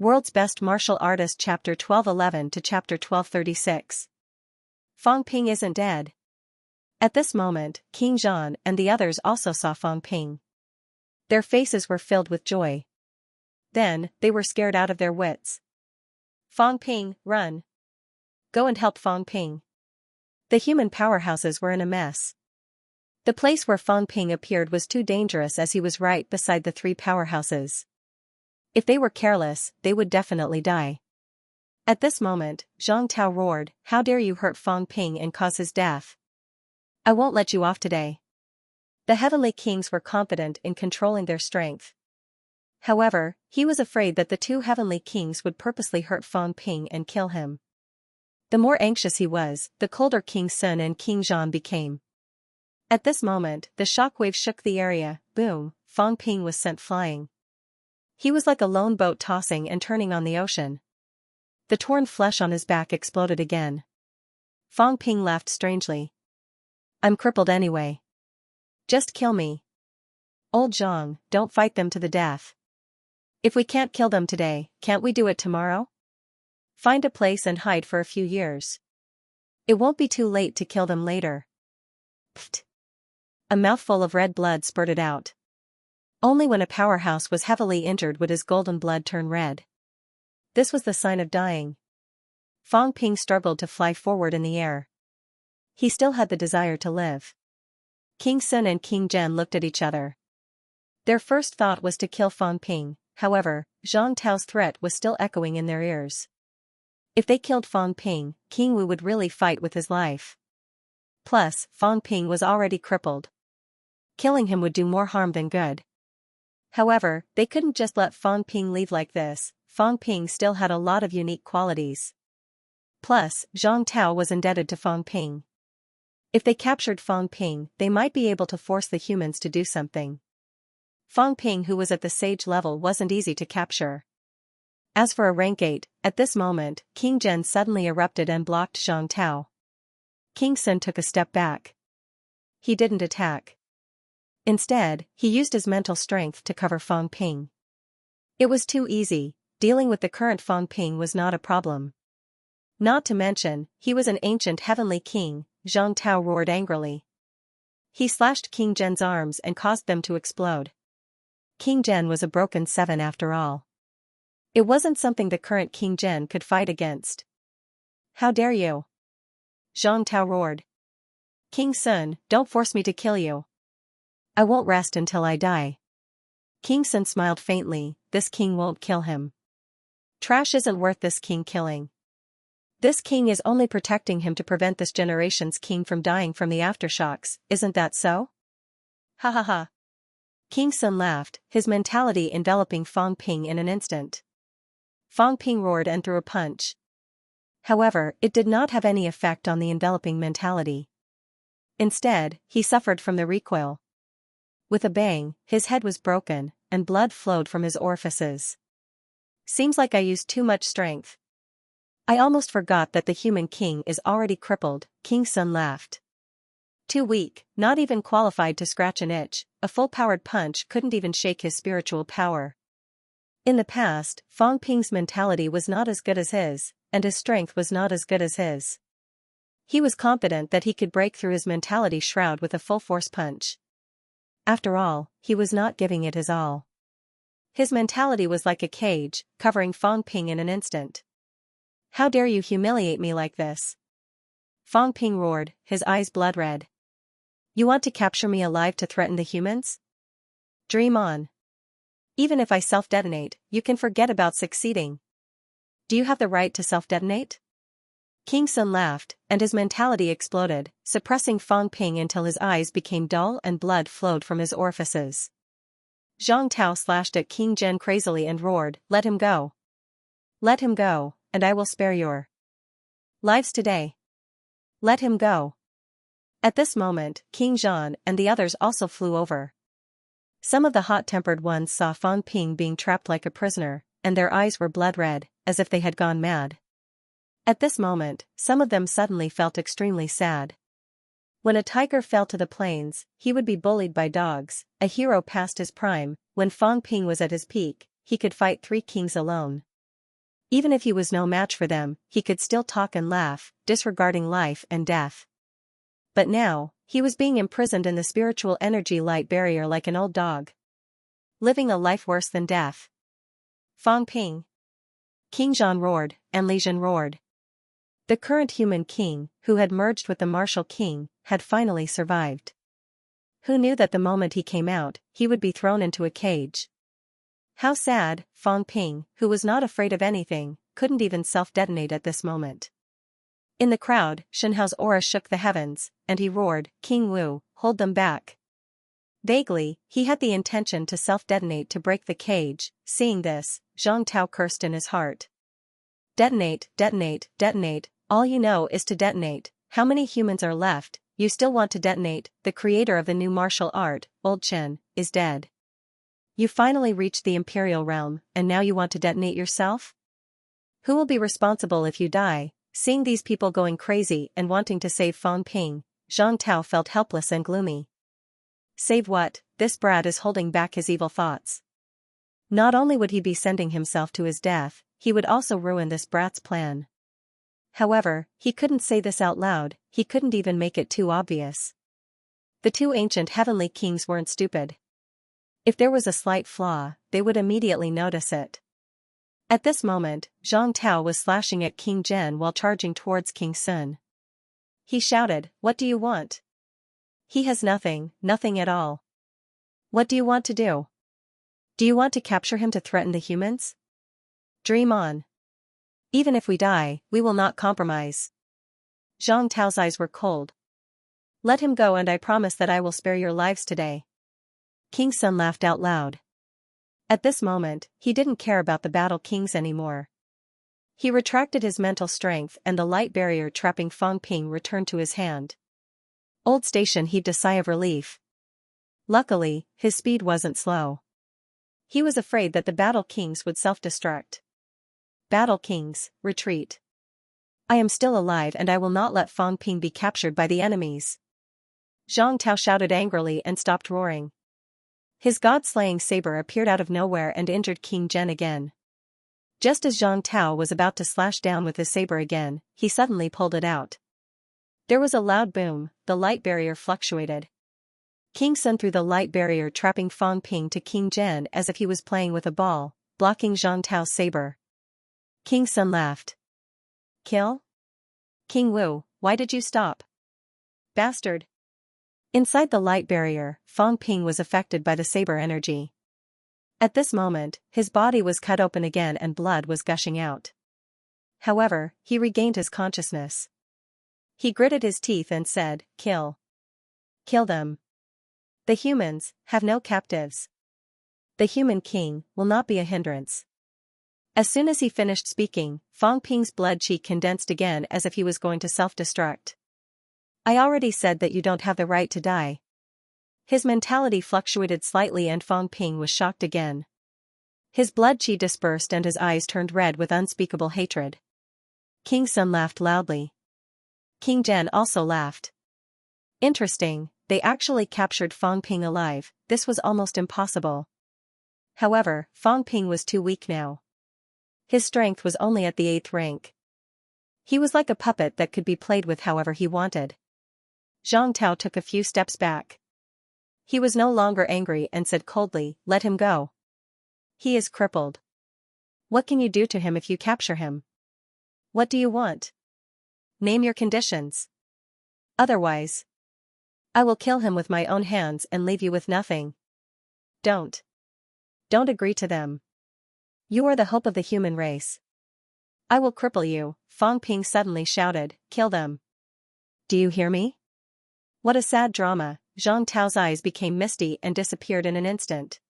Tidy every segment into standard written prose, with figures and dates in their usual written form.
World's Best Martial Artist Chapter 1211 to Chapter 1236. Fang Ping isn't dead. At this moment, King Zhan and the others also saw Fang Ping. Their faces were filled with joy. Then, they were scared out of their wits. Fang Ping, run! Go and help Fang Ping. The human powerhouses were in a mess. The place where Fang Ping appeared was too dangerous as he was right beside the three powerhouses. If they were careless, they would definitely die. At this moment, Zhang Tao roared, "How dare you hurt Fang Ping and cause his death? I won't let you off today." The heavenly kings were confident in controlling their strength. However, he was afraid that the two heavenly kings would purposely hurt Fang Ping and kill him. The more anxious he was, the colder King Sun and King Zhan became. At this moment, the shockwave shook the area. Boom, Fang Ping was sent flying. He was like a lone boat tossing and turning on the ocean. The torn flesh on his back exploded again. Fang Ping laughed strangely. "I'm crippled anyway. Just kill me. Old Zhang, don't fight them to the death. If we can't kill them today, can't we do it tomorrow? Find a place and hide for a few years. It won't be too late to kill them later." Pfft. A mouthful of red blood spurted out. Only when a powerhouse was heavily injured would his golden blood turn red. This was the sign of dying. Fang Ping struggled to fly forward in the air. He still had the desire to live. King Sun and King Zhen looked at each other. Their first thought was to kill Fang Ping, however, Zhang Tao's threat was still echoing in their ears. If they killed Fang Ping, King Wu would really fight with his life. Plus, Fang Ping was already crippled. Killing him would do more harm than good. However, they couldn't just let Fang Ping leave like this. Fang Ping still had a lot of unique qualities. Plus, Zhang Tao was indebted to Fang Ping. If they captured Fang Ping, they might be able to force the humans to do something. Fang Ping, who was at the sage level, wasn't easy to capture. As for a rank 8, at this moment, King Zhen suddenly erupted and blocked Zhang Tao. King Sun took a step back. He didn't attack. Instead, he used his mental strength to cover Fang Ping. It was too easy. Dealing with the current Fang Ping was not a problem. Not to mention, he was an ancient heavenly king. Zhang Tao roared angrily. He slashed King Zhen's arms and caused them to explode. King Zhen was a broken 7 after all. It wasn't something the current King Zhen could fight against. "How dare you?" Zhang Tao roared. "King Sun, don't force me to kill you. I won't rest until I die." King Sun smiled faintly. This king won't kill him. Trash isn't worth this king killing. This king is only protecting him to prevent this generation's king from dying from the aftershocks, isn't that so? Ha ha ha. King Sun laughed, his mentality enveloping Fang Ping in an instant. Fang Ping roared and threw a punch. However, it did not have any effect on the enveloping mentality. Instead, he suffered from the recoil. With a bang, his head was broken, and blood flowed from his orifices. "Seems like I used too much strength. I almost forgot that the human king is already crippled," King Sun laughed. "Too weak, not even qualified to scratch an itch, a full-powered punch couldn't even shake his spiritual power." In the past, Fang Ping's mentality was not as good as his, and his strength was not as good as his. He was confident that he could break through his mentality shroud with a full-force punch. After all, he was not giving it his all. His mentality was like a cage, covering Fang Ping in an instant. "How dare you humiliate me like this?" Fang Ping roared, his eyes blood red. "You want to capture me alive to threaten the humans? Dream on. Even if I self-detonate, you can forget about succeeding. Do you have the right to self-detonate?" King Sun laughed, and his mentality exploded, suppressing Fang Ping until his eyes became dull and blood flowed from his orifices. Zhang Tao slashed at King Zhen crazily and roared, "Let him go. Let him go, and I will spare your lives today. Let him go." At this moment, King Zhan and the others also flew over. Some of the hot-tempered ones saw Fang Ping being trapped like a prisoner, and their eyes were blood red, as if they had gone mad. At this moment, some of them suddenly felt extremely sad. When a tiger fell to the plains, he would be bullied by dogs. A hero past his prime. When Fang Ping was at his peak, he could fight 3 kings alone. Even if he was no match for them, he could still talk and laugh, disregarding life and death. But now, he was being imprisoned in the spiritual energy light barrier like an old dog. Living a life worse than death. Fang Ping. King Zhan roared, and Li Zhen roared. The current human king, who had merged with the martial king, had finally survived. Who knew that the moment he came out, he would be thrown into a cage? How sad, Fang Ping, who was not afraid of anything, couldn't even self-detonate at this moment. In the crowd, Shen Hao's aura shook the heavens, and he roared, King Wu, hold them back. Vaguely, he had the intention to self-detonate to break the cage. Seeing this, Zhang Tao cursed in his heart. Detonate, detonate, detonate, all you know is to detonate. How many humans are left? You still want to detonate? The creator of the new martial art, Old Chen, is dead. You finally reached the imperial realm, and now you want to detonate yourself? Who will be responsible if you die? Seeing these people going crazy and wanting to save Fang Ping, Zhang Tao felt helpless and gloomy. Save what? This brat is holding back his evil thoughts. Not only would he be sending himself to his death, he would also ruin this brat's plan. However, he couldn't say this out loud, he couldn't even make it too obvious. The two ancient heavenly kings weren't stupid. If there was a slight flaw, they would immediately notice it. At this moment, Zhang Tao was slashing at King Zhen while charging towards King Sun. He shouted, "What do you want?" He has nothing, nothing at all. What do you want to do? Do you want to capture him to threaten the humans? Dream on. Even if we die, we will not compromise. Zhang Tao's eyes were cold. Let him go and I promise that I will spare your lives today. King Sun laughed out loud. At this moment, he didn't care about the battle kings anymore. He retracted his mental strength and the light barrier trapping Fang Ping returned to his hand. Old Station heaved a sigh of relief. Luckily, his speed wasn't slow. He was afraid that the battle kings would self-destruct. Battle kings, retreat. I am still alive and I will not let Fang Ping be captured by the enemies. Zhang Tao shouted angrily and stopped roaring. His god-slaying saber appeared out of nowhere and injured King Zhen again. Just as Zhang Tao was about to slash down with his saber again, he suddenly pulled it out. There was a loud boom, the light barrier fluctuated. King Sun threw the light barrier trapping Fang Ping to King Zhen as if he was playing with a ball, blocking Zhang Tao's saber. King Sun laughed. Kill? King Wu, why did you stop? Bastard. Inside the light barrier, Fang Ping was affected by the saber energy. At this moment, his body was cut open again and blood was gushing out. However, he regained his consciousness. He gritted his teeth and said, Kill. Kill them. The humans have no captives. The human king will not be a hindrance. As soon as he finished speaking, Fang Ping's blood cheek condensed again as if he was going to self-destruct. I already said that you don't have the right to die. His mentality fluctuated slightly and Fang Ping was shocked again. His blood chi dispersed and his eyes turned red with unspeakable hatred. King Sun laughed loudly. King Zhen also laughed. Interesting, they actually captured Fang Ping alive, this was almost impossible. However, Fang Ping was too weak now. His strength was only at the 8th rank. He was like a puppet that could be played with however he wanted. Zhang Tao took a few steps back. He was no longer angry and said coldly, let him go. He is crippled. What can you do to him if you capture him? What do you want? Name your conditions. Otherwise, I will kill him with my own hands and leave you with nothing. Don't agree to them. You are the hope of the human race. I will cripple you, Fang Ping suddenly shouted, kill them. Do you hear me? What a sad drama, Zhang Tao's eyes became misty and disappeared in an instant.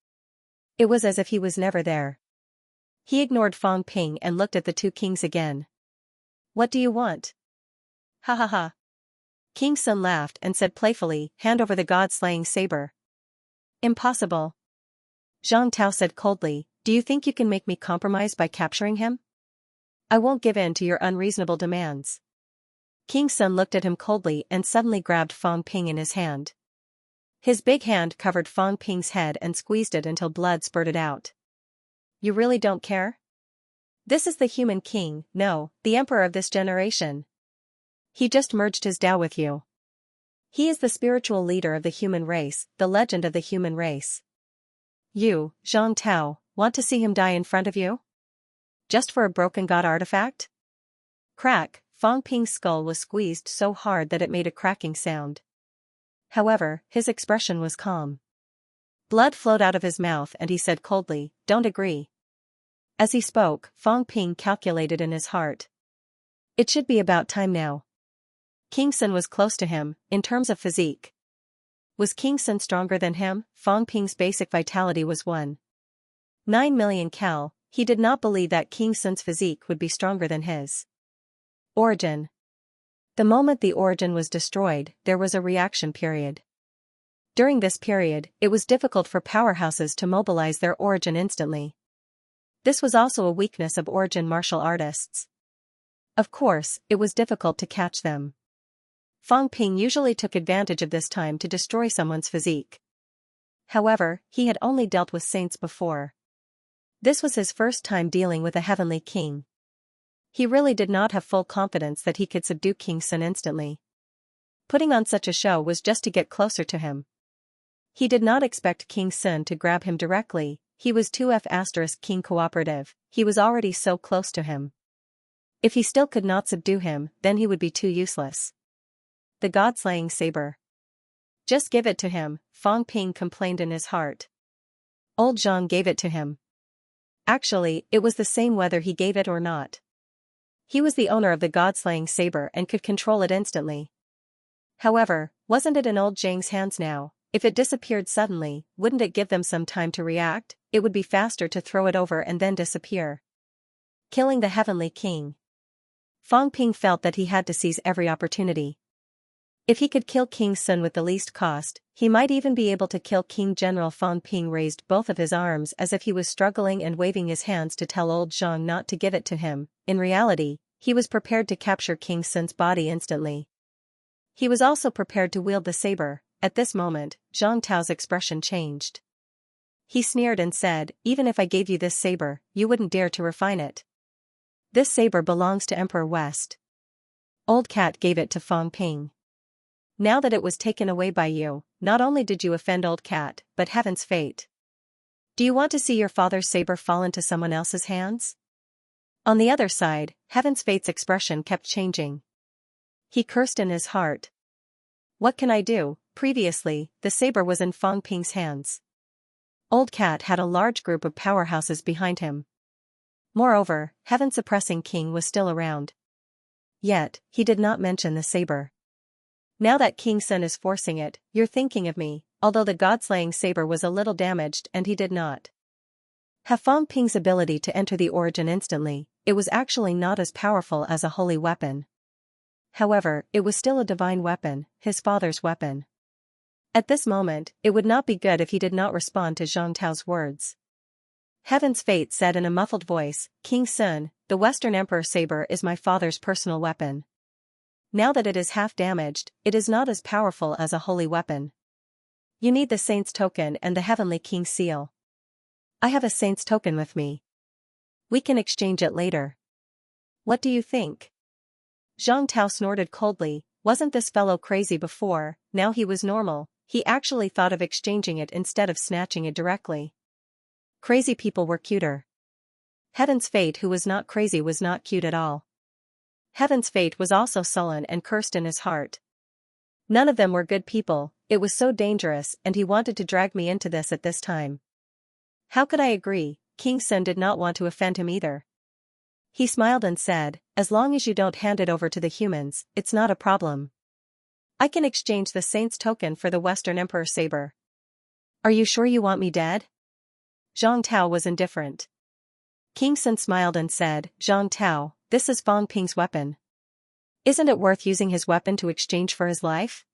It was as if he was never there. He ignored Fang Ping and looked at the two kings again. What do you want? Ha ha ha. King Sun laughed and said playfully, hand over the god-slaying saber. Impossible. Zhang Tao said coldly, do you think you can make me compromise by capturing him? I won't give in to your unreasonable demands. King Sun looked at him coldly and suddenly grabbed Fang Ping in his hand. His big hand covered Fang Ping's head and squeezed it until blood spurted out. You really don't care? This is the human king, no, the emperor of this generation. He just merged his Tao with you. He is the spiritual leader of the human race, the legend of the human race. You, Zhang Tao, want to see him die in front of you? Just for a broken god artifact? Crack, Fang Ping's skull was squeezed so hard that it made a cracking sound. However, his expression was calm. Blood flowed out of his mouth and he said coldly, "Don't agree." As he spoke, Fang Ping calculated in his heart. It should be about time now. King Sun was close to him, in terms of physique. Was King Sun stronger than him? Fang Ping's basic vitality was 1.9 million cal. He did not believe that King Sun's physique would be stronger than his. Origin. The moment the origin was destroyed, there was a reaction period. During this period, it was difficult for powerhouses to mobilize their origin instantly. This was also a weakness of origin martial artists. Of course, it was difficult to catch them. Fang Ping usually took advantage of this time to destroy someone's physique. However, he had only dealt with saints before. This was his first time dealing with a heavenly king. He really did not have full confidence that he could subdue King Sun instantly. Putting on such a show was just to get closer to him. He did not expect King Sun to grab him directly, he was too F*** cooperative, he was already so close to him. If he still could not subdue him, then he would be too useless. The god-slaying saber. Just give it to him, Fang Ping complained in his heart. Old Zhang gave it to him. Actually, it was the same whether he gave it or not. He was the owner of the god-slaying saber and could control it instantly. However, wasn't it in old Zhang's hands now? If it disappeared suddenly, wouldn't it give them some time to react? It would be faster to throw it over and then disappear. Killing the heavenly king. Fang Ping felt that he had to seize every opportunity. If he could kill King Sun with the least cost, he might even be able to kill King General. Fang Ping raised both of his arms as if he was struggling and waving his hands to tell old Zhang not to give it to him. In reality, he was prepared to capture King Sun's body instantly. He was also prepared to wield the saber. At this moment, Zhang Tao's expression changed. He sneered and said, "Even if I gave you this saber, you wouldn't dare to refine it. This saber belongs to Emperor West." Old Cat gave it to Fang Ping. Now that it was taken away by you, not only did you offend Old Cat, but heaven's fate. Do you want to see your father's saber fall into someone else's hands? On the other side, heaven's fate's expression kept changing. He cursed in his heart. What can I do? Previously, the saber was in Fang Ping's hands. Old Cat had a large group of powerhouses behind him. Moreover, heaven-suppressing king was still around. Yet, he did not mention the saber. Now that King Sun is forcing it, you're thinking of me, although the god-slaying saber was a little damaged and he did not have Fang Ping's ability to enter the origin instantly, it was actually not as powerful as a holy weapon. However, it was still a divine weapon, his father's weapon. At this moment, it would not be good if he did not respond to Zhang Tao's words. Heaven's fate said in a muffled voice, "King Sun, the Western Emperor saber is my father's personal weapon. Now that it is half damaged, it is not as powerful as a holy weapon. You need the saint's token and the heavenly king's seal. I have a saint's token with me. We can exchange it later. What do you think?" Zhang Tao snorted coldly. Wasn't this fellow crazy before? Now he was normal. He actually thought of exchanging it instead of snatching it directly. Crazy people were cuter. Heaven's fate, who was not crazy, was not cute at all. Heaven's fate was also sullen and cursed in his heart. None of them were good people, it was so dangerous and he wanted to drag me into this at this time. How could I agree? King Sun did not want to offend him either. He smiled and said, "As long as you don't hand it over to the humans, it's not a problem. I can exchange the saint's token for the Western Emperor saber." "Are you sure you want me dead?" Zhang Tao was indifferent. King Sun smiled and said, "Zhang Tao, this is Fang Ping's weapon. Isn't it worth using his weapon to exchange for his life?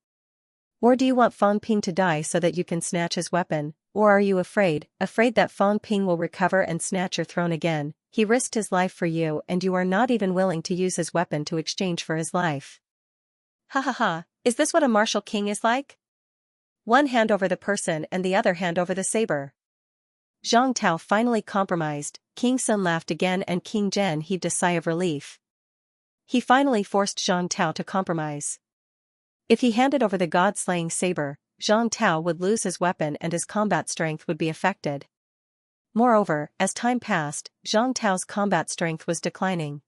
Or do you want Fang Ping to die so that you can snatch his weapon, or are you afraid that Fang Ping will recover and snatch your throne again? He risked his life for you and you are not even willing to use his weapon to exchange for his life. Ha ha ha, is this what a martial king is like? One hand over the person and the other hand over the saber." Zhang Tao finally compromised. King Sun laughed again and King Zhen heaved a sigh of relief. He finally forced Zhang Tao to compromise. If he handed over the god-slaying saber, Zhang Tao would lose his weapon and his combat strength would be affected. Moreover, as time passed, Zhang Tao's combat strength was declining.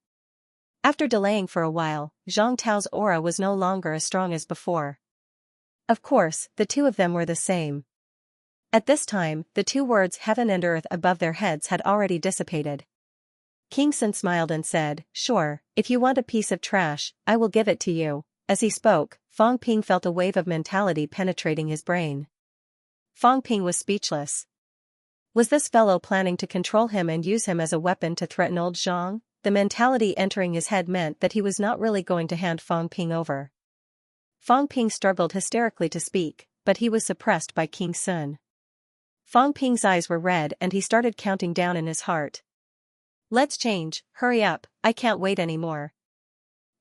After delaying for a while, Zhang Tao's aura was no longer as strong as before. Of course, the two of them were the same. At this time, the two words heaven and earth above their heads had already dissipated. King Sun smiled and said, "Sure, if you want a piece of trash, I will give it to you." As he spoke, Fang Ping felt a wave of mentality penetrating his brain. Fang Ping was speechless. Was this fellow planning to control him and use him as a weapon to threaten old Zhang? The mentality entering his head meant that he was not really going to hand Fang Ping over. Fang Ping struggled hysterically to speak, but he was suppressed by King Sun. Fang Ping's eyes were red and he started counting down in his heart. "Let's change, hurry up, I can't wait anymore.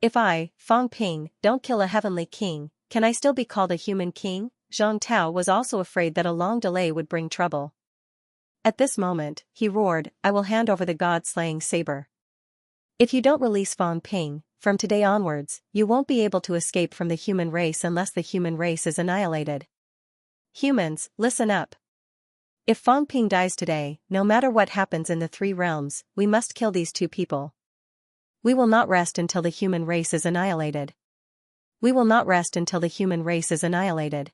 If I, Fang Ping, don't kill a heavenly king, can I still be called a human king?" Zhang Tao was also afraid that a long delay would bring trouble. At this moment, he roared, "I will hand over the god-slaying saber. If you don't release Fang Ping, from today onwards, you won't be able to escape from the human race unless the human race is annihilated. Humans, listen up. If Fang Ping dies today, no matter what happens in the three realms, we must kill these two people. We will not rest until the human race is annihilated. We will not rest until the human race is annihilated."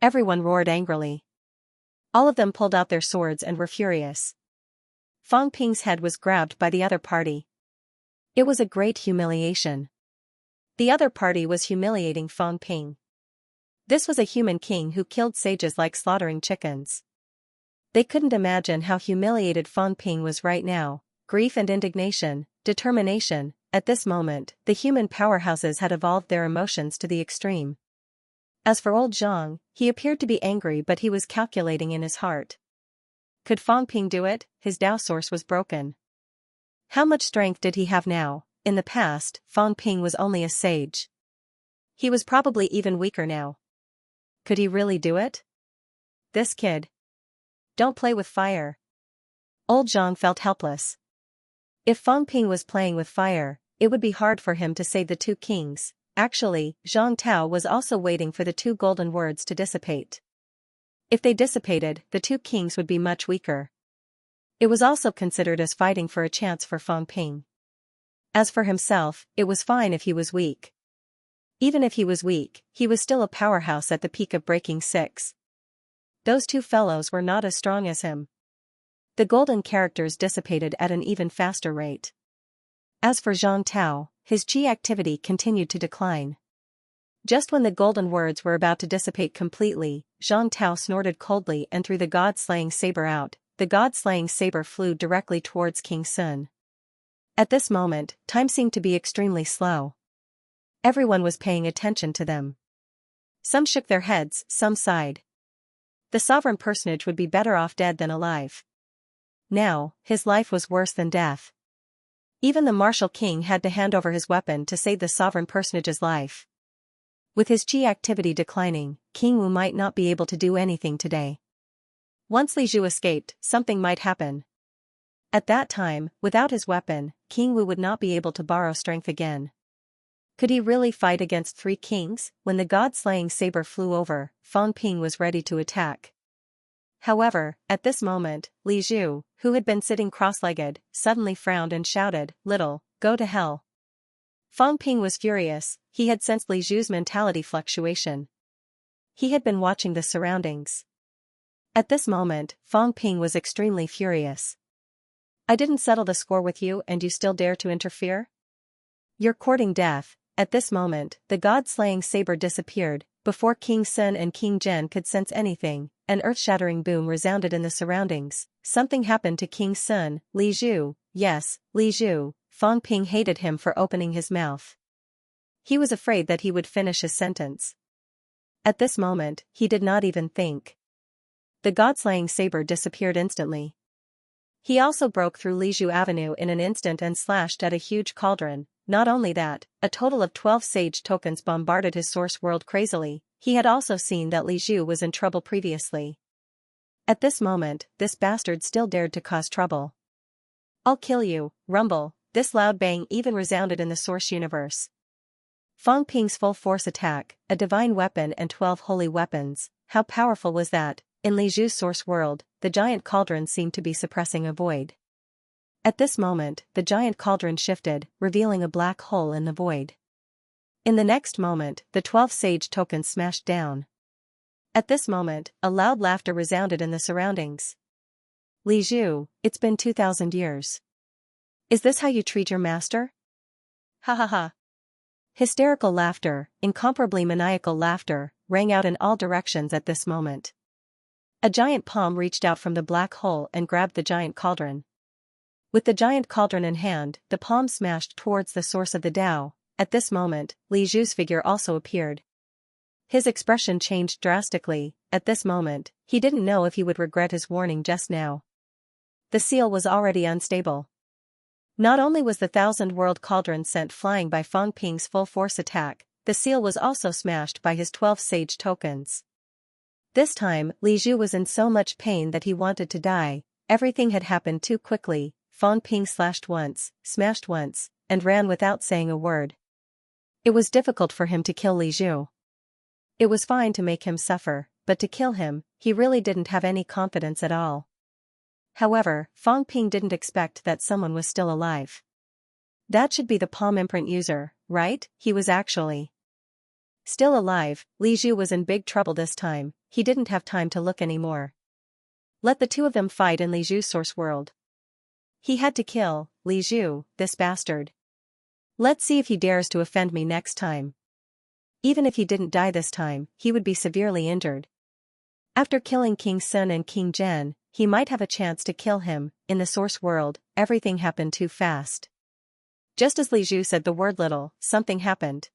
Everyone roared angrily. All of them pulled out their swords and were furious. Fang Ping's head was grabbed by the other party. It was a great humiliation. The other party was humiliating Fang Ping. This was a human king who killed sages like slaughtering chickens. They couldn't imagine how humiliated Fang Ping was right now. Grief and indignation, determination. At this moment, the human powerhouses had evolved their emotions to the extreme. As for old Zhang, he appeared to be angry but he was calculating in his heart. Could Fang Ping do it? His Dao source was broken. How much strength did he have now? In the past, Fang Ping was only a sage. He was probably even weaker now. Could he really do it? This kid. Don't play with fire. Old Zhang felt helpless. If Fang Ping was playing with fire, it would be hard for him to save the two kings. Actually, Zhang Tao was also waiting for the two golden words to dissipate. If they dissipated, the two kings would be much weaker. It was also considered as fighting for a chance for Fang Ping. As for himself, it was fine if he was weak. Even if he was weak, he was still a powerhouse at the peak of breaking 6. Those two fellows were not as strong as him. The golden characters dissipated at an even faster rate. As for Zhang Tao, his chi activity continued to decline. Just when the golden words were about to dissipate completely, Zhang Tao snorted coldly and threw the god-slaying saber out. The god-slaying saber flew directly towards King Sun. At this moment, time seemed to be extremely slow. Everyone was paying attention to them. Some shook their heads, some sighed. The sovereign personage would be better off dead than alive. Now, his life was worse than death. Even the martial king had to hand over his weapon to save the sovereign personage's life. With his chi activity declining, King Wu might not be able to do anything today. Once Li Zhu escaped, something might happen. At that time, without his weapon, King Wu would not be able to borrow strength again. Could he really fight against 3 kings? When the god-slaying saber flew over, Fang Ping was ready to attack. However, at this moment, Li Zhu, who had been sitting cross-legged, suddenly frowned and shouted, "Little, go to hell." Fang Ping was furious. He had sensed Li Zhu's mentality fluctuation. He had been watching the surroundings. At this moment, Fang Ping was extremely furious. "I didn't settle the score with you and you still dare to interfere? You're courting death." At this moment, the god-slaying saber disappeared. Before King Sun and King Zhen could sense anything, an earth-shattering boom resounded in the surroundings. Something happened to King Sun. Li Zhu, yes, Li Zhu. Fang Ping hated him for opening his mouth. He was afraid that he would finish his sentence. At this moment, he did not even think. The god-slaying saber disappeared instantly. He also broke through Li Zhu Avenue in an instant and slashed at a huge cauldron. Not only that, a total of 12 sage tokens bombarded his source world crazily. He had also seen that Li Zhu was in trouble previously. At this moment, this bastard still dared to cause trouble. I'll kill you, rumble. This loud bang even resounded in the source universe. Fang Ping's full force attack, a divine weapon and 12 holy weapons, how powerful was that? In Li Zhu's source world, the giant cauldron seemed to be suppressing a void. At this moment, the giant cauldron shifted, revealing a black hole in the void. In the next moment, the 12 sage tokens smashed down. At this moment, a loud laughter resounded in the surroundings. Li Zhu, it's been 2,000 years. Is this how you treat your master? Ha ha ha. Hysterical laughter, incomparably maniacal laughter, rang out in all directions at this moment. A giant palm reached out from the black hole and grabbed the giant cauldron. With the giant cauldron in hand, the palm smashed towards the source of the Tao. At this moment, Li Zhu's figure also appeared. His expression changed drastically. At this moment, he didn't know if he would regret his warning just now. The seal was already unstable. Not only was the 1,000-world cauldron sent flying by Fang Ping's full force attack, the seal was also smashed by his 12 sage tokens. This time, Li Zhu was in so much pain that he wanted to die. Everything had happened too quickly. Fang Ping smashed once, and ran without saying a word. It was difficult for him to kill Li Zhu. It was fine to make him suffer, but to kill him, he really didn't have any confidence at all. However, Fang Ping didn't expect that someone was still alive. That should be the palm imprint user, right? He was actually still alive. Li Zhu was in big trouble this time. He didn't have time to look anymore. Let the two of them fight in Li Zhu's source world. He had to kill Li Zhu, this bastard. Let's see if he dares to offend me next time. Even if he didn't die this time, he would be severely injured. After killing King Sun and King Zhen, he might have a chance to kill him. In the source world, everything happened too fast. Just as Li Zhu said the word little, something happened.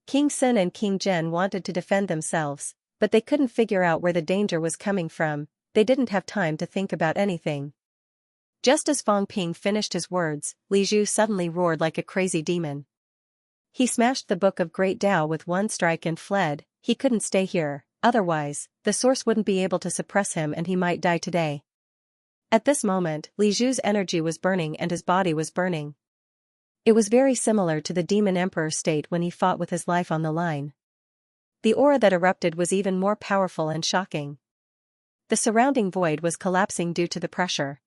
King Sun and King Zhen wanted to defend themselves, but they couldn't figure out where the danger was coming from. They didn't have time to think about anything. Just as Fang Ping finished his words, Li Zhu suddenly roared like a crazy demon. He smashed the Book of Great Tao with one strike and fled. He couldn't stay here, otherwise, the source wouldn't be able to suppress him and he might die today. At this moment, Li Zhu's energy was burning and his body was burning. It was very similar to the Demon Emperor's state when he fought with his life on the line. The aura that erupted was even more powerful and shocking. The surrounding void was collapsing due to the pressure.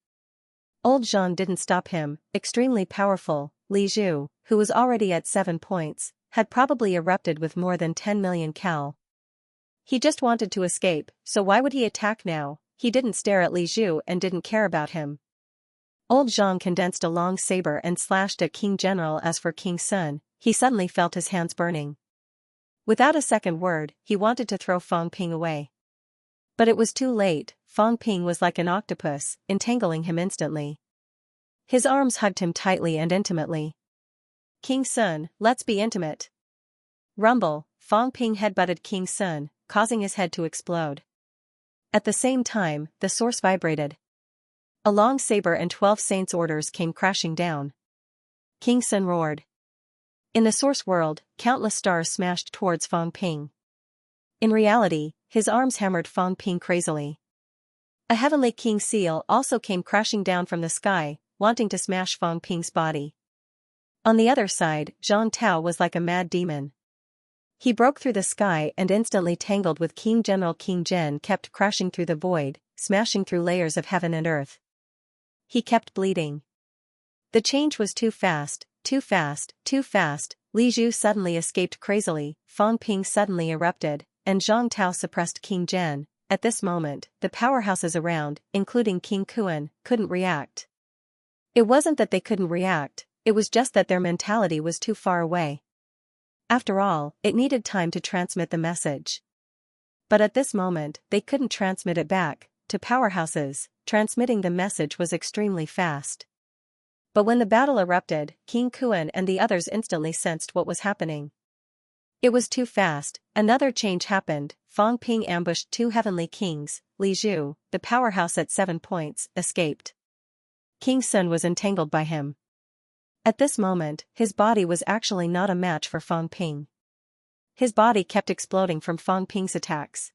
Old Zhang didn't stop him. Extremely powerful, Li Zhu, who was already at 7 points, had probably erupted with more than 10 million cal. He just wanted to escape, so why would he attack now? He didn't stare at Li Zhu and didn't care about him. Old Zhang condensed a long saber and slashed at King General. As for King Sun, he suddenly felt his hands burning. Without a second word, he wanted to throw Fang Ping away. But it was too late. Fang Ping was like an octopus, entangling him instantly. His arms hugged him tightly and intimately. King Sun, let's be intimate. Rumble, Fang Ping headbutted King Sun, causing his head to explode. At the same time, the source vibrated. A long saber and 12 saints' orders came crashing down. King Sun roared. In the source world, countless stars smashed towards Fang Ping. In reality, his arms hammered Fang Ping crazily. A heavenly king seal also came crashing down from the sky, wanting to smash Fang Ping's body. On the other side, Zhang Tao was like a mad demon. He broke through the sky and instantly tangled with King General. King Zhen kept crashing through the void, smashing through layers of heaven and earth. He kept bleeding. The change was too fast, too fast, too fast. Li Zhu suddenly escaped crazily, Fang Ping suddenly erupted, and Zhang Tao suppressed King Zhen. At this moment, the powerhouses around, including King Kuan, couldn't react. It wasn't that they couldn't react, it was just that their mentality was too far away. After all, it needed time to transmit the message. But at this moment, they couldn't transmit it back. To powerhouses, transmitting the message was extremely fast. But when the battle erupted, King Kuan and the others instantly sensed what was happening. It was too fast. Another change happened. Fang Ping ambushed 2 heavenly kings. Li Zhu, the powerhouse at 7 points, escaped. King Sun was entangled by him. At this moment, his body was actually not a match for Fang Ping. His body kept exploding from Fang Ping's attacks.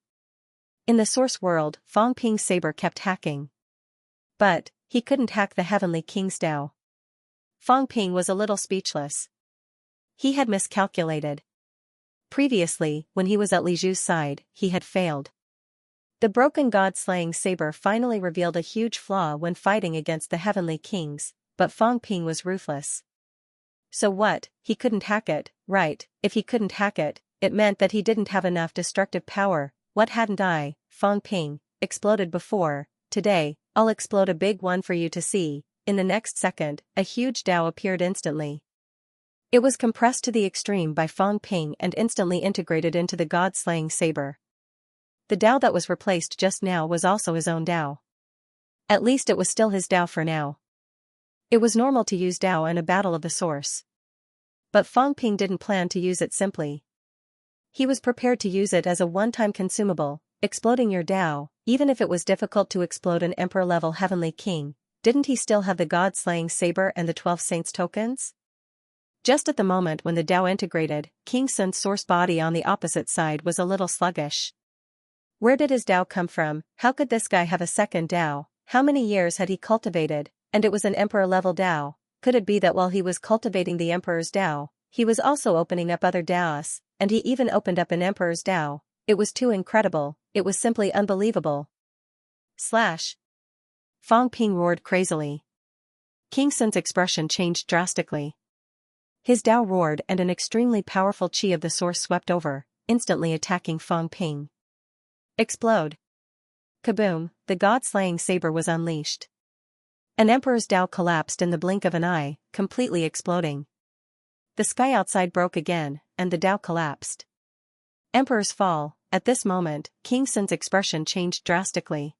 In the source world, Fang Ping's saber kept hacking. But, he couldn't hack the Heavenly King's Tao. Fang Ping was a little speechless. He had miscalculated. Previously, when he was at Li Zhu's side, he had failed. The broken god-slaying saber finally revealed a huge flaw when fighting against the Heavenly Kings, but Fang Ping was ruthless. So what, he couldn't hack it, right? If he couldn't hack it, it meant that he didn't have enough destructive power. What hadn't I, Fang Ping, exploded before? Today, I'll explode a big one for you to see. In the next second, a huge Dao appeared instantly. It was compressed to the extreme by Fang Ping and instantly integrated into the god-slaying saber. The Dao that was replaced just now was also his own Dao. At least it was still his Dao for now. It was normal to use Dao in a battle of the source. But Fang Ping didn't plan to use it simply. He was prepared to use it as a one-time consumable, exploding your Dao. Even if it was difficult to explode an Emperor-level Heavenly King, didn't he still have the god-slaying saber and the 12 Saints tokens? Just at the moment when the Dao integrated, King Sun's source body on the opposite side was a little sluggish. Where did his Dao come from? How could this guy have a second Dao? How many years had he cultivated? And it was an Emperor-level Dao. Could it be that while he was cultivating the Emperor's Dao, he was also opening up other Daos, and he even opened up an Emperor's Dao? It was too incredible, it was simply unbelievable. Slash! Fang Ping roared crazily. King Sun's expression changed drastically. His Dao roared and an extremely powerful chi of the source swept over, instantly attacking Fang Ping. Explode! Kaboom! The god-slaying saber was unleashed. An Emperor's Dao collapsed in the blink of an eye, completely exploding. The sky outside broke again, and the Dao collapsed. Emperor's fall. At this moment, King Sun's expression changed drastically.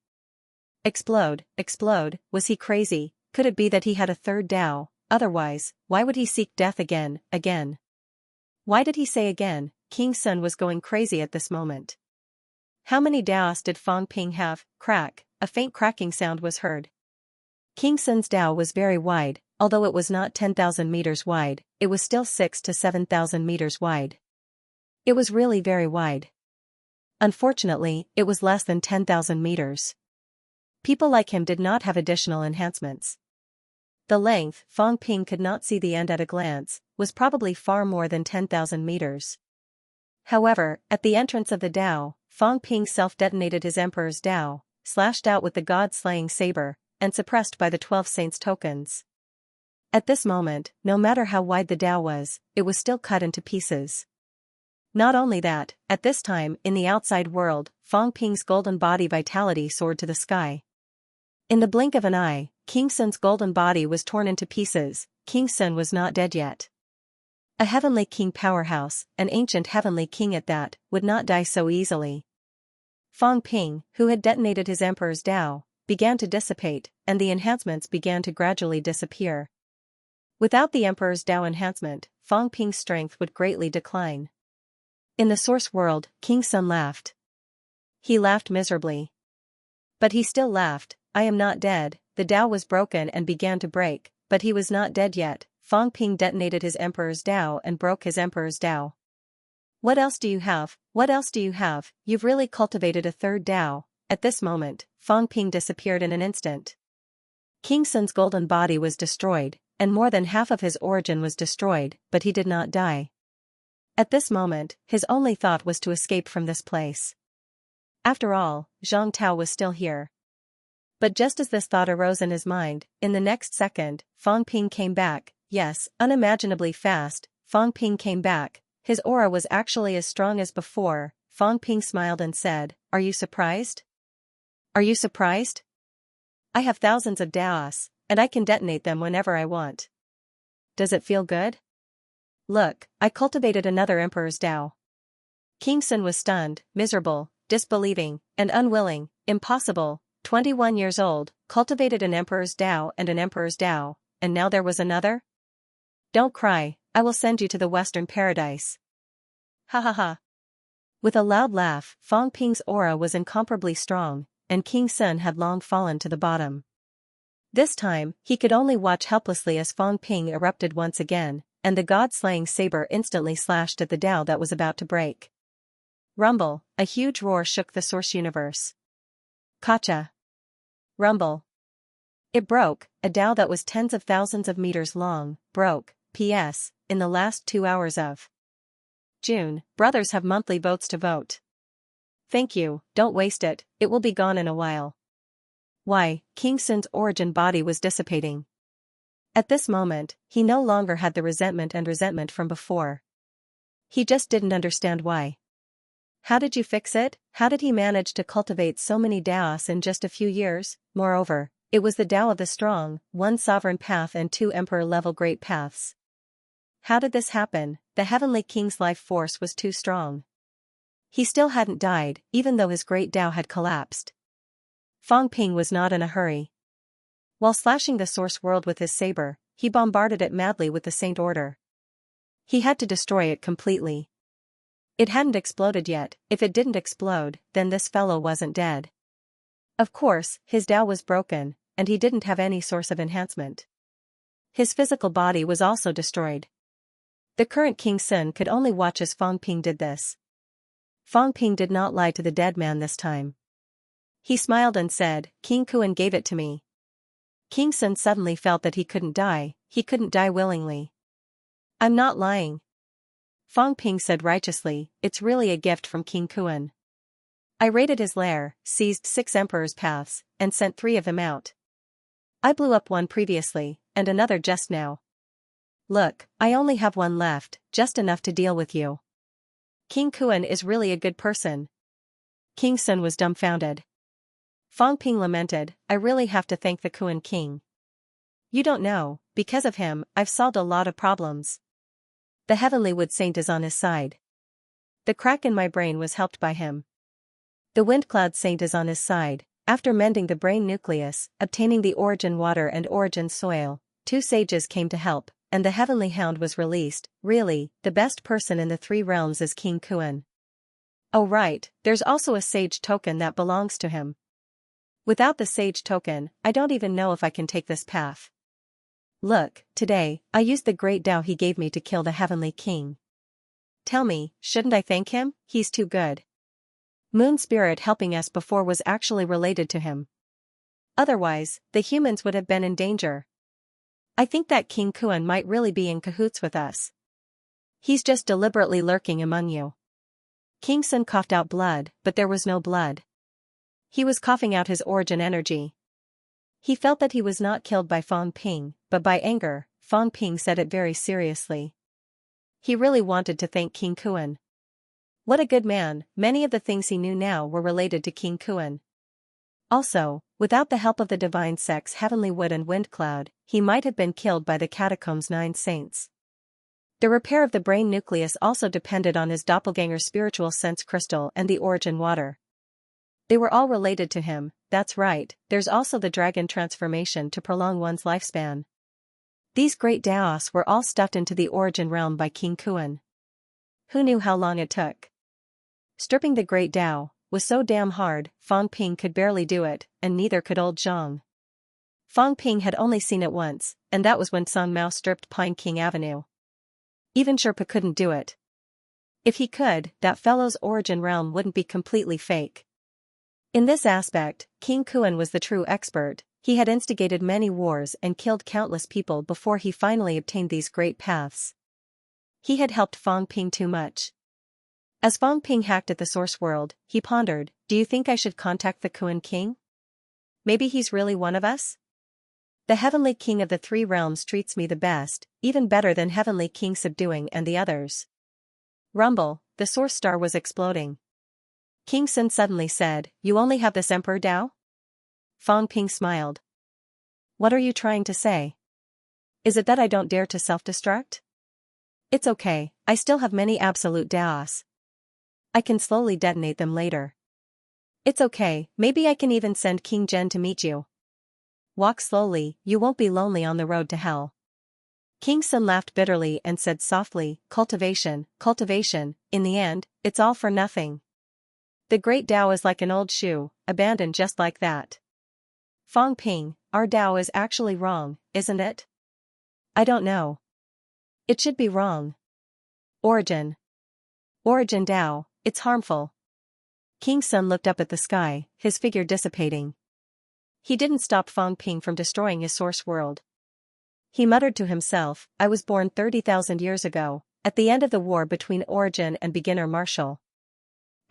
Explode, explode, was he crazy? Could it be that he had a third Dao? Otherwise, why would he seek death again? Why did he say again? King Sun was going crazy at this moment. How many Daos did Fang Ping have? Crack, a faint cracking sound was heard. King Sun's Dao was very wide, although it was not 10,000 meters wide, it was still 6,000 to 7,000 meters wide. It was really very wide. Unfortunately, it was less than 10,000 meters. People like him did not have additional enhancements. The length, Fang Ping could not see the end at a glance, was probably far more than 10,000 meters. However, at the entrance of the Dao, Fang Ping self-detonated his Emperor's Dao, slashed out with the god-slaying saber, and suppressed by the 12 Saints tokens. At this moment, no matter how wide the Dao was, it was still cut into pieces. Not only that, at this time, in the outside world, Fang Ping's golden body vitality soared to the sky. In the blink of an eye, King Sun's golden body was torn into pieces. King Sun was not dead yet. A Heavenly King powerhouse, an ancient Heavenly King at that, would not die so easily. Fang Ping, who had detonated his Emperor's Dao, began to dissipate, and the enhancements began to gradually disappear. Without the Emperor's Dao enhancement, Fang Ping's strength would greatly decline. In the source world, King Sun laughed. He laughed miserably. But he still laughed. I am not dead. The Dao was broken and began to break, but he was not dead yet. Fang Ping detonated his Emperor's Dao and broke his Emperor's Dao. What else do you have? What else do you have? You've really cultivated a third Dao. At this moment, Fang Ping disappeared in an instant. King Sun's golden body was destroyed, and more than half of his origin was destroyed, but he did not die. At this moment, his only thought was to escape from this place. After all, Zhang Tao was still here. But just as this thought arose in his mind, in the next second, Fang Ping came back. Yes, unimaginably fast, Fang Ping came back. His aura was actually as strong as before. Fang Ping smiled and said, "Are you surprised? Are you surprised? I have thousands of Daos, and I can detonate them whenever I want. Does it feel good? Look, I cultivated another Emperor's Dao." King Sun was stunned, miserable, disbelieving, and unwilling. Impossible. 21 years old, cultivated an Emperor's Dao and an Emperor's Dao, and now there was another? Don't cry, I will send you to the Western Paradise. Ha ha ha. With a loud laugh, Fang Ping's aura was incomparably strong, and King Sun had long fallen to the bottom. This time, he could only watch helplessly as Fang Ping erupted once again, and the god-slaying saber instantly slashed at the Dao that was about to break. Rumble, a huge roar shook the source universe. Kacha. Rumble. It broke, a Tao that was tens of thousands of meters long, broke, P.S., in the last 2 hours of June. Brothers have monthly votes to vote. Thank you, don't waste it, it will be gone in a while. Why, King Sun's origin body was dissipating. At this moment, he no longer had the resentment from before. He just didn't understand why. How did you fix it? How did he manage to cultivate so many Daos in just a few years? Moreover, it was the Tao of the strong, one sovereign path and two emperor-level great paths. How did this happen? The Heavenly King's life force was too strong. He still hadn't died, even though his great Tao had collapsed. Fang Ping was not in a hurry. While slashing the source world with his saber, he bombarded it madly with the Saint Order. He had to destroy it completely. It hadn't exploded yet. If it didn't explode, then this fellow wasn't dead. Of course, his Tao was broken, and he didn't have any source of enhancement. His physical body was also destroyed. The current King Sun could only watch as Fang Ping did this. Fang Ping did not lie to the dead man this time. He smiled and said, King Kuan gave it to me. King Sun suddenly felt that he couldn't die willingly. I'm not lying. Fang Ping said righteously, it's really a gift from King Kuan. I raided his lair, seized 6 emperors' paths, and sent 3 of them out. I blew up one previously, and another just now. Look, I only have one left, just enough to deal with you. King Kuan is really a good person. King Sun was dumbfounded. Fang Ping lamented, I really have to thank the Kuan King. You don't know, because of him, I've solved a lot of problems. The Heavenly Wood Saint is on his side. The crack in my brain was helped by him. The Wind Cloud Saint is on his side. After mending the brain nucleus, obtaining the origin water and origin soil, 2 sages came to help, and the Heavenly Hound was released. Really, the best person in the 3 realms is King Kuan. Oh right, there's also a sage token that belongs to him. Without the sage token, I don't even know if I can take this path. Look, today, I used the great Tao he gave me to kill the Heavenly King. Tell me, shouldn't I thank him? He's too good. Moon Spirit helping us before was actually related to him. Otherwise, the humans would have been in danger. I think that King Kuan might really be in cahoots with us. He's just deliberately lurking among you. King Sun coughed out blood, but there was no blood. He was coughing out his origin energy. He felt that he was not killed by Fang Ping, but by anger. Fang Ping said it very seriously. He really wanted to thank King Kuan. What a good man, many of the things he knew now were related to King Kuan. Also, without the help of the divine sects Heavenly Wood and Wind Cloud, he might have been killed by the Catacombs 9 saints. The repair of the brain nucleus also depended on his doppelganger spiritual sense crystal and the origin water. They were all related to him, that's right. There's also the dragon transformation to prolong one's lifespan. These great Daos were all stuffed into the origin realm by King Kuan. Who knew how long it took? Stripping the great Tao was so damn hard, Fang Ping could barely do it, and neither could old Zhang. Fang Ping had only seen it once, and that was when Sun Mao stripped Pine King Avenue. Even Sherpa couldn't do it. If he could, that fellow's origin realm wouldn't be completely fake. In this aspect, King Kuan was the true expert. He had instigated many wars and killed countless people before he finally obtained these great paths. He had helped Fang Ping too much. As Fang Ping hacked at the source world, he pondered, do you think I should contact the Kuan King? Maybe he's really one of us? The Heavenly King of the 3 realms treats me the best, even better than Heavenly King Subduing and the others. Rumble, the source star was exploding. King Sun suddenly said, you only have this Emperor Tao? Fang Ping smiled. What are you trying to say? Is it that I don't dare to self-destruct? It's okay, I still have many absolute Daos. I can slowly detonate them later. It's okay, maybe I can even send King Zhen to meet you. Walk slowly, you won't be lonely on the road to hell. King Sun laughed bitterly and said softly, cultivation, in the end, it's all for nothing. The great Tao is like an old shoe, abandoned just like that. Fang Ping, our Tao is actually wrong, isn't it? I don't know. It should be wrong. Origin Tao, it's harmful. King Sun looked up at the sky, his figure dissipating. he didn't stop Fang Ping from destroying his source world. He muttered to himself, I was born 30,000 years ago, at the end of the war between Origin and Beginner Martial.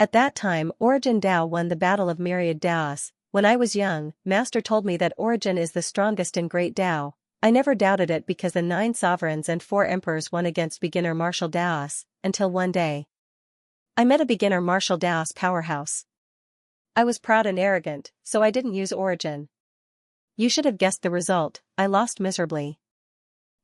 At that time Origin Dao won the Battle of Myriad Daos. When I was young, Master told me that Origin is the strongest in Great Dao. I never doubted it because the 9 sovereigns and 4 emperors won against Beginner Martial Daos, until one day I met a Beginner Martial Daos powerhouse. I was proud and arrogant, so I didn't use Origin. You should have guessed the result, I lost miserably.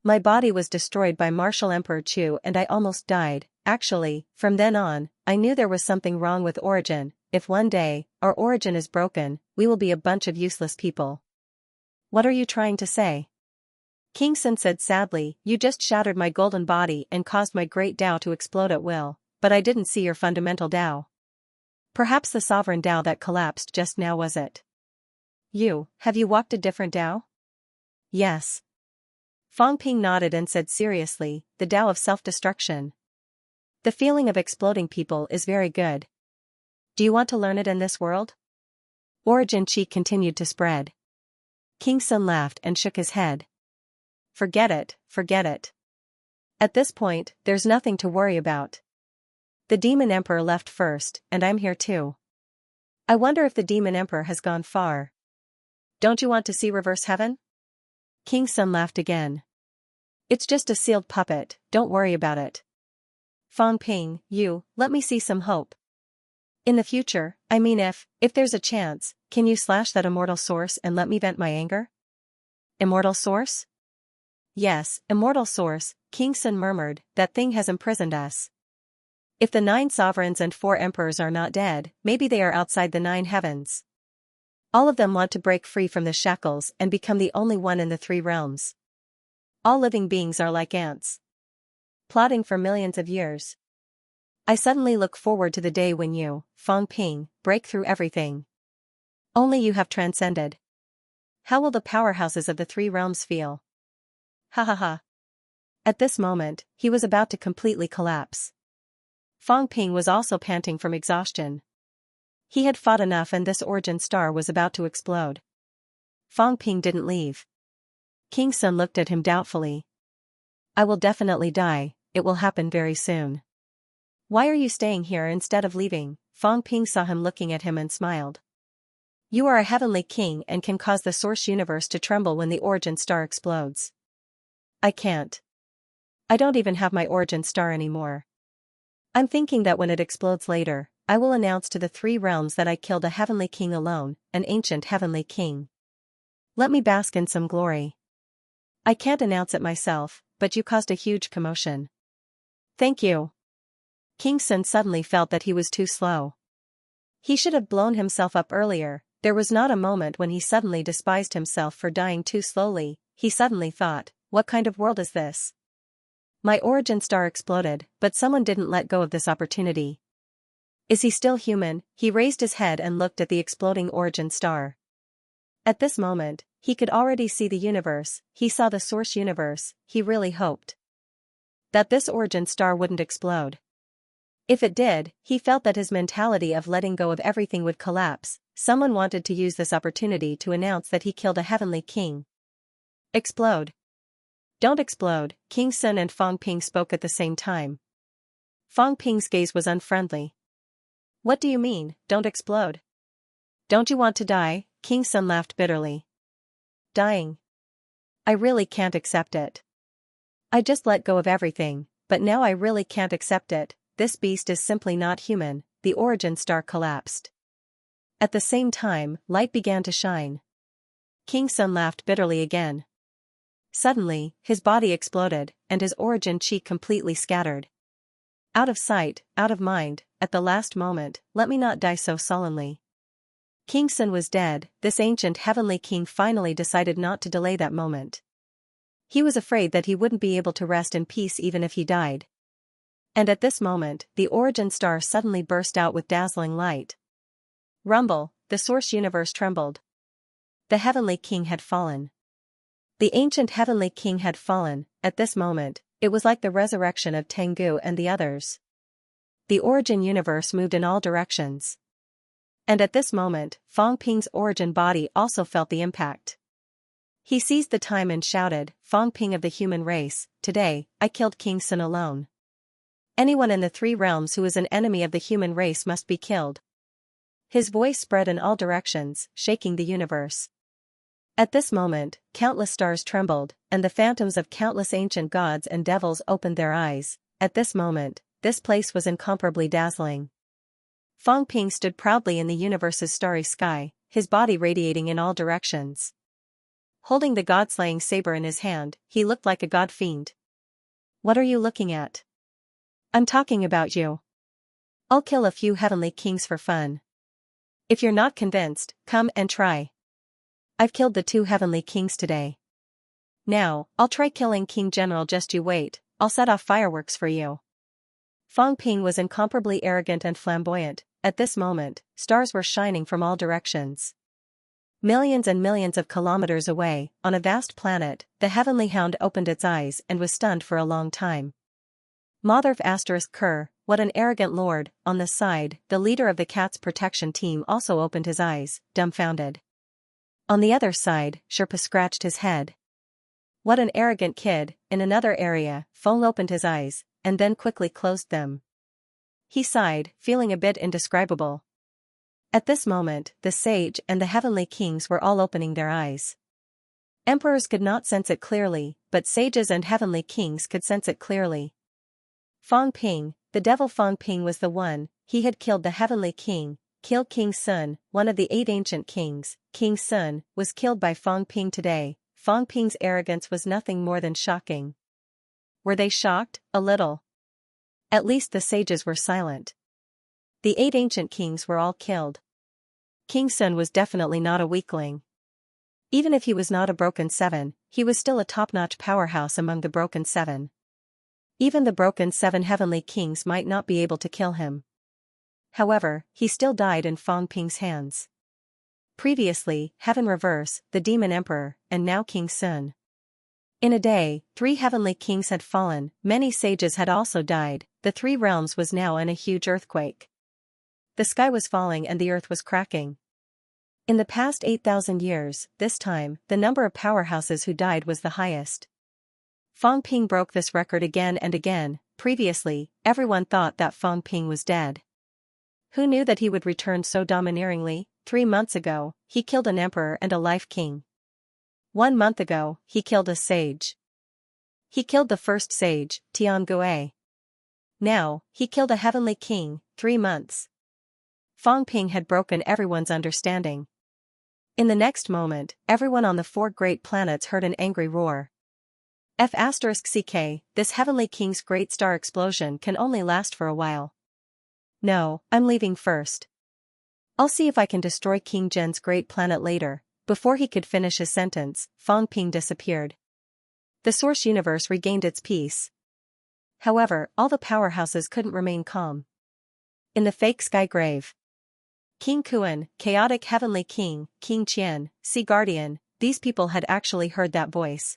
My body was destroyed by Martial Emperor Chu and I almost died. Actually, from then on, I knew there was something wrong with Origin. If one day, our Origin is broken, we will be a bunch of useless people. What are you trying to say? King Sun said sadly, you just shattered my golden body and caused my great Dao to explode at will, but I didn't see your fundamental Dao. Perhaps the sovereign Dao that collapsed just now was it. Have you walked a different Dao? Yes. Fang Ping nodded and said seriously, the Dao of self-destruction. The feeling of exploding people is very good. Do you want to learn it in this world? Origin Chi continued to spread. King Sun laughed and shook his head. Forget it, forget it. At this point, there's nothing to worry about. The Demon Emperor left first, and I'm here too. I wonder if the Demon Emperor has gone far. Don't you want to see Reverse Heaven? King Sun laughed again. It's just a sealed puppet, don't worry about it. Fang Ping, let me see some hope. In the future, I mean if there's a chance, can you slash that immortal source and let me vent my anger? Immortal source? Yes, immortal source, King Sun murmured, that thing has imprisoned us. If the 9 sovereigns and 4 emperors are not dead, maybe they are outside the 9 heavens. All of them want to break free from the shackles and become the only one in the 3 realms. All living beings are like ants, plotting for millions of years. I suddenly look forward to the day when you, Fang Ping, break through everything. Only you have transcended. How will the powerhouses of the 3 realms feel? Ha ha ha. At this moment, he was about to completely collapse. Fang Ping was also panting from exhaustion. He had fought enough and this origin star was about to explode. Fang Ping didn't leave. King Sun looked at him doubtfully. I will definitely die, it will happen very soon. Why are you staying here instead of leaving? Fang Ping saw him looking at him and smiled. You are a heavenly king and can cause the source universe to tremble when the origin star explodes. I can't. I don't even have my origin star anymore. I'm thinking that when it explodes later, I will announce to the 3 realms that I killed a heavenly king alone, an ancient heavenly king. Let me bask in some glory. I can't announce it myself, but you caused a huge commotion. Thank you. King Sun suddenly felt that he was too slow. He should have blown himself up earlier. There was not a moment when he suddenly despised himself for dying too slowly. He suddenly thought, what kind of world is this? My origin star exploded, but someone didn't let go of this opportunity. Is he still human? He raised his head and looked at the exploding origin star. At this moment, he could already see the universe. He saw the source universe. He really hoped that this origin star wouldn't explode. If it did, he felt that his mentality of letting go of everything would collapse. Someone wanted to use this opportunity to announce that he killed a heavenly king. Explode. Don't explode, King Sun and Fang Ping spoke at the same time. Fang Ping's gaze was unfriendly. What do you mean, don't explode? Don't you want to die? King Sun laughed bitterly. Dying? I really can't accept it. I just let go of everything, but now I really can't accept it. This beast is simply not human. The origin star collapsed. At the same time, light began to shine. King Sun laughed bitterly again. Suddenly, his body exploded, and his origin chi completely scattered. Out of sight, out of mind, at the last moment, let me not die so sullenly. King Sun was dead. This ancient heavenly king finally decided not to delay that moment. He was afraid that he wouldn't be able to rest in peace even if he died. And at this moment, the origin star suddenly burst out with dazzling light. Rumble, the source universe trembled. The heavenly king had fallen. The ancient heavenly king had fallen. At this moment, it was like the resurrection of Tengu and the others. The origin universe moved in all directions. And at this moment, Fang Ping's origin body also felt the impact. He seized the time and shouted, "Fang Ping of the human race, today, I killed King Sun alone. Anyone in the three realms who is an enemy of the human race must be killed." His voice spread in all directions, shaking the universe. At this moment, countless stars trembled, and the phantoms of countless ancient gods and devils opened their eyes. At this moment, this place was incomparably dazzling. Fang Ping stood proudly in the universe's starry sky, his body radiating in all directions. Holding the god-slaying saber in his hand, he looked like a god-fiend. "What are you looking at?" "I'm talking about you. I'll kill a few heavenly kings for fun. If you're not convinced, come and try. I've killed the 2 heavenly kings today. Now, I'll try killing King General, just you wait, I'll set off fireworks for you." Fang Ping was incomparably arrogant and flamboyant. At this moment, stars were shining from all directions. Millions and millions of kilometers away, on a vast planet, the heavenly hound opened its eyes and was stunned for a long time. Motherf ****, what an arrogant lord. On the side, the leader of the cat's protection team also opened his eyes, dumbfounded. On the other side, Sherpa scratched his head. "What an arrogant kid." In another area, Feng opened his eyes, and then quickly closed them. He sighed, feeling a bit indescribable. At this moment, the sage and the heavenly kings were all opening their eyes. Emperors could not sense it clearly, but sages and heavenly kings could sense it clearly. Fang Ping, the devil Fang Ping was the one. He had killed the heavenly king, killed King Sun, one of the 8 ancient kings. King Sun was killed by Fang Ping today. Fang Ping's arrogance was nothing more than shocking. Were they shocked? A little. At least the sages were silent. The 8 ancient kings were all killed. King Sun was definitely not a weakling. Even if he was not a broken 7, he was still a top-notch powerhouse among the broken 7. Even the broken 7 heavenly kings might not be able to kill him. However, he still died in Fang Ping's hands. Previously, Heaven Reverse, the Demon Emperor, and now King Sun. In a day, 3 heavenly kings had fallen, many sages had also died. The 3 realms was now in a huge earthquake. The sky was falling and the earth was cracking. In the past 8,000 years, this time, the number of powerhouses who died was the highest. Fang Ping broke this record again and again. Previously, everyone thought that Fang Ping was dead. Who knew that he would return so domineeringly? 3 months ago, he killed an emperor and a life king. 1 month ago, he killed a sage. He killed the first sage, Tian Gui. Now, he killed a heavenly king. 3 months. Fang Ping had broken everyone's understanding. In the next moment, everyone on the 4 great planets heard an angry roar. ****CK, this heavenly king's great star explosion can only last for a while. No, I'm leaving first. I'll see if I can destroy King Zhen's great planet later." Before he could finish his sentence, Fang Ping disappeared. The source universe regained its peace. However, all the powerhouses couldn't remain calm. In the fake sky grave, King Kuan, chaotic heavenly king, King Qian, sea guardian, these people had actually heard that voice.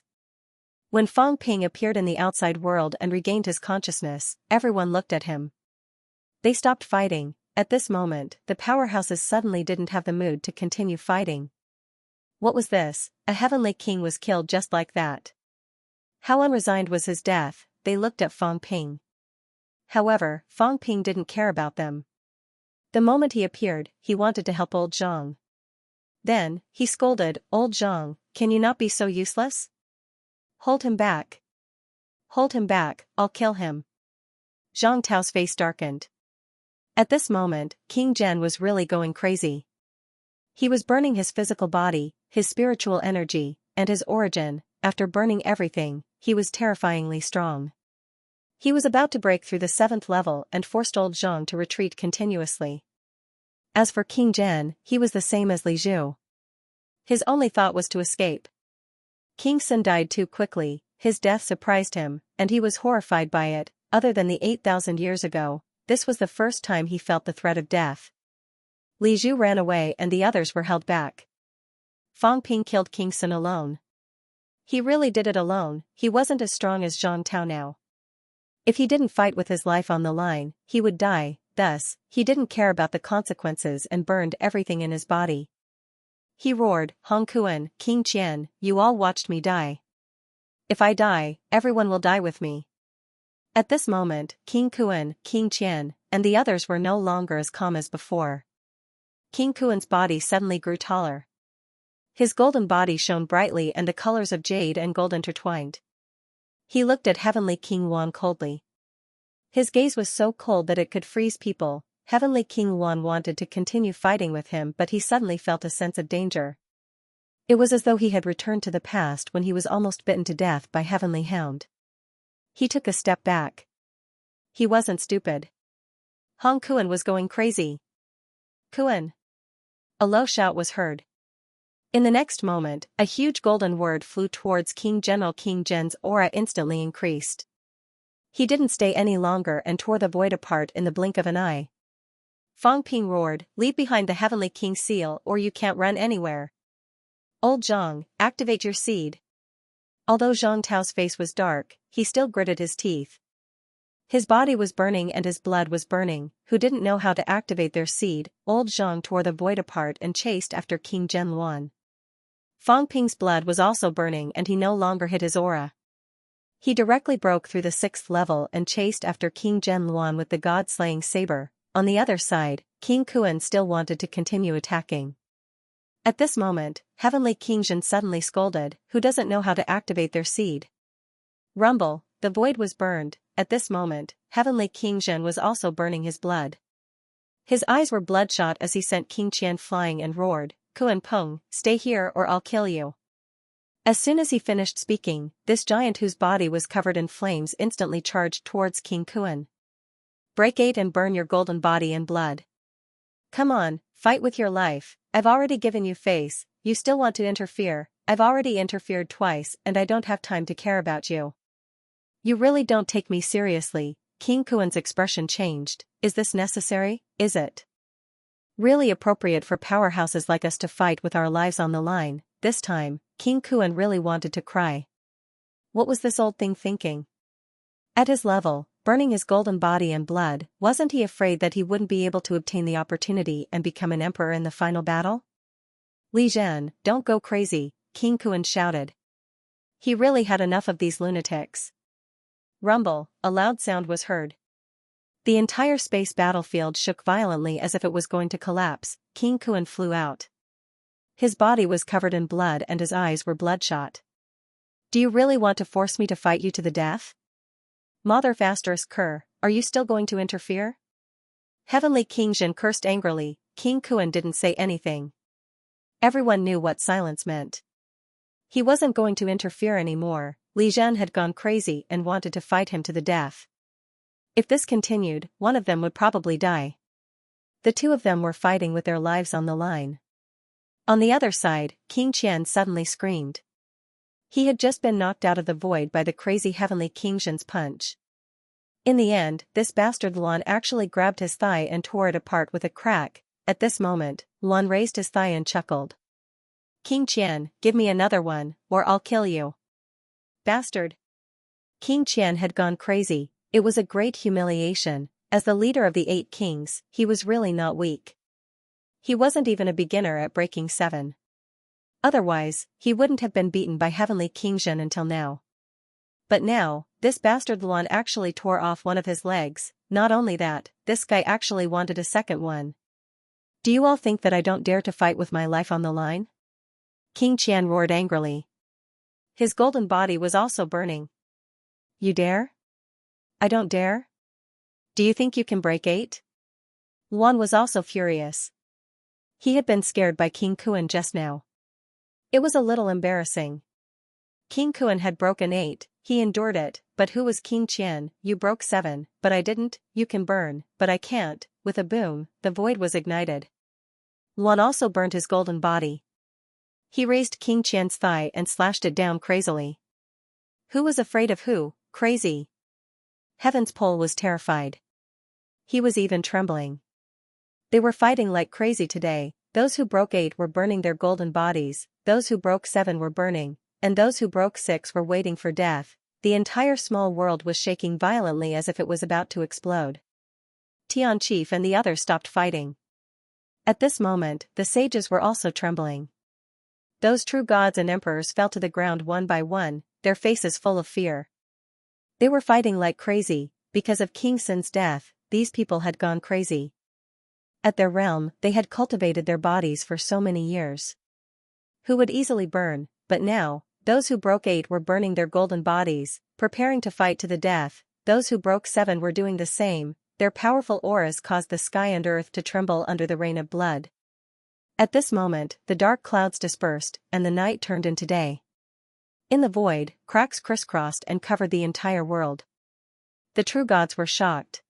When Fang Ping appeared in the outside world and regained his consciousness, everyone looked at him. They stopped fighting. At this moment, the powerhouses suddenly didn't have the mood to continue fighting. What was this? A heavenly king was killed just like that. How unresigned was his death? They looked at Fang Ping. However, Fang Ping didn't care about them. The moment he appeared, he wanted to help old Zhang. Then, he scolded, "Old Zhang, can you not be so useless? Hold him back. Hold him back, I'll kill him." Zhang Tao's face darkened. At this moment, King Zhen was really going crazy. He was burning his physical body, his spiritual energy, and his origin. After burning everything, he was terrifyingly strong. He was about to break through the 7th level and forced old Zhang to retreat continuously. As for King Zhen, he was the same as Li Zhu. His only thought was to escape. King Sun died too quickly, his death surprised him, and he was horrified by it. Other than the 8,000 years ago, this was the first time he felt the threat of death. Li Zhu ran away and the others were held back. Fang Ping killed King Sun alone. He really did it alone. He wasn't as strong as Zhang Tao now. If he didn't fight with his life on the line, he would die. thus, he didn't care about the consequences and burned everything in his body. He roared, Hong Kuan, King Qian, you all watched me die. If I die, everyone will die with me. At this moment, King Kuan, King Qian, and the others were no longer as calm as before. King Kuan's body suddenly grew taller. His golden body shone brightly and the colors of jade and gold intertwined. He looked at Heavenly King Yuan coldly. His gaze was so cold that it could freeze people. Heavenly King Yuan wanted to continue fighting with him, but he suddenly felt a sense of danger. It was as though he had returned to the past when he was almost bitten to death by Heavenly Hound. He took a step back. He wasn't stupid. Hong Kuan was going crazy. Kuan! A low shout was heard. In the next moment, a huge golden word flew towards King General. King Zhen's aura instantly increased. He didn't stay any longer and tore the void apart in the blink of an eye. Fang Ping roared, leave behind the Heavenly King seal or you can't run anywhere. Old Zhang, activate your seed. Although Zhang Tao's face was dark, he still gritted his teeth. His body was burning and his blood was burning. Who didn't know how to activate their seed? Old Zhang tore the void apart and chased after King Zhen Luan. Fang Ping's blood was also burning and he no longer hid his aura. He directly broke through the 6th level and chased after King Zhen Luan with the god-slaying saber. On the other side, King Kuan still wanted to continue attacking. At this moment, Heavenly King Zhen suddenly scolded, who doesn't know how to activate their seed? Rumble, the void was burned. At this moment, Heavenly King Zhen was also burning his blood. His eyes were bloodshot as he sent King Qian flying and roared, Kuan Peng, stay here or I'll kill you. As soon as he finished speaking, this giant whose body was covered in flames instantly charged towards King Kuan. Break 8 and burn your golden body in blood. Come on, fight with your life. I've already given you face, you still want to interfere. I've already interfered twice and I don't have time to care about you. You really don't take me seriously. King Kuan's expression changed. Is this necessary? Is it really appropriate for powerhouses like us to fight with our lives on the line? This time, King Kuan really wanted to cry. What was this old thing thinking? At his level, burning his golden body and blood, wasn't he afraid that he wouldn't be able to obtain the opportunity and become an emperor in the final battle? Li Zhan, don't go crazy, King Kuan shouted. He really had enough of these lunatics. Rumble, a loud sound was heard. The entire space battlefield shook violently as if it was going to collapse. King Kuan flew out. His body was covered in blood and his eyes were bloodshot. Do you really want to force me to fight you to the death? Mother Vastus Kerr, are you still going to interfere? Heavenly King Zhen cursed angrily. King Kuan didn't say anything. Everyone knew what silence meant. He wasn't going to interfere anymore. Li Zhan had gone crazy and wanted to fight him to the death. If this continued, one of them would probably die. The two of them were fighting with their lives on the line. On the other side, King Qian suddenly screamed. He had just been knocked out of the void by the crazy Heavenly King Zhen's punch. In the end, this bastard Luan actually grabbed his thigh and tore it apart with a crack. At this moment, Luan raised his thigh and chuckled. King Qian, give me another one, or I'll kill you. Bastard. King Qian had gone crazy. It was a great humiliation. As the leader of the 8 kings, he was really not weak. He wasn't even a beginner at breaking 7. Otherwise, he wouldn't have been beaten by Heavenly King Zhen until now. But now, this bastard Luan actually tore off one of his legs. Not only that, this guy actually wanted a second one. Do you all think that I don't dare to fight with my life on the line? King Qian roared angrily. His golden body was also burning. You dare? I don't dare? Do you think you can break 8? Luan was also furious. He had been scared by King Kuan just now. It was a little embarrassing. King Kuan had broken 8, he endured it, but who was King Qian? You broke 7, but I didn't. You can burn, but I can't. With a boom, the void was ignited. Luan also burned his golden body. He raised King Qian's thigh and slashed it down crazily. Who was afraid of who? Crazy. Heaven's Pole was terrified. He was even trembling. They were fighting like crazy today. Those who broke 8 were burning their golden bodies, those who broke 7 were burning, and those who broke 6 were waiting for death. The entire small world was shaking violently as if it was about to explode. Tian Chief and the others stopped fighting. At this moment, the sages were also trembling. Those true gods and emperors fell to the ground one by one, their faces full of fear. They were fighting like crazy, because of King Sin's death, these people had gone crazy. At their realm, they had cultivated their bodies for so many years. Who would easily burn, but now, those who broke 8 were burning their golden bodies, preparing to fight to the death. Those who broke 7 were doing the same. Their powerful auras caused the sky and earth to tremble under the rain of blood. At this moment, the dark clouds dispersed, and the night turned into day. In the void, cracks crisscrossed and covered the entire world. The true gods were shocked.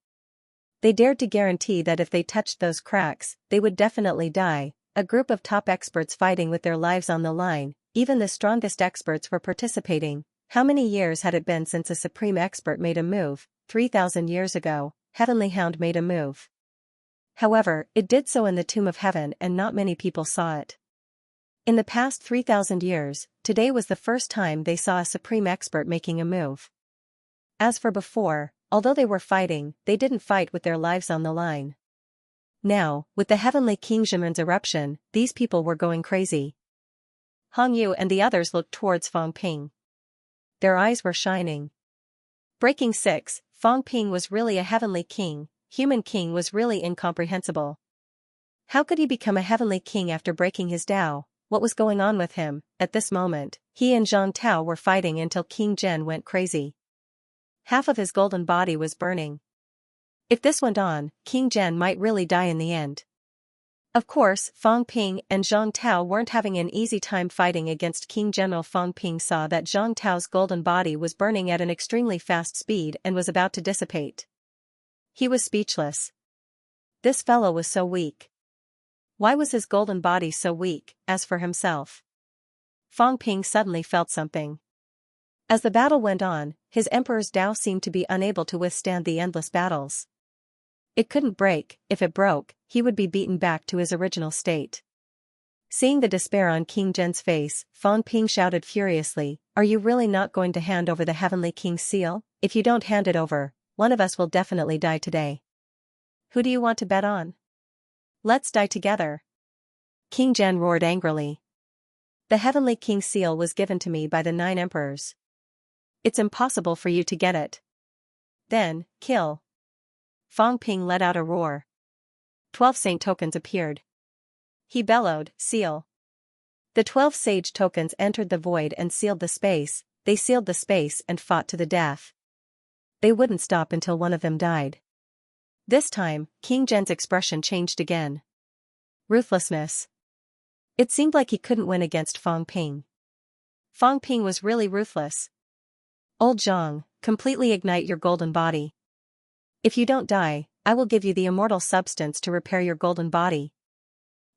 They dared to guarantee that if they touched those cracks, they would definitely die. A group of top experts fighting with their lives on the line, even the strongest experts were participating. How many years had it been since a supreme expert made a move? 3,000 years ago, Heavenly Hound made a move. However, it did so in the tomb of heaven and not many people saw it. In the past 3,000 years, today was the first time they saw a supreme expert making a move. As for before, although they were fighting, they didn't fight with their lives on the line. Now, with the heavenly King Zhimen's eruption, these people were going crazy. Hong Yu and the others looked towards Fang Ping. Their eyes were shining. Breaking 6, Fang Ping was really a heavenly king. Human king was really incomprehensible. How could he become a heavenly king after breaking his Tao? What was going on with him? At this moment, he and Zhang Tao were fighting until King Zhen went crazy. Half of his golden body was burning. If this went on, King Zhen might really die in the end. Of course, Fang Ping and Zhang Tao weren't having an easy time fighting against King General. Fang Ping saw that Zhang Tao's golden body was burning at an extremely fast speed and was about to dissipate. He was speechless. This fellow was so weak. Why was his golden body so weak? As for himself, Fang Ping suddenly felt something. As the battle went on, his emperor's Tao seemed to be unable to withstand the endless battles. It couldn't break. If it broke, he would be beaten back to his original state. Seeing the despair on King Zhen's face, Fang Ping shouted furiously, "Are you really not going to hand over the Heavenly King's seal? If you don't hand it over, one of us will definitely die today. Who do you want to bet on? Let's die together." King Zhen roared angrily. "The Heavenly King's seal was given to me by the 9 emperors. It's impossible for you to get it. Then, kill." Fang Ping let out a roar. 12 saint tokens appeared. He bellowed, "Seal." The 12 sage tokens entered the void and sealed the space. They sealed the space and fought to the death. They wouldn't stop until one of them died. This time, King Zhen's expression changed again. Ruthlessness. It seemed like he couldn't win against Fang Ping. Fang Ping was really ruthless. "Old Zhang, completely ignite your golden body. If you don't die, I will give you the immortal substance to repair your golden body."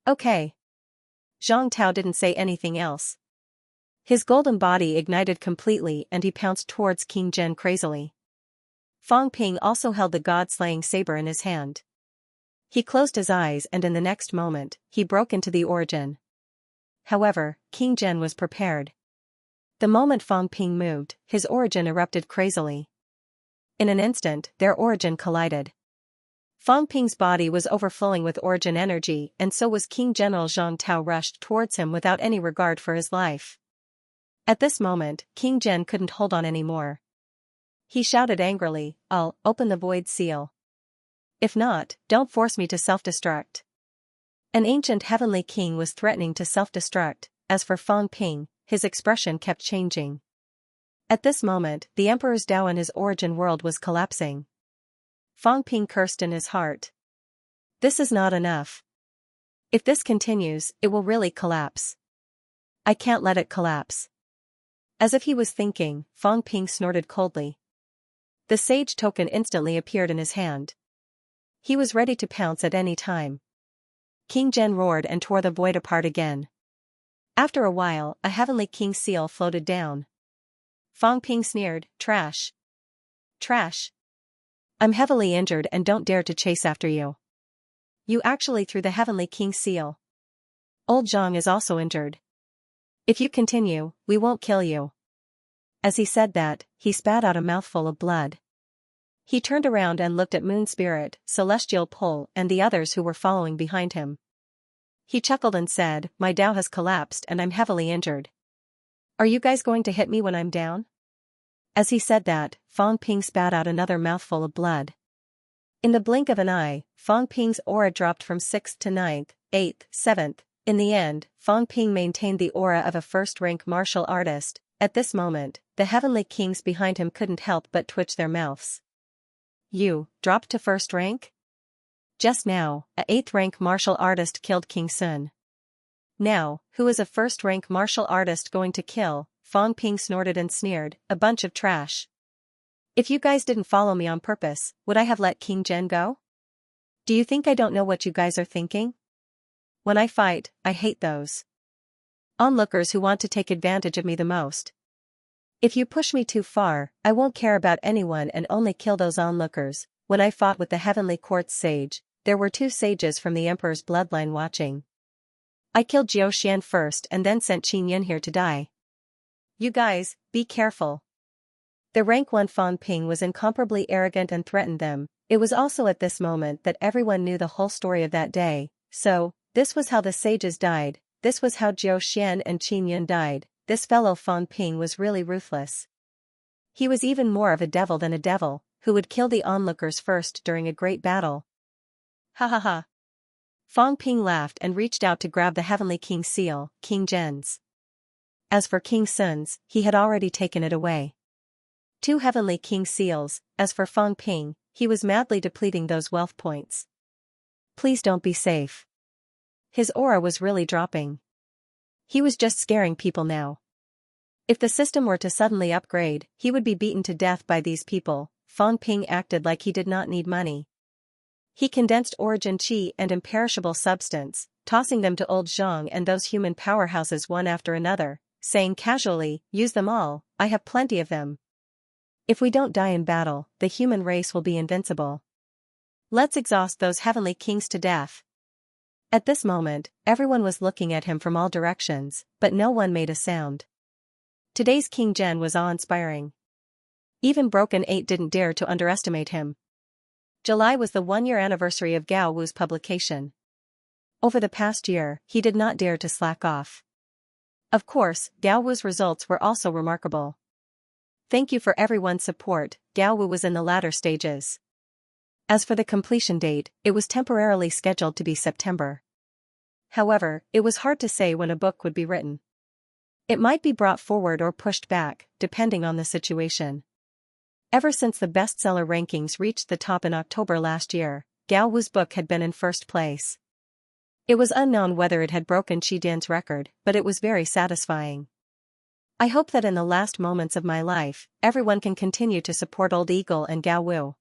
"Okay." Zhang Tao didn't say anything else. His golden body ignited completely and he pounced towards King Zhen crazily. Fang Ping also held the god-slaying saber in his hand. He closed his eyes and in the next moment, he broke into the origin. However, King Zhen was prepared. The moment Fang Ping moved, his origin erupted crazily. In an instant, their origin collided. Fang Ping's body was overflowing with origin energy and so was King General Zhang Tao rushed towards him without any regard for his life. At this moment, King Zhen couldn't hold on anymore. He shouted angrily, "I'll open the void seal. If not, don't force me to self-destruct." An ancient heavenly king was threatening to self-destruct. As for Fang Ping, his expression kept changing. At this moment, the emperor's Tao in his origin world was collapsing. Fang Ping cursed in his heart. This is not enough. If this continues, it will really collapse. I can't let it collapse. As if he was thinking, Fang Ping snorted coldly. The sage token instantly appeared in his hand. He was ready to pounce at any time. King Zhen roared and tore the void apart again. After a while, a heavenly king's seal floated down. Fang Ping sneered, "Trash. Trash. I'm heavily injured and don't dare to chase after you. You actually threw the heavenly king's seal. Old Zhang is also injured. If you continue, we won't kill you." As he said that, he spat out a mouthful of blood. He turned around and looked at Moon Spirit, Celestial Pole and the others who were following behind him. He chuckled and said, "My Tao has collapsed and I'm heavily injured. Are you guys going to hit me when I'm down?" As he said that, Fang Ping spat out another mouthful of blood. In the blink of an eye, Fang Ping's aura dropped from 6th to 9th, 8th, 7th. In the end, Fang Ping maintained the aura of a first-rank martial artist. At this moment, the heavenly kings behind him couldn't help but twitch their mouths. You dropped to first rank? Just now, a 8th-rank martial artist killed King Sun. Now, who is a first-rank martial artist going to kill? Fang Ping snorted and sneered, "A bunch of trash. If you guys didn't follow me on purpose, would I have let King Zhen go? Do you think I don't know what you guys are thinking? When I fight, I hate those onlookers who want to take advantage of me the most. If you push me too far, I won't care about anyone and only kill those onlookers." When I fought with the Heavenly Quartz Sage, there were 2 sages from the Emperor's bloodline watching. I killed Jiao Xian first and then sent Qin Yin here to die. You guys, be careful. The rank 1 Fang Ping was incomparably arrogant and threatened them. It was also at this moment that everyone knew the whole story of that day. So, this was how the sages died, this was how Jiao Xian and Qin Yin died. This fellow Fang Ping was really ruthless. He was even more of a devil than a devil, who would kill the onlookers first during a great battle. Ha ha ha. Fang Ping laughed and reached out to grab the Heavenly King's seal, King Zhen's. As for King Sun's, he had already taken it away. 2 Heavenly King seals. As for Fang Ping, he was madly depleting those wealth points. Please don't be safe. His aura was really dropping. He was just scaring people now. If the system were to suddenly upgrade, he would be beaten to death by these people. Fang Ping acted like he did not need money. He condensed origin qi and imperishable substance, tossing them to old Zhang and those human powerhouses one after another, saying casually, "Use them all, I have plenty of them. If we don't die in battle, the human race will be invincible. Let's exhaust those heavenly kings to death." At this moment, everyone was looking at him from all directions, but no one made a sound. Today's King Zhen was awe-inspiring. Even Broken 8 didn't dare to underestimate him. July was the 1-year anniversary of Gao Wu's publication. Over the past year, he did not dare to slack off. Of course, Gao Wu's results were also remarkable. Thank you for everyone's support. Gao Wu was in the latter stages. As for the completion date, it was temporarily scheduled to be September. However, it was hard to say when a book would be written. It might be brought forward or pushed back, depending on the situation. Ever since the bestseller rankings reached the top in October last year, Gao Wu's book had been in first place. It was unknown whether it had broken Qidian's record, but it was very satisfying. I hope that in the last moments of my life, everyone can continue to support Old Eagle and Gao Wu.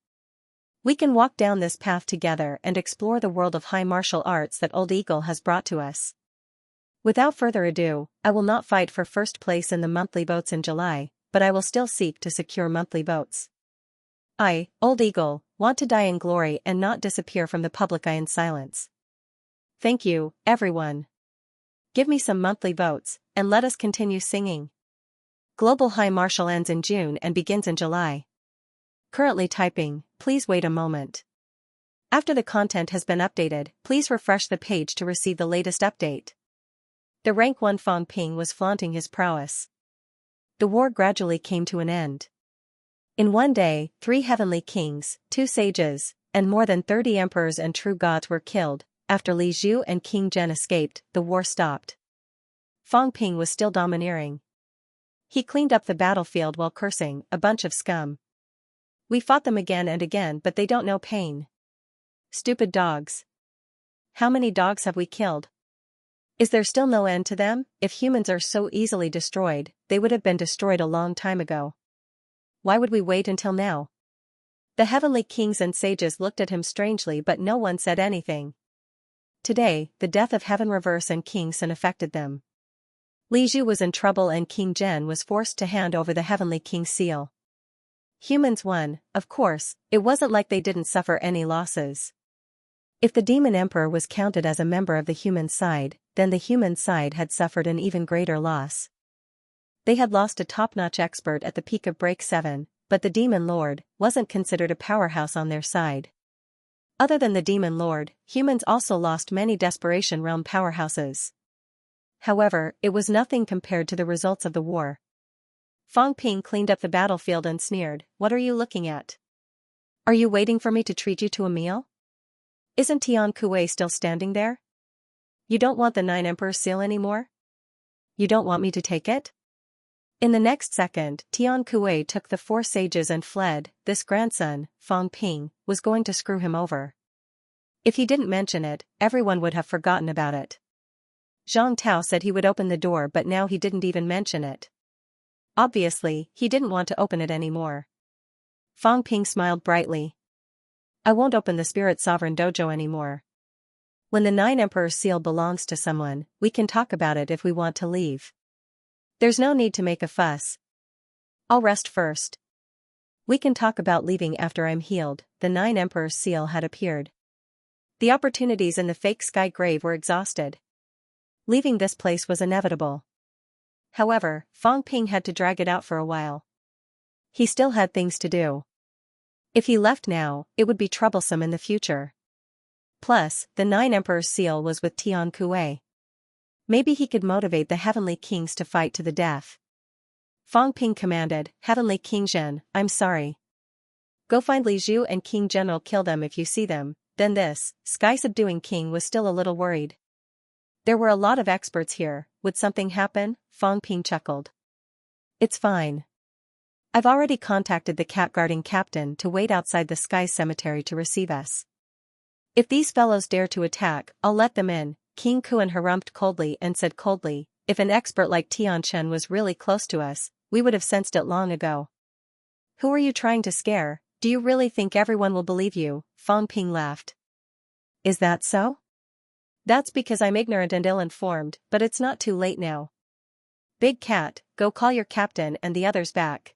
We can walk down this path together and explore the world of high martial arts that Old Eagle has brought to us. Without further ado, I will not fight for first place in the monthly votes in July, but I will still seek to secure monthly votes. I, Old Eagle, want to die in glory and not disappear from the public eye in silence. Thank you, everyone. Give me some monthly votes, and let us continue singing. Global High Martial ends in June and begins in July. Currently typing, please wait a moment. After the content has been updated, please refresh the page to receive the latest update. The rank 1 Fang Ping was flaunting his prowess. The war gradually came to an end. In one day, 3 heavenly kings, 2 sages, and more than 30 emperors and true gods were killed. After Li Zhu and King Zhen escaped, the war stopped. Fang Ping was still domineering. He cleaned up the battlefield while cursing, "A bunch of scum. We fought them again and again but they don't know pain. Stupid dogs. How many dogs have we killed? Is there still no end to them? If humans are so easily destroyed, they would have been destroyed a long time ago. Why would we wait until now?" The heavenly kings and sages looked at him strangely but no one said anything. Today, the death of Heaven Reverse and King Sun affected them. Li Zhu was in trouble and King Zhen was forced to hand over the Heavenly King's seal. Humans won, of course, it wasn't like they didn't suffer any losses. If the Demon Emperor was counted as a member of the human side, then the human side had suffered an even greater loss. They had lost a top-notch expert at the peak of Break 7, but the Demon Lord wasn't considered a powerhouse on their side. Other than the Demon Lord, humans also lost many Desperation Realm powerhouses. However, it was nothing compared to the results of the war. Fang Ping cleaned up the battlefield and sneered, "What are you looking at? Are you waiting for me to treat you to a meal? Isn't Tian Kuei still standing there? You don't want the 9 Emperor's seal anymore? You don't want me to take it?" In the next second, Tian Kuei took the 4 sages and fled. This grandson, Fang Ping, was going to screw him over. If he didn't mention it, everyone would have forgotten about it. Zhang Tao said he would open the door, but now he didn't even mention it. Obviously, he didn't want to open it anymore. Fang Ping smiled brightly. "I won't open the Spirit Sovereign Dojo anymore. When the 9 Emperor's seal belongs to someone, we can talk about it if we want to leave. There's no need to make a fuss. I'll rest first. We can talk about leaving after I'm healed." The 9 Emperor's seal had appeared. The opportunities in the fake sky grave were exhausted. Leaving this place was inevitable. However, Fang Ping had to drag it out for a while. He still had things to do. If he left now, it would be troublesome in the future. Plus, the 9 Emperor's seal was with Tian Kuei. Maybe he could motivate the Heavenly Kings to fight to the death. Fang Ping commanded, "Heavenly King Zhen, I'm sorry. Go find Li Zhu and King General, kill them if you see them." Then this sky-subduing king was still a little worried. There were a lot of experts here. Would something happen? Fang Ping chuckled. "It's fine. I've already contacted the cat-guarding captain to wait outside the Sky Cemetery to receive us. If these fellows dare to attack, I'll let them in." King Kuan harumphed coldly and said coldly, "If an expert like Tian Chen was really close to us, we would have sensed it long ago. Who are you trying to scare? Do you really think everyone will believe you?" Fang Ping laughed. "Is that so? That's because I'm ignorant and ill-informed, but it's not too late now. Big Cat, go call your captain and the others back."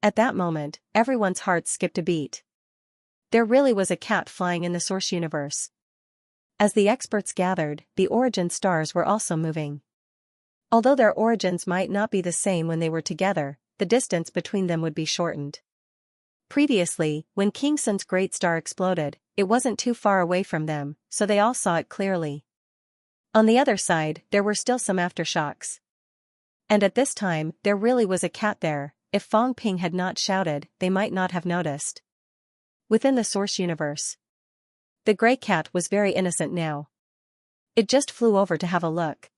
At that moment, everyone's hearts skipped a beat. There really was a cat flying in the Source universe. As the experts gathered, the origin stars were also moving. Although their origins might not be the same when they were together, the distance between them would be shortened. Previously, when King Sun's great star exploded, it wasn't too far away from them, so they all saw it clearly. On the other side, there were still some aftershocks. And at this time, there really was a cat there. If Fang Ping had not shouted, they might not have noticed. Within the Source universe, the gray cat was very innocent now. It just flew over to have a look.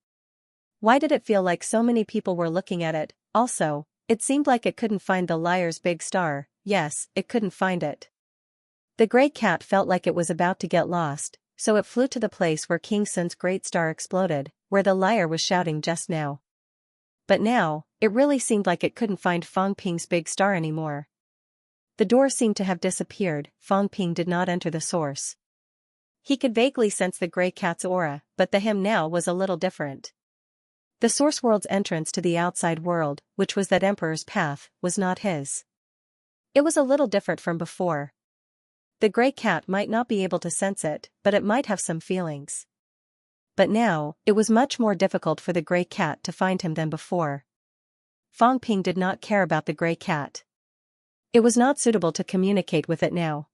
Why did it feel like so many people were looking at it? Also, it seemed like it couldn't find the liar's big star. Yes, it couldn't find it. The gray cat felt like it was about to get lost, so it flew to the place where King Sun's great star exploded, where the liar was shouting just now. But now, it really seemed like it couldn't find Fang Ping's big star anymore. The door seemed to have disappeared. Fang Ping did not enter the Source. He could vaguely sense the gray cat's aura, but the him now was a little different. The Source world's entrance to the outside world, which was that Emperor's path, was not his. It was a little different from before. The gray cat might not be able to sense it, but it might have some feelings. But now, it was much more difficult for the gray cat to find him than before. Fang Ping did not care about the gray cat. It was not suitable to communicate with it now.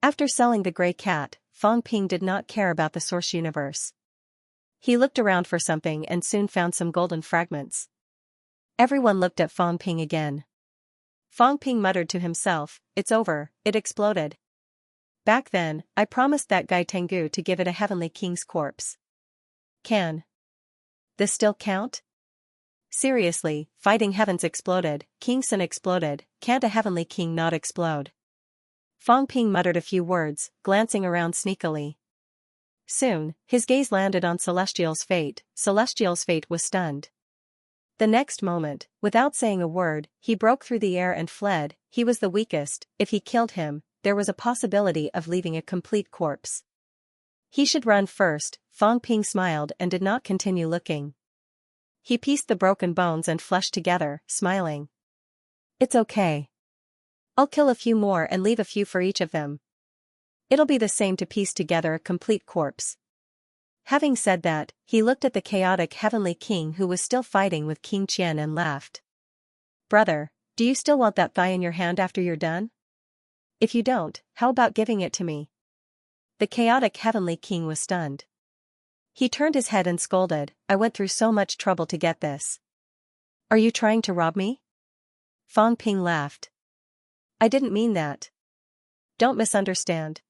After selling the gray cat, Fang Ping did not care about the Source universe. He looked around for something and soon found some golden fragments. Everyone looked at Fang Ping again. Fang Ping muttered to himself, "It's over, it exploded. Back then, I promised that guy Tengu to give it a Heavenly King's corpse. Can this still count? Seriously, fighting heavens exploded, King Sun exploded, can't a Heavenly King not explode?" Fang Ping muttered a few words, glancing around sneakily. Soon, his gaze landed on Celestial's fate. Celestial's fate was stunned. The next moment, without saying a word, he broke through the air and fled. He was the weakest. If he killed him, there was a possibility of leaving a complete corpse. He should run first. Fang Ping smiled and did not continue looking. He pieced the broken bones and flesh together, smiling. "It's okay. I'll kill a few more and leave a few for each of them. It'll be the same to piece together a complete corpse." Having said that, he looked at the chaotic Heavenly King who was still fighting with King Qian and laughed. "Brother, Do you still want that thigh in your hand after you're done? If you don't, how about giving it to me? The chaotic heavenly king was stunned. He turned his head and scolded, I went through so much trouble to get this. Are you trying to rob me? Fang Ping laughed. I didn't mean that. Don't misunderstand.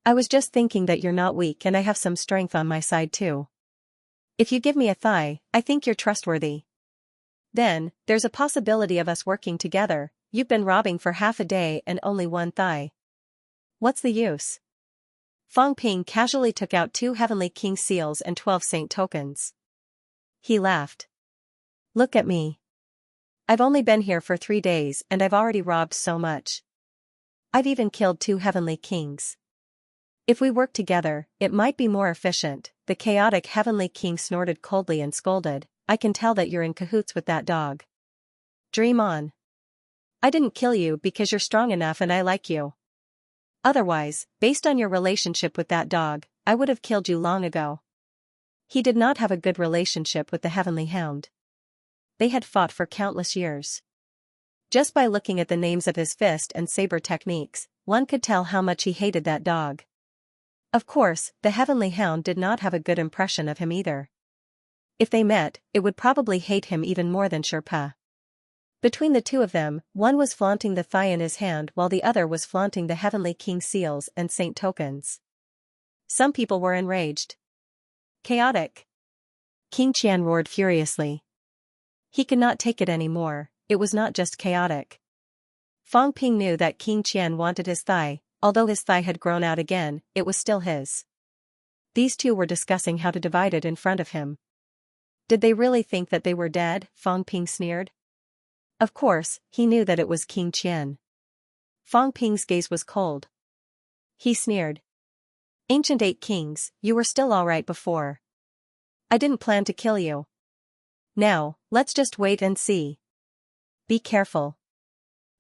I was just thinking that you're not weak and I have some strength on my side too. If you give me a thigh, I think you're trustworthy. Then, there's a possibility of us working together. You've been robbing for half a day and only one thigh. What's the use? Fang Ping casually took out 2 Heavenly King seals and 12 saint tokens. He laughed. Look at me. I've only been here for 3 days and I've already robbed so much. I've even killed 2 Heavenly Kings. If we work together, it might be more efficient. The chaotic Heavenly King snorted coldly and scolded, I can tell that you're in cahoots with that dog. Dream on. I didn't kill you because you're strong enough and I like you. Otherwise, based on your relationship with that dog, I would have killed you long ago. He did not have a good relationship with the Heavenly Hound. They had fought for countless years. Just by looking at the names of his fist and saber techniques, one could tell how much he hated that dog. Of course, the Heavenly Hound did not have a good impression of him either. If they met, it would probably hate him even more than Sherpa. Between the two of them, one was flaunting the thigh in his hand while the other was flaunting the Heavenly King seals and saint tokens. Some people were enraged. Chaotic. King Qian roared furiously. He could not take it anymore, it was not just chaotic. Fang Ping knew that King Qian wanted his thigh, although his thigh had grown out again, it was still his. These two were discussing how to divide it in front of him. Did they really think that they were dead? Fang Ping sneered. Of course, he knew that it was King Qian. Fang Ping's gaze was cold. He sneered. Ancient 8 kings, you were still alright before. I didn't plan to kill you. Now, let's just wait and see. Be careful.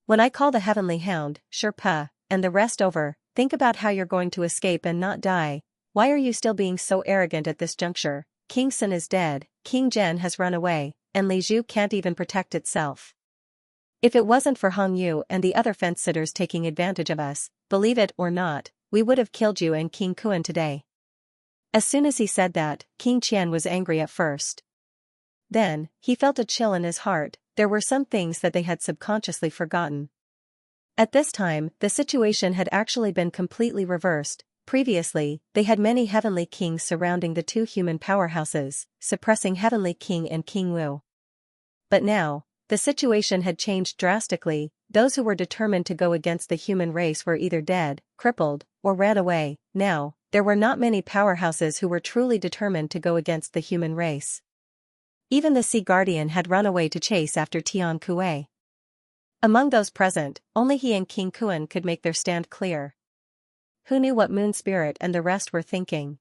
When I call the Heavenly Hound, Sherpa, and the rest over, think about how you're going to escape and not die. Why are you still being so arrogant at this juncture? King Sun is dead, King Zhen has run away, and Li Zhu can't even protect itself. If it wasn't for Hong Yu and the other fence-sitters taking advantage of us, believe it or not, we would have killed you and King Kuan today. As soon as he said that, King Qian was angry at first. Then, he felt a chill in his heart, there were some things that they had subconsciously forgotten. At this time, the situation had actually been completely reversed. Previously, they had many Heavenly Kings surrounding the 2 human powerhouses, suppressing Heavenly King and King Wu. But now, the situation had changed drastically. Those who were determined to go against the human race were either dead, crippled, or ran away. Now, there were not many powerhouses who were truly determined to go against the human race. Even the Sea Guardian had run away to chase after Tian Kuei. Among those present, only he and King Kuan could make their stand clear. Who knew what Moon Spirit and the rest were thinking?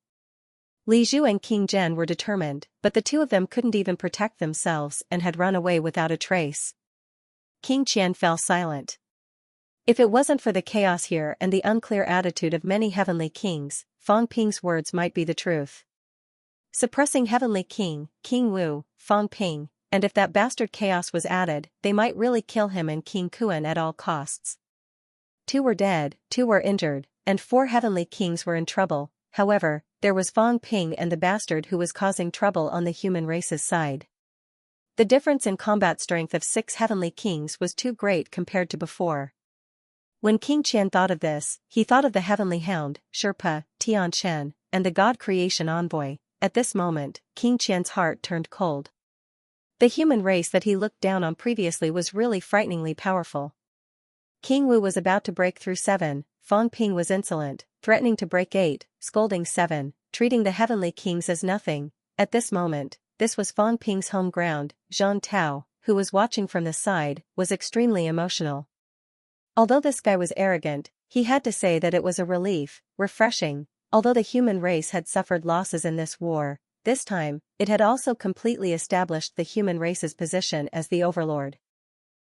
Li Zhu and King Zhen were determined, but the two of them couldn't even protect themselves and had run away without a trace. King Qian fell silent. If it wasn't for the chaos here and the unclear attitude of many Heavenly Kings, Fang Ping's words might be the truth. Suppressing Heavenly King, King Wu, Fang Ping, and if that bastard chaos was added, they might really kill him and King Kuan at all costs. 2 were dead, 2 were injured, and 4 Heavenly Kings were in trouble. However, there was Fang Ping and the bastard who was causing trouble on the human race's side. The difference in combat strength of 6 Heavenly Kings was too great compared to before. When King Qian thought of this, he thought of the Heavenly Hound, Sherpa, Tian Shen, and the God Creation Envoy. At this moment, King Qian's heart turned cold. The human race that he looked down on previously was really frighteningly powerful. King Wu was about to break through 7, Fang Ping was insolent, threatening to break 8, scolding 7, treating the Heavenly Kings as nothing. At this moment, this was Fang Ping's home ground. Zhang Tao, who was watching from the side, was extremely emotional. Although this guy was arrogant, he had to say that it was a relief, refreshing. Although the human race had suffered losses in this war, this time, it had also completely established the human race's position as the overlord.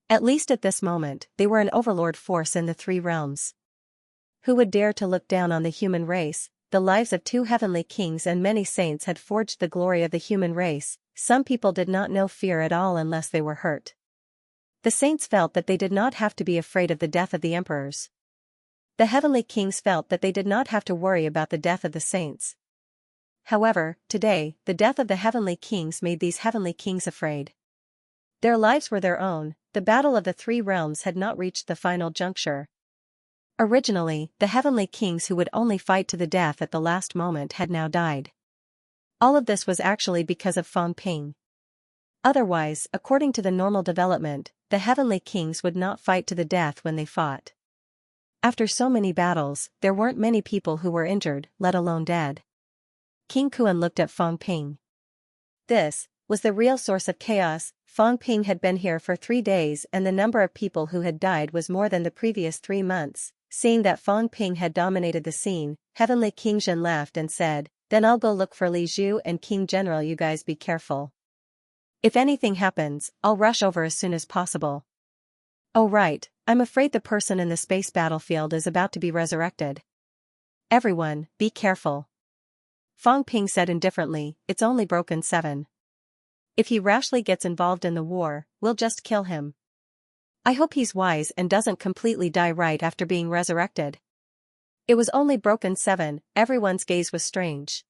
At least at this moment, they were an overlord force in the 3 realms. Who would dare to look down on the human race? The lives of 2 Heavenly Kings and many saints had forged the glory of the human race. Some people did not know fear at all unless they were hurt. The saints felt that they did not have to be afraid of the death of the emperors. The heavenly kings felt that they did not have to worry about the death of the saints. However, today, the death of the heavenly kings made these heavenly kings afraid. Their lives were their own, the battle of the three realms had not reached the final juncture. Originally, the heavenly kings who would only fight to the death at the last moment had now died. All of this was actually because of Fang Ping. Otherwise, according to the normal development, the heavenly kings would not fight to the death when they fought. After so many battles, there weren't many people who were injured, let alone dead. King Kuan looked at Fang Ping. This was the real source of chaos. Fang Ping had been here for 3 days and the number of people who had died was more than the previous 3 months. Seeing that Fang Ping had dominated the scene, Heavenly King Zhen laughed and said, "Then I'll go look for Li Zhu and King General, you guys be careful. If anything happens, I'll rush over as soon as possible." "Oh right, I'm afraid the person in the space battlefield is about to be resurrected. Everyone, be careful." Fang Ping said indifferently, "It's only broken 7. If he rashly gets involved in the war, we'll just kill him. I hope he's wise and doesn't completely die right after being resurrected." It was only broken 7, everyone's gaze was strange.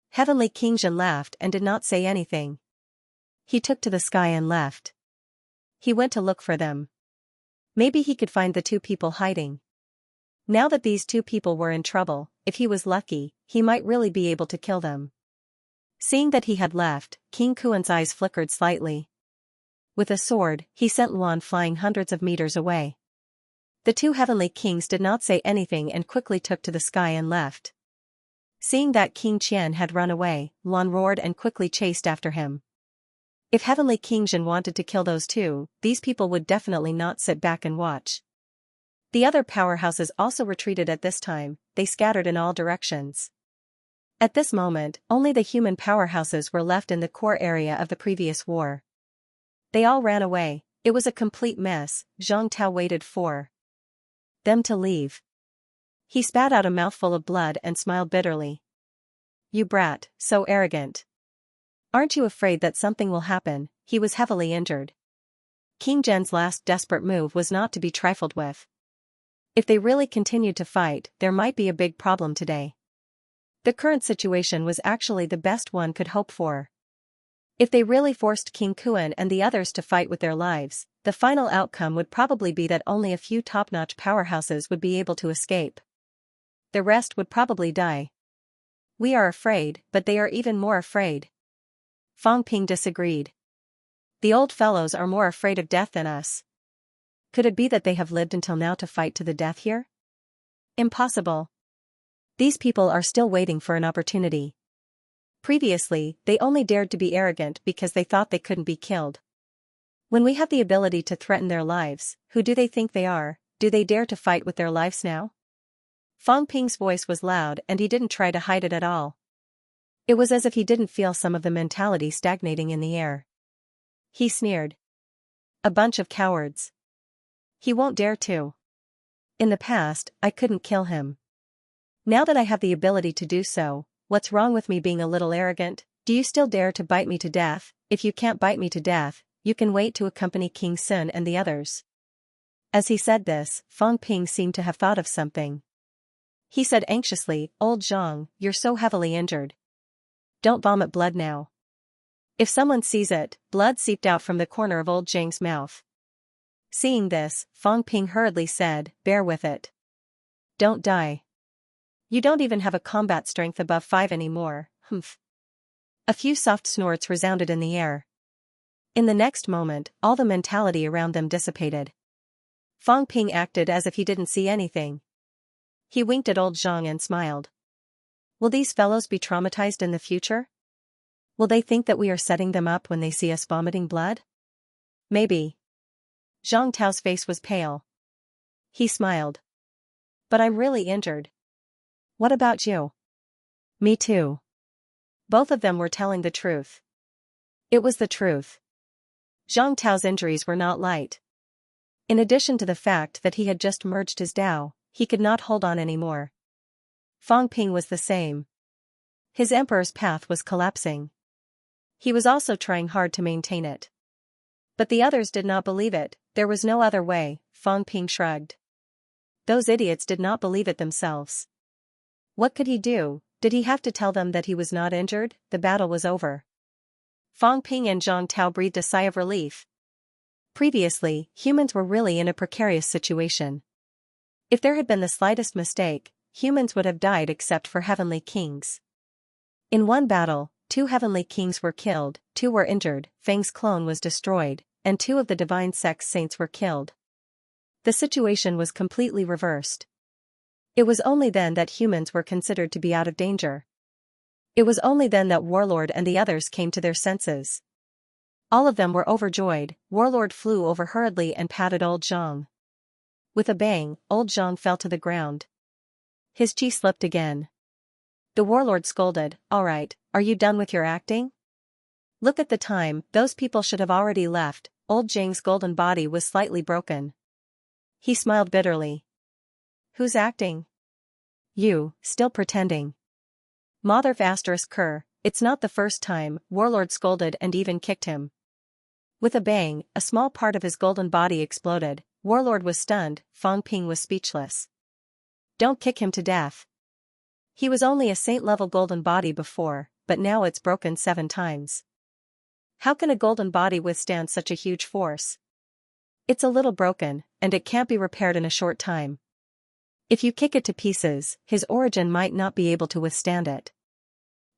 Heavenly King Zhen laughed and did not say anything. He took to the sky and left. He went to look for them. Maybe he could find the 2 people hiding. Now that these 2 people were in trouble, if he was lucky, he might really be able to kill them. Seeing that he had left, King Kuan's eyes flickered slightly. With a sword, he sent Luan flying hundreds of meters away. The 2 heavenly kings did not say anything and quickly took to the sky and left. Seeing that King Qian had run away, Luan roared and quickly chased after him. If Heavenly King Zhen wanted to kill those 2, these people would definitely not sit back and watch. The other powerhouses also retreated at this time, they scattered in all directions. At this moment, only the human powerhouses were left in the core area of the previous war. They all ran away, it was a complete mess. Zhang Tao waited for them to leave. He spat out a mouthful of blood and smiled bitterly. "You brat, so arrogant. Aren't you afraid that something will happen?" He was heavily injured. King Zhen's last desperate move was not to be trifled with. If they really continued to fight, there might be a big problem today. The current situation was actually the best one could hope for. If they really forced King Kuan and the others to fight with their lives, the final outcome would probably be that only a few top-notch powerhouses would be able to escape. The rest would probably die. "We are afraid, but they are even more afraid." Fang Ping disagreed. "The old fellows are more afraid of death than us. Could it be that they have lived until now to fight to the death here? Impossible. These people are still waiting for an opportunity. Previously, they only dared to be arrogant because they thought they couldn't be killed. When we have the ability to threaten their lives, who do they think they are? Do they dare to fight with their lives now?" Fang Ping's voice was loud and he didn't try to hide it at all. It was as if he didn't feel some of the mentality stagnating in the air. He sneered. "A bunch of cowards. He won't dare to. In the past, I couldn't kill him. Now that I have the ability to do so, what's wrong with me being a little arrogant? Do you still dare to bite me to death? If you can't bite me to death, you can wait to accompany King Sun and the others." As he said this, Fang Ping seemed to have thought of something. He said anxiously, "Old Zhang, you're so heavily injured. Don't vomit blood now." If someone sees it, blood seeped out from the corner of old Zhang's mouth. Seeing this, Fang Ping hurriedly said, "Bear with it. Don't die. You don't even have a combat strength above 5 anymore, humph." A few soft snorts resounded in the air. In the next moment, all the mentality around them dissipated. Fang Ping acted as if he didn't see anything. He winked at old Zhang and smiled. Will these fellows be traumatized in the future? Will they think that we are setting them up when they see us vomiting blood? Maybe. Zhang Tao's face was pale. He smiled. But I'm really injured. What about you? Me too. Both of them were telling the truth. It was the truth. Zhang Tao's injuries were not light. In addition to the fact that he had just merged his Dao, he could not hold on anymore. Fang Ping was the same. His emperor's path was collapsing. He was also trying hard to maintain it. But the others did not believe it. There was no other way, Fang Ping shrugged. Those idiots did not believe it themselves. What could he do? Did he have to tell them that he was not injured? The battle was over. Fang Ping and Zhang Tao breathed a sigh of relief. Previously, humans were really in a precarious situation. If there had been the slightest mistake, humans would have died except for heavenly kings. In one battle, 2 heavenly kings were killed, 2 were injured, Fang's clone was destroyed, and 2 of the divine sex saints were killed. The situation was completely reversed. It was only then that humans were considered to be out of danger. It was only then that Warlord and the others came to their senses. All of them were overjoyed. Warlord flew over hurriedly and patted old Zhang. With a bang, old Zhang fell to the ground. His chi slipped again. The Warlord scolded, "All right, are you done with your acting? Look at the time, those people should have already left." Old Zhang's golden body was slightly broken. He smiled bitterly. "Who's acting?" "You, still pretending." Mother ***, it's not the first time, Warlord scolded and even kicked him. With a bang, a small part of his golden body exploded. Warlord was stunned, Fang Ping was speechless. "Don't kick him to death. He was only a saint-level golden body before, but now it's broken 7 times. How can a golden body withstand such a huge force? It's a little broken, and it can't be repaired in a short time. If you kick it to pieces, his origin might not be able to withstand it.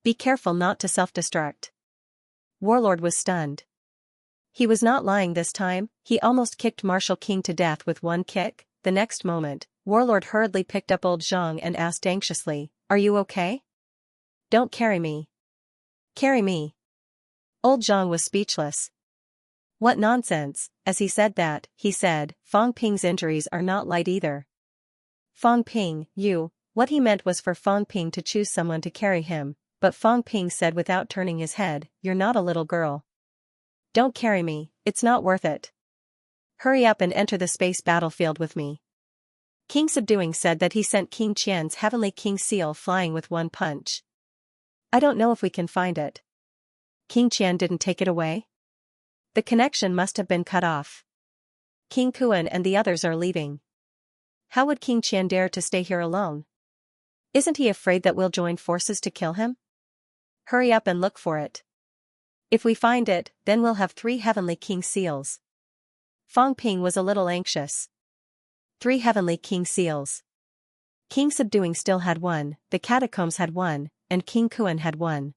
Be careful not to self-destruct." Warlord was stunned. He was not lying this time. He almost kicked Martial King to death with one kick. The next moment, Warlord hurriedly picked up old Zhang and asked anxiously, "Are you okay? Don't carry me. Carry me." Old Zhang was speechless. What nonsense. As he said that, he said, "Fang Ping's injuries are not light either." "Fang Ping, you." What he meant was for Fang Ping to choose someone to carry him, but Fang Ping said without turning his head, "You're not a little girl. Don't carry me, it's not worth it. Hurry up and enter the space battlefield with me." King Subduing said that he sent King Qian's heavenly king seal flying with one punch. "I don't know if we can find it." King Qian didn't take it away? The connection must have been cut off. King Kuan and the others are leaving. How would King Qian dare to stay here alone? Isn't he afraid that we'll join forces to kill him? Hurry up and look for it. If we find it, then we'll have 3 heavenly king seals. Fang Ping was a little anxious. 3 heavenly king seals. King Subduing still had 1, the catacombs had 1, and King Kuan had 1.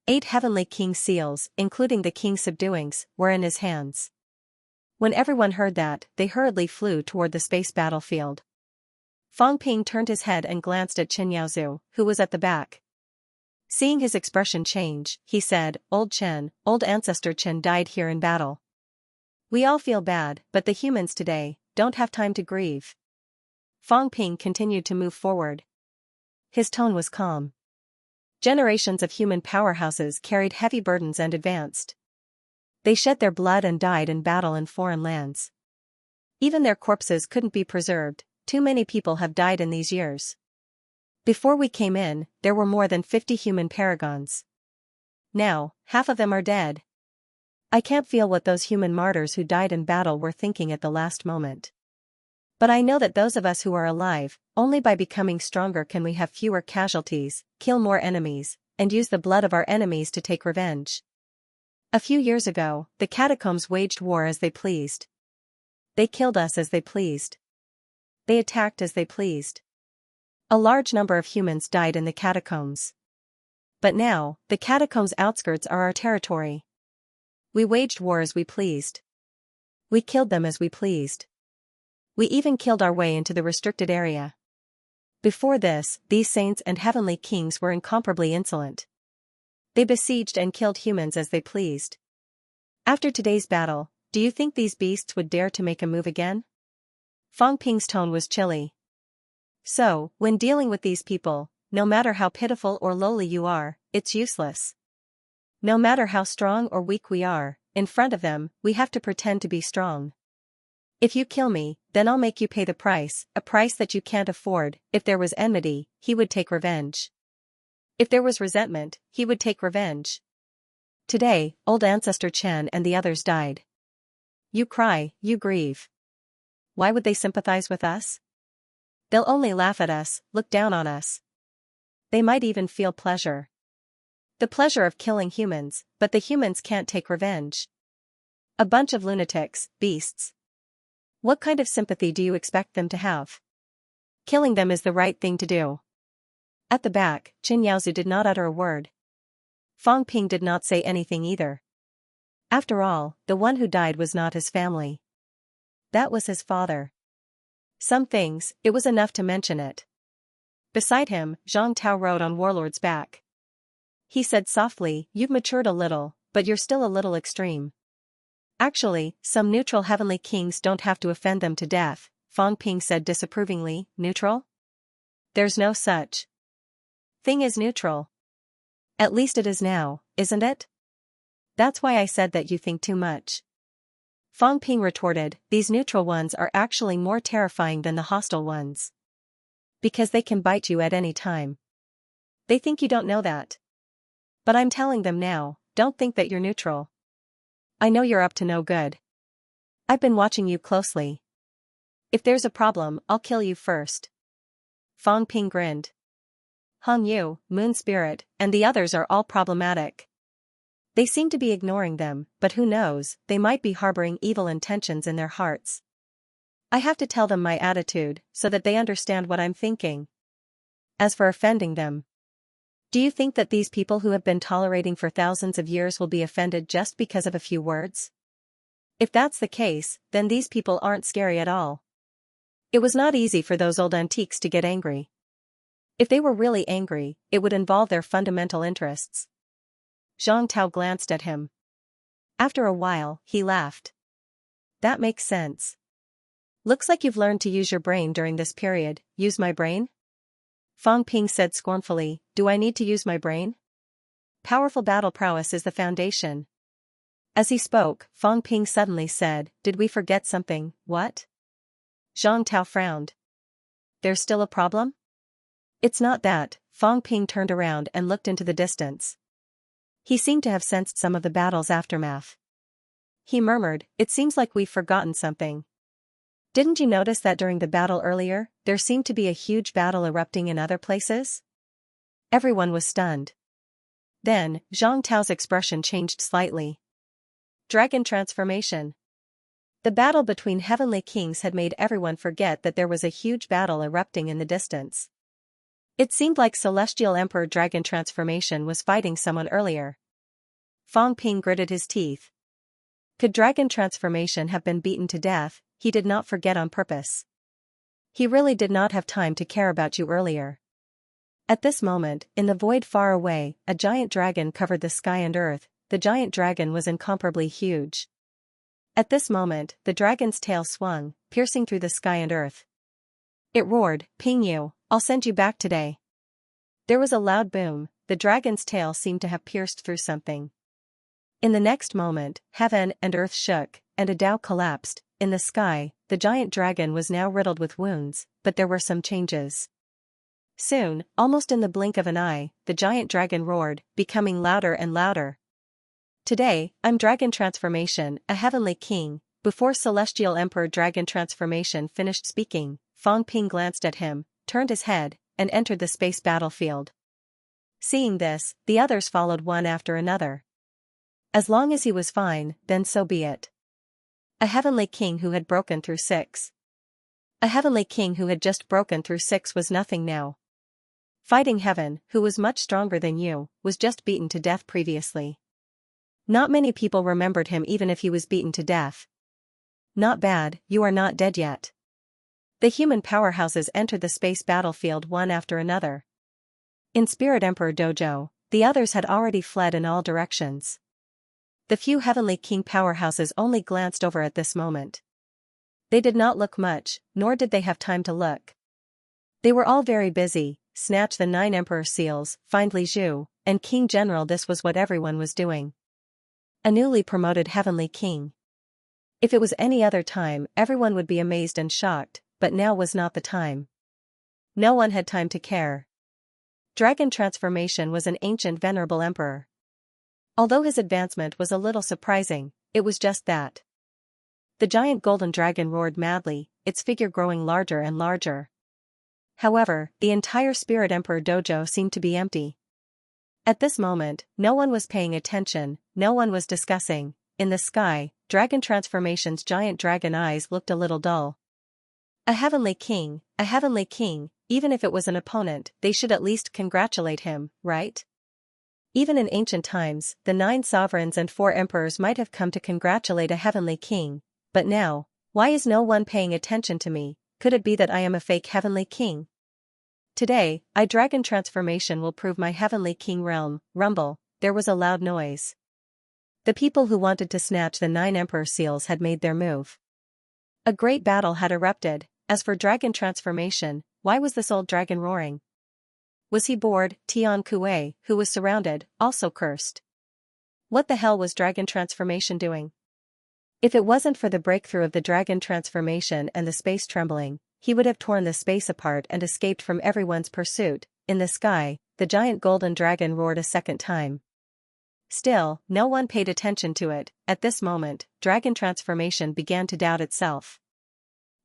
8 heavenly king seals, including the King Subduings, were in his hands. When everyone heard that, they hurriedly flew toward the space battlefield. Fang Ping turned his head and glanced at Chen Yaozu, who was at the back. Seeing his expression change, he said, "Old Chen, old ancestor Chen died here in battle. We all feel bad, but the humans today don't have time to grieve." Fang Ping continued to move forward. His tone was calm. Generations of human powerhouses carried heavy burdens and advanced. They shed their blood and died in battle in foreign lands. Even their corpses couldn't be preserved. Too many people have died in these years. Before we came in, there were more than 50 human paragons. Now, half of them are dead. I can't feel what those human martyrs who died in battle were thinking at the last moment. But I know that those of us who are alive, only by becoming stronger can we have fewer casualties, kill more enemies, and use the blood of our enemies to take revenge. A few years ago, the catacombs waged war as they pleased. They killed us as they pleased. They attacked as they pleased. A large number of humans died in the catacombs. But now, the catacombs' outskirts are our territory. We waged war as we pleased. We killed them as we pleased. We even killed our way into the restricted area. Before this, these saints and heavenly kings were incomparably insolent. They besieged and killed humans as they pleased. After today's battle, do you think these beasts would dare to make a move again? Fang Ping's tone was chilly. So, when dealing with these people, no matter how pitiful or lowly you are, it's useless. No matter how strong or weak we are, in front of them, we have to pretend to be strong. If you kill me, then I'll make you pay the price, a price that you can't afford. If there was enmity, he would take revenge. If there was resentment, he would take revenge. Today, old ancestor Chen and the others died. You cry, you grieve. Why would they sympathize with us? They'll only laugh at us, look down on us. They might even feel pleasure. The pleasure of killing humans, but the humans can't take revenge. A bunch of lunatics, beasts. What kind of sympathy do you expect them to have? Killing them is the right thing to do. At the back, Qin Yaozu did not utter a word. Fang Ping did not say anything either. After all, the one who died was not his family. That was his father. Some things, it was enough to mention it. Beside him, Zhang Tao rode on Warlord's back. He said softly, "You've matured a little, but you're still a little extreme." Actually, some neutral heavenly kings don't have to offend them to death, Fang Ping said disapprovingly. Neutral? There's no such thing as neutral. At least it is now, isn't it? That's why I said that you think too much. Fang Ping retorted, these neutral ones are actually more terrifying than the hostile ones. Because they can bite you at any time. They think you don't know that. But I'm telling them now, don't think that you're neutral. I know you're up to no good. I've been watching you closely. If there's a problem, I'll kill you first. Fang Ping grinned. Hong Yu, Moon Spirit, and the others are all problematic. They seem to be ignoring them, but who knows, they might be harboring evil intentions in their hearts. I have to tell them my attitude, so that they understand what I'm thinking. As for offending them, do you think that these people who have been tolerating for thousands of years will be offended just because of a few words? If that's the case, then these people aren't scary at all. It was not easy for those old antiques to get angry. If they were really angry, it would involve their fundamental interests. Zhang Tao glanced at him. After a while, he laughed. That makes sense. Looks like you've learned to use your brain during this period. Use my brain? Fang Ping said scornfully, do I need to use my brain? Powerful battle prowess is the foundation. As he spoke, Fang Ping suddenly said, did we forget something? What? Zhang Tao frowned. There's still a problem? It's not that. Fang Ping turned around and looked into the distance. He seemed to have sensed some of the battle's aftermath. He murmured, it seems like we've forgotten something. Didn't you notice that during the battle earlier, there seemed to be a huge battle erupting in other places? Everyone was stunned. Then, Zhang Tao's expression changed slightly. Dragon transformation. The battle between heavenly kings had made everyone forget that there was a huge battle erupting in the distance. It seemed like Celestial Emperor Dragon Transformation was fighting someone earlier. Fang Ping gritted his teeth. Could Dragon Transformation have been beaten to death? He did not forget on purpose. He really did not have time to care about you earlier. At this moment, in the void far away, a giant dragon covered the sky and earth. The giant dragon was incomparably huge. At this moment, the dragon's tail swung, piercing through the sky and earth. It roared, Ping Yu, I'll send you back today. There was a loud boom, the dragon's tail seemed to have pierced through something. In the next moment, heaven and earth shook, and a Tao collapsed. In the sky, the giant dragon was now riddled with wounds, but there were some changes. Soon, almost in the blink of an eye, the giant dragon roared, becoming louder and louder. Today, I'm Dragon Transformation, a heavenly king. Before Celestial Emperor Dragon Transformation finished speaking, Fang Ping glanced at him, turned his head, and entered the space battlefield. Seeing this, the others followed one after another. As long as he was fine, then so be it. A heavenly king who had broken through 6. A heavenly king who had just broken through 6 was nothing now. Fighting heaven, who was much stronger than you, was just beaten to death previously. Not many people remembered him even if he was beaten to death. Not bad, you are not dead yet. The human powerhouses entered the space battlefield one after another. In Spirit Emperor Dojo, the others had already fled in all directions. The few heavenly king powerhouses only glanced over at this moment. They did not look much, nor did they have time to look. They were all very busy, snatch the 9 emperor seals, find Li Zhu, and King General. This was what everyone was doing. A newly promoted heavenly king. If it was any other time, everyone would be amazed and shocked, but now was not the time. No one had time to care. Dragon Transformation was an ancient venerable emperor. Although his advancement was a little surprising, it was just that. The giant golden dragon roared madly, its figure growing larger and larger. However, the entire Spirit Emperor dojo seemed to be empty. At this moment, no one was paying attention, no one was discussing. In the sky, Dragon Transformation's giant dragon eyes looked a little dull. A heavenly king, even if it was an opponent, they should at least congratulate him, right? Even in ancient times, the 9 sovereigns and 4 emperors might have come to congratulate a heavenly king, but now, why is no one paying attention to me? Could it be that I am a fake heavenly king? Today, Dragon Transformation will prove my heavenly king realm. Rumble, there was a loud noise. The people who wanted to snatch the 9 emperor seals had made their move. A great battle had erupted. As for Dragon Transformation, why was this old dragon roaring? Was he bored? Tian Kuei, who was surrounded, also cursed. What the hell was Dragon Transformation doing? If it wasn't for the breakthrough of the Dragon Transformation and the space trembling, he would have torn the space apart and escaped from everyone's pursuit. In the sky, the giant golden dragon roared a second time. Still, no one paid attention to it. At this moment, Dragon Transformation began to doubt itself.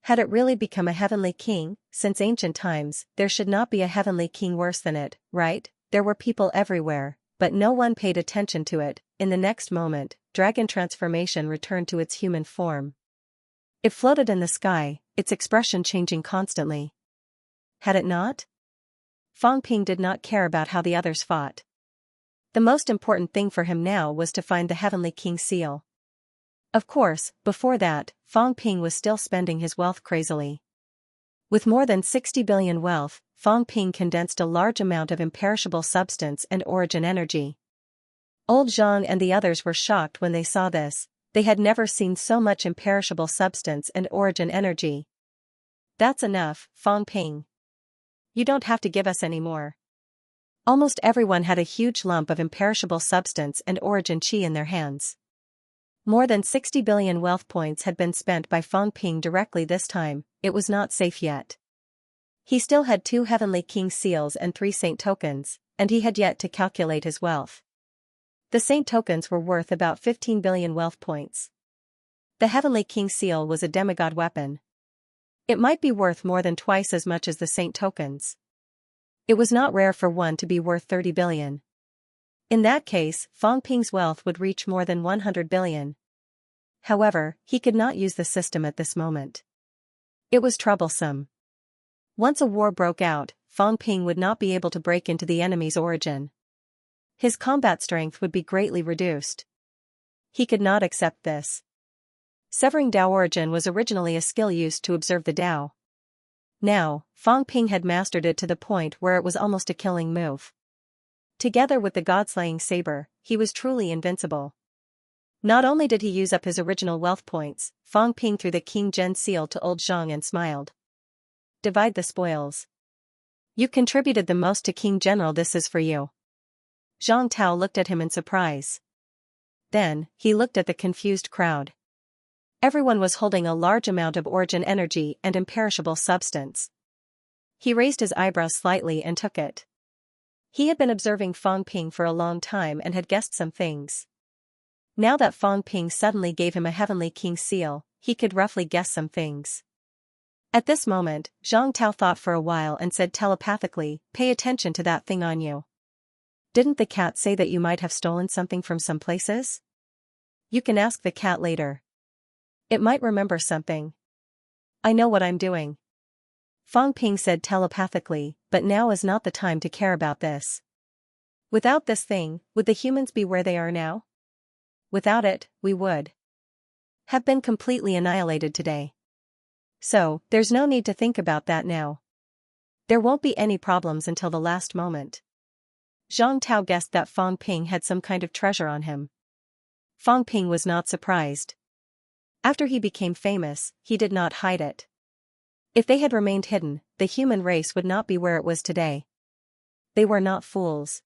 Had it really become a heavenly king? Since ancient times, there should not be a heavenly king worse than it, right? There were people everywhere, but no one paid attention to it. In the next moment, Dragon Transformation returned to its human form. It floated in the sky, its expression changing constantly. Had it not? Fang Ping did not care about how the others fought. The most important thing for him now was to find the Heavenly King seal. Of course, before that, Fang Ping was still spending his wealth crazily. With more than 60 billion wealth, Fang Ping condensed a large amount of imperishable substance and origin energy. Old Zhang and the others were shocked when they saw this. They had never seen so much imperishable substance and origin energy. That's enough, Fang Ping. You don't have to give us any more. Almost everyone had a huge lump of imperishable substance and origin qi in their hands. More than 60 billion wealth points had been spent by Fang Ping directly this time. It was not safe yet. He still had 2 Heavenly King seals and 3 Saint tokens, and he had yet to calculate his wealth. The Saint tokens were worth about 15 billion wealth points. The Heavenly King seal was a demigod weapon. It might be worth more than twice as much as the Saint tokens. It was not rare for one to be worth 30 billion. In that case, Fang Ping's wealth would reach more than 100 billion. However, he could not use the system at this moment. It was troublesome. Once a war broke out, Fang Ping would not be able to break into the enemy's origin. His combat strength would be greatly reduced. He could not accept this. Severing Dao origin was originally a skill used to observe the Dao. Now, Fang Ping had mastered it to the point where it was almost a killing move. Together with the God-slaying saber, he was truly invincible. Not only did he use up his original wealth points, Fang Ping threw the King Zhen seal to old Zhang and smiled. Divide the spoils. You contributed the most to King General, this is for you. Zhang Tao looked at him in surprise. Then, he looked at the confused crowd. Everyone was holding a large amount of origin energy and imperishable substance. He raised his eyebrows slightly and took it. He had been observing Fang Ping for a long time and had guessed some things. Now that Fang Ping suddenly gave him a Heavenly King seal, he could roughly guess some things. At this moment, Zhang Tao thought for a while and said telepathically, "Pay attention to that thing on you. Didn't the cat say that you might have stolen something from some places? You can ask the cat later. It might remember something. I know what I'm doing." Fang Ping said telepathically, but now is not the time to care about this. Without this thing, would the humans be where they are now? Without it, we would have been completely annihilated today. So, there's no need to think about that now. There won't be any problems until the last moment. Zhang Tao guessed that Fang Ping had some kind of treasure on him. Fang Ping was not surprised. After he became famous, he did not hide it. If they had remained hidden, the human race would not be where it was today. They were not fools.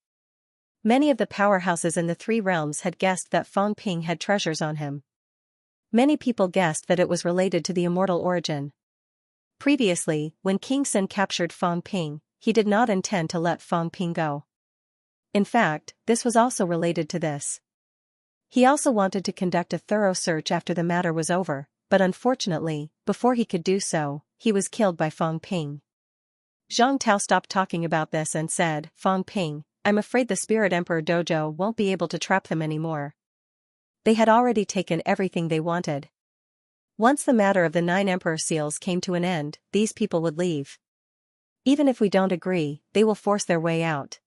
Many of the powerhouses in the 3 realms had guessed that Fang Ping had treasures on him. Many people guessed that it was related to the immortal origin. Previously, when King Sun captured Fang Ping, he did not intend to let Fang Ping go. In fact, this was also related to this. He also wanted to conduct a thorough search after the matter was over, but unfortunately, before he could do so, he was killed by Fang Ping. Zhang Tao stopped talking about this and said, Fang Ping, I'm afraid the Spirit Emperor Dojo won't be able to trap them anymore. They had already taken everything they wanted. Once the matter of the 9 Emperor Seals came to an end, these people would leave. Even if we don't agree, they will force their way out.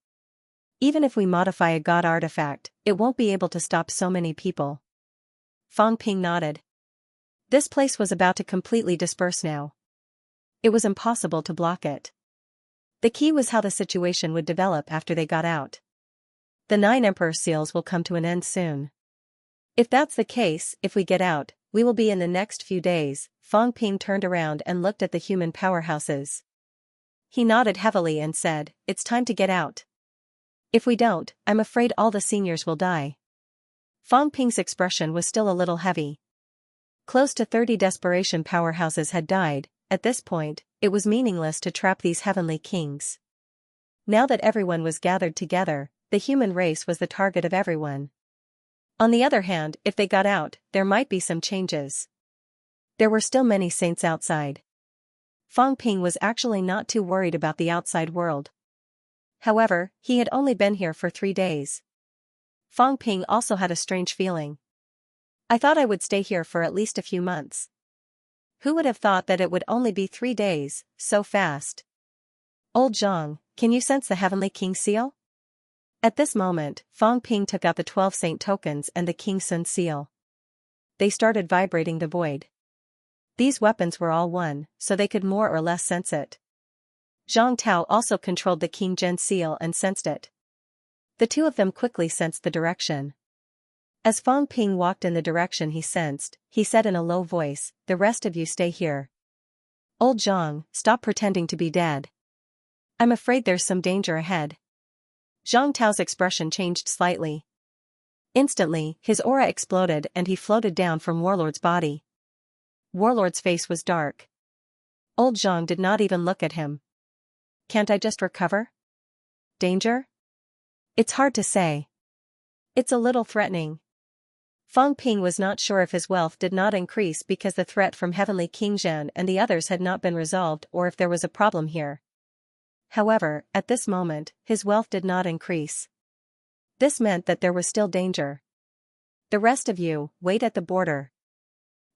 Even if we modify a god artifact, it won't be able to stop so many people. Fang Ping nodded. This place was about to completely disperse now. It was impossible to block it. The key was how the situation would develop after they got out. The 9 Emperor Seals will come to an end soon. If that's the case, if we get out, we will be in the next few days. Fang Ping turned around and looked at the human powerhouses. He nodded heavily and said, it's time to get out. If we don't, I'm afraid all the seniors will die. Fang Ping's expression was still a little heavy. Close to 30 desperation powerhouses had died. At this point, it was meaningless to trap these heavenly kings. Now that everyone was gathered together, the human race was the target of everyone. On the other hand, if they got out, there might be some changes. There were still many saints outside. Fang Ping was actually not too worried about the outside world. However, he had only been here for 3 days. Fang Ping also had a strange feeling. I thought I would stay here for at least a few months. Who would have thought that it would only be 3 days, so fast? Old Zhang, can you sense the Heavenly King seal? At this moment, Fang Ping took out the 12 saint tokens and the King Sun seal. They started vibrating the void. These weapons were all one, so they could more or less sense it. Zhang Tao also controlled the King Zhen seal and sensed it. The two of them quickly sensed the direction. As Fang Ping walked in the direction he sensed, he said in a low voice, the rest of you stay here. Old Zhang, stop pretending to be dead. I'm afraid there's some danger ahead. Zhang Tao's expression changed slightly. Instantly, his aura exploded and he floated down from Warlord's body. Warlord's face was dark. Old Zhang did not even look at him. Can't I just recover? Danger? It's hard to say. It's a little threatening. Fang Ping was not sure if his wealth did not increase because the threat from Heavenly King Zhen and the others had not been resolved or if there was a problem here. However, at this moment, his wealth did not increase. This meant that there was still danger. The rest of you, wait at the border.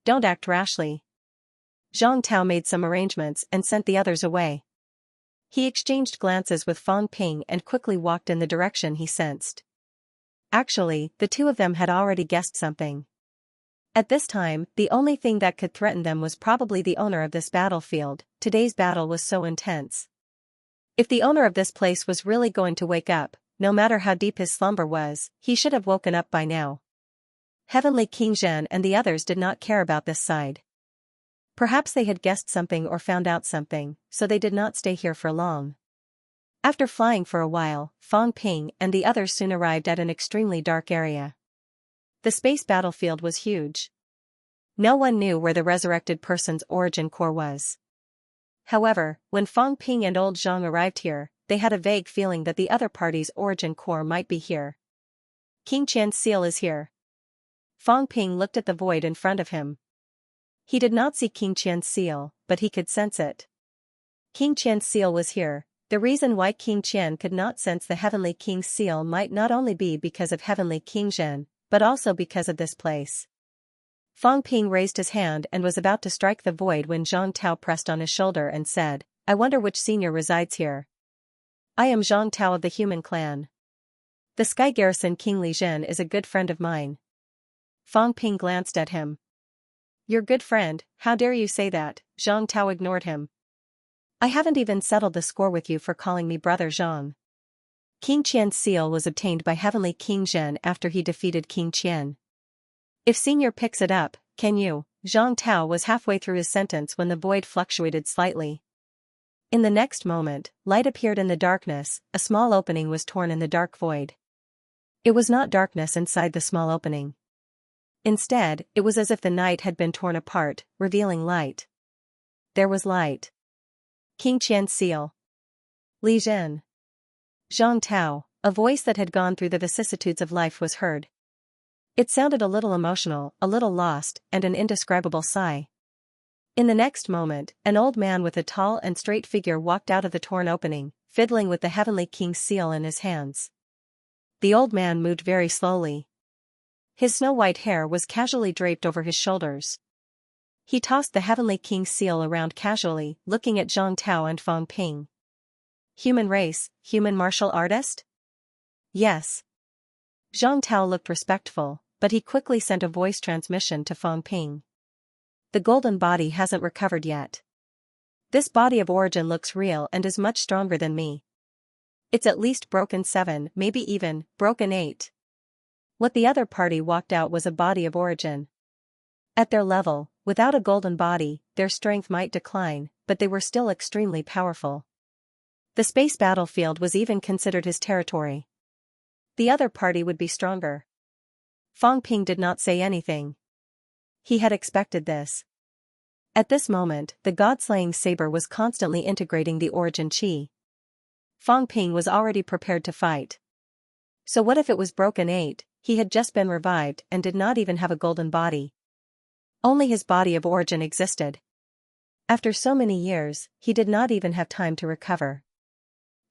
Don't act rashly. Zhang Tao made some arrangements and sent the others away. He exchanged glances with Fang Ping and quickly walked in the direction he sensed. Actually, the two of them had already guessed something. At this time, the only thing that could threaten them was probably the owner of this battlefield. Today's battle was so intense. If the owner of this place was really going to wake up, no matter how deep his slumber was, he should have woken up by now. Heavenly King Zhen and the others did not care about this side. Perhaps they had guessed something or found out something, so they did not stay here for long. After flying for a while, Fang Ping and the others soon arrived at an extremely dark area. The space battlefield was huge. No one knew where the resurrected person's origin core was. However, when Fang Ping and Old Zhang arrived here, they had a vague feeling that the other party's origin core might be here. King Qian's seal is here. Fang Ping looked at the void in front of him. He did not see King Qian's seal, but he could sense it. King Qian's seal was here. The reason why King Qian could not sense the Heavenly King's seal might not only be because of Heavenly King Zhen, but also because of this place. Fang Ping raised his hand and was about to strike the void when Zhang Tao pressed on his shoulder and said, I wonder which senior resides here. I am Zhang Tao of the human clan. The Sky Garrison King Li Zhen is a good friend of mine. Fang Ping glanced at him. Your good friend, how dare you say that? Zhang Tao ignored him. I haven't even settled the score with you for calling me Brother Zhang. King Qian's seal was obtained by Heavenly King Zhen after he defeated King Qian. If Senior picks it up, can you? Zhang Tao was halfway through his sentence when the void fluctuated slightly. In the next moment, light appeared in the darkness, a small opening was torn in the dark void. It was not darkness inside the small opening. Instead, it was as if the night had been torn apart, revealing light. There was light. King Qian's seal. Li Zhen. Zhang Tao, a voice that had gone through the vicissitudes of life was heard. It sounded a little emotional, a little lost, and an indescribable sigh. In the next moment, an old man with a tall and straight figure walked out of the torn opening, fiddling with the Heavenly King's seal in his hands. The old man moved very slowly. His snow-white hair was casually draped over his shoulders. He tossed the Heavenly King's seal around casually, looking at Zhang Tao and Fang Ping. Human race, human martial artist? Yes. Zhang Tao looked respectful, but he quickly sent a voice transmission to Fang Ping. The golden body hasn't recovered yet. This body of origin looks real and is much stronger than me. It's at least broken 7, maybe even broken 8. What the other party walked out was a body of origin. At their level, without a golden body, their strength might decline, but they were still extremely powerful. The space battlefield was even considered his territory. The other party would be stronger. Fang Ping did not say anything. He had expected this. At this moment, the god-slaying saber was constantly integrating the origin chi. Fang Ping was already prepared to fight. So what if it was broken 8, he had just been revived and did not even have a golden body. Only his body of origin existed. After so many years, he did not even have time to recover.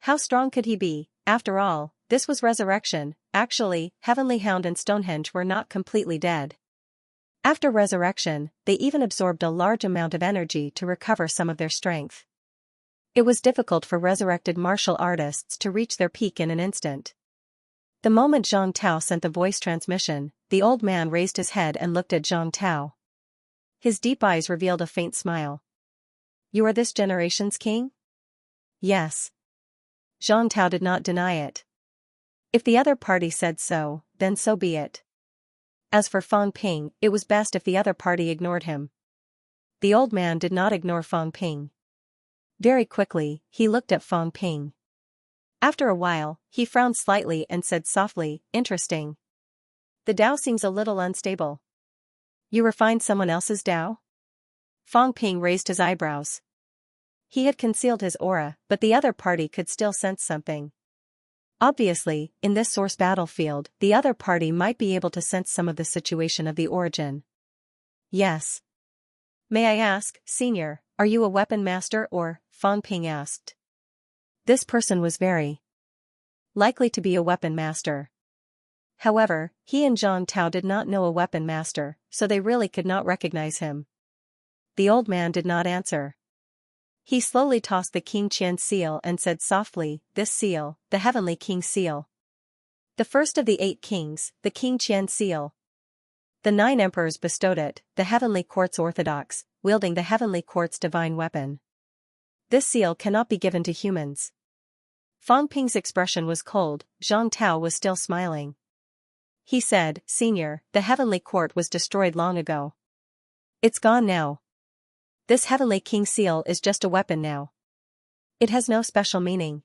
How strong could he be? After all, this was resurrection. Actually, Heavenly Hound and Stonehenge were not completely dead. After resurrection, they even absorbed a large amount of energy to recover some of their strength. It was difficult for resurrected martial artists to reach their peak in an instant. The moment Zhang Tao sent the voice transmission, the old man raised his head and looked at Zhang Tao. His deep eyes revealed a faint smile. You are this generation's king? Yes. Zhang Tao did not deny it. If the other party said so, then so be it. As for Fang Ping, it was best if the other party ignored him. The old man did not ignore Fang Ping. Very quickly, he looked at Fang Ping. After a while, he frowned slightly and said softly, interesting. The Tao seems a little unstable. You refined someone else's Tao? Fang Ping raised his eyebrows. He had concealed his aura, but the other party could still sense something. Obviously, in this source battlefield, the other party might be able to sense some of the situation of the origin. Yes. May I ask, Senior, are you a weapon master or? Fang Ping asked. This person was very likely to be a weapon master. However, he and Zhang Tao did not know a weapon master, so they really could not recognize him. The old man did not answer. He slowly tossed the King Qian seal and said softly, this seal, the Heavenly King seal. The first of the 8 kings, the King Qian seal. The 9 emperors bestowed it, the Heavenly Court's orthodox, wielding the Heavenly Court's divine weapon. This seal cannot be given to humans. Fang Ping's expression was cold, Zhang Tao was still smiling. He said, Senior, the Heavenly Court was destroyed long ago. It's gone now. This Heavenly King seal is just a weapon now. It has no special meaning.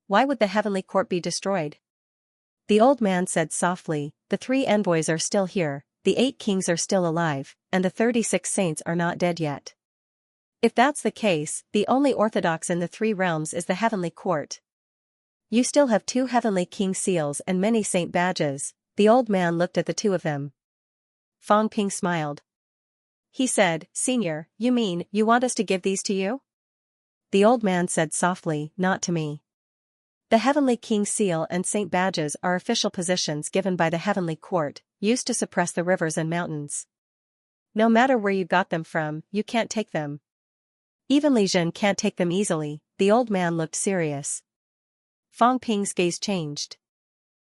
Why would the Heavenly Court be destroyed? The old man said softly, the 3 envoys are still here, the 8 kings are still alive, and the 36 saints are not dead yet. If that's the case, the only orthodox in the 3 realms is the Heavenly Court. You still have 2 Heavenly King seals and many saint badges. The old man looked at the 2 of them. Fang Ping smiled. He said, Senior, you mean, you want us to give these to you? The old man said softly, not to me. The Heavenly King seal and saint badges are official positions given by the Heavenly Court, used to suppress the rivers and mountains. No matter where you got them from, you can't take them. Even Li Jin can't take them easily. The old man looked serious. Fang Ping's gaze changed.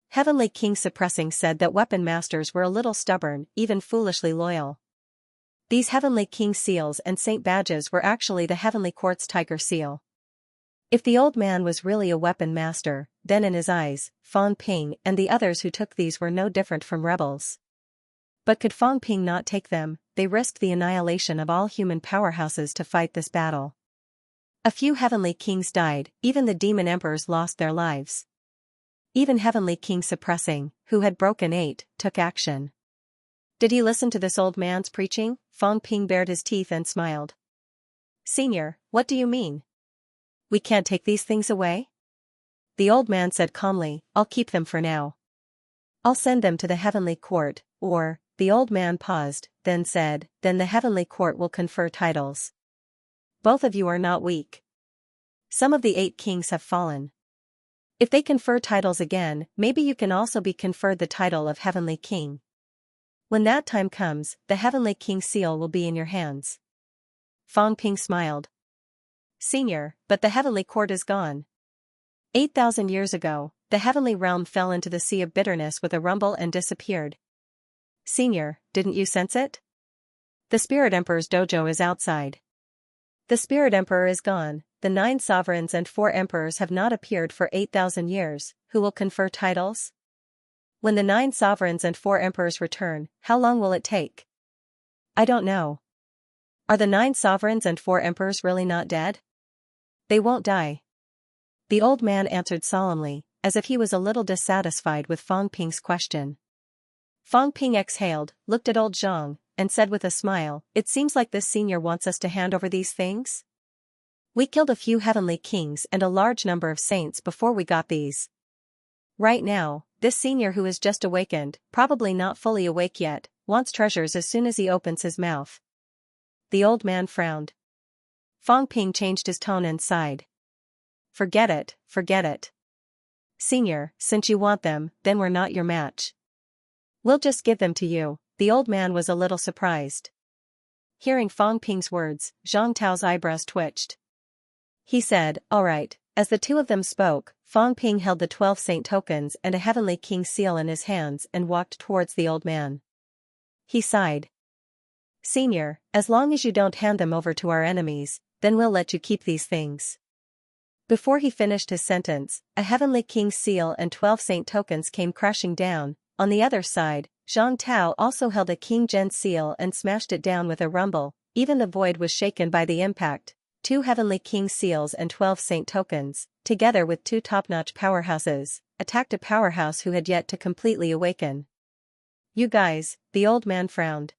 Heavenly King suppressing said that weapon masters were a little stubborn, even foolishly loyal. These Heavenly King seals and saint badges were actually the Heavenly Court's tiger seal. If the old man was really a weapon master, then in his eyes, Fang Ping and the others who took these were no different from rebels. But could Fang Ping not take them? They risked the annihilation of all human powerhouses to fight this battle. A few Heavenly Kings died, even the demon emperors lost their lives. Even Heavenly King suppressing, who had broken 8, took action. Did he listen to this old man's preaching? Fang Ping bared his teeth and smiled. Senior, what do you mean? We can't take these things away? The old man said calmly, I'll keep them for now. I'll send them to the heavenly court, or, the old man paused, then said, then the heavenly court will confer titles. Both of you are not weak. Some of the 8 kings have fallen. If they confer titles again, maybe you can also be conferred the title of heavenly king. When that time comes, the heavenly king's seal will be in your hands. Fang Ping smiled. Senior, but the heavenly court is gone. 8,000 years ago, the heavenly realm fell into the sea of bitterness with a rumble and disappeared. Senior, didn't you sense it? The Spirit Emperor's dojo is outside. The Spirit Emperor is gone, the 9 sovereigns and 4 emperors have not appeared for 8,000 years, who will confer titles? When the 9 sovereigns and 4 emperors return, how long will it take? I don't know. Are the 9 sovereigns and 4 emperors really not dead? They won't die. The old man answered solemnly, as if he was a little dissatisfied with Fang Ping's question. Fang Ping exhaled, looked at old Zhang, and said with a smile, it seems like this senior wants us to hand over these things? We killed a few heavenly kings and a large number of saints before we got these. Right now, this senior who is just awakened, probably not fully awake yet, wants treasures as soon as he opens his mouth. The old man frowned. Fang Ping changed his tone and sighed. Forget it, forget it. Senior, since you want them, then we're not your match. We'll just give them to you. The old man was a little surprised. Hearing Fang Ping's words, Zhang Tao's eyebrows twitched. He said, all right. As the 2 of them spoke, Fang Ping held the 12 saint tokens and a heavenly king's seal in his hands and walked towards the old man. He sighed. Senior, as long as you don't hand them over to our enemies, then we'll let you keep these things. Before he finished his sentence, a heavenly king's seal and 12 saint tokens came crashing down. On the other side, Zhang Tao also held a King Zhen seal and smashed it down with a rumble. Even the void was shaken by the impact. 2 heavenly king seals and 12 saint tokens, together with 2 top-notch powerhouses, attacked a powerhouse who had yet to completely awaken. You guys, the old man frowned.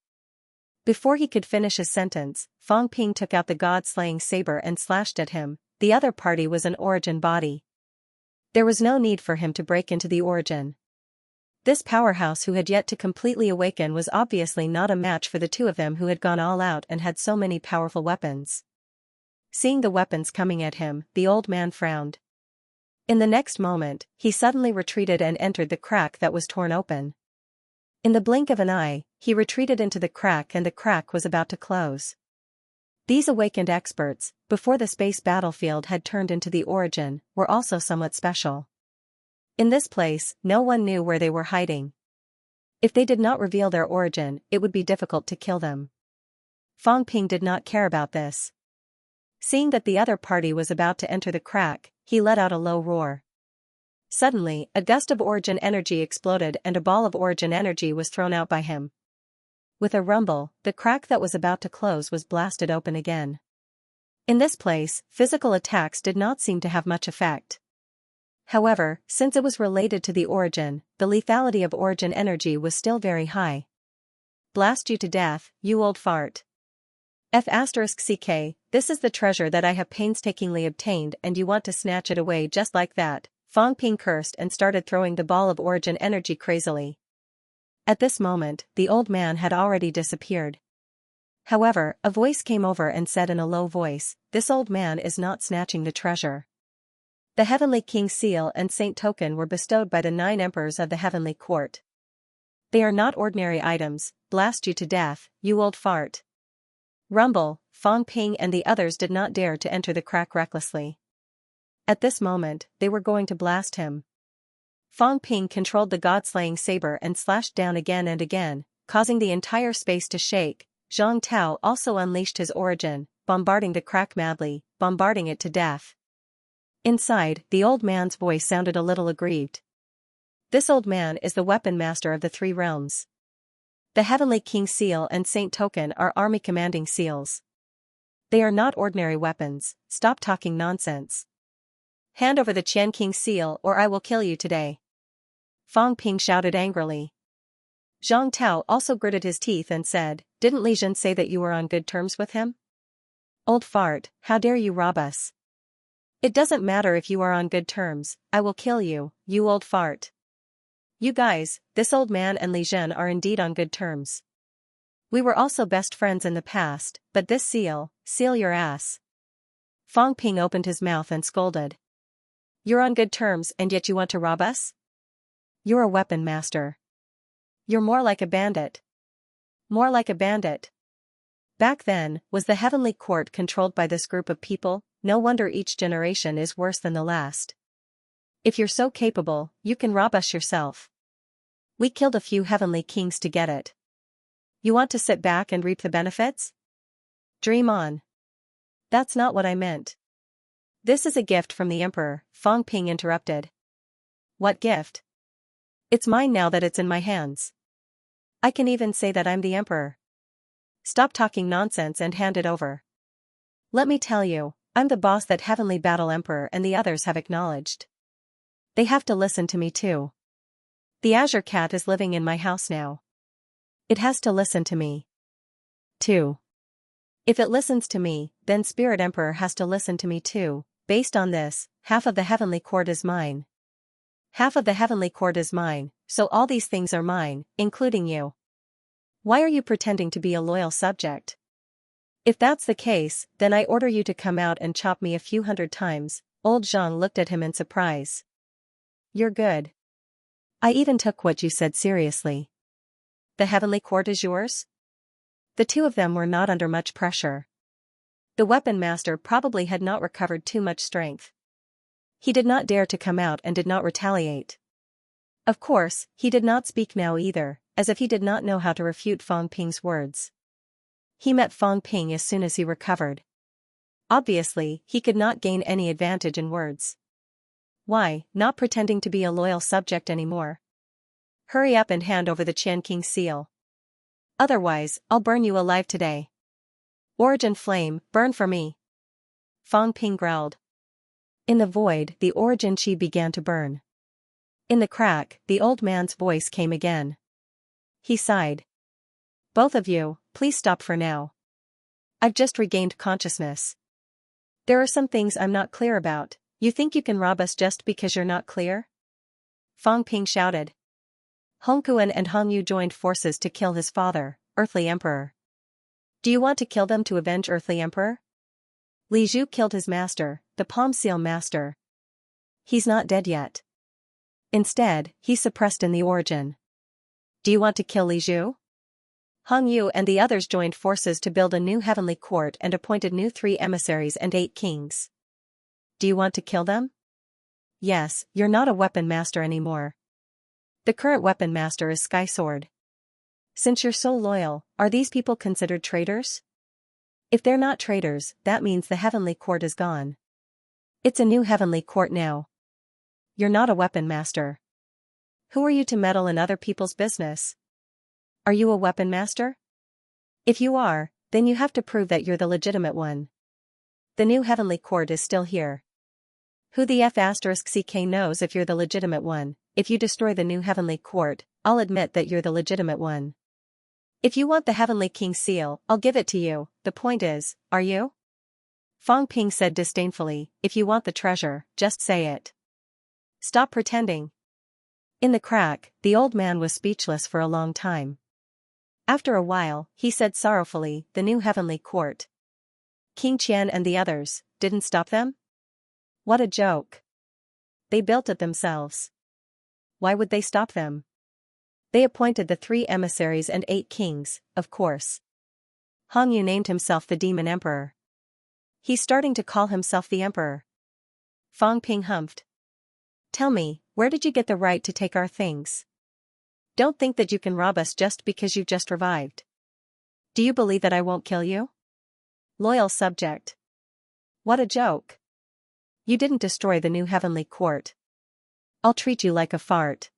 Before he could finish his sentence, Fang Ping took out the god-slaying saber and slashed at him. The other party was an origin body. There was no need for him to break into the origin. This powerhouse who had yet to completely awaken was obviously not a match for the 2 of them who had gone all out and had so many powerful weapons. Seeing the weapons coming at him, the old man frowned. In the next moment, he suddenly retreated and entered the crack that was torn open. In the blink of an eye, he retreated into the crack and the crack was about to close. These awakened experts, before the space battlefield had turned into the origin, were also somewhat special. In this place, no one knew where they were hiding. If they did not reveal their origin, it would be difficult to kill them. Fang Ping did not care about this. Seeing that the other party was about to enter the crack, he let out a low roar. Suddenly, a gust of origin energy exploded and a ball of origin energy was thrown out by him. With a rumble, the crack that was about to close was blasted open again. In this place, physical attacks did not seem to have much effect. However, since it was related to the origin, the lethality of origin energy was still very high. Blast you to death, you old fart. F***ck, this is the treasure that I have painstakingly obtained and you want to snatch it away just like that. Fang Ping cursed and started throwing the ball of origin energy crazily. At this moment, the old man had already disappeared. However, a voice came over and said in a low voice, this old man is not snatching the treasure. The heavenly king seal and saint token were bestowed by the 9 emperors of the heavenly court. They are not ordinary items, blast you to death, you old fart. Rumble, Fang Ping and the others did not dare to enter the crack recklessly. At this moment, they were going to blast him. Fang Ping controlled the god-slaying saber and slashed down again and again, causing the entire space to shake. Zhang Tao also unleashed his origin, bombarding the crack madly, bombarding it to death. Inside, the old man's voice sounded a little aggrieved. This old man is the weapon master of the 3 realms. The heavenly king seal and saint token are army commanding seals. They are not ordinary weapons, stop talking nonsense. Hand over the Qian King seal or I will kill you today. Fang Ping shouted angrily. Zhang Tao also gritted his teeth and said, didn't Li Jun say that you were on good terms with him? Old fart, how dare you rob us? It doesn't matter if you are on good terms, I will kill you, you old fart. You guys, this old man and Li Zhen are indeed on good terms. We were also best friends in the past, but this seal your ass. Fang Ping opened his mouth and scolded. You're on good terms and yet you want to rob us? You're a weapon master. You're more like a bandit. More like a bandit. Back then, was the heavenly court controlled by this group of people? No wonder each generation is worse than the last. If you're so capable, you can rob us yourself. We killed a few heavenly kings to get it. You want to sit back and reap the benefits? Dream on. That's not what I meant. This is a gift from the emperor, Fang Ping interrupted. What gift? It's mine now that it's in my hands. I can even say that I'm the emperor. Stop talking nonsense and hand it over. Let me tell you, I'm the boss that Heavenly Battle Emperor and the others have acknowledged. They have to listen to me too. The Azure Cat is living in my house now. It has to listen to me. too. If it listens to me, then Spirit Emperor has to listen to me too. Based on this, half of the heavenly court is mine. Half of the heavenly court is mine, so all these things are mine, including you. Why are you pretending to be a loyal subject? If that's the case, then I order you to come out and chop me a few hundred times. Old Zhang looked at him in surprise. You're good. I even took what you said seriously. The heavenly court is yours? The two of them were not under much pressure. The weapon master probably had not recovered too much strength. He did not dare to come out and did not retaliate. Of course, he did not speak now either, as if he did not know how to refute Fang Ping's words. He met Fang Ping as soon as he recovered. Obviously, he could not gain any advantage in words. Why, not pretending to be a loyal subject anymore? Hurry up and hand over the Qian King seal. Otherwise, I'll burn you alive today. Origin flame, burn for me. Fang Ping growled. In the void, the origin chi began to burn. In the crack, the old man's voice came again. He sighed. Both of you, please stop for now. I've just regained consciousness. There are some things I'm not clear about. You think you can rob us just because you're not clear? Fang Ping shouted. Hong Kuan and Hong Yu joined forces to kill his father, Earthly Emperor. Do you want to kill them to avenge Earthly Emperor? Li Zhu killed his master, the Palm Seal Master. He's not dead yet. Instead, he's suppressed in the origin. Do you want to kill Li Zhu? Hong Yu and the others joined forces to build a new heavenly court and appointed new 3 emissaries and 8 kings. Do you want to kill them? Yes, you're not a weapon master anymore. The current weapon master is Sky Sword. Since you're so loyal, are these people considered traitors? If they're not traitors, that means the heavenly court is gone. It's a new heavenly court now. You're not a weapon master. Who are you to meddle in other people's business? Are you a weapon master? If you are, then you have to prove that you're the legitimate one. The new heavenly court is still here. Who the F***ck knows if you're the legitimate one? If you destroy the new heavenly court, I'll admit that you're the legitimate one. If you want the heavenly king seal, I'll give it to you. The point is, are you? Fang Ping said disdainfully, if you want the treasure, just say it. Stop pretending. In the crack, the old man was speechless for a long time. After a while, he said sorrowfully, the new heavenly court. King Qian and the others, didn't stop them? What a joke. They built it themselves. Why would they stop them? They appointed the 3 emissaries and 8 kings, of course. Hong Yu named himself the Demon Emperor. He's starting to call himself the Emperor. Fang Ping humphed. Tell me, where did you get the right to take our things? Don't think that you can rob us just because you've just revived. Do you believe that I won't kill you? Loyal subject. What a joke. You didn't destroy the new heavenly court. I'll treat you like a fart.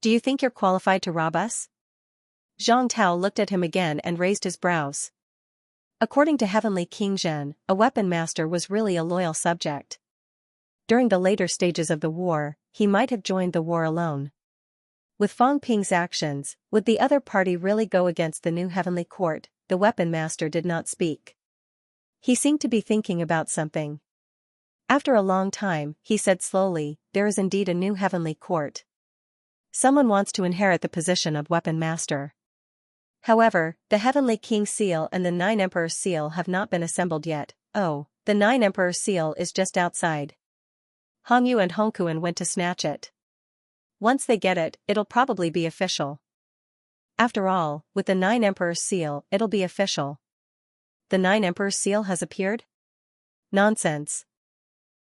Do you think you're qualified to rob us? Zhang Tao looked at him again and raised his brows. According to Heavenly King Zhen, a weapon master was really a loyal subject. During the later stages of the war, he might have joined the war alone. With Fang Ping's actions, would the other party really go against the new heavenly court? The weapon master did not speak. He seemed to be thinking about something. After a long time, he said slowly, there is indeed a new heavenly court. Someone wants to inherit the position of weapon master. However, the Heavenly King's seal and the 9 Emperor's seal have not been assembled yet. Oh, the 9 Emperor's seal is just outside. Hongyu and Hongkuan went to snatch it. Once they get it, it'll probably be official. After all, with the 9 Emperor's seal, it'll be official. The 9 Emperor's seal has appeared? Nonsense.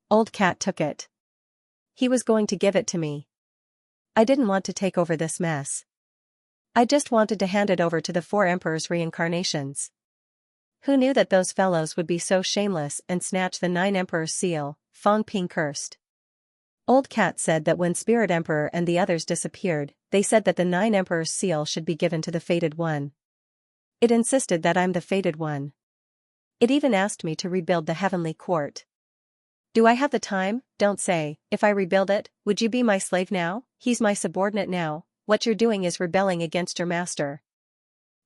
Old Cat took it. He was going to give it to me. I didn't want to take over this mess. I just wanted to hand it over to the 4 Emperors' reincarnations. Who knew that those fellows would be so shameless and snatch the 9 Emperor's seal? Fang Ping cursed. Old Cat said that when Spirit Emperor and the others disappeared, they said that the 9 Emperor's seal should be given to the Fated One. It insisted that I'm the Fated One. It even asked me to rebuild the Heavenly Court. Do I have the time? Don't say. If I rebuild it, would you be my slave now? He's my subordinate now. What you're doing is rebelling against your master.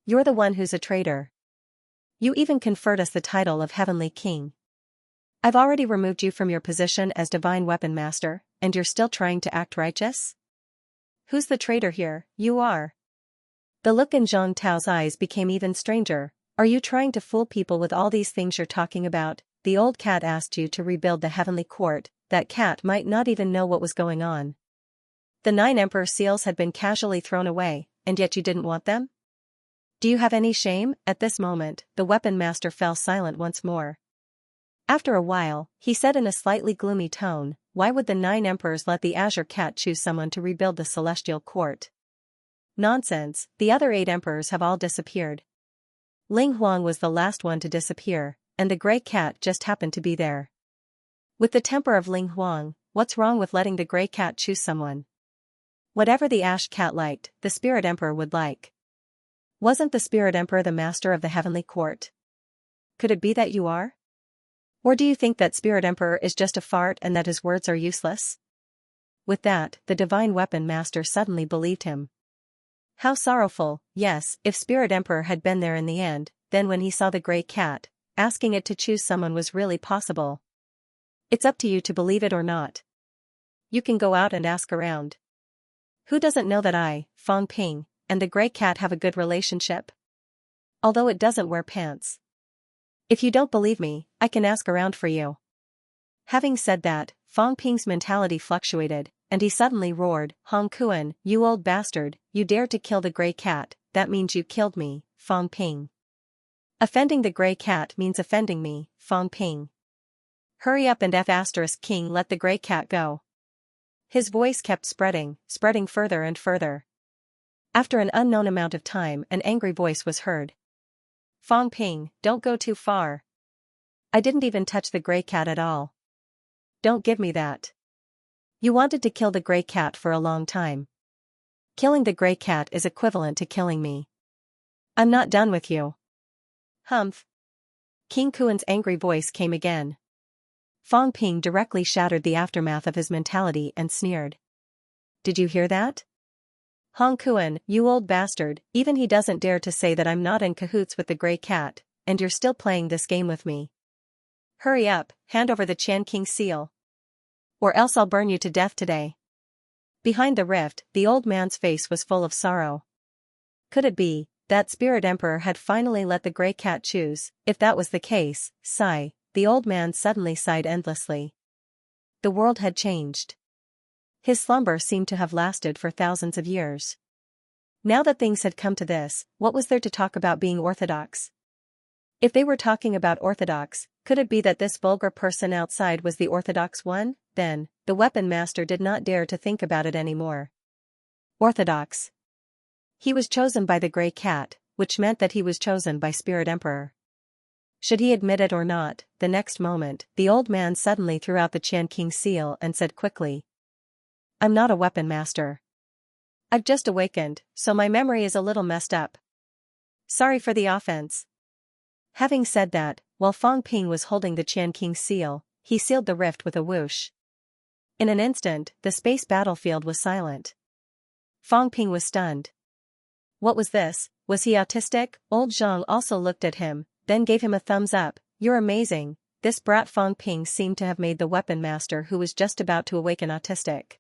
You're the one who's a traitor. You even conferred us the title of Heavenly King. I've already removed you from your position as Divine Weapon Master, and you're still trying to act righteous? Who's the traitor here? You are. The look in Zhang Tao's eyes became even stranger. Are you trying to fool people with all these things you're talking about? The old cat asked you to rebuild the Heavenly Court. That cat might not even know what was going on. The 9 Emperor seals had been casually thrown away, and yet you didn't want them? Do you have any shame? At this moment, the Weapon Master fell silent once more. After a while, he said in a slightly gloomy tone, why would the 9 Emperors let the Azure Cat choose someone to rebuild the Celestial Court? Nonsense, the other 8 Emperors have all disappeared. Ling Huang was the last one to disappear, and the Grey Cat just happened to be there. With the temper of Ling Huang, what's wrong with letting the Grey Cat choose someone? Whatever the Ash Cat liked, the Spirit Emperor would like. Wasn't the Spirit Emperor the master of the Heavenly Court? Could it be that you are? Or do you think that Spirit Emperor is just a fart and that his words are useless? With that, the Divine Weapon Master suddenly believed him. How sorrowful, yes, if Spirit Emperor had been there in the end, then when he saw the Grey Cat, asking it to choose someone was really possible. It's up to you to believe it or not. You can go out and ask around. Who doesn't know that I, Fang Ping, and the Grey Cat have a good relationship? Although it doesn't wear pants. If you don't believe me, I can ask around for you. Having said that, Fang Ping's mentality fluctuated, and he suddenly roared, Hong Kuan, you old bastard, you dared to kill the Grey Cat, that means you killed me, Fang Ping. Offending the Grey Cat means offending me, Fang Ping. Hurry up and King let the Grey Cat go. His voice kept spreading further and further. After an unknown amount of time, an angry voice was heard. Fang Ping, don't go too far. I didn't even touch the Grey Cat at all. Don't give me that. You wanted to kill the Grey Cat for a long time. Killing the Grey Cat is equivalent to killing me. I'm not done with you. Humph. King Kuan's angry voice came again. Fang Ping directly shattered the aftermath of his mentality and sneered. Did you hear that? Hong Kuan, you old bastard, even he doesn't dare to say that I'm not in cahoots with the Grey Cat, and you're still playing this game with me. Hurry up, hand over the Qian King seal. Or else I'll burn you to death today. Behind the rift, the old man's face was full of sorrow. Could it be that Spirit Emperor had finally let the Grey Cat choose? If that was the case, sigh, the old man suddenly sighed endlessly. The world had changed. His slumber seemed to have lasted for thousands of years. Now that things had come to this, what was there to talk about being orthodox? If they were talking about orthodox, could it be that this vulgar person outside was the orthodox one? Then, the Weapon Master did not dare to think about it anymore. Orthodox. He was chosen by the Grey Cat, which meant that he was chosen by Spirit Emperor. Should he admit it or not, the next moment, the old man suddenly threw out the Qian King seal and said quickly, I'm not a Weapon Master. I've just awakened, so my memory is a little messed up. Sorry for the offense. Having said that, while Fang Ping was holding the Qian King seal, he sealed the rift with a whoosh. In an instant, the space battlefield was silent. Fang Ping was stunned. What was this? Was he autistic? Old Zhang also looked at him, then gave him a thumbs up. You're amazing. This brat Fang Ping seemed to have made the Weapon Master who was just about to awaken autistic.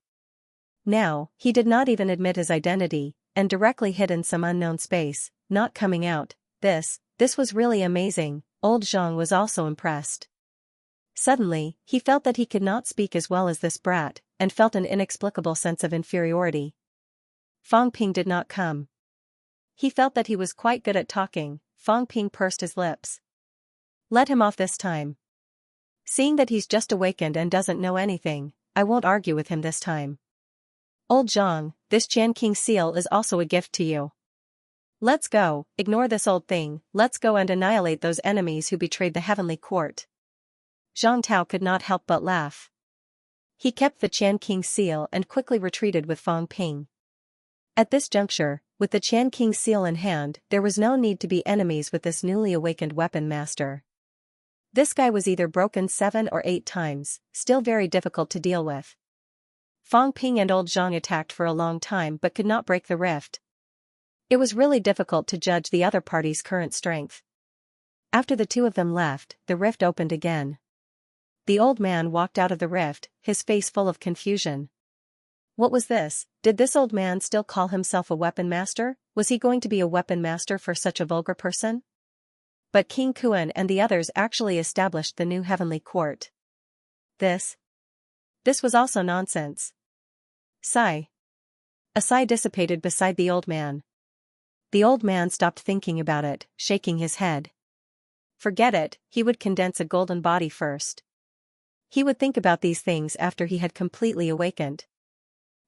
Now, he did not even admit his identity, and directly hid in some unknown space, not coming out. This was really amazing. Old Zhang was also impressed. Suddenly, he felt that he could not speak as well as this brat, and felt an inexplicable sense of inferiority. Fang Ping did not come. He felt that he was quite good at talking. Fang Ping pursed his lips. Let him off this time. Seeing that he's just awakened and doesn't know anything, I won't argue with him this time. Old Zhang, this Xianxia seal is also a gift to you. Let's go, ignore this old thing, let's go and annihilate those enemies who betrayed the heavenly court. Zhang Tao could not help but laugh. He kept the Xianxia seal and quickly retreated with Fang Ping. At this juncture, with the Xianxia seal in hand, there was no need to be enemies with this newly awakened weapon master. This guy was either broken 7 or 8 times, still very difficult to deal with. Fang Ping and Old Zhang attacked for a long time but could not break the rift. It was really difficult to judge the other party's current strength. After the two of them left, the rift opened again. The old man walked out of the rift, his face full of confusion. What was this? Did this old man still call himself a weapon master? Was he going to be a weapon master for such a vulgar person? But King Kuan and the others actually established the new heavenly court. This was also nonsense. Sigh. A sigh dissipated beside the old man. The old man stopped thinking about it, shaking his head. Forget it, he would condense a golden body first. He would think about these things after he had completely awakened.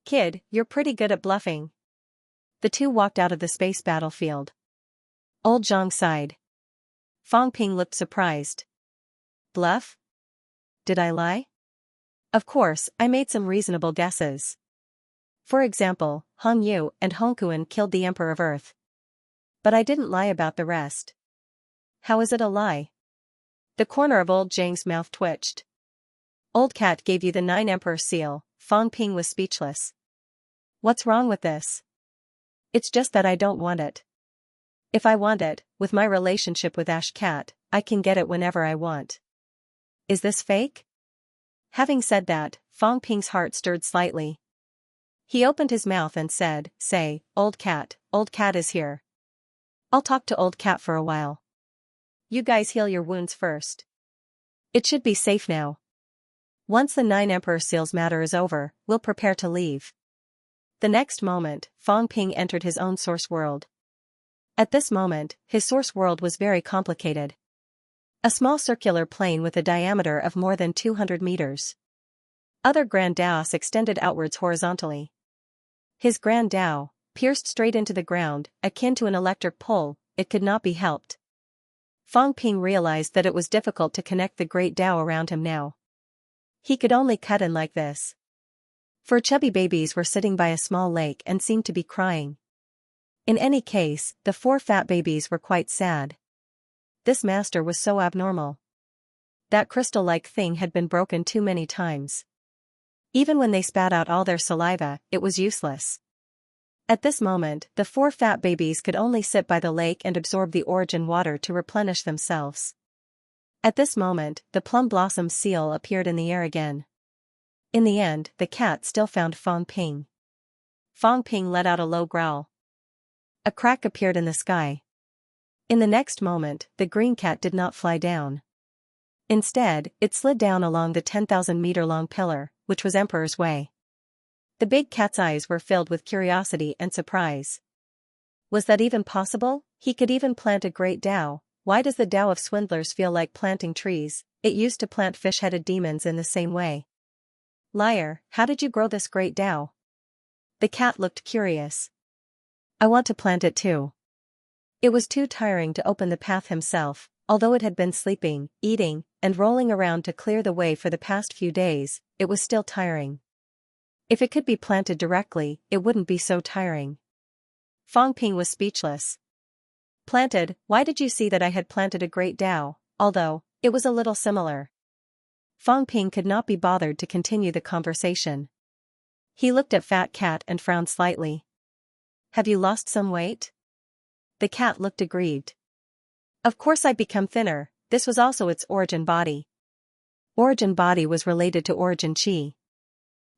Kid, you're pretty good at bluffing. The two walked out of the space battlefield. Old Zhang sighed. Fang Ping looked surprised. Bluff? Did I lie? Of course, I made some reasonable guesses. For example, Hong Yu and Hong Kuan killed the Emperor of Earth. But I didn't lie about the rest. How is it a lie? The corner of Old Zhang's mouth twitched. Old Cat gave you the 9 Emperor seal. Fang Ping was speechless. What's wrong with this? It's just that I don't want it. If I want it, with my relationship with Ash Cat, I can get it whenever I want. Is this fake? Having said that, Fang Ping's heart stirred slightly. He opened his mouth and said, Say, Old Cat is here. I'll talk to Old Cat for a while. You guys heal your wounds first. It should be safe now. Once the 9 Emperor Seals matter is over, we'll prepare to leave. The next moment, Fang Ping entered his own source world. At this moment, his source world was very complicated. A small circular plane with a diameter of more than 200 meters. Other Grand Daos extended outwards horizontally. His Grand Dao pierced straight into the ground, akin to an electric pole. It could not be helped. Fang Ping realized that it was difficult to connect the great Dao around him now. He could only cut in like this. 4 chubby babies were sitting by a small lake and seemed to be crying. In any case, the 4 fat babies were quite sad. This master was so abnormal. That crystal-like thing had been broken too many times. Even when they spat out all their saliva, it was useless. At this moment, the 4 fat babies could only sit by the lake and absorb the origin water to replenish themselves. At this moment, the plum blossom seal appeared in the air again. In the end, the cat still found Fang Ping. Fang Ping let out a low growl. A crack appeared in the sky. In the next moment, the green cat did not fly down. Instead, it slid down along the 10,000-meter-long pillar, which was Emperor's Way. The big cat's eyes were filled with curiosity and surprise. Was that even possible? He could even plant a great Dao. Why does the Dao of swindlers feel like planting trees? It used to plant fish-headed demons in the same way. Liar, how did you grow this great Dao? The cat looked curious. I want to plant it too. It was too tiring to open the path himself, although it had been sleeping, eating, and rolling around to clear the way for the past few days, it was still tiring. If it could be planted directly, it wouldn't be so tiring. Fang Ping was speechless. Planted, why did you see that I had planted a great Dao, although, it was a little similar? Fang Ping could not be bothered to continue the conversation. He looked at Fat Cat and frowned slightly. Have you lost some weight? The cat looked aggrieved. Of course I'd become thinner. This was also its origin body. Origin body was related to origin chi.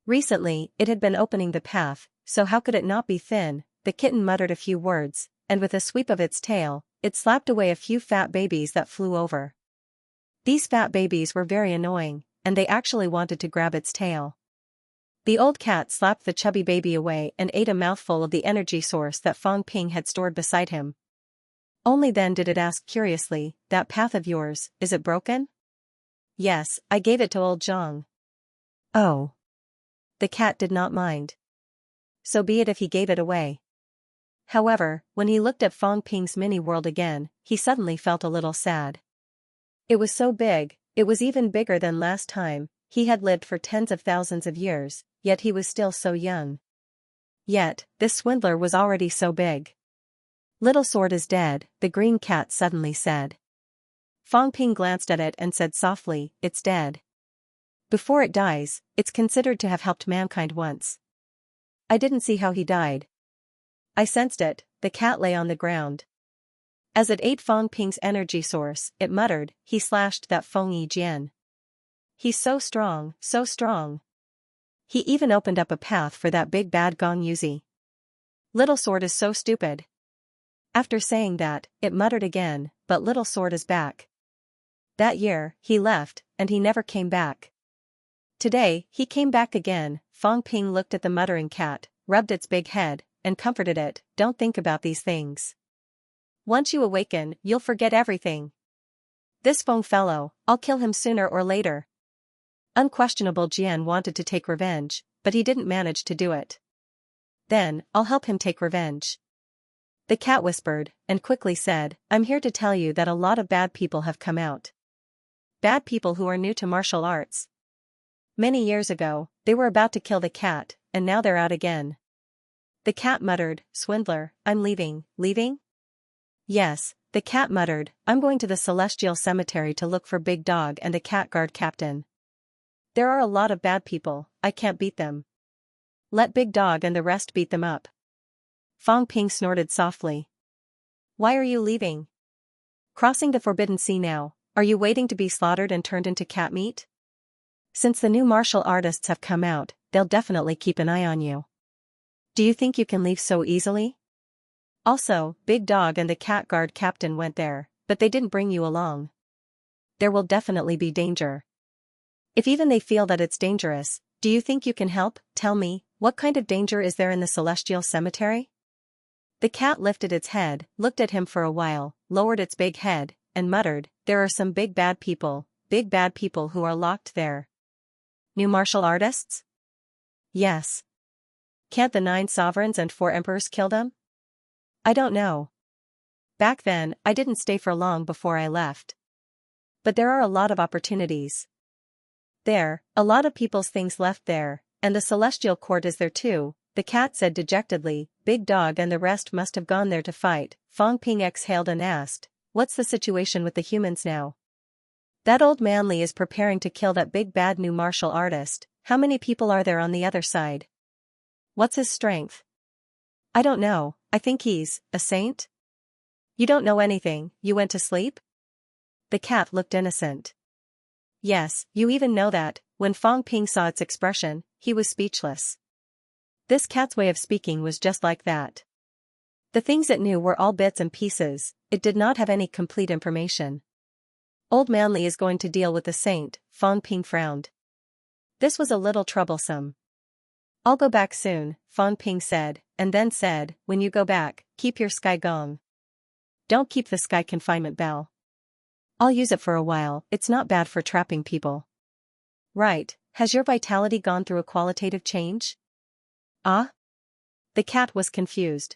Recently, it had been opening the path, so how could it not be thin? The kitten muttered a few words, and with a sweep of its tail, it slapped away a few fat babies that flew over. These fat babies were very annoying, and they actually wanted to grab its tail. The old cat slapped the chubby baby away and ate a mouthful of the energy source that Fong Ping had stored beside him. Only then did it ask curiously, "That path of yours, is it broken?" "Yes, I gave it to old Zhang." "Oh." The cat did not mind. So be it if he gave it away. However, when he looked at Fong Ping's mini world again, he suddenly felt a little sad. It was so big, it was even bigger than last time. He had lived for tens of thousands of years, yet he was still so young. Yet, this swindler was already so big. "Little sword is dead," the green cat suddenly said. Fong Ping glanced at it and said softly, "It's dead. Before it dies, it's considered to have helped mankind once." "I didn't see how he died." "I sensed it." The cat lay on the ground. As it ate Fong Ping's energy source, it muttered, "He slashed that Feng Yijian. He's so strong, so strong. He even opened up a path for that big bad Gong Yuzi. Little sword is so stupid." After saying that, it muttered again, "But little sword is back. That year, he left, and he never came back. Today, he came back again." Fong Ping looked at the muttering cat, rubbed its big head, and comforted it, "Don't think about these things. Once you awaken, you'll forget everything. This Feng fellow, I'll kill him sooner or later." Unquestionable Jian wanted to take revenge, but he didn't manage to do it. "Then, I'll help him take revenge." The cat whispered, and quickly said, "I'm here to tell you that a lot of bad people have come out. Bad people who are new to martial arts. Many years ago, they were about to kill the cat, and now they're out again." The cat muttered, "Swindler, I'm leaving." "Leaving?" "Yes," the cat muttered, "I'm going to the Celestial Cemetery to look for Big Dog and a cat guard captain. There are a lot of bad people, I can't beat them. Let Big Dog and the rest beat them up." Fong Ping snorted softly. "Why are you leaving? Crossing the Forbidden Sea now, are you waiting to be slaughtered and turned into cat meat? Since the new martial artists have come out, they'll definitely keep an eye on you. Do you think you can leave so easily? Also, Big Dog and the cat guard captain went there, but they didn't bring you along. There will definitely be danger. If even they feel that it's dangerous, do you think you can help? Tell me, what kind of danger is there in the Celestial Cemetery?" The cat lifted its head, looked at him for a while, lowered its big head, and muttered, "There are some big bad people who are locked there." "New martial artists?" "Yes." "Can't the 9 sovereigns and 4 emperors kill them?" "I don't know. Back then, I didn't stay for long before I left. But there are a lot of opportunities. There, a lot of people's things left there, and the Celestial Court is there too," the cat said dejectedly. "Big Dog and the rest must have gone there to fight." Fong Ping exhaled and asked, "What's the situation with the humans now?" "That old Manly is preparing to kill that big bad new martial artist. How many people are there on the other side?" "What's his strength?" "I don't know, I think he's a saint." "You don't know anything, you went to sleep?" The cat looked innocent. "Yes, you even know that." When Fong Ping saw its expression, he was speechless. This cat's way of speaking was just like that. The things it knew were all bits and pieces, it did not have any complete information. "Old Manly is going to deal with the saint," Fong Ping frowned. This was a little troublesome. "I'll go back soon," Fong Ping said, and then said, "When you go back, keep your sky gong. Don't keep the sky confinement bell. I'll use it for a while, it's not bad for trapping people." "Right, has your vitality gone through a qualitative change?" "Ah?" The cat was confused.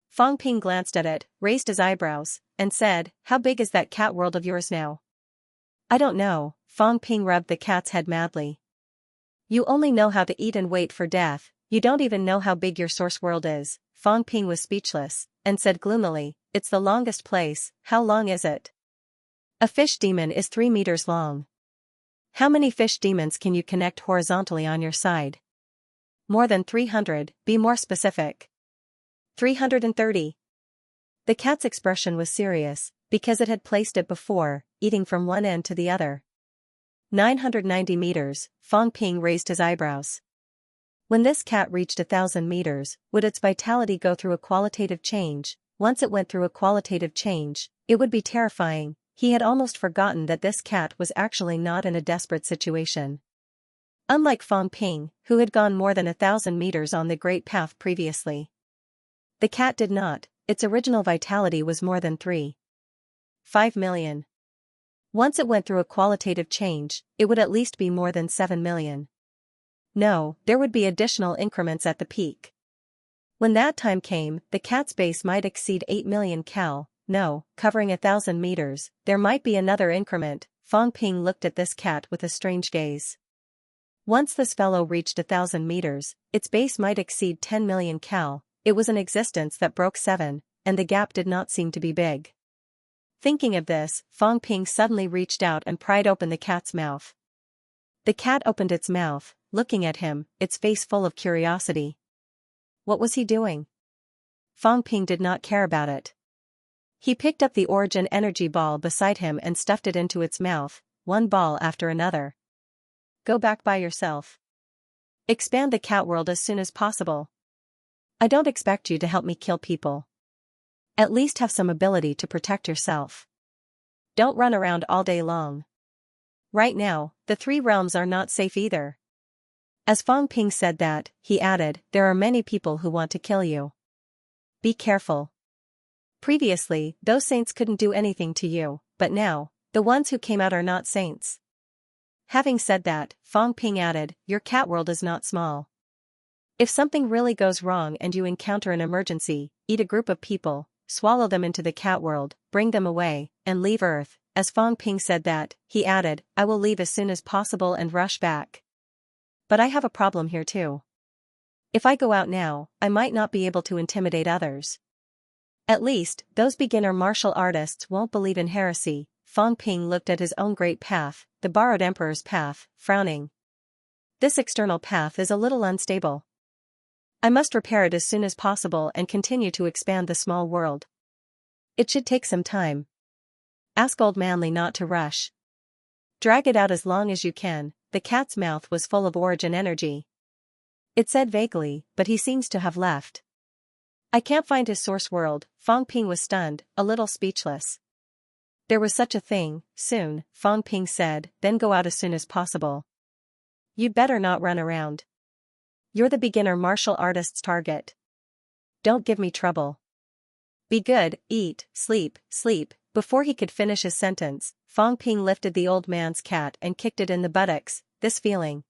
Fong Ping glanced at it, raised his eyebrows, and said, "How big is that cat world of yours now?" "I don't know." Fong Ping rubbed the cat's head madly. "You only know how to eat and wait for death, you don't even know how big your source world is." Fong Ping was speechless, and said gloomily, "It's the longest place." "How long is it?" "A fish demon is 3 meters long." "How many fish demons can you connect horizontally on your side?" "More than 300, be more specific." 330. The cat's expression was serious, because it had placed it before, eating from one end to the other. 990 meters, Fong Ping raised his eyebrows. When this cat reached 1,000 meters, would its vitality go through a qualitative change? Once it went through a qualitative change, it would be terrifying. He had almost forgotten that this cat was actually not in a desperate situation. Unlike Fang Ping, who had gone more than 1,000 meters on the Great Path previously. The cat did not. Its original vitality was more than 3.5 million. Once it went through a qualitative change, it would at least be more than 7 million. No, there would be additional increments at the peak. When that time came, the cat's base might exceed 8 million cal. No, covering 1,000 meters, there might be another increment. Fang Ping looked at this cat with a strange gaze. Once this fellow reached 1,000 meters, its base might exceed 10 million cal. It was an existence that broke 7, and the gap did not seem to be big. Thinking of this, Fang Ping suddenly reached out and pried open the cat's mouth. The cat opened its mouth, looking at him, its face full of curiosity. What was he doing? Fang Ping did not care about it. He picked up the origin energy ball beside him and stuffed it into its mouth, one ball after another. Go back by yourself. Expand the cat world as soon as possible. I don't expect you to help me kill people. At least have some ability to protect yourself. Don't run around all day long. Right now, the 3 realms are not safe either. As Fang Ping said that, he added, there are many people who want to kill you. Be careful. Previously, those saints couldn't do anything to you, but now, the ones who came out are not saints. Having said that, Fang Ping added, your cat world is not small. If something really goes wrong and you encounter an emergency, eat a group of people, swallow them into the cat world, bring them away, and leave Earth. As Fang Ping said that, he added, I will leave as soon as possible and rush back. But I have a problem here too. If I go out now, I might not be able to intimidate others. At least, those beginner martial artists won't believe in heresy. Fang Ping looked at his own great path, the borrowed emperor's path, frowning. This external path is a little unstable. I must repair it as soon as possible and continue to expand the small world. It should take some time. Ask Old Manly not to rush. Drag it out as long as you can. The cat's mouth was full of origin energy. It said vaguely, but he seems to have left. I can't find his source world. Fang Ping was stunned, a little speechless. There was such a thing, soon, Fang Ping said, then go out as soon as possible. You'd better not run around. You're the beginner martial artist's target. Don't give me trouble. Be good, eat, sleep, sleep. Before he could finish his sentence, Fang Ping lifted the old man's cat and kicked it in the buttocks. This feeling.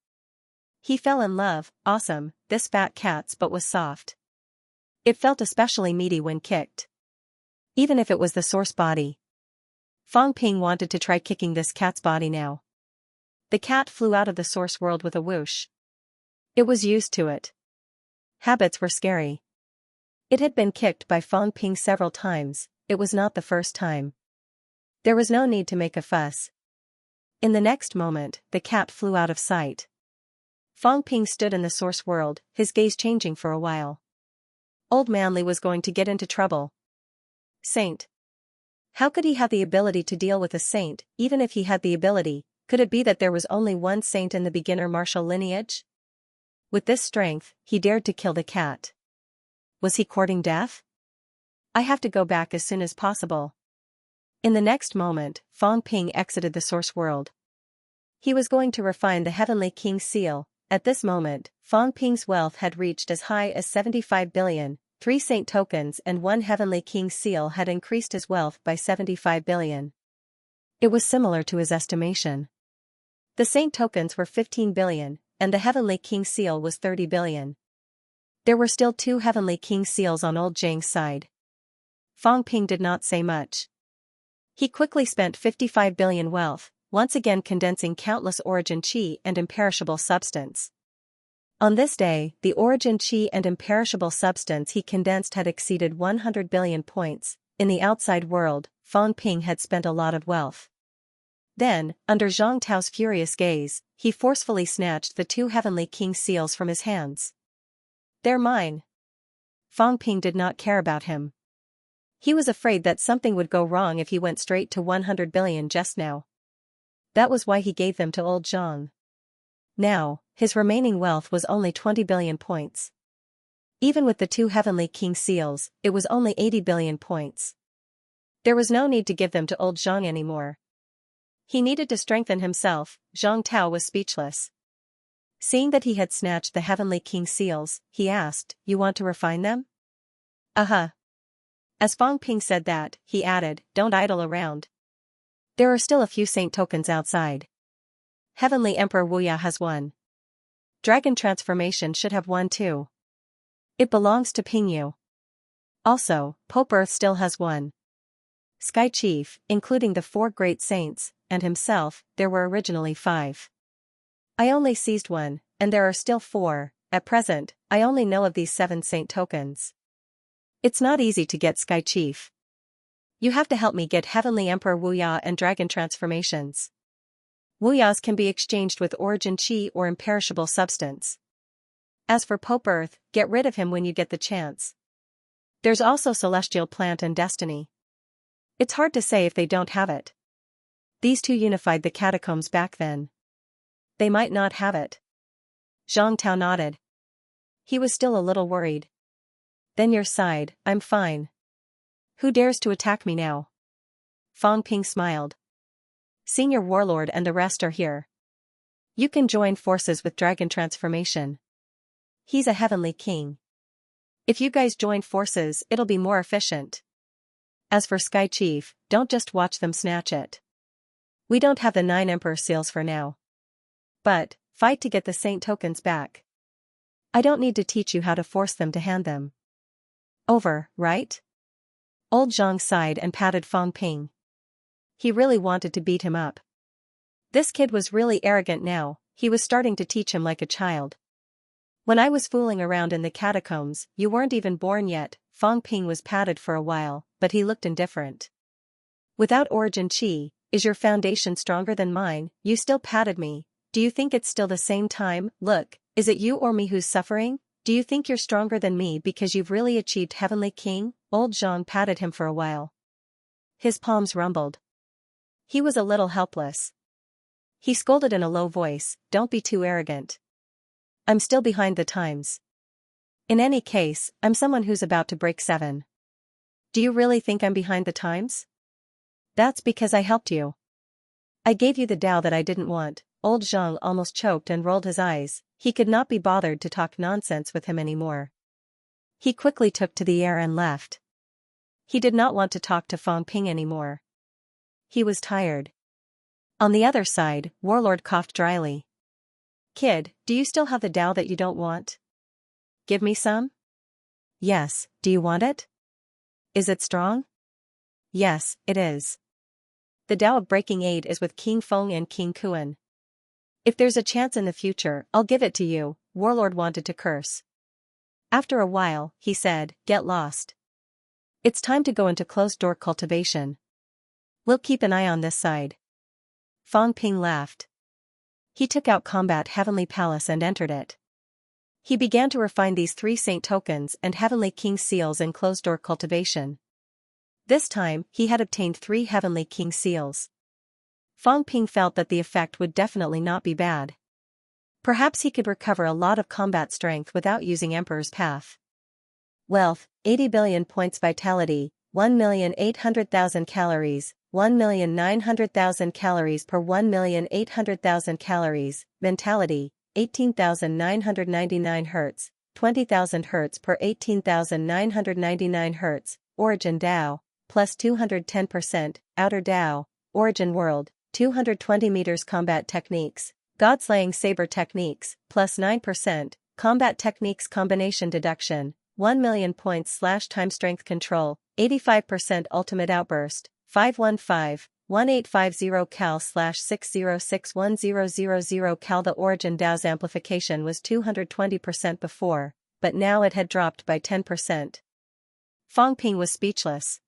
He fell in love. Awesome, this fat cat's butt was soft. It felt especially meaty when kicked. Even if it was the source body. Fang Ping wanted to try kicking this cat's body now. The cat flew out of the source world with a whoosh. It was used to it. Habits were scary. It had been kicked by Fang Ping several times. It was not the first time. There was no need to make a fuss. In the next moment, the cat flew out of sight. Fang Ping stood in the source world, his gaze changing for a while. Old Manly was going to get into trouble. Saint. How could he have the ability to deal with a saint? Even if he had the ability, could it be that there was only one saint in the beginner martial lineage? With this strength, he dared to kill the cat. Was he courting death? I have to go back as soon as possible. In the next moment, Fang Ping exited the source world. He was going to refine the Heavenly King's seal. At this moment, Fang Ping's wealth had reached as high as 75 billion, 3 saint tokens and 1 Heavenly King's seal had increased his wealth by 75 billion. It was similar to his estimation. The saint tokens were 15 billion, and the Heavenly King's seal was 30 billion. There were still 2 Heavenly King's seals on old Zhang's side. Fang Ping did not say much. He quickly spent 55 billion wealth, once again condensing countless origin qi and imperishable substance. On this day, the origin qi and imperishable substance he condensed had exceeded 100 billion points. In the outside world, Fang Ping had spent a lot of wealth. Then, under Zhang Tao's furious gaze, he forcefully snatched the 2 Heavenly King seals from his hands. They're mine. Fang Ping did not care about him. He was afraid that something would go wrong if he went straight to 100 billion just now. That was why he gave them to old Zhang. Now, his remaining wealth was only 20 billion points. Even with the 2 heavenly king seals, it was only 80 billion points. There was no need to give them to old Zhang anymore. He needed to strengthen himself. Zhang Tao was speechless. Seeing that he had snatched the heavenly king seals, he asked, "You want to refine them?" "Uh-huh." As Fang Ping said that, he added, "Don't idle around. There are still a few saint tokens outside. Heavenly Emperor Wuya has one. Dragon transformation should have one too. It belongs to Pingyu. Also, Pope Earth still has one. Sky Chief, including the 4 great saints, and himself, there were originally 5. I only seized one, and there are still 4, at present, I only know of these 7 saint tokens. It's not easy to get Sky Chief. You have to help me get Heavenly Emperor Wuya and Dragon transformations. Wuyas can be exchanged with Origin Chi or imperishable substance. As for Pope Earth, get rid of him when you get the chance. There's also Celestial Plant and Destiny. It's hard to say if they don't have it. These 2 unified the catacombs back then. They might not have it." Zhang Tao nodded. He was still a little worried. "Then your side, I'm fine. Who dares to attack me now?" Fang Ping smiled. "Senior Warlord and the rest are here. You can join forces with Dragon Transformation. He's a heavenly king. If you guys join forces, it'll be more efficient. As for Sky Chief, don't just watch them snatch it. We don't have the 9 Emperor seals for now. But, fight to get the saint tokens back. I don't need to teach you how to force them to hand them over, right?" Old Zhang sighed and patted Fang Ping. He really wanted to beat him up. This kid was really arrogant now. He was starting to teach him like a child. "When I was fooling around in the catacombs, you weren't even born yet." Fang Ping was patted for a while, but he looked indifferent. "Without Origin Chi, is your foundation stronger than mine? You still patted me. Do you think it's still the same time? Look, is it you or me who's suffering? Do you think you're stronger than me because you've really achieved Heavenly King?" Old Zhang patted him for a while. His palms rumbled. He was a little helpless. He scolded in a low voice, "Don't be too arrogant. I'm still behind the times. In any case, I'm someone who's about to break 7. Do you really think I'm behind the times? That's because I helped you. I gave you the Tao that I didn't want." Old Zhang almost choked and rolled his eyes. He could not be bothered to talk nonsense with him anymore. He quickly took to the air and left. He did not want to talk to Fang Ping anymore. He was tired. On the other side, Warlord coughed dryly. "Kid, do you still have the Tao that you don't want? Give me some?" "Yes, do you want it? Is it strong?" "Yes, it is. The Tao of Breaking 8 is with King Feng and King Kuan. If there's a chance in the future, I'll give it to you." Warlord wanted to curse. After a while, he said, "Get lost. It's time to go into closed-door cultivation. We'll keep an eye on this side." Fang Ping laughed. He took out Combat Heavenly Palace and entered it. He began to refine these 3 saint tokens and Heavenly King seals in closed-door cultivation. This time, he had obtained 3 Heavenly King seals. Fang Ping felt that the effect would definitely not be bad. Perhaps he could recover a lot of combat strength without using Emperor's Path. Wealth, 80 billion points. Vitality, 1,800,000 calories, 1,900,000 calories per 1,800,000 calories. Mentality, 18,999 Hz, 20,000 Hz per 18,999 Hz. Origin Tao, plus 210%. Outer Tao, Origin World, 220 meters. Combat Techniques, God-slaying Saber Techniques, plus 9%, Combat Techniques Combination Deduction, 1 million points / Time Strength Control, 85% Ultimate Outburst, 515-1850 cal / 6061000 cal. The Origin Tao's amplification was 220% before, but now it had dropped by 10%. Fang Ping was speechless.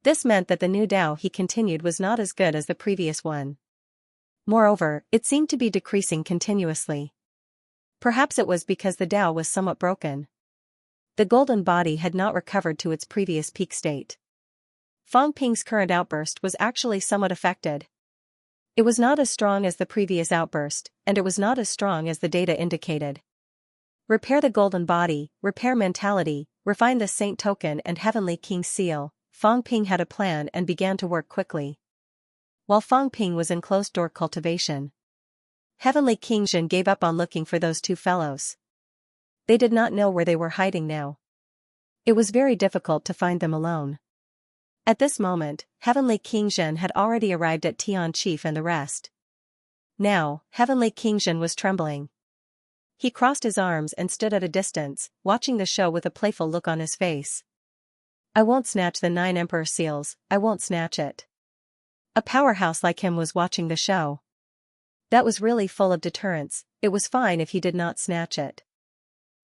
This meant that the new Tao, he continued, was not as good as the previous one. Moreover, it seemed to be decreasing continuously. Perhaps it was because the Tao was somewhat broken. The golden body had not recovered to its previous peak state. Fang Ping's current outburst was actually somewhat affected. It was not as strong as the previous outburst, and it was not as strong as the data indicated. Repair the golden body, repair mentality, refine the saint token and heavenly king seal. Fang Ping had a plan and began to work quickly. While Fang Ping was in closed-door cultivation, Heavenly King Zhen gave up on looking for those two fellows. They did not know where they were hiding now. It was very difficult to find them alone. At this moment, Heavenly King Zhen had already arrived at Tian Chief and the rest. Now, Heavenly King Zhen was trembling. He crossed his arms and stood at a distance, watching the show with a playful look on his face. I won't snatch the 9 Emperor Seals, I won't snatch it. A powerhouse like him was watching the show. That was really full of deterrence, it was fine if he did not snatch it.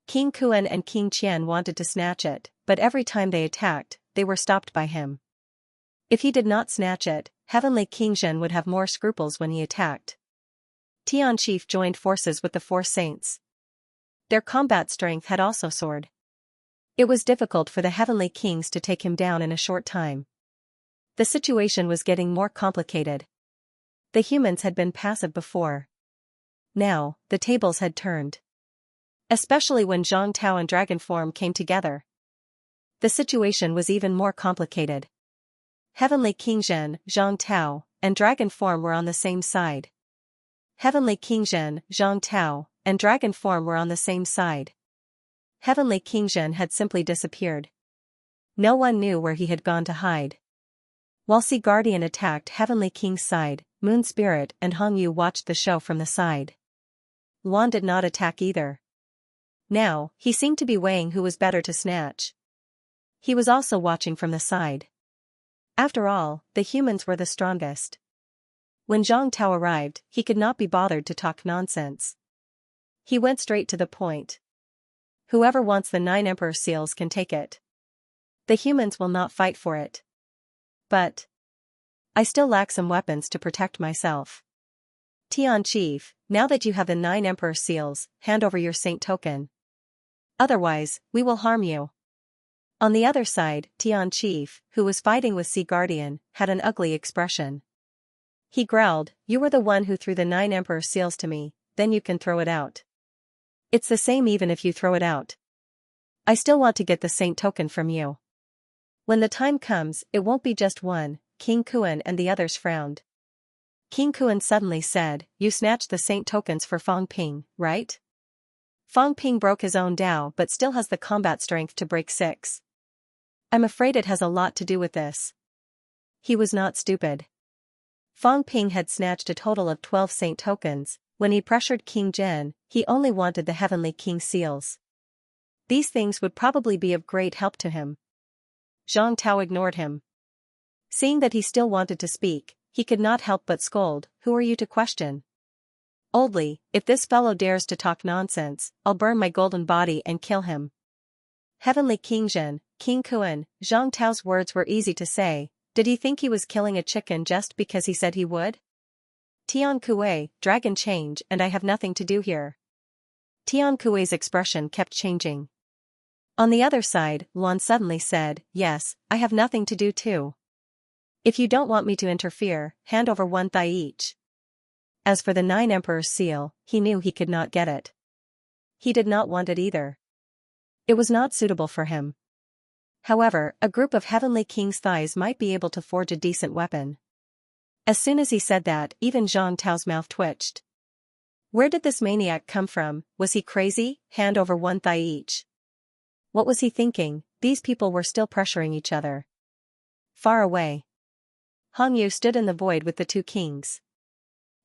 King Kuan and King Qian wanted to snatch it, but every time they attacked, they were stopped by him. If he did not snatch it, Heavenly King Zhen would have more scruples when he attacked. Tian Chief joined forces with the 4 saints. Their combat strength had also soared. It was difficult for the Heavenly Kings to take him down in a short time. The situation was getting more complicated. The humans had been passive before. Now, the tables had turned. Especially when Zhang Tao and Dragon Form came together. The situation was even more complicated. Heavenly King Zhen, Zhang Tao, and Dragon Form were on the same side. Heavenly King Zhen, Zhang Tao, and Dragon Form were on the same side. Heavenly King Zhen had simply disappeared. No one knew where he had gone to hide. While Sea Guardian attacked Heavenly King's side, Moon Spirit and Hong Yu watched the show from the side. Luan did not attack either. Now, he seemed to be weighing who was better to snatch. He was also watching from the side. After all, the humans were the strongest. When Zhang Tao arrived, he could not be bothered to talk nonsense. He went straight to the point. Whoever wants the 9 Emperor Seals can take it. The humans will not fight for it. But I still lack some weapons to protect myself. Tian Chief, now that you have the 9 Emperor Seals, hand over your saint token. Otherwise, we will harm you. On the other side, Tian Chief, who was fighting with Sea Guardian, had an ugly expression. He growled, "You were the one who threw the 9 Emperor Seals to me, then you can throw it out. It's the same even if you throw it out. I still want to get the saint token from you. When the time comes, it won't be just one." King Kuan and the others frowned. King Kuan suddenly said, "You snatched the saint tokens for Fang Ping, right? Fang Ping broke his own Dao but still has the combat strength to break 6. I'm afraid it has a lot to do with this." He was not stupid. Fang Ping had snatched a total of 12 saint tokens. When he pressured King Zhen, he only wanted the Heavenly King seals. These things would probably be of great help to him. Zhang Tao ignored him. Seeing that he still wanted to speak, he could not help but scold, "Who are you to question? Oldly, if this fellow dares to talk nonsense, I'll burn my golden body and kill him." Heavenly King Zhen, King Kuan, Zhang Tao's words were easy to say. Did he think he was killing a chicken just because he said he would? Tian Kuei, dragon change and I have nothing to do here. Tian Kuei's expression kept changing. On the other side, Luan suddenly said, "Yes, I have nothing to do too. If you don't want me to interfere, hand over 1 thigh each." As for the 9 Emperor's seal, he knew he could not get it. He did not want it either. It was not suitable for him. However, a group of Heavenly King's thighs might be able to forge a decent weapon. As soon as he said that, even Zhang Tao's mouth twitched. Where did this maniac come from? Was he crazy? Hand over 1 thigh each. What was he thinking? These people were still pressuring each other. Far away, Hong Yu stood in the void with the 2 kings.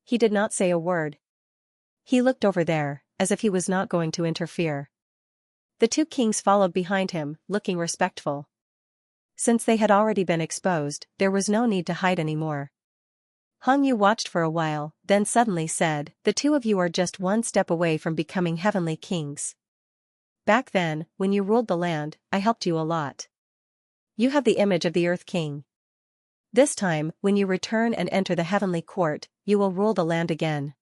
He did not say a word. He looked over there, as if he was not going to interfere. The 2 kings followed behind him, looking respectful. Since they had already been exposed, there was no need to hide anymore. Hong Yu watched for a while, then suddenly said, "The 2 of you are just 1 step away from becoming Heavenly Kings. Back then, when you ruled the land, I helped you a lot. You have the image of the Earth King. This time, when you return and enter the Heavenly Court, you will rule the land again.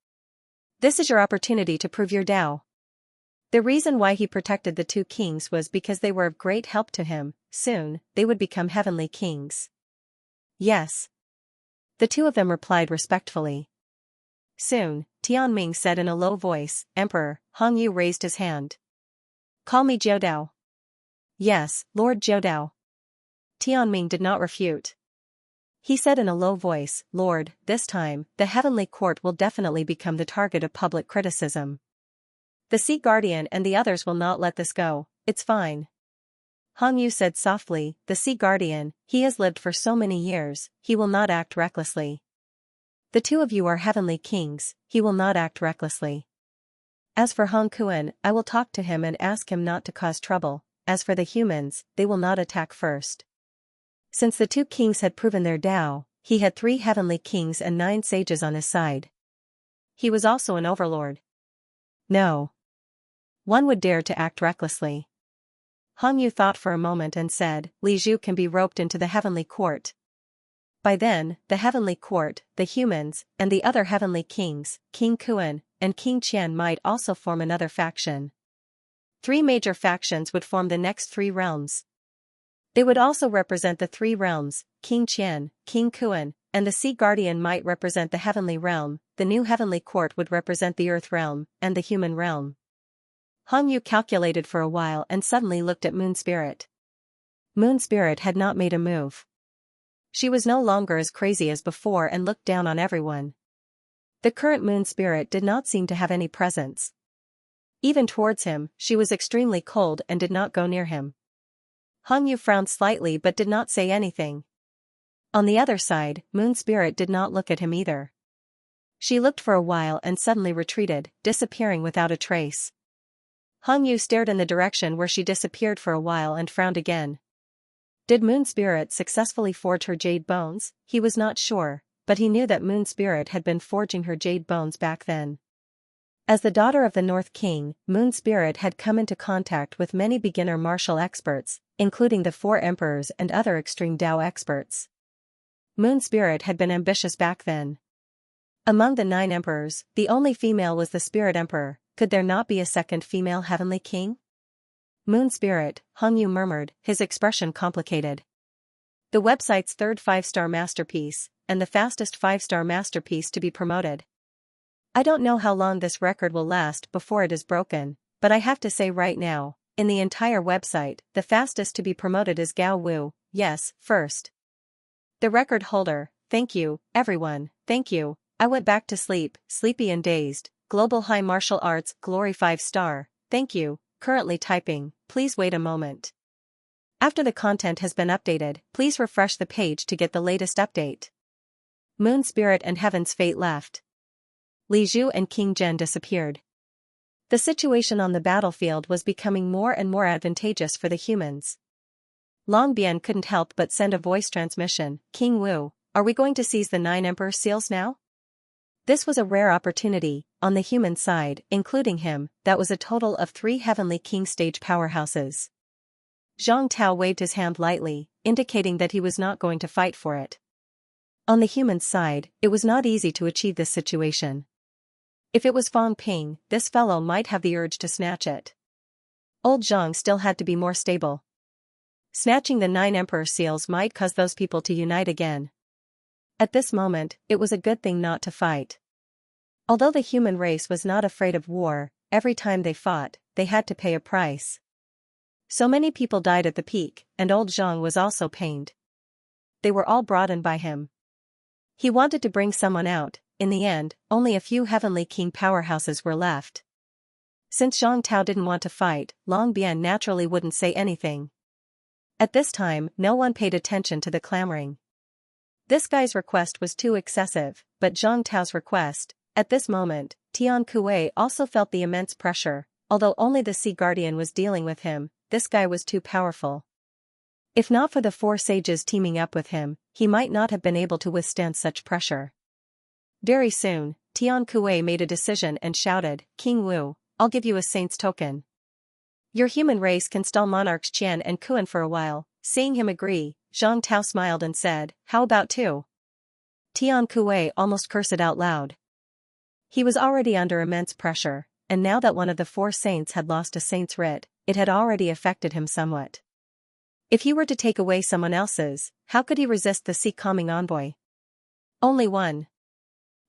This is your opportunity to prove your Dao." The reason why he protected the 2 kings was because they were of great help to him. Soon, they would become Heavenly Kings. Yes. The 2 of them replied respectfully. soon, Tianming said in a low voice. Emperor, Hong Yu raised his hand. Call me Jiudao. Yes, Lord Jiudao. Tianming did not refute. He said in a low voice, Lord, this time, the heavenly court will definitely become the target of public criticism. The Sea Guardian and the others will not let this go. It's fine. Hong Yu said softly, the Sea Guardian, he has lived for so many years, he will not act recklessly. The two of you are heavenly kings, he will not act recklessly. As for Hong Kuan, I will talk to him and ask him not to cause trouble. As for the humans, they will not attack first. Since the two kings had proven their Tao, he had 3 heavenly kings and 9 sages on his side. He was also an overlord. No one would dare to act recklessly. Hong Yu thought for a moment and said, Li Zhu can be roped into the heavenly court. By then, the heavenly court, the humans, and the other heavenly kings, King Kuan, and King Qian might also form another faction. 3 major factions would form the next 3 realms. They would also represent the 3 realms, King Qian, King Kuan, and the Sea Guardian might represent the heavenly realm, the new heavenly court would represent the earth realm, and the human realm. Hong Yu calculated for a while and suddenly looked at Moon Spirit. Moon Spirit had not made a move. She was no longer as crazy as before and looked down on everyone. The current Moon Spirit did not seem to have any presence. Even towards him, she was extremely cold and did not go near him. Hong Yu frowned slightly but did not say anything. On the other side, Moon Spirit did not look at him either. She looked for a while and suddenly retreated, disappearing without a trace. Hong Yu stared in the direction where she disappeared for a while and frowned again. Did Moon Spirit successfully forge her jade bones? He was not sure, but he knew that Moon Spirit had been forging her jade bones back then. As the daughter of the North King, Moon Spirit had come into contact with many beginner martial experts, including the 4 emperors and other extreme Tao experts. Moon Spirit had been ambitious back then. Among the 9 emperors, the only female was the Spirit Emperor. Could there not be a second female heavenly king? Moon Spirit, Hong Yu murmured, his expression complicated. The website's 3rd 5-star masterpiece, and the fastest 5-star masterpiece to be promoted. I don't know how long this record will last before it is broken, but I have to say right now, in the entire website, the fastest to be promoted is Gao Wu, yes, first. The record holder, thank you, everyone, thank you, I went back to sleep, sleepy and dazed. Global High Martial Arts, Glory 5-star, thank you, currently typing, please wait a moment. After the content has been updated, please refresh the page to get the latest update. Moon Spirit and Heaven's Fate left. Li Zhu and King Zhen disappeared. The situation on the battlefield was becoming more and more advantageous for the humans. Long Bian couldn't help but send a voice transmission, King Wu, are we going to seize the 9 Emperor seals now? This was a rare opportunity. On the human side, including him, that was a total of 3 heavenly king stage powerhouses. Zhang Tao waved his hand lightly, indicating that he was not going to fight for it. On the human side, it was not easy to achieve this situation. If it was Fang Ping, this fellow might have the urge to snatch it. Old Zhang still had to be more stable. Snatching the 9 Emperor seals might cause those people to unite again. At this moment, it was a good thing not to fight. Although the human race was not afraid of war, every time they fought, they had to pay a price. So many people died at the peak, and old Zhang was also pained. They were all brought in by him. He wanted to bring someone out. In the end, only a few heavenly king powerhouses were left. Since Zhang Tao didn't want to fight, Long Bian naturally wouldn't say anything. At this time, no one paid attention to the clamoring. This guy's request was too excessive, but Zhang Tao's request, at this moment, Tian Kuei also felt the immense pressure. Although only the Sea Guardian was dealing with him, this guy was too powerful. If not for the 4 sages teaming up with him, he might not have been able to withstand such pressure. Very soon, Tian Kuei made a decision and shouted, King Wu, I'll give you a saint's token. Your human race can stall monarchs Qian and Kuan for a while. Seeing him agree, Zhang Tao smiled and said, how about 2? Tian Kuei almost cursed out loud. He was already under immense pressure, and now that one of the 4 saints had lost a saint's writ, it had already affected him somewhat. If he were to take away someone else's, how could he resist the sea calming envoy? Only one.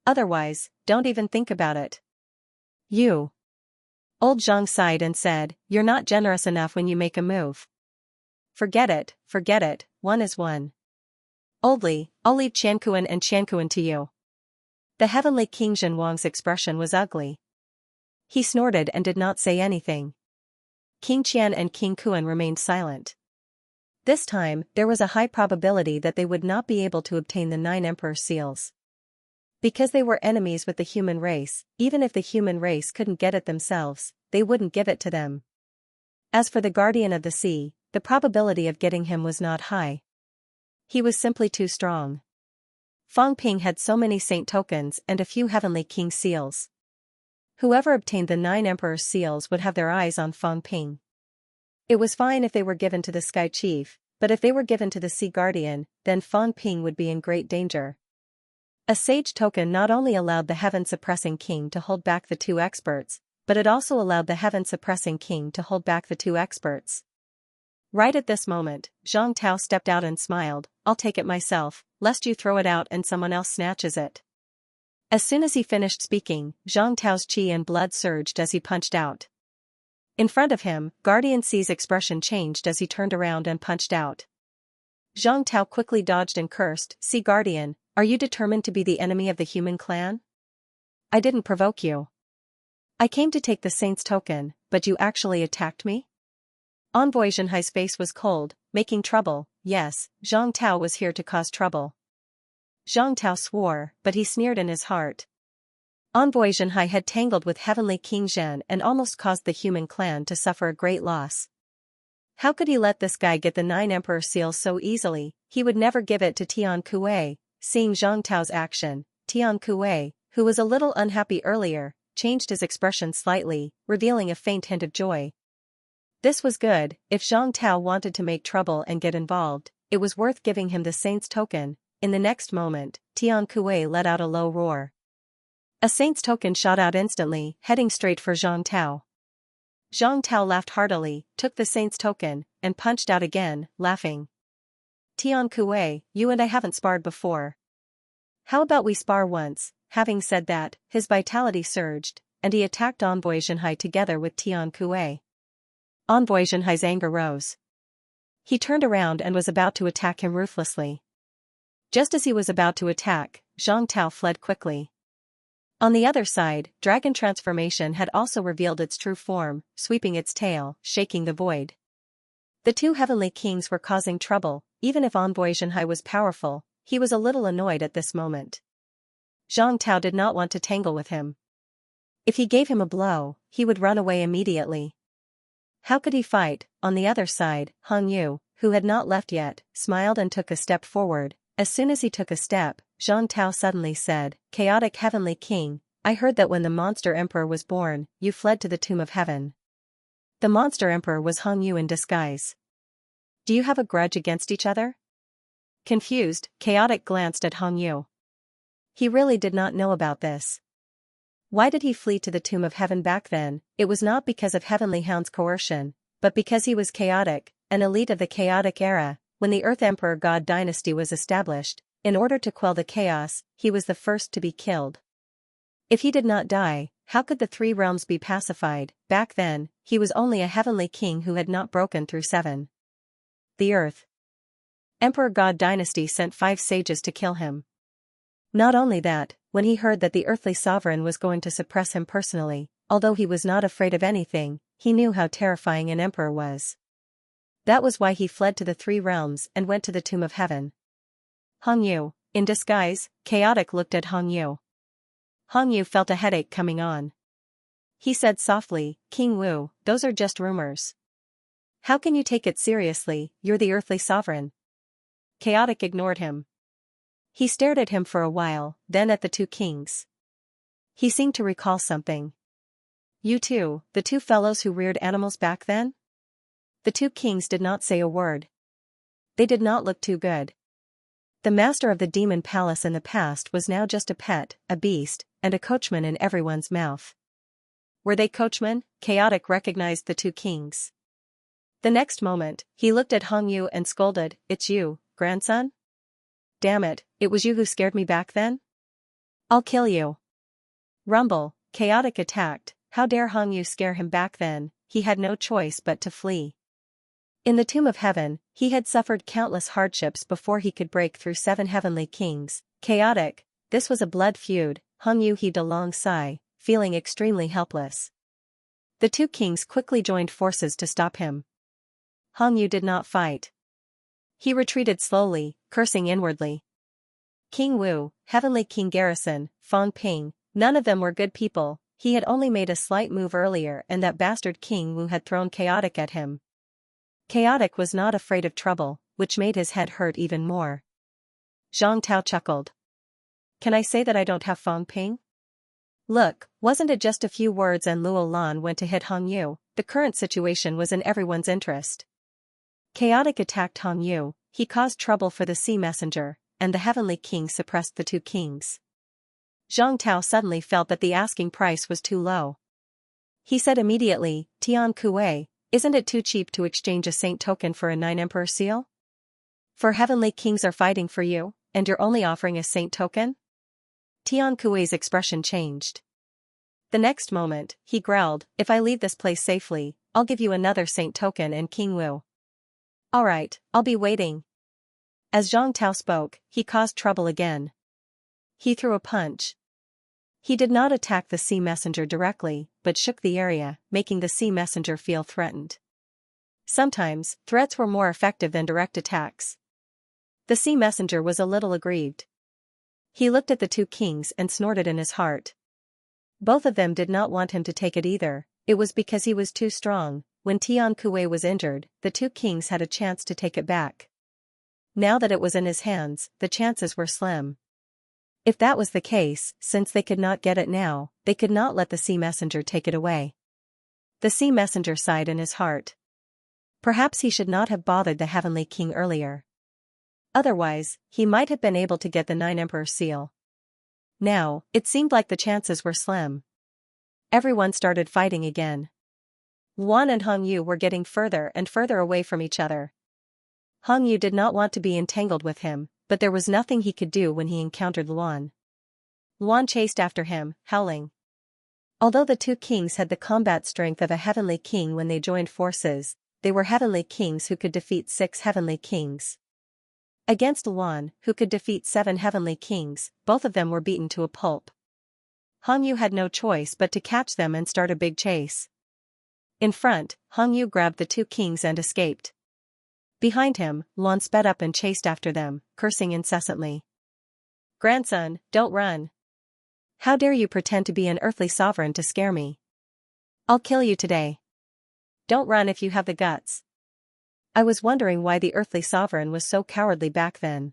Otherwise, don't even think about it. You. Old Zhang sighed and said, you're not generous enough when you make a move. Forget it, one is one. Oldly, I'll leave Qiankuan and Qiankuan to you. The heavenly King Zhenwang's expression was ugly. He snorted and did not say anything. King Qian and King Kuan remained silent. This time, there was a high probability that they would not be able to obtain the 9 Emperor seals. Because they were enemies with the human race, even if the human race couldn't get it themselves, they wouldn't give it to them. As for the Guardian of the Sea, the probability of getting him was not high. He was simply too strong. Fang Ping had so many saint tokens and a few heavenly king seals. Whoever obtained the 9 Emperor seals would have their eyes on Fang Ping. It was fine if they were given to the Sky Chief, but if they were given to the Sea Guardian, then Fang Ping would be in great danger. A sage token not only allowed the heaven-suppressing king to hold back the 2 experts, but it also allowed the heaven-suppressing king to hold back the 2 experts. Right at this moment, Zhang Tao stepped out and smiled, I'll take it myself, lest you throw it out and someone else snatches it. As soon as he finished speaking, Zhang Tao's qi and blood surged as he punched out. In front of him, Guardian C's expression changed as he turned around and punched out. Zhang Tao quickly dodged and cursed, Sea Guardian, are you determined to be the enemy of the human clan? I didn't provoke you. I came to take the saint's token, but you actually attacked me? Envoy Zhenhai's face was cold, making trouble, yes, Zhang Tao was here to cause trouble. Zhang Tao swore, but he sneered in his heart. Envoy Zhenhai had tangled with heavenly King Zhen and almost caused the human clan to suffer a great loss. How could he let this guy get the 9 Emperor seals so easily? He would never give it to Tian Kuei. Seeing Zhang Tao's action, Tian Kuei, who was a little unhappy earlier, changed his expression slightly, revealing a faint hint of joy. This was good. If Zhang Tao wanted to make trouble and get involved, it was worth giving him the saint's token. In the next moment, Tian Kuei let out a low roar. A saint's token shot out instantly, heading straight for Zhang Tao. Zhang Tao laughed heartily, took the saint's token, and punched out again, laughing. Tian Kuei, you and I haven't sparred before. How about we spar once? Having said that, his vitality surged, and he attacked Envoy Zhenhai together with Tian Kuei. Envoy Zhenhai's anger rose. He turned around and was about to attack him ruthlessly. Just as he was about to attack, Zhang Tao fled quickly. On the other side, Dragon Transformation had also revealed its true form, sweeping its tail, shaking the void. The 2 heavenly kings were causing trouble. Even if Envoy Zhenhai was powerful, he was a little annoyed at this moment. Zhang Tao did not want to tangle with him. If he gave him a blow, he would run away immediately. How could he fight? On the other side, Hong Yu, who had not left yet, smiled and took a step forward. As soon as he took a step, Zhang Tao suddenly said, Chaotic Heavenly King, I heard that when the Monster Emperor was born, you fled to the Tomb of Heaven. The Monster Emperor was Hong Yu in disguise. Do you have a grudge against each other? Confused, Chaotic glanced at Hong Yu. He really did not know about this. Why did he flee to the Tomb of Heaven back then? It was not because of Heavenly Hound's coercion, but because he was chaotic, an elite of the chaotic era. When the Earth Emperor God dynasty was established, in order to quell the chaos, he was the first to be killed. If he did not die, how could the 3 realms be pacified? Back then, he was only a heavenly king who had not broken through 7. The Earth Emperor God dynasty sent 5 sages to kill him. Not only that, when he heard that the earthly sovereign was going to suppress him personally, although he was not afraid of anything, he knew how terrifying an emperor was. That was why he fled to the 3 realms and went to the Tomb of Heaven. Hong Yu, in disguise, Chaotic looked at Hong Yu. Hong Yu felt a headache coming on. He said softly, King Wu, those are just rumors. How can you take it seriously? You're the earthly sovereign. Chaotic ignored him. He stared at him for a while, then at the 2 kings. He seemed to recall something. You two, the 2 fellows who reared animals back then? The 2 kings did not say a word. They did not look too good. The master of the demon palace in the past was now just a pet, a beast, and a coachman in everyone's mouth. Were they coachmen? Chaotic recognized the 2 kings. The next moment, he looked at Hong Yu and scolded, It's you, grandson? Damn it, it was you who scared me back then? I'll kill you. Rumble, Chaotic attacked. How dare Hong Yu scare him back then? He had no choice but to flee. In the Tomb of Heaven, he had suffered countless hardships before he could break through 7 heavenly kings. Chaotic, this was a blood feud. Hong Yu heaved a long sigh, feeling extremely helpless. The 2 kings quickly joined forces to stop him. Hong Yu did not fight. He retreated slowly, cursing inwardly. King Wu, Heavenly King Garrison, Fong Ping, none of them were good people. He had only made a slight move earlier and that bastard King Wu had thrown Chaotic at him. Chaotic was not afraid of trouble, which made his head hurt even more. Zhang Tao chuckled. Can I say that I don't have Fong Ping? Look, wasn't it just a few words and Luo Lan went to hit Hong Yu? The current situation was in everyone's interest. Chaotic attacked Hong Yu, he caused trouble for the Sea Messenger, and the Heavenly King suppressed the 2 kings. Zhang Tao suddenly felt that the asking price was too low. He said immediately, Tian Kuei, isn't it too cheap to exchange a saint token for a 9 emperor seal? 4 heavenly kings are fighting for you, and you're only offering a saint token? Tian Kuei's expression changed. The next moment, he growled, if I leave this place safely, I'll give you another saint token and King Wu. Alright, I'll be waiting. As Zhang Tao spoke, he caused trouble again. He threw a punch. He did not attack the Sea Messenger directly, but shook the area, making the Sea Messenger feel threatened. Sometimes, threats were more effective than direct attacks. The Sea Messenger was a little aggrieved. He looked at the 2 kings and snorted in his heart. Both of them did not want him to take it either, it was because he was too strong. When Tian Kuei was injured, the 2 kings had a chance to take it back. Now that it was in his hands, the chances were slim. If that was the case, since they could not get it now, they could not let the Sea Messenger take it away. The Sea Messenger sighed in his heart. Perhaps he should not have bothered the Heavenly King earlier. Otherwise, he might have been able to get the 9 Emperor seal. Now, it seemed like the chances were slim. Everyone started fighting again. Luan and Hong Yu were getting further and further away from each other. Hong Yu did not want to be entangled with him, but there was nothing he could do when he encountered Luan. Luan chased after him, howling. Although the 2 kings had the combat strength of a heavenly king when they joined forces, they were heavenly kings who could defeat 6 heavenly kings. Against Luan, who could defeat 7 heavenly kings, both of them were beaten to a pulp. Hong Yu had no choice but to catch them and start a big chase. In front, Hong Yu grabbed the 2 kings and escaped. Behind him, Luan sped up and chased after them, cursing incessantly. Grandson, don't run. How dare you pretend to be an earthly sovereign to scare me? I'll kill you today. Don't run if you have the guts. I was wondering why the earthly sovereign was so cowardly back then.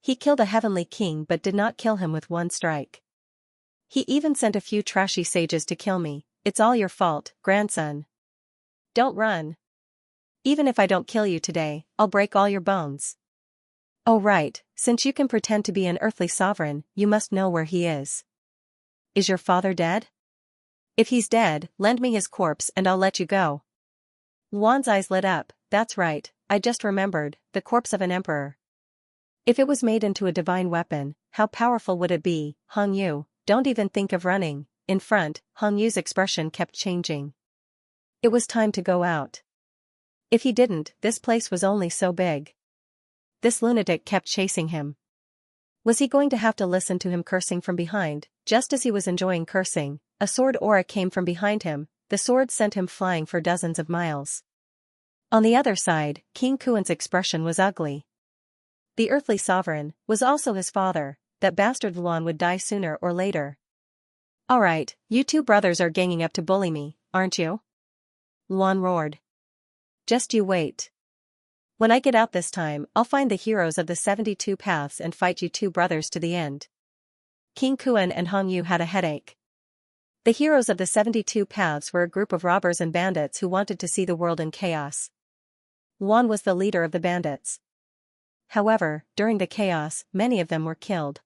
He killed a heavenly king but did not kill him with 1 strike. He even sent a few trashy sages to kill me. It's all your fault, grandson. Don't run. Even if I don't kill you today, I'll break all your bones. Oh right, since you can pretend to be an earthly sovereign, you must know where he is. Is your father dead? If he's dead, lend me his corpse and I'll let you go. Luan's eyes lit up. That's right, I just remembered, the corpse of an emperor. If it was made into a divine weapon, how powerful would it be? Hong Yu, don't even think of running. In front, Hong Yu's expression kept changing. It was time to go out. If he didn't, this place was only so big. This lunatic kept chasing him. Was he going to have to listen to him cursing from behind? Just as he was enjoying cursing, a sword aura came from behind him. The sword sent him flying for dozens of miles. On the other side, King Kuan's expression was ugly. The earthly sovereign was also his father. That bastard Luan would die sooner or later. Alright, you 2 brothers are ganging up to bully me, aren't you? Luan roared. Just you wait. When I get out this time, I'll find the heroes of the 72 paths and fight you 2 brothers to the end. King Kuan and Hong Yu had a headache. The heroes of the 72 paths were a group of robbers and bandits who wanted to see the world in chaos. Luan was the leader of the bandits. However, during the chaos, many of them were killed.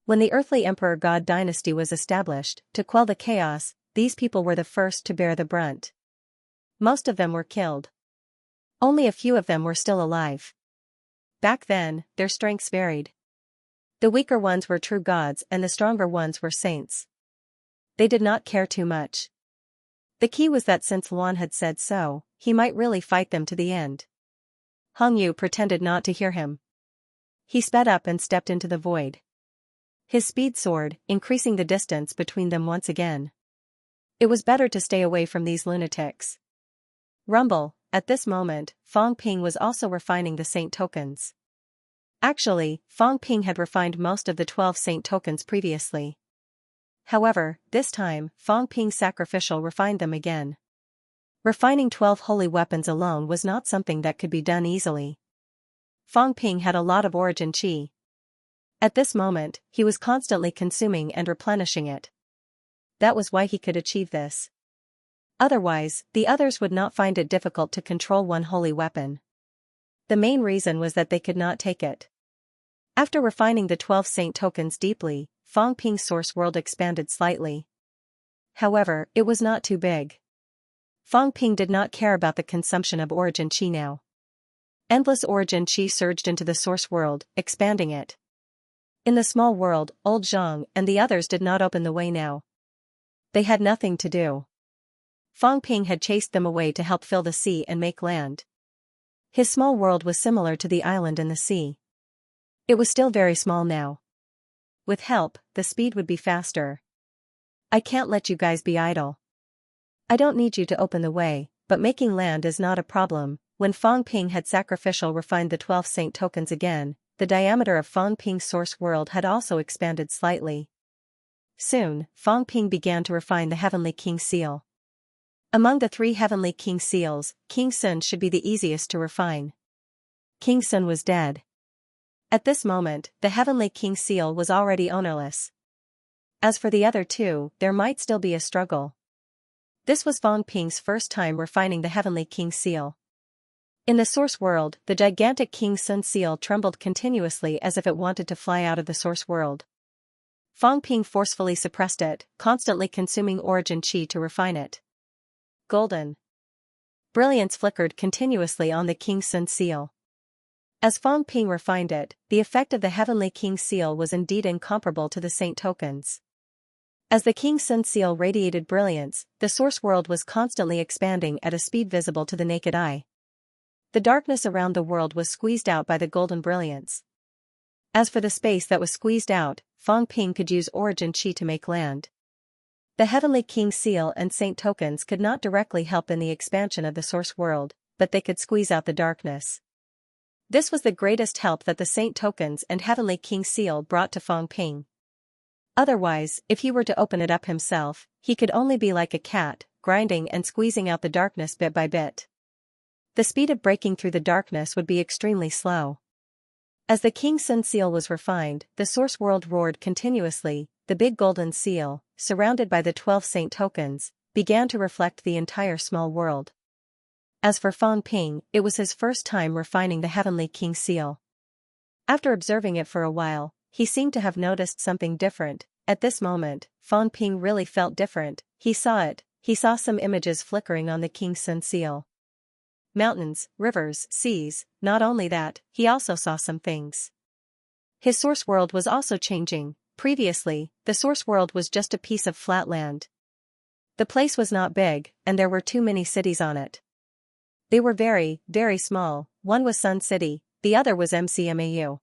When the earthly emperor god dynasty was established, to quell the chaos, these people were the first to bear the brunt. Most of them were killed. Only a few of them were still alive. Back then, their strengths varied. The weaker ones were true gods and the stronger ones were saints. They did not care too much. The key was that since Luan had said so, he might really fight them to the end. Hong Yu pretended not to hear him. He sped up and stepped into the void. His speed soared, increasing the distance between them once again. It was better to stay away from these lunatics. Rumble, at this moment, Fong Ping was also refining the saint tokens. Actually, Fong Ping had refined most of the 12 saint tokens previously. However, this time, Fong Ping's sacrificial refined them again. Refining 12 holy weapons alone was not something that could be done easily. Fong Ping had a lot of origin qi. At this moment, he was constantly consuming and replenishing it. That was why he could achieve this. Otherwise, the others would not find it difficult to control one holy weapon. The main reason was that they could not take it. After refining the 12 saint tokens deeply, Fong Ping's source world expanded slightly. However, it was not too big. Fong Ping did not care about the consumption of origin qi now. Endless origin qi surged into the source world, expanding it. In the small world, old Zhang and the others did not open the way now. They had nothing to do. Fong Ping had chased them away to help fill the sea and make land. His small world was similar to the island in the sea. It was still very small now. With help, the speed would be faster. I can't let you guys be idle. I don't need you to open the way, but making land is not a problem. When Fong Ping had sacrificial refined the 12 saint tokens again, the diameter of Fong Ping's source world had also expanded slightly. Soon, Fong Ping began to refine the Heavenly King seal. Among the 3 Heavenly King seals, King Sun should be the easiest to refine. King Sun was dead. At this moment, the Heavenly King seal was already ownerless. As for the other 2, there might still be a struggle. This was Fong Ping's first time refining the Heavenly King seal. In the source world, the gigantic King Sun seal trembled continuously as if it wanted to fly out of the source world. Fong Ping forcefully suppressed it, constantly consuming origin qi to refine it. Golden brilliance flickered continuously on the King Sun seal. As Fong Ping refined it, the effect of the Heavenly King seal was indeed incomparable to the saint tokens. As the King Sun seal radiated brilliance, the source world was constantly expanding at a speed visible to the naked eye. The darkness around the world was squeezed out by the golden brilliance. As for the space that was squeezed out, Fong Ping could use origin qi to make land. The Heavenly King seal and saint tokens could not directly help in the expansion of the source world, but they could squeeze out the darkness. This was the greatest help that the saint tokens and Heavenly King seal brought to Fong Ping. Otherwise, if he were to open it up himself, he could only be like a cat, grinding and squeezing out the darkness bit by bit. The speed of breaking through the darkness would be extremely slow. As the King Sun seal was refined, the source world roared continuously. The big golden seal, surrounded by the 12 saint tokens, began to reflect the entire small world. As for Fong Ping, it was his first time refining the Heavenly King seal. After observing it for a while, he seemed to have noticed something different. At this moment, Fong Ping really felt different. He saw some images flickering on the King Sun seal. Mountains, rivers, seas, not only that, he also saw some things. His source world was also changing. Previously, the source world was just a piece of flat land. The place was not big, and there were too many cities on it. They were very, very small. One was Sun City, the other was MCMAU.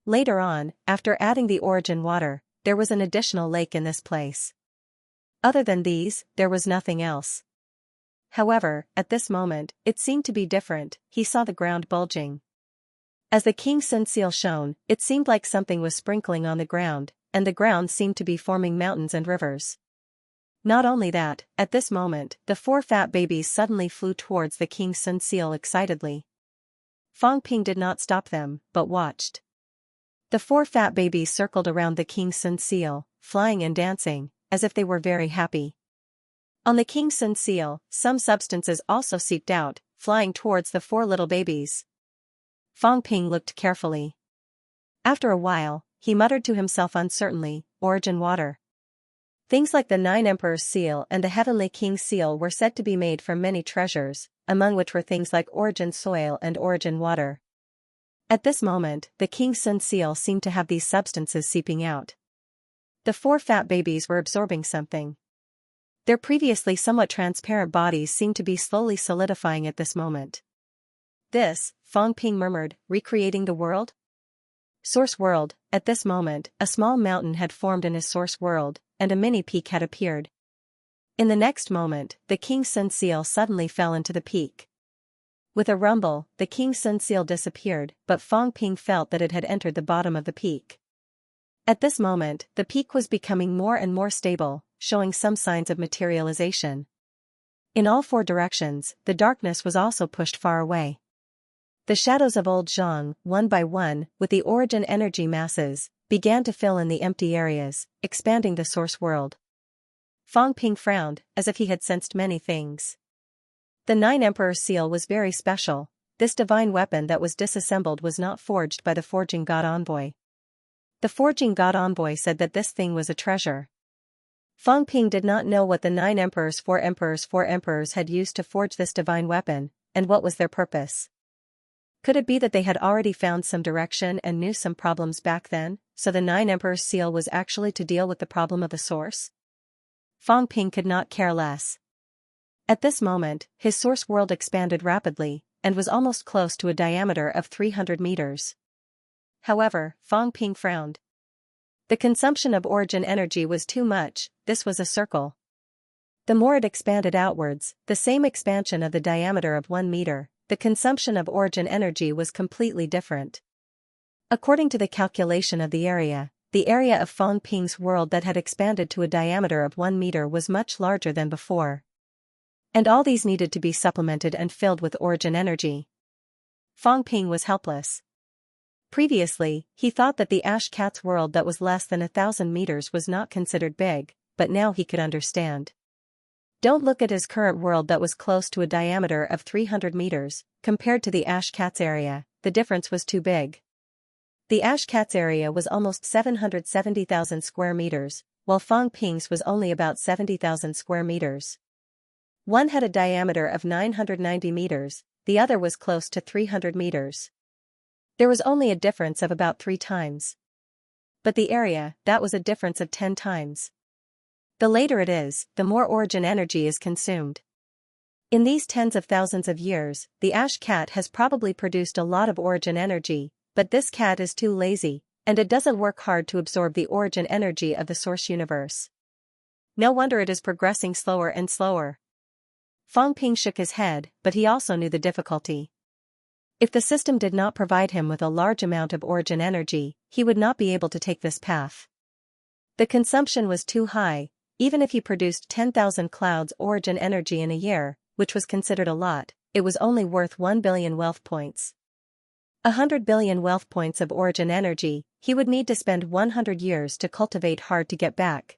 Later on, after adding the origin water, there was an additional lake in this place. Other than these, there was nothing else. However, at this moment, it seemed to be different. He saw the ground bulging. As the King Sun seal shone, it seemed like something was sprinkling on the ground, and the ground seemed to be forming mountains and rivers. Not only that, at this moment, the 4 fat babies suddenly flew towards the King Sun seal excitedly. Fong Ping did not stop them, but watched. The 4 fat babies circled around the King Sun seal, flying and dancing, as if they were very happy. On the King Sun seal, some substances also seeped out, flying towards the 4 little babies. Fong Ping looked carefully. After a while, he muttered to himself uncertainly, origin water. Things like the 9 Emperors seal and the Heavenly King seal were said to be made from many treasures, among which were things like origin soil and origin water. At this moment, the king's sun seal seemed to have these substances seeping out. The 4 fat babies were absorbing something. Their previously somewhat transparent bodies seemed to be slowly solidifying at this moment. This, Fang Ping murmured, recreating the world? Source world. At this moment, a small mountain had formed in his source world, and a mini peak had appeared. In the next moment, the king's sun seal suddenly fell into the peak. With a rumble, the king's sun seal disappeared, but Fang Ping felt that it had entered the bottom of the peak. At this moment, the peak was becoming more and more stable, showing some signs of materialization. In all 4 directions, the darkness was also pushed far away. The shadows of old Zhang, one by one, with the origin energy masses, began to fill in the empty areas, expanding the source world. Fang Ping frowned, as if he had sensed many things. The 9 Emperor seal was very special. This divine weapon that was disassembled was not forged by the forging god envoy. The forging god envoy said that this thing was a treasure. Fang Ping did not know what the 9 emperors 4 emperors had used to forge this divine weapon, and what was their purpose. Could it be that they had already found some direction and knew some problems back then, so the 9 emperors seal was actually to deal with the problem of the source? Fang Ping could not care less. At this moment, his source world expanded rapidly, and was almost close to a diameter of 300 meters. However, Fang Ping frowned. The consumption of origin energy was too much. This was a circle. The more it expanded outwards, the same expansion of the diameter of 1 meter, the consumption of origin energy was completely different. According to the calculation of the area of Fang Ping's world that had expanded to a diameter of 1 meter was much larger than before. And all these needed to be supplemented and filled with origin energy. Fang Ping was helpless. Previously, he thought that the ash cat's world that was less than 1,000 meters was not considered big, but now he could understand. Don't look at his current world that was close to a diameter of 300 meters, compared to the ash cat's area, the difference was too big. The ash cat's area was almost 770,000 square meters, while Fang Ping's was only about 70,000 square meters. One had a diameter of 990 meters, the other was close to 300 meters. There was only a difference of about 3 times. But the area, that was a difference of 10 times. The later it is, the more origin energy is consumed. In these tens of thousands of years, the ash cat has probably produced a lot of origin energy, but this cat is too lazy, and it doesn't work hard to absorb the origin energy of the source universe. No wonder it is progressing slower and slower. Fang Ping shook his head, but he also knew the difficulty. If the system did not provide him with a large amount of origin energy, he would not be able to take this path. The consumption was too high. Even if he produced 10,000 clouds origin energy in a year, which was considered a lot, it was only worth 1 billion wealth points. 100 billion wealth points of origin energy, he would need to spend 100 years to cultivate hard to get back.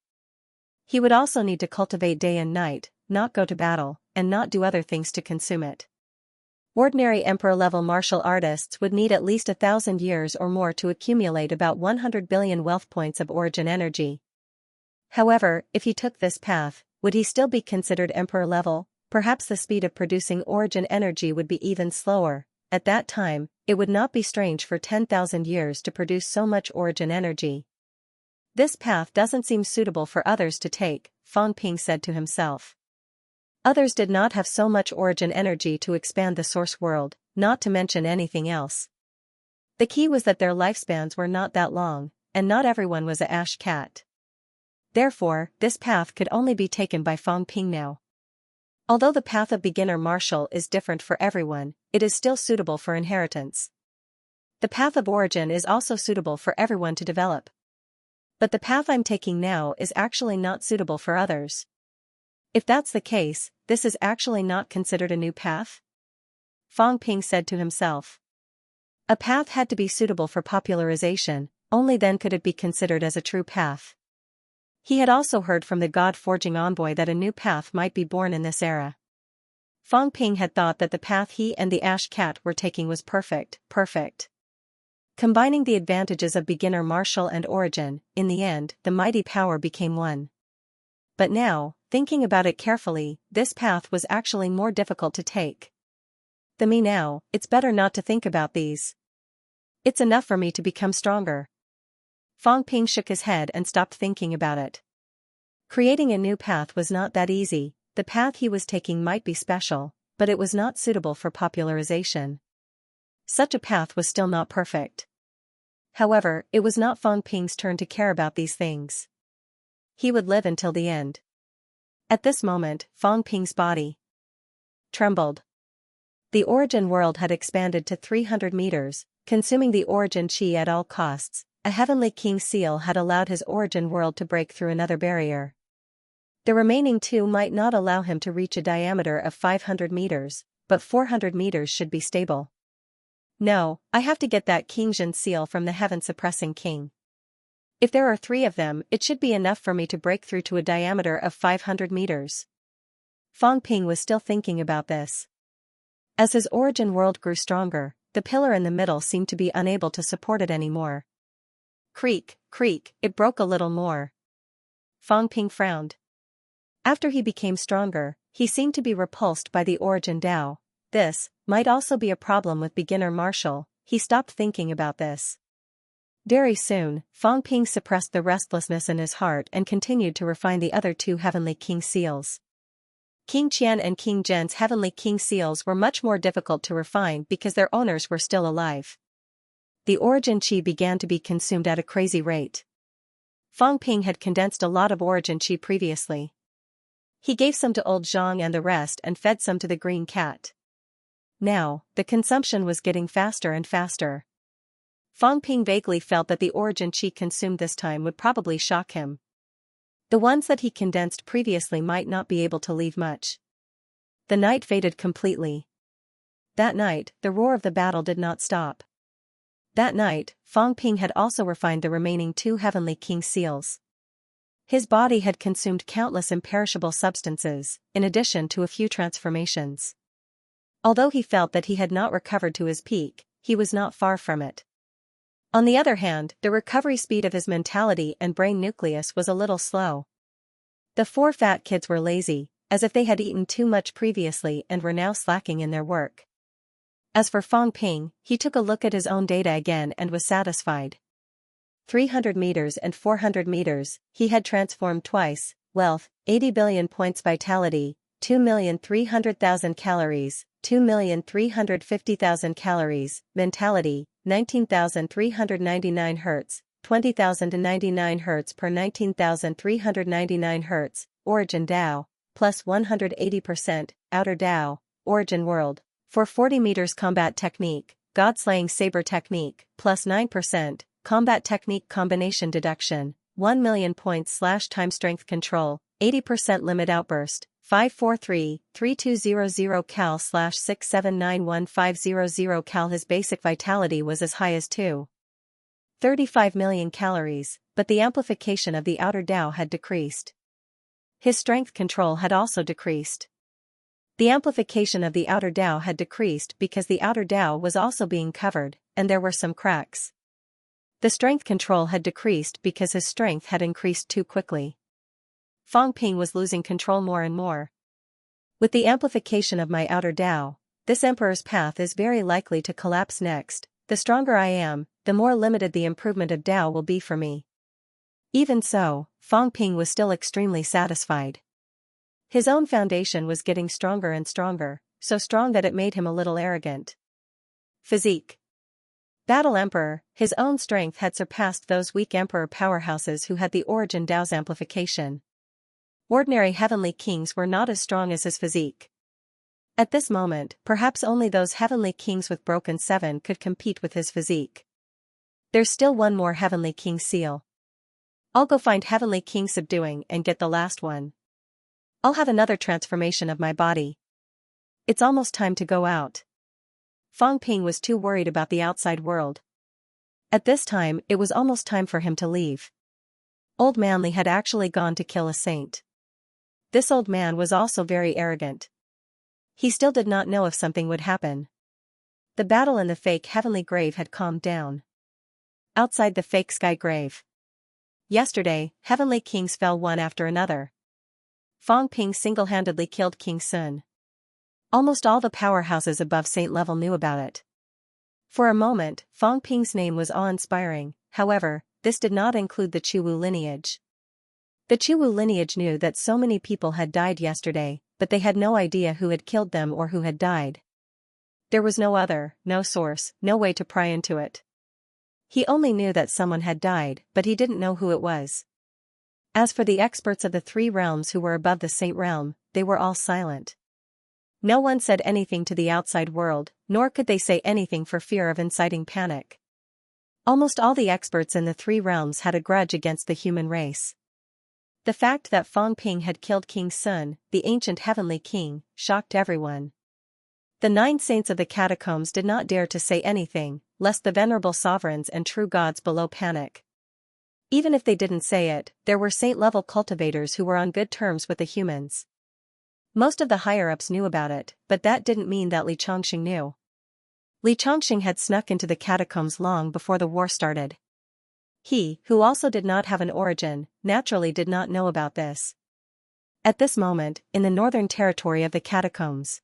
He would also need to cultivate day and night, not go to battle, and not do other things to consume it. Ordinary emperor-level martial artists would need at least 1,000 years or more to accumulate about 100 billion wealth points of origin energy. However, if he took this path, would he still be considered emperor-level? Perhaps the speed of producing origin energy would be even slower. At that time, it would not be strange for 10,000 years to produce so much origin energy. This path doesn't seem suitable for others to take, Fang Ping said to himself. Others did not have so much origin energy to expand the source world, not to mention anything else. The key was that their lifespans were not that long, and not everyone was a ash cat. Therefore, this path could only be taken by Fang Ping now. Although the path of beginner martial is different for everyone, it is still suitable for inheritance. The path of origin is also suitable for everyone to develop. But the path I'm taking now is actually not suitable for others. If that's the case, this is actually not considered a new path? Fang Ping said to himself. A path had to be suitable for popularization, only then could it be considered as a true path. He had also heard from the God-forging envoy that a new path might be born in this era. Fang Ping had thought that the path he and the ash cat were taking was perfect. Combining the advantages of beginner martial and origin, in the end, the mighty power became one. But now, thinking about it carefully, this path was actually more difficult to take. The me now, it's better not to think about these. It's enough for me to become stronger. Fang Ping shook his head and stopped thinking about it. Creating a new path was not that easy. The path he was taking might be special, but it was not suitable for popularization. Such a path was still not perfect. However, it was not Fang Ping's turn to care about these things. He would live until the end. At this moment, Fang Ping's body trembled. The origin world had expanded to 300 meters, consuming the origin chi at all costs. A heavenly king seal had allowed his origin world to break through another barrier. The remaining two might not allow him to reach a diameter of 500 meters, but 400 meters should be stable. No, I have to get that Xianxia seal from the heaven-suppressing king. If there are 3 of them, it should be enough for me to break through to a diameter of 500 meters. Fang Ping was still thinking about this. As his origin world grew stronger, the pillar in the middle seemed to be unable to support it anymore. Creak, creak, it broke a little more. Fang Ping frowned. After he became stronger, he seemed to be repulsed by the origin Tao. This might also be a problem with beginner martial. He stopped thinking about this. Very soon, Fang Ping suppressed the restlessness in his heart and continued to refine the other 2 heavenly king seals. King Qian and King Zhen's heavenly king seals were much more difficult to refine because their owners were still alive. The origin chi began to be consumed at a crazy rate. Fang Ping had condensed a lot of origin chi previously. He gave some to old Zhang and the rest and fed some to the green cat. Now, the consumption was getting faster and faster. Fang Ping vaguely felt that the origin chi consumed this time would probably shock him. The ones that he condensed previously might not be able to leave much. The night faded completely. That night, the roar of the battle did not stop. That night, Fang Ping had also refined the remaining 2 heavenly king seals. His body had consumed countless imperishable substances, in addition to a few transformations. Although he felt that he had not recovered to his peak, he was not far from it. On the other hand, the recovery speed of his mentality and brain nucleus was a little slow. The 4 fat kids were lazy, as if they had eaten too much previously and were now slacking in their work. As for Fang Ping, he took a look at his own data again and was satisfied. 300 meters and 400 meters, he had transformed twice. Wealth, 80 billion points. Vitality, 2,300,000 calories, 2,350,000 calories. Mentality, 19,399 Hz, 20,099 Hz per 19,399 Hz. Origin Tao, plus 180%. Outer Tao, Origin World. For 40 meters combat technique, God-slaying saber technique, plus 9%, combat technique combination deduction, 1 million points / time strength control, 80% limit outburst, 543-3200 cal / 6791500 cal. His basic vitality was as high as 2.35 million calories, but the amplification of the outer Tao had decreased. His strength control had also decreased. The amplification of the outer Tao had decreased because the outer Tao was also being covered, and there were some cracks. The strength control had decreased because his strength had increased too quickly. Fang Ping was losing control more and more. With the amplification of my outer Tao, this emperor's path is very likely to collapse next. The stronger I am, the more limited the improvement of Tao will be for me. Even so, Fang Ping was still extremely satisfied. His own foundation was getting stronger and stronger, so strong that it made him a little arrogant. Physique. Battle Emperor, his own strength had surpassed those weak Emperor powerhouses who had the origin Tao's amplification. Ordinary heavenly kings were not as strong as his physique. At this moment, perhaps only those heavenly kings with broken 7 could compete with his physique. There's still one more heavenly king seal. I'll go find heavenly king subduing and get the last one. I'll have another transformation of my body. It's almost time to go out. Fang Ping was too worried about the outside world. At this time, it was almost time for him to leave. Old Manly had actually gone to kill a saint. This old man was also very arrogant. He still did not know if something would happen. The battle in the fake heavenly grave had calmed down. Outside the fake sky grave. Yesterday, heavenly kings fell one after another. Fang Ping single-handedly killed King Sun. Almost all the powerhouses above saint level knew about it. For a moment, Fang Ping's name was awe-inspiring, however, this did not include the Chuwu lineage. The Chuwu lineage knew that so many people had died yesterday, but they had no idea who had killed them or who had died. There was no source, no way to pry into it. He only knew that someone had died, but he didn't know who it was. As for the experts of the 3 realms who were above the Saint realm, they were all silent. No one said anything to the outside world, nor could they say anything for fear of inciting panic. Almost all the experts in the 3 realms had a grudge against the human race. The fact that Fang Ping had killed King Sun, the ancient heavenly king, shocked everyone. The 9 saints of the catacombs did not dare to say anything, lest the venerable sovereigns and true gods below panic. Even if they didn't say it, there were saint-level cultivators who were on good terms with the humans. Most of the higher-ups knew about it, but that didn't mean that Li Chongqing knew. Li Chongqing had snuck into the catacombs long before the war started. He, who also did not have an origin, naturally did not know about this. At this moment, in the northern territory of the catacombs,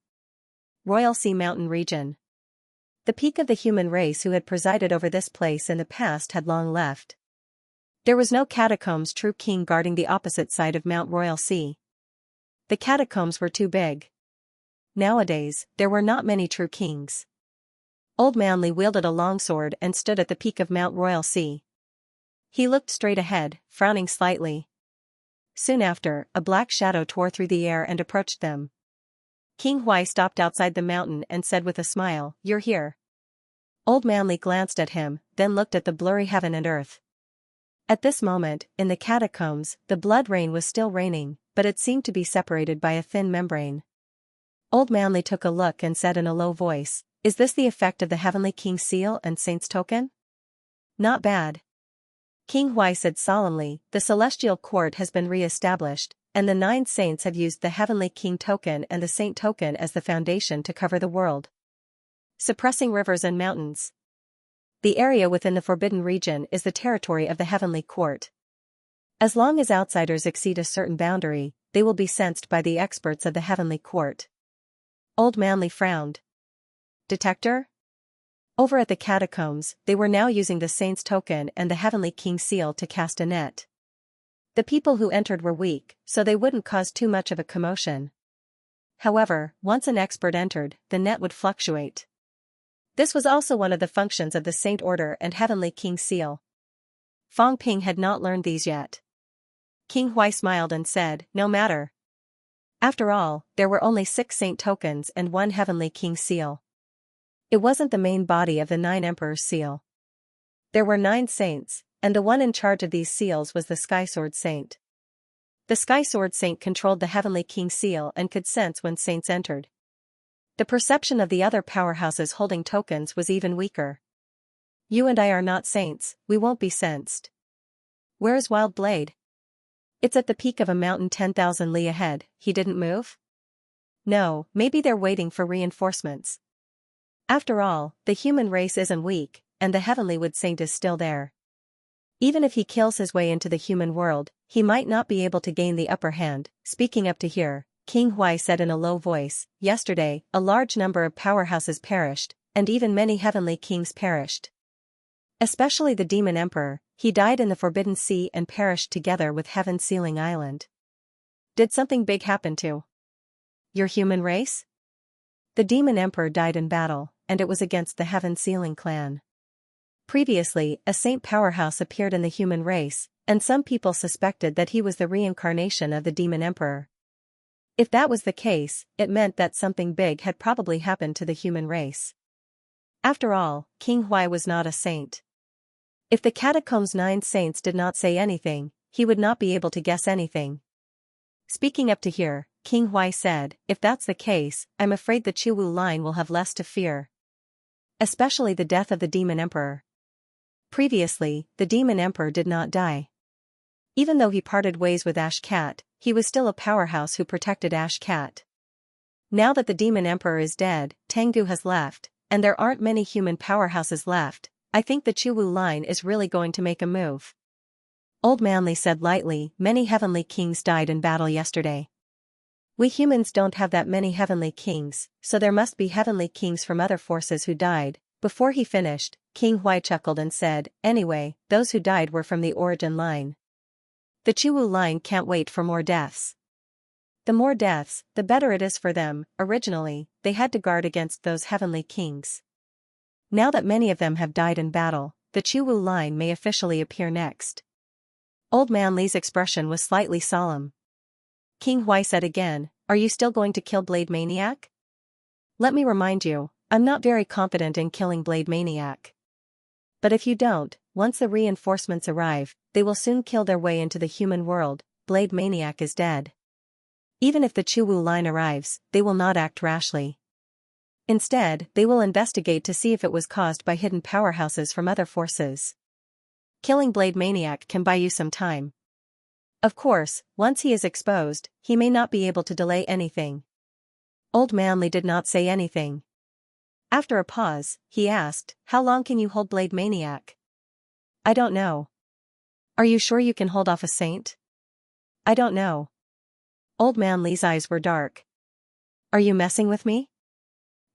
Royal Sea Mountain region, the peak of the human race who had presided over this place in the past had long left. There was no catacombs true king guarding the opposite side of Mount Royal Sea. The catacombs were too big. Nowadays, there were not many true kings. Old Manly wielded a longsword and stood at the peak of Mount Royal Sea. He looked straight ahead, frowning slightly. Soon after, a black shadow tore through the air and approached them. King Huai stopped outside the mountain and said with a smile, "You're here." Old Manly glanced at him, then looked at the blurry heaven and earth. At this moment, in the catacombs, the blood rain was still raining, but it seemed to be separated by a thin membrane. Old Manly took a look and said in a low voice, "Is this the effect of the Heavenly King's seal and Saint's token?" "Not bad." King Huai said solemnly, "The celestial court has been re-established, and the 9 saints have used the Heavenly King token and the Saint token as the foundation to cover the world, suppressing rivers and mountains. The area within the Forbidden Region is the territory of the Heavenly Court. As long as outsiders exceed a certain boundary, they will be sensed by the experts of the Heavenly Court." Old Manly frowned. "Detector?" Over at the catacombs, they were now using the Saint's token and the Heavenly King seal to cast a net. The people who entered were weak, so they wouldn't cause too much of a commotion. However, once an expert entered, the net would fluctuate. This was also one of the functions of the Saint Order and Heavenly King seal. Fang Ping had not learned these yet. King Huai smiled and said, "No matter. After all, there were only 6 Saint tokens and 1 Heavenly King seal. It wasn't the main body of the 9 Emperors' seal. There were 9 saints, and the one in charge of these seals was the Sky Sword Saint. The Sky Sword Saint controlled the Heavenly King seal and could sense when saints entered. The perception of the other powerhouses holding tokens was even weaker. You and I are not saints, we won't be sensed. Where is Wild Blade? It's at the peak of a mountain 10,000 li ahead, he didn't move? No, maybe they're waiting for reinforcements. After all, the human race isn't weak, and the Heavenly Wood Saint is still there. Even if he kills his way into the human world, he might not be able to gain the upper hand." Speaking up to here, King Huai said in a low voice, "Yesterday, a large number of powerhouses perished, and even many heavenly kings perished. Especially the Demon Emperor, he died in the Forbidden Sea and perished together with Heaven Sealing Island." "Did something big happen to your human race?" "The Demon Emperor died in battle, and it was against the Heaven Sealing clan. Previously, a saint powerhouse appeared in the human race, and some people suspected that he was the reincarnation of the Demon Emperor. If that was the case, it meant that something big had probably happened to the human race. After all, King Huai was not a saint. If the catacombs' 9 saints did not say anything, he would not be able to guess anything." Speaking up to here, King Huai said, "If that's the case, I'm afraid the Chuwu line will have less to fear. Especially the death of the Demon Emperor. Previously, the Demon Emperor did not die. Even though he parted ways with Ash Cat, he was still a powerhouse who protected Ash Cat. Now that the Demon Emperor is dead, Tengu has left, and there aren't many human powerhouses left, I think the Chuwu line is really going to make a move." Old Manly said lightly, "Many heavenly kings died in battle yesterday. We humans don't have that many heavenly kings, so there must be heavenly kings from other forces who died, Before he finished, King Huai chuckled and said, "Anyway, those who died were from the origin line. The Chuwu line can't wait for more deaths. The more deaths, the better it is for them. Originally, they had to guard against those heavenly kings. Now that many of them have died in battle, the Chuwu line may officially appear next." Old Man Li's expression was slightly solemn. King Huai said again, "Are you still going to kill Blade Maniac?" "Let me remind you, I'm not very confident in killing Blade Maniac. But if you don't, once the reinforcements arrive, they will soon kill their way into the human world. Blade Maniac is dead. Even if the Chuwu line arrives, they will not act rashly. Instead, they will investigate to see if it was caused by hidden powerhouses from other forces. Killing Blade Maniac can buy you some time. Of course, once he is exposed, he may not be able to delay anything." Old Man Li did not say anything. After a pause, he asked, "How long can you hold Blade Maniac?" "I don't know." "Are you sure you can hold off a saint?" "I don't know." Old Man Li's eyes were dark. "Are you messing with me?"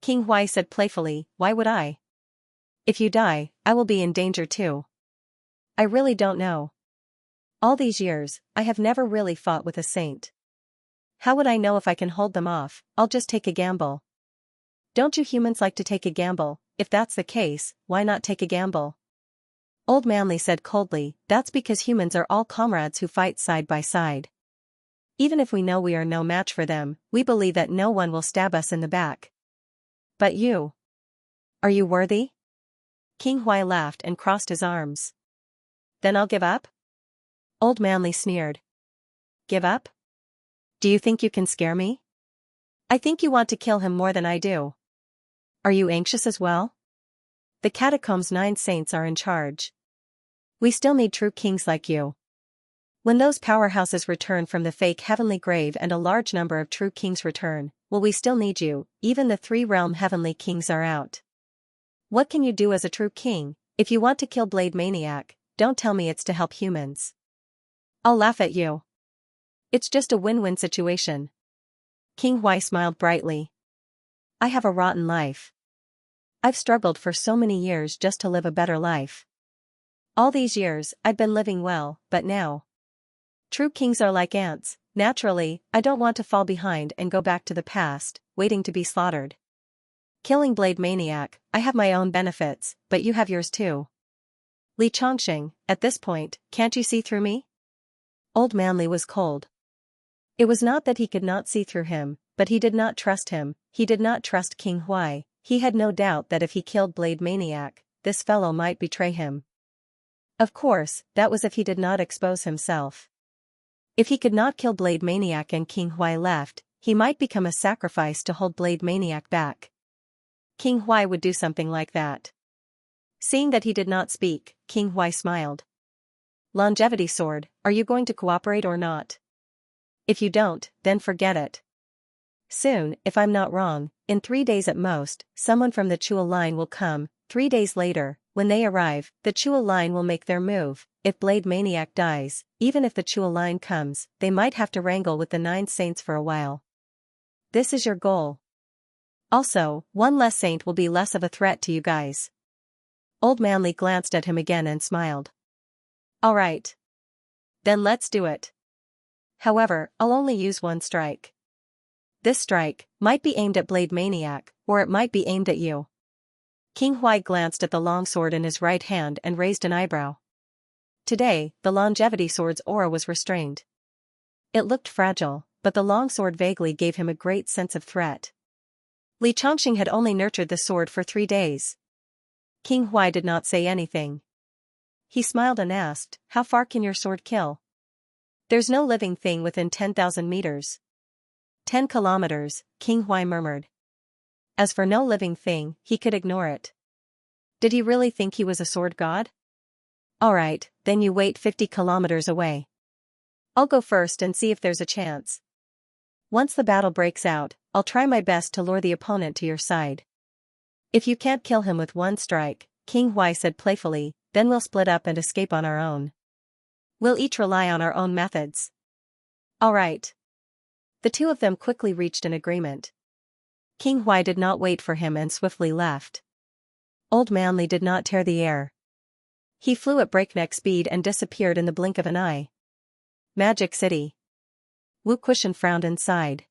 King Huai said playfully, "Why would I? If you die, I will be in danger too." "I really don't know. All these years, I have never really fought with a saint. How would I know if I can hold them off? I'll just take a gamble." "Don't you humans like to take a gamble? If that's the case, why not take a gamble?" Old Man Li said coldly, "That's because humans are all comrades who fight side by side. Even if we know we are no match for them, we believe that no one will stab us in the back." "But you. Are you worthy?" King Huai laughed and crossed his arms. "Then I'll give up?" Old Man Li sneered. "Give up? Do you think you can scare me? I think you want to kill him more than I do. Are you anxious as well? The Catacombs' 9 saints are in charge. We still need true kings like you. When those powerhouses return from the fake heavenly grave and a large number of true kings return, will we still need you? Even the 3-realm heavenly kings are out. What can you do as a true king? If you want to kill Blade Maniac, don't tell me it's to help humans. I'll laugh at you. It's just a win-win situation." King Huai smiled brightly. "I have a rotten life. I've struggled for so many years just to live a better life. All these years, I'd been living well, but now. True kings are like ants. Naturally, I don't want to fall behind and go back to the past, waiting to be slaughtered. Killing Blade Maniac, I have my own benefits, but you have yours too. Li Chongqing, at this point, can't you see through me?" Old Man Li was cold. It was not that he could not see through him, but he did not trust him. He did not trust King Huai. He had no doubt that if he killed Blade Maniac, this fellow might betray him. Of course, that was if he did not expose himself. If he could not kill Blade Maniac and King Huai left, he might become a sacrifice to hold Blade Maniac back. King Huai would do something like that. Seeing that he did not speak, King Huai smiled. "Longevity Sword, are you going to cooperate or not? If you don't, then forget it. Soon, if I'm not wrong, in 3 days at most, someone from the Chua line will come. 3 days later, when they arrive, the Chua line will make their move. If Blade Maniac dies, even if the Chua line comes, they might have to wrangle with the 9 saints for a while. This is your goal. Also, 1 less saint will be less of a threat to you guys." Old Man Li glanced at him again and smiled. "All right. Then let's do it. However, I'll only use 1 strike. This strike might be aimed at Blade Maniac, or it might be aimed at you." King Huai glanced at the longsword in his right hand and raised an eyebrow. Today, the longevity sword's aura was restrained. It looked fragile, but the longsword vaguely gave him a great sense of threat. Li Chongqing had only nurtured the sword for 3 days. King Huai did not say anything. He smiled and asked, "How far can your sword kill?" "There's no living thing within 10,000 meters. 10 kilometers, King Huai murmured. As for no living thing, he could ignore it. Did he really think he was a sword god? Alright, then you wait 50 kilometers away. I'll go first and see if there's a chance. Once the battle breaks out, I'll try my best to lure the opponent to your side. If you can't kill him with 1 strike, King Huai said playfully, then we'll split up and escape on our own. We'll each rely on our own methods." "Alright." The two of them quickly reached an agreement. King Huai did not wait for him and swiftly left. Old Manly did not tear the air. He flew at breakneck speed and disappeared in the blink of an eye. Magic City. Wu Kuxian frowned and sighed.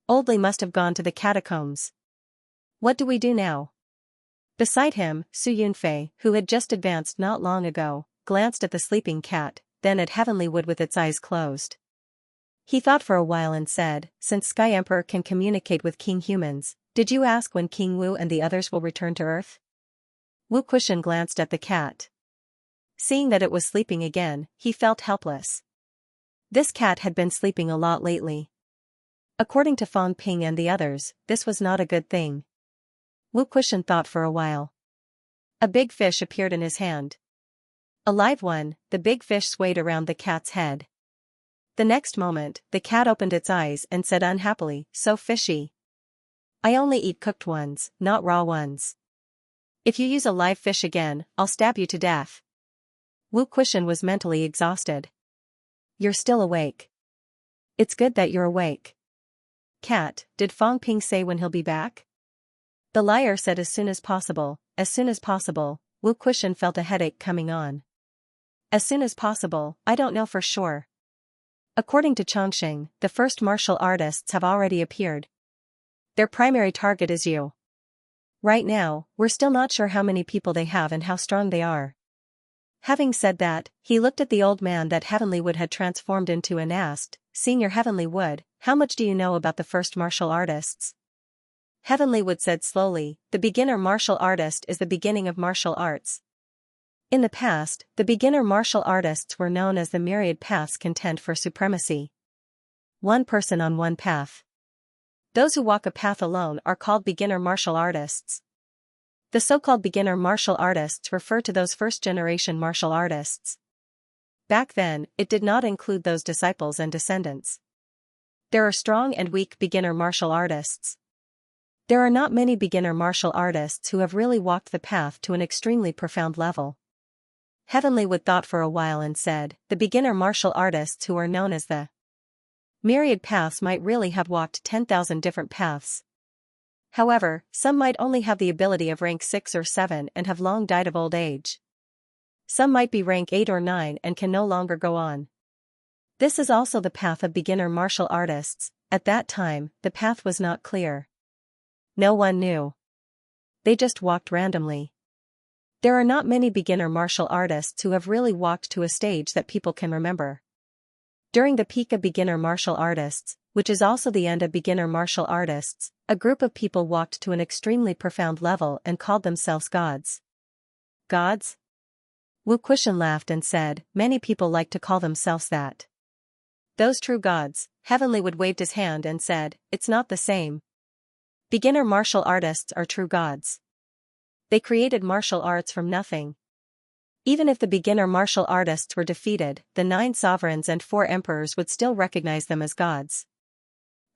Oldly must have gone to the catacombs. What do we do now? Beside him, Su Yunfei, who had just advanced not long ago, glanced at the sleeping cat, then at Heavenly Wood with its eyes closed. He thought for a while and said, "Since Sky Emperor can communicate with King Humans, did you ask when King Wu and the others will return to Earth?" Wu Kuxian glanced at the cat. Seeing that it was sleeping again, he felt helpless. This cat had been sleeping a lot lately. According to Fang Ping and the others, this was not a good thing. Wu Kuxian thought for a while. A big fish appeared in his hand. A live one, the big fish swayed around the cat's head. The next moment, the cat opened its eyes and said unhappily, "So fishy. I only eat cooked ones, not raw ones. If you use a live fish again, I'll stab you to death." Wu Kuxian was mentally exhausted. "You're still awake. It's good that you're awake." "Cat, did Fang Ping say when he'll be back?" The liar said as soon as possible. As soon as possible. Wu Kuxian felt a headache coming on. As soon as possible, I don't know for sure. According to Chongqing, the first martial artists have already appeared. Their primary target is you. Right now, we're still not sure how many people they have and how strong they are. Having said that, he looked at the old man that Heavenly Wood had transformed into and asked, "Senior Heavenly Wood, how much do you know about the first martial artists?" Heavenly Wood said slowly, "The beginner martial artist is the beginning of martial arts. In the past, the beginner martial artists were known as the myriad paths contend for supremacy. One person on one path. Those who walk a path alone are called beginner martial artists. The so-called beginner martial artists refer to those first-generation martial artists. Back then, it did not include those disciples and descendants. There are strong and weak beginner martial artists. There are not many beginner martial artists who have really walked the path to an extremely profound level." Heavenly Wood thought for a while and said, "The beginner martial artists who are known as the myriad paths might really have walked 10,000 different paths. However, some might only have the ability of rank 6 or 7 and have long died of old age. Some might be rank 8 or 9 and can no longer go on. This is also the path of beginner martial artists. At that time, the path was not clear. No one knew. They just walked randomly. There are not many beginner martial artists who have really walked to a stage that people can remember. During the peak of beginner martial artists, which is also the end of beginner martial artists, a group of people walked to an extremely profound level and called themselves gods." "Gods?" Wu Kuxian laughed and said, "Many people like to call themselves that. Those true gods." Heavenly Wood waved his hand and said, "It's not the same. Beginner martial artists are true gods. They created martial arts from nothing. Even if the beginner martial artists were defeated, the 9 sovereigns and 4 emperors would still recognize them as gods.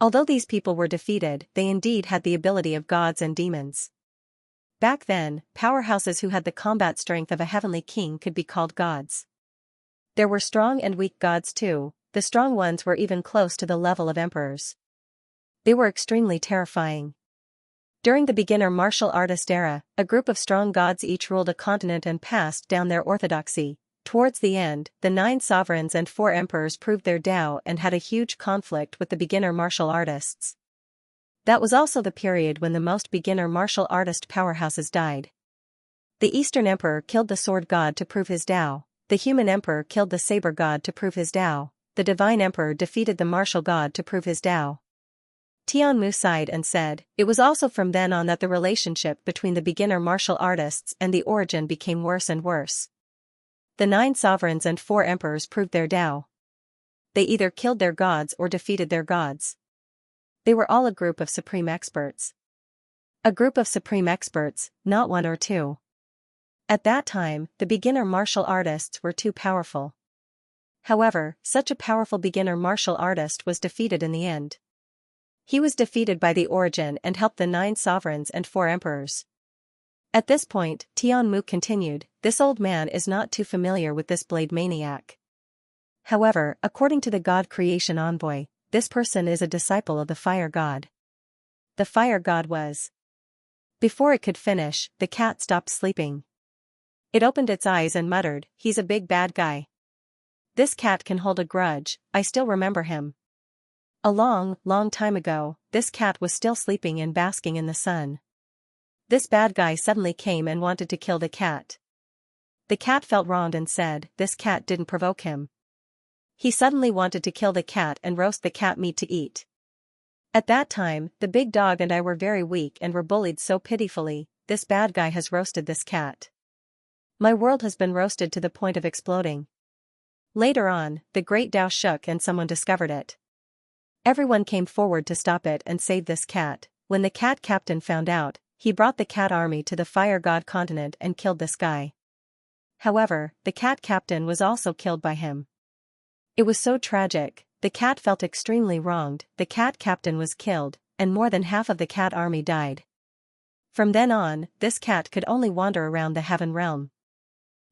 Although these people were defeated, they indeed had the ability of gods and demons. Back then, powerhouses who had the combat strength of a heavenly king could be called gods. There were strong and weak gods too. The strong ones were even close to the level of emperors. They were extremely terrifying. During the beginner martial artist era, a group of strong gods each ruled a continent and passed down their orthodoxy. Towards the end, the 9 sovereigns and 4 emperors proved their Tao and had a huge conflict with the beginner martial artists. That was also the period when the most beginner martial artist powerhouses died. The Eastern Emperor killed the sword god to prove his Tao, the human emperor killed the saber god to prove his Tao, the divine emperor defeated the martial god to prove his Tao. Tianmu sighed and said, "It was also from then on that the relationship between the beginner martial artists and the origin became worse and worse. The 9 sovereigns and 4 emperors proved their Tao. They either killed their gods or defeated their gods. They were all a group of supreme experts. A group of supreme experts, not 1 or 2. At that time, the beginner martial artists were too powerful. However, such a powerful beginner martial artist was defeated in the end. He was defeated by the origin and helped the 9 sovereigns and 4 emperors." At this point, Tianmu continued, "This old man is not too familiar with this blade maniac. However, according to the God Creation Envoy, this person is a disciple of the fire god." The fire god was Before it could finish, the cat stopped sleeping. It opened its eyes and muttered, "He's a big bad guy. This cat can hold a grudge, I still remember him. A long, long time ago, this cat was still sleeping and basking in the sun. This bad guy suddenly came and wanted to kill the cat. The cat felt wronged and said, this cat didn't provoke him. He suddenly wanted to kill the cat and roast the cat meat to eat. At that time, the big dog and I were very weak and were bullied so pitifully. This bad guy has roasted this cat. My world has been roasted to the point of exploding." Later on, the great Tao shook and someone discovered it. Everyone came forward to stop it and save this cat. When the cat captain found out, he brought the cat army to the fire god continent and killed this guy. However, the cat captain was also killed by him. It was so tragic, the cat felt extremely wronged, the cat captain was killed, and more than half of the cat army died. From then on, this cat could only wander around the heaven realm.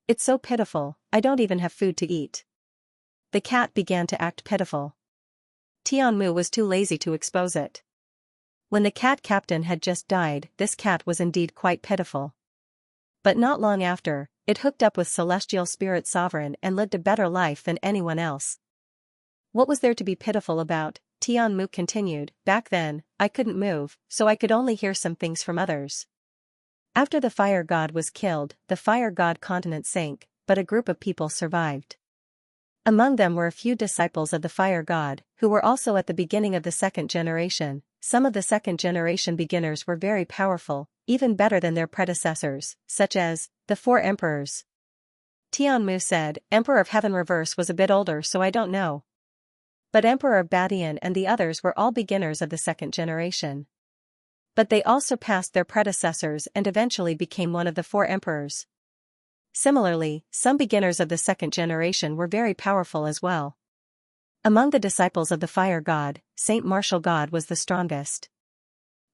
"It's so pitiful, I don't even have food to eat." The cat began to act pitiful. Tianmu was too lazy to expose it. When the cat captain had just died, this cat was indeed quite pitiful. But not long after, it hooked up with Celestial Spirit Sovereign and lived a better life than anyone else. What was there to be pitiful about? Tianmu continued, "Back then, I couldn't move, so I could only hear some things from others. After the fire god was killed, the fire god continent sank, but a group of people survived. Among them were a few disciples of the fire god, who were also at the beginning of the second generation. Some of the second generation beginners were very powerful, even better than their predecessors, such as the 4 emperors." Tianmu said, "Emperor of Heaven Reverse was a bit older, so I don't know. But Emperor of Badian and the others were all beginners of the second generation. But they all surpassed their predecessors and eventually became one of the 4 emperors. Similarly, some beginners of the second generation were very powerful as well. Among the disciples of the fire god, Saint Martial God was the strongest.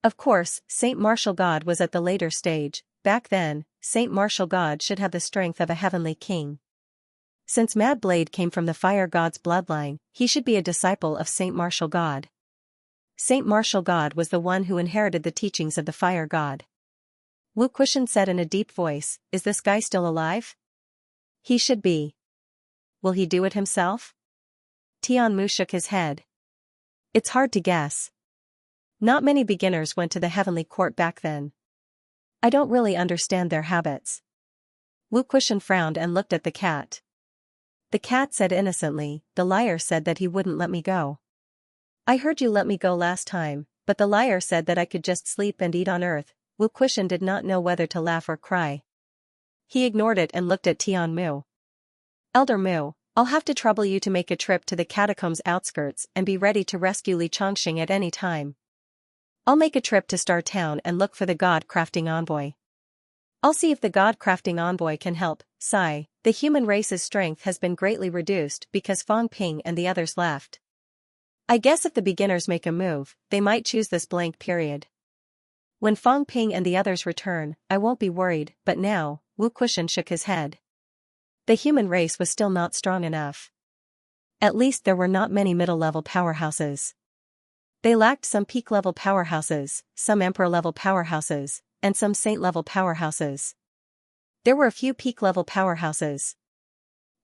Of course, Saint Martial God was at the later stage. Back then, Saint Martial God should have the strength of a heavenly king. Since Mad Blade came from the fire god's bloodline, he should be a disciple of Saint Martial God. Saint Martial God was the one who inherited the teachings of the fire god. Wu Kuxian said in a deep voice, "Is this guy still alive?" "He should be." "Will he do it himself?" Tianmu shook his head. "It's hard to guess. Not many beginners went to the heavenly court back then. I don't really understand their habits." Wu Kuxian frowned and looked at the cat. The cat said innocently, "The liar said that he wouldn't let me go. I heard you let me go last time, but the liar said that I could just sleep and eat on earth." Wu Kuxian did not know whether to laugh or cry. He ignored it and looked at Tianmu. "Elder Mu, I'll have to trouble you to make a trip to the catacombs outskirts and be ready to rescue Li Chongxing at any time. I'll make a trip to Star Town and look for the God Crafting Envoy. I'll see if the God Crafting Envoy can help." Sigh, the human race's strength has been greatly reduced because Fang Ping and the others left. I guess if the beginners make a move, they might choose this blank period. When Fang Ping and the others return, I won't be worried, but now, Wu Kuxian shook his head. The human race was still not strong enough. At least there were not many middle-level powerhouses. They lacked some peak-level powerhouses, some emperor-level powerhouses, and some saint-level powerhouses. There were a few peak-level powerhouses.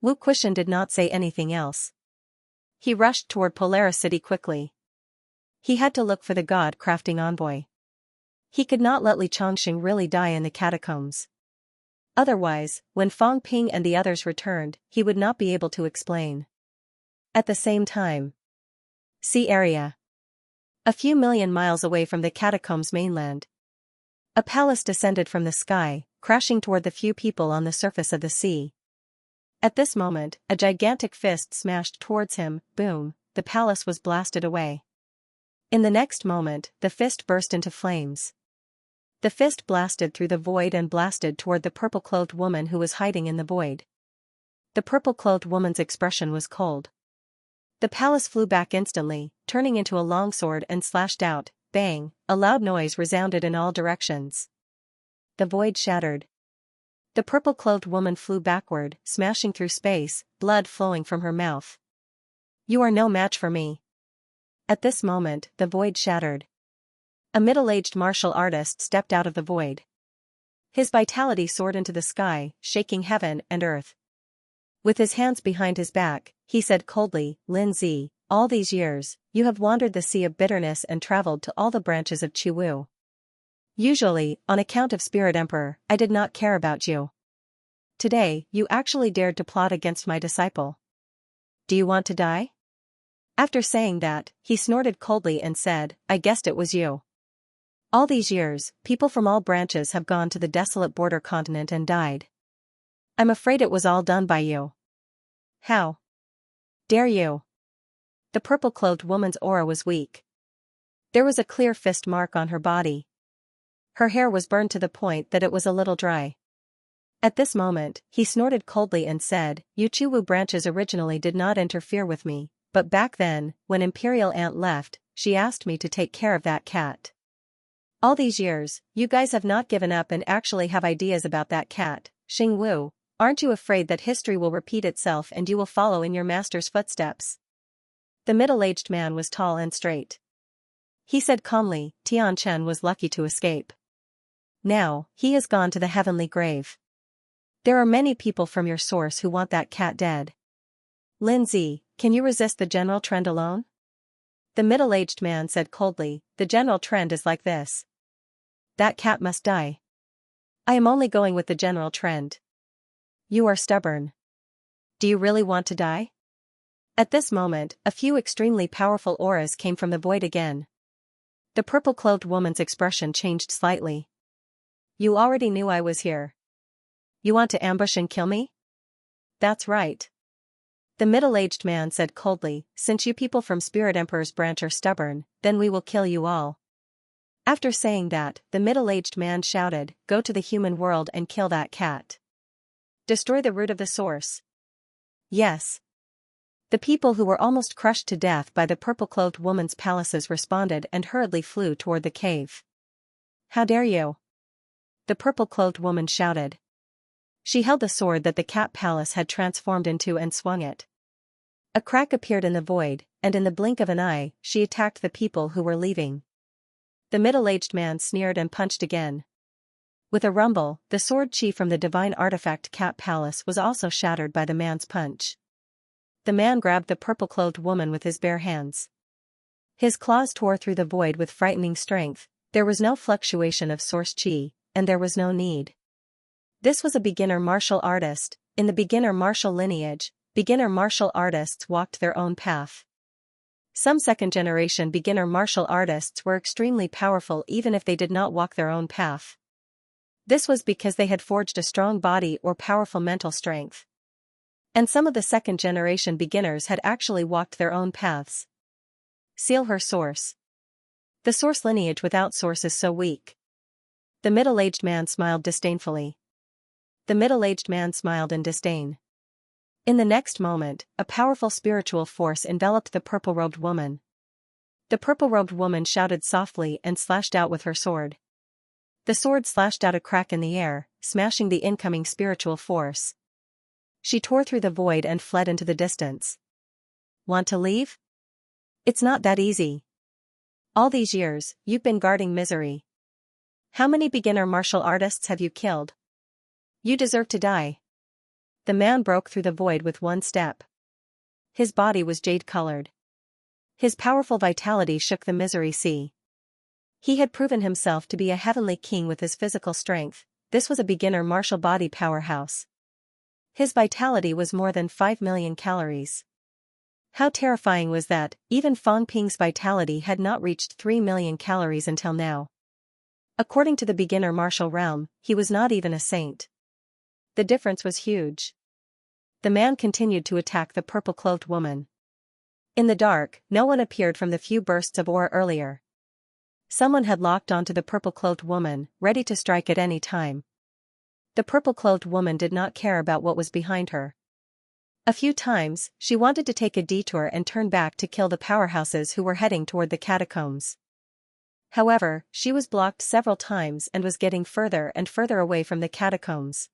Wu Kuxian did not say anything else. He rushed toward Polaris City quickly. He had to look for the God Crafting Envoy. He could not let Li Chongxing really die in the catacombs. Otherwise, when Fang Ping and the others returned, he would not be able to explain. At the same time. Sea area. A few million miles away from the catacombs mainland. A palace descended from the sky, crashing toward the few people on the surface of the sea. At this moment, a gigantic fist smashed towards him. Boom, the palace was blasted away. In the next moment, the fist burst into flames. The fist blasted through the void and blasted toward the purple-clothed woman who was hiding in the void. The purple-clothed woman's expression was cold. The palace flew back instantly, turning into a long sword and slashed out. Bang, a loud noise resounded in all directions. The void shattered. The purple-clothed woman flew backward, smashing through space, blood flowing from her mouth. "You are no match for me." At this moment, the void shattered. A middle-aged martial artist stepped out of the void. His vitality soared into the sky, shaking heaven and earth. With his hands behind his back, he said coldly, "Lin Zi, all these years, you have wandered the sea of bitterness and traveled to all the branches of Chiwu. Usually, on account of Spirit Emperor, I did not care about you. Today, you actually dared to plot against my disciple. Do you want to die?" After saying that, he snorted coldly and said, "I guessed it was you. All these years, people from all branches have gone to the desolate border continent and died. I'm afraid it was all done by you. How dare you?" The purple-clothed woman's aura was weak. There was a clear fist mark on her body. Her hair was burned to the point that it was a little dry. At this moment, he snorted coldly and said, "Yuchiwu branches originally did not interfere with me, but back then, when Imperial Aunt left, she asked me to take care of that cat. All these years, you guys have not given up and actually have ideas about that cat, Xingwu. Aren't you afraid that history will repeat itself and you will follow in your master's footsteps?" The middle-aged man was tall and straight. He said calmly, "Tian Chen was lucky to escape. Now, he has gone to the heavenly grave. There are many people from your source who want that cat dead. Lin Zi, can you resist the general trend alone?" The middle-aged man said coldly, "The general trend is like this. That cat must die. I am only going with the general trend. You are stubborn. Do you really want to die?" At this moment, a few extremely powerful auras came from the void again. The purple-clothed woman's expression changed slightly. "You already knew I was here. You want to ambush and kill me?" "That's right." The middle-aged man said coldly, "Since you people from Spirit Emperor's branch are stubborn, then we will kill you all." After saying that, the middle-aged man shouted, "Go to the human world and kill that cat. Destroy the root of the source." Yes. The people who were almost crushed to death by the purple-clothed woman's palaces responded and hurriedly flew toward the cave. "How dare you?" the purple-clothed woman shouted. She held the sword that the cat palace had transformed into and swung it. A crack appeared in the void, and in the blink of an eye, she attacked the people who were leaving. The middle-aged man sneered and punched again. With a rumble, the sword chi from the divine artifact cat palace was also shattered by the man's punch. The man grabbed the purple-clothed woman with his bare hands. His claws tore through the void with frightening strength. There was no fluctuation of source chi, and there was no need. This was a beginner martial artist. In the beginner martial lineage, beginner martial artists walked their own path. Some second-generation beginner martial artists were extremely powerful even if they did not walk their own path. This was because they had forged a strong body or powerful mental strength. And some of the second-generation beginners had actually walked their own paths. Seal her source. The source lineage without source is so weak. The middle-aged man smiled disdainfully. The middle-aged man smiled in disdain. In the next moment, a powerful spiritual force enveloped the purple-robed woman. The purple-robed woman shouted softly and slashed out with her sword. The sword slashed out a crack in the air, smashing the incoming spiritual force. She tore through the void and fled into the distance. Want to leave? It's not that easy. All these years, you've been guarding misery. How many beginner martial artists have you killed? You deserve to die. The man broke through the void with one step. His body was jade-colored. His powerful vitality shook the misery sea. He had proven himself to be a heavenly king with his physical strength. This was a beginner martial body powerhouse. His vitality was more than 5 million calories. How terrifying was that, even Fang Ping's vitality had not reached 3 million calories until now. According to the beginner martial realm, he was not even a saint. The difference was huge. The man continued to attack the purple-clothed woman. In the dark, no one appeared from the few bursts of aura earlier. Someone had locked onto the purple-clothed woman, ready to strike at any time. The purple-clothed woman did not care about what was behind her. A few times, she wanted to take a detour and turn back to kill the powerhouses who were heading toward the catacombs. However, she was blocked several times and was getting further and further away from the catacombs.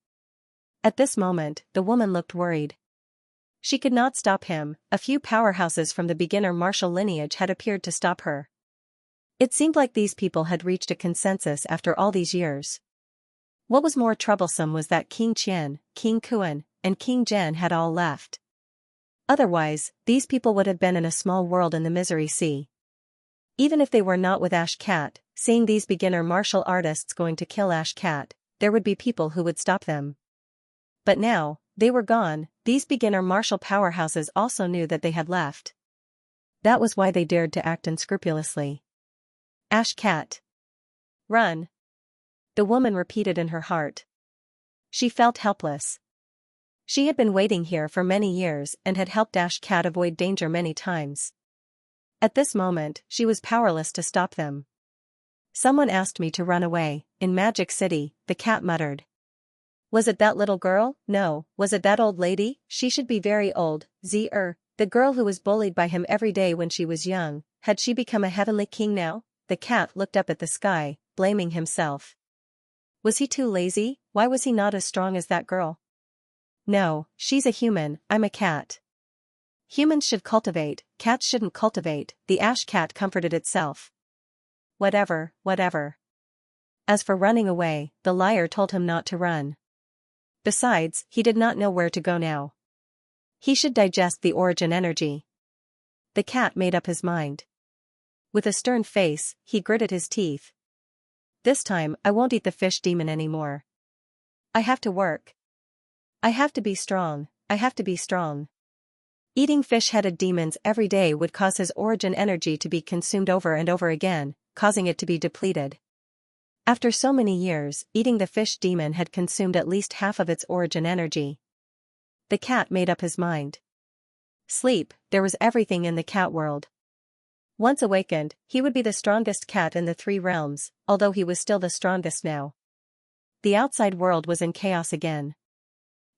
At this moment, the woman looked worried. She could not stop him. A few powerhouses from the beginner martial lineage had appeared to stop her. It seemed like these people had reached a consensus after all these years. What was more troublesome was that King Qian, King Kuan, and King Zhen had all left. Otherwise, these people would have been in a small world in the Misery Sea. Even if they were not with Ash Cat, seeing these beginner martial artists going to kill Ash Cat, there would be people who would stop them. But now, they were gone. These beginner martial powerhouses also knew that they had left. That was why they dared to act unscrupulously. Ash Cat. Run. The woman repeated in her heart. She felt helpless. She had been waiting here for many years and had helped Ash Cat avoid danger many times. At this moment, she was powerless to stop them. Someone asked me to run away. In Magic City, the cat muttered. Was it that little girl? No. Was it that old lady? She should be very old. The girl who was bullied by him every day when she was young. Had she become a heavenly king now? The cat looked up at the sky, blaming himself. Was he too lazy? Why was he not as strong as that girl? No, she's a human, I'm a cat. Humans should cultivate, cats shouldn't cultivate, the Ash Cat comforted itself. Whatever. As for running away, the liar told him not to run. Besides, he did not know where to go now. He should digest the origin energy. The cat made up his mind. With a stern face, he gritted his teeth. This time, I won't eat the fish demon anymore. I have to work. I have to be strong. Eating fish-headed demons every day would cause his origin energy to be consumed over and over again, causing it to be depleted. After so many years, eating the fish demon had consumed at least half of its origin energy. The cat made up his mind. Sleep, there was everything in the cat world. Once awakened, he would be the strongest cat in the 3 realms, although he was still the strongest now. The outside world was in chaos again.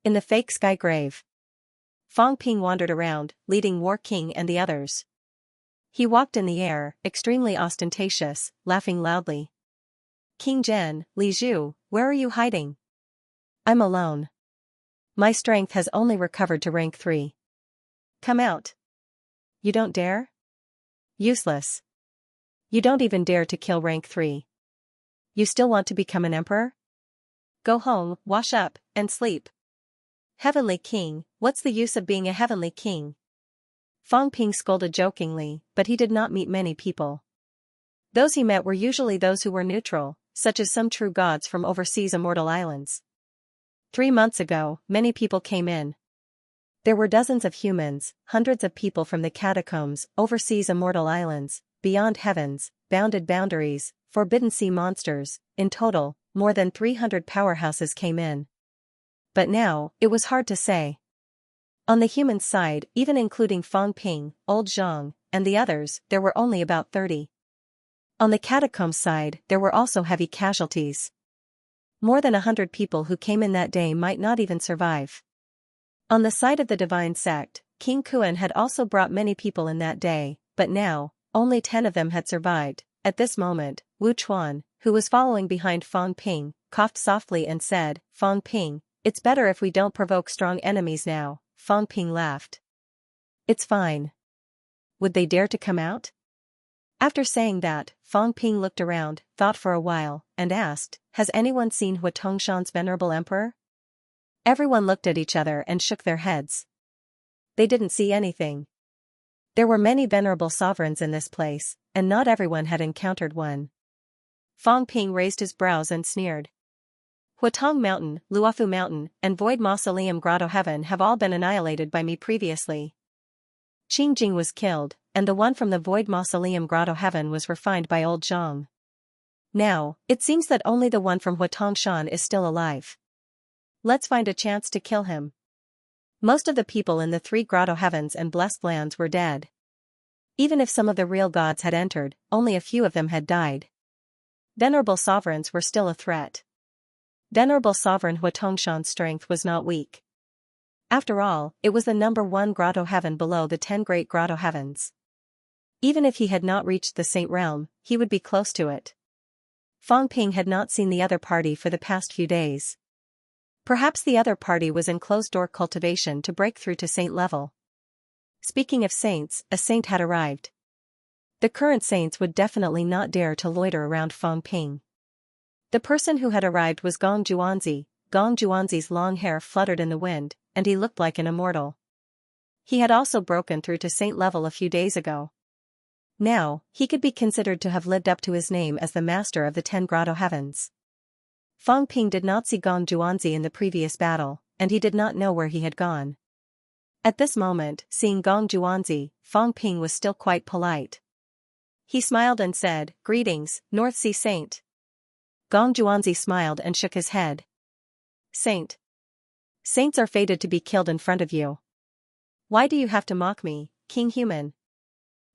In the fake sky grave, Fang Ping wandered around, leading War King and the others. He walked in the air, extremely ostentatious, laughing loudly. King Zhen, Li Zhu, where are you hiding? I'm alone. My strength has only recovered to rank 3. Come out. You don't dare? Useless. You don't even dare to kill rank 3. You still want to become an emperor? Go home, wash up, and sleep. Heavenly King, what's the use of being a heavenly king? Fang Ping scolded jokingly, but he did not meet many people. Those he met were usually those who were neutral, such as some true gods from overseas immortal islands. 3 months ago, many people came in. There were dozens of humans, hundreds of people from the catacombs, overseas immortal islands, beyond heavens, bounded boundaries, forbidden sea monsters. In total, more than 300 powerhouses came in. But now, it was hard to say. On the human side, even including Fang Ping, Old Zhang, and the others, there were only about 30. On the catacombs side, there were also heavy casualties. More than 100 people who came in that day might not even survive. On the side of the divine sect, King Kuan had also brought many people in that day, but now, only 10 of them had survived. At this moment, Wu Chuan, who was following behind Fang Ping, coughed softly and said, Fang Ping, it's better if we don't provoke strong enemies now. Fang Ping laughed. It's fine. Would they dare to come out? After saying that, Fang Ping looked around, thought for a while, and asked, has anyone seen Hua Tongshan's venerable emperor? Everyone looked at each other and shook their heads. They didn't see anything. There were many venerable sovereigns in this place, and not everyone had encountered one. Fang Ping raised his brows and sneered. Huatong Mountain, Luofu Mountain, and Void Mausoleum Grotto Heaven have all been annihilated by me previously. Qing Jing was killed, and the one from the Void Mausoleum Grotto Heaven was refined by Old Zhang. Now, it seems that only the one from Huatongshan is still alive. Let's find a chance to kill him. Most of the people in the 3 Grotto Heavens and Blessed Lands were dead. Even if some of the real gods had entered, only a few of them had died. Venerable sovereigns were still a threat. Venerable Sovereign Huatongshan's strength was not weak. After all, it was the number 1 Grotto Heaven below the 10 Great Grotto Heavens. Even if he had not reached the Saint Realm, he would be close to it. Fang Ping had not seen the other party for the past few days. Perhaps the other party was in closed-door cultivation to break through to Saint level. Speaking of saints, a saint had arrived. The current saints would definitely not dare to loiter around Fang Ping. The person who had arrived was Gong Juanzi. Gong Juanzi's long hair fluttered in the wind, and he looked like an immortal. He had also broken through to saint level a few days ago. Now, he could be considered to have lived up to his name as the master of the 10 grotto heavens. Fang Ping did not see Gong Juanzi in the previous battle, and he did not know where he had gone. At this moment, seeing Gong Juanzi, Fang Ping was still quite polite. He smiled and said, "Greetings, North Sea Saint." Gong Juanzi smiled and shook his head. "Saint. Saints are fated to be killed in front of you. Why do you have to mock me, King Human?"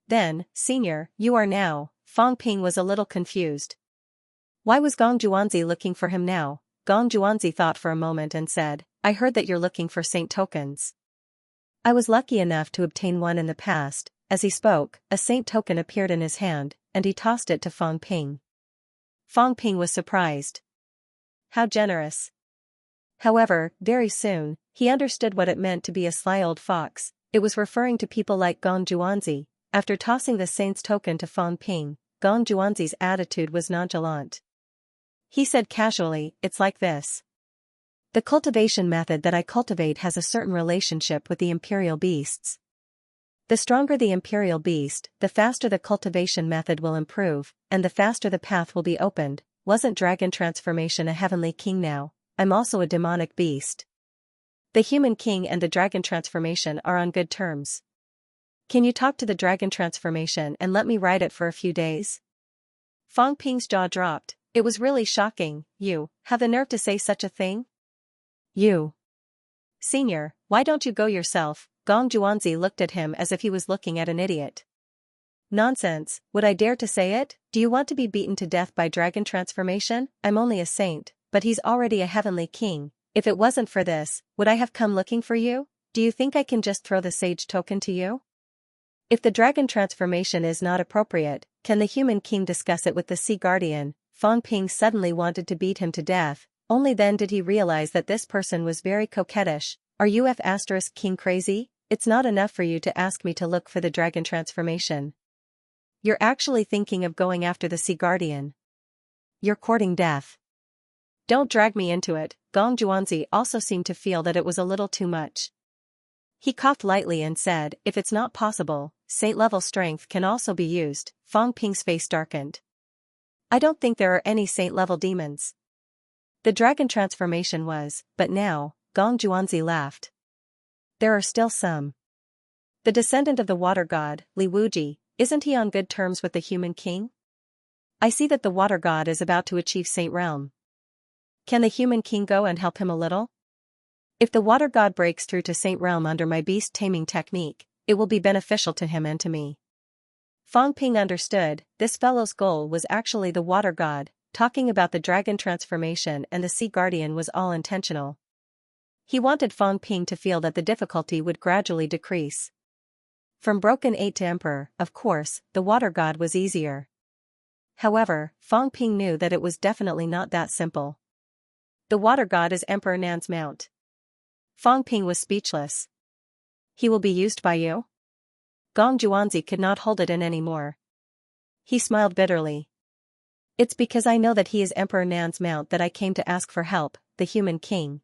"Then, Senior, you are now." Fang Ping was a little confused. Why was Gong Juanzi looking for him now? Gong Juanzi thought for a moment and said, "I heard that you're looking for saint tokens. I was lucky enough to obtain one in the past." As he spoke, a saint token appeared in his hand, and he tossed it to Fang Ping. Fang Ping was surprised. How generous. However, very soon, he understood what it meant to be a sly old fox. It was referring to people like Gong Juanzi. After tossing the saint's token to Fang Ping, Gong Juanzi's attitude was nonchalant. He said casually, "It's like this. The cultivation method that I cultivate has a certain relationship with the imperial beasts. The stronger the imperial beast, the faster the cultivation method will improve, and the faster the path will be opened. Wasn't dragon transformation a heavenly king now? I'm also a demonic beast. The human king and the dragon transformation are on good terms. Can you talk to the dragon transformation and let me ride it for a few days?" Fang Ping's jaw dropped. It was really shocking. "You have the nerve to say such a thing? You. Senior, why don't you go yourself?" Gong Juanzi looked at him as if he was looking at an idiot. "Nonsense, would I dare to say it? Do you want to be beaten to death by dragon transformation? I'm only a saint, but he's already a heavenly king. If it wasn't for this, would I have come looking for you? Do you think I can just throw the sage token to you? If the dragon transformation is not appropriate, can the human king discuss it with the sea guardian?" Fang Ping suddenly wanted to beat him to death. Only then did he realize that this person was very coquettish. "Are you King crazy? It's not enough for you to ask me to look for the dragon transformation. You're actually thinking of going after the sea guardian. You're courting death. Don't drag me into it." Gong Juanzi also seemed to feel that it was a little too much. He coughed lightly and said, "If it's not possible, saint-level strength can also be used." Fang Ping's face darkened. "I don't think there are any saint-level demons. The dragon transformation was, but now." Gong Juanzi laughed. "There are still some. The descendant of the water god, Li Wuji, isn't he on good terms with the human king? I see that the water god is about to achieve saint realm. Can the human king go and help him a little? If the water god breaks through to saint realm under my beast taming technique, it will be beneficial to him and to me." Fang Ping understood, this fellow's goal was actually the water god. Talking about the dragon transformation and the sea guardian was all intentional. He wanted Fang Ping to feel that the difficulty would gradually decrease. From Broken 8 to Emperor, of course, the water god was easier. However, Fang Ping knew that it was definitely not that simple. The water god is Emperor Nan's mount. Fang Ping was speechless. "He will be used by you?" Gong Juanzi could not hold it in anymore. He smiled bitterly. "It's because I know that he is Emperor Nan's mount that I came to ask for help, the human king.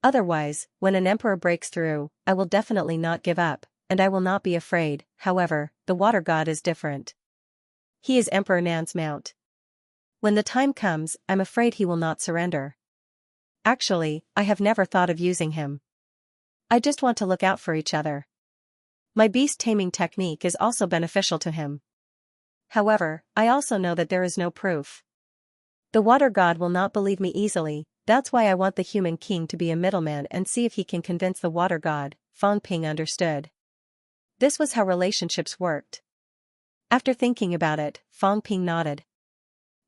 Otherwise, when an emperor breaks through, I will definitely not give up, and I will not be afraid." However, the water god is different. He is Emperor Nan's mount. When the time comes, I'm afraid he will not surrender. Actually, I have never thought of using him. I just want to look out for each other. My beast taming technique is also beneficial to him. However, I also know that there is no proof. The water god will not believe me easily. That's why I want the human king to be a middleman and see if he can convince the water god." Fang Ping understood. This was how relationships worked. After thinking about it, Fang Ping nodded.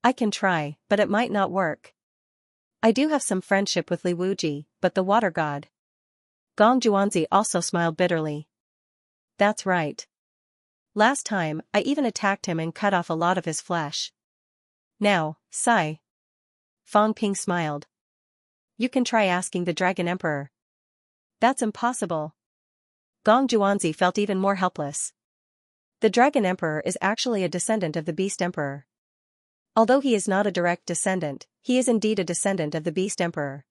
"I can try, but it might not work. I do have some friendship with Li Wuji, but the water god." Gong Juanzi also smiled bitterly. "That's right. Last time, I even attacked him and cut off a lot of his flesh. Now, sigh." Fang Ping smiled. "You can try asking the Dragon Emperor." "That's impossible." Gong Juanzi felt even more helpless. The Dragon Emperor is actually a descendant of the Beast Emperor. Although he is not a direct descendant, he is indeed a descendant of the Beast Emperor.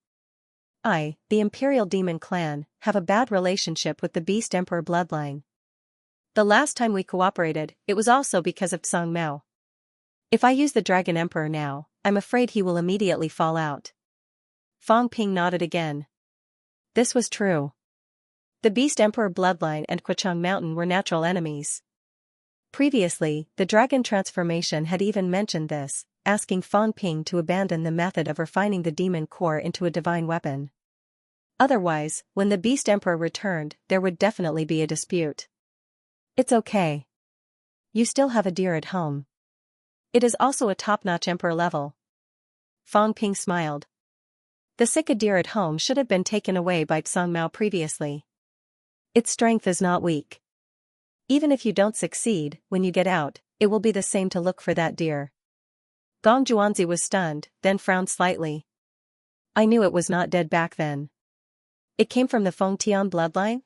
The Imperial Demon Clan, have a bad relationship with the Beast Emperor bloodline. The last time we cooperated, it was also because of Song Mao. If I use the Dragon Emperor now, I'm afraid he will immediately fall out. Fang Ping nodded again. This was true. The Beast Emperor bloodline and Quechang Mountain were natural enemies. Previously, the Dragon Transformation had even mentioned this, asking Fang Ping to abandon the method of refining the demon core into a divine weapon. Otherwise, when the Beast Emperor returned, there would definitely be a dispute. It's okay. You still have a deer at home. It is also a top-notch Emperor level. Fang Ping smiled. The sick deer at home should have been taken away by Song Mao previously. Its strength is not weak. Even if you don't succeed, when you get out, it will be the same to look for that deer. Gong Juanzi was stunned, then frowned slightly. I knew it was not dead back then. It came from the Feng Tian bloodline?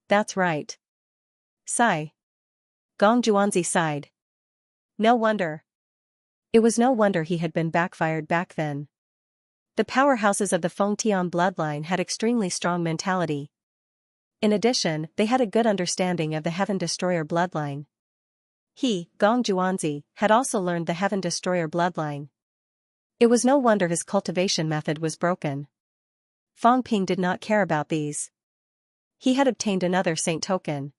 That's right. Sigh. Gong Juanzi sighed. No wonder. It was no wonder he had been backfired back then. The powerhouses of the Feng Tian bloodline had extremely strong mentality. In addition, they had a good understanding of the Heaven Destroyer bloodline. He, Gong Juanzi, had also learned the Heaven Destroyer bloodline. It was no wonder his cultivation method was broken. Fang Ping did not care about these. He had obtained another saint token.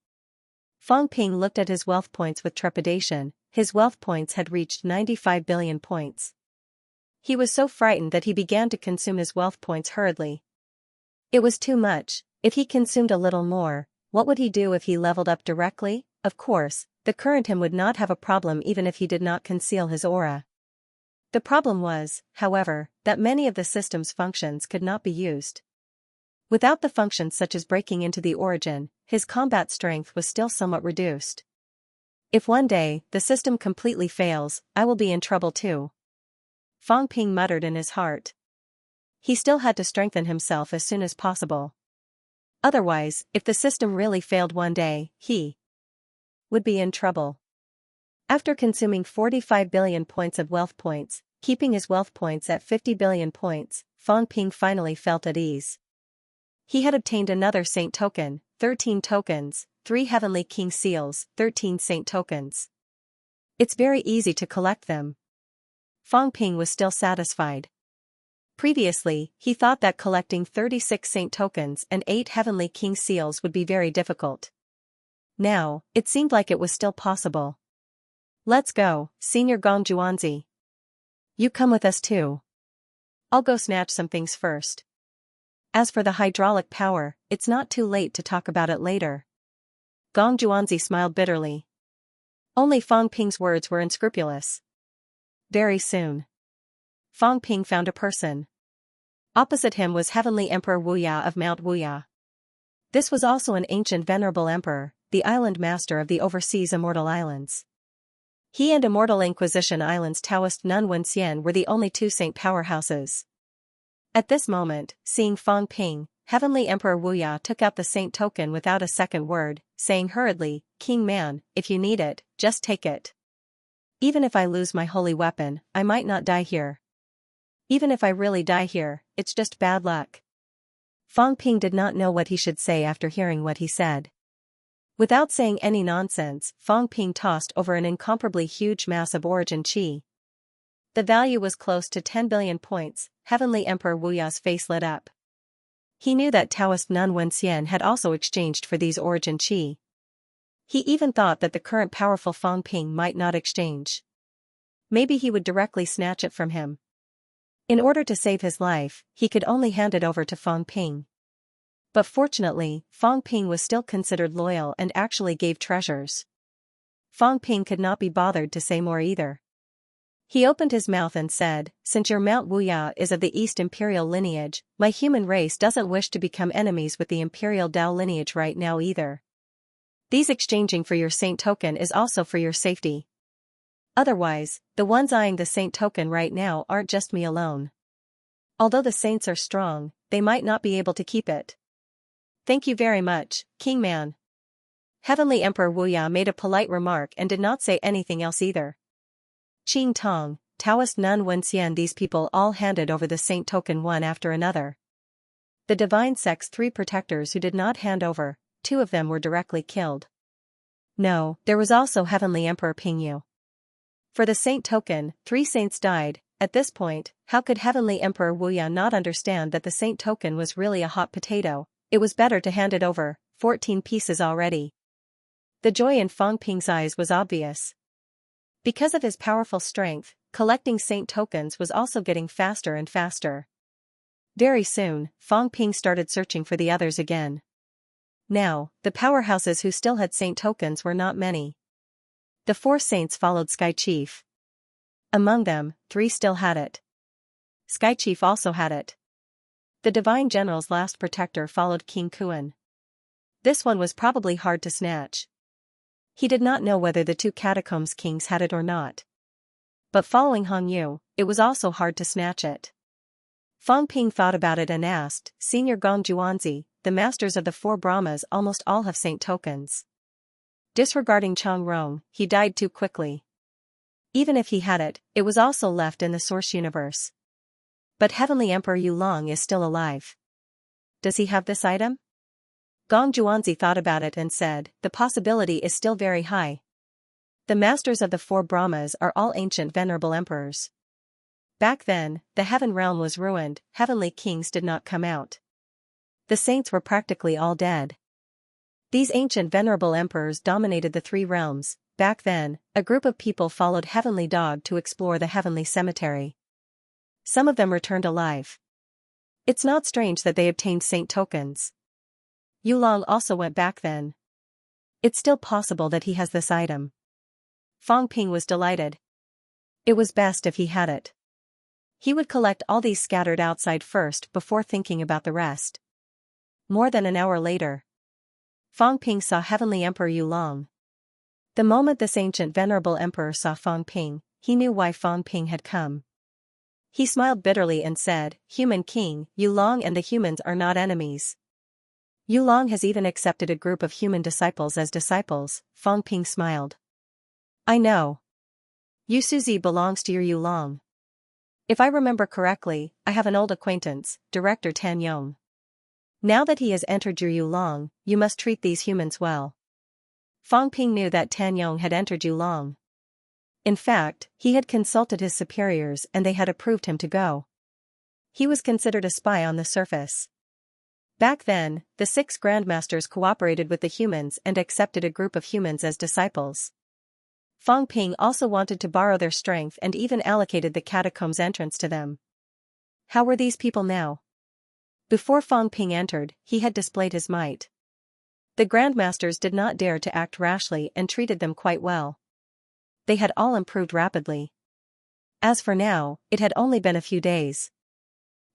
Fang Ping looked at his wealth points with trepidation. His wealth points had reached 95 billion points. He was so frightened that he began to consume his wealth points hurriedly. It was too much. If he consumed a little more, what would he do if he leveled up directly? Of course, the current him would not have a problem even if he did not conceal his aura. The problem was, however, that many of the system's functions could not be used. Without the functions such as breaking into the origin, his combat strength was still somewhat reduced. If one day, the system completely fails, I will be in trouble too. Fang Ping muttered in his heart. He still had to strengthen himself as soon as possible. Otherwise, if the system really failed one day, he would be in trouble. After consuming 45 billion points of wealth points, keeping his wealth points at 50 billion points, Fang Ping finally felt at ease. He had obtained another saint token, 13 tokens, 3 heavenly king seals, 13 saint tokens. It's very easy to collect them. Fang Ping was still satisfied. Previously, he thought that collecting 36 saint tokens and 8 heavenly king seals would be very difficult. Now, it seemed like it was still possible. Let's go, Senior Gong Juanzi. You come with us too. I'll go snatch some things first. As for the hydraulic power, it's not too late to talk about it later. Gong Juanzi smiled bitterly. Only Fang Ping's words were unscrupulous. Very soon. Fang Ping found a person. Opposite him was Heavenly Emperor Wuya of Mount Wuya. This was also an ancient venerable emperor, the island master of the overseas Immortal Islands. He and Immortal Inquisition Islands Taoist Nun Wenxian were the only two saint powerhouses. At this moment, seeing Fang Ping, Heavenly Emperor Wuya took out the saint token without a second word, saying hurriedly, King Man, if you need it, just take it. Even if I lose my holy weapon, I might not die here. Even if I really die here, it's just bad luck. Fang Ping did not know what he should say after hearing what he said. Without saying any nonsense, Fang Ping tossed over an incomparably huge mass of origin qi. The value was close to 10 billion points. Heavenly Emperor Wuya's face lit up. He knew that Taoist Nun Wenxian had also exchanged for these origin qi. He even thought that the current powerful Fang Ping might not exchange. Maybe he would directly snatch it from him. In order to save his life, he could only hand it over to Fang Ping. But fortunately, Fang Ping was still considered loyal and actually gave treasures. Fang Ping could not be bothered to say more either. He opened his mouth and said, since your Mount Wuya is of the East Imperial lineage, my human race doesn't wish to become enemies with the Imperial Dao lineage right now either. These exchanging for your saint token is also for your safety. Otherwise, the ones eyeing the saint token right now aren't just me alone. Although the saints are strong, they might not be able to keep it. Thank you very much, King Man. Heavenly Emperor Wuya made a polite remark and did not say anything else either. Qing Tong, Taoist Nun Wenxian. These people all handed over the saint token one after another. The divine sect's 3 protectors who did not hand over, 2 of them were directly killed. No, there was also Heavenly Emperor Pingyu. For the saint token, 3 saints died. At this point, how could Heavenly Emperor Wuya not understand that the saint token was really a hot potato? It was better to hand it over, 14 pieces already. The joy in Fang Ping's eyes was obvious. Because of his powerful strength, collecting saint tokens was also getting faster and faster. Very soon, Fang Ping started searching for the others again. Now, the powerhouses who still had saint tokens were not many. The 4 saints followed Sky Chief. Among them, 3 still had it. Sky Chief also had it. The Divine General's last protector followed King Kuan. This one was probably hard to snatch. He did not know whether the 2 catacombs kings had it or not. But following Hong Yu, it was also hard to snatch it. Fang Ping thought about it and asked, Senior Gong Juanzi, the masters of the 4 Brahmas almost all have saint tokens. Disregarding Chang Rong, he died too quickly. Even if he had it, it was also left in the source universe. But Heavenly Emperor Yulong is still alive. Does he have this item? Gong Juanzi thought about it and said, the possibility is still very high. The masters of the 4 Brahmas are all ancient venerable emperors. Back then, the heaven realm was ruined, heavenly kings did not come out. The saints were practically all dead. These ancient venerable emperors dominated the 3 realms. Back then, a group of people followed Heavenly Dog to explore the heavenly cemetery. Some of them returned alive. It's not strange that they obtained saint tokens. Yulong also went back then. It's still possible that he has this item. Fang Ping was delighted. It was best if he had it. He would collect all these scattered outside first before thinking about the rest. More than an hour later, Fang Ping saw Heavenly Emperor Yulong. The moment this ancient venerable emperor saw Fang Ping, he knew why Fang Ping had come. He smiled bitterly and said, Human King, Yulong and the humans are not enemies. Yulong has even accepted a group of human disciples as disciples. Fang Ping smiled. I know. Yu Suzi belongs to your Yulong. If I remember correctly, I have an old acquaintance, Director Tan Yong. Now that he has entered your Yulong, you must treat these humans well. Fang Ping knew that Tan Yong had entered Yulong. In fact, he had consulted his superiors and they had approved him to go. He was considered a spy on the surface. Back then, the 6 grandmasters cooperated with the humans and accepted a group of humans as disciples. Fang Ping also wanted to borrow their strength and even allocated the catacombs entrance to them. How were these people now? Before Fang Ping entered, he had displayed his might. The grandmasters did not dare to act rashly and treated them quite well. They had all improved rapidly. As for now, it had only been a few days.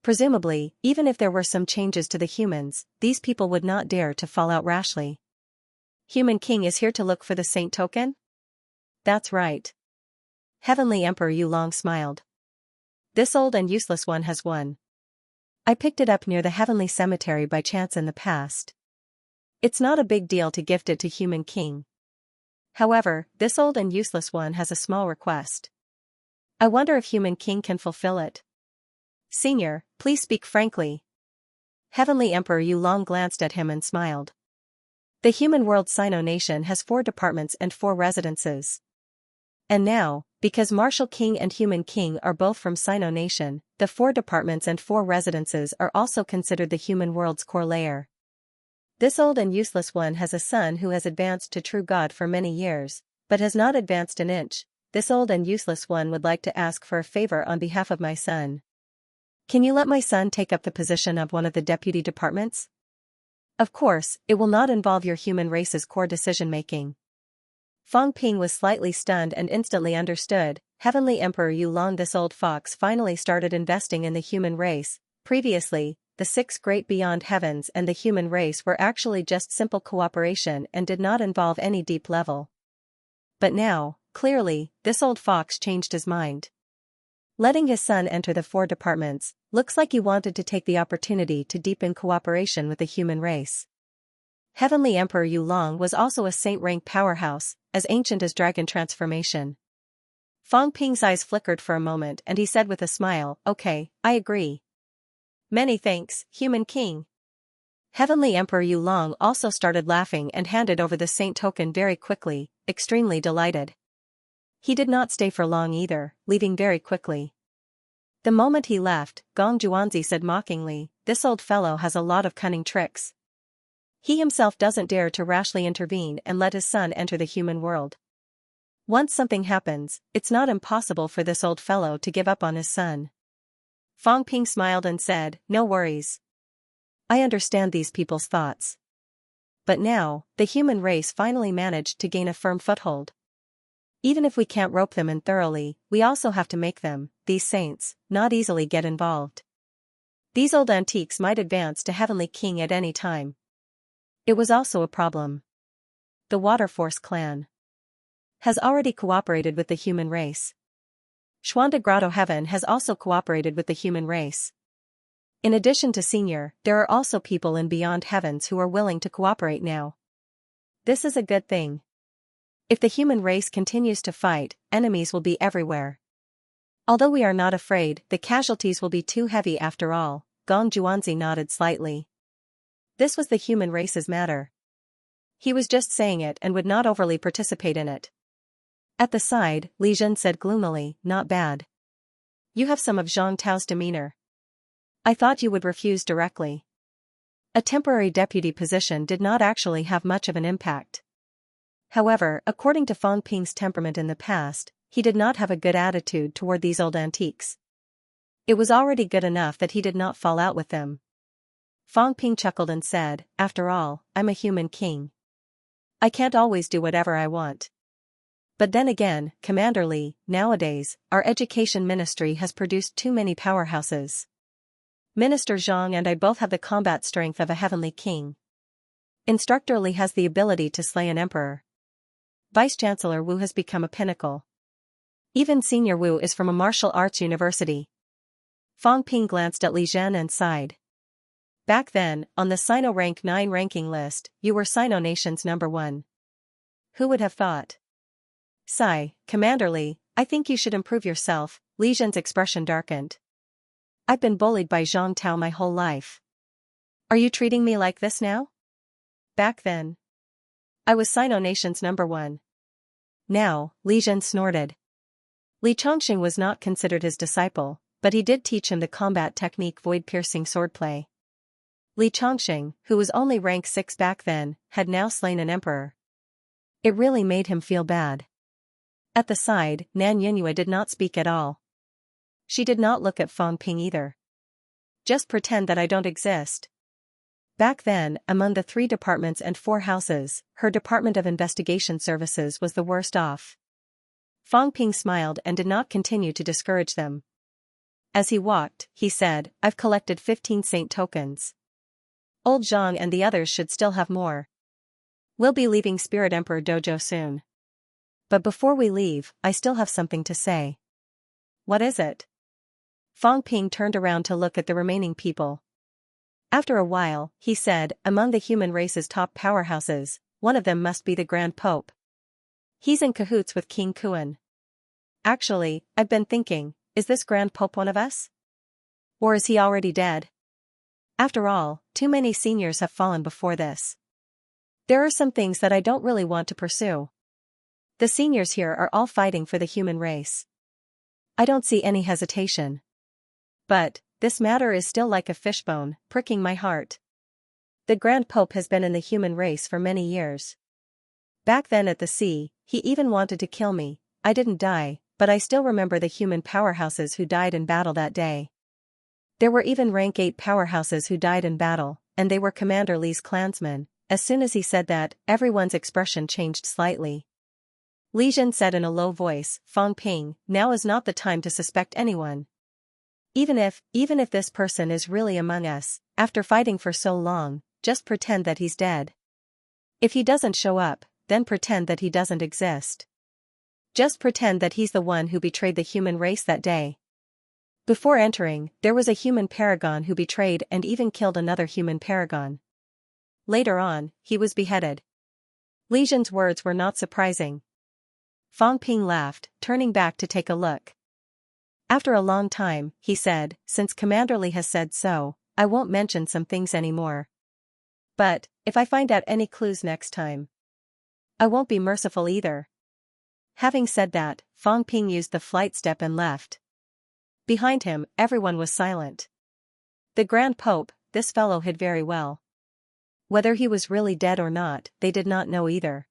Presumably, even if there were some changes to the humans, these people would not dare to fall out rashly. Human King is here to look for the saint token? That's right. Heavenly Emperor Yulong smiled. This old and useless one has won. I picked it up near the heavenly cemetery by chance in the past. It's not a big deal to gift it to Human King. However, this old and useless one has a small request. I wonder if Human King can fulfill it. Senior, please speak frankly. Heavenly Emperor Yulong glanced at him and smiled. The human world Sino nation has 4 departments and 4 residences. And now, because Martial King and Human King are both from Sino nation, the 4 departments and 4 residences are also considered the human world's core layer. This old and useless one has a son who has advanced to true God for many years, but has not advanced an inch. This old and useless one would like to ask for a favor on behalf of my son. Can you let my son take up the position of one of the deputy departments? Of course, it will not involve your human race's core decision-making. Fang Ping was slightly stunned and instantly understood. Heavenly Emperor Yulong, this old fox finally started investing in the human race. Previously, the 6 great beyond heavens and the human race were actually just simple cooperation and did not involve any deep level. But now, clearly, this old fox changed his mind. Letting his son enter the 4 departments, looks like he wanted to take the opportunity to deepen cooperation with the human race. Heavenly Emperor Yulong was also a saint-rank powerhouse, as ancient as dragon transformation. Fang Ping's eyes flickered for a moment and he said with a smile, "Okay, I agree. Many thanks, human king." Heavenly Emperor Yulong also started laughing and handed over the saint token very quickly, extremely delighted. He did not stay for long either, leaving very quickly. The moment he left, Gong Juanzi said mockingly, "This old fellow has a lot of cunning tricks. He himself doesn't dare to rashly intervene and let his son enter the human world. Once something happens, it's not impossible for this old fellow to give up on his son." Fang Ping smiled and said, "No worries. I understand these people's thoughts. But now, the human race finally managed to gain a firm foothold. Even if we can't rope them in thoroughly, we also have to make them, these saints, not easily get involved. These old antiques might advance to Heavenly King at any time." It was also a problem. The Water Force clan has already cooperated with the human race. Xuanda Grotto Heaven has also cooperated with the human race. In addition to Senior, there are also people in Beyond Heavens who are willing to cooperate now. This is a good thing. If the human race continues to fight, enemies will be everywhere. Although we are not afraid, the casualties will be too heavy after all. Gong Juanzi nodded slightly. This was the human race's matter. He was just saying it and would not overly participate in it. At the side, Li Zhen said gloomily, "Not bad. You have some of Zhang Tao's demeanor. I thought you would refuse directly." A temporary deputy position did not actually have much of an impact. However, according to Fang Ping's temperament in the past, he did not have a good attitude toward these old antiques. It was already good enough that he did not fall out with them. Fang Ping chuckled and said, "After all, I'm a human king. I can't always do whatever I want. But then again, Commander Li, nowadays, our education ministry has produced too many powerhouses. Minister Zhang and I both have the combat strength of a heavenly king. Instructor Li has the ability to slay an emperor. Vice-Chancellor Wu has become a pinnacle. Even Senior Wu is from a martial arts university." Fang Ping glanced at Li Zhen and sighed. "Back then, on the Sino Rank 9 ranking list, you were Sino Nation's #1. Who would have thought?" "Sigh, Commander Li, I think you should improve yourself." Li Zhen's expression darkened. "I've been bullied by Zhang Tao my whole life. Are you treating me like this now? Back then, I was Sino Nation's #1. Now," Li Zhen snorted. Li Chongqing was not considered his disciple, but he did teach him the combat technique void-piercing swordplay. Li Chongqing, who was only rank 6 back then, had now slain an emperor. It really made him feel bad. At the side, Nan Yunyue did not speak at all. She did not look at Fang Ping either. "Just pretend that I don't exist." Back then, among the 3 departments and 4 houses, her Department of Investigation Services was the worst off. Fang Ping smiled and did not continue to discourage them. As he walked, he said, "I've collected 15 saint tokens. Old Zhang and the others should still have more. We'll be leaving Spirit Emperor Dojo soon. But before we leave, I still have something to say." "What is it?" Fang Ping turned around to look at the remaining people. After a while, he said, "Among the human race's top powerhouses, one of them must be the Grand Pope. He's in cahoots with King Kuan. Actually, I've been thinking, is this Grand Pope one of us? Or is he already dead? After all, too many seniors have fallen before this. There are some things that I don't really want to pursue. The seniors here are all fighting for the human race. I don't see any hesitation. But, this matter is still like a fishbone, pricking my heart. The Grand Pope has been in the human race for many years. Back then at the sea, he even wanted to kill me. I didn't die, but I still remember the human powerhouses who died in battle that day. There were even rank 8 powerhouses who died in battle, and they were Commander Li's clansmen." As soon as he said that, everyone's expression changed slightly. Li Zhen said in a low voice, "Fang Ping, now is not the time to suspect anyone. Even if this person is really among us, after fighting for so long, just pretend that he's dead. If he doesn't show up, then pretend that he doesn't exist. Just pretend that he's the one who betrayed the human race that day. Before entering, there was a human paragon who betrayed and even killed another human paragon. Later on, he was beheaded. Li Zhen's words were not surprising. Fang Ping laughed, turning back to take a look. After a long time, he said, since Commander Li has said so, I won't mention some things anymore. But, if I find out any clues next time, I won't be merciful either. Having said that, Fang Ping used the flight step and left. Behind him, everyone was silent. The Grand Pope, this fellow hid very well. Whether he was really dead or not, they did not know either.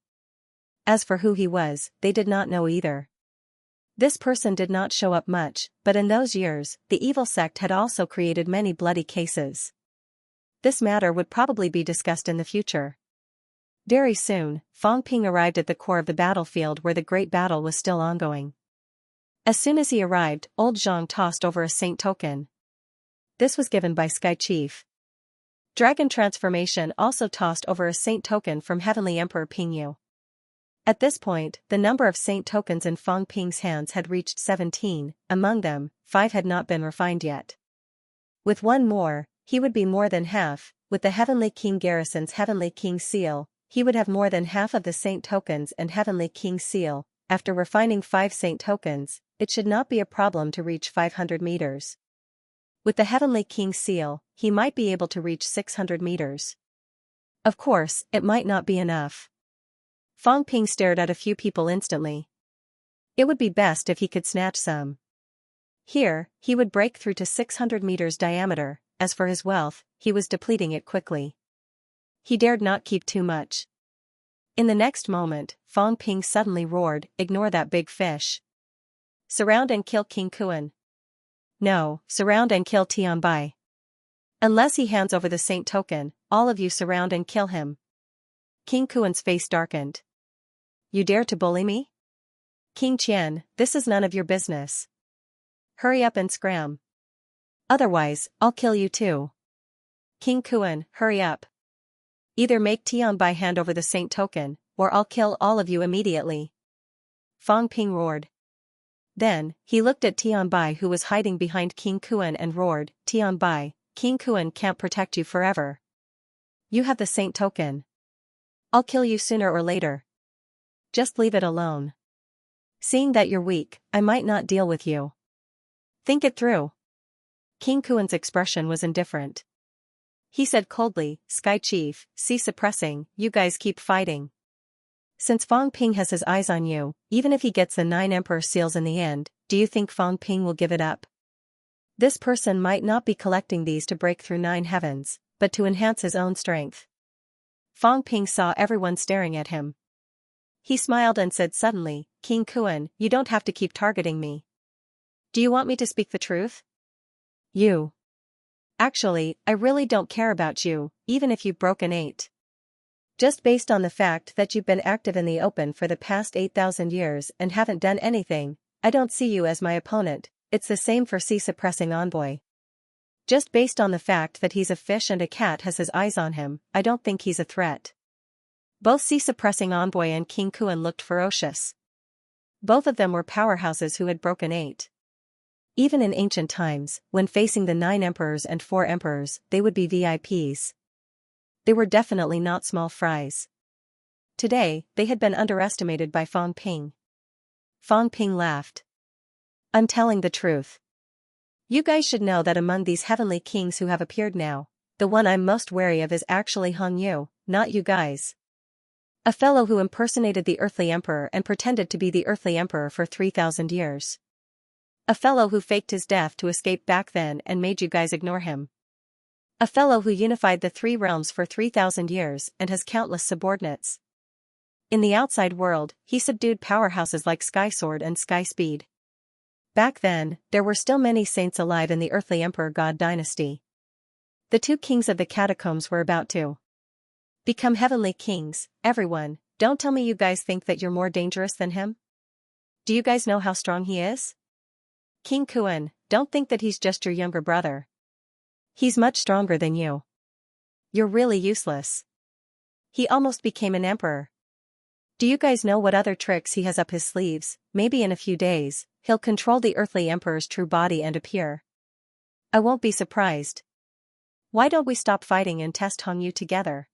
As for who he was, they did not know either. This person did not show up much, but in those years, the evil sect had also created many bloody cases. This matter would probably be discussed in the future. Very soon, Fang Ping arrived at the core of the battlefield where the great battle was still ongoing. As soon as he arrived, old Zhang tossed over a saint token. This was given by Sky Chief. Dragon Transformation also tossed over a saint token from Heavenly Emperor Pingyu. At this point, the number of saint tokens in Fang Ping's hands had reached 17, among them, 5 had not been refined yet. With one more, he would be more than half. With the Heavenly King Garrison's Heavenly King seal, he would have more than half of the saint tokens and Heavenly King seal. After refining 5 saint tokens, it should not be a problem to reach 500 meters. With the Heavenly King seal, he might be able to reach 600 meters. Of course, it might not be enough. Fang Ping stared at a few people instantly. It would be best if he could snatch some. Here, he would break through to 600 meters diameter. As for his wealth, he was depleting it quickly. He dared not keep too much. In the next moment, Fang Ping suddenly roared, "Ignore that big fish. Surround and kill King Kuan. No, surround and kill Tianbai. Unless he hands over the saint token, all of you surround and kill him." King Kuan's face darkened. You dare to bully me? King Qian, this is none of your business. Hurry up and scram. Otherwise, I'll kill you too. King Kuan, hurry up. Either make Tianbai hand over the saint token, or I'll kill all of you immediately. Fang Ping roared. Then, he looked at Tianbai who was hiding behind King Kuan and roared, Tianbai, King Kuan can't protect you forever. You have the saint token. I'll kill you sooner or later. Just leave it alone. Seeing that you're weak, I might not deal with you. Think it through. King Kuan's expression was indifferent. He said coldly, Sky Chief, cease suppressing, you guys keep fighting. Since Fang Ping has his eyes on you, even if he gets the 9 Emperor seals in the end, do you think Fang Ping will give it up? This person might not be collecting these to break through 9 heavens, but to enhance his own strength. Fang Ping saw everyone staring at him. He smiled and said suddenly, King Kuan, you don't have to keep targeting me. Do you want me to speak the truth? You. Actually, I really don't care about you, even if you've broken 8. Just based on the fact that you've been active in the open for the past 8,000 years and haven't done anything, I don't see you as my opponent. It's the same for Sea-suppressing envoy. Just based on the fact that he's a fish and a cat has his eyes on him, I don't think he's a threat. Both Sea-suppressing envoy and King Kuan looked ferocious. Both of them were powerhouses who had broken 8. Even in ancient times, when facing the 9 emperors and 4 emperors, they would be VIPs. They were definitely not small fries. Today, they had been underestimated by Fang Ping. Fang Ping laughed. I'm telling the truth. You guys should know that among these heavenly kings who have appeared now, the one I'm most wary of is actually Hong Yu, not you guys. A fellow who impersonated the earthly emperor and pretended to be the earthly emperor for 3,000 years. A fellow who faked his death to escape back then and made you guys ignore him. A fellow who unified the 3 realms for 3,000 years and has countless subordinates. In the outside world, he subdued powerhouses like Sky Sword and Sky Speed. Back then, there were still many saints alive in the earthly emperor god dynasty. The 2 kings of the catacombs were about to become heavenly kings. Everyone, don't tell me you guys think that you're more dangerous than him? Do you guys know how strong he is? King Kuan, don't think that he's just your younger brother. He's much stronger than you. You're really useless. He almost became an emperor. Do you guys know what other tricks he has up his sleeves? Maybe in a few days, he'll control the earthly emperor's true body and appear. I won't be surprised. Why don't we stop fighting and test Hong Yu together?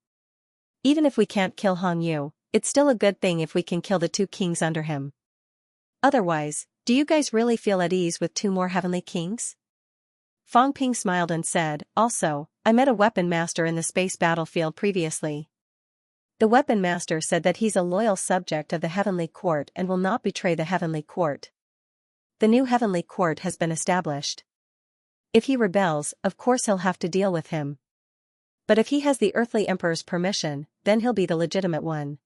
Even if we can't kill Hong Yu, it's still a good thing if we can kill the two kings under him. Otherwise, do you guys really feel at ease with two more heavenly kings? Fang Ping smiled and said, also, I met a weapon master in the space battlefield previously. The weapon master said that he's a loyal subject of the heavenly court and will not betray the heavenly court. The new heavenly court has been established. If he rebels, of course he'll have to deal with him. But if he has the earthly emperor's permission, then he'll be the legitimate one.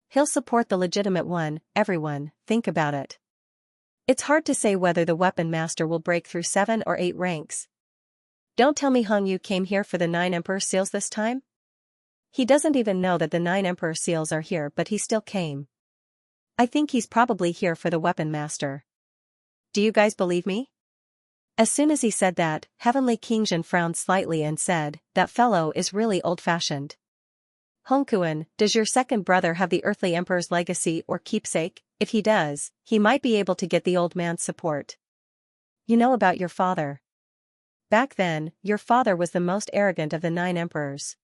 He'll support the legitimate one. Everyone, think about it. It's hard to say whether the weapon master will break through 7 or 8 ranks. Don't tell me Hong Yu came here for the 9 emperor seals this time? He doesn't even know that the 9 emperor seals are here, but he still came. I think he's probably here for the weapon master. Do you guys believe me? As soon as he said that, Heavenly King Zhen frowned slightly and said, that fellow is really old-fashioned. Hongkuan, does your second brother have the earthly emperor's legacy or keepsake? If he does, he might be able to get the old man's support. You know about your father. Back then, your father was the most arrogant of the 9 emperors.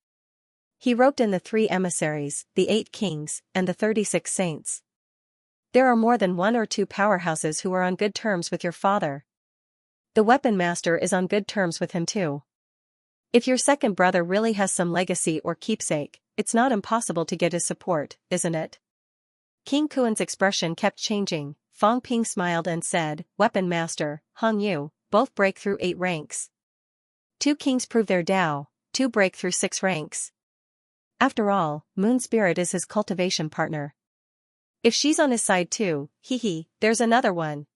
He roped in the 3 emissaries, the 8 kings, and the 36 saints. There are more than 1 or 2 powerhouses who are on good terms with your father. The weapon master is on good terms with him too. If your second brother really has some legacy or keepsake, it's not impossible to get his support, isn't it? King Kuan's expression kept changing. Fang Ping smiled and said, weapon master, Hong Yu, both break through 8 ranks. 2 kings prove their Dao, 2 break through 6 ranks. After all, Moon Spirit is his cultivation partner. If she's on his side too, there's another one.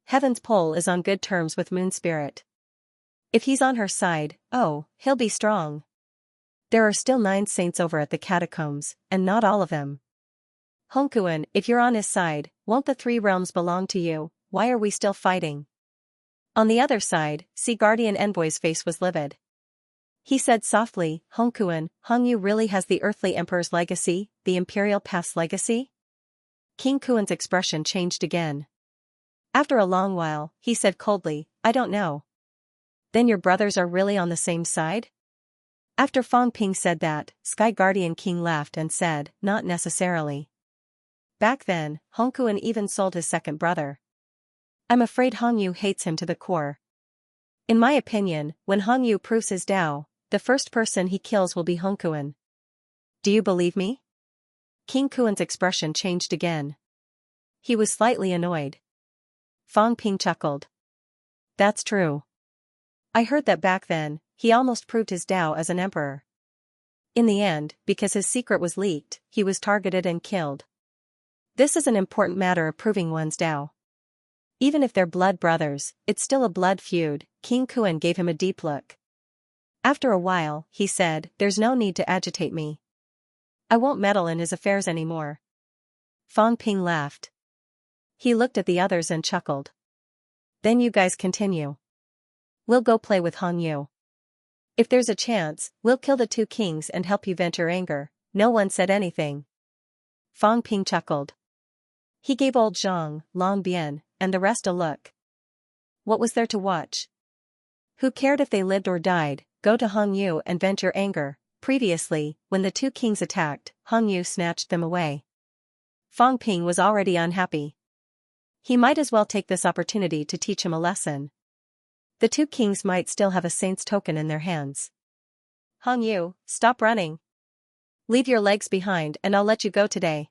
Heaven's Pole is on good terms with Moon Spirit. If he's on her side, oh, he'll be strong. There are still 9 saints over at the catacombs, and not all of them. Hongkuan, if you're on his side, won't the 3 realms belong to you? Why are we still fighting? On the other side, Sea Guardian Envoy's face was livid. He said softly, Hongkuan, Hong Yu really has the earthly emperor's legacy, the imperial path's legacy? King Kuan's expression changed again. After a long while, he said coldly, I don't know. Then your brothers are really on the same side? After Fang Ping said that, Sky Guardian King laughed and said, not necessarily. Back then, Hongkuan even sold his second brother. I'm afraid Hong Yu hates him to the core. In my opinion, when Hong Yu proves his Dao, the first person he kills will be Hongkuan. Do you believe me? King Kuan's expression changed again. He was slightly annoyed. Fang Ping chuckled. That's true. I heard that back then, he almost proved his Dao as an emperor. In the end, because his secret was leaked, he was targeted and killed. This is an important matter of proving one's Dao. Even if they're blood brothers, it's still a blood feud. King Kuan gave him a deep look. After a while, he said, there's no need to agitate me. I won't meddle in his affairs anymore. Fang Ping laughed. He looked at the others and chuckled. Then you guys continue. We'll go play with Hong Yu. If there's a chance, we'll kill the 2 kings and help you vent your anger. No one said anything. Fang Ping chuckled. He gave old Zhang, Long Bian, and the rest a look. What was there to watch? Who cared if they lived or died? Go to Hong Yu and vent your anger. Previously, when the 2 kings attacked, Hong Yu snatched them away. Fang Ping was already unhappy. He might as well take this opportunity to teach him a lesson. The 2 kings might still have a saint's token in their hands. Hong Yu, stop running. Leave your legs behind and I'll let you go today.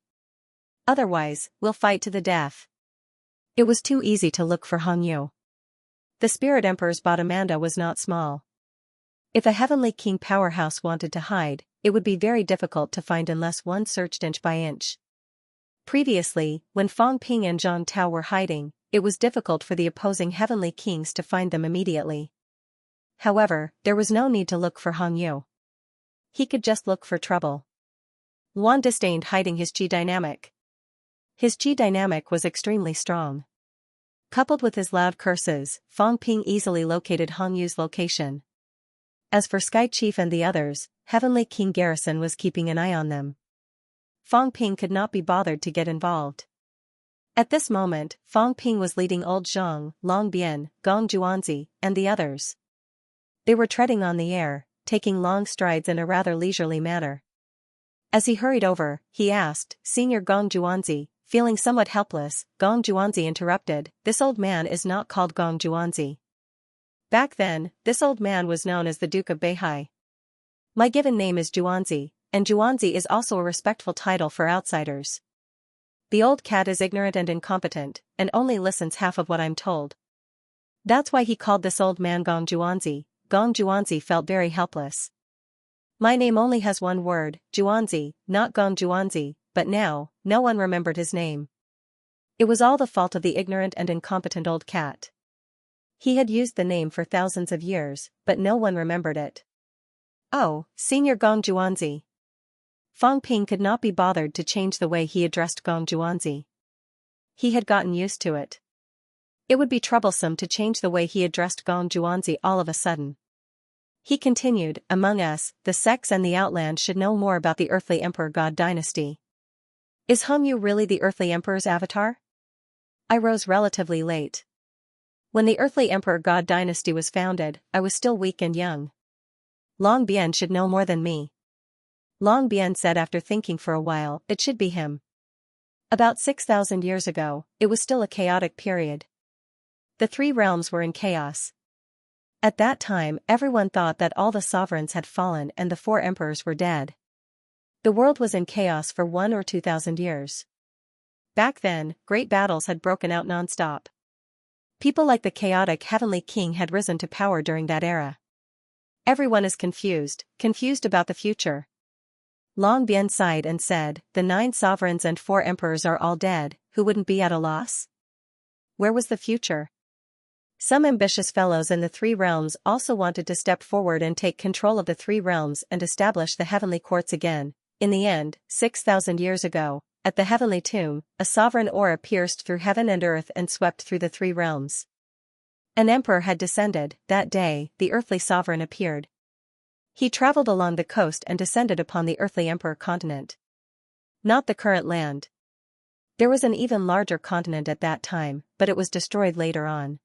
Otherwise, we'll fight to the death. It was too easy to look for Hong Yu. The Spirit Emperor's Bottomanda was not small. If a heavenly king powerhouse wanted to hide, it would be very difficult to find unless one searched inch by inch. Previously, when Fang Ping and Zhang Tao were hiding, it was difficult for the opposing heavenly kings to find them immediately. However, there was no need to look for Hong Yu. He could just look for trouble. Luan disdained hiding his Qi dynamic. His Qi dynamic was extremely strong. Coupled with his loud curses, Fang Ping easily located Hong Yu's location. As for Sky Chief and the others, Heavenly King Garrison was keeping an eye on them. Fang Ping could not be bothered to get involved. At this moment, Fang Ping was leading old Zhang, Long Bian, Gong Juanzi, and the others. They were treading on the air, taking long strides in a rather leisurely manner. As he hurried over, he asked, "Senior Gong Juanzi," feeling somewhat helpless. Gong Juanzi interrupted, "This old man is not called Gong Juanzi. Back then, this old man was known as the Duke of Beihai. My given name is Juanzi, and Juanzi is also a respectful title for outsiders. The old cat is ignorant and incompetent, and only listens half of what I'm told." That's why he called this old man Gong Juanzi. Gong Juanzi felt very helpless. My name only has one word, Juanzi, not Gong Juanzi, but now, no one remembered his name. It was all the fault of the ignorant and incompetent old cat. He had used the name for thousands of years, but no one remembered it. "Oh, Senior Gong Juanzi." Fang Ping could not be bothered to change the way he addressed Gong Juanzi. He had gotten used to it. It would be troublesome to change the way he addressed Gong Juanzi all of a sudden. He continued, "Among us, the sects and the outland should know more about the earthly emperor god dynasty. Is Hongyu really the earthly emperor's avatar?" I rose relatively late. When the earthly emperor god dynasty was founded, I was still weak and young. Long Bian should know more than me. Long Bian said after thinking for a while, "It should be him." About 6,000 years ago, it was still a chaotic period. The three realms were in chaos. At that time, everyone thought that all the sovereigns had fallen and the four emperors were dead. The world was in chaos for 1 or 2,000 years. Back then, great battles had broken out non-stop. People like the chaotic heavenly king had risen to power during that era. Everyone is confused about the future. Long Bian sighed and said, "The 9 sovereigns and 4 emperors are all dead, who wouldn't be at a loss?" Where was the future? Some ambitious fellows in the 3 realms also wanted to step forward and take control of the 3 realms and establish the heavenly courts again. In the end, 6,000 years ago, at the heavenly tomb, a sovereign aura pierced through heaven and earth and swept through the 3 realms. An emperor had descended. That day, the earthly sovereign appeared. He traveled along the coast and descended upon the earthly emperor continent. Not the current land. There was an even larger continent at that time, but it was destroyed later on.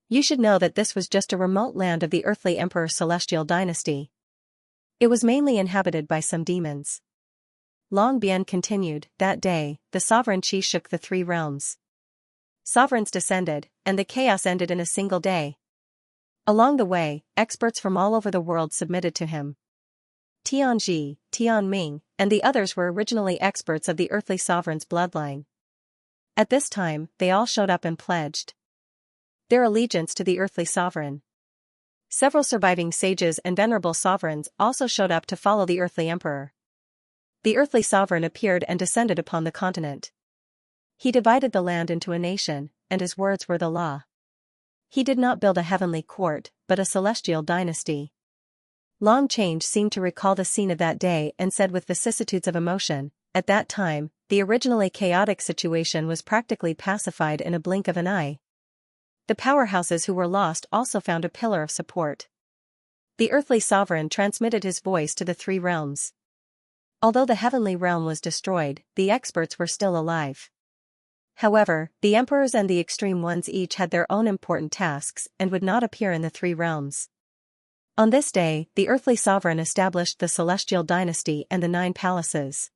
You should know that this was just a remote land of the earthly emperor's celestial dynasty. It was mainly inhabited by some demons. Long Bian continued, "That day, the sovereign Qi shook the 3 realms. Sovereigns descended, and the chaos ended in a single day. Along the way, experts from all over the world submitted to him. Tianji, Tianming, and the others were originally experts of the earthly sovereign's bloodline. At this time, they all showed up and pledged their allegiance to the earthly sovereign. Several surviving sages and venerable sovereigns also showed up to follow the earthly emperor. The earthly sovereign appeared and descended upon the continent. He divided the land into a nation, and his words were the law. He did not build a heavenly court, but a celestial dynasty." Long Change seemed to recall the scene of that day and said with vicissitudes of emotion, "At that time, the originally chaotic situation was practically pacified in a blink of an eye. The powerhouses who were lost also found a pillar of support. The earthly sovereign transmitted his voice to the 3 realms. Although the heavenly realm was destroyed, the experts were still alive. However, the emperors and the extreme ones each had their own important tasks and would not appear in the 3 realms. On this day, the earthly sovereign established the celestial dynasty and the 9 palaces.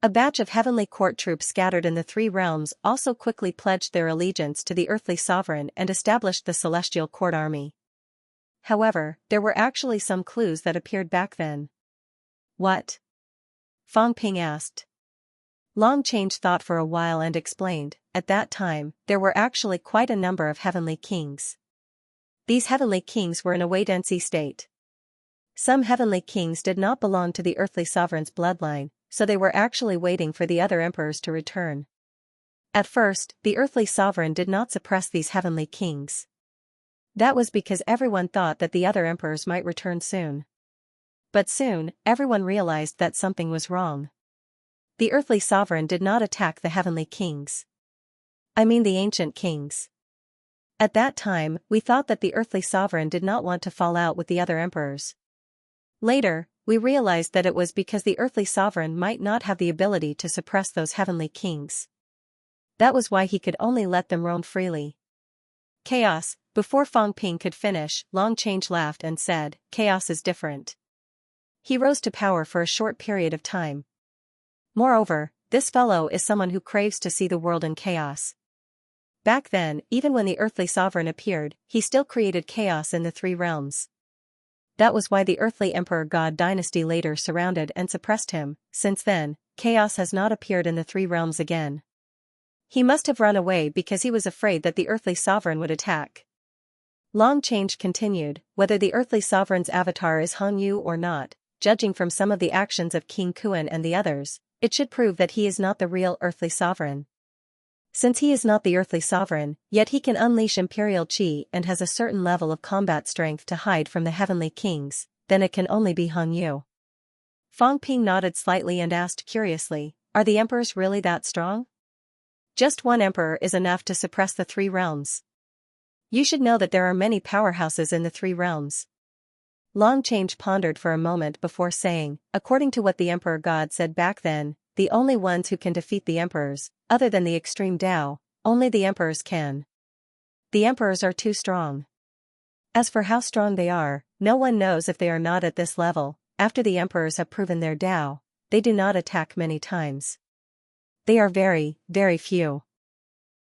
A batch of heavenly court troops scattered in the 3 realms also quickly pledged their allegiance to the earthly sovereign and established the celestial court army. However, there were actually some clues that appeared back then." "What?" Fang Ping asked. Long Change thought for a while and explained, "At that time, there were actually quite a number of heavenly kings. These heavenly kings were in a wait-and-see state. Some heavenly kings did not belong to the earthly sovereign's bloodline, so they were actually waiting for the other emperors to return. At first, the earthly sovereign did not suppress these heavenly kings. That was because everyone thought that the other emperors might return soon. But soon, everyone realized that something was wrong. The earthly sovereign did not attack the heavenly kings. I mean the ancient kings. At that time, we thought that the earthly sovereign did not want to fall out with the other emperors. Later, we realized that it was because the earthly sovereign might not have the ability to suppress those heavenly kings. That was why he could only let them roam freely." Chaos. Before Fang Ping could finish, Long Change laughed and said, "Chaos is different. He rose to power for a short period of time. Moreover, this fellow is someone who craves to see the world in chaos. Back then, even when the earthly sovereign appeared, he still created chaos in the three realms. That was why the earthly emperor god dynasty later surrounded and suppressed him. Since then, chaos has not appeared in the three realms again. He must have run away because he was afraid that the earthly sovereign would attack. Long change continued, whether the earthly sovereign's avatar is Hong Yu or not, judging from some of the actions of King Kuan and the others, it should prove that he is not the real earthly sovereign. Since he is not the earthly sovereign, yet he can unleash imperial qi and has a certain level of combat strength to hide from the heavenly kings, then it can only be Hong Yu. Fang Ping nodded slightly and asked curiously, are the emperors really that strong? Just one emperor is enough to suppress the three realms. You should know that there are many powerhouses in the three realms. Long Change pondered for a moment before saying, according to what the emperor god said back then, the only ones who can defeat the emperors, other than the extreme Tao, only the emperors can. The emperors are too strong. As for how strong they are, no one knows if they are not at this level. After the emperors have proven their Tao, they do not attack many times. They are very, very few.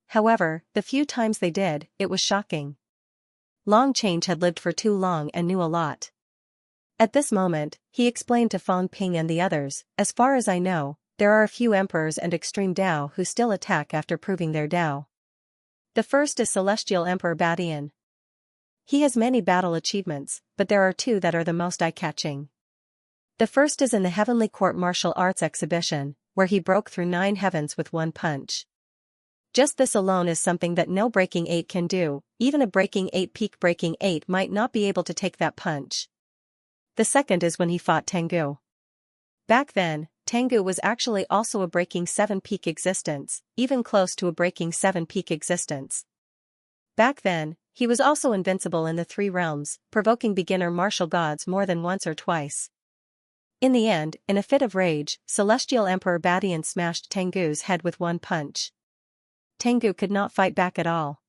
However, the few times they did, it was shocking. Long Change had lived for too long and knew a lot. At this moment, he explained to Fang Ping and the others, as far as I know, there are a few emperors and extreme Tao who still attack after proving their Tao. The first is Celestial Emperor Badian. He has many battle achievements, but there are two that are the most eye-catching. The first is in the Heavenly Court Martial Arts Exhibition, where he broke through 9 heavens with one punch. Just this alone is something that no Breaking 8 can do, even a Breaking 8 peak Breaking 8 might not be able to take that punch. The second is when he fought Tengu. Back then, Tengu was actually also a Breaking 7 peak existence, even close to a Breaking 7 peak existence. Back then, he was also invincible in the three realms, provoking beginner martial gods more than once or twice. In the end, in a fit of rage, Celestial Emperor Badian smashed Tengu's head with one punch. Tengu could not fight back at all.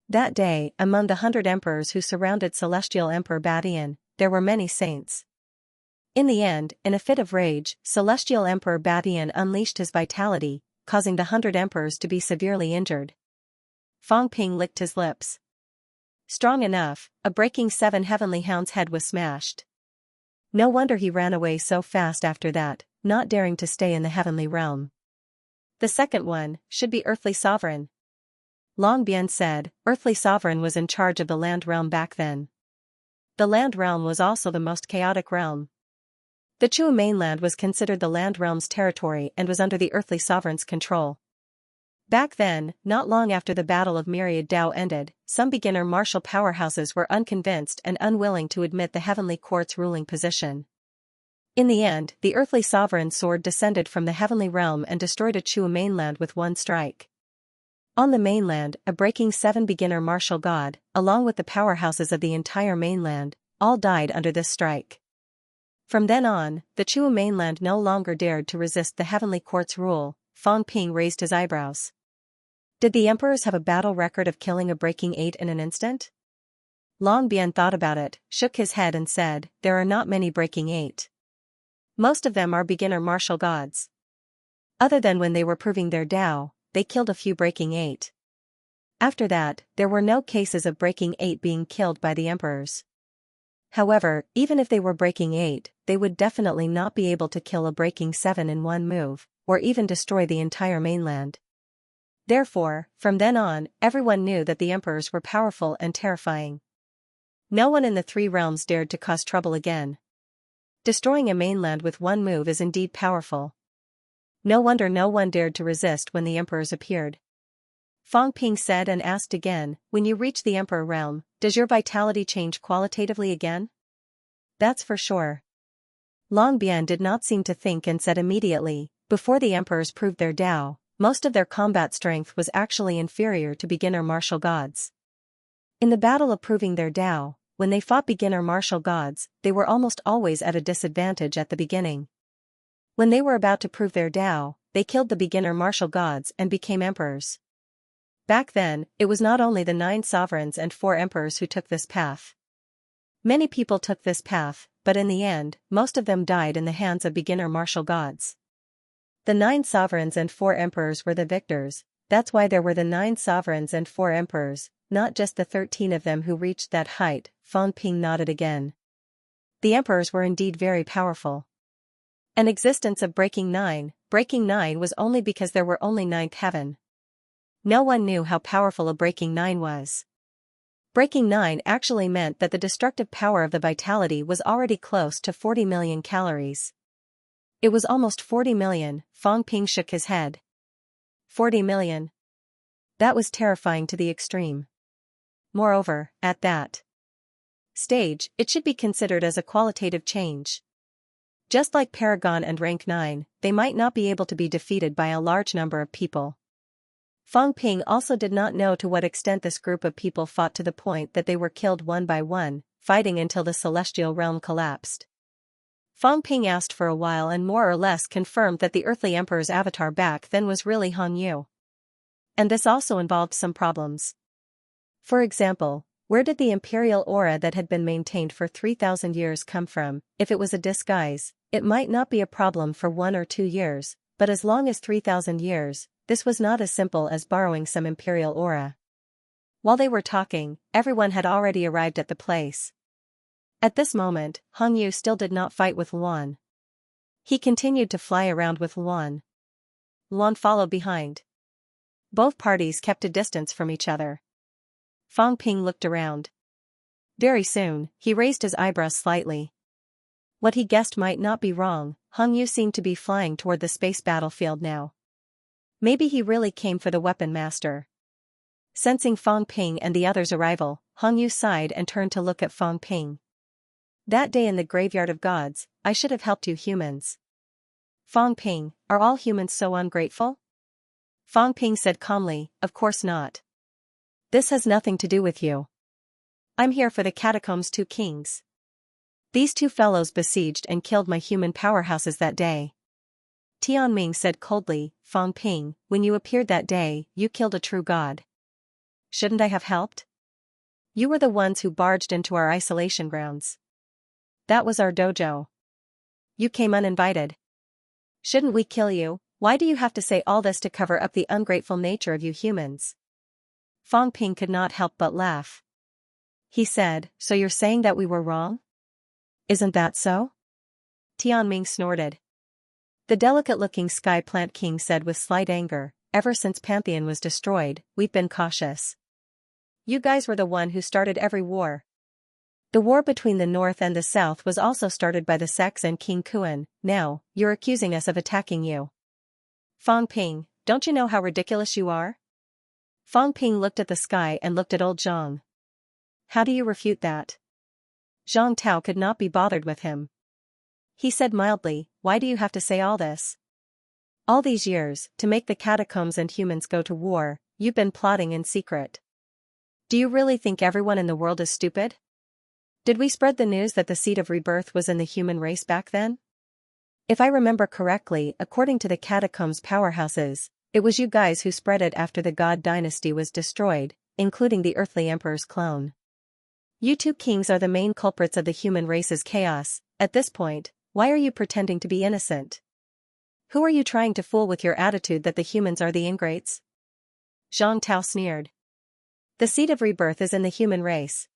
That day, among the 100 emperors who surrounded Celestial Emperor Badian, there were many saints. In the end, in a fit of rage, Celestial Emperor Badian unleashed his vitality, causing the 100 emperors to be severely injured. Fang Ping licked his lips. Strong enough, a Breaking 7 Heavenly Hound's head was smashed. No wonder he ran away so fast after that, not daring to stay in the heavenly realm. The second one should be Earthly Sovereign. Long Bian said, Earthly Sovereign was in charge of the land realm back then. The land realm was also the most chaotic realm. The Chua mainland was considered the land realm's territory and was under the Earthly Sovereign's control. Back then, not long after the Battle of Myriad Tao ended, some beginner martial powerhouses were unconvinced and unwilling to admit the Heavenly Court's ruling position. In the end, the Earthly Sovereign's sword descended from the Heavenly Realm and destroyed a Chua mainland with one strike. On the mainland, a Breaking 7 beginner martial god, along with the powerhouses of the entire mainland, all died under this strike. From then on, the Chua mainland no longer dared to resist the Heavenly Court's rule. Fang Ping raised his eyebrows. Did the emperors have a battle record of killing a Breaking 8 in an instant? Long Bian thought about it, shook his head and said, there are not many Breaking 8. Most of them are beginner martial gods. Other than when they were proving their Tao, they killed a few Breaking 8. After that, there were no cases of Breaking 8 being killed by the emperors. However, even if they were Breaking 8, they would definitely not be able to kill a Breaking 7 in one move, or even destroy the entire mainland. Therefore, from then on, everyone knew that the emperors were powerful and terrifying. No one in the three realms dared to cause trouble again. Destroying a mainland with one move is indeed powerful. No wonder no one dared to resist when the emperors appeared. Fang Ping said and asked again, when you reach the emperor realm, does your vitality change qualitatively again? That's for sure. Long Bian did not seem to think and said immediately, before the emperors proved their Tao, most of their combat strength was actually inferior to beginner martial gods. In the battle of proving their Tao, when they fought beginner martial gods, they were almost always at a disadvantage at the beginning. When they were about to prove their Tao, they killed the beginner martial gods and became emperors. Back then, it was not only the 9 sovereigns and 4 emperors who took this path. Many people took this path, but in the end, most of them died in the hands of beginner martial gods. The 9 sovereigns and 4 emperors were the victors. That's why there were the 9 sovereigns and 4 emperors, not just the 13 of them who reached that height. Fang Ping nodded again. The emperors were indeed very powerful. An existence of breaking 9 was only because there were only 9th heaven. No one knew how powerful a breaking 9 was. Breaking 9 actually meant that the destructive power of the vitality was already close to 40 million calories. It was almost 40 million, Fang Ping shook his head. 40 million. That was terrifying to the extreme. Moreover, at that stage, it should be considered as a qualitative change. Just like Paragon and Rank 9, they might not be able to be defeated by a large number of people. Fang Ping also did not know to what extent this group of people fought to the point that they were killed one by one, fighting until the celestial realm collapsed. Fang Ping asked for a while and more or less confirmed that the earthly emperor's avatar back then was really Hong Yu. And this also involved some problems. For example, where did the imperial aura that had been maintained for 3,000 years come from? If it was a disguise, it might not be a problem for 1 or 2 years, but as long as 3,000 years, this was not as simple as borrowing some imperial aura. While they were talking, everyone had already arrived at the place. At this moment, Hong Yu still did not fight with Luan. He continued to fly around with Luan. Luan followed behind. Both parties kept a distance from each other. Fang Ping looked around. Very soon, he raised his eyebrows slightly. What he guessed might not be wrong, Hong Yu seemed to be flying toward the space battlefield now. Maybe he really came for the weapon master. Sensing Fang Ping and the others' arrival, Hong Yu sighed and turned to look at Fang Ping. That day in the graveyard of gods, I should have helped you humans. Fang Ping, are all humans so ungrateful? Fang Ping said calmly, of course not. This has nothing to do with you. I'm here for the Catacombs 2 kings. These 2 fellows besieged and killed my human powerhouses that day. Tianming said coldly, Fang Ping, when you appeared that day, you killed a true god. Shouldn't I have helped? You were the ones who barged into our isolation grounds. That was our dojo. You came uninvited. Shouldn't we kill you? Why do you have to say all this to cover up the ungrateful nature of you humans? Fang Ping could not help but laugh. He said, so you're saying that we were wrong? Isn't that so? Tianming snorted. The delicate-looking Sky Plant King said with slight anger, ever since Pantheon was destroyed, we've been cautious. You guys were the one who started every war. The war between the North and the South was also started by the Saxon King Kuan. Now, you're accusing us of attacking you. Fang Ping, don't you know how ridiculous you are? Fang Ping looked at the sky and looked at old Zhang. How do you refute that? Zhang Tao could not be bothered with him. He said mildly, why do you have to say all this? All these years, to make the catacombs and humans go to war, you've been plotting in secret. Do you really think everyone in the world is stupid? Did we spread the news that the seed of rebirth was in the human race back then? If I remember correctly, according to the catacombs powerhouses, it was you guys who spread it after the God dynasty was destroyed, including the earthly emperor's clone. You 2 kings are the main culprits of the human race's chaos. At this point, why are you pretending to be innocent? Who are you trying to fool with your attitude that the humans are the ingrates? Zhang Tao sneered. The seed of rebirth is in the human race.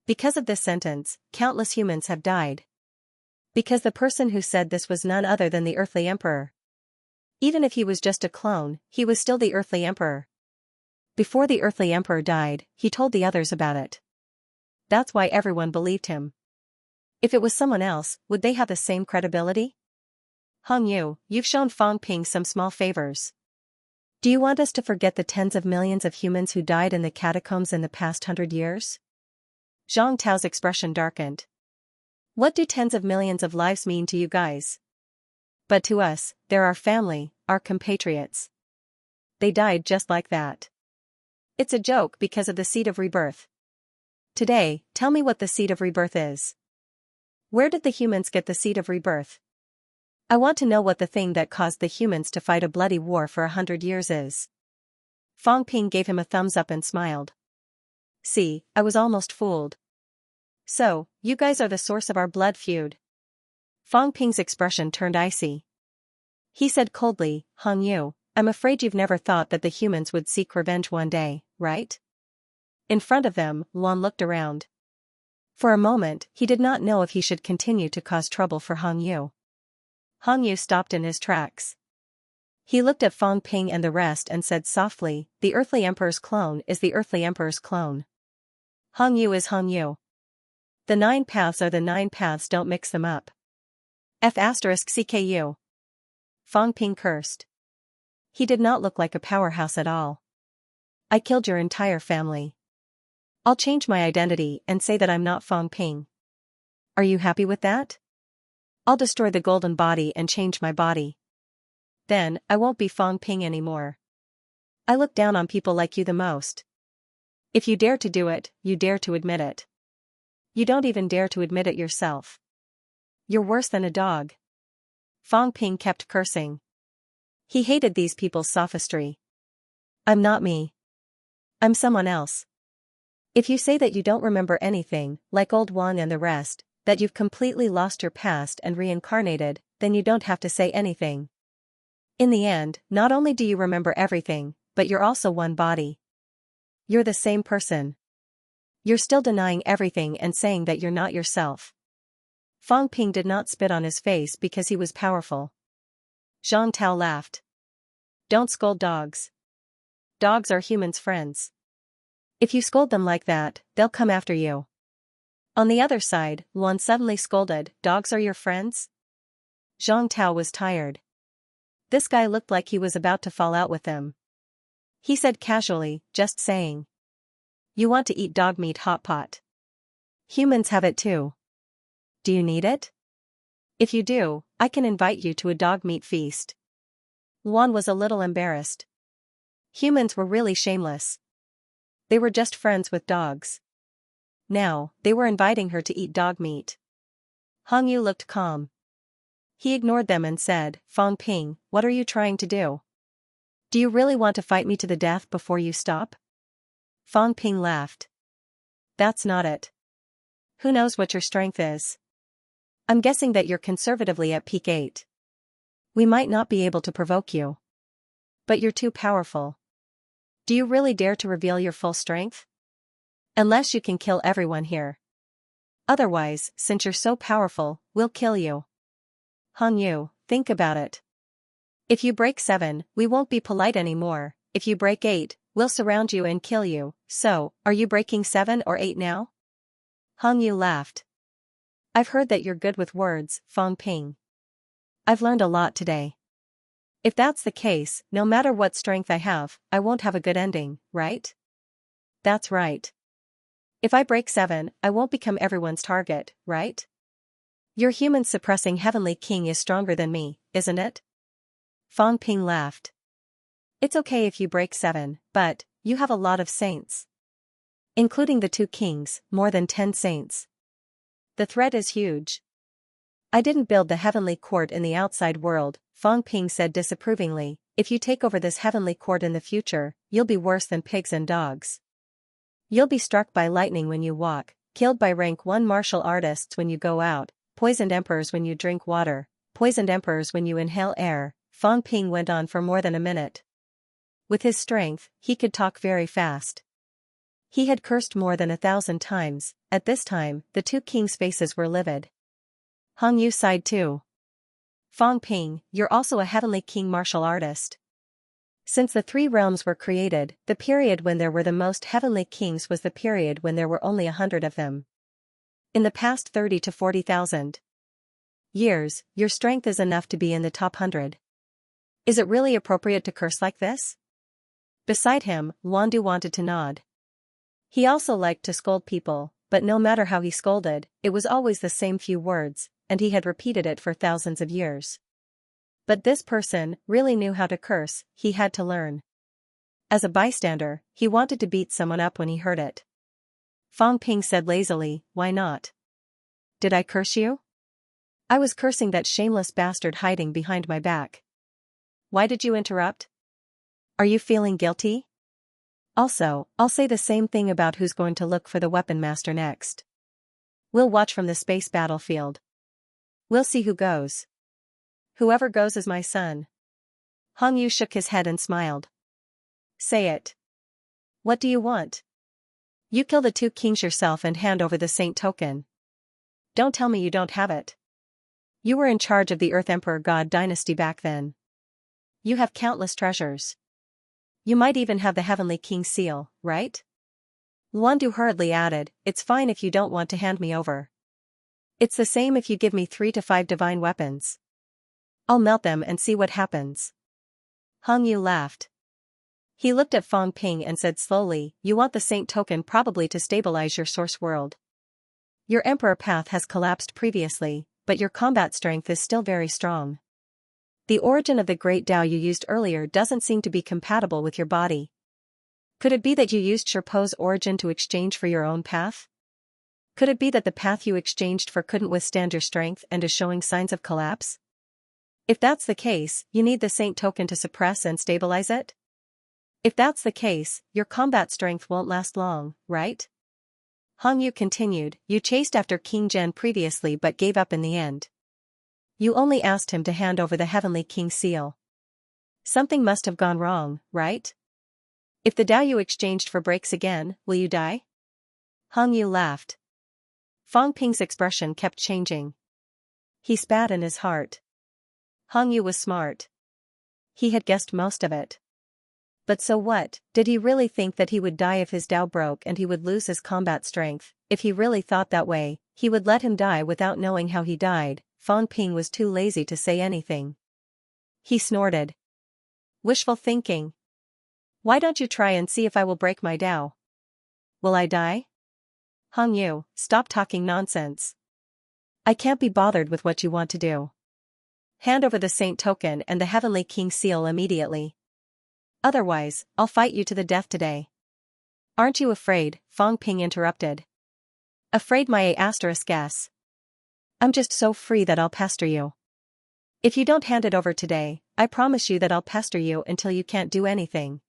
Because of this sentence, countless humans have died. Because the person who said this was none other than the earthly emperor. Even if he was just a clone, he was still the earthly emperor. Before the earthly emperor died, he told the others about it. That's why everyone believed him. If it was someone else, would they have the same credibility? Hong Yu, you've shown Fang Ping some small favors. Do you want us to forget the tens of millions of humans who died in the catacombs in the past 100 years? Zhang Tao's expression darkened. What do tens of millions of lives mean to you guys? But to us, they're our family, our compatriots. They died just like that. It's a joke because of the seed of rebirth. Today, tell me what the seed of rebirth is. Where did the humans get the seed of rebirth? I want to know what the thing that caused the humans to fight a bloody war for 100 years is. Fang Ping gave him a thumbs up and smiled. See, I was almost fooled. So, you guys are the source of our blood feud. Fang Ping's expression turned icy. He said coldly, Hong Yu, I'm afraid you've never thought that the humans would seek revenge one day, right? In front of them, Luan looked around. For a moment, he did not know if he should continue to cause trouble for Hong Yu. Hong Yu stopped in his tracks. He looked at Fang Ping and the rest and said softly, the Earthly Emperor's clone is the Earthly Emperor's clone. Hong Yu is Hong Yu. The 9 paths are the 9 paths, don't mix them up. F***CKU. Fang Ping cursed. He did not look like a powerhouse at all. I killed your entire family. I'll change my identity and say that I'm not Fang Ping. Are you happy with that? I'll destroy the golden body and change my body. Then, I won't be Fang Ping anymore. I look down on people like you the most. If you dare to do it, you dare to admit it. You don't even dare to admit it yourself. You're worse than a dog. Fang Ping kept cursing. He hated these people's sophistry. I'm not me. I'm someone else. If you say that you don't remember anything, like old Wang and the rest, that you've completely lost your past and reincarnated, then you don't have to say anything. In the end, not only do you remember everything, but you're also one body. You're the same person. You're still denying everything and saying that you're not yourself. Fang Ping did not spit on his face because he was powerful. Zhang Tao laughed. Don't scold dogs. Dogs are humans' friends. If you scold them like that, they'll come after you. On the other side, Luan suddenly scolded, dogs are your friends? Zhang Tao was tired. This guy looked like he was about to fall out with them. He said casually, just saying. You want to eat dog meat hot pot. Humans have it too. Do you need it? If you do, I can invite you to a dog meat feast. Luan was a little embarrassed. Humans were really shameless. They were just friends with dogs. Now, they were inviting her to eat dog meat. Hong Yu looked calm. He ignored them and said, Fang Ping, what are you trying to do? Do you really want to fight me to the death before you stop? Fang Ping laughed. That's not it. Who knows what your strength is? I'm guessing that you're conservatively at peak 8. We might not be able to provoke you. But you're too powerful. Do you really dare to reveal your full strength? Unless you can kill everyone here. Otherwise, since you're so powerful, we'll kill you. Hong Yu, think about it. If you break 7, we won't be polite anymore. If you break 8, we'll surround you and kill you. So, are you breaking 7 or 8 now? Hong Yu laughed. I've heard that you're good with words, Fang Ping. I've learned a lot today. If that's the case, no matter what strength I have, I won't have a good ending, right? That's right. If I break 7, I won't become everyone's target, right? Your human suppressing Heavenly King is stronger than me, isn't it? Fang Ping laughed. It's okay if you break 7, but you have a lot of saints. Including the 2 kings, more than 10 saints. The threat is huge. I didn't build the heavenly court in the outside world, Fang Ping said disapprovingly. If you take over this heavenly court in the future, you'll be worse than pigs and dogs. You'll be struck by lightning when you walk, killed by rank 1 martial artists when you go out, poisoned emperors when you drink water, poisoned emperors when you inhale air. Fang Ping went on for more than a minute. With his strength, he could talk very fast. He had cursed more than 1,000 times. At this time, the 2 kings' faces were livid. Hong Yu sighed too. Fang Ping, you're also a heavenly king martial artist. Since the 3 realms were created, the period when there were the most heavenly kings was the period when there were only 100 of them. In the past 30 to 40,000 years, your strength is enough to be in the top 100. Is it really appropriate to curse like this? Beside him, Luandu wanted to nod. He also liked to scold people, but no matter how he scolded, it was always the same few words, and he had repeated it for thousands of years. But this person really knew how to curse. He had to learn. As a bystander, he wanted to beat someone up when he heard it. Fang Ping said lazily, why not? Did I curse you? I was cursing that shameless bastard hiding behind my back. Why did you interrupt? Are you feeling guilty? Also, I'll say the same thing about who's going to look for the weapon master next. We'll watch from the space battlefield. We'll see who goes. Whoever goes is my son. Hong Yu shook his head and smiled. Say it. What do you want? You kill the 2 kings yourself and hand over the saint token. Don't tell me you don't have it. You were in charge of the Earth Emperor God dynasty back then. You have countless treasures. You might even have the Heavenly King seal, right? Luandu hurriedly added, it's fine if you don't want to hand me over. It's the same if you give me 3 to 5 divine weapons. I'll melt them and see what happens. Hong Yu laughed. He looked at Fong Ping and said slowly, you want the saint token probably to stabilize your source world. Your emperor path has collapsed previously, but your combat strength is still very strong. The origin of the great Tao you used earlier doesn't seem to be compatible with your body. Could it be that you used Sherpo's origin to exchange for your own path? Could it be that the path you exchanged for couldn't withstand your strength and is showing signs of collapse? If that's the case, you need the saint token to suppress and stabilize it? If that's the case, your combat strength won't last long, right? Hong Yu continued, you chased after King Zhen previously but gave up in the end. You only asked him to hand over the Heavenly King seal. Something must have gone wrong, right? If the Tao you exchanged for breaks again, will you die? Hong Yu laughed. Fong Ping's expression kept changing. He spat in his heart. Hong Yu was smart. He had guessed most of it. But so what, did he really think that he would die if his Tao broke and he would lose his combat strength? If he really thought that way, he would let him die without knowing how he died. Fong Ping was too lazy to say anything. He snorted. Wishful thinking. Why don't you try and see if I will break my Tao? Will I die? Hong Yu, stop talking nonsense. I can't be bothered with what you want to do. Hand over the saint token and the Heavenly King seal immediately. Otherwise, I'll fight you to the death today. Aren't you afraid? Fong Ping interrupted. Afraid my *s. I'm just so free that I'll pester you. If you don't hand it over today, I promise you that I'll pester you until you can't do anything.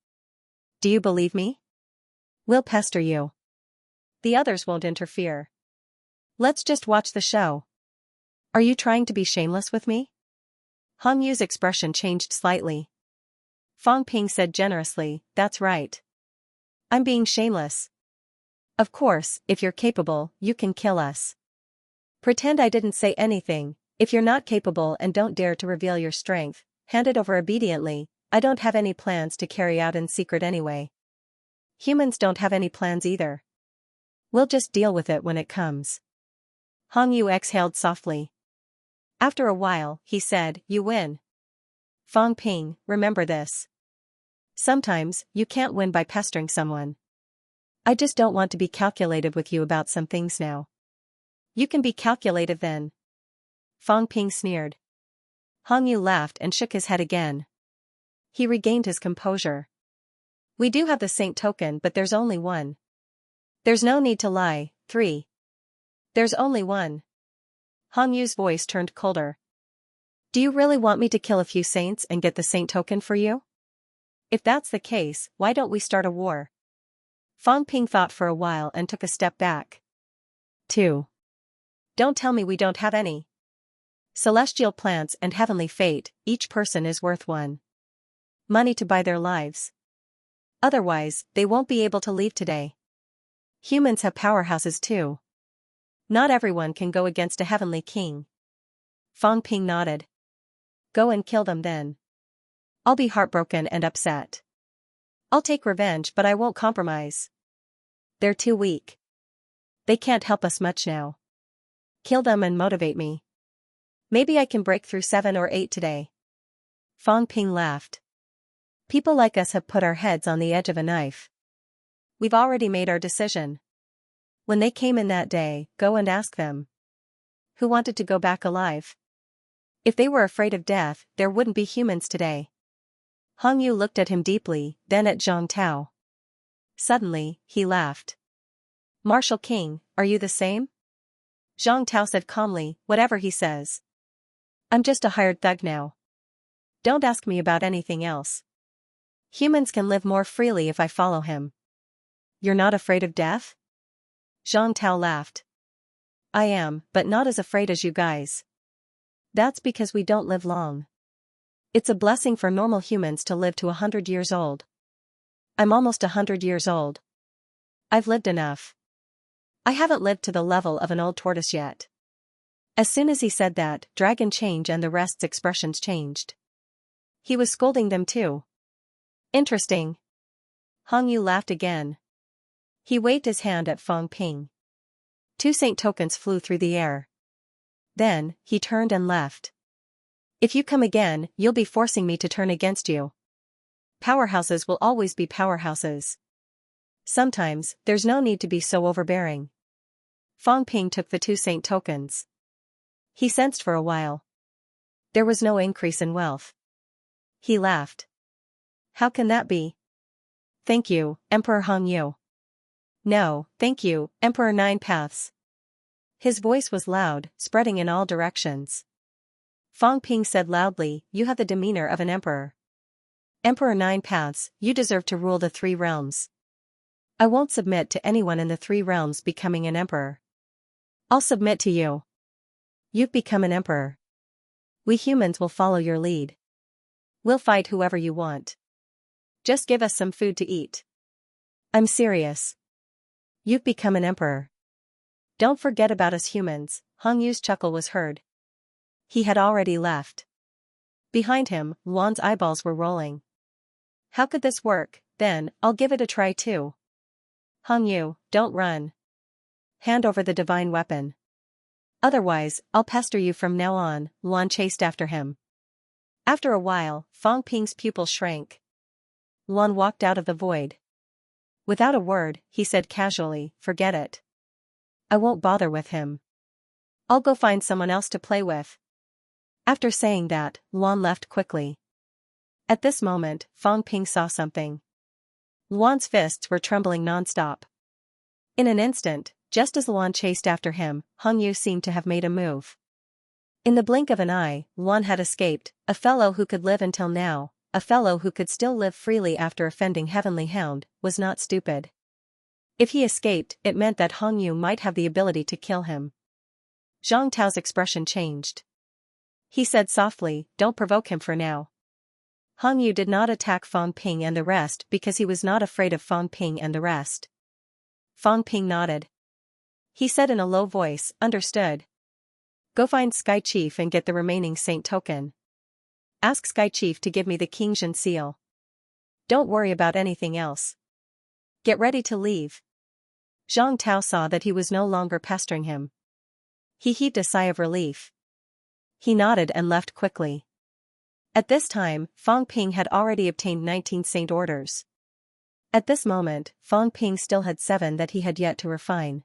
Do you believe me? We'll pester you. The others won't interfere. Let's just watch the show. Are you trying to be shameless with me? Hong Yu's expression changed slightly. Fong Ping said generously, that's right. I'm being shameless. Of course, if you're capable, you can kill us. Pretend I didn't say anything. If you're not capable and don't dare to reveal your strength, hand it over obediently. I don't have any plans to carry out in secret anyway. Humans don't have any plans either. We'll just deal with it when it comes. Hong Yu exhaled softly. After a while, he said, you win. Fong Ping, remember this. Sometimes, you can't win by pestering someone. I just don't want to be calculated with you about some things now. You can be calculated then. Fong Ping sneered. Hong Yu laughed and shook his head again. He regained his composure. We do have the saint token, but there's only one. There's no need to lie. 3. There's only one. Hong Yu's voice turned colder. Do you really want me to kill a few saints and get the saint token for you? If that's the case, why don't we start a war? Fong Ping thought for a while and took a step back. 2. Don't tell me we don't have any. Celestial plants and heavenly fate, each person is worth 1. Money to buy their lives. Otherwise, they won't be able to leave today. Humans have powerhouses too. Not everyone can go against a heavenly king. Fong Ping nodded. Go and kill them then. I'll be heartbroken and upset. I'll take revenge, but I won't compromise. They're too weak. They can't help us much now. Kill them and motivate me. Maybe I can break through 7 or 8 today. Fong Ping laughed. People like us have put our heads on the edge of a knife. We've already made our decision. When they came in that day, go and ask them. Who wanted to go back alive? If they were afraid of death, there wouldn't be humans today. Hong Yu looked at him deeply, then at Zhang Tao. Suddenly, he laughed. Martial King, are you the same? Zhang Tao said calmly, whatever he says. I'm just a hired thug now. Don't ask me about anything else. Humans can live more freely if I follow him. You're not afraid of death? Zhang Tao laughed. I am, but not as afraid as you guys. That's because we don't live long. It's a blessing for normal humans to live to 100 years old. I'm almost 100 years old. I've lived enough. I haven't lived to the level of an old tortoise yet. As soon as he said that, Dragon Change and the rest's expressions changed. He was scolding them too. Interesting. Hong Yu laughed again. He waved his hand at Fang Ping. 2 saint tokens flew through the air. Then, he turned and left. If you come again, you'll be forcing me to turn against you. Powerhouses will always be powerhouses. Sometimes, there's no need to be so overbearing. Fang Ping took the 2 saint tokens. He sensed for a while. There was no increase in wealth. He laughed. How can that be? Thank you, Emperor Hong Yu. No, thank you, Emperor Nine Paths. His voice was loud, spreading in all directions. Fang Ping said loudly, you have the demeanor of an emperor. Emperor Nine Paths, you deserve to rule the 3 realms. I won't submit to anyone in the 3 realms becoming an emperor. I'll submit to you. You've become an emperor. We humans will follow your lead. We'll fight whoever you want. Just give us some food to eat. I'm serious. You've become an emperor. Don't forget about us humans. Hong Yu's chuckle was heard. He had already left. Behind him, Luan's eyeballs were rolling. How could this work? Then, I'll give it a try too. Hong Yu, don't run. Hand over the divine weapon. Otherwise, I'll pester you from now on, Luan chased after him. After a while, Fang Ping's pupil shrank. Luan walked out of the void. Without a word, he said casually, forget it. I won't bother with him. I'll go find someone else to play with. After saying that, Luan left quickly. At this moment, Fang Ping saw something. Luan's fists were trembling non-stop. In an instant, just as Luan chased after him, Hong Yu seemed to have made a move. In the blink of an eye, Luan had escaped, a fellow who could live until now, a fellow who could still live freely after offending Heavenly Hound, was not stupid. If he escaped, it meant that Hong Yu might have the ability to kill him. Zhang Tao's expression changed. He said softly, don't provoke him for now. Hong Yu did not attack Fang Ping and the rest because he was not afraid of Fang Ping and the rest. Fang Ping nodded. He said in a low voice, understood. Go find Sky Chief and get the remaining saint token. Ask Sky Chief to give me the Xianxia seal. Don't worry about anything else. Get ready to leave. Zhang Tao saw that he was no longer pestering him. He heaved a sigh of relief. He nodded and left quickly. At this time, Fang Ping had already obtained 19 saint orders. At this moment, Fang Ping still had 7 that he had yet to refine.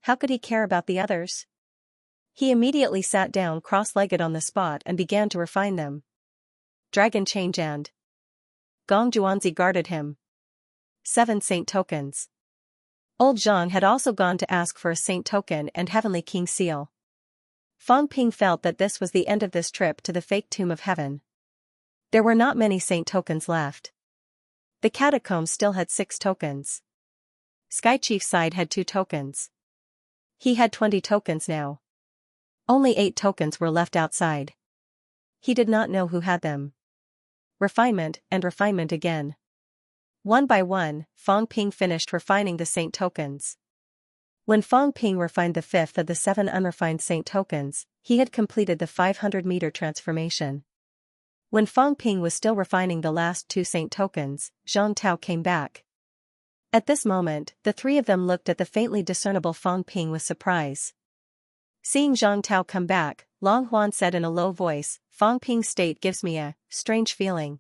How could he care about the others? He immediately sat down cross-legged on the spot and began to refine them. Dragon Change and Gong Juanzi guarded him. 7 saint tokens. Old Zhang had also gone to ask for a saint token and Heavenly King seal. Fang Ping felt that this was the end of this trip to the fake tomb of heaven. There were not many saint tokens left. The catacombs still had 6 tokens. Sky Chief's side had 2 tokens. He had 20 tokens now. Only 8 tokens were left outside. He did not know who had them. Refinement and refinement again. One by one, Fang Ping finished refining the saint tokens. When Fang Ping refined the 5th of the 7 unrefined saint tokens, he had completed the 500-meter transformation. When Fang Ping was still refining the last 2 saint tokens, Zhang Tao came back. At this moment, the 3 of them looked at the faintly discernible Fang Ping with surprise. Seeing Zhang Tao come back, Long Huan said in a low voice, Fang Ping's state gives me a strange feeling.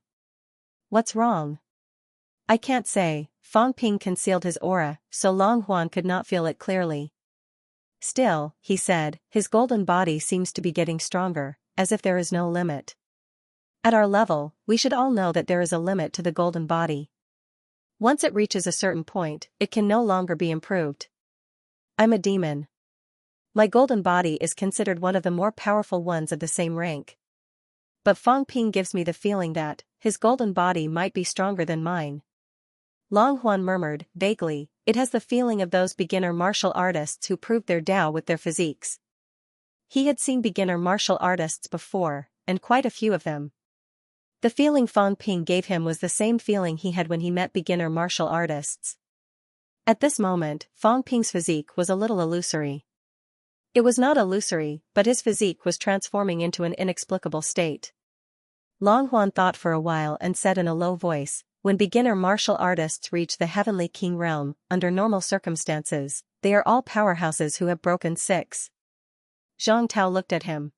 What's wrong? I can't say. Fang Ping concealed his aura, so Long Huan could not feel it clearly. Still, he said, his golden body seems to be getting stronger, as if there is no limit. At our level, we should all know that there is a limit to the golden body. Once it reaches a certain point, it can no longer be improved. I'm a demon. My golden body is considered one of the more powerful ones of the same rank. But Fang Ping gives me the feeling that his golden body might be stronger than mine. Long Huan murmured, vaguely, it has the feeling of those beginner martial artists who proved their Tao with their physiques. He had seen beginner martial artists before, and quite a few of them. The feeling Fang Ping gave him was the same feeling he had when he met beginner martial artists. At this moment, Fang Ping's physique was a little illusory. It was not illusory, but his physique was transforming into an inexplicable state. Long Huan thought for a while and said in a low voice, when beginner martial artists reach the heavenly king realm, under normal circumstances, they are all powerhouses who have broken 6. Zhang Tao looked at him.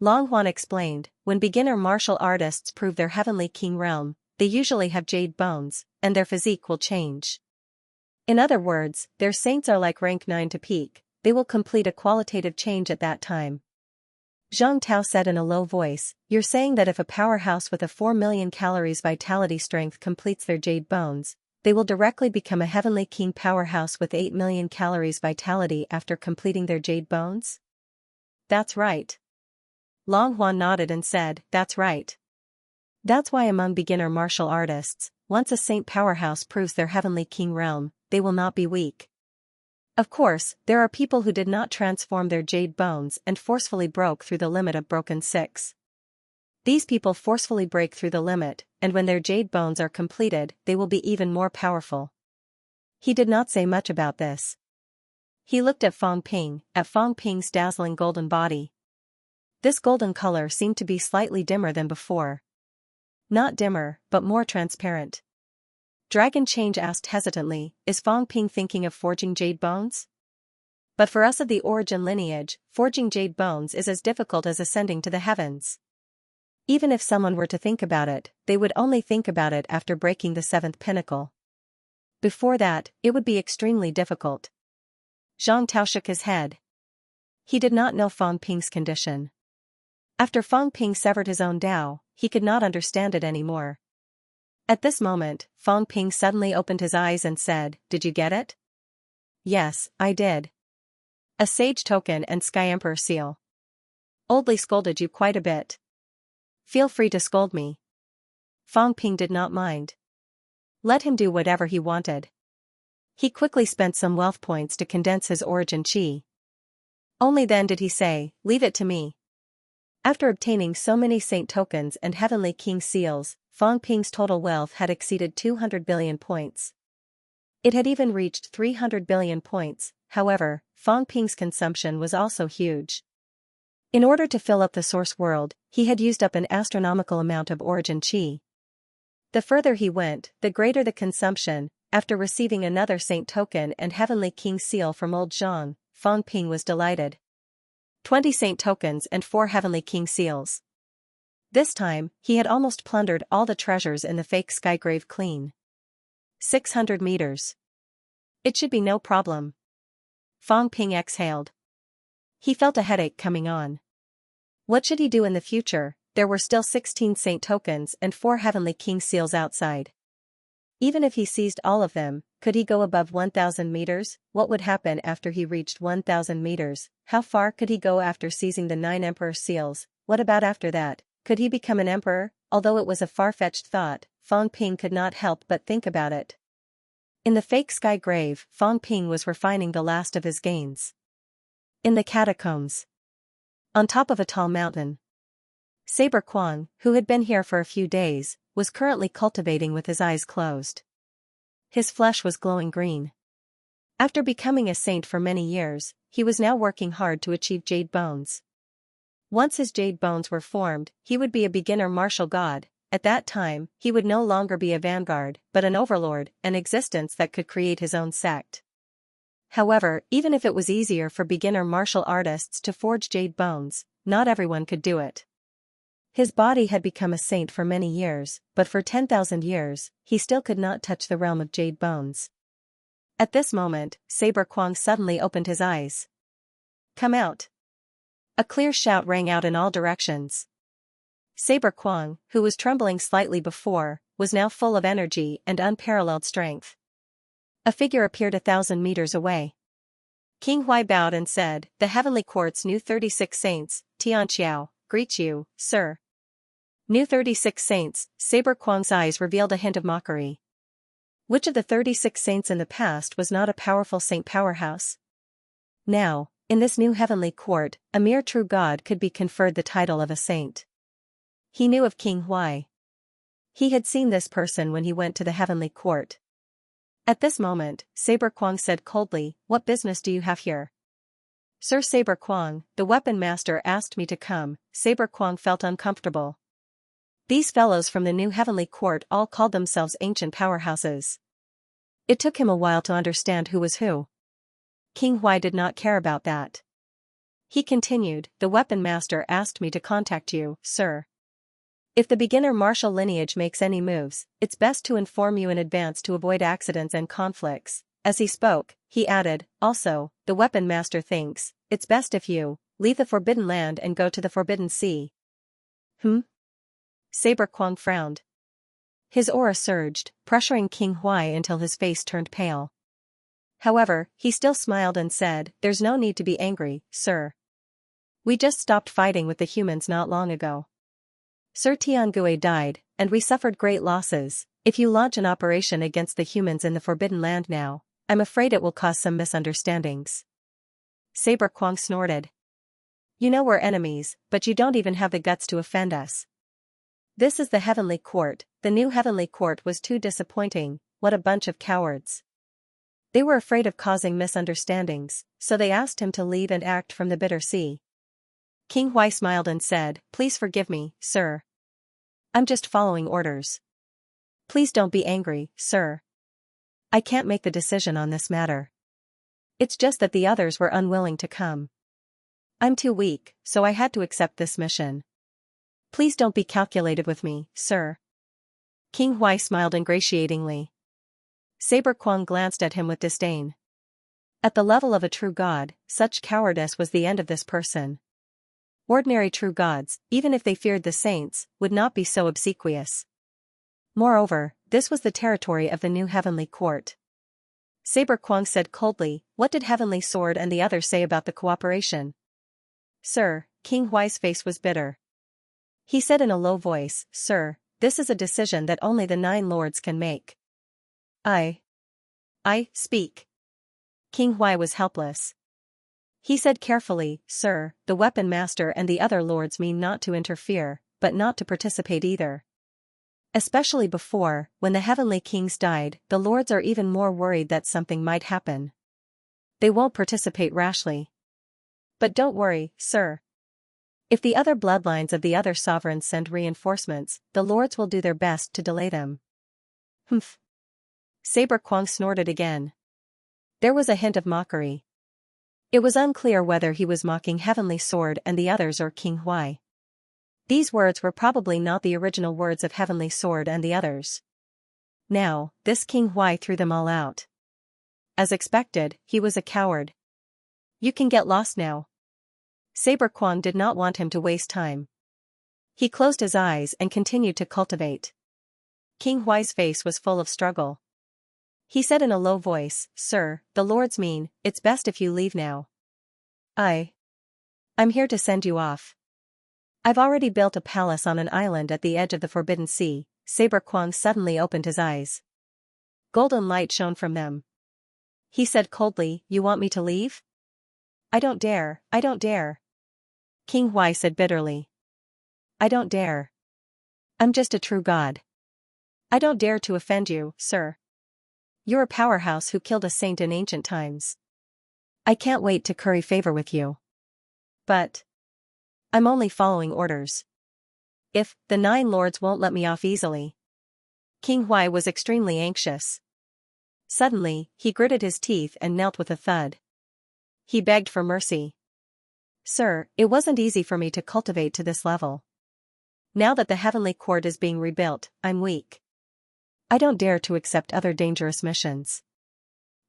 Long Huan explained, when beginner martial artists prove their heavenly king realm, they usually have jade bones, and their physique will change. In other words, their saints are like rank 9 to peak, they will complete a qualitative change at that time. Zhang Tao said in a low voice, you're saying that if a powerhouse with a 4 million calories vitality strength completes their jade bones, they will directly become a heavenly king powerhouse with 8 million calories vitality after completing their jade bones? That's right. Long Huan nodded and said, that's right. That's why among beginner martial artists, once a saint powerhouse proves their heavenly king realm, they will not be weak. Of course, there are people who did not transform their jade bones and forcefully broke through the limit of broken 6. These people forcefully break through the limit, and when their jade bones are completed, they will be even more powerful. He did not say much about this. He looked at Fang Ping's dazzling golden body. This golden color seemed to be slightly dimmer than before. Not dimmer, but more transparent. Dragon Change asked hesitantly, is Fang Ping thinking of forging jade bones? But for us of the origin lineage, forging jade bones is as difficult as ascending to the heavens. Even if someone were to think about it, they would only think about it after breaking the 7th pinnacle. Before that, it would be extremely difficult. Zhang Tao shook his head. He did not know Fang Ping's condition. After Fang Ping severed his own Tao, he could not understand it anymore. At this moment, Fang Ping suddenly opened his eyes and said, did you get it? Yes, I did. A sage token and Sky Emperor seal. Oldly scolded you quite a bit. Feel free to scold me. Fang Ping did not mind. Let him do whatever he wanted. He quickly spent some wealth points to condense his origin chi. Only then did he say, leave it to me. After obtaining so many saint tokens and heavenly king seals, Fang Ping's total wealth had exceeded 200 billion points. It had even reached 300 billion points, however, Fang Ping's consumption was also huge. In order to fill up the source world, he had used up an astronomical amount of origin chi. The further he went, the greater the consumption. After receiving another saint token and heavenly king seal from old Zhang, Fang Ping was delighted. 20 saint tokens and 4 heavenly king seals. This time, he had almost plundered all the treasures in the fake sky grave clean. 600 meters. It should be no problem. Fang Ping exhaled. He felt a headache coming on. What should he do in the future? There were still 16 saint tokens and 4 heavenly king seals outside. Even if he seized all of them, could he go above 1,000 meters? What would happen after he reached 1,000 meters? How far could he go after seizing the 9 emperor seals? What about after that? Could he become an emperor? Although it was a far-fetched thought, Fang Ping could not help but think about it. In the fake sky grave, Fang Ping was refining the last of his gains. In the catacombs. On top of a tall mountain. Saber Kuang, who had been here for a few days, was currently cultivating with his eyes closed. His flesh was glowing green. After becoming a saint for many years, he was now working hard to achieve jade bones. Once his jade bones were formed, he would be a beginner martial god. At that time, he would no longer be a vanguard, but an overlord, an existence that could create his own sect. However, even if it was easier for beginner martial artists to forge jade bones, not everyone could do it. His body had become a saint for many years, but for 10,000 years, he still could not touch the realm of jade bones. At this moment, Saber Kuang suddenly opened his eyes. Come out. A clear shout rang out in all directions. Saber Kuang, who was trembling slightly before, was now full of energy and unparalleled strength. A figure appeared 1,000 meters away. King Huai bowed and said, the heavenly court's new 36 saints, Xianxia, greet you, sir. New 36 saints. Saber Kuang's eyes revealed a hint of mockery. Which of the 36 saints in the past was not a powerful saint powerhouse? Now, in this new heavenly court, a mere true god could be conferred the title of a saint. He knew of King Huai. He had seen this person when he went to the heavenly court. At this moment, Saber Kwong said coldly, "What business do you have here?" "Sir Saber Kwong, the weapon master asked me to come." Saber Kwong felt uncomfortable. These fellows from the new heavenly court all called themselves ancient powerhouses. It took him a while to understand who was who. King Huai did not care about that. He continued, "The weapon master asked me to contact you, sir. If the beginner martial lineage makes any moves, it's best to inform you in advance to avoid accidents and conflicts." As he spoke, he added, "Also, the weapon master thinks it's best if you leave the Forbidden Land and go to the Forbidden Sea." Saber Kwong frowned. His aura surged, pressuring King Huai until his face turned pale. However, he still smiled and said, "There's no need to be angry, sir. We just stopped fighting with the humans not long ago. Sir Tiangui died, and we suffered great losses. If you launch an operation against the humans in the Forbidden Land now, I'm afraid it will cause some misunderstandings." Saber Kwong snorted. "You know we're enemies, but you don't even have the guts to offend us. This is the heavenly court." The new heavenly court was too disappointing. What a bunch of cowards. They were afraid of causing misunderstandings, so they asked him to leave and act from the bitter sea. King Huai smiled and said, "Please forgive me, sir. I'm just following orders. Please don't be angry, sir. I can't make the decision on this matter. It's just that the others were unwilling to come. I'm too weak, so I had to accept this mission. Please don't be calculated with me, sir." King Huai smiled ingratiatingly. Saber Kwong glanced at him with disdain. At the level of a true god, such cowardice was the end of this person. Ordinary true gods, even if they feared the saints, would not be so obsequious. Moreover, this was the territory of the new heavenly court. Saber Kwong said coldly, "What did Heavenly Sword and the others say about the cooperation?" "Sir," King Huai's face was bitter. He said in a low voice, "Sir, this is a decision that only the 9 lords can make." I speak." King Huai was helpless. He said carefully, "Sir, the weapon master and the other lords mean not to interfere, but not to participate either. Especially before, when the heavenly kings died, the lords are even more worried that something might happen. They won't participate rashly. But don't worry, sir. If the other bloodlines of the other sovereigns send reinforcements, the lords will do their best to delay them." "Humph." Saber Kwong snorted again. There was a hint of mockery. It was unclear whether he was mocking Heavenly Sword and the others or King Huai. These words were probably not the original words of Heavenly Sword and the others. Now, this King Huai threw them all out. As expected, he was a coward. "You can get lost now." Saber Kwong did not want him to waste time. He closed his eyes and continued to cultivate. King Huai's face was full of struggle. He said in a low voice, "Sir, the lords mean, it's best if you leave now. I'm here to send you off. I've already built a palace on an island at the edge of the Forbidden Sea." Saber Kwong suddenly opened his eyes. Golden light shone from them. He said coldly, "You want me to leave?" I don't dare. King Huai said bitterly. "I don't dare. I'm just a true god. I don't dare to offend you, sir. You're a powerhouse who killed a saint in ancient times. I can't wait to curry favor with you. But I'm only following orders. If the 9 lords won't let me off easily." King Huai was extremely anxious. Suddenly, he gritted his teeth and knelt with a thud. He begged for mercy. "Sir, it wasn't easy for me to cultivate to this level. Now that the heavenly court is being rebuilt, I'm weak. I don't dare to accept other dangerous missions.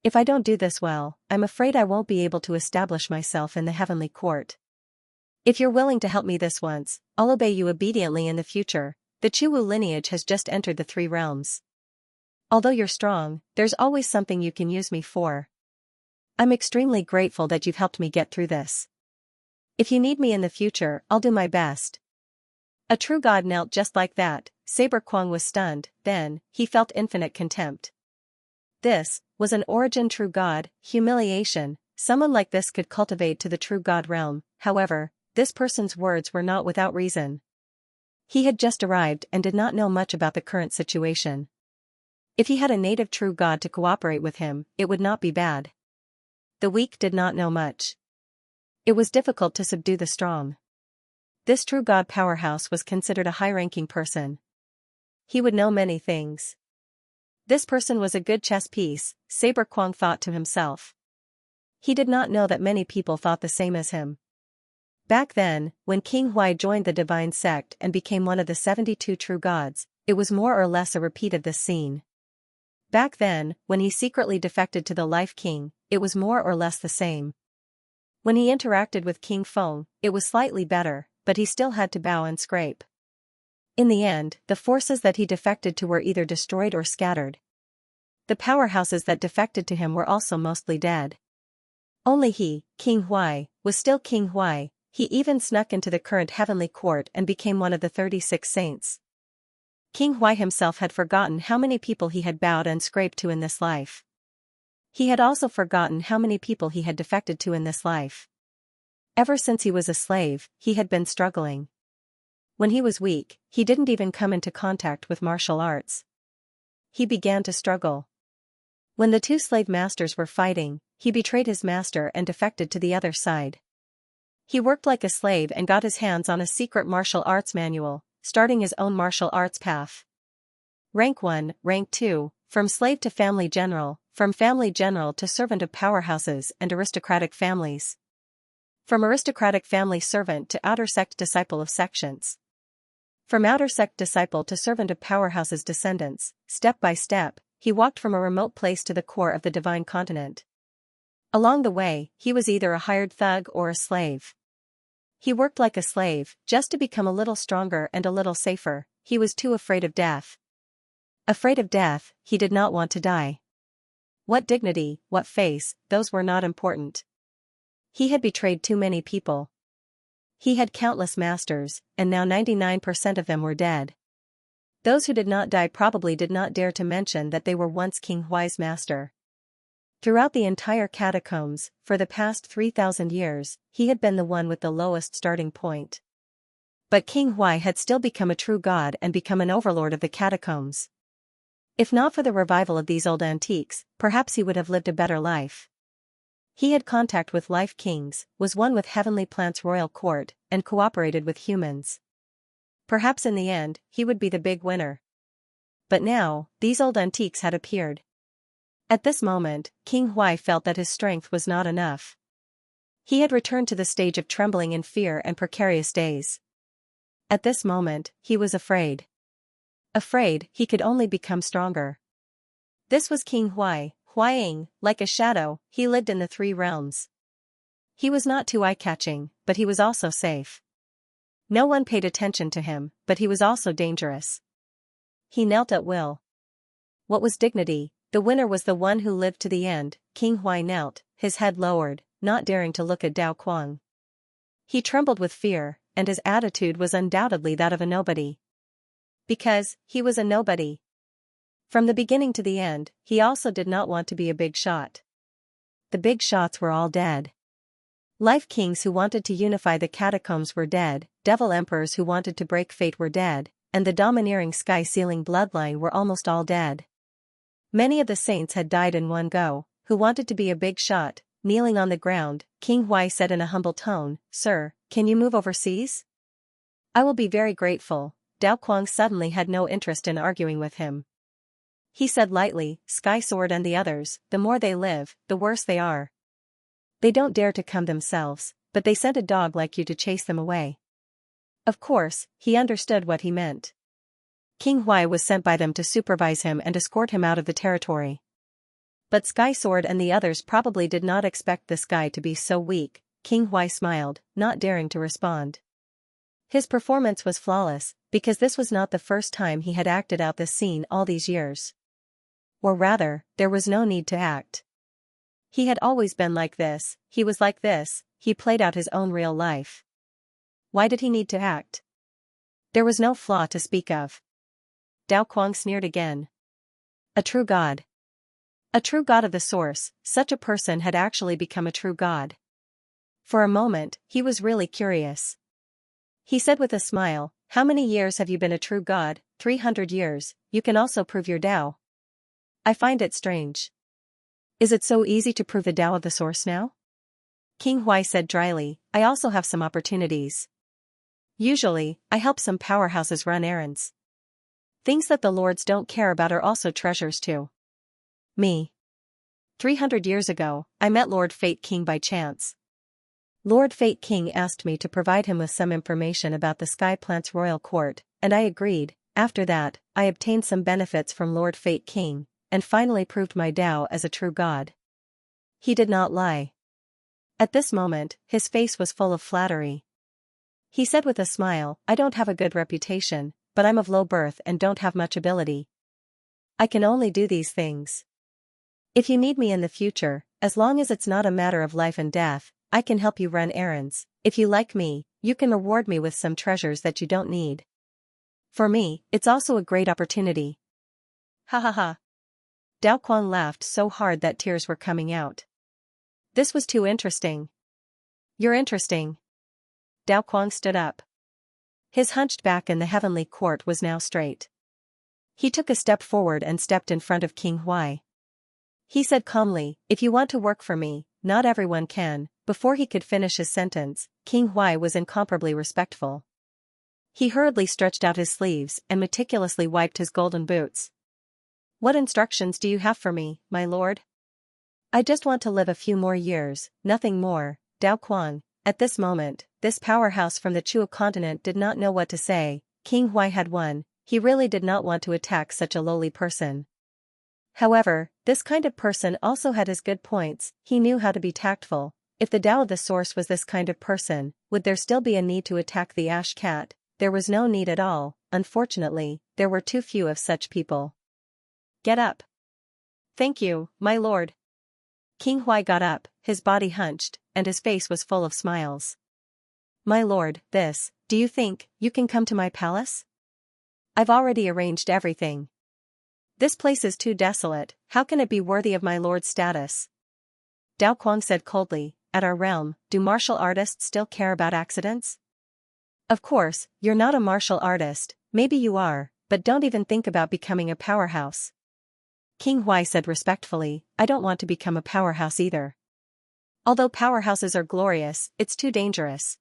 If I don't do this well, I'm afraid I won't be able to establish myself in the heavenly court. If you're willing to help me this once, I'll obey you obediently in the future." The Chuwu lineage has just entered the 3 realms. Although you're strong, there's always something you can use me for. I'm extremely grateful that you've helped me get through this. If you need me in the future, I'll do my best. A true god knelt just like that. Saber Kwong was stunned, then, he felt infinite contempt. This was an origin true God, humiliation. Someone like this could cultivate to the true God realm. However, this person's words were not without reason. He had just arrived and did not know much about the current situation. If he had a native true God to cooperate with him, it would not be bad. The weak did not know much. It was difficult to subdue the strong. This true God powerhouse was considered a high-ranking person. He would know many things. This person was a good chess piece, Saber Kwong thought to himself. He did not know that many people thought the same as him. Back then, when King Huai joined the divine sect and became one of the 72 true gods, it was more or less a repeat of this scene. Back then, when he secretly defected to the Life King, it was more or less the same. When he interacted with King Feng, it was slightly better, but he still had to bow and scrape. In the end, the forces that he defected to were either destroyed or scattered. The powerhouses that defected to him were also mostly dead. Only he, King Huai, was still King Huai. He even snuck into the current heavenly court and became one of the 36 saints. King Huai himself had forgotten how many people he had bowed and scraped to in this life. He had also forgotten how many people he had defected to in this life. Ever since he was a slave, he had been struggling. When he was weak, he didn't even come into contact with martial arts. He began to struggle. When the two slave masters were fighting, he betrayed his master and defected to the other side. He worked like a slave and got his hands on a secret martial arts manual, starting his own martial arts path. Rank 1, Rank 2, from slave to family general, from family general to servant of powerhouses and aristocratic families. From aristocratic family servant to outer sect disciple of sections. From outer sect disciple to servant of powerhouses descendants, step by step, he walked from a remote place to the core of the divine continent. Along the way, he was either a hired thug or a slave. He worked like a slave, just to become a little stronger and a little safer. He was too afraid of death. Afraid of death, he did not want to die. What dignity, what face, those were not important. He had betrayed too many people. He had countless masters, and now 99% of them were dead. Those who did not die probably did not dare to mention that they were once King Huai's master. Throughout the entire catacombs, for the past 3,000 years, he had been the one with the lowest starting point. But King Huai had still become a true god and become an overlord of the catacombs. If not for the revival of these old antiques, perhaps he would have lived a better life. He had contact with life kings, was one with heavenly plants' royal court, and cooperated with humans. Perhaps in the end, he would be the big winner. But now, these old antiques had appeared. At this moment, King Huai felt that his strength was not enough. He had returned to the stage of trembling in fear and precarious days. At this moment, he was afraid. Afraid, he could only become stronger. This was King Huai, Huaying, like a shadow, he lived in the three realms. He was not too eye-catching, but he was also safe. No one paid attention to him, but he was also dangerous. He knelt at will. What was dignity? The winner was the one who lived to the end. King Huai knelt, his head lowered, not daring to look at Dao Kuang. He trembled with fear, and his attitude was undoubtedly that of a nobody. Because, he was a nobody. From the beginning to the end, he also did not want to be a big shot. The big shots were all dead. Life kings who wanted to unify the catacombs were dead, devil emperors who wanted to break fate were dead, and the domineering sky-sealing bloodline were almost all dead. Many of the saints had died in one go, who wanted to be a big shot. Kneeling on the ground, King Huai said in a humble tone, "Sir, can you move overseas? I will be very grateful." Dao Kuang suddenly had no interest in arguing with him. He said lightly, "Sky Sword and the others, the more they live, the worse they are. They don't dare to come themselves, but they sent a dog like you to chase them away." Of course, he understood what he meant. King Huai was sent by them to supervise him and escort him out of the territory. But Sky Sword and the others probably did not expect this guy to be so weak. King Huai smiled, not daring to respond. His performance was flawless, because this was not the first time he had acted out this scene all these years. Or rather, there was no need to act. He had always been like this, he was like this, he played out his own real life. Why did he need to act? There was no flaw to speak of. Dao Kuang sneered again. A true god. A true god of the source, such a person had actually become a true god. For a moment, he was really curious. He said with a smile, "How many years have you been a true god?" 300 years, you can also prove your Tao. I find it strange. Is it so easy to prove the Tao of the source now? King Huai said dryly, I also have some opportunities. Usually, I help some powerhouses run errands. Things that the lords don't care about are also treasures too. Me. 300 years ago, I met Lord Fate King by chance. Lord Fate King asked me to provide him with some information about the Sky Plant's royal court, and I agreed. After that, I obtained some benefits from Lord Fate King, and finally proved my Tao as a true god. He did not lie. At this moment, his face was full of flattery. He said with a smile, I don't have a good reputation, but I'm of low birth and don't have much ability. I can only do these things. If you need me in the future, as long as it's not a matter of life and death, I can help you run errands. If you like me, you can reward me with some treasures that you don't need. For me, it's also a great opportunity. Ha ha ha. Dao Quang laughed so hard that tears were coming out. This was too interesting. You're interesting. Dao Quang stood up. His hunched back in the heavenly court was now straight. He took a step forward and stepped in front of King Huai. He said calmly, if you want to work for me, not everyone can. Before he could finish his sentence, King Huai was incomparably respectful. He hurriedly stretched out his sleeves and meticulously wiped his golden boots. What instructions do you have for me, my lord? I just want to live a few more years, nothing more. Dao Quang. At this moment, this powerhouse from the Chua continent did not know what to say. King Huai had won. He really did not want to attack such a lowly person. However, this kind of person also had his good points. He knew how to be tactful. If the Tao of the source was this kind of person, would there still be a need to attack the ash cat? There was no need at all. Unfortunately, there were too few of such people. Get up. Thank you, my lord. King Huai got up, his body hunched, and his face was full of smiles. My lord, do you think, you can come to my palace? I've already arranged everything. This place is too desolate, how can it be worthy of my lord's status? Dao Quang said coldly, at our realm, do martial artists still care about accidents? Of course, you're not a martial artist, maybe you are, but don't even think about becoming a powerhouse. King Huai said respectfully, I don't want to become a powerhouse either. Although powerhouses are glorious, it's too dangerous.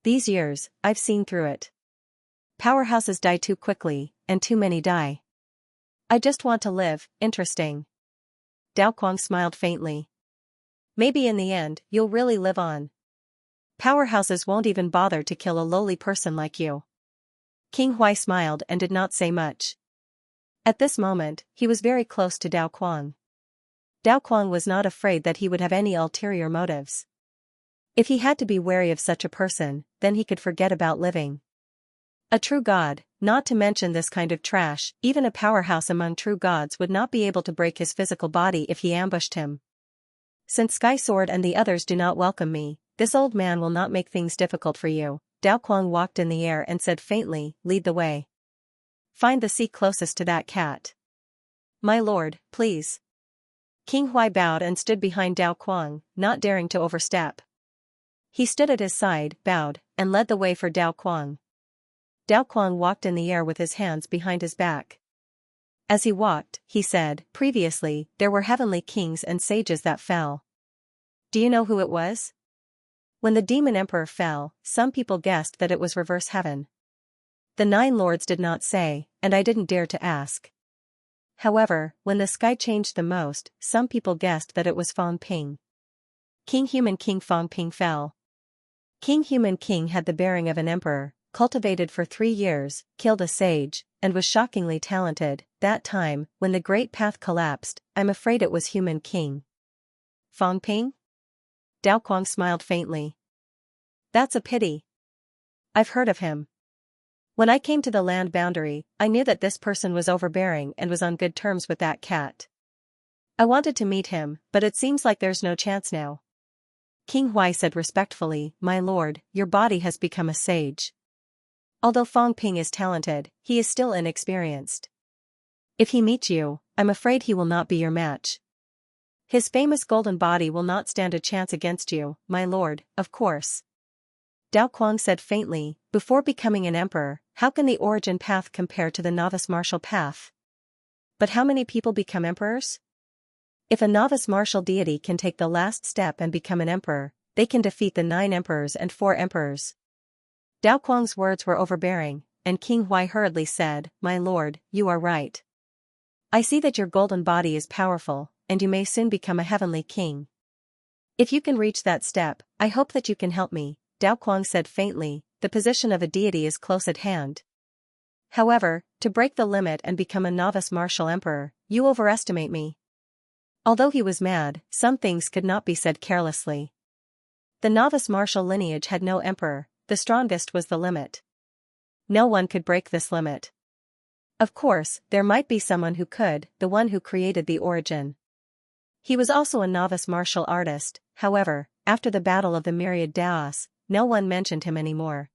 These years, I've seen through it. Powerhouses die too quickly, and too many die. I just want to live, interesting. Dao Quang smiled faintly. Maybe in the end, you'll really live on. Powerhouses won't even bother to kill a lowly person like you. King Huai smiled and did not say much. At this moment, he was very close to Dao Quang. Dao Quang was not afraid that he would have any ulterior motives. If he had to be wary of such a person, then he could forget about living. A true god, not to mention this kind of trash, even a powerhouse among true gods would not be able to break his physical body if he ambushed him. Since Sky Sword and the others do not welcome me, this old man will not make things difficult for you. Dao Quang walked in the air and said faintly, lead the way. Find the seat closest to that cat. My lord, please. King Huai bowed and stood behind Dao Quang, not daring to overstep. He stood at his side, bowed, and led the way for Dao Quang. Dao Quang walked in the air with his hands behind his back. As he walked, he said, previously, there were heavenly kings and sages that fell. Do you know who it was? When the demon emperor fell, some people guessed that it was reverse heaven. The 9 lords did not say, and I didn't dare to ask. However, when the sky changed the most, some people guessed that it was Fang Ping. King Human King Fang Ping fell. King Human King had the bearing of an emperor, cultivated for 3 years, killed a sage, and was shockingly talented. That time, when the Great Path collapsed, I'm afraid it was Human King. Fang Ping? Dao Quang smiled faintly. That's a pity. I've heard of him. When I came to the land boundary, I knew that this person was overbearing and was on good terms with that cat. I wanted to meet him, but it seems like there's no chance now. King Huai said respectfully, my lord, your body has become a sage. Although Fang Ping is talented, he is still inexperienced. If he meets you, I'm afraid he will not be your match. His famous golden body will not stand a chance against you, my lord, of course. Dao Kuang said faintly, before becoming an emperor, how can the origin path compare to the novice martial path? But how many people become emperors? If a novice martial deity can take the last step and become an emperor, they can defeat the 9 emperors and 4 emperors. Dao Kuang's words were overbearing, and King Huai hurriedly said, my lord, you are right. I see that your golden body is powerful, and you may soon become a heavenly king. If you can reach that step, I hope that you can help me, Dao Kuang said faintly, the position of a deity is close at hand. However, to break the limit and become a novice martial emperor, you overestimate me. Although he was mad, some things could not be said carelessly. The novice martial lineage had no emperor, the strongest was the limit. No one could break this limit. Of course, there might be someone who could, the one who created the origin. He was also a novice martial artist, however, after the battle of the myriad Daos, no one mentioned him anymore.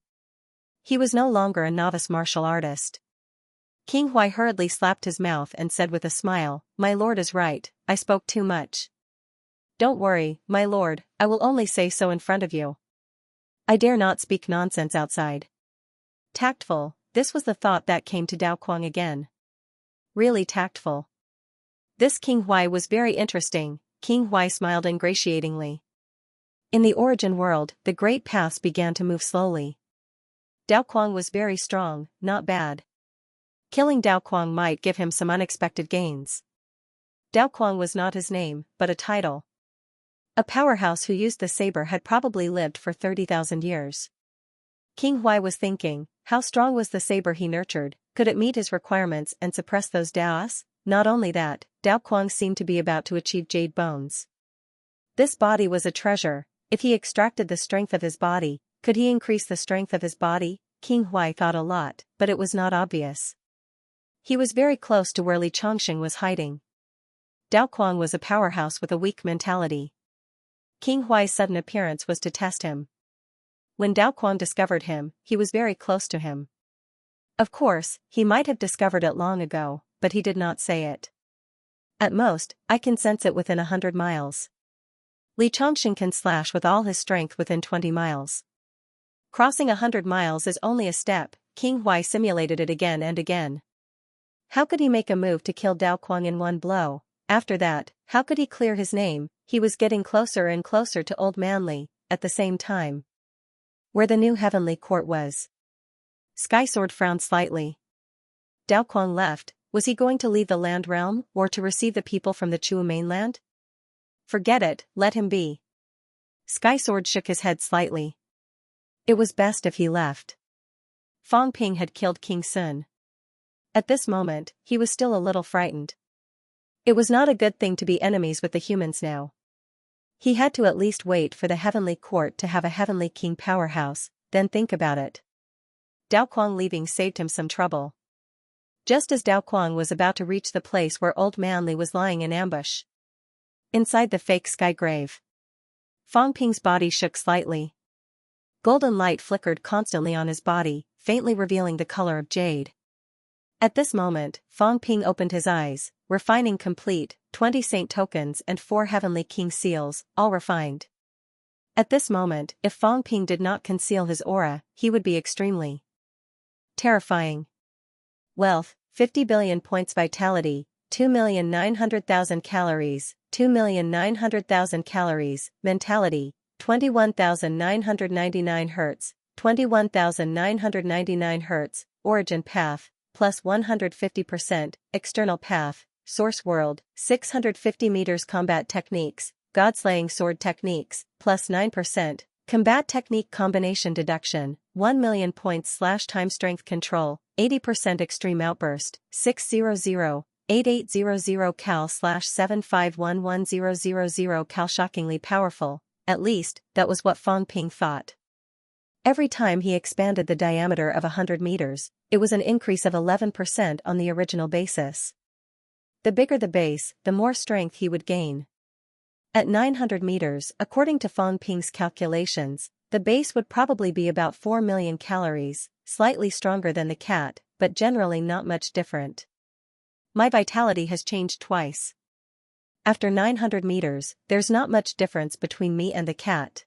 He was no longer a novice martial artist. King Huai hurriedly slapped his mouth and said with a smile, my lord is right, I spoke too much. Don't worry, my lord, I will only say so in front of you. I dare not speak nonsense outside. Tactful, this was the thought that came to Dao Kuang again. Really tactful. This King Huai was very interesting, King Huai smiled ingratiatingly. In the origin world, the great paths began to move slowly. Dao Kuang was very strong, not bad. Killing Dao Kuang might give him some unexpected gains. Dao Kuang was not his name, but a title. A powerhouse who used the saber had probably lived for 30,000 years. King Huai was thinking, how strong was the saber he nurtured, could it meet his requirements and suppress those Daos? Not only that, Dao Kuang seemed to be about to achieve jade bones. This body was a treasure. If he extracted the strength of his body, could he increase the strength of his body? King Huai thought a lot, but it was not obvious. He was very close to where Li Chongqing was hiding. Dao Kuang was a powerhouse with a weak mentality. King Huai's sudden appearance was to test him. When Dao Kuang discovered him, he was very close to him. Of course, he might have discovered it long ago, but he did not say it. At most, I can sense it within 100 miles. Li Chongqing can slash with all his strength within 20 miles. Crossing 100 miles is only a step, King Huai simulated it again and again. How could he make a move to kill Dao Kuang in one blow? After that, how could he clear his name? He was getting closer and closer to Old Man Li, at the same time. Where the new heavenly court was. Sky Sword frowned slightly. Dao Kuang left, was he going to leave the land realm, or to receive the people from the Chu mainland? Forget it, let him be. Sky Sword shook his head slightly. It was best if he left. Fang Ping had killed King Sun. At this moment, he was still a little frightened. It was not a good thing to be enemies with the humans now. He had to at least wait for the heavenly court to have a heavenly king powerhouse, then think about it. Dao Kuang leaving saved him some trouble. Just as Dao Kuang was about to reach the place where Old Man Li was lying in ambush. Inside the fake sky grave. Fang Ping's body shook slightly. Golden light flickered constantly on his body, faintly revealing the color of jade. At this moment, Fang Ping opened his eyes, refining complete, 20 saint tokens and 4 heavenly king seals, all refined. At this moment, if Fang Ping did not conceal his aura, he would be extremely terrifying. Wealth, 50 billion points vitality, 2,900,000 calories, 2,900,000 calories, mentality, 21,999 Hz, 21,999 Hz, origin path, plus 150%, external path, source world, 650 meters combat techniques, god-slaying sword techniques, plus 9%, combat technique combination deduction, 1 million points / time strength control, 80% extreme outburst, 600, 8800 cal / 7511000 cal shockingly powerful, at least, that was what Fang Ping thought. Every time he expanded the diameter of 100 meters, it was an increase of 11% on the original basis. The bigger the base, the more strength he would gain. At 900 meters, according to Fang Ping's calculations, the base would probably be about 4 million calories, slightly stronger than the cat, but generally not much different. My vitality has changed twice. After 900 meters, there's not much difference between me and the cat.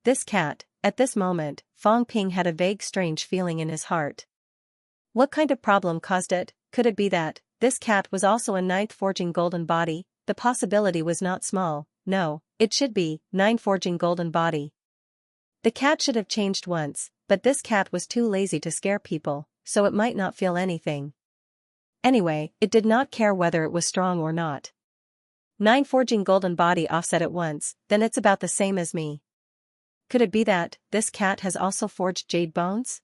This cat, at this moment, Fang Ping had a vague strange feeling in his heart. What kind of problem caused it? Could it be that this cat was also a ninth forging golden body? The possibility was not small. No, it should be 9 forging golden body. The cat should have changed once, but this cat was too lazy to scare people, so it might not feel anything. Anyway, it did not care whether it was strong or not. 9 forging golden body offset at once, then it's about the same as me. Could it be that this cat has also forged jade bones?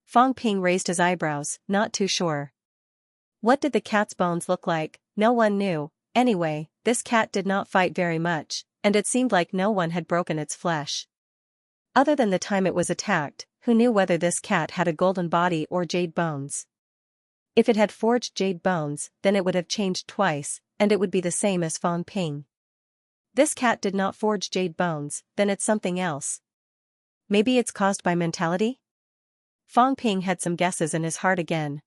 Fang Ping raised his eyebrows, not too sure. What did the cat's bones look like? No one knew. Anyway, this cat did not fight very much, and it seemed like no one had broken its flesh. Other than the time it was attacked, who knew whether this cat had a golden body or jade bones? If it had forged jade bones, then it would have changed twice, and it would be the same as Fang Ping. This cat did not forge jade bones, then it's something else. Maybe it's caused by mentality? Fang Ping had some guesses in his heart again.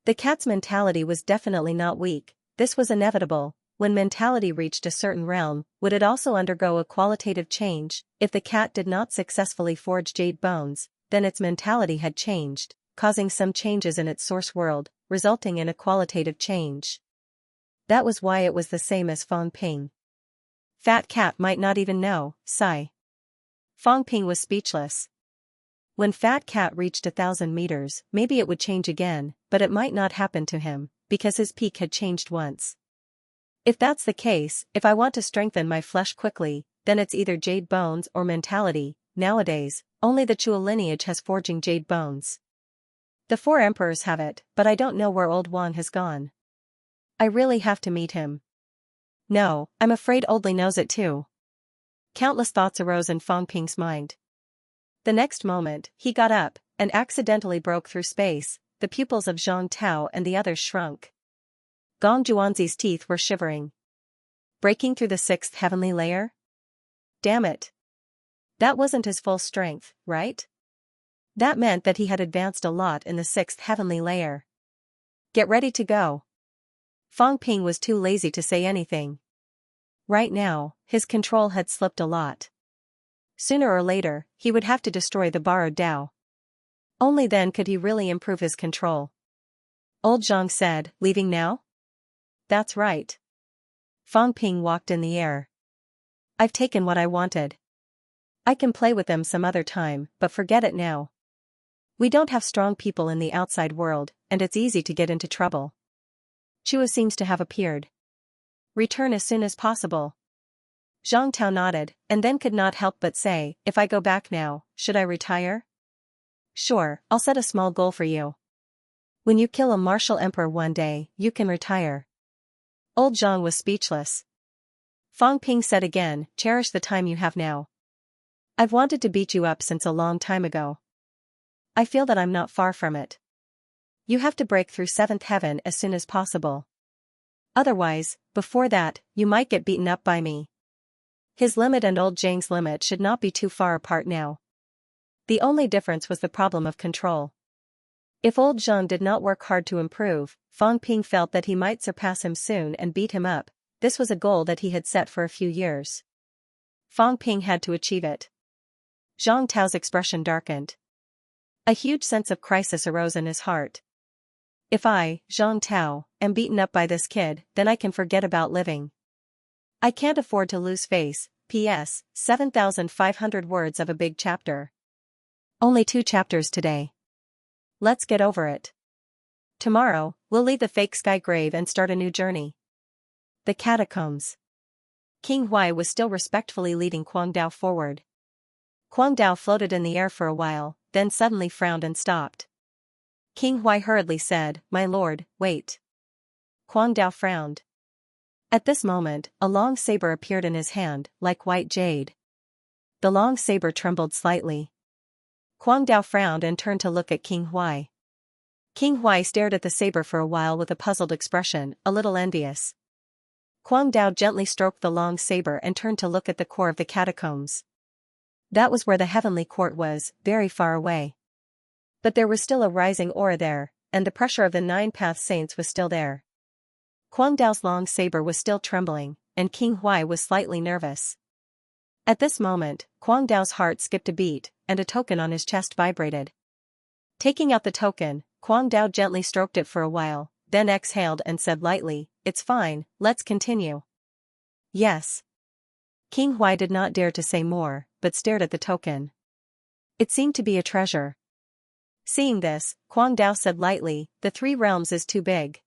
The cat's mentality was definitely not weak. This was inevitable. When mentality reached a certain realm, would it also undergo a qualitative change? If the cat did not successfully forge jade bones, then its mentality had changed, causing some changes in its source world, resulting in a qualitative change. That was why it was the same as Fang Ping. Fat cat might not even know. Sigh. Fang Ping was speechless. When Fat Cat reached 1,000 meters, maybe it would change again, but it might not happen to him, because his peak had changed once. If that's the case, if I want to strengthen my flesh quickly, then it's either jade bones or mentality. Nowadays, only the Chua lineage has forging jade bones. The 4 emperors have it, but I don't know where old Wang has gone. I really have to meet him. No, I'm afraid Old Li knows it too. Countless thoughts arose in Fang Ping's mind. The next moment, he got up, and accidentally broke through space. The pupils of Zhang Tao and the others shrunk. Gong Juanzi's teeth were shivering. Breaking through the 6th heavenly layer? Damn it. That wasn't his full strength, right? That meant that he had advanced a lot in the 6th heavenly layer. Get ready to go. Fang Ping was too lazy to say anything. Right now, his control had slipped a lot. Sooner or later, he would have to destroy the borrowed Dao. Only then could he really improve his control. Old Zhang said, leaving now? That's right. Fang Ping walked in the air. I've taken what I wanted. I can play with them some other time, but forget it now. We don't have strong people in the outside world, and it's easy to get into trouble. Chua seems to have appeared. Return as soon as possible. Zhang Tao nodded, and then could not help but say, if I go back now, should I retire? Sure, I'll set a small goal for you. When you kill a martial emperor one day, you can retire. Old Zhang was speechless. Fang Ping said again, cherish the time you have now. I've wanted to beat you up since a long time ago. I feel that I'm not far from it. You have to break through 7th heaven as soon as possible. Otherwise, before that, you might get beaten up by me. His limit and old Zhang's limit should not be too far apart now. The only difference was the problem of control. If old Zhang did not work hard to improve, Fang Ping felt that he might surpass him soon and beat him up. This was a goal that he had set for a few years. Fang Ping had to achieve it. Zhang Tao's expression darkened. A huge sense of crisis arose in his heart. If I, Zhang Tao, am beaten up by this kid, then I can forget about living. I can't afford to lose face. P.S. 7,500 words of a big chapter. Only 2 chapters today. Let's get over it. Tomorrow, we'll leave the fake sky grave and start a new journey. The catacombs. King Huai was still respectfully leading Kuang Dao forward. Kuang Dao floated in the air for a while, then suddenly frowned and stopped. King Huai hurriedly said, my lord, wait. Kuang Dao frowned. At this moment, a long saber appeared in his hand, like white jade. The long saber trembled slightly. Kuang Dao frowned and turned to look at King Huai. King Huai stared at the saber for a while with a puzzled expression, a little envious. Kuang Dao gently stroked the long saber and turned to look at the core of the catacombs. That was where the heavenly court was, very far away. But there was still a rising aura there. and the pressure of the 9 Path Saints was still there. Kuang Dao's long saber was still trembling, and King Huai was slightly nervous. At this moment, Kuang Dao's heart skipped a beat, and a token on his chest vibrated. Taking out the token, Kuang Dao gently stroked it for a while, then exhaled and said lightly, "It's fine, let's continue." "Yes." King Huai did not dare to say more, but stared at the token. It seemed to be a treasure. Seeing this, Kuang Dao said lightly, "The 3 realms is too big."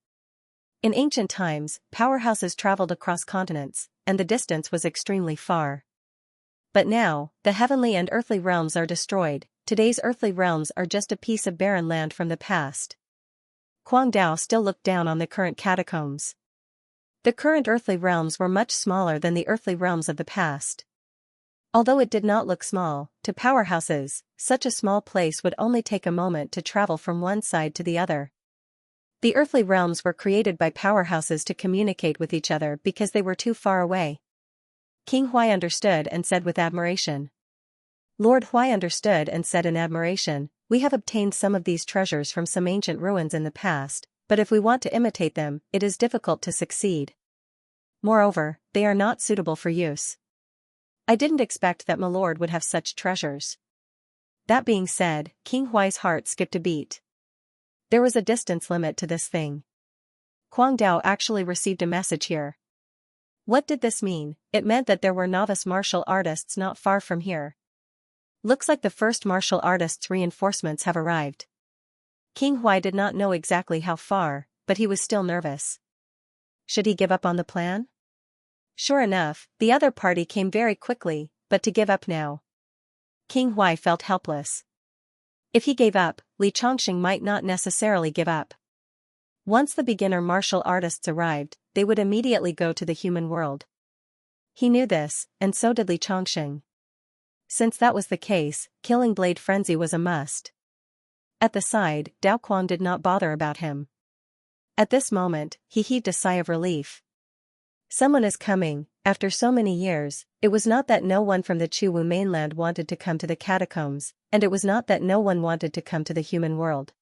In ancient times, powerhouses traveled across continents, and the distance was extremely far. But now, the heavenly and earthly realms are destroyed. Today's earthly realms are just a piece of barren land from the past. Kuang Dao still looked down on the current catacombs. The current earthly realms were much smaller than the earthly realms of the past. Although it did not look small, to powerhouses, such a small place would only take a moment to travel from one side to the other. The earthly realms were created by powerhouses to communicate with each other because they were too far away. King Huai understood and said with admiration. Lord Huai understood and said in admiration, "We have obtained some of these treasures from some ancient ruins in the past, but if we want to imitate them, it is difficult to succeed. Moreover, they are not suitable for use. I didn't expect that my lord would have such treasures." That being said, King Huai's heart skipped a beat. There was a distance limit to this thing. Kuang Dao actually received a message here. What did this mean? It meant that there were novice martial artists not far from here. Looks like the first martial artists' reinforcements have arrived. King Huai did not know exactly how far, but he was still nervous. Should he give up on the plan? Sure enough, the other party came very quickly, but to give up now. King Huai felt helpless. If he gave up, Li Chongqing might not necessarily give up. Once the beginner martial artists arrived, they would immediately go to the human world. He knew this, and so did Li Chongqing. Since that was the case, killing Blade Frenzy was a must. At the side, Dao Kuang did not bother about him. At this moment, he heaved a sigh of relief. Someone is coming. After so many years, it was not that no one from the Chuwu mainland wanted to come to the catacombs, and it was not that no one wanted to come to the human world.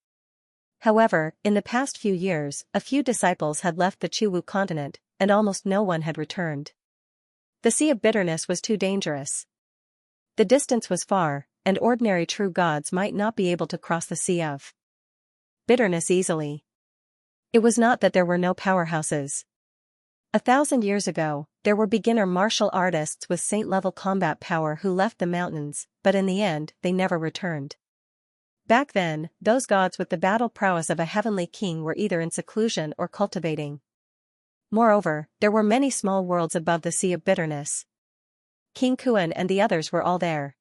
However, in the past few years, a few disciples had left the Chuwu continent, and almost no one had returned. The Sea of Bitterness was too dangerous. The distance was far, and ordinary true gods might not be able to cross the Sea of Bitterness easily. It was not that there were no powerhouses. 1,000 years ago, there were beginner martial artists with saint-level combat power who left the mountains, but in the end, they never returned. Back then, those gods with the battle prowess of a heavenly king were either in seclusion or cultivating. Moreover, there were many small worlds above the Sea of Bitterness. King Kuan and the others were all there.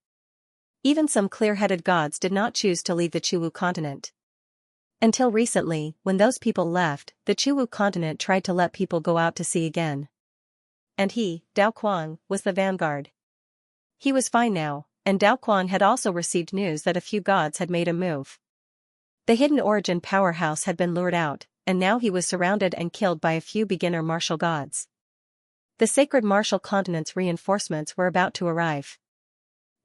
Even some clear-headed gods did not choose to leave the Chuwu continent. Until recently, when those people left, the Chuwu continent tried to let people go out to sea again. And he, Dao Kuang, was the vanguard. He was fine now, and Dao Kuang had also received news that a few gods had made a move. The hidden origin powerhouse had been lured out, and now he was surrounded and killed by a few beginner martial gods. The sacred martial continent's reinforcements were about to arrive.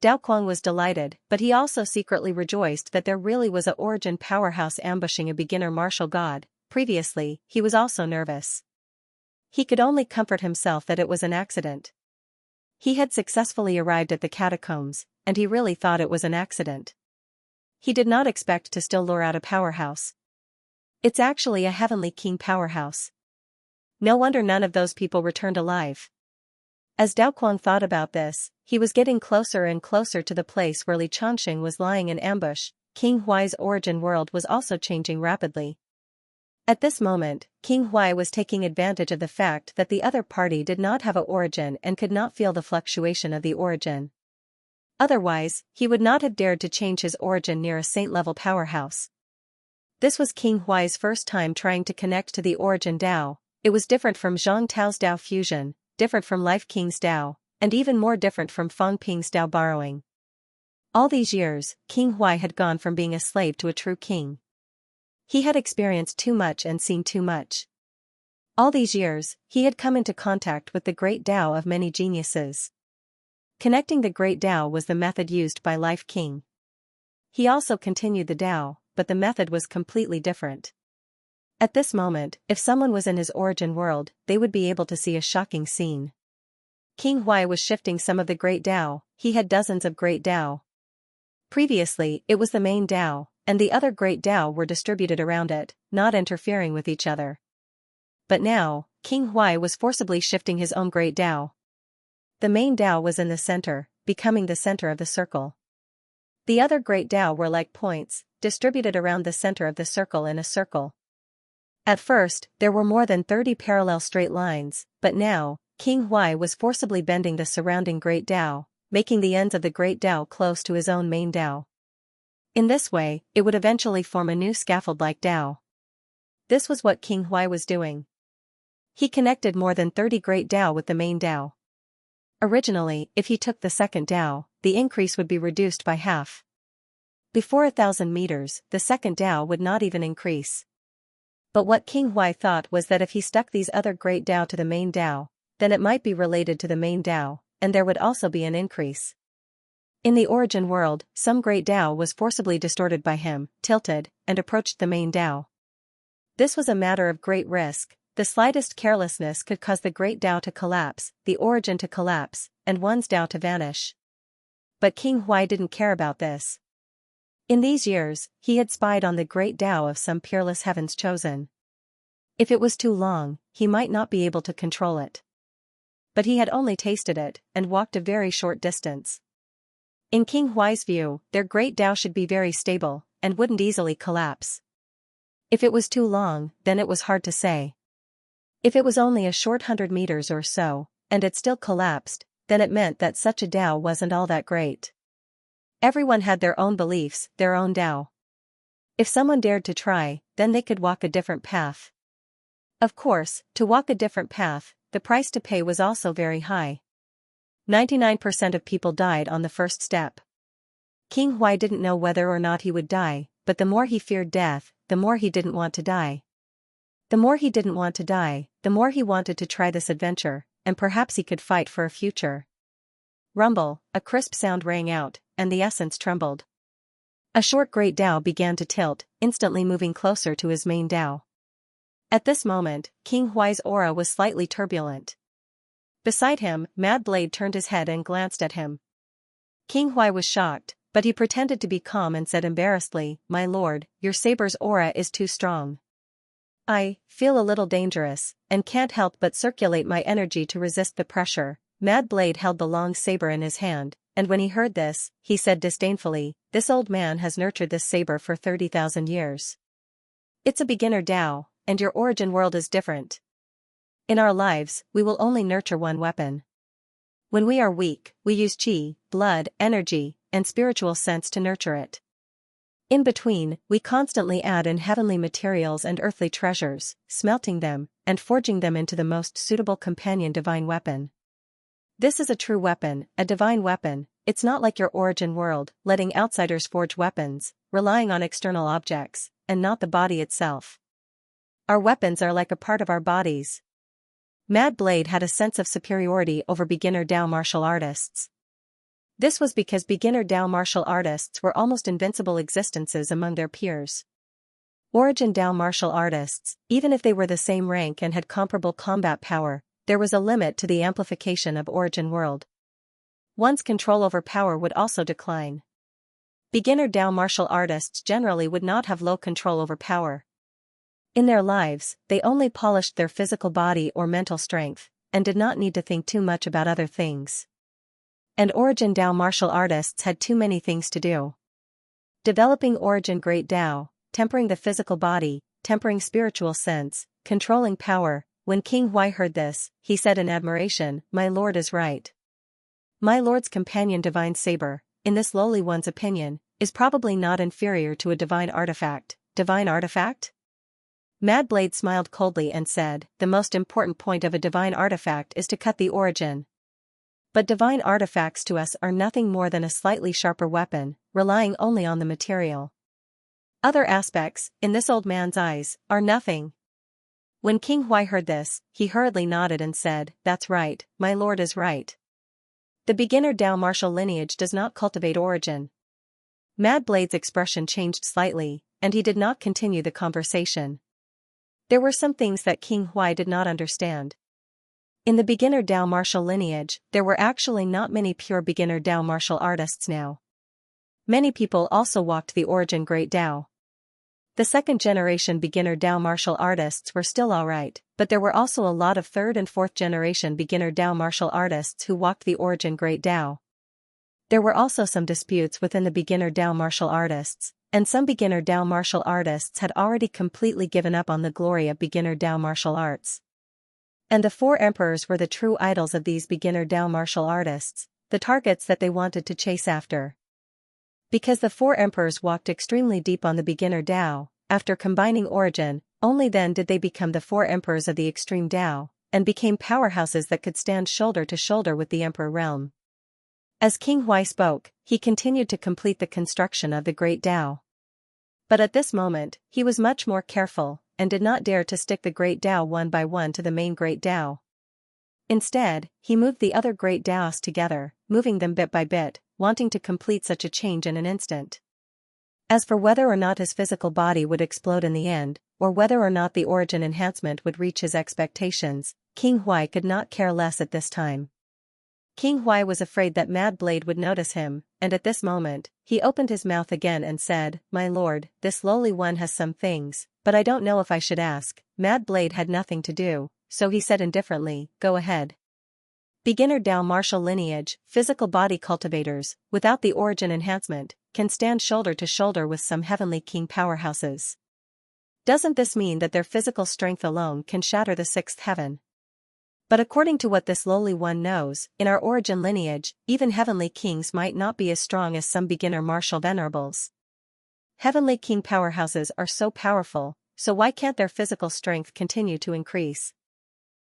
Dao Kuang was delighted, but he also secretly rejoiced that there really was a origin powerhouse ambushing a beginner martial god. Previously, he was also nervous. He could only comfort himself that it was an accident. He had successfully arrived at the catacombs, and he really thought it was an accident. He did not expect to still lure out a powerhouse. It's actually a heavenly king powerhouse. No wonder none of those people returned alive. As Dao Kuang thought about this, he was getting closer and closer to the place where Li Chongqing was lying in ambush. King Huai's origin world was also changing rapidly. At this moment, King Huai was taking advantage of the fact that the other party did not have a origin and could not feel the fluctuation of the origin. Otherwise, he would not have dared to change his origin near a saint-level powerhouse. This was King Huai's first time trying to connect to the origin Dao. It was different from Zhang Tao's Dao fusion, different from Life King's Dao, and even more different from Feng Ping's Dao borrowing. All these years, King Huai had gone from being a slave to a true king. He had experienced too much and seen too much. All these years, he had come into contact with the great Dao of many geniuses. Connecting the great Dao was the method used by Life King. He also continued the Dao, but the method was completely different. At this moment, if someone was in his origin world, they would be able to see a shocking scene. King Huai was shifting some of the Great Tao. He had dozens of Great Tao. Previously, it was the main Tao, and the other Great Tao were distributed around it, not interfering with each other. But now, King Huai was forcibly shifting his own Great Tao. The main Tao was in the center, becoming the center of the circle. The other Great Tao were like points, distributed around the center of the circle in a circle. At first, there were more than 30 parallel straight lines, but now, King Huai was forcibly bending the surrounding Great Tao, making the ends of the Great Tao close to his own main Tao. In this way, it would eventually form a new scaffold-like Tao. This was what King Huai was doing. He connected more than 30 Great Tao with the main Tao. Originally, if he took the second Tao, the increase would be reduced by half. Before 1,000 meters, the second Tao would not even increase. But what King Huai thought was that if he stuck these other Great Tao to the main Tao, then it might be related to the main Tao, and there would also be an increase. In the origin world, some Great Tao was forcibly distorted by him, tilted, and approached the main Tao. This was a matter of great risk. The slightest carelessness could cause the Great Tao to collapse, the origin to collapse, and one's Tao to vanish. But King Huai didn't care about this. In these years, he had spied on the Great Tao of some peerless heavens chosen. If it was too long, he might not be able to control it. But he had only tasted it, and walked a very short distance. In King Huai's view, their Great Tao should be very stable, and wouldn't easily collapse. If it was too long, then it was hard to say. If it was only a short 100 meters or so, and it still collapsed, then it meant that such a Tao wasn't all that great. Everyone had their own beliefs, their own Tao. If someone dared to try, then they could walk a different path. Of course, to walk a different path, the price to pay was also very high. 99% of people died on the first step. King Huai didn't know whether or not he would die, but the more he feared death, the more he didn't want to die. The more he didn't want to die, the more he wanted to try this adventure, and perhaps he could fight for a future. Rumble, a crisp sound rang out, and the essence trembled. A short Great Tao began to tilt, instantly moving closer to his main Tao. At this moment, King Huai's aura was slightly turbulent. Beside him, Mad Blade turned his head and glanced at him. King Huai was shocked, but he pretended to be calm and said embarrassedly, "My lord, your saber's aura is too strong. I feel a little dangerous, and can't help but circulate my energy to resist the pressure." Mad Blade held the long saber in his hand, and when he heard this, he said disdainfully, "This old man has nurtured this saber for 30,000 years. It's a beginner Tao, and your origin world is different. In our lives, we will only nurture one weapon. When we are weak, we use qi, blood, energy, and spiritual sense to nurture it. In between, we constantly add in heavenly materials and earthly treasures, smelting them, and forging them into the most suitable companion divine weapon. This is a true weapon, a divine weapon. It's not like your origin world, letting outsiders forge weapons, relying on external objects, and not the body itself. Our weapons are like a part of our bodies." Mad Blade had a sense of superiority over beginner Tao martial artists. This was because beginner Tao martial artists were almost invincible existences among their peers. Origin Tao martial artists, even if they were the same rank and had comparable combat power, there was a limit to the amplification of origin world. One's control over power would also decline. Beginner Tao martial artists generally would not have low control over power. In their lives, they only polished their physical body or mental strength, and did not need to think too much about other things. And origin Tao martial artists had too many things to do. Developing origin Great Tao, tempering the physical body, tempering spiritual sense, controlling power. When King Huai heard this, he said in admiration, "My lord is right. My lord's companion divine saber, in this lowly one's opinion, is probably not inferior to a divine artifact." Divine artifact? Mad Blade smiled coldly and said, "The most important point of a divine artifact is to cut the origin. But divine artifacts to us are nothing more than a slightly sharper weapon, relying only on the material. Other aspects, in this old man's eyes, are nothing." When King Huai heard this, he hurriedly nodded and said, "That's right, my lord is right. The beginner Tao martial lineage does not cultivate origin." Mad Blade's expression changed slightly, and he did not continue the conversation. There were some things that King Huai did not understand. In the beginner Dao martial lineage, there were actually not many pure beginner Dao martial artists now. Many people also walked the origin Great Dao. The second generation beginner Dao martial artists were still alright, but there were also a lot of third and fourth generation beginner Dao martial artists who walked the origin Great Dao. There were also some disputes within the beginner Dao martial artists, and some beginner Dao martial artists had already completely given up on the glory of beginner Dao martial arts. And the four emperors were the true idols of these beginner Dao martial artists, the targets that they wanted to chase after. Because the four emperors walked extremely deep on the beginner Dao, after combining origin, only then did they become the four emperors of the extreme Dao, and became powerhouses that could stand shoulder to shoulder with the emperor realm. As King Huai spoke, he continued to complete the construction of the Great Dao. But at this moment, he was much more careful, and did not dare to stick the Great Dao one by one to the main Great Dao. Instead, he moved the other Great Daos together, moving them bit by bit, wanting to complete such a change in an instant. As for whether or not his physical body would explode in the end, or whether or not the origin enhancement would reach his expectations, King Huai could not care less at this time. King Huai was afraid that Mad Blade would notice him, and at this moment, he opened his mouth again and said, "My lord, this lowly one has some things, but I don't know if I should ask." Mad Blade had nothing to do, so he said indifferently, "Go ahead." Beginner Dao martial lineage, physical body cultivators, without the origin enhancement, can stand shoulder to shoulder with some heavenly king powerhouses. Doesn't this mean that their physical strength alone can shatter the sixth heaven? But according to what this lowly one knows, in our origin lineage, even heavenly kings might not be as strong as some beginner martial venerables. Heavenly king powerhouses are so powerful, so why can't their physical strength continue to increase?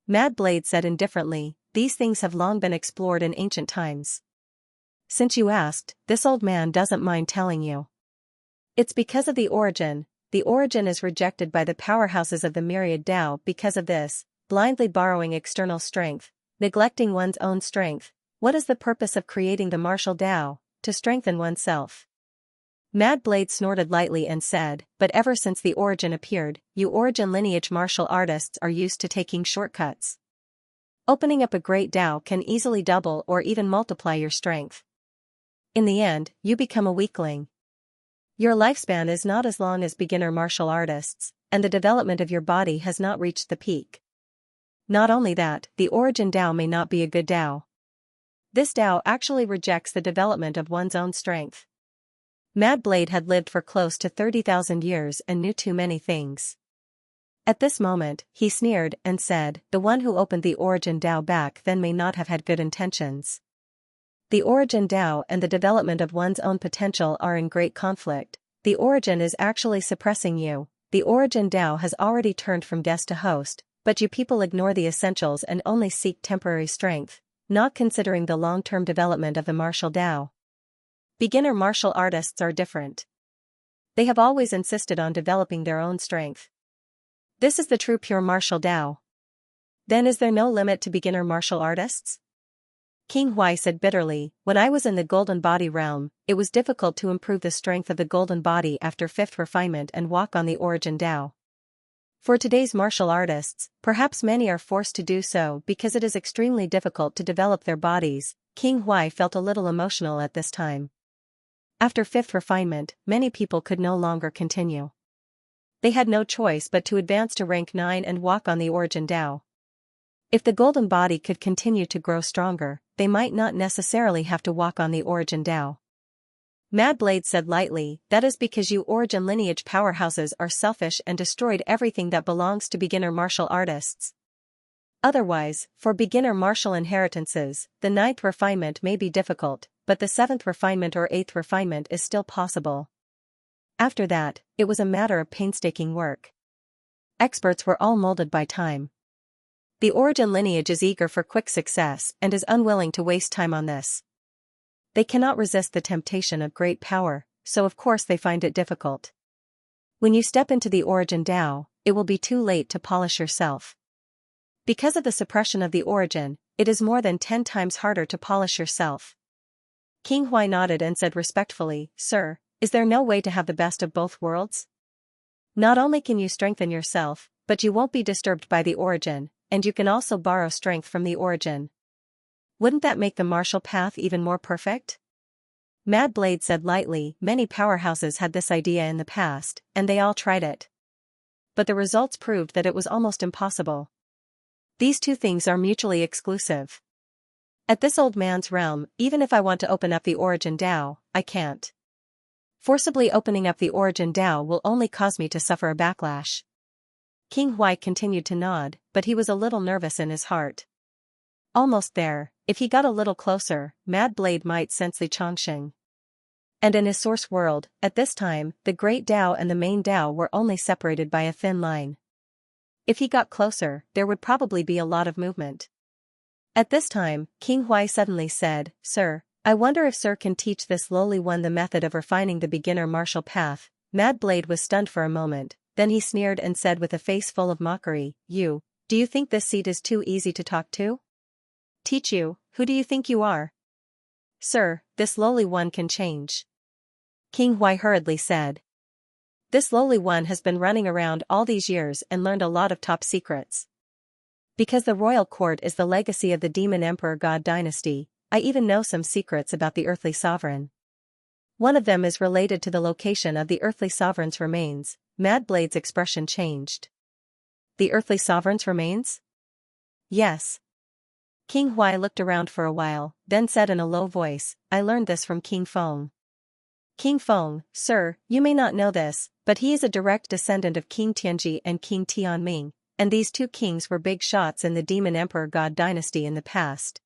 Mad Blade said indifferently, "These things have long been explored in ancient times. Since you asked, this old man doesn't mind telling you. It's because of the origin. The origin is rejected by the powerhouses of the myriad Dao because of this, blindly borrowing external strength, neglecting one's own strength. What is the purpose of creating the martial Dao? To strengthen oneself." Mad Blade snorted lightly and said, "But ever since the origin appeared, you origin lineage martial artists are used to taking shortcuts. Opening up a great Dao can easily double or even multiply your strength. In the end, you become a weakling. Your lifespan is not as long as beginner martial artists, and the development of your body has not reached the peak. Not only that, the origin Dao may not be a good Dao. This Dao actually rejects the development of one's own strength." Mad Blade had lived for close to 30,000 years and knew too many things. At this moment, he sneered and said, "The one who opened the origin Dao back then may not have had good intentions. The origin Dao and the development of one's own potential are in great conflict. The origin is actually suppressing you. The origin Dao has already turned from guest to host, but you people ignore the essentials and only seek temporary strength, not considering the long-term development of the martial Dao. Beginner martial artists are different. They have always insisted on developing their own strength. This is the true pure martial Dao. Then is there no limit to beginner martial artists?" King Huai said bitterly, "When I was in the golden body realm, it was difficult to improve the strength of the golden body after fifth refinement and walk on the origin Dao. For today's martial artists, perhaps many are forced to do so because it is extremely difficult to develop their bodies." King Huai felt a little emotional at this time. After fifth refinement, many people could no longer continue. They had no choice but to advance to rank 9 and walk on the origin Dao. If the golden body could continue to grow stronger, they might not necessarily have to walk on the origin Dao. Mad Blade said lightly, "That is because you origin lineage powerhouses are selfish and destroyed everything that belongs to beginner martial artists. Otherwise, for beginner martial inheritances, the 9th refinement may be difficult, but the 7th refinement or 8th refinement is still possible. After that, it was a matter of painstaking work. Experts were all molded by time. The origin lineage is eager for quick success and is unwilling to waste time on this. They cannot resist the temptation of great power, so of course they find it difficult. When you step into the origin Dao, it will be too late to polish yourself. Because of the suppression of the origin, it is more than 10 times harder to polish yourself." King Huai nodded and said respectfully, "Sir, is there no way to have the best of both worlds?" Not only can you strengthen yourself, but you won't be disturbed by the origin, and you can also borrow strength from the origin. Wouldn't that make the martial path even more perfect? Mad Blade said lightly. Many powerhouses had this idea in the past, and they all tried it. But the results proved that it was almost impossible. These two things are mutually exclusive. At this old man's realm, even if I want to open up the origin Tao, I can't. Forcibly opening up the origin Tao will only cause me to suffer a backlash. King Huai continued to nod, but he was a little nervous in his heart. Almost there, if he got a little closer, Mad Blade might sense the Xianxia. And in his source world, at this time, the great Tao and the main Tao were only separated by a thin line. If he got closer, there would probably be a lot of movement. At this time, King Huai suddenly said, "Sir, I wonder if Sir can teach this lowly one the method of refining the beginner martial path." Mad Blade was stunned for a moment, then he sneered and said with a face full of mockery, "Do you think this seat is too easy to talk to? Teach you, who do you think you are?" "Sir, this lowly one can change," King Huai hurriedly said. "This lowly one has been running around all these years and learned a lot of top secrets. Because the royal court is the legacy of the Demon Emperor God dynasty, I even know some secrets about the earthly sovereign. One of them is related to the location of the earthly sovereign's remains." Mad Blade's expression changed. "The earthly sovereign's remains?" "Yes." King Huai looked around for a while, then said in a low voice, "I learned this from King Feng." "King Feng, sir, you may not know this, but he is a direct descendant of King Tianji and King Tianming, and these two kings were big shots in the Demon Emperor God dynasty in the past.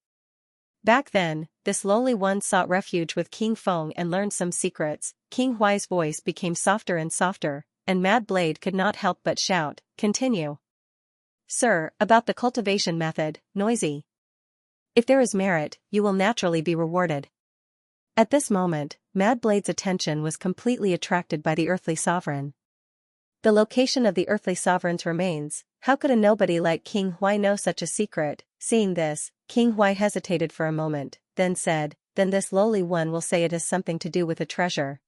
Back then, this lowly one sought refuge with King Feng and learned some secrets." King Huai's voice became softer and softer, and Mad Blade could not help but shout, "Continue." "Sir, about the cultivation method, noisy. If there is merit, you will naturally be rewarded." At this moment, Mad Blade's attention was completely attracted by the earthly sovereign. The location of the earthly sovereign's remains. How could a nobody like King Huai know such a secret? Seeing this, King Huai hesitated for a moment, then said, "Then this lowly one will say it has something to do with a treasure."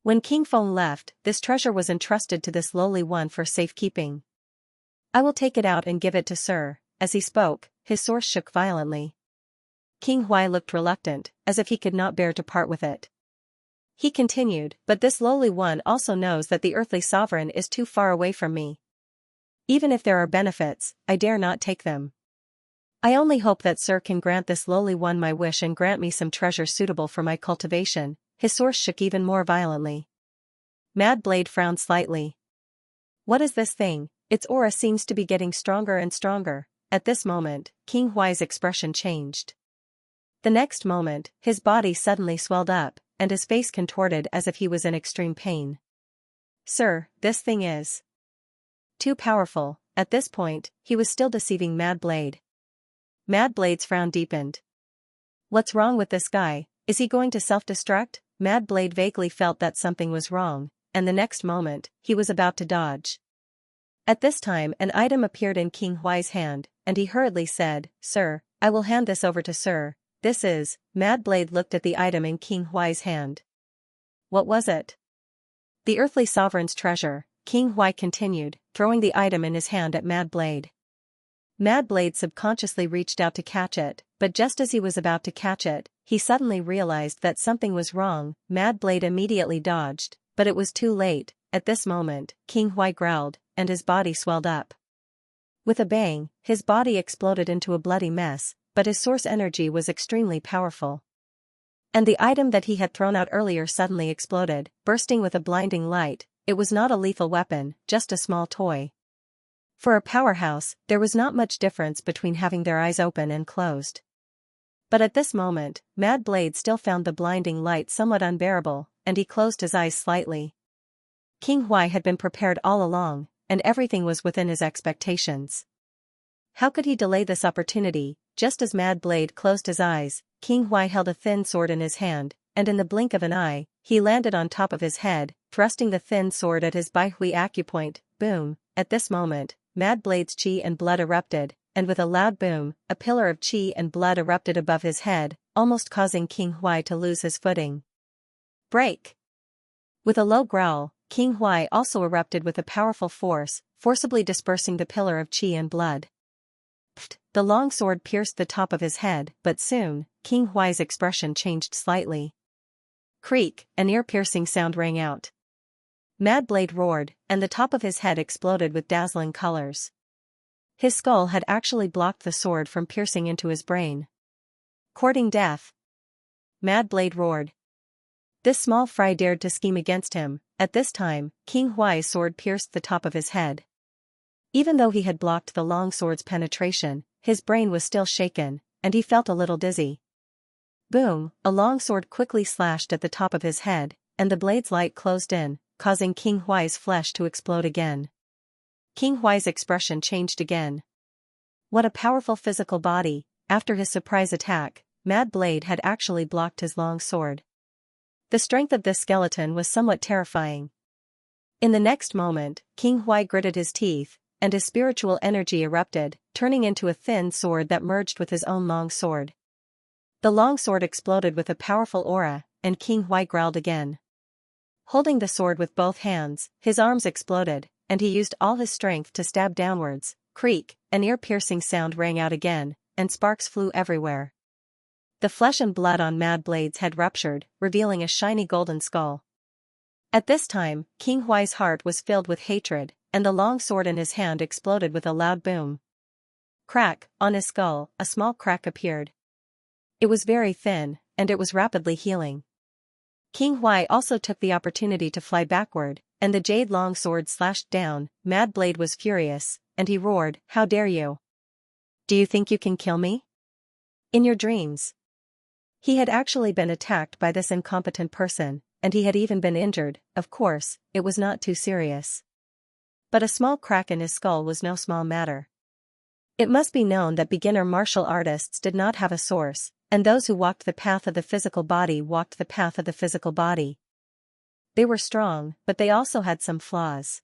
When King Feng left, this treasure was entrusted to this lowly one for safekeeping. "I will take it out and give it to Sir." As he spoke, his source shook violently. King Huai looked reluctant, as if he could not bear to part with it. He continued, "But this lowly one also knows that the earthly sovereign is too far away from me. Even if there are benefits, I dare not take them. I only hope that Sir can grant this lowly one my wish and grant me some treasure suitable for my cultivation." His source shook even more violently. Mad Blade frowned slightly. "What is this thing? Its aura seems to be getting stronger and stronger." At this moment, King Huai's expression changed. The next moment, his body suddenly swelled up, and his face contorted as if he was in extreme pain. "Sir, this thing is too powerful." At this point, he was still deceiving Mad Blade. Mad Blade's frown deepened. "What's wrong with this guy? Is he going to self-destruct?" Mad Blade vaguely felt that something was wrong, and the next moment, he was about to dodge. At this time an item appeared in King Huai's hand, and he hurriedly said, "Sir, I will hand this over to Sir." "This is..." Mad Blade looked at the item in King Huai's hand. "What was it?" "The earthly sovereign's treasure," King Huai continued, throwing the item in his hand at Mad Blade. Mad Blade subconsciously reached out to catch it, but just as he was about to catch it, he suddenly realized that something was wrong. Mad Blade immediately dodged, but it was too late. At this moment, King Huai growled, and his body swelled up. With a bang, his body exploded into a bloody mess, but his source energy was extremely powerful. And the item that he had thrown out earlier suddenly exploded, bursting with a blinding light. It was not a lethal weapon, just a small toy. For a powerhouse, there was not much difference between having their eyes open and closed. But at this moment, Mad Blade still found the blinding light somewhat unbearable, and he closed his eyes slightly. King Huai had been prepared all along, and everything was within his expectations. How could he delay this opportunity? Just as Mad Blade closed his eyes, King Huai held a thin sword in his hand, and in the blink of an eye, he landed on top of his head, thrusting the thin sword at his Baihui acupoint. Boom! At this moment, Mad Blade's chi and blood erupted, and with a loud boom, a pillar of chi and blood erupted above his head, almost causing King Huai to lose his footing. "Break!" With a low growl, King Huai also erupted with a powerful force, forcibly dispersing the pillar of qi and blood. Pfft, the long sword pierced the top of his head, but soon, King Huai's expression changed slightly. Creak, an ear-piercing sound rang out. Mad Blade roared, and the top of his head exploded with dazzling colors. His skull had actually blocked the sword from piercing into his brain. Courting death. Mad Blade roared. This small fry dared to scheme against him. At this time, King Huai's sword pierced the top of his head. Even though he had blocked the long sword's penetration, his brain was still shaken, and he felt a little dizzy. Boom, a long sword quickly slashed at the top of his head, and the blade's light closed in, causing King Huai's flesh to explode again. King Huai's expression changed again. What a powerful physical body! After his surprise attack, Mad Blade had actually blocked his long sword. The strength of this skeleton was somewhat terrifying. In the next moment, King Huai gritted his teeth, and his spiritual energy erupted, turning into a thin sword that merged with his own long sword. The long sword exploded with a powerful aura, and King Huai growled again. Holding the sword with both hands, his arms exploded, and he used all his strength to stab downwards. Creak, an ear-piercing sound rang out again, and sparks flew everywhere. The flesh and blood on Mad Blade's head ruptured, revealing a shiny golden skull. At this time, King Huai's heart was filled with hatred, and the long sword in his hand exploded with a loud boom. Crack, on his skull, a small crack appeared. It was very thin, and it was rapidly healing. King Huai also took the opportunity to fly backward, and the jade long sword slashed down. Mad Blade was furious, and he roared, "How dare you? Do you think you can kill me? In your dreams." He had actually been attacked by this incompetent person, and he had even been injured. Of course, it was not too serious. But a small crack in his skull was no small matter. It must be known that beginner martial artists did not have a source, and those who walked the path of the physical body walked the path of the physical body. They were strong, but they also had some flaws.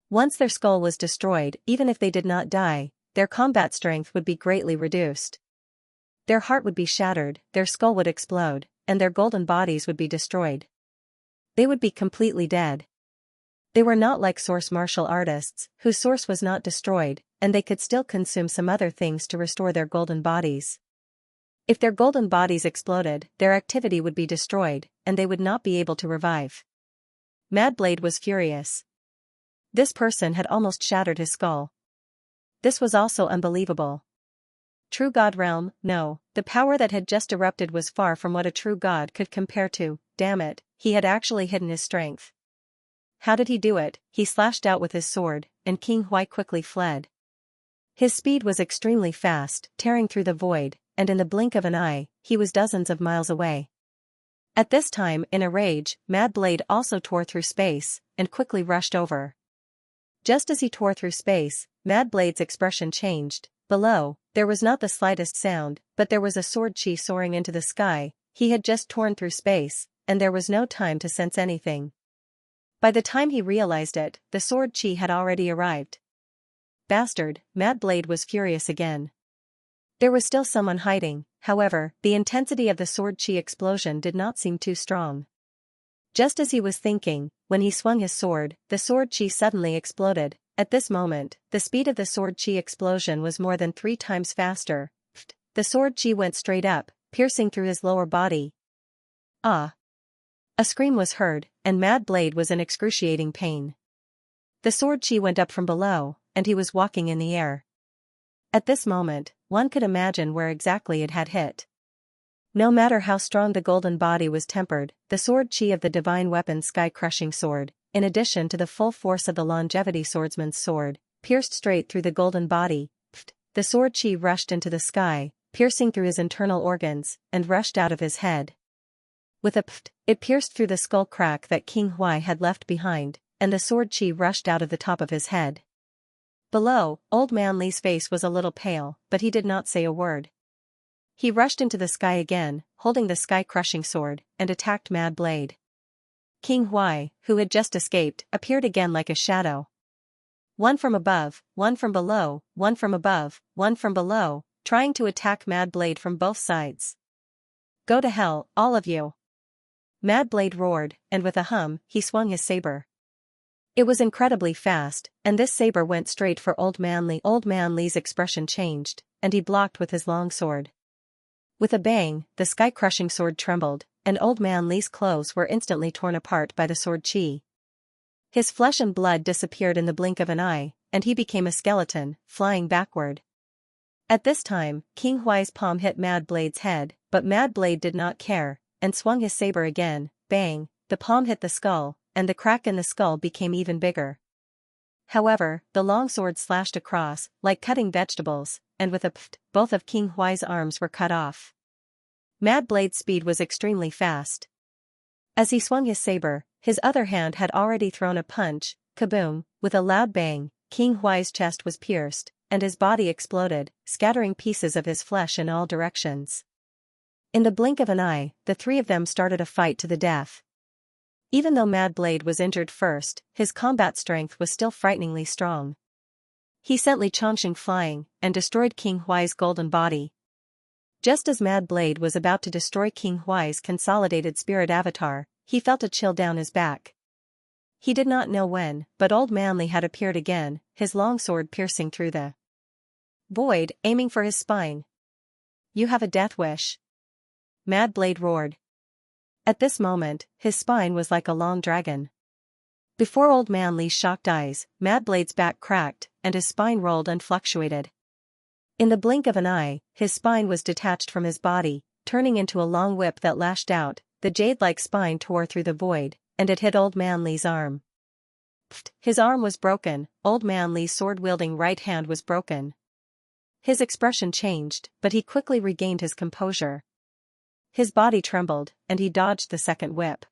Once their skull was destroyed, even if they did not die, their combat strength would be greatly reduced. Their heart would be shattered, their skull would explode, and their golden bodies would be destroyed. They would be completely dead. They were not like source martial artists, whose source was not destroyed, and they could still consume some other things to restore their golden bodies. If their golden bodies exploded, their activity would be destroyed, and they would not be able to revive. Mad Blade was furious. This person had almost shattered his skull. This was also unbelievable. True God realm, no, the power that had just erupted was far from what a true god could compare to. Damn it, he had actually hidden his strength. How did he do it? He slashed out with his sword, and King Huai quickly fled. His speed was extremely fast, tearing through the void, and in the blink of an eye, he was dozens of miles away. At this time, in a rage, Mad Blade also tore through space, and quickly rushed over. Just as he tore through space, Mad Blade's expression changed. Below, there was not the slightest sound, but there was a sword chi soaring into the sky. He had just torn through space, and there was no time to sense anything. By the time he realized it, the sword chi had already arrived. Bastard, Mad Blade was furious again. There was still someone hiding, however, the intensity of the sword chi explosion did not seem too strong. Just as he was thinking, when he swung his sword, the sword chi suddenly exploded. At this moment, the speed of the sword chi explosion was more than 3 times faster. The sword chi went straight up, piercing through his lower body. Ah! A scream was heard, and Mad Blade was in excruciating pain. The sword chi went up from below, and he was walking in the air. At this moment, one could imagine where exactly it had hit. No matter how strong the golden body was tempered, the sword chi of the divine weapon sky-crushing sword, in addition to the full force of the longevity swordsman's sword, pierced straight through the golden body. The sword chi rushed into the sky, piercing through his internal organs, and rushed out of his head. With a pft, it pierced through the skull crack that King Huai had left behind, and the sword chi rushed out of the top of his head. Below, Old Man Li's face was a little pale, but he did not say a word. He rushed into the sky again, holding the sky-crushing sword, and attacked Mad Blade. King Huai, who had just escaped, appeared again like a shadow. One from above, one from below, one from above, one from below, trying to attack Mad Blade from both sides. Go to hell, all of you! Mad Blade roared, and with a hum, he swung his saber. It was incredibly fast, and this saber went straight for Old Man Li. Old Man Li's expression changed, and he blocked with his long sword. With a bang, the sky-crushing sword trembled, and Old Man Li's clothes were instantly torn apart by the sword chi. His flesh and blood disappeared in the blink of an eye, and he became a skeleton, flying backward. At this time, King Huai's palm hit Mad Blade's head, but Mad Blade did not care, and swung his saber again. Bang, the palm hit the skull, and the crack in the skull became even bigger. However, the long sword slashed across, like cutting vegetables, and with a pft, both of King Huai's arms were cut off. Mad Blade's speed was extremely fast. As he swung his saber, his other hand had already thrown a punch. Kaboom, with a loud bang, King Huai's chest was pierced, and his body exploded, scattering pieces of his flesh in all directions. In the blink of an eye, the three of them started a fight to the death. Even though Mad Blade was injured first, his combat strength was still frighteningly strong. He sent Li Chongqing flying, and destroyed King Huai's golden body. Just as Mad Blade was about to destroy King Huai's consolidated spirit avatar, he felt a chill down his back. He did not know when, but Old Man Li had appeared again, his long sword piercing through the void, aiming for his spine. "You have a death wish," Mad Blade roared. At this moment, his spine was like a long dragon. Before Old Man Li's shocked eyes, Mad Blade's back cracked, and his spine rolled and fluctuated. In the blink of an eye, his spine was detached from his body, turning into a long whip that lashed out. The jade-like spine tore through the void, and it hit Old Man Li's arm. Pfft, his arm was broken. Old Man Li's sword-wielding right hand was broken. His expression changed, but he quickly regained his composure. His body trembled, and he dodged the second whip.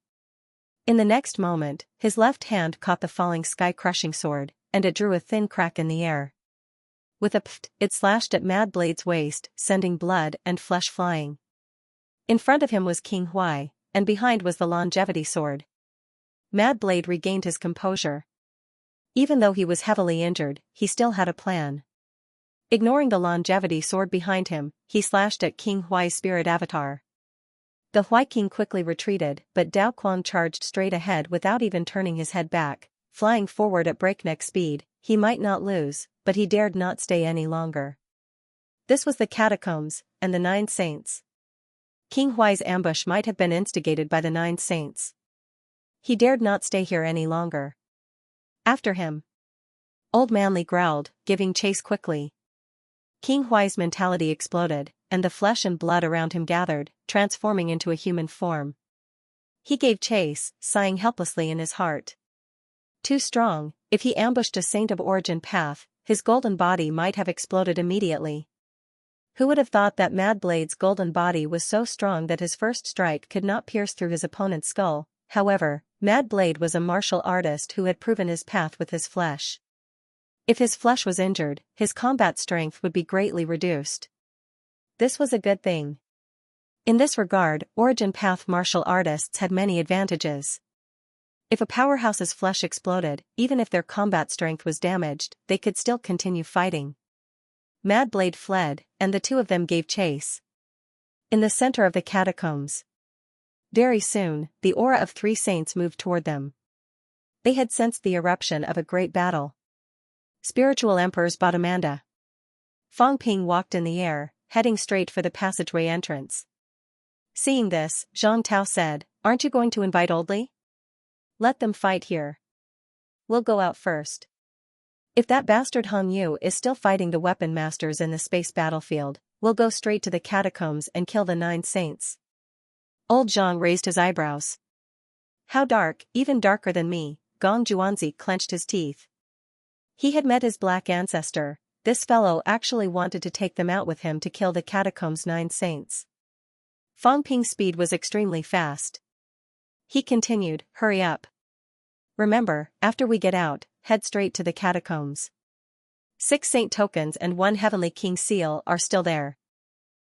In the next moment, his left hand caught the falling sky-crushing sword, and it drew a thin crack in the air. With a pft, it slashed at Mad Blade's waist, sending blood and flesh flying. In front of him was King Huai, and behind was the longevity sword. Mad Blade regained his composure. Even though he was heavily injured, he still had a plan. Ignoring the longevity sword behind him, he slashed at King Huai's spirit avatar. The Huai King quickly retreated, but Dao Quan charged straight ahead without even turning his head back, flying forward at breakneck speed. He might not lose, but he dared not stay any longer. This was the catacombs, and the 9 saints. King Huai's ambush might have been instigated by the 9 saints. He dared not stay here any longer. After him. Old Man Li growled, giving chase quickly. King Huai's mentality exploded, and the flesh and blood around him gathered, transforming into a human form. He gave chase, sighing helplessly in his heart. Too strong, if he ambushed a saint of origin path, his golden body might have exploded immediately. Who would have thought that Mad Blade's golden body was so strong that his first strike could not pierce through his opponent's skull? However, Mad Blade was a martial artist who had proven his path with his flesh. If his flesh was injured, his combat strength would be greatly reduced. This was a good thing. In this regard, origin path martial artists had many advantages. If a powerhouse's flesh exploded, even if their combat strength was damaged, they could still continue fighting. Mad Blade fled, and the two of them gave chase. In the center of the catacombs. Very soon, the aura of 3 saints moved toward them. They had sensed the eruption of a great battle. Spiritual Emperor's Bottomanda. Fang Ping walked in the air, heading straight for the passageway entrance. Seeing this, Zhang Tao said, "Aren't you going to invite Old Li? Let them fight here. We'll go out first. If that bastard Hong Yu is still fighting the weapon masters in the space battlefield, we'll go straight to the catacombs and kill the 9 saints." Old Zhang raised his eyebrows. "How dark, even darker than me." Gong Juanzi clenched his teeth. He had met his black ancestor. This fellow actually wanted to take them out with him to kill the catacombs' 9 saints. Fang Ping's speed was extremely fast. He continued, "Hurry up. Remember, after we get out, head straight to the catacombs. 6 saint tokens and 1 heavenly king seal are still there.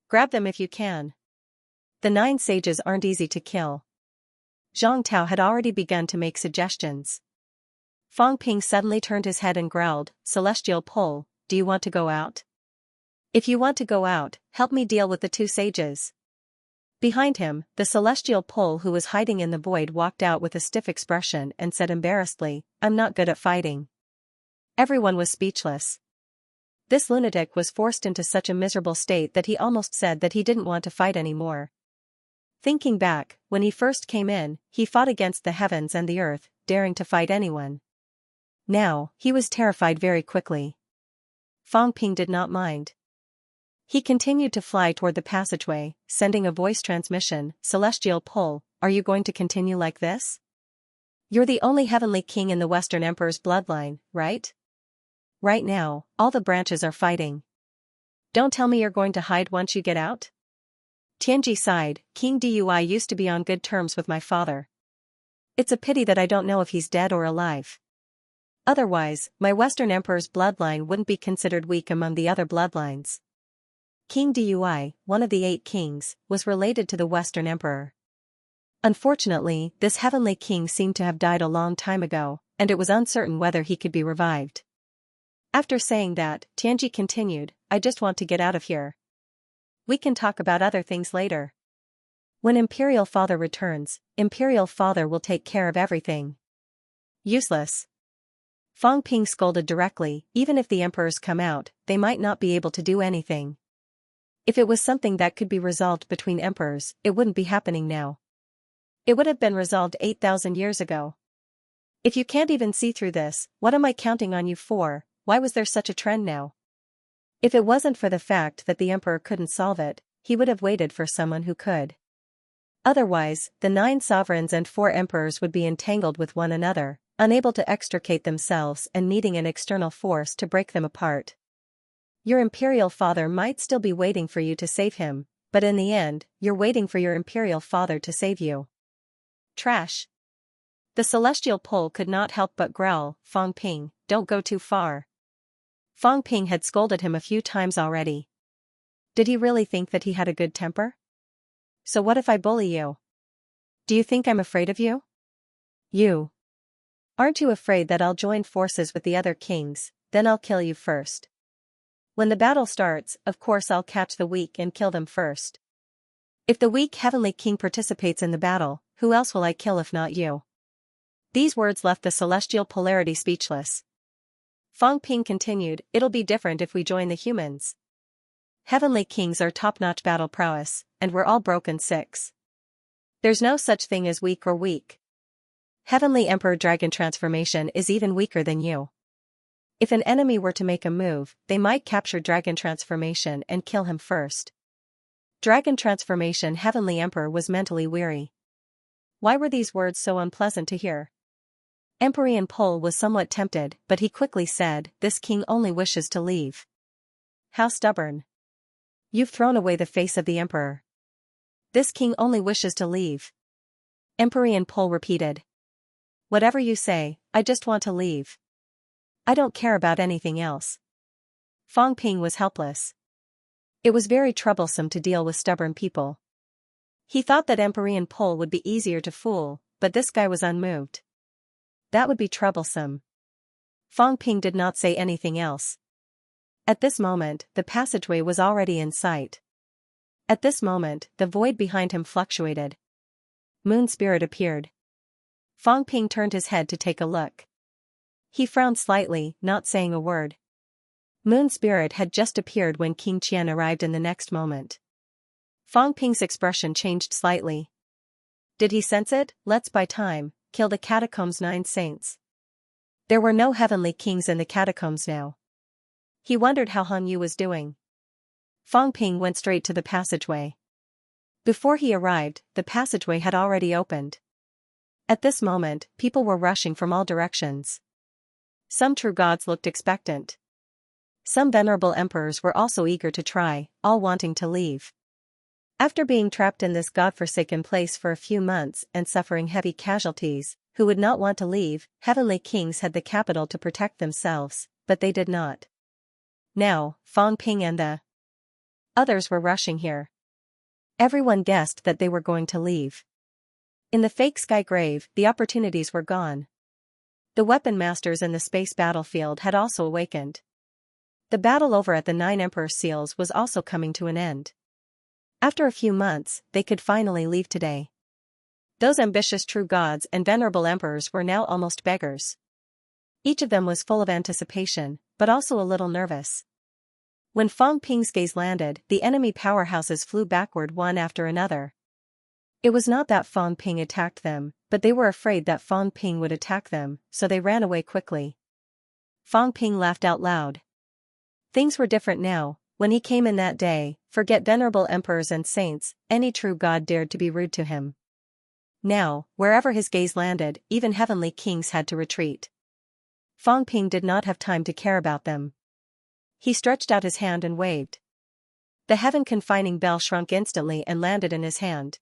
Grab them if you can. The 9 sages aren't easy to kill." Zhang Tao had already begun to make suggestions. Fang Ping suddenly turned his head and growled, "Celestial Pole, do you want to go out? If you want to go out, help me deal with the 2 sages." Behind him, the celestial pole who was hiding in the void walked out with a stiff expression and said embarrassedly, "I'm not good at fighting." Everyone was speechless. This lunatic was forced into such a miserable state that he almost said that he didn't want to fight anymore. Thinking back, when he first came in, he fought against the heavens and the earth, daring to fight anyone. Now, he was terrified very quickly. Fang Ping did not mind. He continued to fly toward the passageway, sending a voice transmission, "Celestial Pole, are you going to continue like this? You're the only heavenly king in the Western Emperor's bloodline, right? Right now, all the branches are fighting. Don't tell me you're going to hide once you get out?" Tianji sighed, "King Dui used to be on good terms with my father. It's a pity that I don't know if he's dead or alive. Otherwise, my Western Emperor's bloodline wouldn't be considered weak among the other bloodlines." King Dui, one of the 8 kings, was related to the Western Emperor. Unfortunately, this heavenly king seemed to have died a long time ago, and it was uncertain whether he could be revived. After saying that, Tianji continued, "I just want to get out of here. We can talk about other things later. When Imperial Father returns, Imperial Father will take care of everything." Useless. Fang Ping scolded directly, "Even if the emperors come out, they might not be able to do anything. If it was something that could be resolved between emperors, it wouldn't be happening now. It would have been resolved 8,000 years ago. If you can't even see through this, what am I counting on you for? Why was there such a trend now? If it wasn't for the fact that the emperor couldn't solve it, he would have waited for someone who could. Otherwise, the 9 sovereigns and 4 emperors would be entangled with one another, unable to extricate themselves and needing an external force to break them apart. Your Imperial Father might still be waiting for you to save him, but in the end, you're waiting for your Imperial Father to save you." Trash. The celestial pole could not help but growl, "Fang Ping, don't go too far." Fang Ping had scolded him a few times already. Did he really think that he had a good temper? "So what if I bully you? Do you think I'm afraid of you? You. Aren't you afraid that I'll join forces with the other kings, then I'll kill you first? When the battle starts, of course I'll catch the weak and kill them first. If the weak heavenly king participates in the battle, who else will I kill if not you?" These words left the celestial polarity speechless. Fang Ping continued, "It'll be different if we join the humans. Heavenly kings are top-notch battle prowess, and we're all broken 6. There's no such thing as weak or weak. Heavenly Emperor Dragon Transformation is even weaker than you. If an enemy were to make a move, they might capture Dragon Transformation and kill him first." Dragon Transformation Heavenly Emperor was mentally weary. Why were these words so unpleasant to hear? Emperor Pole was somewhat tempted, but he quickly said, "This king only wishes to leave." How stubborn. You've thrown away the face of the emperor. This king only wishes to leave. Emperor Pole repeated. "Whatever you say, I just want to leave. I don't care about anything else." Fang Ping was helpless. It was very troublesome to deal with stubborn people. He thought that Emperor Pole would be easier to fool, but this guy was unmoved. That would be troublesome. Fang Ping did not say anything else. At this moment, the passageway was already in sight. At this moment, the void behind him fluctuated. Moon Spirit appeared. Fang Ping turned his head to take a look. He frowned slightly, not saying a word. Moon Spirit had just appeared when King Qian arrived in the next moment. Fang Ping's expression changed slightly. Did he sense it? Let's buy time, kill the catacombs 9 saints. There were no heavenly kings in the catacombs now. He wondered how Han Yu was doing. Fang Ping went straight to the passageway. Before he arrived, the passageway had already opened. At this moment, people were rushing from all directions. Some true gods looked expectant. Some venerable emperors were also eager to try, all wanting to leave. After being trapped in this god-forsaken place for a few months and suffering heavy casualties, who would not want to leave? Heavenly kings had the capital to protect themselves, but they did not. Now, Fang Ping and the others were rushing here. Everyone guessed that they were going to leave. In the fake sky grave, the opportunities were gone. The weapon masters in the space battlefield had also awakened. The battle over at the 9 Emperor Seals was also coming to an end. After a few months, they could finally leave today. Those ambitious true gods and venerable emperors were now almost beggars. Each of them was full of anticipation, but also a little nervous. When Fang Ping's gaze landed, the enemy powerhouses flew backward one after another. It was not that Fang Ping attacked them, but they were afraid that Fang Ping would attack them, so they ran away quickly. Fang Ping laughed out loud. Things were different now. When he came in that day, forget venerable emperors and saints, any true god dared to be rude to him. Now, wherever his gaze landed, even heavenly kings had to retreat. Fang Ping did not have time to care about them. He stretched out his hand and waved. The heaven-confining bell shrunk instantly and landed in his hand.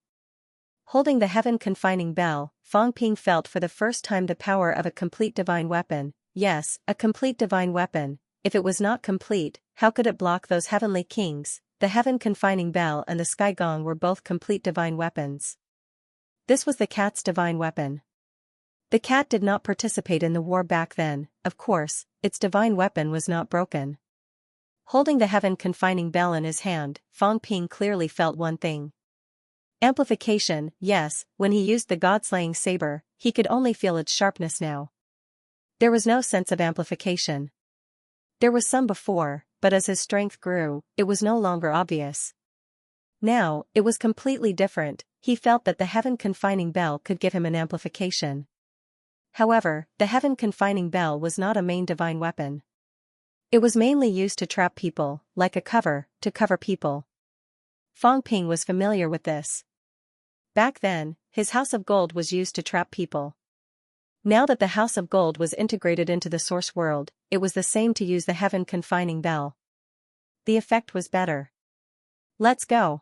Holding the heaven-confining bell, Fang Ping felt for the first time the power of a complete divine weapon. Yes, a complete divine weapon. If it was not complete, how could it block those heavenly kings? The heaven-confining bell and the sky gong were both complete divine weapons. This was the cat's divine weapon. The cat did not participate in the war back then, of course, its divine weapon was not broken. Holding the heaven-confining bell in his hand, Fang Ping clearly felt one thing. Amplification, yes, when he used the god-slaying saber, he could only feel its sharpness now. There was no sense of amplification. There was some before, but as his strength grew, it was no longer obvious. Now, it was completely different. He felt that the heaven-confining bell could give him an amplification. However, the heaven-confining bell was not a main divine weapon. It was mainly used to trap people, like a cover, to cover people. Fang Ping was familiar with this. Back then, his house of gold was used to trap people. Now that the house of gold was integrated into the source world, it was the same to use the heaven-confining bell. The effect was better. Let's go.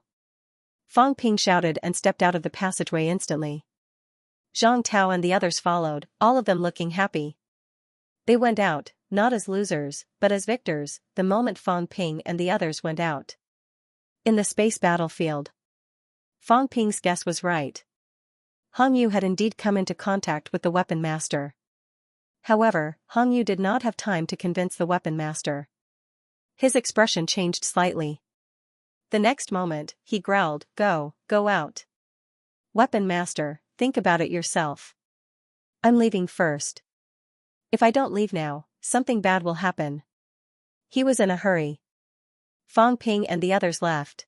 Fang Ping shouted and stepped out of the passageway instantly. Zhang Tao and the others followed, all of them looking happy. They went out, not as losers, but as victors, the moment Fang Ping and the others went out. In the space battlefield. Fang Ping's guess was right. Hong Yu had indeed come into contact with the weapon master. However, Hong Yu did not have time to convince the weapon master. His expression changed slightly. The next moment, he growled, go out. Weapon master, think about it yourself. I'm leaving first. If I don't leave now, something bad will happen. He was in a hurry. Fang Ping and the others left.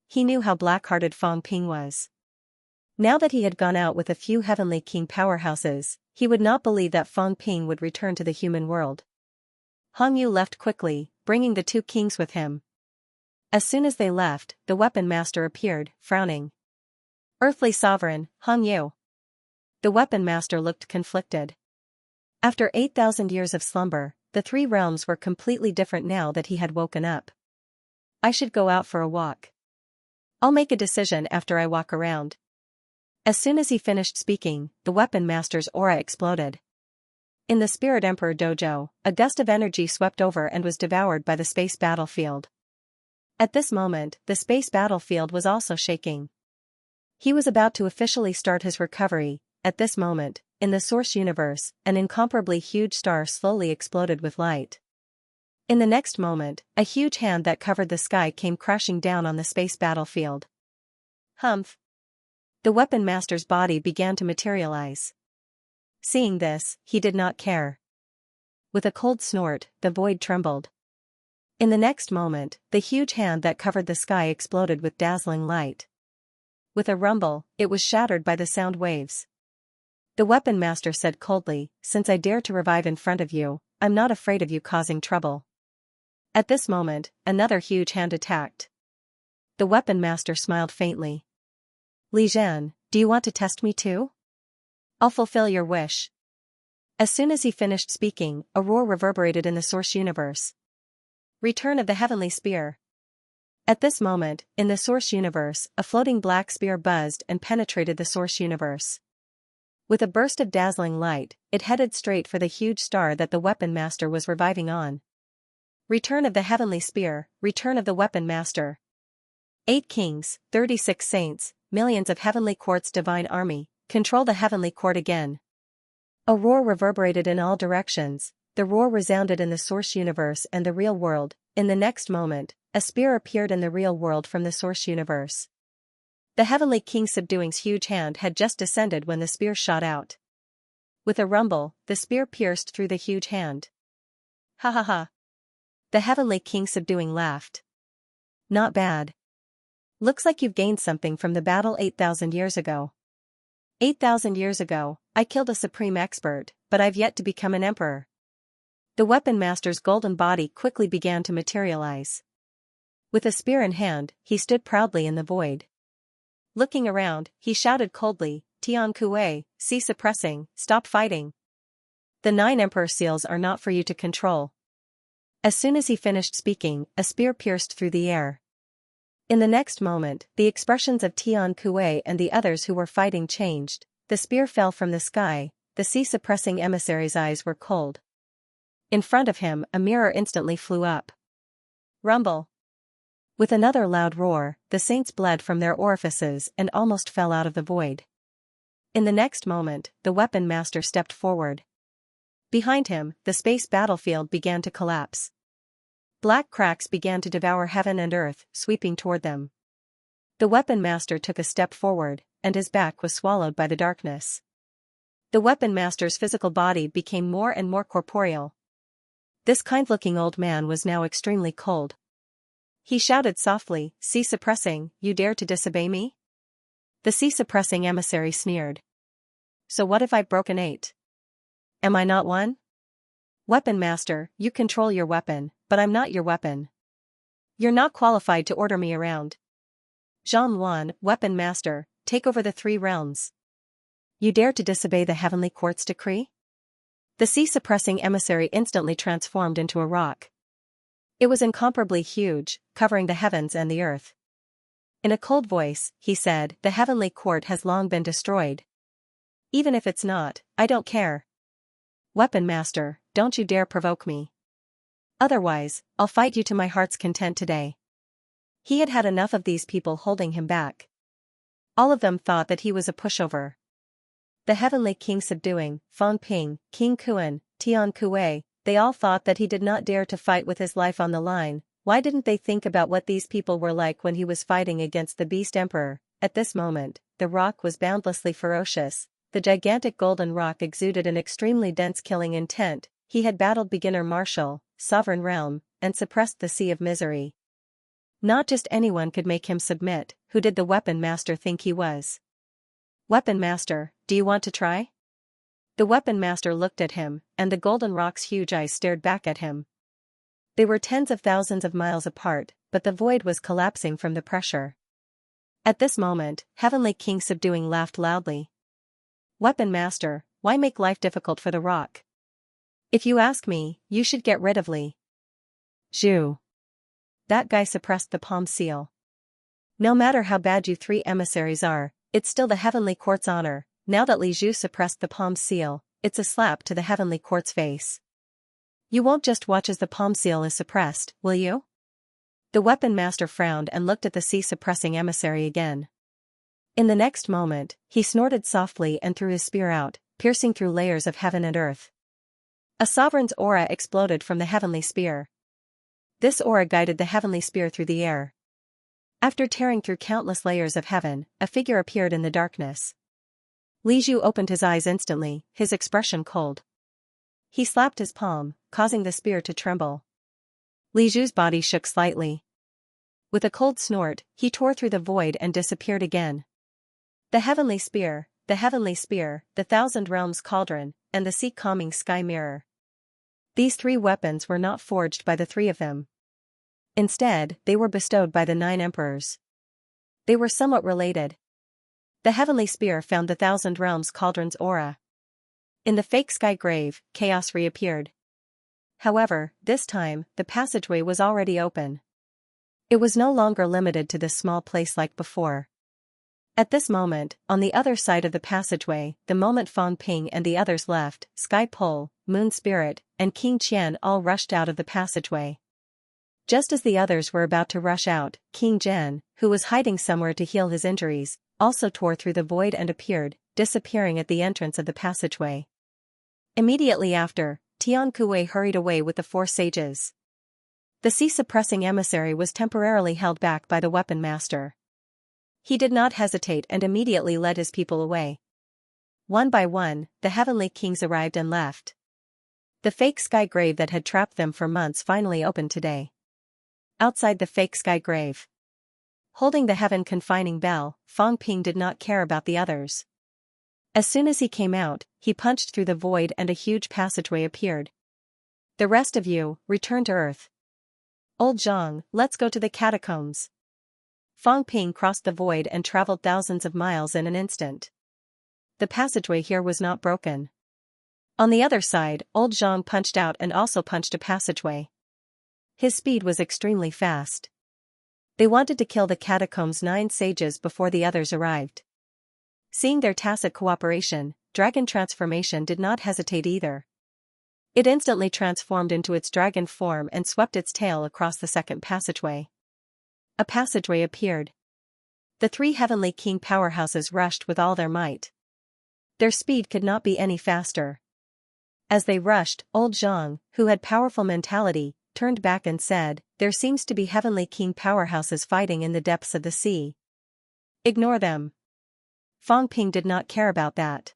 He knew how black-hearted Fang Ping was. Now that he had gone out with a few heavenly king powerhouses, he would not believe that Fang Ping would return to the human world. Hong Yu left quickly, bringing the two kings with him. As soon as they left, the weapon master appeared, frowning. Earthly sovereign, Hong Yu. The weapon master looked conflicted. After 8,000 years of slumber, the three realms were completely different now that he had woken up. I should go out for a walk. I'll make a decision after I walk around. As soon as he finished speaking, the weapon master's aura exploded. In the Spirit Emperor dojo, a gust of energy swept over and was devoured by the space battlefield. At this moment, the space battlefield was also shaking. He was about to officially start his recovery. At this moment, in the source universe, an incomparably huge star slowly exploded with light. In the next moment, a huge hand that covered the sky came crashing down on the space battlefield. Humph! The weapon master's body began to materialize. Seeing this, he did not care. With a cold snort, the void trembled. In the next moment, the huge hand that covered the sky exploded with dazzling light. With a rumble, it was shattered by the sound waves. The weapon master said coldly, since I dare to revive in front of you, I'm not afraid of you causing trouble. At this moment, another huge hand attacked. The weapon master smiled faintly. Li Zhan, do you want to test me too? I'll fulfill your wish. As soon as he finished speaking, a roar reverberated in the source universe. Return of the heavenly spear. At this moment, in the source universe, a floating black spear buzzed and penetrated the source universe. With a burst of dazzling light, it headed straight for the huge star that the weapon master was reviving on. Return of the heavenly spear, return of the weapon master. 8 kings, 36 saints, millions of heavenly court's divine army, control the heavenly court again. A roar reverberated in all directions. The roar resounded in the source universe and the real world. In the next moment, a spear appeared in the real world from the source universe. The Heavenly King Subduing's huge hand had just descended when the spear shot out. With a rumble, the spear pierced through the huge hand. Ha ha ha. The Heavenly King Subduing laughed. Not bad. Looks like you've gained something from the battle 8,000 years ago. 8,000 years ago, I killed a supreme expert, but I've yet to become an emperor. The weapon master's golden body quickly began to materialize. With a spear in hand, he stood proudly in the void. Looking around, he shouted coldly, Tian Kuei, cease suppressing, stop fighting. The 9 emperor seals are not for you to control. As soon as he finished speaking, a spear pierced through the air. In the next moment, the expressions of Tian Kuei and the others who were fighting changed. The spear fell from the sky, the sea-suppressing emissary's eyes were cold. In front of him, a mirror instantly flew up. Rumble. With another loud roar, the saints bled from their orifices and almost fell out of the void. In the next moment, the weapon master stepped forward. Behind him, the space battlefield began to collapse. Black cracks began to devour heaven and earth, sweeping toward them. The weapon master took a step forward, and his back was swallowed by the darkness. The weapon master's physical body became more and more corporeal. This kind-looking old man was now extremely cold. He shouted softly, "Cease suppressing, you dare to disobey me?" The cease-suppressing emissary sneered. So what if I've broken 8? Am I not one? Weapon master, you control your weapon, but I'm not your weapon. You're not qualified to order me around. Zhang Luan, weapon master, take over the 3 realms. You dare to disobey the heavenly court's decree? The sea-suppressing emissary instantly transformed into a rock. It was incomparably huge, covering the heavens and the earth. In a cold voice, he said, the heavenly court has long been destroyed. Even if it's not, I don't care. Weapon master, don't you dare provoke me. Otherwise, I'll fight you to my heart's content today. He had had enough of these people holding him back. All of them thought that he was a pushover. The Heavenly King Subduing, Fang Ping, King Kuan, Tian Kuei, they all thought that he did not dare to fight with his life on the line. Why didn't they think about what these people were like when he was fighting against the Beast Emperor? At this moment, the rock was boundlessly ferocious. The gigantic golden rock exuded an extremely dense killing intent. He had battled beginner martial, sovereign realm, and suppressed the sea of misery. Not just anyone could make him submit. Who did the weapon master think he was? Weapon master, do you want to try? The weapon master looked at him, and the golden rock's huge eyes stared back at him. They were tens of thousands of miles apart, but the void was collapsing from the pressure. At this moment, Heavenly King Subduing laughed loudly. Weapon master, why make life difficult for the rock? If you ask me, you should get rid of Li Zhu. That guy suppressed the palm seal. No matter how bad you 3 emissaries are, it's still the heavenly court's honor. Now that Li Zhu suppressed the palm seal, it's a slap to the heavenly court's face. You won't just watch as the palm seal is suppressed, will you? The weapon master frowned and looked at the sea-suppressing emissary again. In the next moment, he snorted softly and threw his spear out, piercing through layers of heaven and earth. A sovereign's aura exploded from the heavenly spear. This aura guided the heavenly spear through the air. After tearing through countless layers of heaven, a figure appeared in the darkness. Li Zhu opened his eyes instantly, his expression cold. He slapped his palm, causing the spear to tremble. Li Zhu's body shook slightly. With a cold snort, he tore through the void and disappeared again. The heavenly spear, the thousand realms cauldron, and the sea-calming sky mirror. These 3 weapons were not forged by the 3 of them. Instead, they were bestowed by the 9 emperors. They were somewhat related. The heavenly spear found the thousand realms cauldron's aura. In the fake sky grave, chaos reappeared. However, this time, the passageway was already open. It was no longer limited to this small place like before. At this moment, on the other side of the passageway, the moment Fang Ping and the others left, Sky Pole, Moon Spirit, and King Qian all rushed out of the passageway. Just as the others were about to rush out, King Zhen, who was hiding somewhere to heal his injuries, also tore through the void and appeared, disappearing at the entrance of the passageway. Immediately after, Tian Kuei hurried away with the 4 sages. The sea-suppressing emissary was temporarily held back by the weapon master. He did not hesitate and immediately led his people away. One by one, the heavenly kings arrived and left. The fake sky grave that had trapped them for months finally opened today. Outside the fake sky grave, holding the heaven confining bell, Fang Ping did not care about the others. As soon as he came out, he punched through the void and a huge passageway appeared. The rest of you, return to Earth. Old Zhang, let's go to the catacombs. Fang Ping crossed the void and traveled thousands of miles in an instant. The passageway here was not broken. On the other side, Old Zhang punched out and also punched a passageway. His speed was extremely fast. They wanted to kill the catacombs' 9 sages before the others arrived. Seeing their tacit cooperation, Dragon Transformation did not hesitate either. It instantly transformed into its dragon form and swept its tail across the second passageway. A passageway appeared. The 3 heavenly king powerhouses rushed with all their might. Their speed could not be any faster. As they rushed, Old Zhang, who had powerful mentality, turned back and said, "There seems to be heavenly king powerhouses fighting in the depths of the sea. Ignore them." Fang Ping did not care about that.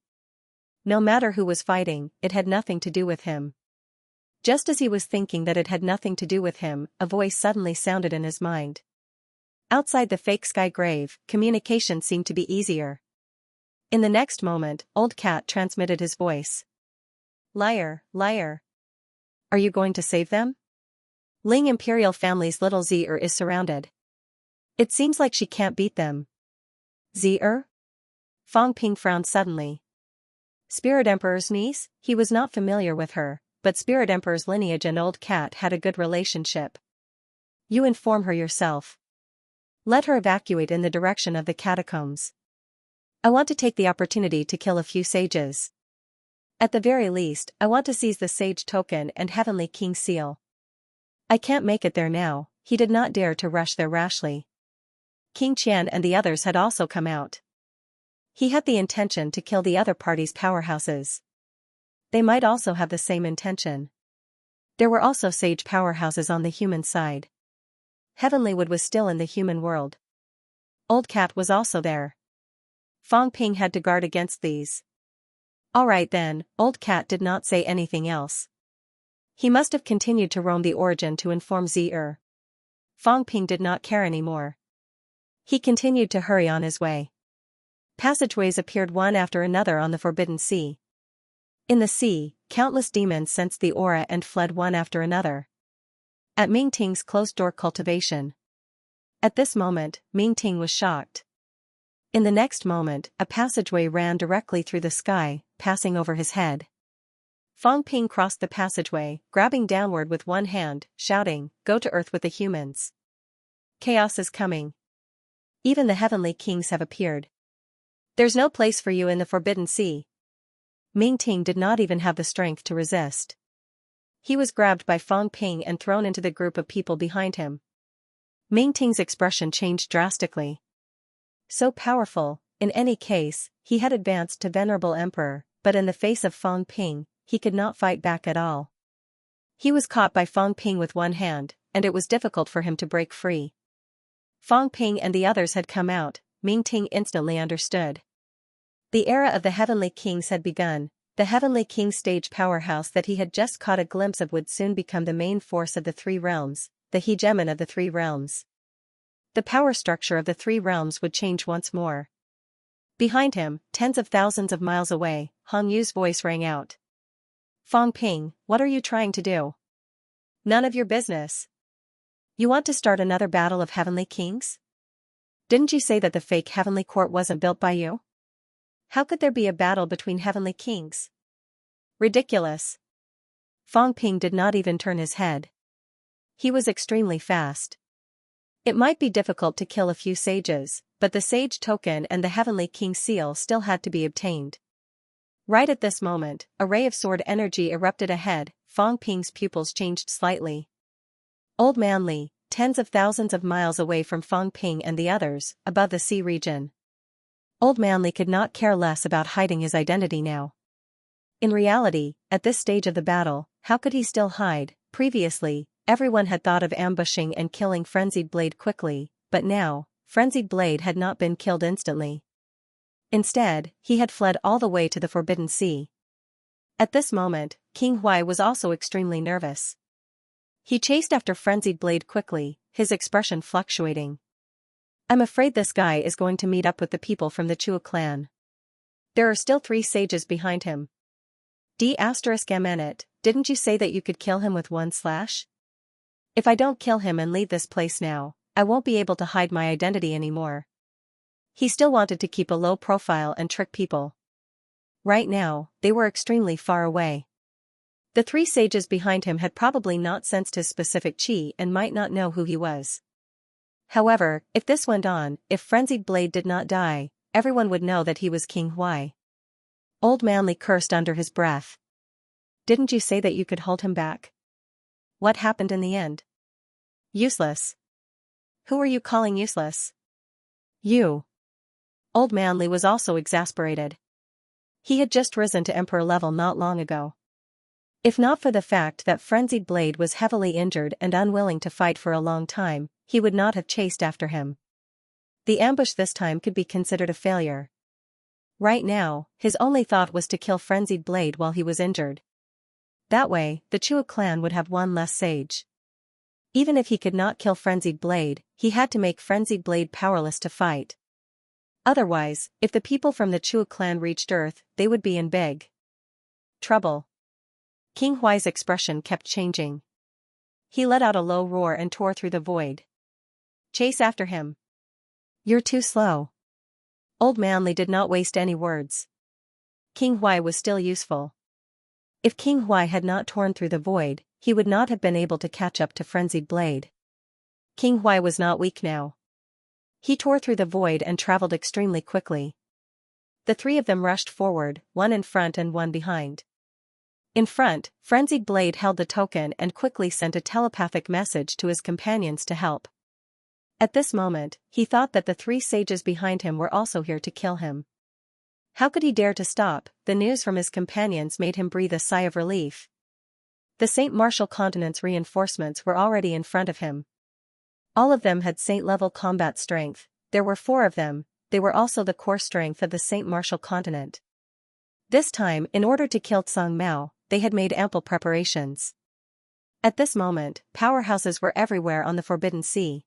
No matter who was fighting, it had nothing to do with him. Just as he was thinking that it had nothing to do with him, a voice suddenly sounded in his mind. Outside the fake sky grave, communication seemed to be easier. In the next moment, Old Cat transmitted his voice. "Liar, liar. Are you going to save them? Ling Imperial family's little Zi'er is surrounded. It seems like she can't beat them." Zi'er? Fang Ping frowned suddenly. Spirit Emperor's niece? He was not familiar with her, but Spirit Emperor's lineage and Old Cat had a good relationship. "You inform her yourself. Let her evacuate in the direction of the catacombs. I want to take the opportunity to kill a few sages. At the very least, I want to seize the sage token and heavenly king seal. I can't make it there now." He did not dare to rush there rashly. King Qian and the others had also come out. He had the intention to kill the other party's powerhouses. They might also have the same intention. There were also sage powerhouses on the human side. Heavenlywood was still in the human world. Old Cat was also there. Fang Ping had to guard against these. Alright then, Old Cat did not say anything else. He must have continued to roam the origin to inform Zi'er. Fang Ping did not care anymore. He continued to hurry on his way. Passageways appeared one after another on the Forbidden Sea. In the sea, countless demons sensed the aura and fled one after another. At Ming Ting's closed-door cultivation. At this moment, Ming Ting was shocked. In the next moment, a passageway ran directly through the sky, passing over his head. Fang Ping crossed the passageway, grabbing downward with one hand, shouting, "Go to Earth with the humans. Chaos is coming. Even the heavenly kings have appeared. There's no place for you in the Forbidden Sea." Ming Ting did not even have the strength to resist. He was grabbed by Fang Ping and thrown into the group of people behind him. Ming Ting's expression changed drastically. So powerful, in any case, he had advanced to Venerable Emperor, but in the face of Fang Ping, he could not fight back at all. He was caught by Fang Ping with one hand, and it was difficult for him to break free. Fang Ping and the others had come out. Ming Ting instantly understood. The era of the Heavenly Kings had begun. The Heavenly King stage powerhouse that he had just caught a glimpse of would soon become the main force of the 3 realms, the hegemon of the 3 realms. The power structure of the 3 realms would change once more. Behind him, tens of thousands of miles away, Hong Yu's voice rang out. "Fang Ping, what are you trying to do? None of your business. You want to start another battle of Heavenly Kings? Didn't you say that the fake Heavenly Court wasn't built by you? How could there be a battle between Heavenly Kings? Ridiculous." Fang Ping did not even turn his head. He was extremely fast. It might be difficult to kill a few sages, but the sage token and the Heavenly King seal still had to be obtained. Right at this moment, a ray of sword energy erupted ahead. Fang Ping's pupils changed slightly. Old Man Li, tens of thousands of miles away from Fang Ping and the others, above the sea region. Old Man Li could not care less about hiding his identity now. In reality, at this stage of the battle, how could he still hide? Previously, everyone had thought of ambushing and killing Frenzied Blade quickly, but now, Frenzied Blade had not been killed instantly. Instead, he had fled all the way to the Forbidden Sea. At this moment, King Huai was also extremely nervous. He chased after Frenzied Blade quickly, his expression fluctuating. I'm afraid this guy is going to meet up with the people from the Chua clan. There are still 3 sages behind him. D***it, didn't you say that you could kill him with 1 slash? If I don't kill him and leave this place now, I won't be able to hide my identity anymore. He still wanted to keep a low profile and trick people. Right now, they were extremely far away. The 3 sages behind him had probably not sensed his specific chi and might not know who he was. However, if this went on, if Frenzied Blade did not die, everyone would know that he was King Huai. Old Manly cursed under his breath. Didn't you say that you could hold him back? What happened in the end? Useless. Who are you calling useless? You. Old Manly was also exasperated. He had just risen to Emperor level not long ago. If not for the fact that Frenzied Blade was heavily injured and unwilling to fight for a long time, he would not have chased after him. The ambush this time could be considered a failure. Right now, his only thought was to kill Frenzied Blade while he was injured. That way, the Chua clan would have 1 less sage. Even if he could not kill Frenzied Blade, he had to make Frenzied Blade powerless to fight. Otherwise, if the people from the Chua clan reached Earth, they would be in big trouble. King Huai's expression kept changing. He let out a low roar and tore through the void. Chase after him. You're too slow. Old Manly did not waste any words. King Huai was still useful. If King Huai had not torn through the void, he would not have been able to catch up to Frenzied Blade. King Huai was not weak now. He tore through the void and traveled extremely quickly. The 3 of them rushed forward, 1 in front and 1 behind. In front, Frenzied Blade held the token and quickly sent a telepathic message to his companions to help. At this moment, he thought that the 3 sages behind him were also here to kill him. How could he dare to stop? The news from his companions made him breathe a sigh of relief. The Saint Martial Continent's reinforcements were already in front of him. All of them had Saint-level combat strength. There were 4 of them. They were also the core strength of the Saint Martial Continent. This time, in order to kill Tsang Mao, they had made ample preparations. At this moment, powerhouses were everywhere on the Forbidden Sea.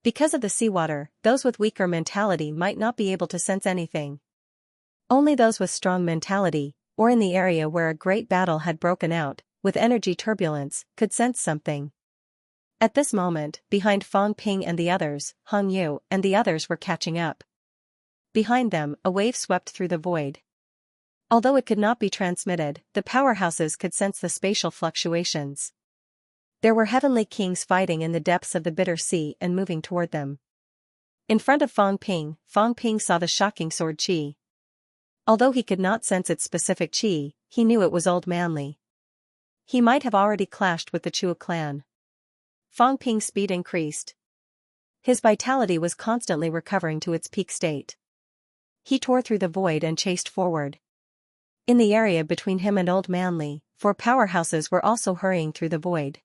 Because of the seawater, those with weaker mentality might not be able to sense anything. Only those with strong mentality, or in the area where a great battle had broken out, with energy turbulence, could sense something. At this moment, behind Fang Ping and the others, Hong Yu and the others were catching up. Behind them, a wave swept through the void. Although it could not be transmitted, the powerhouses could sense the spatial fluctuations. There were heavenly kings fighting in the depths of the bitter sea and moving toward them. In front of Fang Ping saw the shocking sword chi. Although he could not sense its specific chi, he knew it was Old Manly. He might have already clashed with the Chua clan. Fang Ping's speed increased. His vitality was constantly recovering to its peak state. He tore through the void and chased forward. In the area between him and Old Manly, 4 powerhouses were also hurrying through the void.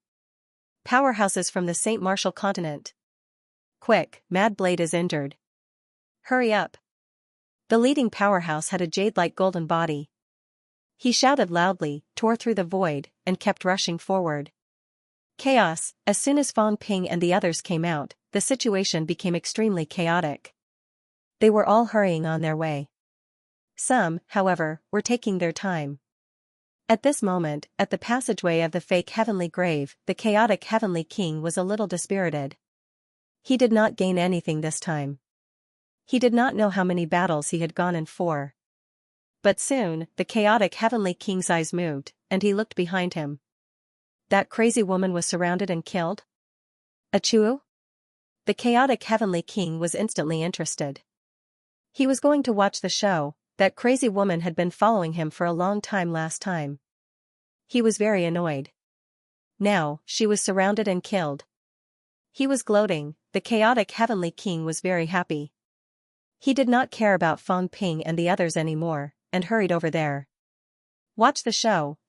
Powerhouses from the Saint Martial Continent. Quick, Mad Blade is injured. Hurry up. The leading powerhouse had a jade-like golden body. He shouted loudly, tore through the void, and kept rushing forward. Chaos. As soon as Fang Ping and the others came out, the situation became extremely chaotic. They were all hurrying on their way. Some, however, were taking their time. At this moment, at the passageway of the fake heavenly grave, the chaotic heavenly king was a little dispirited. He did not gain anything this time. He did not know how many battles he had gone in for. But soon, the chaotic heavenly king's eyes moved, and he looked behind him. That crazy woman was surrounded and killed? Achoo? The chaotic heavenly king was instantly interested. He was going to watch the show. That crazy woman had been following him for a long time last time. He was very annoyed. Now, she was surrounded and killed. He was gloating. The chaotic heavenly king was very happy. He did not care about Fang Ping and the others anymore, and hurried over there. Watch the show,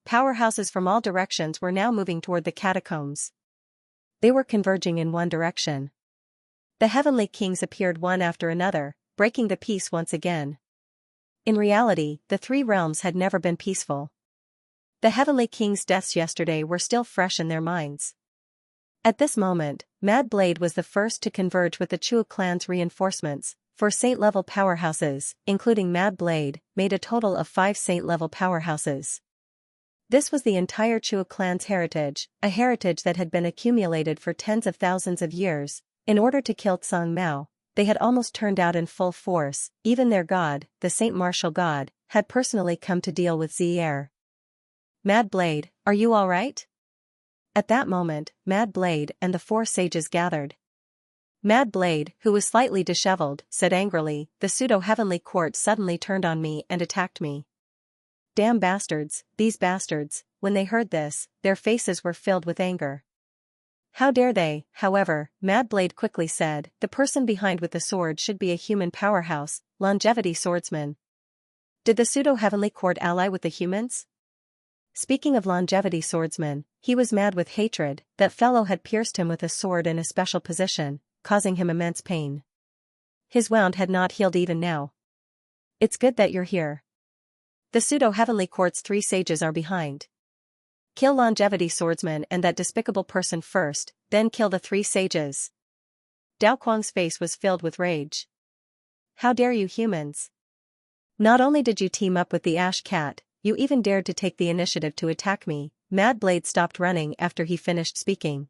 Powerhouses from all directions were now moving toward the catacombs. They were converging in one direction. The heavenly kings appeared one after another, breaking the peace once again. In reality, the three realms had never been peaceful. The heavenly kings' deaths yesterday were still fresh in their minds. At this moment, Mad Blade was the first to converge with the Chuo clan's reinforcements. 4 saint-level powerhouses, including Mad Blade, made a total of 5 saint-level powerhouses. This was the entire Chuo clan's heritage, a heritage that had been accumulated for tens of thousands of years. In order to kill Tsang Mao, they had almost turned out in full force. Even their god, the Saint Martial God, had personally come to deal with Zier. Mad Blade, are you all right? At that moment, Mad Blade and the 4 sages gathered. Mad Blade, who was slightly disheveled, said angrily, "The pseudo-heavenly court suddenly turned on me and attacked me. Damn bastards, these bastards." When they heard this, their faces were filled with anger. "How dare they?" However, Mad Blade quickly said, "The person behind with the sword should be a human powerhouse, longevity swordsman. Did the pseudo-heavenly court ally with the humans?" Speaking of longevity swordsman, he was mad with hatred. That fellow had pierced him with a sword in a special position, causing him immense pain. His wound had not healed even now. "It's good that you're here. The pseudo-heavenly court's 3 sages are behind. Kill longevity swordsman and that despicable person first, then kill the 3 sages." Dao Quang's face was filled with rage. "How dare you humans? Not only did you team up with the Ash Cat, you even dared to take the initiative to attack me." Mad Blade stopped running after he finished speaking.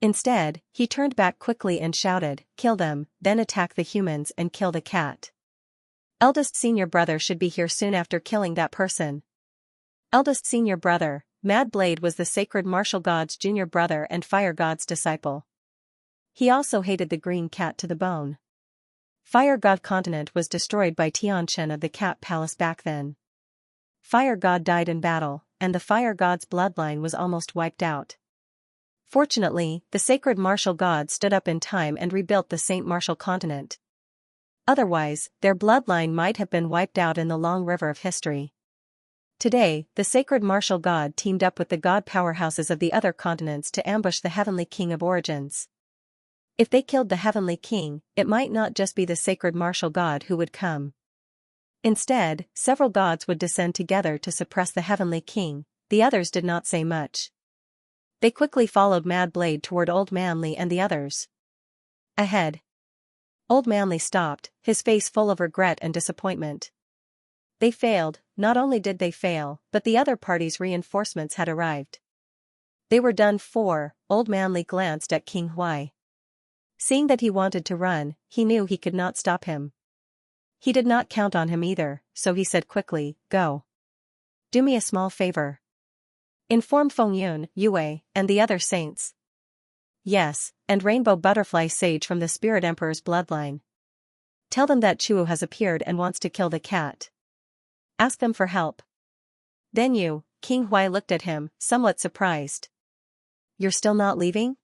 Instead, he turned back quickly and shouted, "Kill them, then attack the humans and kill the cat. Eldest senior brother should be here soon after killing that person." Eldest senior brother, Mad Blade was the sacred martial god's junior brother and fire god's disciple. He also hated the green cat to the bone. Fire god continent was destroyed by Tianchen of the Cat Palace back then. Fire god died in battle, and the fire god's bloodline was almost wiped out. Fortunately, the sacred martial god stood up in time and rebuilt the Saint Martial continent. Otherwise, their bloodline might have been wiped out in the long river of history. Today, the sacred martial god teamed up with the god powerhouses of the other continents to ambush the heavenly king of origins. If they killed the heavenly king, it might not just be the sacred martial god who would come. Instead, several gods would descend together to suppress the heavenly king. The others did not say much. They quickly followed Mad Blade toward Old Manly and the others. Ahead. Old Manly stopped, his face full of regret and disappointment. They failed. Not only did they fail, but the other party's reinforcements had arrived. They were done for. Old Manly glanced at King Huai. Seeing that he wanted to run, he knew he could not stop him. He did not count on him either, so he said quickly, "Go. Do me a small favor. Inform Fengyun, Yue, and the other saints." "Yes, and Rainbow Butterfly Sage from the Spirit Emperor's bloodline. Tell them that Chuo has appeared and wants to kill the cat. Ask them for help." "Then you," King Huai looked at him, somewhat surprised. "You're still not leaving?"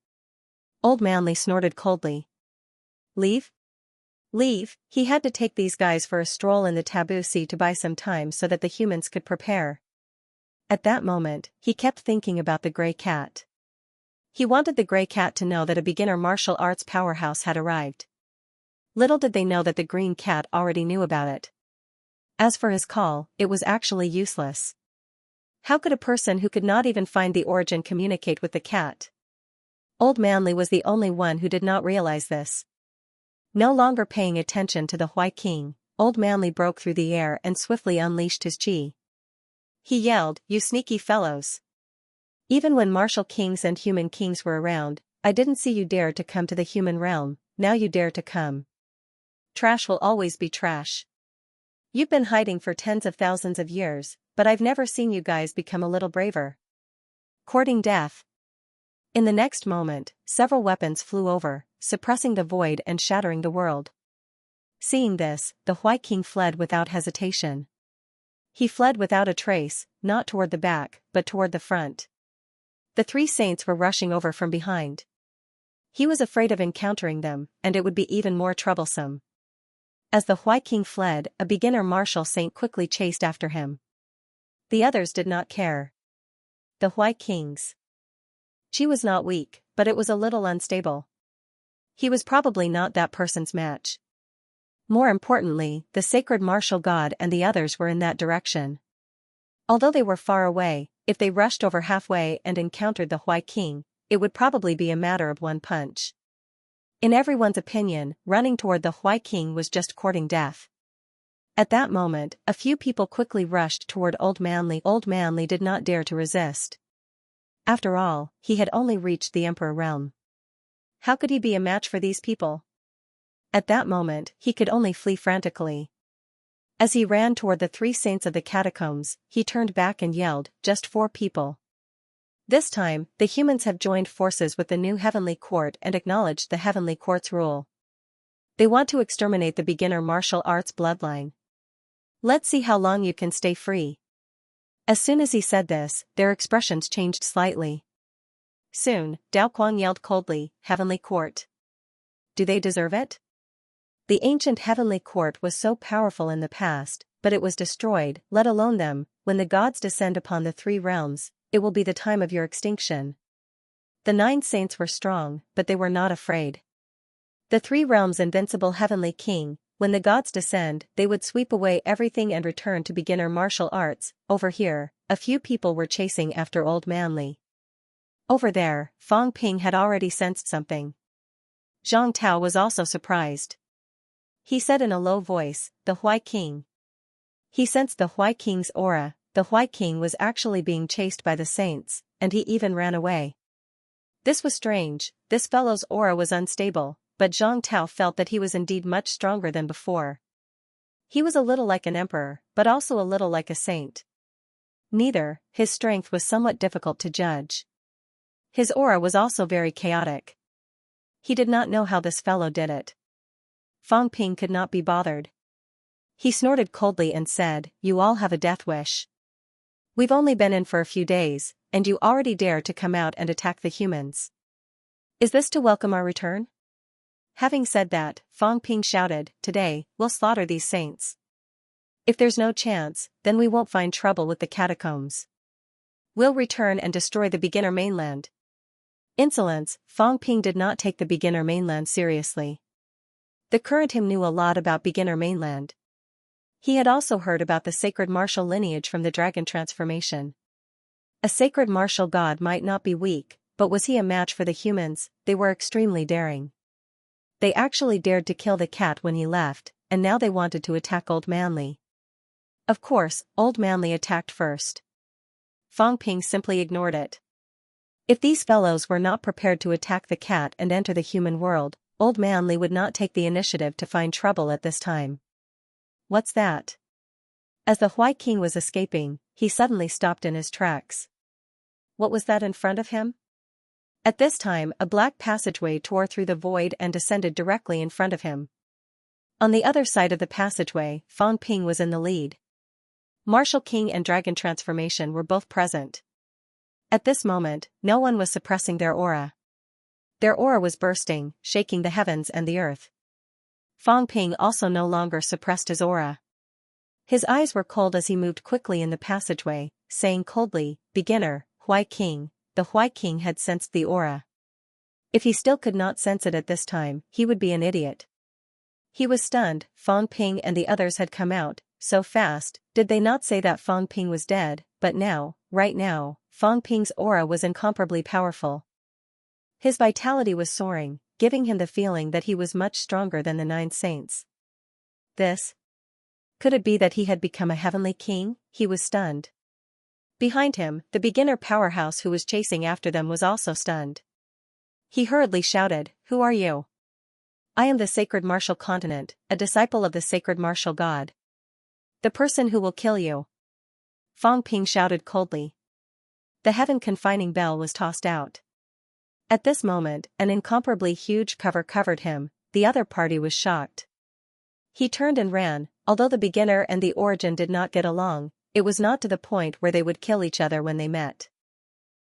Old Manly snorted coldly. "Leave? Leave?" He had to take these guys for a stroll in the Taboo Sea to buy some time so that the humans could prepare. At that moment, he kept thinking about the Grey Cat. He wanted the Grey Cat to know that a beginner martial arts powerhouse had arrived. Little did they know that the Green Cat already knew about it. As for his call, it was actually useless. How could a person who could not even find the origin communicate with the cat? Old Manly was the only one who did not realize this. No longer paying attention to the Huai King, Old Manly broke through the air and swiftly unleashed his chi. He yelled, "You sneaky fellows! Even when martial kings and human kings were around, I didn't see you dare to come to the human realm, now you dare to come. Trash will always be trash. You've been hiding for tens of thousands of years, but I've never seen you guys become a little braver. Courting death." In the next moment, several weapons flew over, suppressing the void and shattering the world. Seeing this, the White King fled without hesitation. He fled without a trace, not toward the back, but toward the front. The 3 saints were rushing over from behind. He was afraid of encountering them, and it would be even more troublesome. As the White King fled, a beginner martial saint quickly chased after him. The others did not care. The White King's chi was not weak, but it was a little unstable. He was probably not that person's match. More importantly, the sacred martial god and the others were in that direction. Although they were far away, if they rushed over halfway and encountered the White King, it would probably be a matter of one punch. In everyone's opinion, running toward the White King was just courting death. At that moment, a few people quickly rushed toward Old Manly. Old Manly did not dare to resist. After all, he had only reached the Emperor realm. How could he be a match for these people? At that moment, he could only flee frantically. As he ran toward the three saints of the catacombs, he turned back and yelled, "Just 4 people. This time, the humans have joined forces with the new Heavenly Court and acknowledged the Heavenly Court's rule. They want to exterminate the beginner martial arts bloodline. Let's see how long you can stay free." As soon as he said this, their expressions changed slightly. Soon, Dao Kuang yelled coldly, "Heavenly Court. Do they deserve it?" The ancient Heavenly Court was so powerful in the past, but it was destroyed. Let alone them. When the gods descend upon the 3 realms, it will be the time of your extinction. The 9 saints were strong, but they were not afraid. The 3 realms' invincible Heavenly King, when the gods descend, they would sweep away everything and return to beginner martial arts. Over here, a few people were chasing after Old Manly. Over there, Fang Ping had already sensed something. Zhang Tao was also surprised. He said in a low voice, "The White King." He sensed the White King's aura. The White King was actually being chased by the saints, and he even ran away. This was strange. This fellow's aura was unstable, but Zhang Tao felt that he was indeed much stronger than before. He was a little like an emperor, but also a little like a saint. Neither, his strength was somewhat difficult to judge. His aura was also very chaotic. He did not know how this fellow did it. Fang Ping could not be bothered. He snorted coldly and said, "You all have a death wish. We've only been in for a few days, and you already dare to come out and attack the humans. Is this to welcome our return?" Having said that, Fang Ping shouted, "Today, we'll slaughter these saints. If there's no chance, then we won't find trouble with the catacombs. We'll return and destroy the beginner mainland." Insolence. Fang Ping did not take the beginner mainland seriously. The current him knew a lot about beginner mainland. He had also heard about the sacred martial lineage from the dragon transformation. A sacred martial god might not be weak, but was he a match for the humans? They were extremely daring. They actually dared to kill the cat when he left, and now they wanted to attack Old Manly. Of course, Old Manly attacked first. Fang Ping simply ignored it. If these fellows were not prepared to attack the cat and enter the human world, Old Manly would not take the initiative to find trouble at this time. What's that? As the White King was escaping, he suddenly stopped in his tracks. What was that in front of him? At this time, a black passageway tore through the void and descended directly in front of him. On the other side of the passageway, Fang Ping was in the lead. Martial King and Dragon Transformation were both present. At this moment, no one was suppressing their aura. Their aura was bursting, shaking the heavens and the earth. Fang Ping also no longer suppressed his aura. His eyes were cold as he moved quickly in the passageway, saying coldly, "Beginner, White King." The White King had sensed the aura. If he still could not sense it at this time, he would be an idiot. He was stunned. Fang Ping and the others had come out, so fast. Did they not say that Fang Ping was dead? But now, right now, Fang Ping's aura was incomparably powerful. His vitality was soaring, giving him the feeling that he was much stronger than the 9 saints. This? Could it be that he had become a heavenly king? He was stunned. Behind him, the beginner powerhouse who was chasing after them was also stunned. He hurriedly shouted, "Who are you?" "I am the sacred martial continent, a disciple of the sacred martial god." "The person who will kill you." Fang Ping shouted coldly. The heaven confining bell was tossed out. At this moment, an incomparably huge cover covered him. The other party was shocked. He turned and ran. Although the beginner and the origin did not get along, it was not to the point where they would kill each other when they met.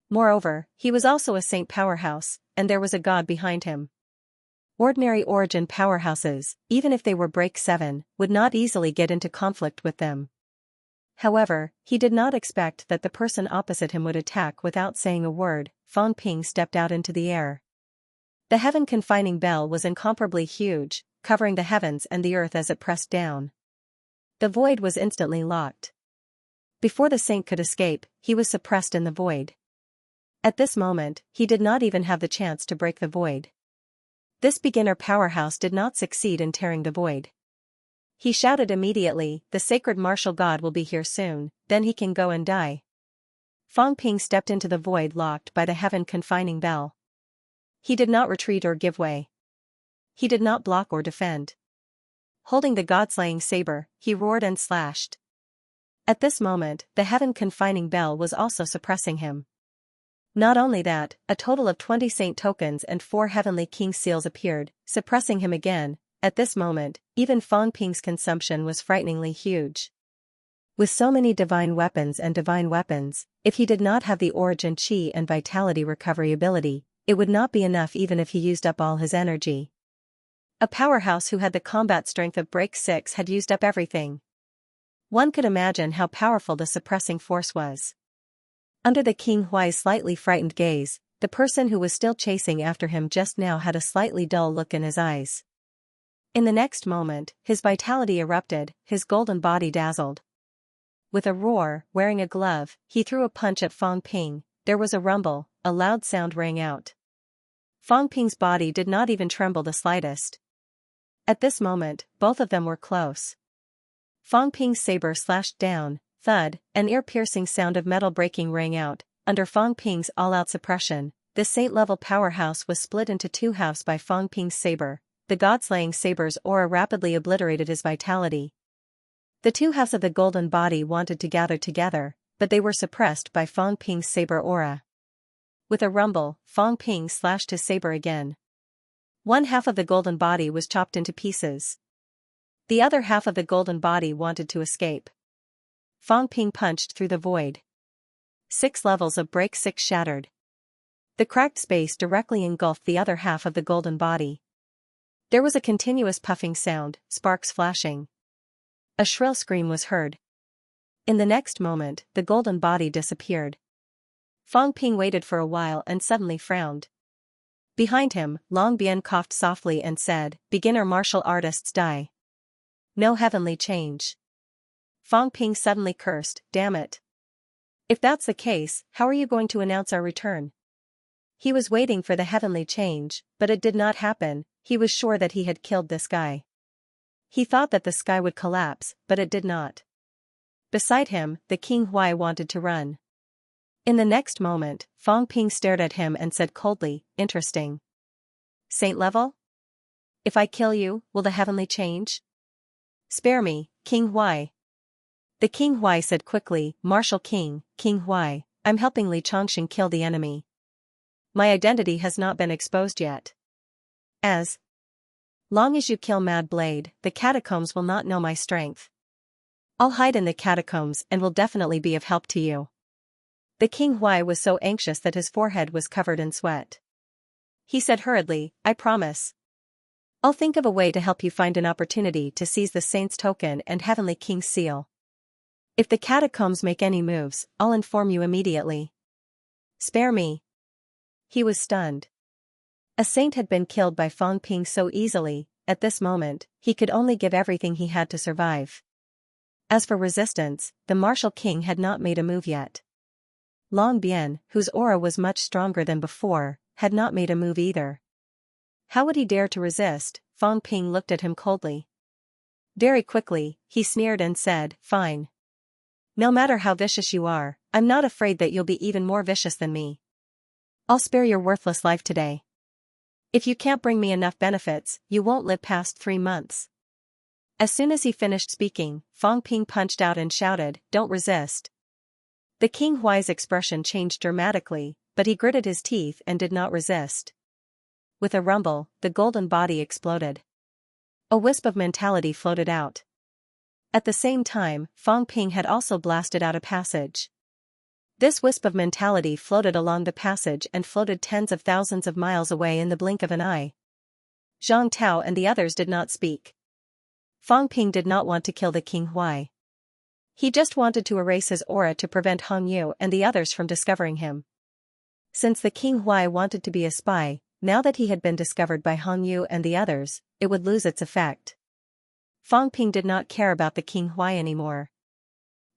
Moreover, he was also a saint powerhouse, and there was a god behind him. Ordinary origin powerhouses, even if they were break 7, would not easily get into conflict with them. However, he did not expect that the person opposite him would attack without saying a word. Fang Ping stepped out into the air. The heaven-confining bell was incomparably huge, covering the heavens and the earth as it pressed down. The void was instantly locked. Before the saint could escape, he was suppressed in the void. At this moment, he did not even have the chance to break the void. This beginner powerhouse did not succeed in tearing the void. He shouted immediately, "The sacred martial god will be here soon, then he can go and die." Fang Ping stepped into the void locked by the heaven-confining bell. He did not retreat or give way. He did not block or defend. Holding the god-slaying saber, he roared and slashed. At this moment, the heaven-confining bell was also suppressing him. Not only that, a total of 20 saint tokens and 4 heavenly king seals appeared, suppressing him again. At this moment, even Fang Ping's consumption was frighteningly huge. With so many divine weapons, if he did not have the origin chi and vitality recovery ability, it would not be enough even if he used up all his energy. A powerhouse who had the combat strength of Break 6 had used up everything. One could imagine how powerful the suppressing force was. Under the King Huai's slightly frightened gaze, the person who was still chasing after him just now had a slightly dull look in his eyes. In the next moment, his vitality erupted, his golden body dazzled. With a roar, wearing a glove, he threw a punch at Fang Ping. There was a rumble, a loud sound rang out. Fang Ping's body did not even tremble the slightest. At this moment, both of them were close. Fang Ping's saber slashed down. Thud, an ear-piercing sound of metal breaking rang out. Under Fang Ping's all-out suppression, the saint-level powerhouse was split into 2 halves by Fang Ping's saber. The god-slaying saber's aura rapidly obliterated his vitality. The 2 halves of the golden body wanted to gather together, but they were suppressed by Fang Ping's saber aura. With a rumble, Fang Ping slashed his saber again. 1 half of the golden body was chopped into pieces. The other half of the golden body wanted to escape. Fang Ping punched through the void. 6 levels of Break 6 shattered. The cracked space directly engulfed the other half of the golden body. There was a continuous puffing sound, sparks flashing. A shrill scream was heard. In the next moment, the golden body disappeared. Fang Ping waited for a while and suddenly frowned. Behind him, Long Bian coughed softly and said, "Beginner martial artists die. No heavenly change." Fang Ping suddenly cursed, "Damn it. If that's the case, how are you going to announce our return?" He was waiting for the heavenly change, but it did not happen. He was sure that he had killed this guy. He thought that the sky would collapse, but it did not. Beside him, the King Huai wanted to run. In the next moment, Fang Ping stared at him and said coldly, "Interesting. Saint level? If I kill you, will the heavenly change?" "Spare me, King Huai." The King Huai said quickly, "Martial King, King Huai, I'm helping Li Chongqing kill the enemy. My identity has not been exposed yet. As long as you kill Mad Blade, the catacombs will not know my strength. I'll hide in the catacombs and will definitely be of help to you." The King Huai was so anxious that his forehead was covered in sweat. He said hurriedly, "I promise. I'll think of a way to help you find an opportunity to seize the Saint's token and Heavenly King's seal. If the catacombs make any moves, I'll inform you immediately." "Spare me." He was stunned. A saint had been killed by Fang Ping so easily. At this moment, he could only give everything he had to survive. As for resistance, the martial king had not made a move yet. Long Bian, whose aura was much stronger than before, had not made a move either. How would he dare to resist? Fang Ping looked at him coldly. Very quickly, he sneered and said, "Fine. No matter how vicious you are, I'm not afraid that you'll be even more vicious than me. I'll spare your worthless life today. If you can't bring me enough benefits, you won't live past 3 months." As soon as he finished speaking, Fang Ping punched out and shouted, "Don't resist." The King Huai's expression changed dramatically, but he gritted his teeth and did not resist. With a rumble, the golden body exploded. A wisp of mentality floated out. At the same time, Fang Ping had also blasted out a passage. This wisp of mentality floated along the passage and floated tens of thousands of miles away in the blink of an eye. Zhang Tao and the others did not speak. Fang Ping did not want to kill the King Huai. He just wanted to erase his aura to prevent Hong Yu and the others from discovering him. Since the King Huai wanted to be a spy, now that he had been discovered by Hong Yu and the others, it would lose its effect. Fang Ping did not care about the King Huai anymore.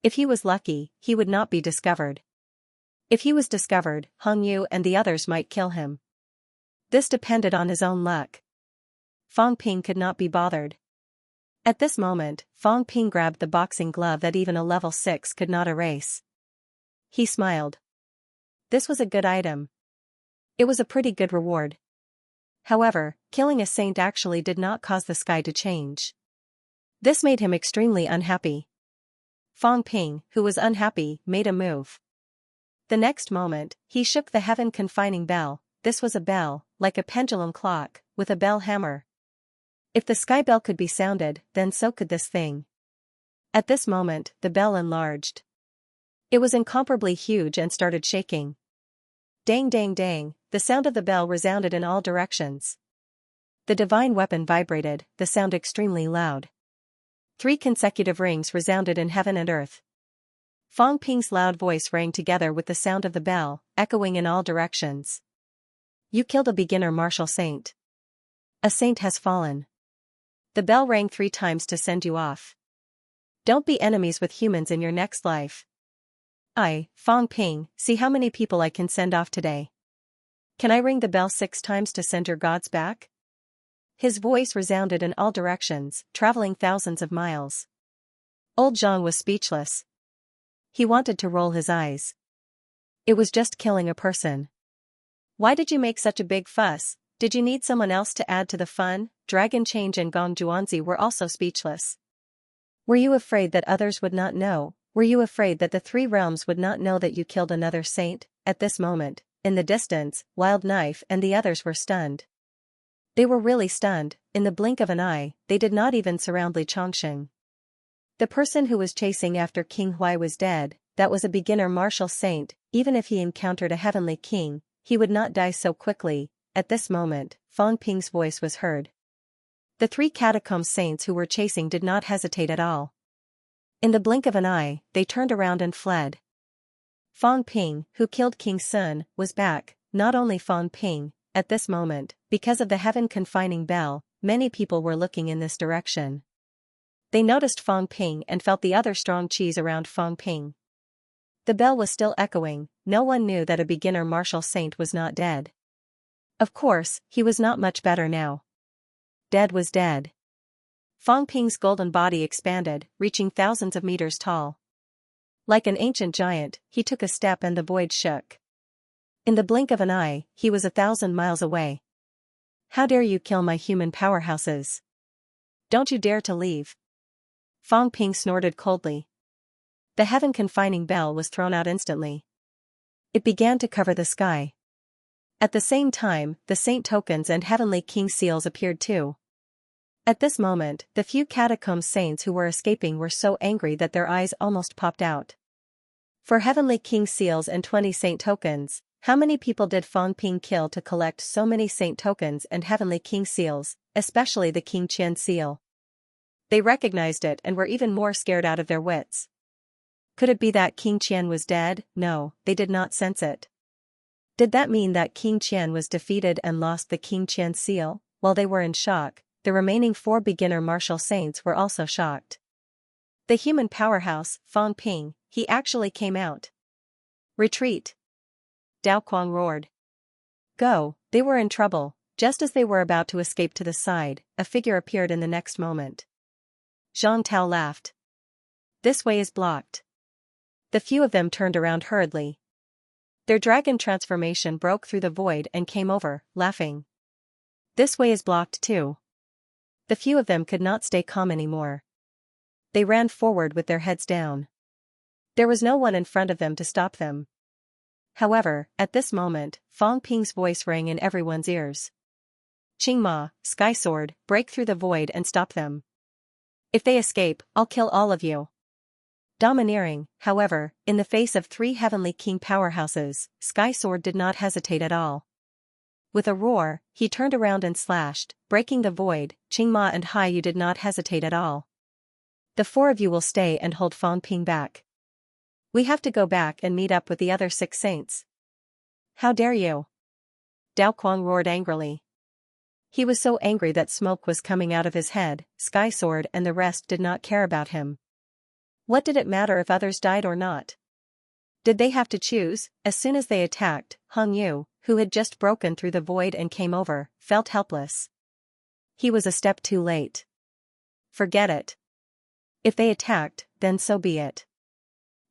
If he was lucky, he would not be discovered. If he was discovered, Hong Yu and the others might kill him. This depended on his own luck. Fang Ping could not be bothered. At this moment, Fang Ping grabbed the boxing glove that even a level 6 could not erase. He smiled. This was a good item. It was a pretty good reward. However, killing a saint actually did not cause the sky to change. This made him extremely unhappy. Fang Ping, who was unhappy, made a move. The next moment, he shook the heaven-confining bell. This was a bell, like a pendulum clock, with a bell hammer. If the sky bell could be sounded, then so could this thing. At this moment, the bell enlarged. It was incomparably huge and started shaking. Dang dang dang, the sound of the bell resounded in all directions. The divine weapon vibrated, the sound extremely loud. 3 consecutive rings resounded in heaven and earth. Fang Ping's loud voice rang together with the sound of the bell, echoing in all directions. You killed a beginner martial saint. A saint has fallen. The bell rang 3 times to send you off. Don't be enemies with humans in your next life. Fang Ping, see how many people I can send off today. Can I ring the bell 6 times to send your gods back? His voice resounded in all directions, traveling thousands of miles. Old Zhang was speechless. He wanted to roll his eyes. It was just killing a person. Why did you make such a big fuss? Did you need someone else to add to the fun? Dragon Change and Gong Juanzi were also speechless. Were you afraid that others would not know? Were you afraid that the 3 realms would not know that you killed another saint? At this moment, in the distance, Wild Knife and the others were stunned. They were really stunned. In the blink of an eye, they did not even surround Li Chongqing. The person who was chasing after King Huai was dead. That was a beginner martial saint. Even if he encountered a heavenly king, he would not die so quickly. At this moment, Fang Ping's voice was heard. The 3 catacomb saints who were chasing did not hesitate at all. In the blink of an eye, they turned around and fled. Fang Ping, who killed King Sun, was back. Not only Fang Ping. At this moment, because of the heaven-confining bell, many people were looking in this direction. They noticed Fang Ping and felt the other strong qis around Fang Ping. The bell was still echoing. No one knew that a beginner martial saint was not dead. Of course, he was not much better now. Dead was dead. Fang Ping's golden body expanded, reaching thousands of meters tall. Like an ancient giant, he took a step and the void shook. In the blink of an eye, he was 1,000 miles away. How dare you kill my human powerhouses? Don't you dare to leave. Fang Ping snorted coldly. The heaven-confining bell was thrown out instantly. It began to cover the sky. At the same time, the saint tokens and heavenly king seals appeared too. At this moment, the few catacomb saints who were escaping were so angry that their eyes almost popped out. For heavenly king seals and 20 saint tokens, how many people did Fang Ping kill to collect so many saint tokens and heavenly king seals, especially the King Qian seal? They recognized it and were even more scared out of their wits. Could it be that King Qian was dead? No, they did not sense it. Did that mean that King Qian was defeated and lost the King Qian seal? While they were in shock, the remaining 4 beginner martial saints were also shocked. The human powerhouse, Fang Ping, he actually came out. Retreat! Dao Kuang roared. Go, they were in trouble. Just as they were about to escape to the side, a figure appeared in the next moment. Zhang Tao laughed. This way is blocked. The few of them turned around hurriedly. Their dragon transformation broke through the void and came over, laughing. This way is blocked too. The few of them could not stay calm anymore. They ran forward with their heads down. There was no one in front of them to stop them. However, at this moment, Fang Ping's voice rang in everyone's ears. Qingma, Sky Sword, break through the void and stop them. If they escape, I'll kill all of you. Domineering, however, in the face of 3 heavenly king powerhouses, Sky Sword did not hesitate at all. With a roar, he turned around and slashed, breaking the void. Qingma and Hai Yu did not hesitate at all. The four of you will stay and hold Fang Ping back. We have to go back and meet up with the other 6 saints. How dare you? Dao Kuang roared angrily. He was so angry that smoke was coming out of his head. Sky Sword and the rest did not care about him. What did it matter if others died or not? Did they have to choose? As soon as they attacked, Hong Yu, who had just broken through the void and came over, felt helpless. He was a step too late. Forget it. If they attacked, then so be it.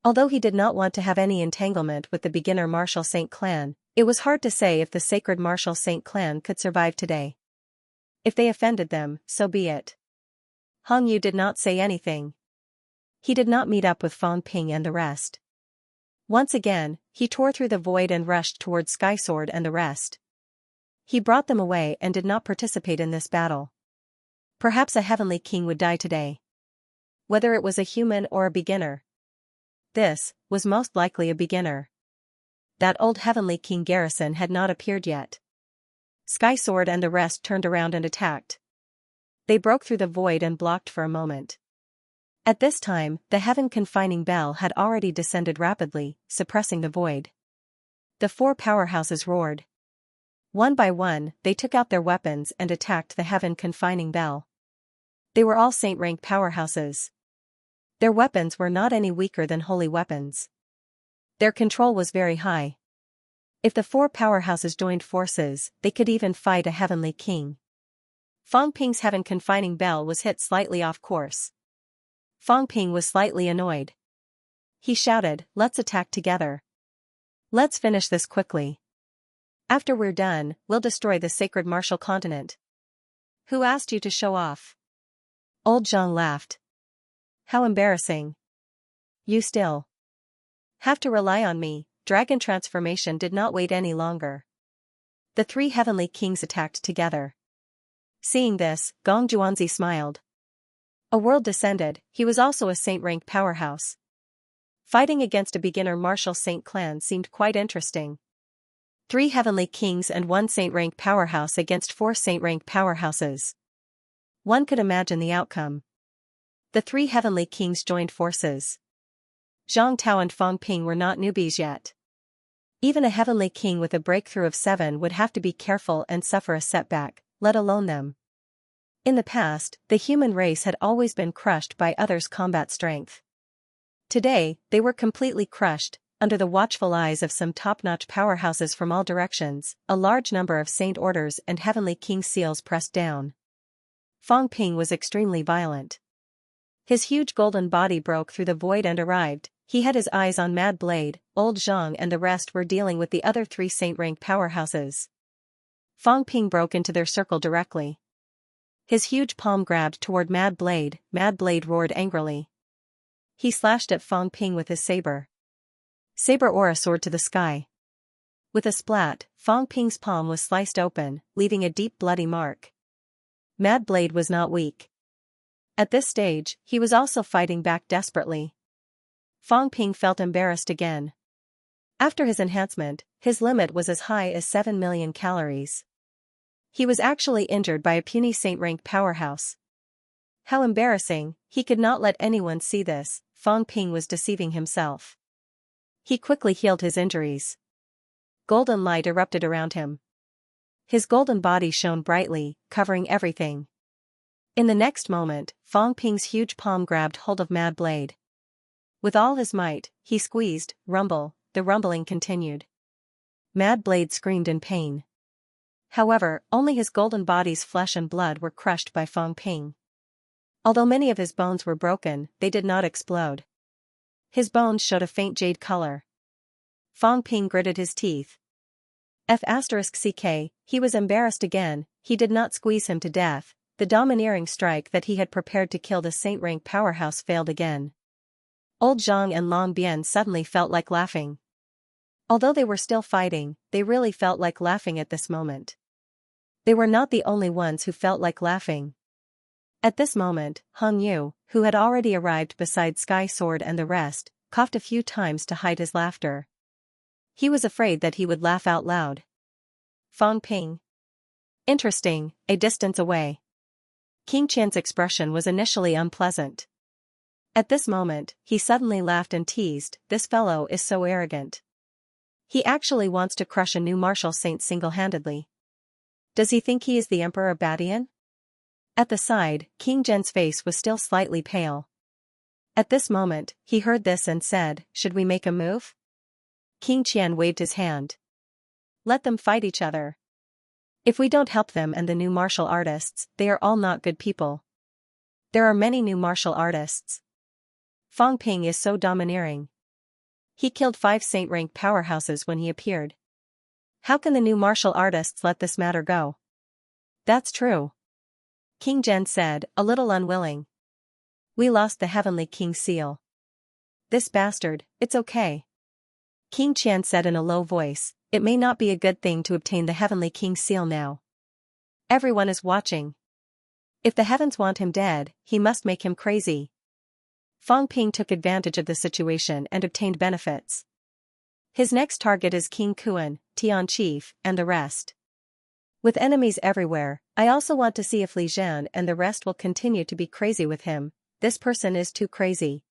Although he did not want to have any entanglement with the beginner Martial Saint clan, it was hard to say if the sacred Martial Saint clan could survive today. If they offended them, so be it. Hong Yu did not say anything. He did not meet up with Fang Ping and the rest. Once again, he tore through the void and rushed towards Sky Sword and the rest. He brought them away and did not participate in this battle. Perhaps a heavenly king would die today. Whether it was a human or a beginner. This was most likely a beginner. That old heavenly king garrison had not appeared yet. Sky Sword and the rest turned around and attacked. They broke through the void and blocked for a moment. At this time, the heaven confining bell had already descended rapidly, suppressing the void. The 4 powerhouses roared. One by one, they took out their weapons and attacked the heaven confining bell. They were all saint rank powerhouses. Their weapons were not any weaker than holy weapons. Their control was very high. If the 4 powerhouses joined forces, they could even fight a heavenly king. Fang Ping's heaven confining bell was hit slightly off course. Fang Ping was slightly annoyed. He shouted, "Let's attack together. Let's finish this quickly. After we're done, we'll destroy the sacred martial continent." "Who asked you to show off?" Old Zhang laughed. "How embarrassing. You still have to rely on me." Dragon transformation did not wait any longer. The 3 heavenly kings attacked together. Seeing this, Gong Juanzi smiled. A world descended, he was also a saint rank powerhouse. Fighting against a beginner martial saint clan seemed quite interesting. 3 heavenly kings and 1 saint rank powerhouse against 4 saint rank powerhouses. One could imagine the outcome. The 3 heavenly kings joined forces. Zhang Tao and Fang Ping were not newbies yet. Even a heavenly king with a breakthrough of 7 would have to be careful and suffer a setback, let alone them. In the past, the human race had always been crushed by others' combat strength. Today, they were completely crushed, under the watchful eyes of some top-notch powerhouses from all directions. A large number of saint orders and heavenly king seals pressed down. Fang Ping was extremely violent. His huge golden body broke through the void and arrived. He had his eyes on Mad Blade. Old Zhang and the rest were dealing with the other 3 saint rank powerhouses. Fang Ping broke into their circle directly. His huge palm grabbed toward Mad Blade. Mad Blade roared angrily. He slashed at Fang Ping with his saber. Saber aura soared to the sky. With a splat, Fang Ping's palm was sliced open, leaving a deep bloody mark. Mad Blade was not weak. At this stage, he was also fighting back desperately. Fang Ping felt embarrassed again. After his enhancement, his limit was as high as 7 million calories. He was actually injured by a puny saint rank powerhouse. How embarrassing, he could not let anyone see this. Fang Ping was deceiving himself. He quickly healed his injuries. Golden light erupted around him. His golden body shone brightly, covering everything. In the next moment, Fang Ping's huge palm grabbed hold of Mad Blade. With all his might, he squeezed. Rumble. The rumbling continued. Mad Blade screamed in pain. However, only his golden body's flesh and blood were crushed by Fang Ping. Although many of his bones were broken, they did not explode. His bones showed a faint jade color. Fang Ping gritted his teeth. F***ck, he was embarrassed again. He did not squeeze him to death. The domineering strike that he had prepared to kill the saint rank powerhouse failed again. Old Zhang and Long Bian suddenly felt like laughing. Although they were still fighting, they really felt like laughing at this moment. They were not the only ones who felt like laughing. At this moment, Hong Yu, who had already arrived beside Sky Sword and the rest, coughed a few times to hide his laughter. He was afraid that he would laugh out loud. Fang Ping. Interesting, a distance away. King Qian's expression was initially unpleasant. At this moment, he suddenly laughed and teased, "This fellow is so arrogant. He actually wants to crush a new martial saint single-handedly. Does he think he is the Emperor of Badian?" At the side, King Zhen's face was still slightly pale. At this moment, he heard this and said, "Should we make a move?" King Qian waved his hand. "Let them fight each other. If we don't help them and the new martial artists, they are all not good people. There are many new martial artists. Fang Ping is so domineering. He killed 5 saint-rank powerhouses when he appeared. How can the new martial artists let this matter go?" "That's true," King Zhen said, a little unwilling. "We lost the Heavenly King's seal." "This bastard, it's okay," King Qian said in a low voice. "It may not be a good thing to obtain the Heavenly King's seal now. Everyone is watching. If the heavens want him dead, he must make him crazy." Fang Ping took advantage of the situation and obtained benefits. His next target is King Kuan, Tian Chief, and the rest. With enemies everywhere, I also want to see if Li Zhan and the rest will continue to be crazy with him. This person is too crazy.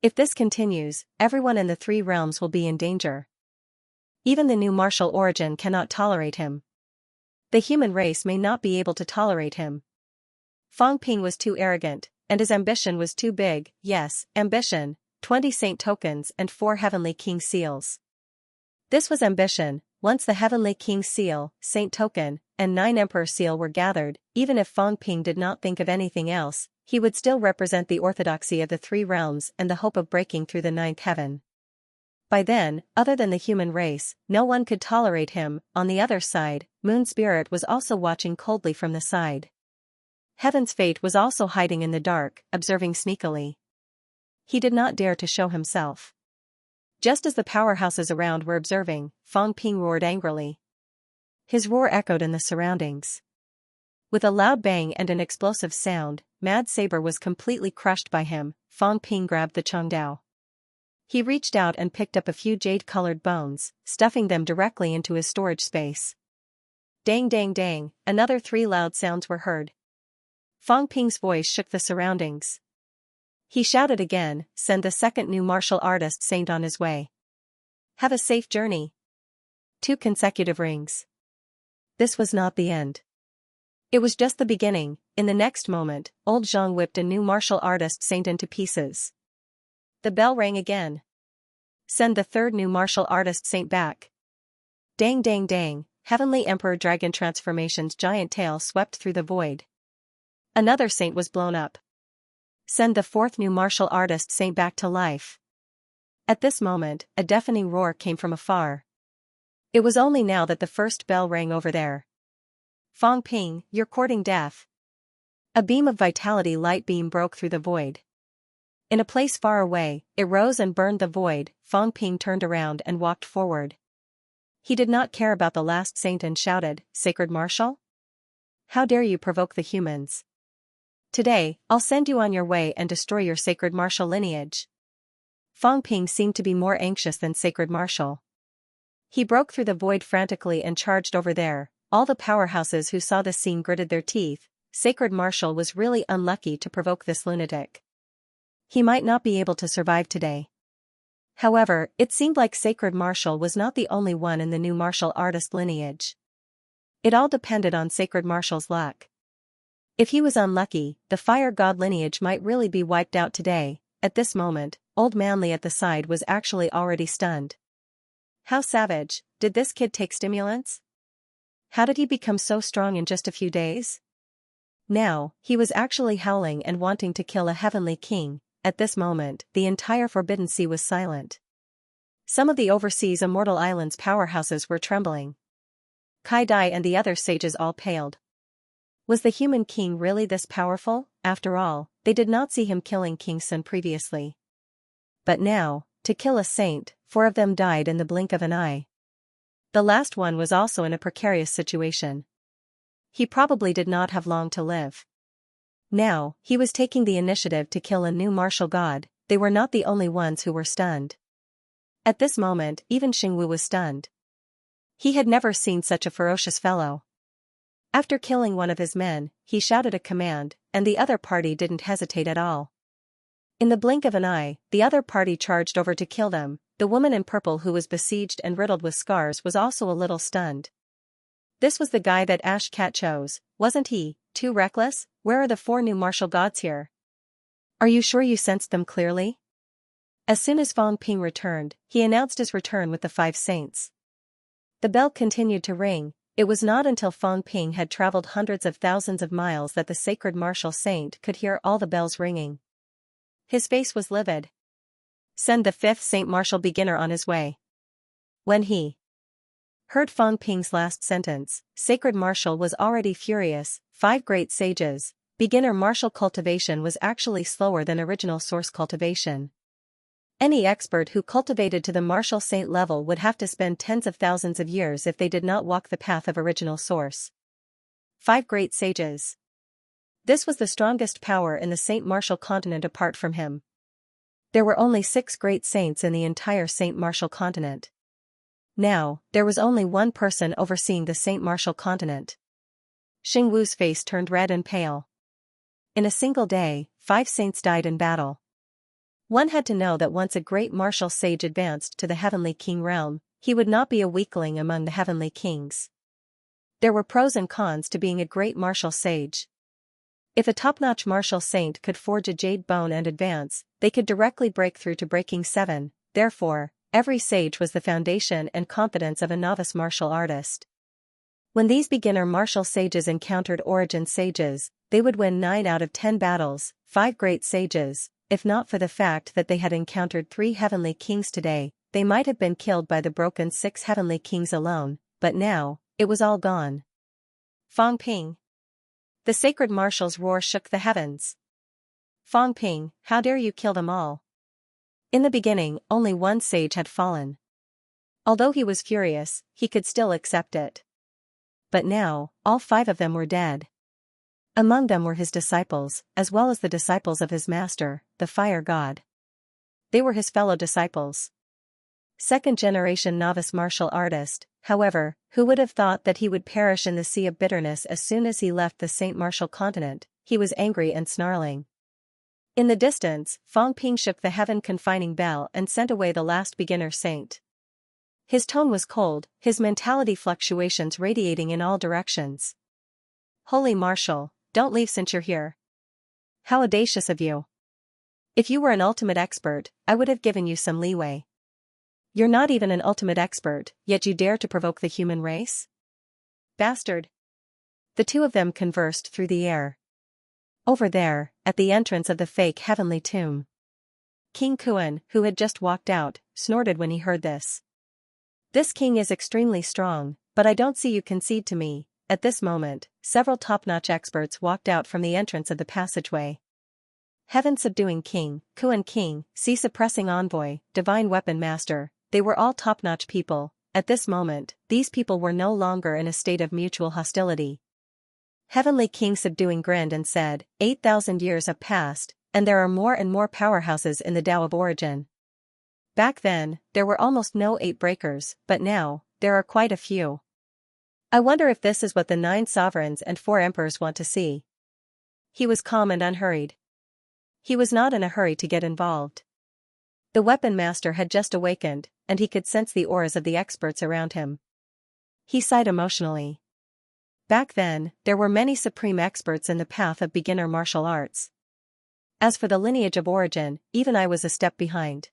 If this continues, everyone in the 3 realms will be in danger. Even the new martial origin cannot tolerate him. The human race may not be able to tolerate him. Fang Ping was too arrogant, and his ambition was too big. Yes, ambition, 20 saint tokens and 4 heavenly king seals. This was ambition. Once the heavenly king seal, saint token, and 9 emperor seal were gathered, even if Fang Ping did not think of anything else, he would still represent the orthodoxy of the 3 realms and the hope of breaking through the 9th heaven. By then, other than the human race, no one could tolerate him. On the other side, Moon Spirit was also watching coldly from the side. Heaven's Fate was also hiding in the dark, observing sneakily. He did not dare to show himself. Just as the powerhouses around were observing, Fang Ping roared angrily. His roar echoed in the surroundings. With a loud bang and an explosive sound, Mad Saber was completely crushed by him. Fang Ping grabbed the Chongdao. He reached out and picked up a few jade-colored bones, stuffing them directly into his storage space. Dang dang dang, another 3 loud sounds were heard. Fang Ping's voice shook the surroundings. He shouted again, "Send the 2nd new martial artist saint on his way. Have a safe journey." 2 consecutive rings. This was not the end. It was just the beginning. In the next moment, old Zhang whipped a new martial artist saint into pieces. The bell rang again. "Send the 3rd new martial artist saint back." Dang dang dang, Heavenly Emperor Dragon Transformation's giant tail swept through the void. Another saint was blown up. "Send the 4th new martial artist saint back to life." At this moment, a deafening roar came from afar. It was only now that the first bell rang over there. "Fang Ping, you're courting death." A beam of vitality light beam broke through the void. In a place far away, it rose and burned the void. Fang Ping turned around and walked forward. He did not care about the last saint and shouted, "Sacred Marshal? How dare you provoke the humans? Today, I'll send you on your way and destroy your Sacred Marshal lineage." Fang Ping seemed to be more anxious than Sacred Marshal. He broke through the void frantically and charged over there. All the powerhouses who saw the scene gritted their teeth. Sacred Marshal was really unlucky to provoke this lunatic. He might not be able to survive today. However, it seemed like Sacred Marshal was not the only one in the new martial artist lineage. It all depended on Sacred Marshal's luck. If he was unlucky, the fire god lineage might really be wiped out today. At this moment, Old Manly at the side was actually already stunned. How savage, did this kid take stimulants? How did he become so strong in just a few days? Now, he was actually howling and wanting to kill a heavenly king. At this moment, the entire Forbidden Sea was silent. Some of the overseas Immortal Islands powerhouses were trembling. Kai Dai and the other sages all paled. Was the human king really this powerful? After all, they did not see him killing King Sun previously. But now, to kill a saint, 4 of them died in the blink of an eye. The last one was also in a precarious situation. He probably did not have long to live. Now, he was taking the initiative to kill a new martial god. They were not the only ones who were stunned. At this moment, even Xingwu was stunned. He had never seen such a ferocious fellow. After killing one of his men, he shouted a command, and the other party didn't hesitate at all. In the blink of an eye, the other party charged over to kill them. The woman in purple who was besieged and riddled with scars was also a little stunned. This was the guy that Ash Cat chose, wasn't he? Too reckless? Where are the 4 new martial gods here? Are you sure you sensed them clearly? As soon as Fang Ping returned, he announced his return with the 5 saints. The bell continued to ring. It was not until Fang Ping had traveled hundreds of thousands of miles that the sacred martial saint could hear all the bells ringing. His face was livid. Send the 5th Saint Martial Beginner on his way. When he heard Fang Ping's last sentence, Sacred Martial was already furious. 5 great sages. Beginner martial cultivation was actually slower than original source cultivation. Any expert who cultivated to the martial saint level would have to spend tens of thousands of years if they did not walk the path of original source. 5 great sages. This was the strongest power in the Saint Martial continent apart from him. There were only 6 great saints in the entire Saint Martial continent. Now, there was only one person overseeing the Saint Martial continent. Xing Wu's face turned red and pale. In a single day, 5 saints died in battle. One had to know that once a great martial sage advanced to the Heavenly King realm, he would not be a weakling among the Heavenly Kings. There were pros and cons to being a great martial sage. If a top-notch martial saint could forge a jade bone and advance, they could directly break through to breaking 7, therefore, every sage was the foundation and confidence of a novice martial artist. When these beginner martial sages encountered origin sages, they would win 9 out of 10 battles. 5 great sages, if not for the fact that they had encountered 3 heavenly kings today, they might have been killed by the broken 6 heavenly kings alone, but now, it was all gone. Fang Ping. The sacred marshal's roar shook the heavens. Fang Ping, how dare you kill them all? In the beginning, only one sage had fallen. Although he was furious, he could still accept it. But now, all 5 of them were dead. Among them were his disciples, as well as the disciples of his master, the fire god. They were his fellow disciples. Second-generation novice martial artist, however, who would have thought that he would perish in the sea of bitterness as soon as he left the Saint Martial continent? He was angry and snarling. In the distance, Fang Ping shook the heaven-confining bell and sent away the last beginner saint. His tone was cold, his mentality fluctuations radiating in all directions. Holy Marshal, don't leave since you're here. How audacious of you. If you were an ultimate expert, I would have given you some leeway. You're not even an ultimate expert, yet you dare to provoke the human race? Bastard. The 2 of them conversed through the air. Over there, at the entrance of the fake heavenly tomb. King Kuan, who had just walked out, snorted when he heard this. This king is extremely strong, but I don't see you concede to me. At this moment, several top-notch experts walked out from the entrance of the passageway. Heaven-subduing king, Kuan King, sea-suppressing envoy, divine weapon master, they were all top-notch people. At this moment, these people were no longer in a state of mutual hostility. Heavenly King subduing grinned and said, 8,000 years have passed, and there are more and more powerhouses in the Tao of Origin. Back then, there were almost no 8 breakers, but now, there are quite a few. I wonder if this is what the 9 sovereigns and 4 emperors want to see. He was calm and unhurried. He was not in a hurry to get involved. The weapon master had just awakened, and he could sense the auras of the experts around him. He sighed emotionally. Back then, there were many supreme experts in the path of beginner martial arts. As for the lineage of origin, even I was a step behind.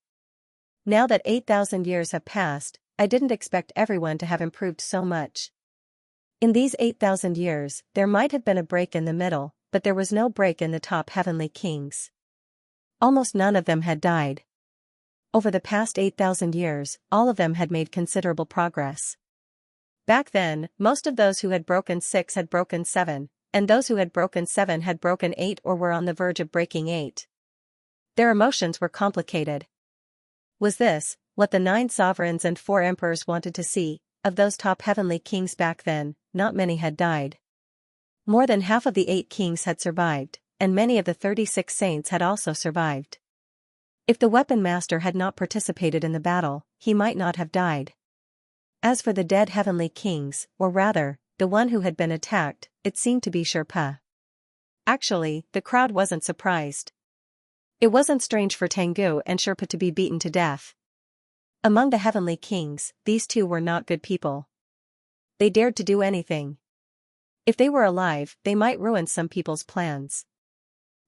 Now that 8,000 years have passed, I didn't expect everyone to have improved so much. In these 8,000 years, there might have been a break in the middle, but there was no break in the top heavenly kings. Almost none of them had died. Over the past 8,000 years, all of them had made considerable progress. Back then, most of those who had broken 6 had broken 7, and those who had broken 7 had broken 8 or were on the verge of breaking 8. Their emotions were complicated. Was this what the 9 sovereigns and 4 emperors wanted to see? Of those top heavenly kings back then, not many had died. More than half of the 8 kings had survived, and many of the 36 saints had also survived. If the weapon master had not participated in the battle, he might not have died. As for the dead heavenly kings, or rather, the one who had been attacked, it seemed to be Sherpa. Actually, the crowd wasn't surprised. It wasn't strange for Tengu and Sherpa to be beaten to death. Among the heavenly kings, these two were not good people. They dared to do anything. If they were alive, they might ruin some people's plans.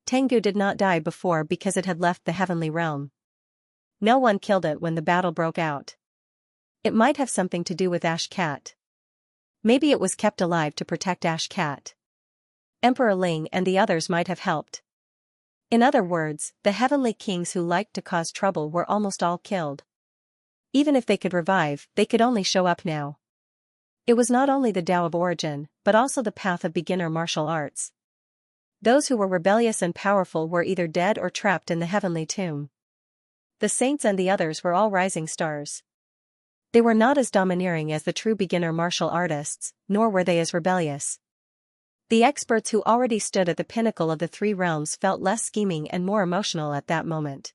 Tengu did not die before because it had left the heavenly realm. No one killed it when the battle broke out. It might have something to do with Ash Cat. Maybe it was kept alive to protect Ash Cat. Emperor Ling and the others might have helped. In other words, the heavenly kings who liked to cause trouble were almost all killed. Even if they could revive, they could only show up now. It was not only the Tao of origin, but also the path of beginner martial arts. Those who were rebellious and powerful were either dead or trapped in the heavenly tomb. The saints and the others were all rising stars. They were not as domineering as the true beginner martial artists, nor were they as rebellious. The experts who already stood at the pinnacle of the three realms felt less scheming and more emotional at that moment.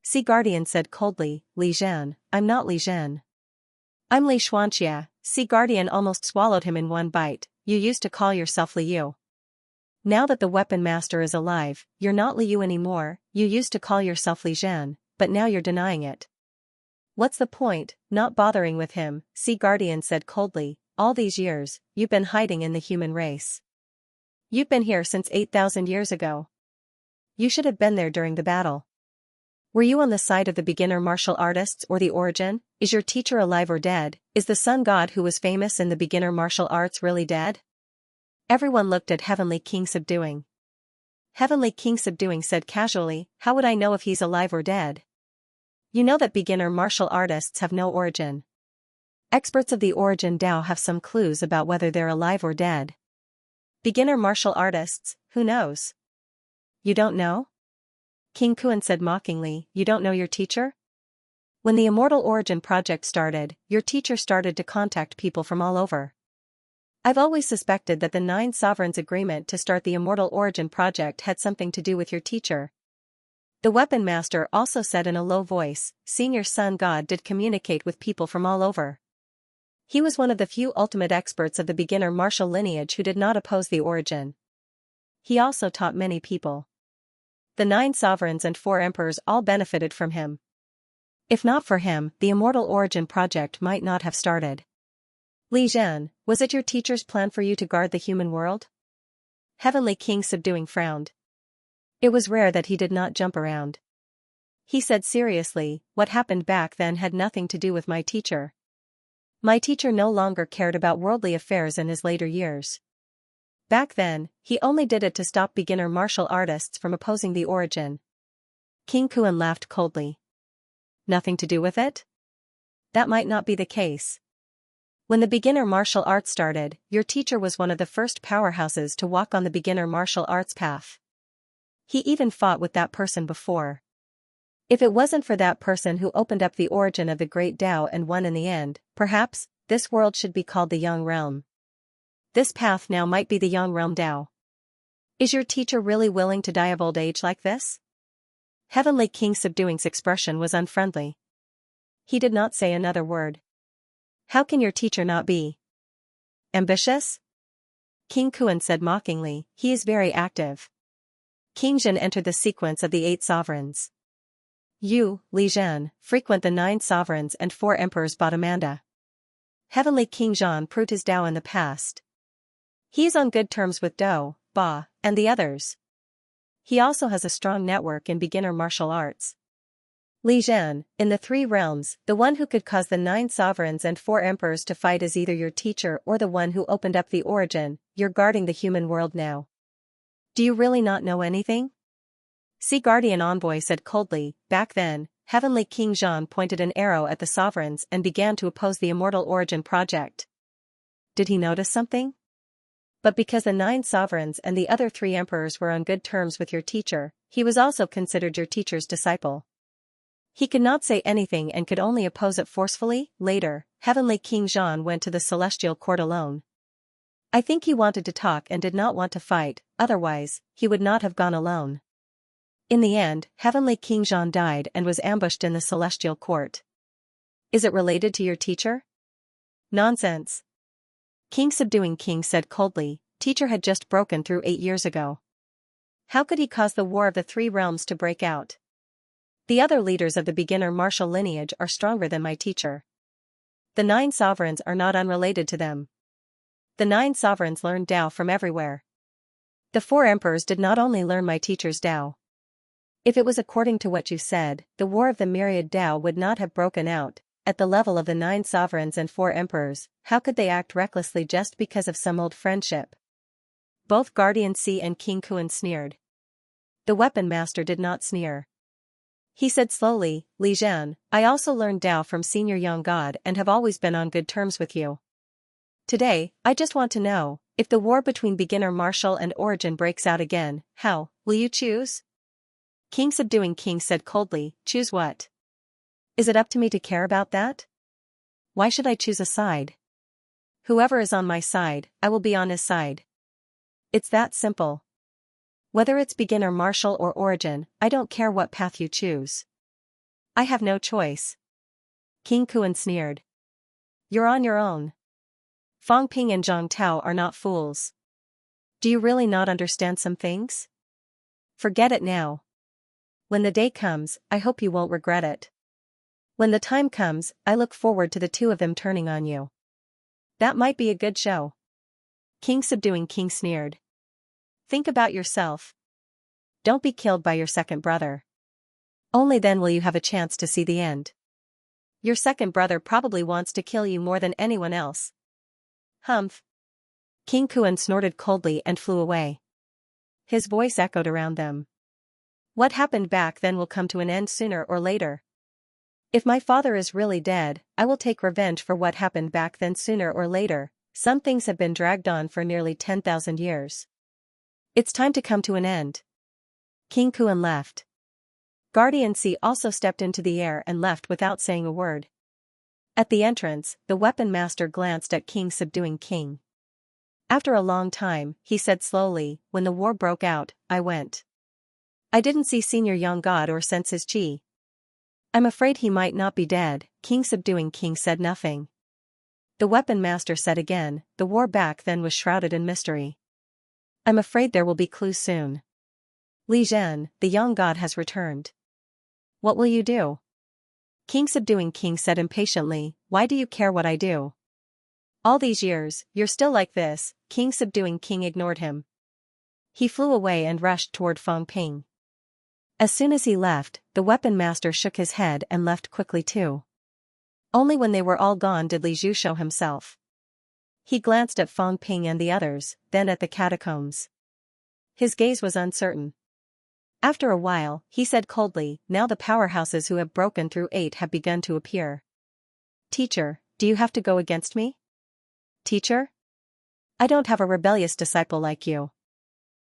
Sea Guardian said coldly, "Li Zhan, I'm not Li Zhan. I'm Li Xianxia." Sea Guardian almost swallowed him in one bite. "You used to call yourself Li Yu. Now that the weapon master is alive, you're not Li Yu anymore. You used to call yourself Li Zhan, but now you're denying it. What's the point, not bothering with him?" Sea Guardian said coldly. "All these years, you've been hiding in the human race. You've been here since 8,000 years ago. You should have been there during the battle. Were you on the side of the beginner martial artists or the origin? Is your teacher alive or dead? Is the sun god who was famous in the beginner martial arts really dead?" Everyone looked at Heavenly King Subduing. Heavenly King Subduing said casually, "How would I know if he's alive or dead? You know that beginner martial artists have no origin. Experts of the origin Tao have some clues about whether they're alive or dead. Beginner martial artists, who knows?" "You don't know?" King Kuan said mockingly, "You don't know your teacher? When the Immortal Origin project started, your teacher started to contact people from all over. I've always suspected that the 9 Sovereigns' agreement to start the Immortal Origin project had something to do with your teacher." The weapon master also said in a low voice, "Senior Sun God did communicate with people from all over. He was one of the few ultimate experts of the beginner martial lineage who did not oppose the origin. He also taught many people. The 9 sovereigns and 4 emperors all benefited from him. If not for him, the Immortal Origin project might not have started." "Li Zhan, was it your teacher's plan for you to guard the human world?" Heavenly King Subduing frowned. It was rare that he did not jump around. He said seriously, "What happened back then had nothing to do with my teacher. My teacher no longer cared about worldly affairs in his later years. Back then, he only did it to stop beginner martial artists from opposing the origin." King Kuan laughed coldly. "Nothing to do with it? That might not be the case. When the beginner martial arts started, your teacher was one of the first powerhouses to walk on the beginner martial arts path. He even fought with that person before. If it wasn't for that person who opened up the origin of the great Tao and won in the end, perhaps, this world should be called the Young Realm. This path now might be the Young Realm Tao. Is your teacher really willing to die of old age like this?" Heavenly King Subduing's expression was unfriendly. He did not say another word. "How can your teacher not be ambitious?" King Kuan said mockingly, "He is very active." King Zhen entered the sequence of the 8 sovereigns. "You, Li Zhan, frequent the 9 sovereigns and 4 emperors Bottomanda." Heavenly King Zhan proved his Tao in the past. He is on good terms with Do, Ba, and the others. He also has a strong network in beginner martial arts. "Li Zhan, in the 3 realms, the one who could cause the 9 sovereigns and 4 emperors to fight is either your teacher or the one who opened up the origin. You're guarding the human world now. Do you really not know anything?" Sea Guardian Envoy said coldly, "Back then, Heavenly King Zhan pointed an arrow at the sovereigns and began to oppose the Immortal Origin project. Did he notice something? But because the 9 sovereigns and the other 3 emperors were on good terms with your teacher, he was also considered your teacher's disciple. He could not say anything and could only oppose it forcefully." Later, Heavenly King Zhan went to the Celestial Court alone. I think he wanted to talk and did not want to fight, otherwise, he would not have gone alone. In the end, Heavenly King Zhan died and was ambushed in the Celestial Court. "Is it related to your teacher?" "Nonsense." King Subduing King said coldly, "Teacher had just broken through 8 years ago." How could he cause the War of the Three Realms to break out? The other leaders of the beginner martial lineage are stronger than my teacher. The 9 sovereigns are not unrelated to them. The 9 sovereigns learned Tao from everywhere. The 4 emperors did not only learn my teacher's Tao. If it was according to what you said, the War of the Myriad Tao would not have broken out. At the level of the 9 sovereigns and 4 emperors, how could they act recklessly just because of some old friendship? Both Guardian C and King Kuan sneered. The weapon master did not sneer. He said slowly, Li Zhan, I also learned Tao from Senior Young God and have always been on good terms with you. Today, I just want to know, if the war between beginner martial and origin breaks out again, how will you choose? King Subduing King said coldly, choose what? Is it up to me to care about that? Why should I choose a side? Whoever is on my side, I will be on his side. It's that simple. Whether it's beginner martial or origin, I don't care what path you choose. I have no choice. King Kuan sneered. You're on your own. Fang Ping and Zhang Tao are not fools. Do you really not understand some things? Forget it now. When the day comes, I hope you won't regret it. When the time comes, I look forward to the 2 of them turning on you. That might be a good show. King Subduing King sneered. Think about yourself. Don't be killed by your second brother. Only then will you have a chance to see the end. Your second brother probably wants to kill you more than anyone else. Humph. King Kuan snorted coldly and flew away. His voice echoed around them. What happened back then will come to an end sooner or later. If my father is really dead, I will take revenge for what happened back then sooner or later. Some things have been dragged on for nearly 10,000 years. It's time to come to an end. King Kuan left. Guardian C also stepped into the air and left without saying a word. At the entrance, the weapon master glanced at King Subduing King. After a long time, he said slowly, when the war broke out, I went. I didn't see Senior Young God or sense his chi. I'm afraid he might not be dead. King Subduing King said nothing. The weapon master said again, the war back then was shrouded in mystery. I'm afraid there will be clues soon. Li Zhan, the young god has returned. What will you do? King Subduing King said impatiently, why do you care what I do? All these years, you're still like this. King Subduing King ignored him. He flew away and rushed toward Fang Ping. As soon as he left, the weapon master shook his head and left quickly too. Only when they were all gone did Li Zhu show himself. He glanced at Fang Ping and the others, then at the catacombs. His gaze was uncertain. After a while, he said coldly, now the powerhouses who have broken through 8 have begun to appear. Teacher, do you have to go against me? Teacher? I don't have a rebellious disciple like you.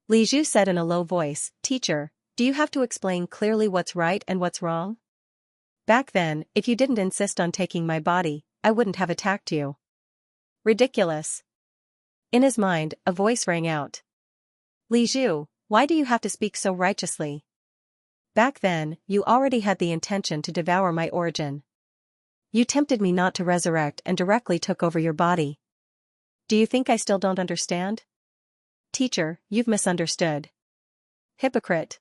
Li Zhu said in a low voice, Teacher, do you have to explain clearly what's right and what's wrong? Back then, if you didn't insist on taking my body, I wouldn't have attacked you. Ridiculous. In his mind, a voice rang out. Li Zhu, why do you have to speak so righteously? Back then, you already had the intention to devour my origin. You tempted me not to resurrect and directly took over your body. Do you think I still don't understand? Teacher, you've misunderstood. Hypocrite.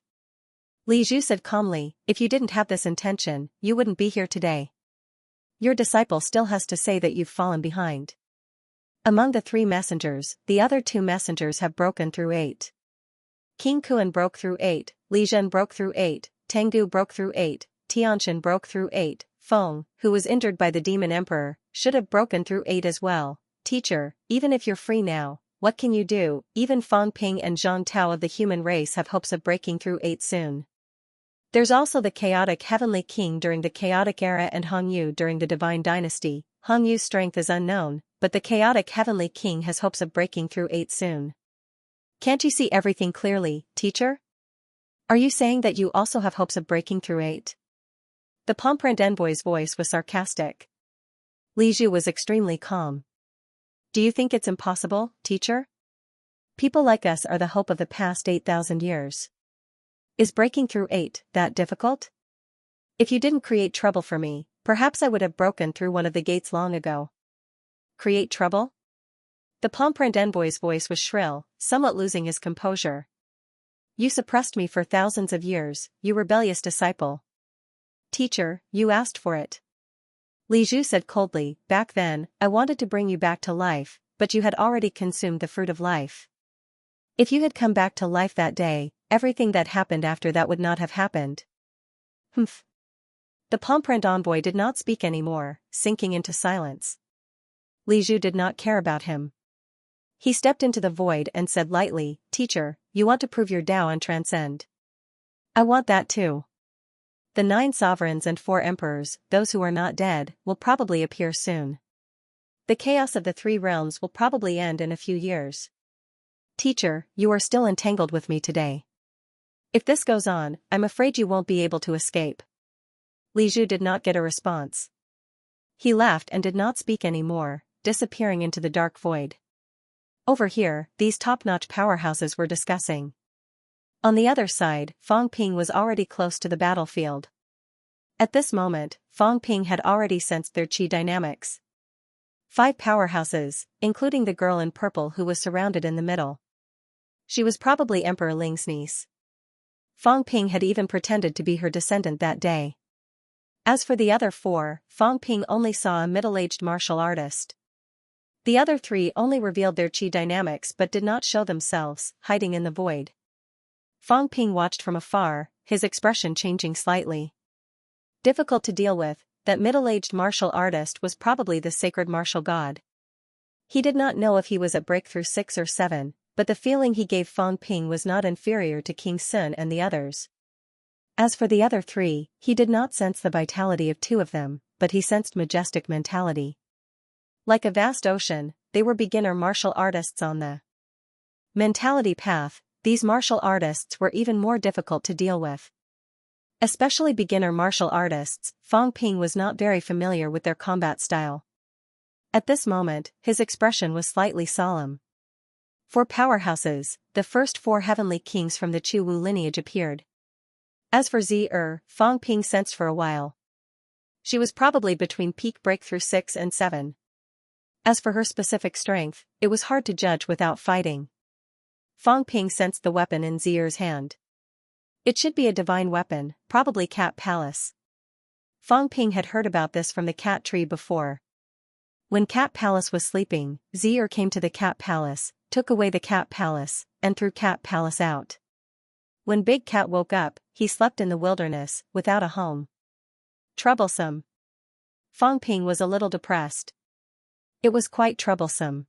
Li Zhu said calmly, if you didn't have this intention, you wouldn't be here today. Your disciple still has to say that you've fallen behind. Among the 3 messengers, the other 2 messengers have broken through 8. King Kuan broke through 8, Li Zhen broke through 8, Tengu broke through 8, Tianshan broke through 8, Feng, who was injured by the demon emperor, should have broken through 8 as well. Teacher, even if you're free now, what can you do? Even Fang Ping and Zhang Tao of the human race have hopes of breaking through 8 soon. There's also the chaotic heavenly king during the chaotic era and Hong Yu during the divine dynasty. Hong Yu's strength is unknown, but the chaotic heavenly king has hopes of breaking through 8 soon. Can't you see everything clearly, teacher? Are you saying that you also have hopes of breaking through 8? The Pomprand envoy's voice was sarcastic. Li Zhu was extremely calm. Do you think it's impossible, teacher? People like us are the hope of the past 8,000 years. Is breaking through 8 that difficult? If you didn't create trouble for me, perhaps I would have broken through one of the gates long ago. Create trouble? The Pomprand envoy's voice was shrill, somewhat losing his composure. You suppressed me for thousands of years, you rebellious disciple. Teacher, you asked for it. Li Zhu said coldly, back then, I wanted to bring you back to life, but you had already consumed the fruit of life. If you had come back to life that day, everything that happened after that would not have happened. Humph. The palm-print envoy did not speak anymore, sinking into silence. Li Zhu did not care about him. He stepped into the void and said lightly, Teacher, you want to prove your Tao and transcend. I want that too. The 9 sovereigns and 4 emperors, those who are not dead, will probably appear soon. The chaos of the 3 realms will probably end in a few years. Teacher, you are still entangled with me today. If this goes on, I'm afraid you won't be able to escape. Li Zhu did not get a response. He laughed and did not speak anymore, disappearing into the dark void. Over here, these top-notch powerhouses were discussing. On the other side, Fang Ping was already close to the battlefield. At this moment, Fang Ping had already sensed their qi dynamics. 5 powerhouses, including the girl in purple who was surrounded in the middle. She was probably Emperor Ling's niece. Fang Ping had even pretended to be her descendant that day. As for the other 4, Fang Ping only saw a middle-aged martial artist. The other 3 only revealed their qi dynamics but did not show themselves, hiding in the void. Fang Ping watched from afar, his expression changing slightly. Difficult to deal with, that middle-aged martial artist was probably the sacred martial god. He did not know if he was at breakthrough 6 or 7, but the feeling he gave Fang Ping was not inferior to King Sun and the others. As for the other 3, he did not sense the vitality of 2 of them, but he sensed majestic mentality. Like a vast ocean, they were beginner martial artists on the mentality path. These martial artists were even more difficult to deal with. Especially beginner martial artists, Fang Ping was not very familiar with their combat style. At this moment, his expression was slightly solemn. 4 powerhouses, the first 4 heavenly kings from the Chu Wu lineage appeared. As for Zi Fang Ping sensed for a while. She was probably between peak breakthrough 6 and 7. As for her specific strength, it was hard to judge without fighting. Fang Ping sensed the weapon in Zier's hand. It should be a divine weapon, probably Cat Palace. Fang Ping had heard about this from the cat tree before. When Cat Palace was sleeping, Zier came to the Cat Palace, took away the Cat Palace, and threw Cat Palace out. When Big Cat woke up, he slept in the wilderness, without a home. Troublesome. Fang Ping was a little depressed. It was quite troublesome.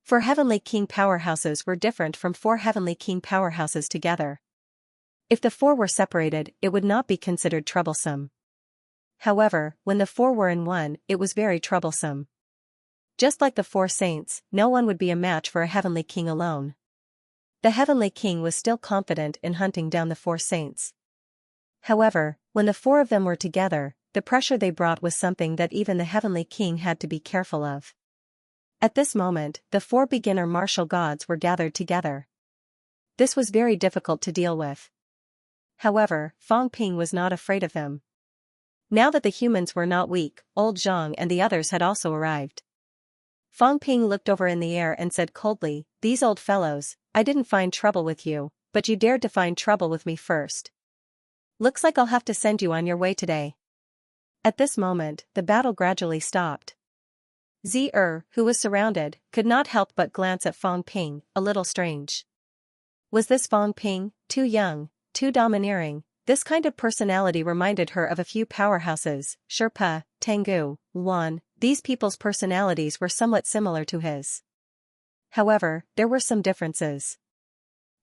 4 Heavenly King powerhouses were different from 4 Heavenly King powerhouses together. If the 4 were separated, it would not be considered troublesome. However, when the 4 were in one, it was very troublesome. Just like the 4 saints, no one would be a match for a Heavenly King alone. The Heavenly King was still confident in hunting down the 4 saints. However, when the 4 of them were together, the pressure they brought was something that even the Heavenly King had to be careful of. At this moment, the 4 beginner martial gods were gathered together. This was very difficult to deal with. However, Fang Ping was not afraid of them. Now that the humans were not weak, old Zhang and the others had also arrived. Fang Ping looked over in the air and said coldly, "These old fellows, I didn't find trouble with you, but you dared to find trouble with me first. Looks like I'll have to send you on your way today." At this moment, the battle gradually stopped. Zi who was surrounded, could not help but glance at Fang Ping, a little strange. Was this Fang Ping, too young, too domineering? This kind of personality reminded her of a few powerhouses, Sherpa, Tengu, Wan. These people's personalities were somewhat similar to his. However, there were some differences.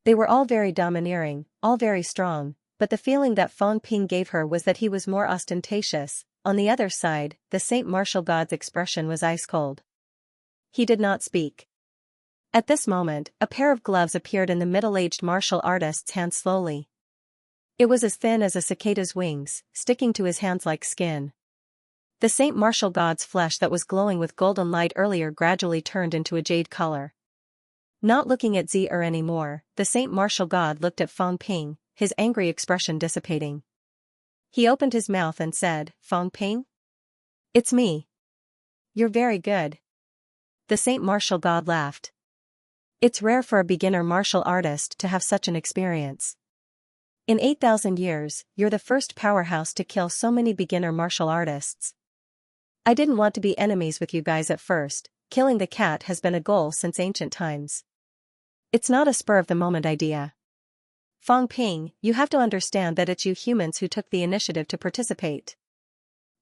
They were all very domineering, all very strong, but the feeling that Fang Ping gave her was that he was more ostentatious. On the other side, the Saint Martial God's expression was ice-cold. He did not speak. At this moment, a pair of gloves appeared in the middle-aged martial artist's hand slowly. It was as thin as a cicada's wings, sticking to his hands like skin. The Saint Martial God's flesh that was glowing with golden light earlier gradually turned into a jade color. Not looking at Zier anymore, the Saint Martial God looked at Fang Ping, his angry expression dissipating. He opened his mouth and said, "Fang Ping? It's me. You're very good." The Saint Martial God laughed. It's rare for a beginner martial artist to have such an experience. In 8,000 years, you're the first powerhouse to kill so many beginner martial artists. I didn't want to be enemies with you guys at first. Killing the cat has been a goal since ancient times. It's not a spur-of-the-moment idea. Fang Ping, you have to understand that it's you humans who took the initiative to participate.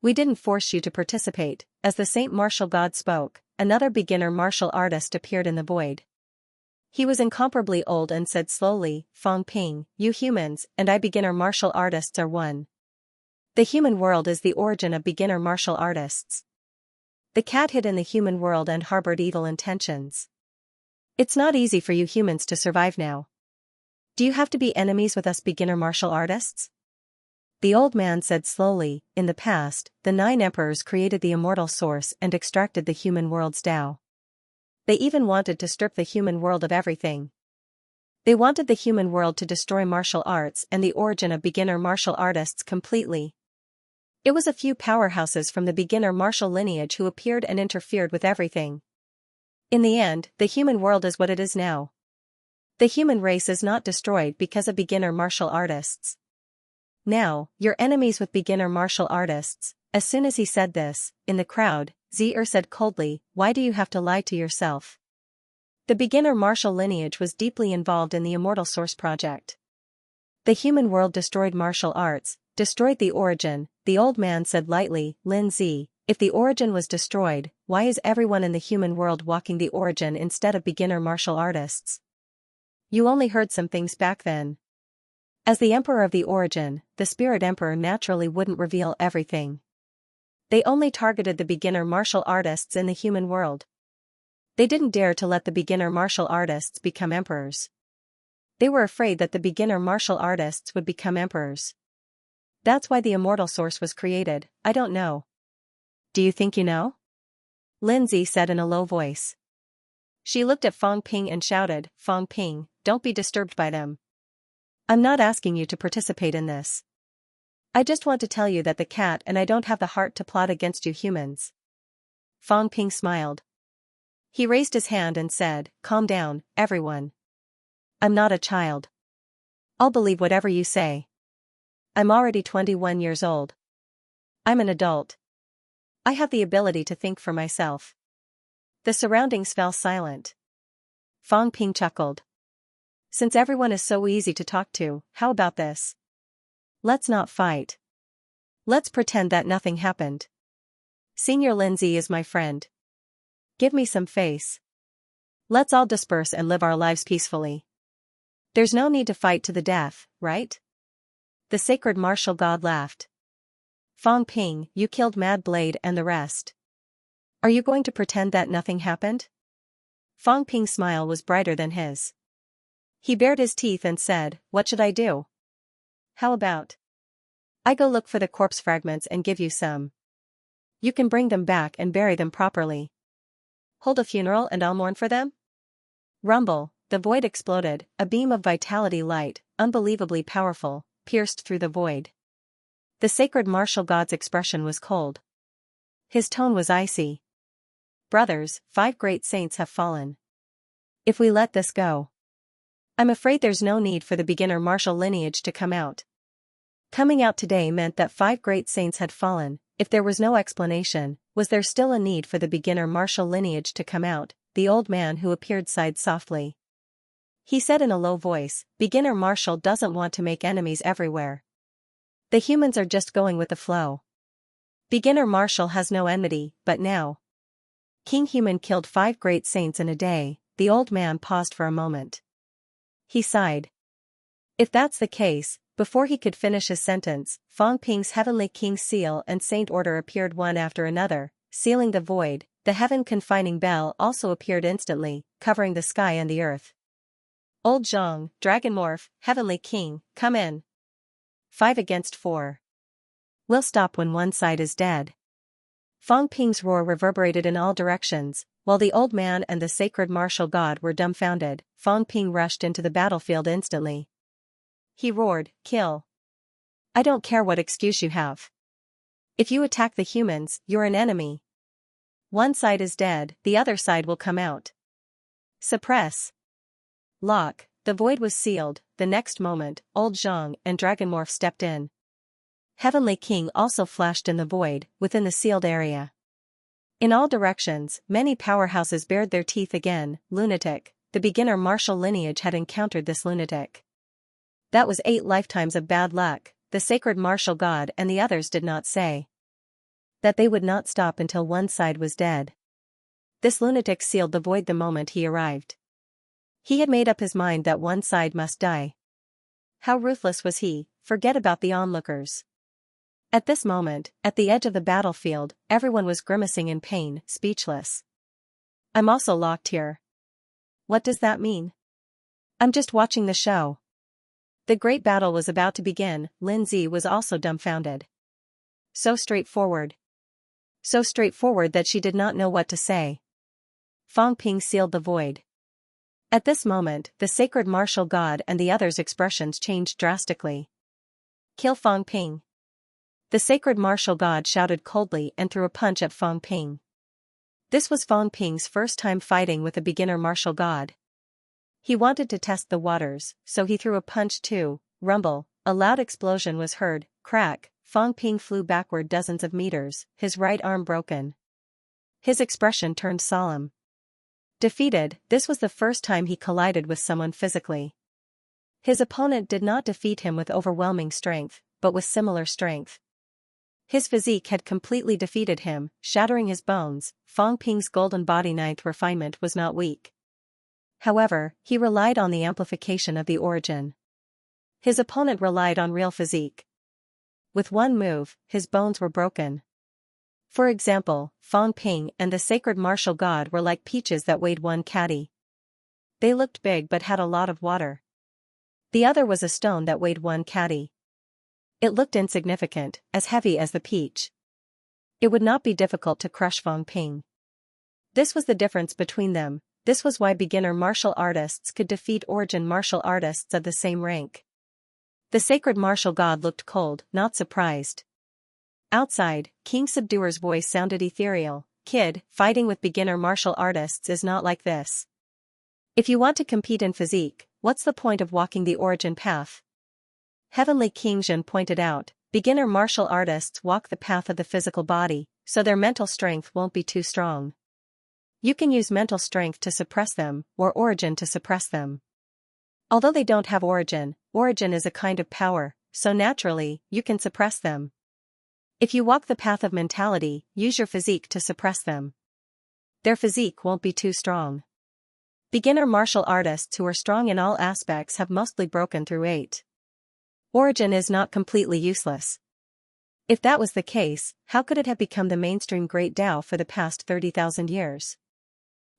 We didn't force you to participate. As the Saint Martial God spoke, another beginner martial artist appeared in the void. He was incomparably old and said slowly, Fang Ping, you humans and I beginner martial artists are one. The human world is the origin of beginner martial artists. The cat hid in the human world and harbored evil intentions. It's not easy for you humans to survive now. Do you have to be enemies with us beginner martial artists? The old man said slowly, in the past, the 9 emperors created the immortal source and extracted the human world's Tao. They even wanted to strip the human world of everything. They wanted the human world to destroy martial arts and the origin of beginner martial artists completely. It was a few powerhouses from the beginner martial lineage who appeared and interfered with everything. In the end, the human world is what it is now. The human race is not destroyed because of beginner martial artists. Now, you're enemies with beginner martial artists. As soon as he said this, in the crowd, Zi'er said coldly, why do you have to lie to yourself? The beginner martial lineage was deeply involved in the Immortal Source project. The human world destroyed martial arts, destroyed the origin. The old man said lightly, Lin Zi, if the origin was destroyed, why is everyone in the human world walking the origin instead of beginner martial artists? You only heard some things back then. As the emperor of the origin, the spirit emperor naturally wouldn't reveal everything. They only targeted the beginner martial artists in the human world. They didn't dare to let the beginner martial artists become emperors. They were afraid that the beginner martial artists would become emperors. That's why the immortal source was created. I don't know. Do you think you know? Lindsay said in a low voice. She looked at Fang Ping and shouted, Fang Ping, don't be disturbed by them. I'm not asking you to participate in this. I just want to tell you that the cat and I don't have the heart to plot against you humans. Fang Ping smiled. He raised his hand and said, calm down, everyone. I'm not a child. I'll believe whatever you say. I'm already 21 years old. I'm an adult. I have the ability to think for myself. The surroundings fell silent. Fang Ping chuckled. Since everyone is so easy to talk to, how about this? Let's not fight. Let's pretend that nothing happened. Senior Lindsay is my friend. Give me some face. Let's all disperse and live our lives peacefully. There's no need to fight to the death, right? The sacred martial god laughed. Fang Ping, you killed Mad Blade and the rest. Are you going to pretend that nothing happened? Fang Ping's smile was brighter than his. He bared his teeth and said, what should I do? How about I go look for the corpse fragments and give you some. You can bring them back and bury them properly. Hold a funeral and I'll mourn for them? Rumble, the void exploded, a beam of vitality light, unbelievably powerful, pierced through the void. The sacred martial god's expression was cold. His tone was icy. Brothers, 5 great saints have fallen. If we let this go, I'm afraid there's no need for the beginner martial lineage to come out. Coming out today meant that 5 great saints had fallen. If there was no explanation, was there still a need for the beginner martial lineage to come out? The old man who appeared sighed softly. He said in a low voice, beginner martial doesn't want to make enemies everywhere. The humans are just going with the flow. Beginner martial has no enmity, but now. King Human killed 5 great saints in a day. The old man paused for a moment. He sighed. If that's the case, before he could finish his sentence, Fang Ping's heavenly king's seal and saint order appeared one after another, sealing the void. The heaven-confining bell also appeared instantly, covering the sky and the earth. Old Zhang, Dragon Morph, Heavenly King, come in. 5 against 4. We'll stop when one side is dead. Fang Ping's roar reverberated in all directions, while the old man and the sacred martial god were dumbfounded. Fang Ping rushed into the battlefield instantly. He roared, kill. I don't care what excuse you have. If you attack the humans, you're an enemy. One side is dead, the other side will come out. Suppress. Lock, the void was sealed. The next moment, old Zhang and Dragonmorph stepped in. Heavenly King also flashed in the void, within the sealed area. In all directions, many powerhouses bared their teeth again. Lunatic, the beginner martial lineage had encountered this lunatic. That was 8 lifetimes of bad luck. The sacred martial god and the others did not say that they would not stop until one side was dead. This lunatic sealed the void the moment he arrived. He had made up his mind that one side must die. How ruthless was he? Forget about the onlookers. At this moment, at the edge of the battlefield, everyone was grimacing in pain, speechless. I'm also locked here. What does that mean? I'm just watching the show. The great battle was about to begin. Lindsay was also dumbfounded. So straightforward. So straightforward that she did not know what to say. Fang Ping sealed the void. At this moment, the sacred martial god and the others' expressions changed drastically. Kill Fang Ping. The sacred martial god shouted coldly and threw a punch at Fang Ping. This was Fang Ping's first time fighting with a beginner martial god. He wanted to test the waters, so he threw a punch too. Rumble, a loud explosion was heard. Crack, Fang Ping flew backward dozens of meters, his right arm broken. His expression turned solemn. Defeated, this was the first time he collided with someone physically. His opponent did not defeat him with overwhelming strength, but with similar strength. His physique had completely defeated him, shattering his bones. Fang Ping's golden body ninth refinement was not weak. However, he relied on the amplification of the origin. His opponent relied on real physique. With one move, his bones were broken. For example, Fang Ping and the sacred martial god were like peaches that weighed 1 catty. They looked big but had a lot of water. The other was a stone that weighed 1 catty. It looked insignificant, as heavy as the peach. It would not be difficult to crush Fang Ping. This was the difference between them. This was why beginner martial artists could defeat origin martial artists of the same rank. The sacred martial god looked cold, not surprised. Outside, King Subduer's voice sounded ethereal. Kid, fighting with beginner martial artists is not like this. If you want to compete in physique, what's the point of walking the origin path? Heavenly King Zhen pointed out, beginner martial artists walk the path of the physical body, so their mental strength won't be too strong. You can use mental strength to suppress them, or origin to suppress them. Although they don't have origin is a kind of power, so naturally, you can suppress them. If you walk the path of mentality, use your physique to suppress them. Their physique won't be too strong. Beginner martial artists who are strong in all aspects have mostly broken through 8. Origin is not completely useless. If that was the case, how could it have become the mainstream great Tao for the past 30,000 years?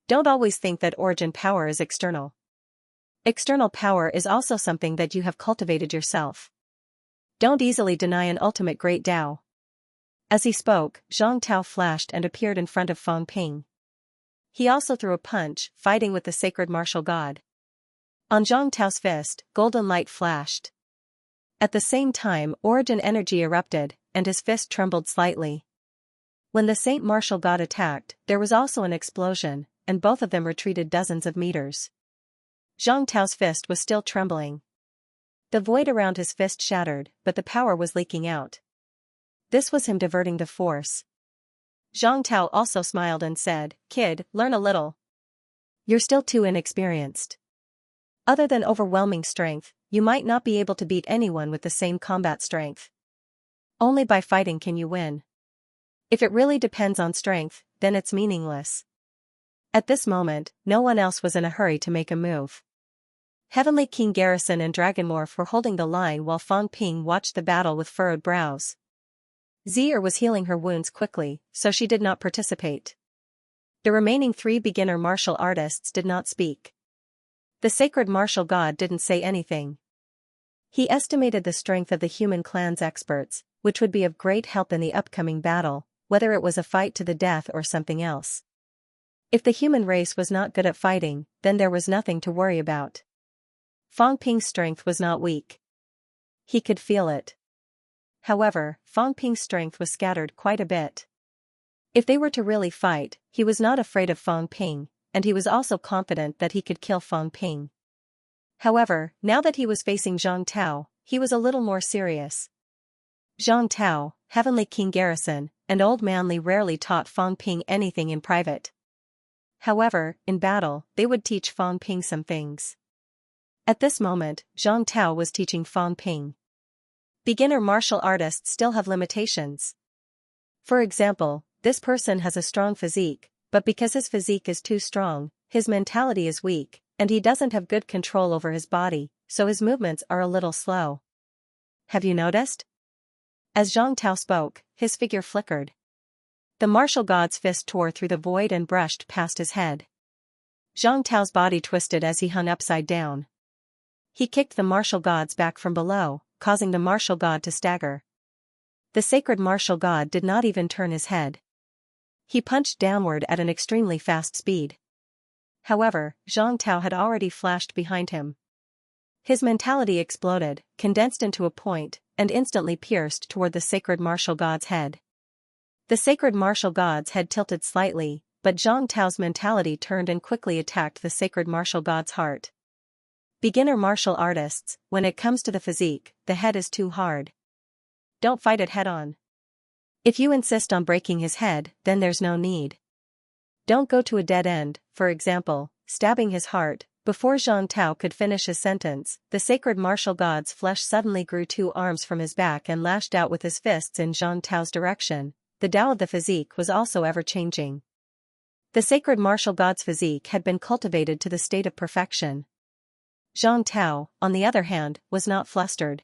Don't always think that origin power is external. External power is also something that you have cultivated yourself. Don't easily deny an ultimate great Tao. As he spoke, Zhang Tao flashed and appeared in front of Fang Ping. He also threw a punch, fighting with the sacred martial god. On Zhang Tao's fist, golden light flashed. At the same time, origin energy erupted, and his fist trembled slightly. When the saint martial god attacked, there was also an explosion, and both of them retreated dozens of meters. Zhang Tao's fist was still trembling. The void around his fist shattered, but the power was leaking out. This was him diverting the force. Zhang Tao also smiled and said, "Kid, learn a little. You're still too inexperienced. Other than overwhelming strength, you might not be able to beat anyone with the same combat strength. Only by fighting can you win. If it really depends on strength, then it's meaningless." At this moment, no one else was in a hurry to make a move. Heavenly King Garrison and Dragonmorph were holding the line while Fang Ping watched the battle with furrowed brows. Zier was healing her wounds quickly, so she did not participate. The remaining 3 beginner martial artists did not speak. The sacred martial god didn't say anything. He estimated the strength of the human clan's experts, which would be of great help in the upcoming battle, whether it was a fight to the death or something else. If the human race was not good at fighting, then there was nothing to worry about. Fang Ping's strength was not weak. He could feel it. However, Fang Ping's strength was scattered quite a bit. If they were to really fight, he was not afraid of Fang Ping, and he was also confident that he could kill Fang Ping. However, now that he was facing Zhang Tao, he was a little more serious. Zhang Tao, Heavenly King Garrison, and Old Man Li rarely taught Fang Ping anything in private. However, in battle, they would teach Fang Ping some things. At this moment, Zhang Tao was teaching Fang Ping. Beginner martial artists still have limitations. For example, this person has a strong physique, but because his physique is too strong, his mentality is weak, and he doesn't have good control over his body, so his movements are a little slow. Have you noticed? As Zhang Tao spoke, his figure flickered. The martial god's fist tore through the void and brushed past his head. Zhang Tao's body twisted as he hung upside down. He kicked the martial gods back from below, causing the martial god to stagger. The sacred martial god did not even turn his head. He punched downward at an extremely fast speed. However, Zhang Tao had already flashed behind him. His mentality exploded, condensed into a point, and instantly pierced toward the sacred martial god's head. The sacred martial god's head tilted slightly, but Zhang Tao's mentality turned and quickly attacked the sacred martial god's heart. Beginner martial artists, when it comes to the physique, the head is too hard. Don't fight it head-on. If you insist on breaking his head, then there's no need. Don't go to a dead end, for example, stabbing his heart. Before Zhang Tao could finish his sentence, the sacred martial god's flesh suddenly grew 2 arms from his back and lashed out with his fists in Zhang Tao's direction. The Tao of the physique was also ever-changing. The sacred martial god's physique had been cultivated to the state of perfection. Zhang Tao, on the other hand, was not flustered.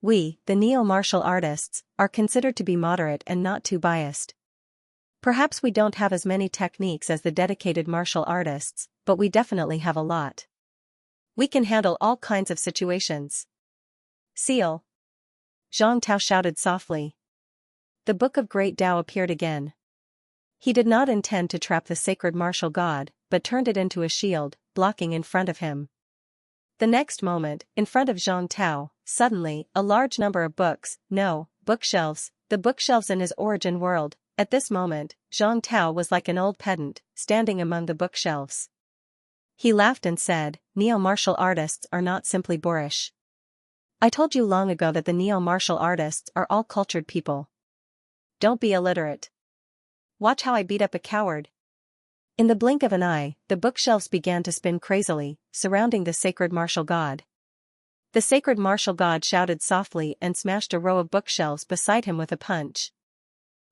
We, the neo-martial artists, are considered to be moderate and not too biased. Perhaps we don't have as many techniques as the dedicated martial artists, but we definitely have a lot. We can handle all kinds of situations. Seal. Zhang Tao shouted softly. The Book of Great Tao appeared again. He did not intend to trap the sacred martial god, but turned it into a shield, blocking in front of him. The next moment, in front of Zhang Tao, suddenly, a large number of bookshelves, the bookshelves in his origin world. At this moment, Zhang Tao was like an old pedant, standing among the bookshelves. He laughed and said, "Neo-martial artists are not simply boorish. I told you long ago that the neo-martial artists are all cultured people. Don't be illiterate. Watch how I beat up a coward." In the blink of an eye, the bookshelves began to spin crazily, surrounding the sacred martial god. The sacred martial god shouted softly and smashed a row of bookshelves beside him with a punch.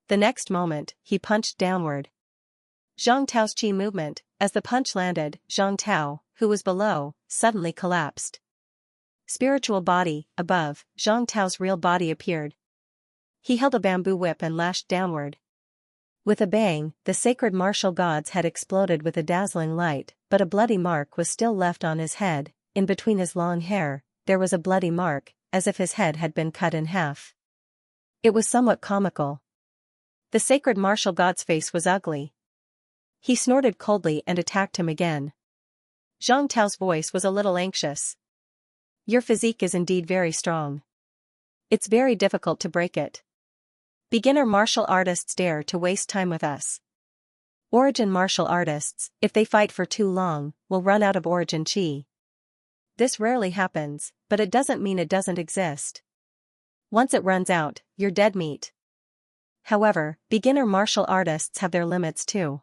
The next moment, he punched downward. Zhang Tao's chi movement, as the punch landed, Zhang Tao, who was below, suddenly collapsed. Spiritual body, above, Zhang Tao's real body appeared. He held a bamboo whip and lashed downward. With a bang, the sacred martial god's head exploded with a dazzling light, but a bloody mark was still left on his head. In between his long hair, there was a bloody mark, as if his head had been cut in half. It was somewhat comical. The sacred martial god's face was ugly. He snorted coldly and attacked him again. Zhang Tao's voice was a little anxious. Your physique is indeed very strong. It's very difficult to break it. Beginner martial artists dare to waste time with us. Origin martial artists, if they fight for too long, will run out of origin chi. This rarely happens, but it doesn't mean it doesn't exist. Once it runs out, you're dead meat. However, beginner martial artists have their limits too.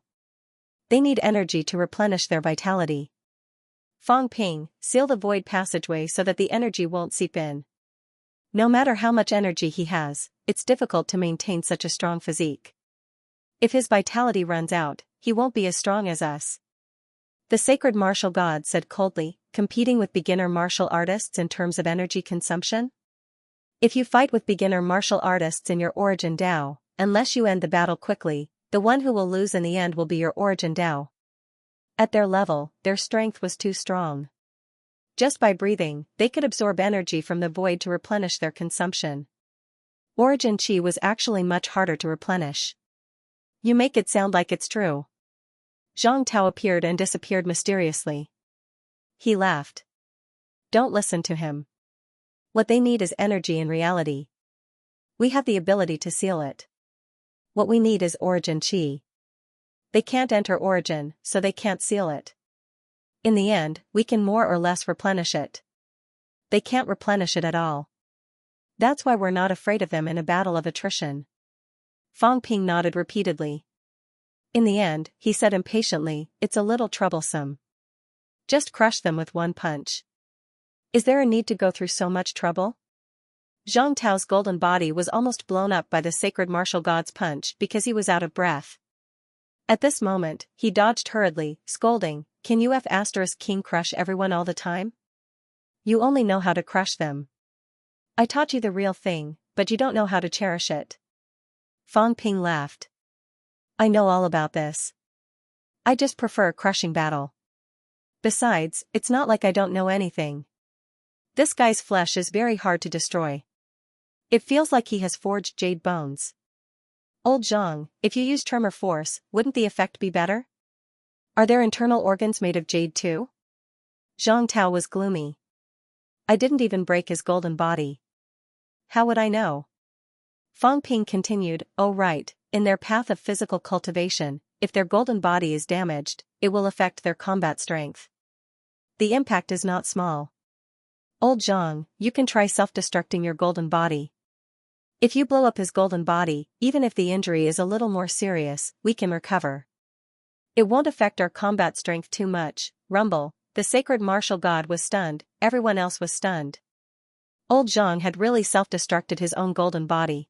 They need energy to replenish their vitality. Fang Ping, seal the void passageway so that the energy won't seep in. No matter how much energy he has, it's difficult to maintain such a strong physique. If his vitality runs out, he won't be as strong as us. The sacred martial god said coldly, competing with beginner martial artists in terms of energy consumption? If you fight with beginner martial artists in your origin Tao, unless you end the battle quickly, the one who will lose in the end will be your origin Tao. At their level, their strength was too strong. Just by breathing, they could absorb energy from the void to replenish their consumption. Origin chi was actually much harder to replenish. You make it sound like it's true. Zhang Tao appeared and disappeared mysteriously. He laughed. Don't listen to him. What they need is energy in reality. We have the ability to seal it. What we need is origin chi. They can't enter origin, so they can't seal it. In the end, we can more or less replenish it. They can't replenish it at all. That's why we're not afraid of them in a battle of attrition. Fang Ping nodded repeatedly. In the end, he said impatiently, it's a little troublesome. Just crush them with one punch. Is there a need to go through so much trouble? Zhang Tao's golden body was almost blown up by the sacred martial god's punch because he was out of breath. At this moment, he dodged hurriedly, scolding, can you King crush everyone all the time? You only know how to crush them. I taught you the real thing, but you don't know how to cherish it. Fang Ping laughed. I know all about this. I just prefer crushing battle. Besides, it's not like I don't know anything. This guy's flesh is very hard to destroy. It feels like he has forged jade bones. Old Zhang, if you use tremor force, wouldn't the effect be better? Are there internal organs made of jade too? Zhang Tao was gloomy. I didn't even break his golden body. How would I know? Fang Ping continued, oh right, in their path of physical cultivation, if their golden body is damaged, it will affect their combat strength. The impact is not small. Old Zhang, you can try self-destructing your golden body. If you blow up his golden body, even if the injury is a little more serious, we can recover. It won't affect our combat strength too much. Rumble, the sacred martial god was stunned, everyone else was stunned. Old Zhang had really self-destructed his own golden body.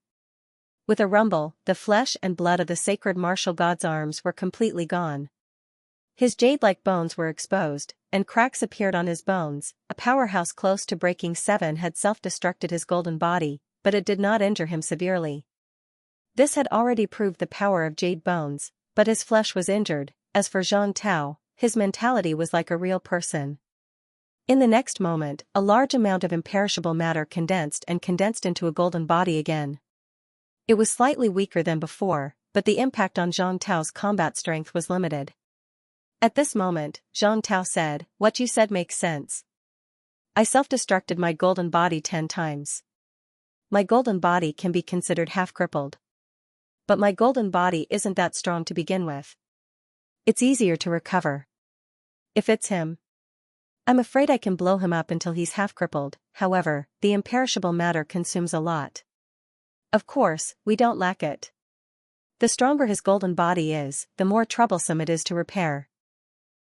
With a rumble, the flesh and blood of the sacred martial god's arms were completely gone. His jade-like bones were exposed, and cracks appeared on his bones. A powerhouse close to breaking 7 had self-destructed his golden body, but it did not injure him severely. This had already proved the power of jade bones, but his flesh was injured. As for Zhang Tao, his mentality was like a real person. In the next moment, a large amount of imperishable matter condensed into a golden body again. It was slightly weaker than before, but the impact on Zhang Tao's combat strength was limited. At this moment, Zhang Tao said, what you said makes sense. I self-destructed my golden body 10 times. My golden body can be considered half-crippled. But my golden body isn't that strong to begin with. It's easier to recover. If it's him, I'm afraid I can blow him up until he's half-crippled. However, the imperishable matter consumes a lot. Of course, we don't lack it. The stronger his golden body is, the more troublesome it is to repair.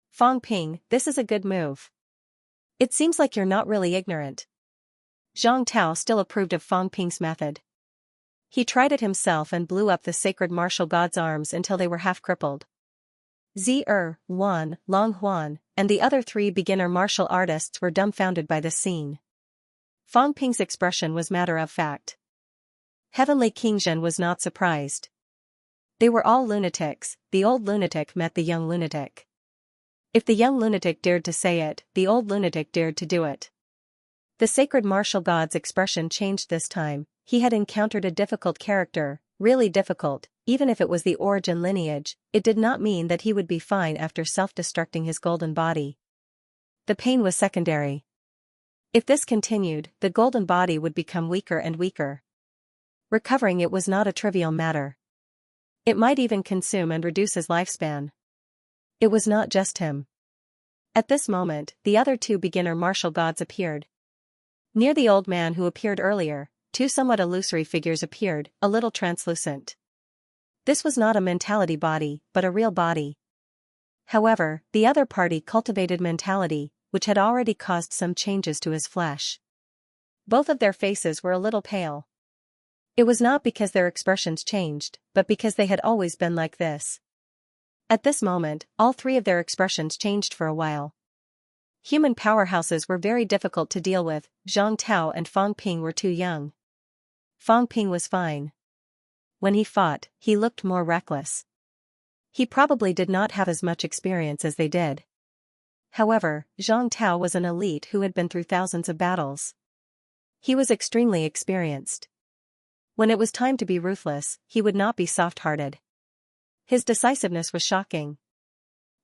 Fang Ping, this is a good move. It seems like you're not really ignorant. Zhang Tao still approved of Fang Ping's method. He tried it himself and blew up the sacred martial god's arms until they were half-crippled. Wan, Long Huan, and the other 3 beginner martial artists were dumbfounded by this scene. Fang Ping's expression was matter-of-fact. Heavenly King Zhen was not surprised. They were all lunatics. The old lunatic met the young lunatic. If the young lunatic dared to say it, the old lunatic dared to do it. The sacred martial god's expression changed this time. He had encountered a difficult character, really difficult. Even if it was the origin lineage, it did not mean that he would be fine after self-destructing his golden body. The pain was secondary. If this continued, the golden body would become weaker and weaker. Recovering it was not a trivial matter. It might even consume and reduce his lifespan. It was not just him. At this moment, the other 2 beginner martial gods appeared. Near the old man who appeared earlier, 2 somewhat illusory figures appeared, a little translucent. This was not a mentality body, but a real body. However, the other party cultivated mentality, which had already caused some changes to his flesh. Both of their faces were a little pale. It was not because their expressions changed, but because they had always been like this. At this moment, all 3 of their expressions changed for a while. Human powerhouses were very difficult to deal with. Zhang Tao and Fang Ping were too young. Fang Ping was fine. When he fought, he looked more reckless. He probably did not have as much experience as they did. However, Zhang Tao was an elite who had been through thousands of battles. He was extremely experienced. When it was time to be ruthless, he would not be soft-hearted. His decisiveness was shocking.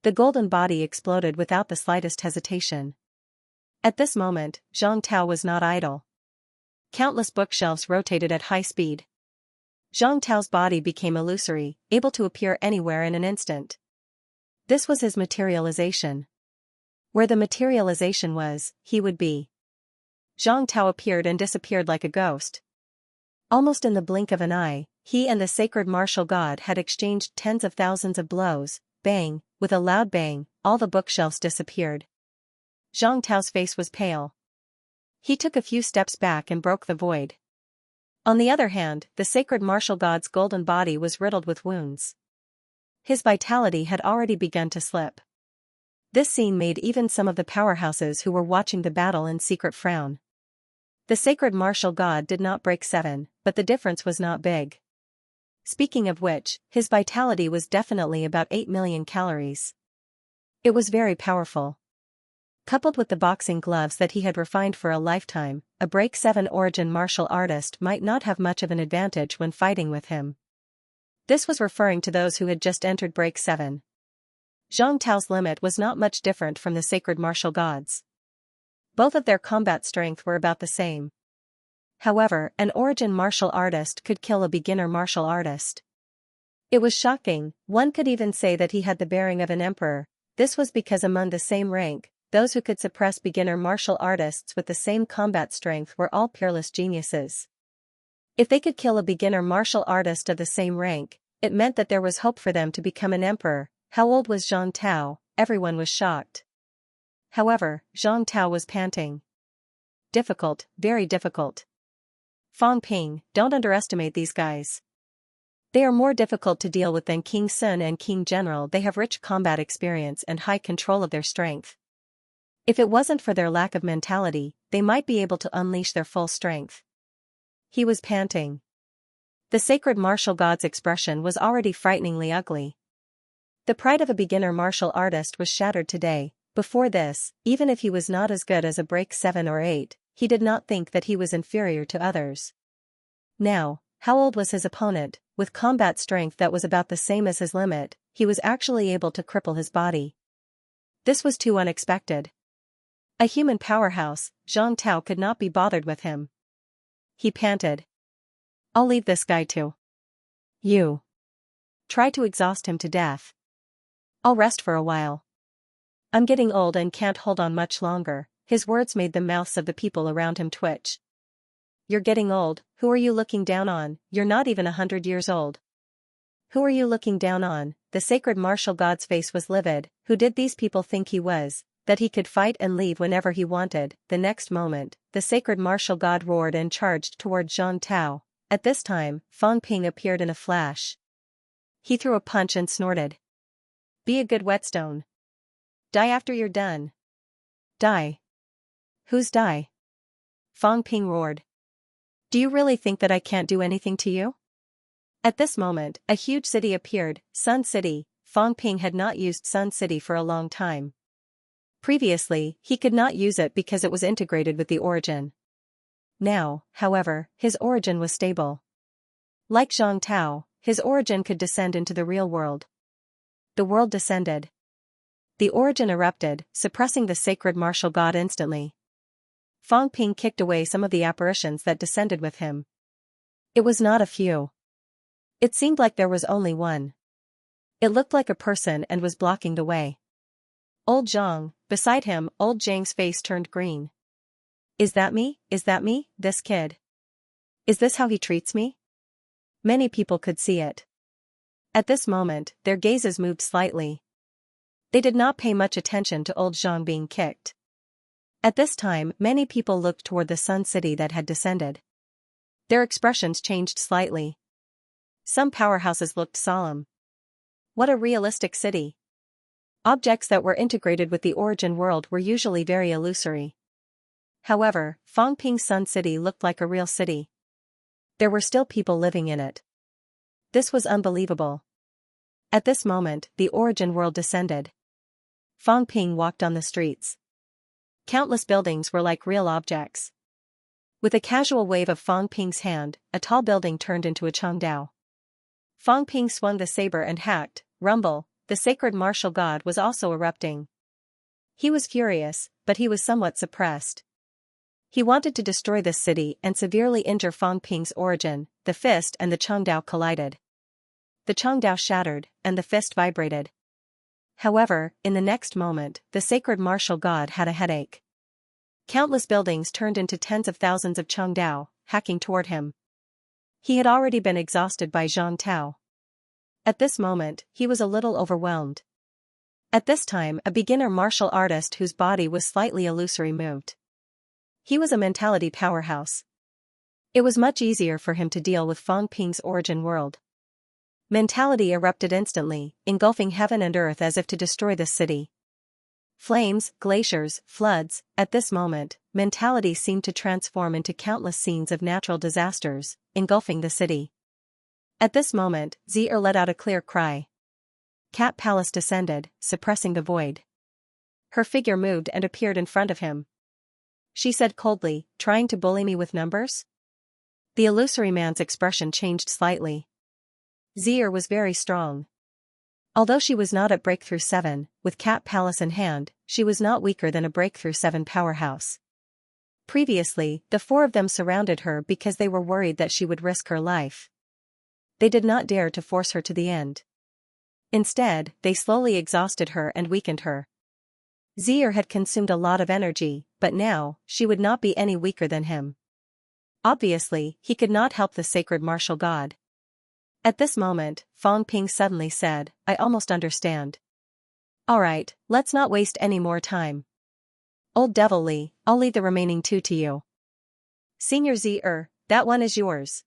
The golden body exploded without the slightest hesitation. At this moment, Zhang Tao was not idle. Countless bookshelves rotated at high speed. Zhang Tao's body became illusory, able to appear anywhere in an instant. This was his materialization. Where the materialization was, he would be. Zhang Tao appeared and disappeared like a ghost. Almost in the blink of an eye, he and the sacred martial god had exchanged tens of thousands of blows. Bang, with a loud bang, all the bookshelves disappeared. Zhang Tao's face was pale. He took a few steps back and broke the void. On the other hand, the sacred martial god's golden body was riddled with wounds. His vitality had already begun to slip. This scene made even some of the powerhouses who were watching the battle in secret frown. The sacred martial god did not break 7, but the difference was not big. Speaking of which, his vitality was definitely about 8 million calories. It was very powerful. Coupled with the boxing gloves that he had refined for a lifetime, a break 7 origin martial artist might not have much of an advantage when fighting with him. This was referring to those who had just entered break 7. Zhang Tao's limit was not much different from the sacred martial gods. Both of their combat strength were about the same. However, an origin martial artist could kill a beginner martial artist. It was shocking, one could even say that he had the bearing of an emperor. This was because among the same rank, those who could suppress beginner martial artists with the same combat strength were all peerless geniuses. If they could kill a beginner martial artist of the same rank, it meant that there was hope for them to become an emperor. How old was Zhang Tao? Everyone was shocked. However, Zhang Tao was panting. Difficult, very difficult. Fang Ping, don't underestimate these guys. They are more difficult to deal with than King Sun and King General. They have rich combat experience and high control of their strength. If it wasn't for their lack of mentality, they might be able to unleash their full strength. He was panting. The sacred martial god's expression was already frighteningly ugly. The pride of a beginner martial artist was shattered today. Before this, even if he was not as good as a break 7 or 8, he did not think that he was inferior to others. Now, how old was his opponent? With combat strength that was about the same as his limit, he was actually able to cripple his body. This was too unexpected. A human powerhouse, Zhang Tao could not be bothered with him. He panted. I'll leave this guy to you. Try to exhaust him to death. I'll rest for a while. I'm getting old and can't hold on much longer. His words made the mouths of the people around him twitch. You're getting old, who are you looking down on? You're not even 100 years old. Who are you looking down on? The sacred martial god's face was livid. Who did these people think he was, that he could fight and leave whenever he wanted? The next moment, the sacred martial god roared and charged toward Zhang Tao. At this time, Fang Ping appeared in a flash. He threw a punch and snorted. Be a good whetstone. Die after you're done. Die. Who's die? Fang Ping roared. Do you really think that I can't do anything to you? At this moment, a huge city appeared, Sun City. Fang Ping had not used Sun City for a long time. Previously, he could not use it because it was integrated with the origin. Now, however, his origin was stable. Like Zhang Tao, his origin could descend into the real world. The world descended. The origin erupted, suppressing the sacred martial god instantly. Fang Ping kicked away some of the apparitions that descended with him. It was not a few. It seemed like there was only one. It looked like a person and was blocking the way. Old Zhang, beside him, old Zhang's face turned green. Is that me? Is that me, this kid? Is this how he treats me? Many people could see it. At this moment, their gazes moved slightly. They did not pay much attention to old Zhang being kicked. At this time, many people looked toward the Sun City that had descended. Their expressions changed slightly. Some powerhouses looked solemn. What a realistic city. Objects that were integrated with the origin world were usually very illusory. However, Fang Ping's Sun City looked like a real city. There were still people living in it. This was unbelievable. At this moment, the origin world descended. Fang Ping walked on the streets. Countless buildings were like real objects. With a casual wave of Fang Ping's hand, a tall building turned into a Changdao. Fang Ping swung the saber and hacked. Rumble, the sacred martial god was also erupting. He was furious, but he was somewhat suppressed. He wanted to destroy this city and severely injure Fang Ping's origin. The fist and the Changdao collided. The Changdao shattered, and the fist vibrated. However, in the next moment, the sacred martial god had a headache. Countless buildings turned into tens of thousands of Chengdao, hacking toward him. He had already been exhausted by Zhang Tao. At this moment, he was a little overwhelmed. At this time, a beginner martial artist whose body was slightly illusory moved. He was a mentality powerhouse. It was much easier for him to deal with Fang Ping's origin world. Mentality erupted instantly, engulfing heaven and earth as if to destroy the city. Flames, glaciers, floods. At this moment, mentality seemed to transform into countless scenes of natural disasters, engulfing the city. At this moment, Zi'er let out a clear cry. Cat Palace descended, suppressing the void. Her figure moved and appeared in front of him. She said coldly, "Trying to bully me with numbers?" The illusory man's expression changed slightly. Zi'er was very strong. Although she was not at Breakthrough 7, with Cat Palace in hand, she was not weaker than a Breakthrough 7 powerhouse. Previously, the four of them surrounded her because they were worried that she would risk her life. They did not dare to force her to the end. Instead, they slowly exhausted her and weakened her. Zi'er had consumed a lot of energy, but now, she would not be any weaker than him. Obviously, he could not help the sacred martial god. At this moment, Fang Ping suddenly said, "I almost understand. Alright, let's not waste any more time. Old Devil Li, I'll leave the remaining two to you. Senior Zi'er, that one is yours.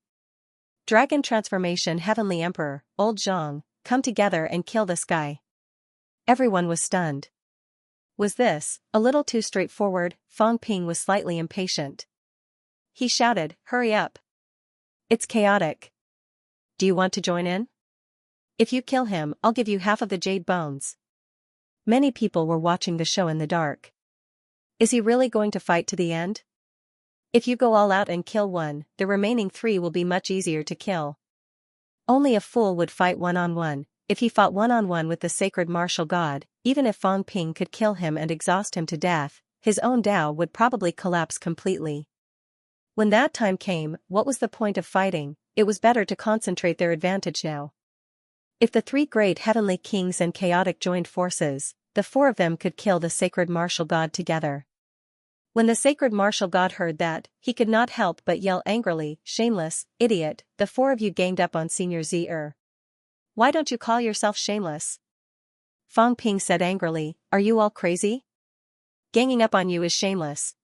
Dragon Transformation Heavenly Emperor, Old Zhang, come together and kill this guy." Everyone was stunned. Was this a little too straightforward? Fang Ping was slightly impatient. He shouted, "Hurry up. It's chaotic. Do you want to join in? If you kill him, I'll give you half of the jade bones." Many people were watching the show in the dark. Is he really going to fight to the end? If you go all out and kill one, the remaining three will be much easier to kill. Only a fool would fight one-on-one. If he fought one-on-one with the sacred martial god, even if Fang Ping could kill him and exhaust him to death, his own Dao would probably collapse completely. When that time came, what was the point of fighting? It was better to concentrate their advantage now. If the three great heavenly kings and chaotic joined forces, the four of them could kill the sacred martial god together. When the sacred martial god heard that, he could not help but yell angrily, "Shameless, idiot, the four of you ganged up on Senior Zi'er. Why don't you call yourself shameless?" Fang Ping said angrily, "Are you all crazy? Ganging up on you is shameless.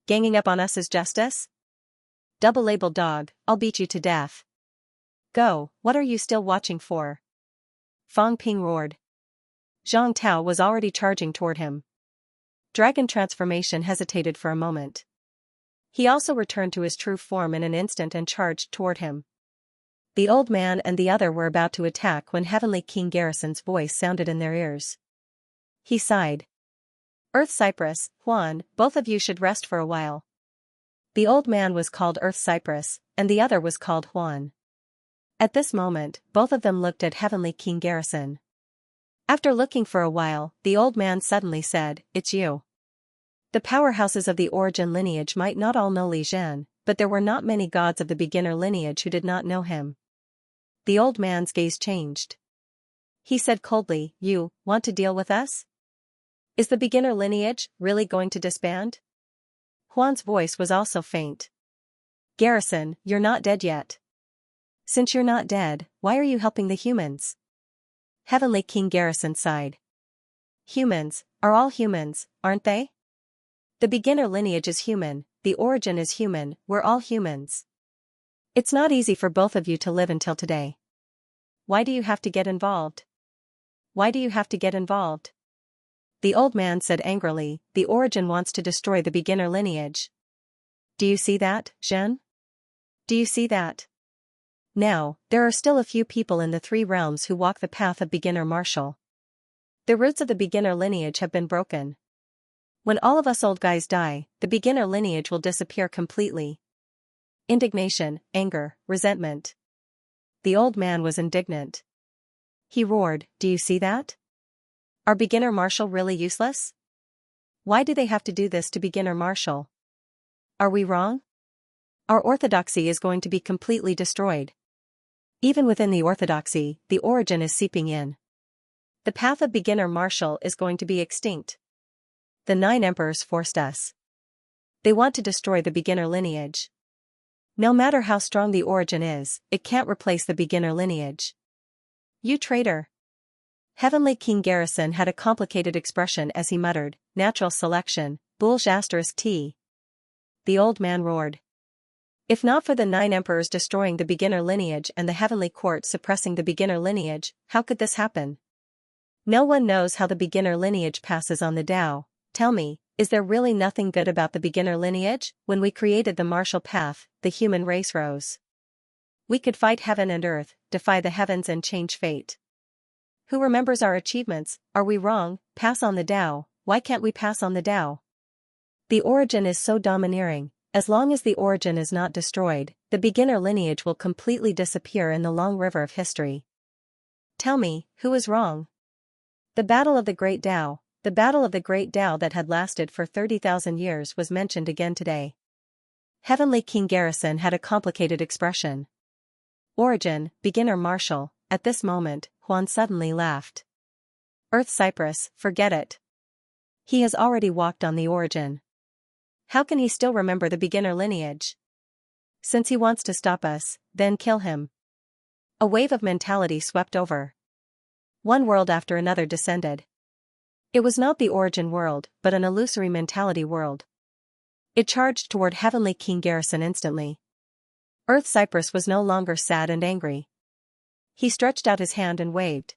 Ganging up on us is justice? Double-labeled dog, I'll beat you to death. Go, what are you still watching for?" Fang Ping roared. Zhang Tao was already charging toward him. Dragon Transformation hesitated for a moment. He also returned to his true form in an instant and charged toward him. The old man and the other were about to attack when Heavenly King Garrison's voice sounded in their ears. He sighed. "Earth Cypress, Huan, both of you should rest for a while." The old man was called Earth Cypress, and the other was called Huan. At this moment, both of them looked at Heavenly King Garrison. After looking for a while, the old man suddenly said, "It's you." The powerhouses of the origin lineage might not all know Li Zhen, but there were not many gods of the beginner lineage who did not know him. The old man's gaze changed. He said coldly, "You want to deal with us? Is the beginner lineage really going to disband?" Huan's voice was also faint. "Garrison, you're not dead yet. Since you're not dead, why are you helping the humans?" Heavenly King Garrison sighed. "Humans, are all humans, aren't they? The beginner lineage is human, the origin is human, we're all humans. It's not easy for both of you to live until today. Why do you have to get involved? Why do you have to get involved?" The old man said angrily, "The origin wants to destroy the beginner lineage. Do you see that, Zhen? Do you see that? Now, there are still a few people in the three realms who walk the path of beginner martial. The roots of the beginner lineage have been broken. When all of us old guys die, the beginner lineage will disappear completely." Indignation, anger, resentment. The old man was indignant. He roared, "Do you see that? Are beginner martial really useless? Why do they have to do this to beginner martial? Are we wrong? Our orthodoxy is going to be completely destroyed. Even within the orthodoxy, the origin is seeping in. The path of beginner martial is going to be extinct. The 9 emperors forced us. They want to destroy the beginner lineage. No matter how strong the origin is, it can't replace the beginner lineage. You traitor. Heavenly King Garrison had a complicated expression as he muttered, natural selection, bullsh***. The old man roared. If not for the 9 emperors destroying the beginner lineage and the heavenly court suppressing the beginner lineage, how could this happen? No one knows how the beginner lineage passes on the Tao. Tell me, is there really nothing good about the beginner lineage? When we created the martial path, the human race rose. We could fight heaven and earth, defy the heavens and change fate. Who remembers our achievements? Are we wrong? Pass on the Tao. Why can't we pass on the Tao? The origin is so domineering. As long as the origin is not destroyed, the beginner lineage will completely disappear in the long river of history. Tell me, who is wrong? The Battle of the Great Tao. The Battle of the Great Tao that had lasted for 30,000 years was mentioned again today. Heavenly King Garrison had a complicated expression. Origin, beginner martial. At this moment, Huan suddenly laughed. Earth Cypress, forget it. He has already walked on the origin. How can he still remember the beginner lineage? Since he wants to stop us, then kill him. A wave of mentality swept over. One world after another descended. It was not the origin world, but an illusory mentality world. It charged toward Heavenly King Garrison instantly. Earth Cypress was no longer sad and angry. He stretched out his hand and waved.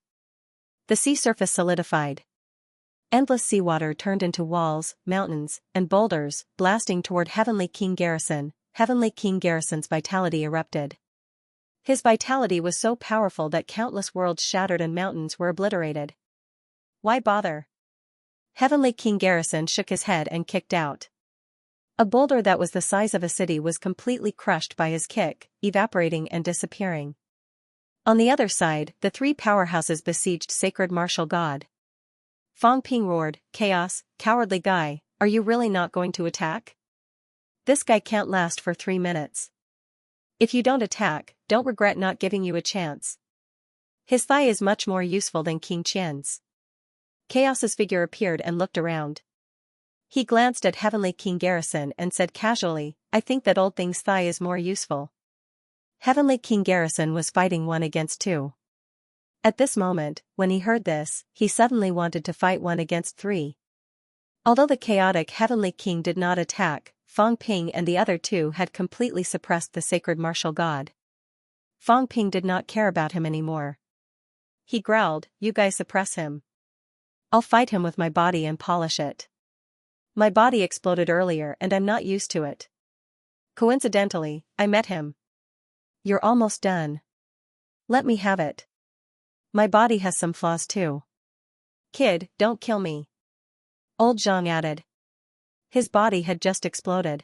The sea surface solidified. Endless seawater turned into walls, mountains, and boulders, blasting toward Heavenly King Garrison. Heavenly King Garrison's vitality erupted. His vitality was so powerful that countless worlds shattered and mountains were obliterated. Why bother? Heavenly King Garrison shook his head and kicked out. A boulder that was the size of a city was completely crushed by his kick, evaporating and disappearing. On the other side, the 3 powerhouses besieged Sacred Martial God. Fang Ping roared, Chaos, cowardly guy, are you really not going to attack? This guy can't last for 3 minutes. If you don't attack, don't regret not giving you a chance. His thigh is much more useful than King Qian's. Chaos's figure appeared and looked around. He glanced at Heavenly King Garrison and said casually, I think that old thing's thigh is more useful. Heavenly King Garrison was fighting 1 against 2. At this moment, when he heard this, he suddenly wanted to fight 1 against 3. Although the chaotic Heavenly King did not attack, Fang Ping and the other 2 had completely suppressed the Sacred Martial God. Fang Ping did not care about him anymore. He growled, you guys suppress him. I'll fight him with my body and polish it. My body exploded earlier and I'm not used to it. Coincidentally, I met him. You're almost done. Let me have it. My body has some flaws too. Kid, don't kill me. Old Zhang added. His body had just exploded.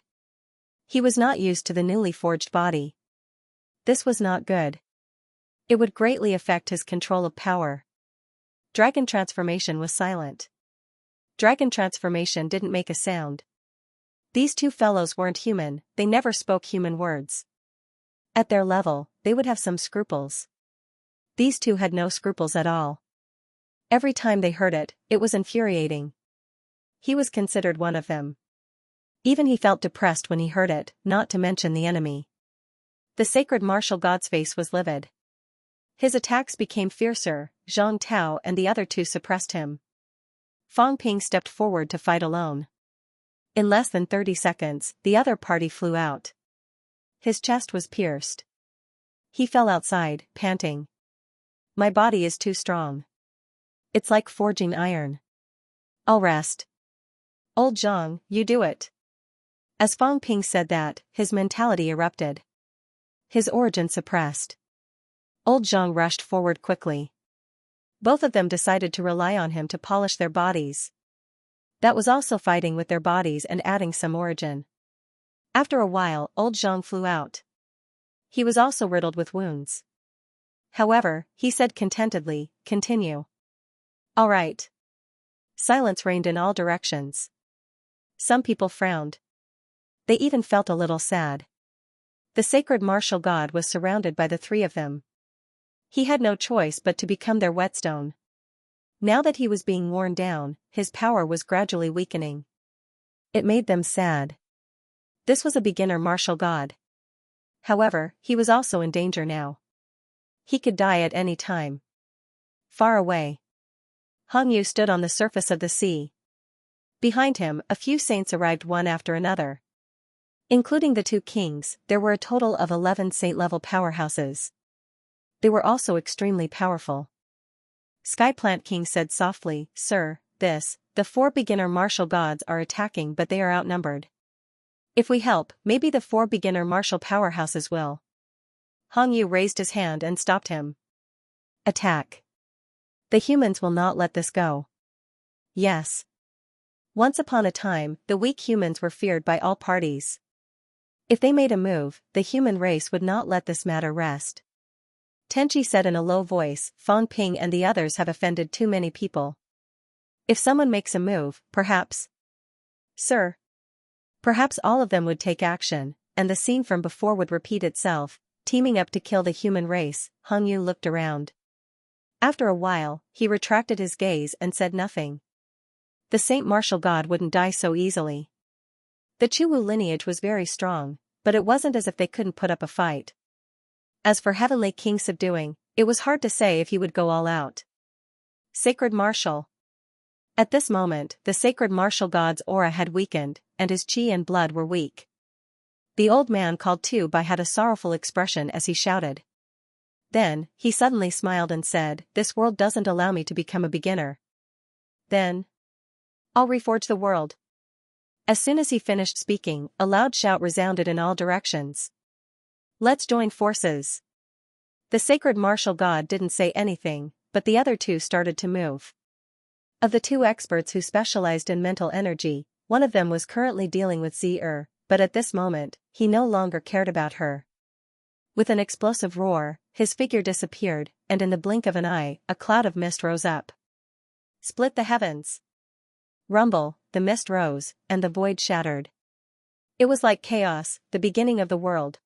He was not used to the newly forged body. This was not good. It would greatly affect his control of power. Dragon transformation was silent. Dragon transformation didn't make a sound. These 2 fellows weren't human, they never spoke human words. At their level, they would have some scruples. These 2 had no scruples at all. Every time they heard it, it was infuriating. He was considered one of them. Even he felt depressed when he heard it, not to mention the enemy. The Sacred Martial God's face was livid. His attacks became fiercer, Zhang Tao and the other 2 suppressed him. Fang Ping stepped forward to fight alone. In less than 30 seconds, the other party flew out. His chest was pierced. He fell outside, panting. My body is too strong. It's like forging iron. I'll rest. Old Zhang, you do it. As Fang Ping said that, his mentality erupted. His origin suppressed. Old Zhang rushed forward quickly. Both of them decided to rely on him to polish their bodies. That was also fighting with their bodies and adding some origin. After a while, old Zhang flew out. He was also riddled with wounds. However, he said contentedly, continue. All right. Silence reigned in all directions. Some people frowned. They even felt a little sad. The Sacred Martial God was surrounded by the 3 of them. He had no choice but to become their whetstone. Now that he was being worn down, his power was gradually weakening. It made them sad. This was a beginner martial god. However, he was also in danger now. He could die at any time. Far away, Hong Yu stood on the surface of the sea. Behind him, a few saints arrived one after another. Including the two kings, there were a total of 11 saint-level powerhouses. They were also extremely powerful. Sky Plant King said softly, "Sir, the 4 beginner martial gods are attacking, but they are outnumbered. If we help, maybe the 4 beginner martial powerhouses will." Hong Yu raised his hand and stopped him. "Attack. The humans will not let this go." Yes. Once upon a time, the weak humans were feared by all parties. If they made a move, the human race would not let this matter rest. Tenchi said in a low voice, "Fang Ping and the others have offended too many people. If someone makes a move, perhaps..." "Sir." Perhaps all of them would take action, and the scene from before would repeat itself, teaming up to kill the human race. Hong Yu looked around. After a while, he retracted his gaze and said nothing. The Saint Martial God wouldn't die so easily. The Chuwu lineage was very strong, but it wasn't as if they couldn't put up a fight. As for Heavenly King subduing, it was hard to say if he would go all out. Sacred Martial. At this moment, the Sacred Martial God's aura had weakened, and his chi and blood were weak. The old man called Tu Bai had a sorrowful expression as he shouted. Then, he suddenly smiled and said, "This world doesn't allow me to become a beginner. Then I'll reforge the world." As soon as he finished speaking, a loud shout resounded in all directions. "Let's join forces." The Sacred Martial God didn't say anything, but the other two started to move. Of the 2 experts who specialized in mental energy, one of them was currently dealing with Zi, but at this moment, he no longer cared about her. With an explosive roar, his figure disappeared, and in the blink of an eye, a cloud of mist rose up. Split the heavens. Rumble, the mist rose, and the void shattered. It was like chaos, the beginning of the world.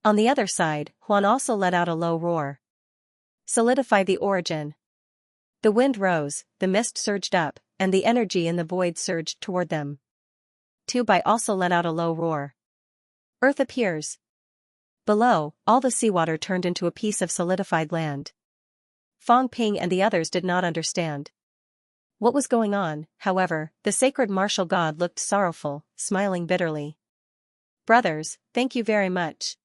On the other side, Huan also let out a low roar. Solidify the origin. The wind rose, the mist surged up, and the energy in the void surged toward them. Tu Bai also let out a low roar. Earth appears. Below, all the seawater turned into a piece of solidified land. Fang Ping and the others did not understand what was going on. However, the Sacred Martial God looked sorrowful, smiling bitterly. "Brothers, thank you very much."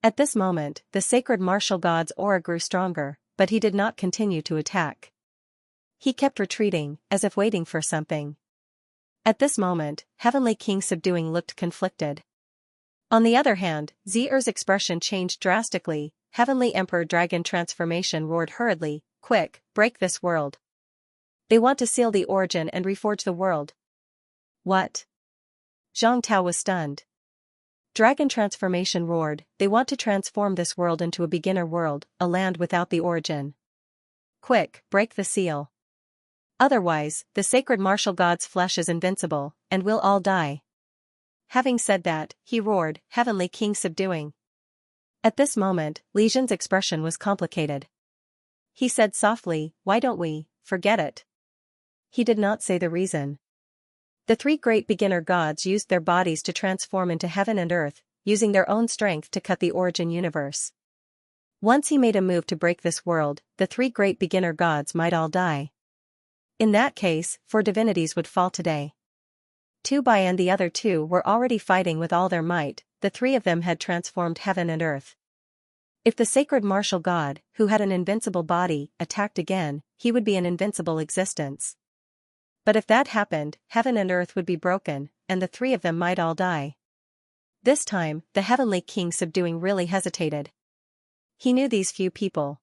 At this moment, the Sacred Martial God's aura grew stronger, but he did not continue to attack. He kept retreating, as if waiting for something. At this moment, Heavenly King subduing looked conflicted. On the other hand, Zier's expression changed drastically. Heavenly Emperor Dragon Transformation roared hurriedly, "Quick, break this world. They want to seal the origin and reforge the world." "What?" Zhang Tao was stunned. Dragon Transformation roared, "They want to transform this world into a beginner world, a land without the origin. Quick, break the seal. Otherwise, the Sacred Martial God's flesh is invincible, and we'll all die." Having said that, he roared, "Heavenly King subduing." At this moment, Li Zhen's expression was complicated. He said softly, "Why don't we forget it?" He did not say the reason. The 3 great beginner gods used their bodies to transform into heaven and earth, using their own strength to cut the origin universe. Once he made a move to break this world, the 3 great beginner gods might all die. In that case, 4 divinities would fall today. Tu Bai and the other 2 were already fighting with all their might. The 3 of them had transformed heaven and earth. If the Sacred Martial God, who had an invincible body, attacked again, he would be an invincible existence. But if that happened, heaven and earth would be broken, and the 3 of them might all die. This time, the Heavenly King subduing really hesitated. He knew these few people.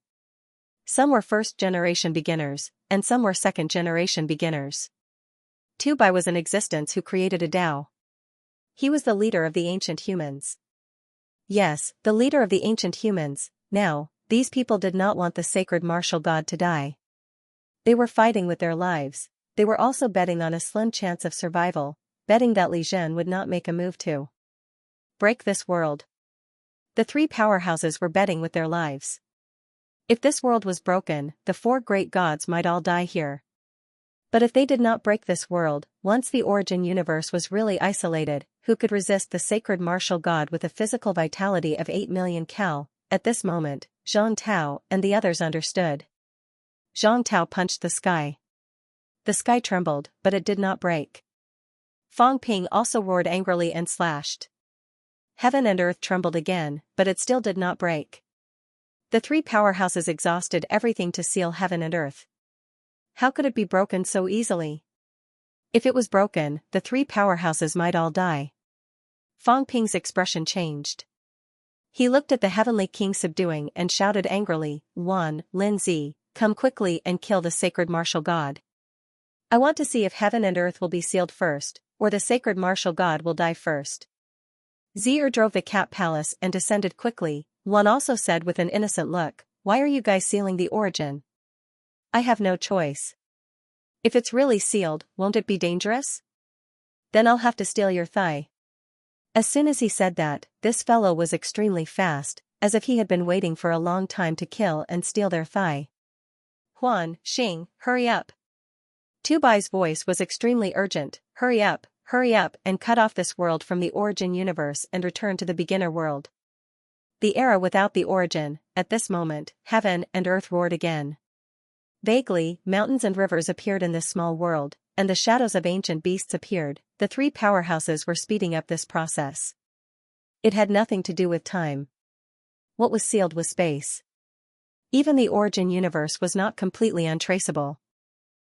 Some were first-generation beginners, and some were second-generation beginners. Tu Bai was an existence who created a Tao. He was the leader of the ancient humans. Yes, the leader of the ancient humans. Now, these people did not want the Sacred Martial God to die. They were fighting with their lives. They were also betting on a slim chance of survival, betting that Li Zhen would not make a move to break this world. The 3 powerhouses were betting with their lives. If this world was broken, the four great gods might all die here. But if they did not break this world, once the origin universe was really isolated, who could resist the sacred martial god with a physical vitality of 8 million cal? At this moment, Zhang Tao and the others understood. Zhang Tao punched the sky. The sky trembled, but it did not break. Fang Ping also roared angrily and slashed. Heaven and earth trembled again, but it still did not break. The three powerhouses exhausted everything to seal heaven and earth. How could it be broken so easily? If it was broken, the three powerhouses might all die. Fang Ping's expression changed. He looked at the heavenly king subduing and shouted angrily, "Wan, Lin Zi, come quickly and kill the sacred martial god. I want to see if heaven and earth will be sealed first, or the sacred martial god will die first." Zier drove the cat palace and descended quickly. Wan also said with an innocent look, "Why are you guys sealing the origin? I have no choice. If it's really sealed, won't it be dangerous? Then I'll have to steal your thigh." As soon as he said that, this fellow was extremely fast, as if he had been waiting for a long time to kill and steal their thigh. "Huan, Xing, hurry up." Tu Bai's voice was extremely urgent, hurry up, and cut off this world from the origin universe and return to the beginner world. The era without the origin. At this moment, heaven and earth roared again. Vaguely, mountains and rivers appeared in this small world, and the shadows of ancient beasts appeared. The three powerhouses were speeding up this process. It had nothing to do with time. What was sealed was space. Even the origin universe was not completely untraceable.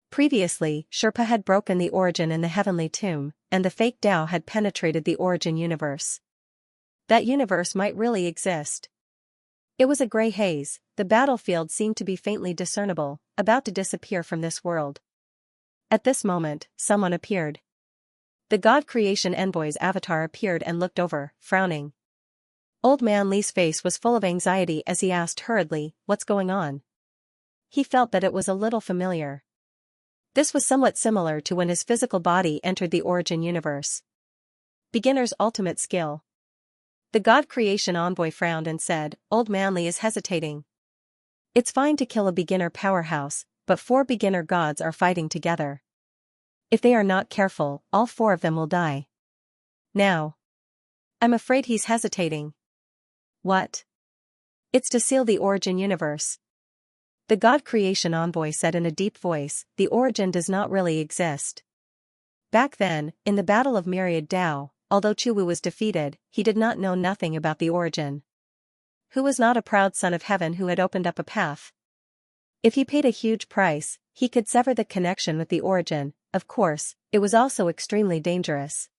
Previously, Sherpa had broken the origin in the heavenly tomb, and the fake Tao had penetrated the origin universe. That universe might really exist. It was a gray haze. The battlefield seemed to be faintly discernible, about to disappear from this world. At this moment, someone appeared. The God Creation Envoy's avatar appeared and looked over, frowning. Old Man Li's face was full of anxiety as he asked hurriedly, "What's going on?" He felt that it was a little familiar. This was somewhat similar to when his physical body entered the origin universe. Beginner's ultimate skill. The God Creation Envoy frowned and said, "Old Man Li is hesitating. It's fine to kill a beginner powerhouse, but four beginner gods are fighting together. If they are not careful, all four of them will die. Now. I'm afraid he's hesitating." "What?" "It's to seal the origin universe." The God Creation Envoy said in a deep voice, "The origin does not really exist." Back then, in the Battle of Myriad Tao, although Chuwu was defeated, he did not know nothing about the origin. Who was not a proud son of heaven who had opened up a path? If he paid a huge price, he could sever the connection with the origin. Of course, it was also extremely dangerous.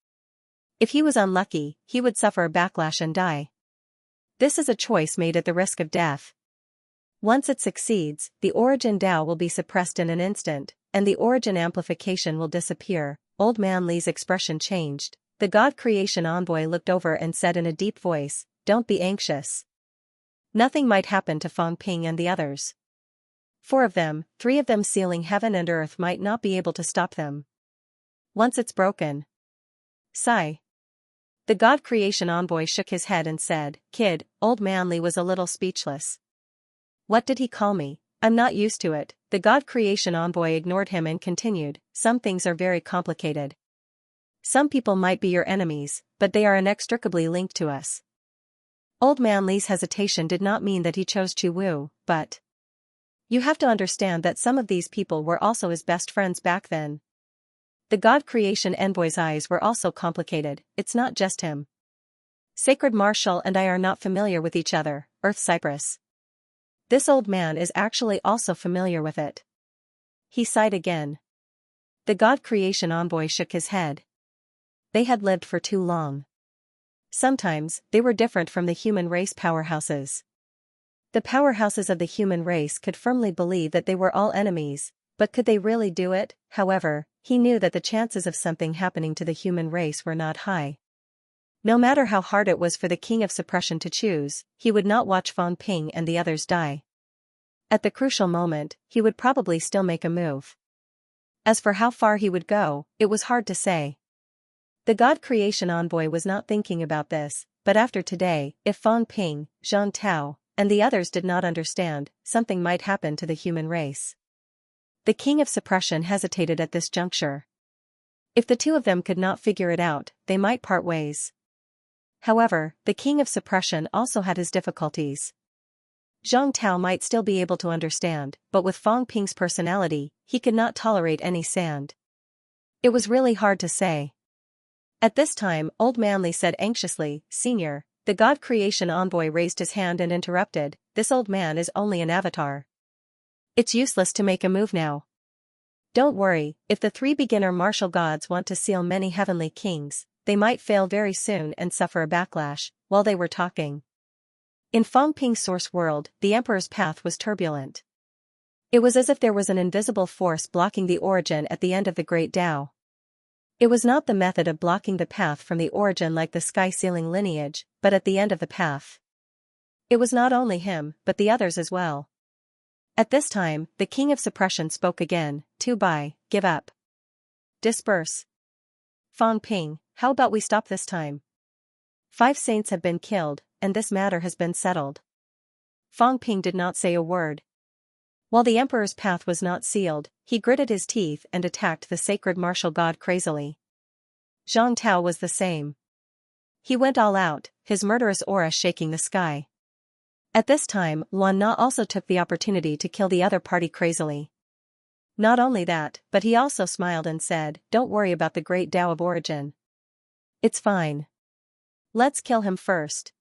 If he was unlucky, he would suffer a backlash and die. This is a choice made at the risk of death. Once it succeeds, the origin Tao will be suppressed in an instant, and the origin amplification will disappear. Old Man Li's expression changed. The God Creation Envoy looked over and said in a deep voice, "Don't be anxious. Nothing might happen to Fang Ping and the others. Four of them, three of them sealing heaven and earth might not be able to stop them. Once it's broken." Sigh. The God Creation Envoy shook his head and said, "Kid." Old Man Li was a little speechless. "What did he call me? I'm not used to it." The God Creation Envoy ignored him and continued, "Some things are very complicated. Some people might be your enemies, but they are inextricably linked to us." Old Man Li's hesitation did not mean that he chose Chu Wu, but you have to understand that some of these people were also his best friends back then. The God Creation Envoy's eyes were also complicated. It's not just him. Sacred Marshal and I are not familiar with each other, Earth Cypress. This old man is actually also familiar with it. He sighed again. The God Creation Envoy shook his head. They had lived for too long. Sometimes, they were different from the human race powerhouses. The powerhouses of the human race could firmly believe that they were all enemies, but could they really do it? However, he knew that the chances of something happening to the human race were not high. No matter how hard it was for the King of Suppression to choose, he would not watch Fang Ping and the others die. At the crucial moment, he would probably still make a move. As for how far he would go, it was hard to say. The God Creation Envoy was not thinking about this, but after today, if Fang Ping, Zhang Tao, and the others did not understand, something might happen to the human race. The king of suppression hesitated at this juncture. If the two of them could not figure it out, they might part ways. However, the king of suppression also had his difficulties. Zhang Tao might still be able to understand, but with Fang Ping's personality, he could not tolerate any sand. It was really hard to say. At this time, Old Manly said anxiously, "Senior." The God Creation envoy raised his hand and interrupted, "This old man is only an avatar. It's useless to make a move now. Don't worry, if the three beginner martial gods want to seal many heavenly kings, they might fail very soon and suffer a backlash." While they were talking, in Fang Ping's source world, the emperor's path was turbulent. It was as if there was an invisible force blocking the origin at the end of the great Tao. It was not the method of blocking the path from the origin like the sky-sealing lineage, but at the end of the path. It was not only him, but the others as well. At this time, the king of suppression spoke again, "Tu Bai, give up. Disperse. Fang Ping, how about we stop this time? 5 saints have been killed, and this matter has been settled." Fang Ping did not say a word. While the emperor's path was not sealed, he gritted his teeth and attacked the sacred martial god crazily. Zhang Tao was the same. He went all out, his murderous aura shaking the sky. At this time, Luan Na also took the opportunity to kill the other party crazily. Not only that, but he also smiled and said, "Don't worry about the great Tao of origin. It's fine. Let's kill him first."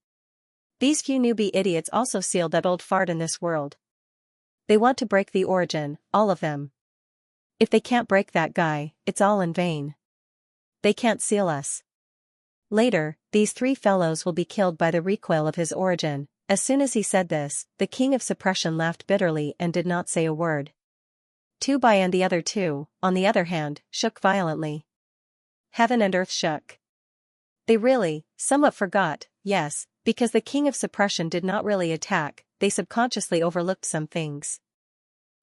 These few newbie idiots also sealed that old fart in this world. They want to break the origin, all of them. If they can't break that guy, it's all in vain. They can't seal us. Later, these 3 fellows will be killed by the recoil of his origin. As soon as he said this, the king of suppression laughed bitterly and did not say a word. Tu Bai and the other 2, on the other hand, shook violently. Heaven and earth shook. They really, somewhat forgot, yes, because the king of suppression did not really attack, they subconsciously overlooked some things.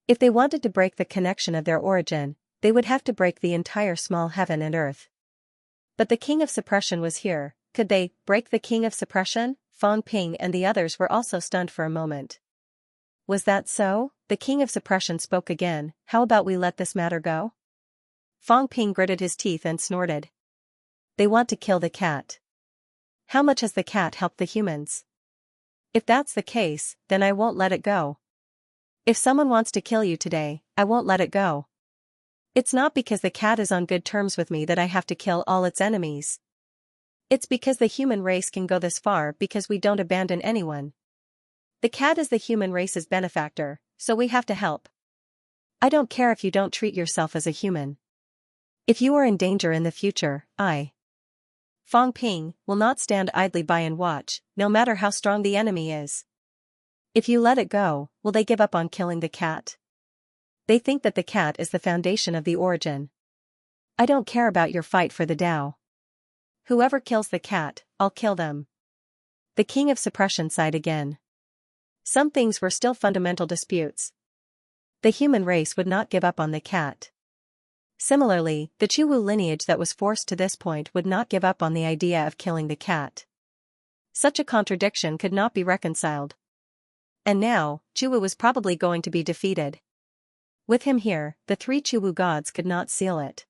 If they wanted to break the connection of their origin, they would have to break the entire small heaven and earth. But the king of suppression was here. Could they break the king of suppression? Fang Ping and the others were also stunned for a moment. Was that so? The king of suppression spoke again, "How about we let this matter go?" Fang Ping gritted his teeth and snorted. They want to kill the cat. How much has the cat helped the humans? If that's the case, then I won't let it go. If someone wants to kill you today, I won't let it go. It's not because the cat is on good terms with me that I have to kill all its enemies. It's because the human race can go this far because we don't abandon anyone. The cat is the human race's benefactor, so we have to help. I don't care if you don't treat yourself as a human. If you are in danger in the future, Fang Ping, will not stand idly by and watch, no matter how strong the enemy is. If you let it go, will they give up on killing the cat? They think that the cat is the foundation of the origin. I don't care about your fight for the Tao. Whoever kills the cat, I'll kill them. The king of suppression sighed again. Some things were still fundamental disputes. The human race would not give up on the cat. Similarly, the Chuwu lineage that was forced to this point would not give up on the idea of killing the cat. Such a contradiction could not be reconciled. And now, Chuwu was probably going to be defeated. With him here, the 3 Chuwu gods could not seal it.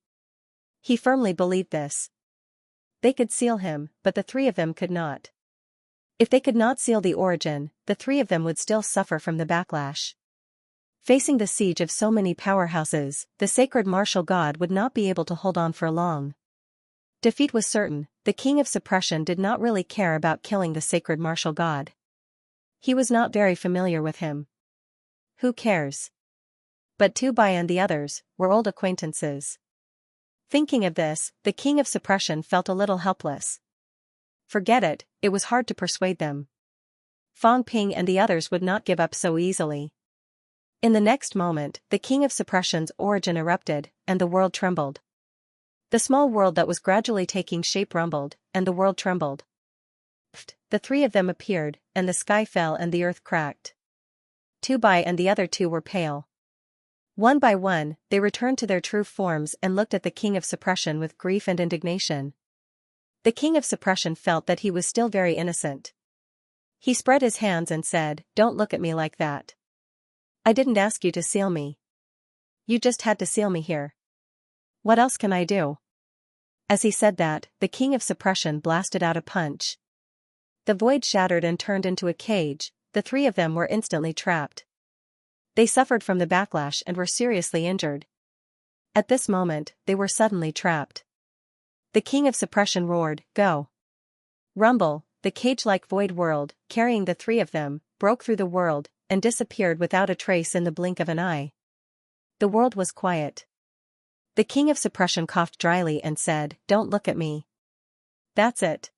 He firmly believed this. They could seal him, but the 3 of them could not. If they could not seal the origin, the 3 of them would still suffer from the backlash. Facing the siege of so many powerhouses, the sacred martial god would not be able to hold on for long. Defeat was certain. The king of suppression did not really care about killing the sacred martial god. He was not very familiar with him. Who cares? But Tu Bai and the others were old acquaintances. Thinking of this, the king of suppression felt a little helpless. Forget it, it was hard to persuade them. Fang Ping and the others would not give up so easily. In the next moment, the king of suppression's origin erupted, and the world trembled. The small world that was gradually taking shape rumbled, and the world trembled. The 3 of them appeared, and the sky fell and the earth cracked. Tu Bai and the other 2 were pale. One by one, they returned to their true forms and looked at the king of suppression with grief and indignation. The king of suppression felt that he was still very innocent. He spread his hands and said, "Don't look at me like that. I didn't ask you to seal me. You just had to seal me here. What else can I do?" As he said that, the king of suppression blasted out a punch. The void shattered and turned into a cage. The three of them were instantly trapped. They suffered from the backlash and were seriously injured. At this moment, they were suddenly trapped. The king of suppression roared, "Go!" Rumble, the cage-like void world, carrying the three of them, broke through the world, and disappeared without a trace in the blink of an eye. The world was quiet. The king of suppression coughed dryly and said, "Don't look at me. That's it.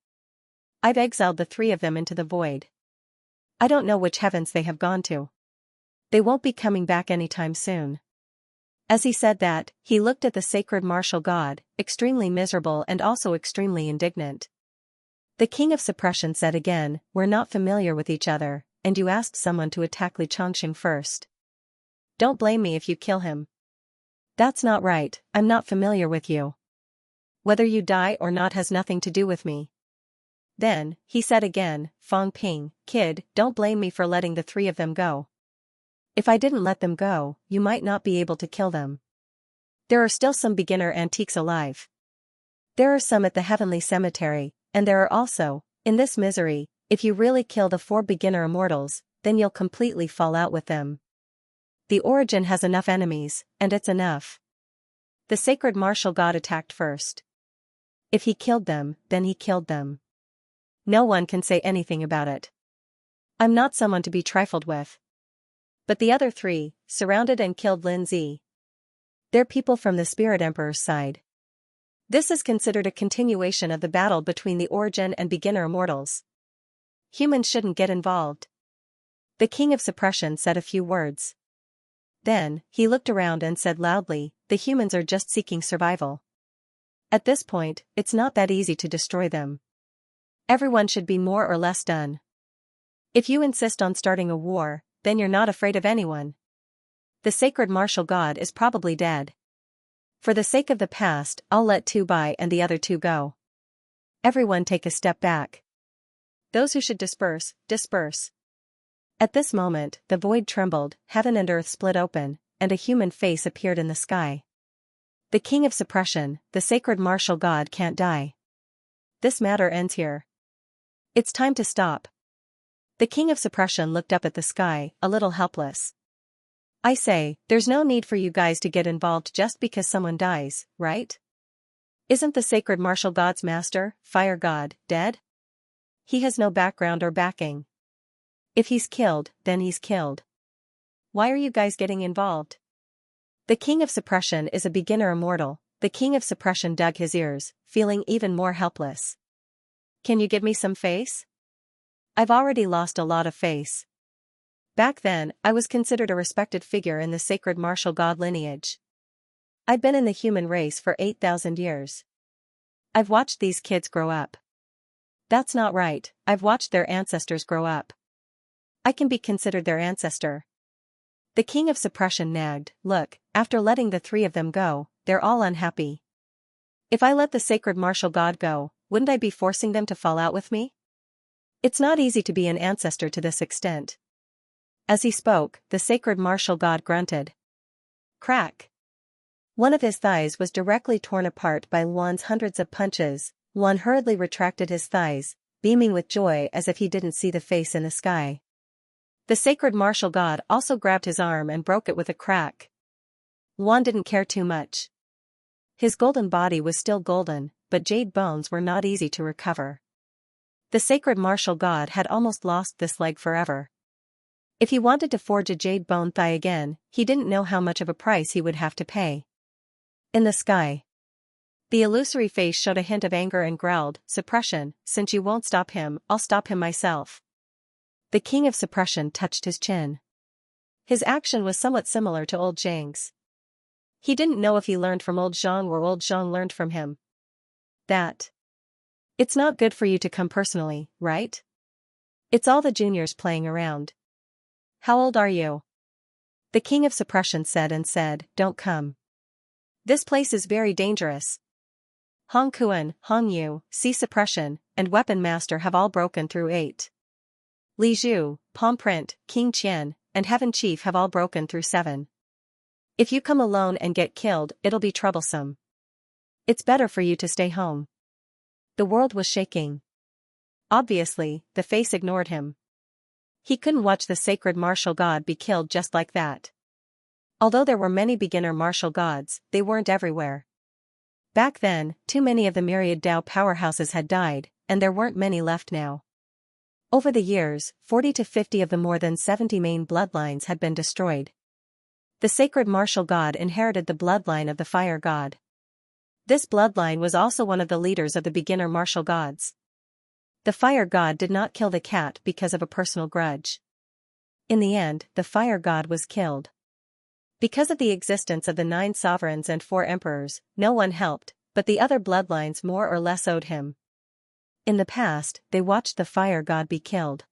I've exiled the three of them into the void. I don't know which heavens they have gone to. They won't be coming back anytime soon." As he said that, he looked at the sacred martial god, extremely miserable and also extremely indignant. The king of suppression said again, "We're not familiar with each other, and you asked someone to attack Li Chongqing first. Don't blame me if you kill him. That's not right, I'm not familiar with you. Whether you die or not has nothing to do with me." Then, he said again, "Fang Ping, kid, don't blame me for letting the three of them go. If I didn't let them go, you might not be able to kill them. There are still some beginner antiques alive. There are some at the heavenly cemetery, and there are also, in this misery, if you really kill the 4 beginner immortals, then you'll completely fall out with them. The origin has enough enemies, and it's enough." The sacred martial god attacked first. If he killed them, then he killed them. No one can say anything about it. I'm not someone to be trifled with. But the other 3, surrounded and killed Lin Zi. They're people from the Spirit Emperor's side. This is considered a continuation of the battle between the origin and beginner immortals. Humans shouldn't get involved. The king of suppression said a few words. Then, he looked around and said loudly, "The humans are just seeking survival. At this point, it's not that easy to destroy them. Everyone should be more or less done. If you insist on starting a war, then you're not afraid of anyone. The sacred martial god is probably dead. For the sake of the past, I'll let 2 by and the other 2 go. Everyone take a step back. Those who should disperse, disperse." At this moment, the void trembled, heaven and earth split open, and a human face appeared in the sky. The king of suppression, the sacred martial god can't die. This matter ends here. It's time to stop. The king of suppression looked up at the sky, a little helpless. "I say, there's no need for you guys to get involved just because someone dies, right? Isn't the sacred martial god's master, fire god, dead? He has no background or backing. If he's killed, then he's killed. Why are you guys getting involved?" The king of suppression is a beginner immortal. The king of suppression dug his ears, feeling even more helpless. "Can you give me some face? I've already lost a lot of face. Back then, I was considered a respected figure in the sacred martial god lineage. I'd been in the human race for 8,000 years. I've watched these kids grow up. That's not right, I've watched their ancestors grow up. I can be considered their ancestor." The king of suppression nagged, "Look, after letting the 3 of them go, they're all unhappy. If I let the sacred martial god go, wouldn't I be forcing them to fall out with me? It's not easy to be an ancestor to this extent." As he spoke, the sacred martial god grunted. Crack! One of his thighs was directly torn apart by Luan's hundreds of punches. Luan hurriedly retracted his thighs, beaming with joy as if he didn't see the face in the sky. The sacred martial god also grabbed his arm and broke it with a crack. Luan didn't care too much. His golden body was still golden, but jade bones were not easy to recover. The sacred martial god had almost lost this leg forever. If he wanted to forge a jade bone thigh again, he didn't know how much of a price he would have to pay. In the sky, the illusory face showed a hint of anger and growled, "Suppression, since you won't stop him, I'll stop him myself." The king of suppression touched his chin. His action was somewhat similar to old Zhang's. He didn't know if he learned from old Zhang or old Zhang learned from him. That. It's not good for you to come personally, right? It's all the juniors playing around. How old are you? The king of suppression said, "Don't come. This place is very dangerous. Hong Kuan, Hong Yu, C suppression, and weapon master have all broken through 8. Li Zhu, Palm Print, King Qian, and Heaven Chief have all broken through 7. If you come alone and get killed, it'll be troublesome. It's better for you to stay home. The world was shaking. Obviously, the face ignored him. He couldn't watch the sacred martial god be killed just like that. Although there were many beginner martial gods, they weren't everywhere. Back then, too many of the myriad Dao powerhouses had died, and there weren't many left now. Over the years, 40 to 50 of the more than 70 main bloodlines had been destroyed. The sacred martial god inherited the bloodline of the fire god. This bloodline was also one of the leaders of the beginner martial gods. The fire god did not kill the cat because of a personal grudge. In the end, the fire god was killed. Because of the existence of the 9 sovereigns and 4 emperors, no one helped, but the other bloodlines more or less owed him. In the past, they watched the fire god be killed.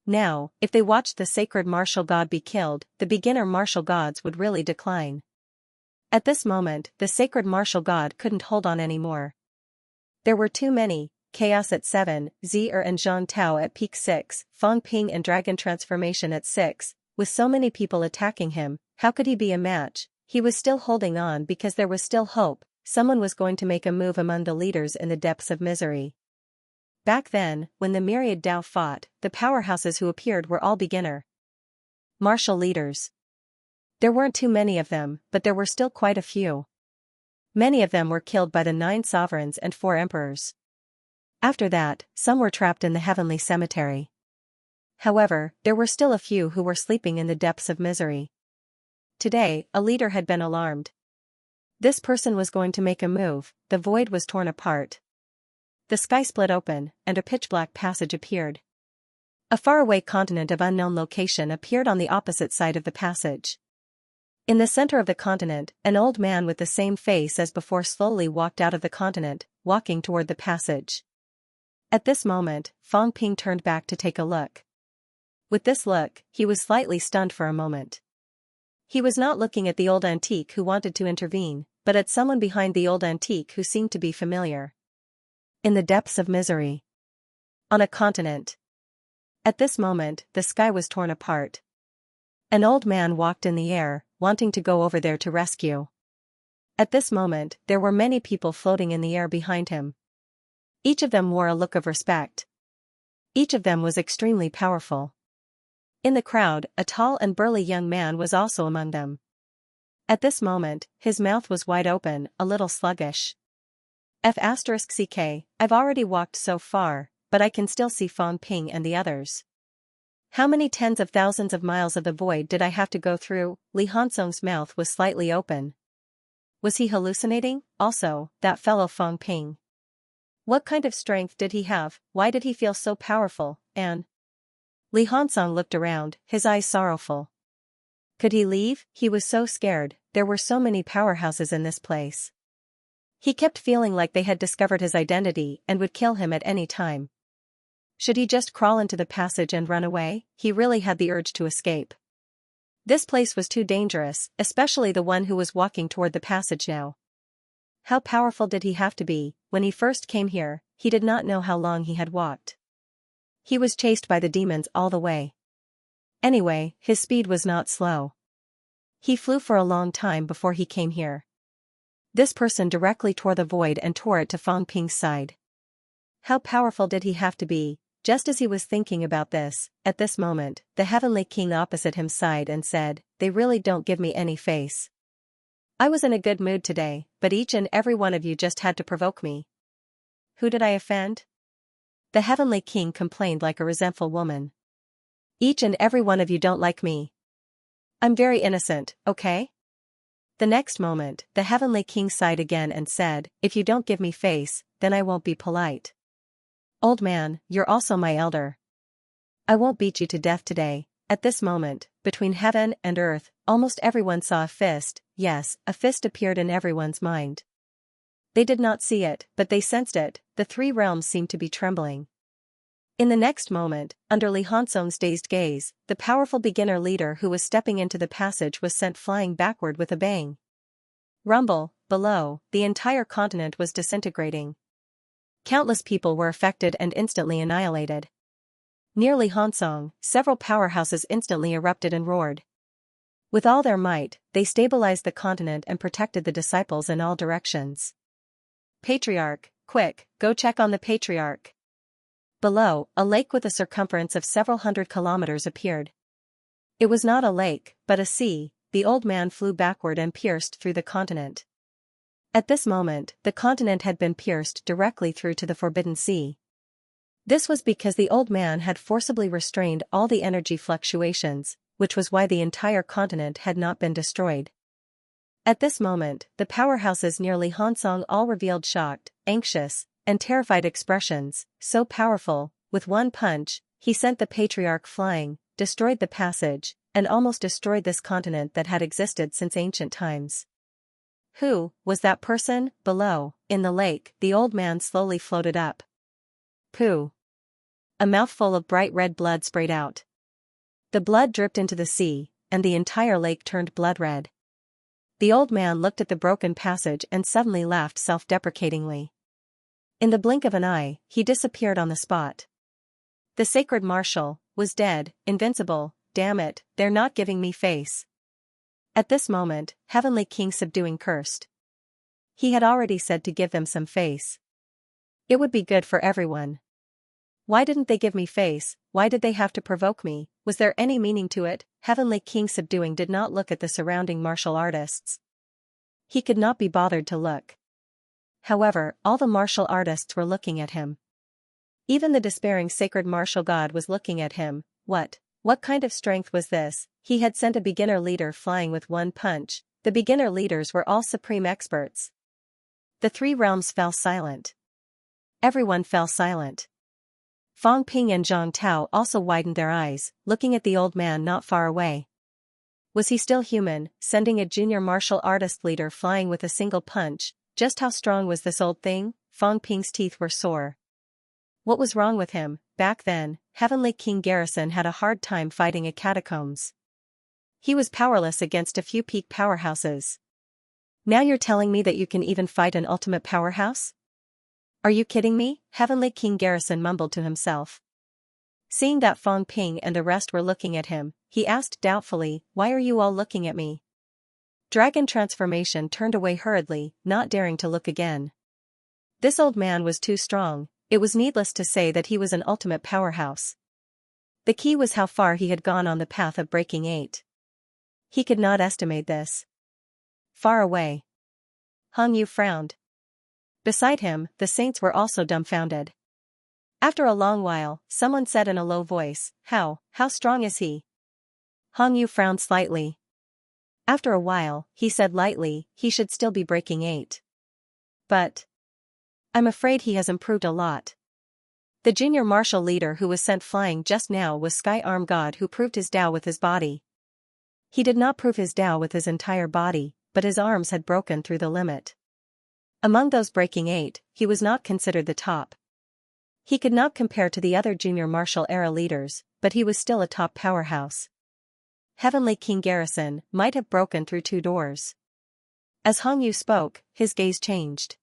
Now, if they watched the sacred martial god be killed, the beginner martial gods would really decline. At this moment, the sacred martial god couldn't hold on anymore. There were too many: Chaos at 7, Zi'er and Zhang Tao at peak 6, Fang Ping and Dragon Transformation at 6, with so many people attacking him, how could he be a match? He was still holding on because there was still hope, someone was going to make a move among the leaders in the depths of misery. Back then, when the myriad Dao fought, the powerhouses who appeared were all beginner martial leaders. There weren't too many of them, but there were still quite a few. Many of them were killed by the 9 sovereigns and 4 emperors. After that, some were trapped in the heavenly cemetery. However, there were still a few who were sleeping in the depths of misery. Today, a leader had been alarmed. This person was going to make a move. The void was torn apart. The sky split open, and a pitch-black passage appeared. A faraway continent of unknown location appeared on the opposite side of the passage. In the center of the continent, an old man with the same face as before slowly walked out of the continent, walking toward the passage. At this moment, Fang Ping turned back to take a look. With this look, he was slightly stunned for a moment. He was not looking at the old antique who wanted to intervene, but at someone behind the old antique who seemed to be familiar. In the depths of misery. On a continent. At this moment, the sky was torn apart. An old man walked in the air, wanting to go over there to rescue. At this moment, there were many people floating in the air behind him. Each of them wore a look of respect. Each of them was extremely powerful. In the crowd, a tall and burly young man was also among them. At this moment, his mouth was wide open, a little sluggish. F*CK, I've already walked so far, but I can still see Fang Ping and the others. How many tens of thousands of miles of the void did I have to go through? Li Hansong's mouth was slightly open. Was he hallucinating? Also, that fellow Fang Ping. What kind of strength did he have? Why did he feel so powerful? And Li Hansong looked around, his eyes sorrowful. Could he leave? He was so scared, there were so many powerhouses in this place. He kept feeling like they had discovered his identity and would kill him at any time. Should he just crawl into the passage and run away? He really had the urge to escape. This place was too dangerous, especially the one who was walking toward the passage now. How powerful did he have to be? When he first came here, he did not know how long he had walked. He was chased by the demons all the way. Anyway, his speed was not slow. He flew for a long time before he came here. This person directly tore the void and tore it to Fang Ping's side. How powerful did he have to be? Just as he was thinking about this, at this moment, the heavenly king opposite him sighed and said, "They really don't give me any face. I was in a good mood today, but each and every one of you just had to provoke me. Who did I offend?" The heavenly king complained like a resentful woman. "Each and every one of you don't like me. I'm very innocent, okay?" The next moment, the heavenly king sighed again and said, "If you don't give me face, then I won't be polite. Old man, you're also my elder. I won't beat you to death today." At this moment, between heaven and earth, almost everyone saw a fist. Yes, a fist appeared in everyone's mind. They did not see it, but they sensed it. The 3 realms seemed to be trembling. In the next moment, under Li Hansong's dazed gaze, the powerful beginner leader who was stepping into the passage was sent flying backward with a bang. Rumble, below, the entire continent was disintegrating. Countless people were affected and instantly annihilated. Near Li Hansong, several powerhouses instantly erupted and roared. With all their might, they stabilized the continent and protected the disciples in all directions. Patriarch, quick, go check on the Patriarch. Below, a lake with a circumference of several hundred kilometers appeared. It was not a lake, but a sea. The old man flew backward and pierced through the continent. At this moment, the continent had been pierced directly through to the Forbidden Sea. This was because the old man had forcibly restrained all the energy fluctuations, which was why the entire continent had not been destroyed. At this moment, the powerhouses near Li Hansong all revealed shocked, anxious, and terrified expressions, so powerful. With one punch, he sent the Patriarch flying, destroyed the passage, and almost destroyed this continent that had existed since ancient times. Who was that person? Below, in the lake, the old man slowly floated up. Pooh! A mouthful of bright red blood sprayed out. The blood dripped into the sea, and the entire lake turned blood red. The old man looked at the broken passage and suddenly laughed self-deprecatingly. In the blink of an eye, he disappeared on the spot. The sacred marshal was dead, invincible. Damn it, they're not giving me face. At this moment, Heavenly King subduing cursed. He had already said to give them some face. It would be good for everyone. Why didn't they give me face? Why did they have to provoke me? Was there any meaning to it? Heavenly King subduing did not look at the surrounding martial artists. He could not be bothered to look. However, all the martial artists were looking at him. Even the despairing sacred martial god was looking at him. What kind of strength was this? He had sent a beginner leader flying with one punch. The beginner leaders were all supreme experts. The three realms fell silent. Everyone fell silent. Fang Ping and Zhang Tao also widened their eyes, looking at the old man not far away. Was he still human, sending a junior martial artist leader flying with a single punch? Just how strong was this old thing? Fang Ping's teeth were sore. What was wrong with him? Back then, Heavenly King Garrison had a hard time fighting a catacombs. He was powerless against a few peak powerhouses. Now you're telling me that you can even fight an ultimate powerhouse? Are you kidding me? Heavenly King Garrison mumbled to himself. Seeing that Fang Ping and the rest were looking at him, he asked doubtfully, "Why are you all looking at me?" Dragon Transformation turned away hurriedly, not daring to look again. This old man was too strong. It was needless to say that he was an ultimate powerhouse. The key was how far he had gone on the path of breaking 8. He could not estimate this. Far away. Hong Yu frowned. Beside him, the saints were also dumbfounded. After a long while, someone said in a low voice, How strong is he?" Hong Yu frowned slightly. After a while, he said lightly, "He should still be breaking 8. But I'm afraid he has improved a lot." The junior martial leader who was sent flying just now was Sky Arm God, who proved his Tao with his body. He did not prove his Tao with his entire body, but his arms had broken through the limit. Among those breaking 8, he was not considered the top. He could not compare to the other junior martial era leaders, but he was still a top powerhouse. Heavenly King Garrison might have broken through 2 doors. As Hong Yu spoke, his gaze changed.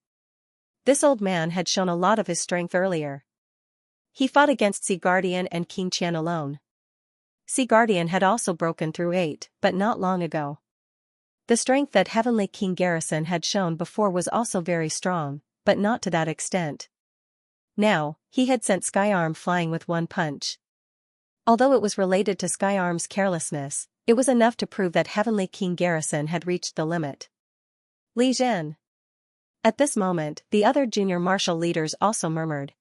This old man had shown a lot of his strength earlier. He fought against Sea Guardian and King Qian alone. Sea Guardian had also broken through 8, but not long ago. The strength that Heavenly King Garrison had shown before was also very strong, but not to that extent. Now, he had sent Skyarm flying with one punch. Although it was related to Skyarm's carelessness, it was enough to prove that Heavenly King Garrison had reached the limit. Li Zhen. At this moment, the other junior martial leaders also murmured.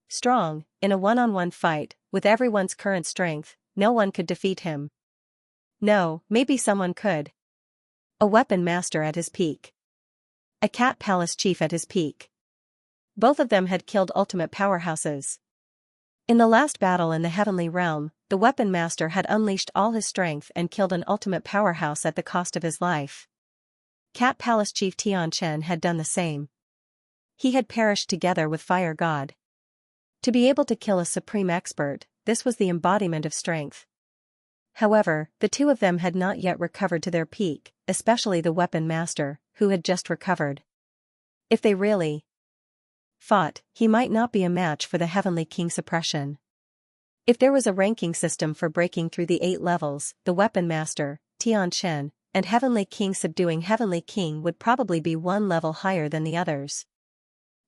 Strong, in a one-on-one fight, with everyone's current strength, no one could defeat him. No, maybe someone could. A weapon master at his peak. A cat palace chief at his peak. Both of them had killed ultimate powerhouses. In the last battle in the heavenly realm, the weapon master had unleashed all his strength and killed an ultimate powerhouse at the cost of his life. Cat Palace Chief Tian Chen had done the same. He had perished together with Fire God. To be able to kill a supreme expert, this was the embodiment of strength. However, the two of them had not yet recovered to their peak, especially the weapon master, who had just recovered. If they really fought, he might not be a match for the Heavenly King suppression. If there was a ranking system for breaking through the 8 levels, the Weapon Master, Tianchen, and Heavenly King subduing Heavenly King would probably be one level higher than the others.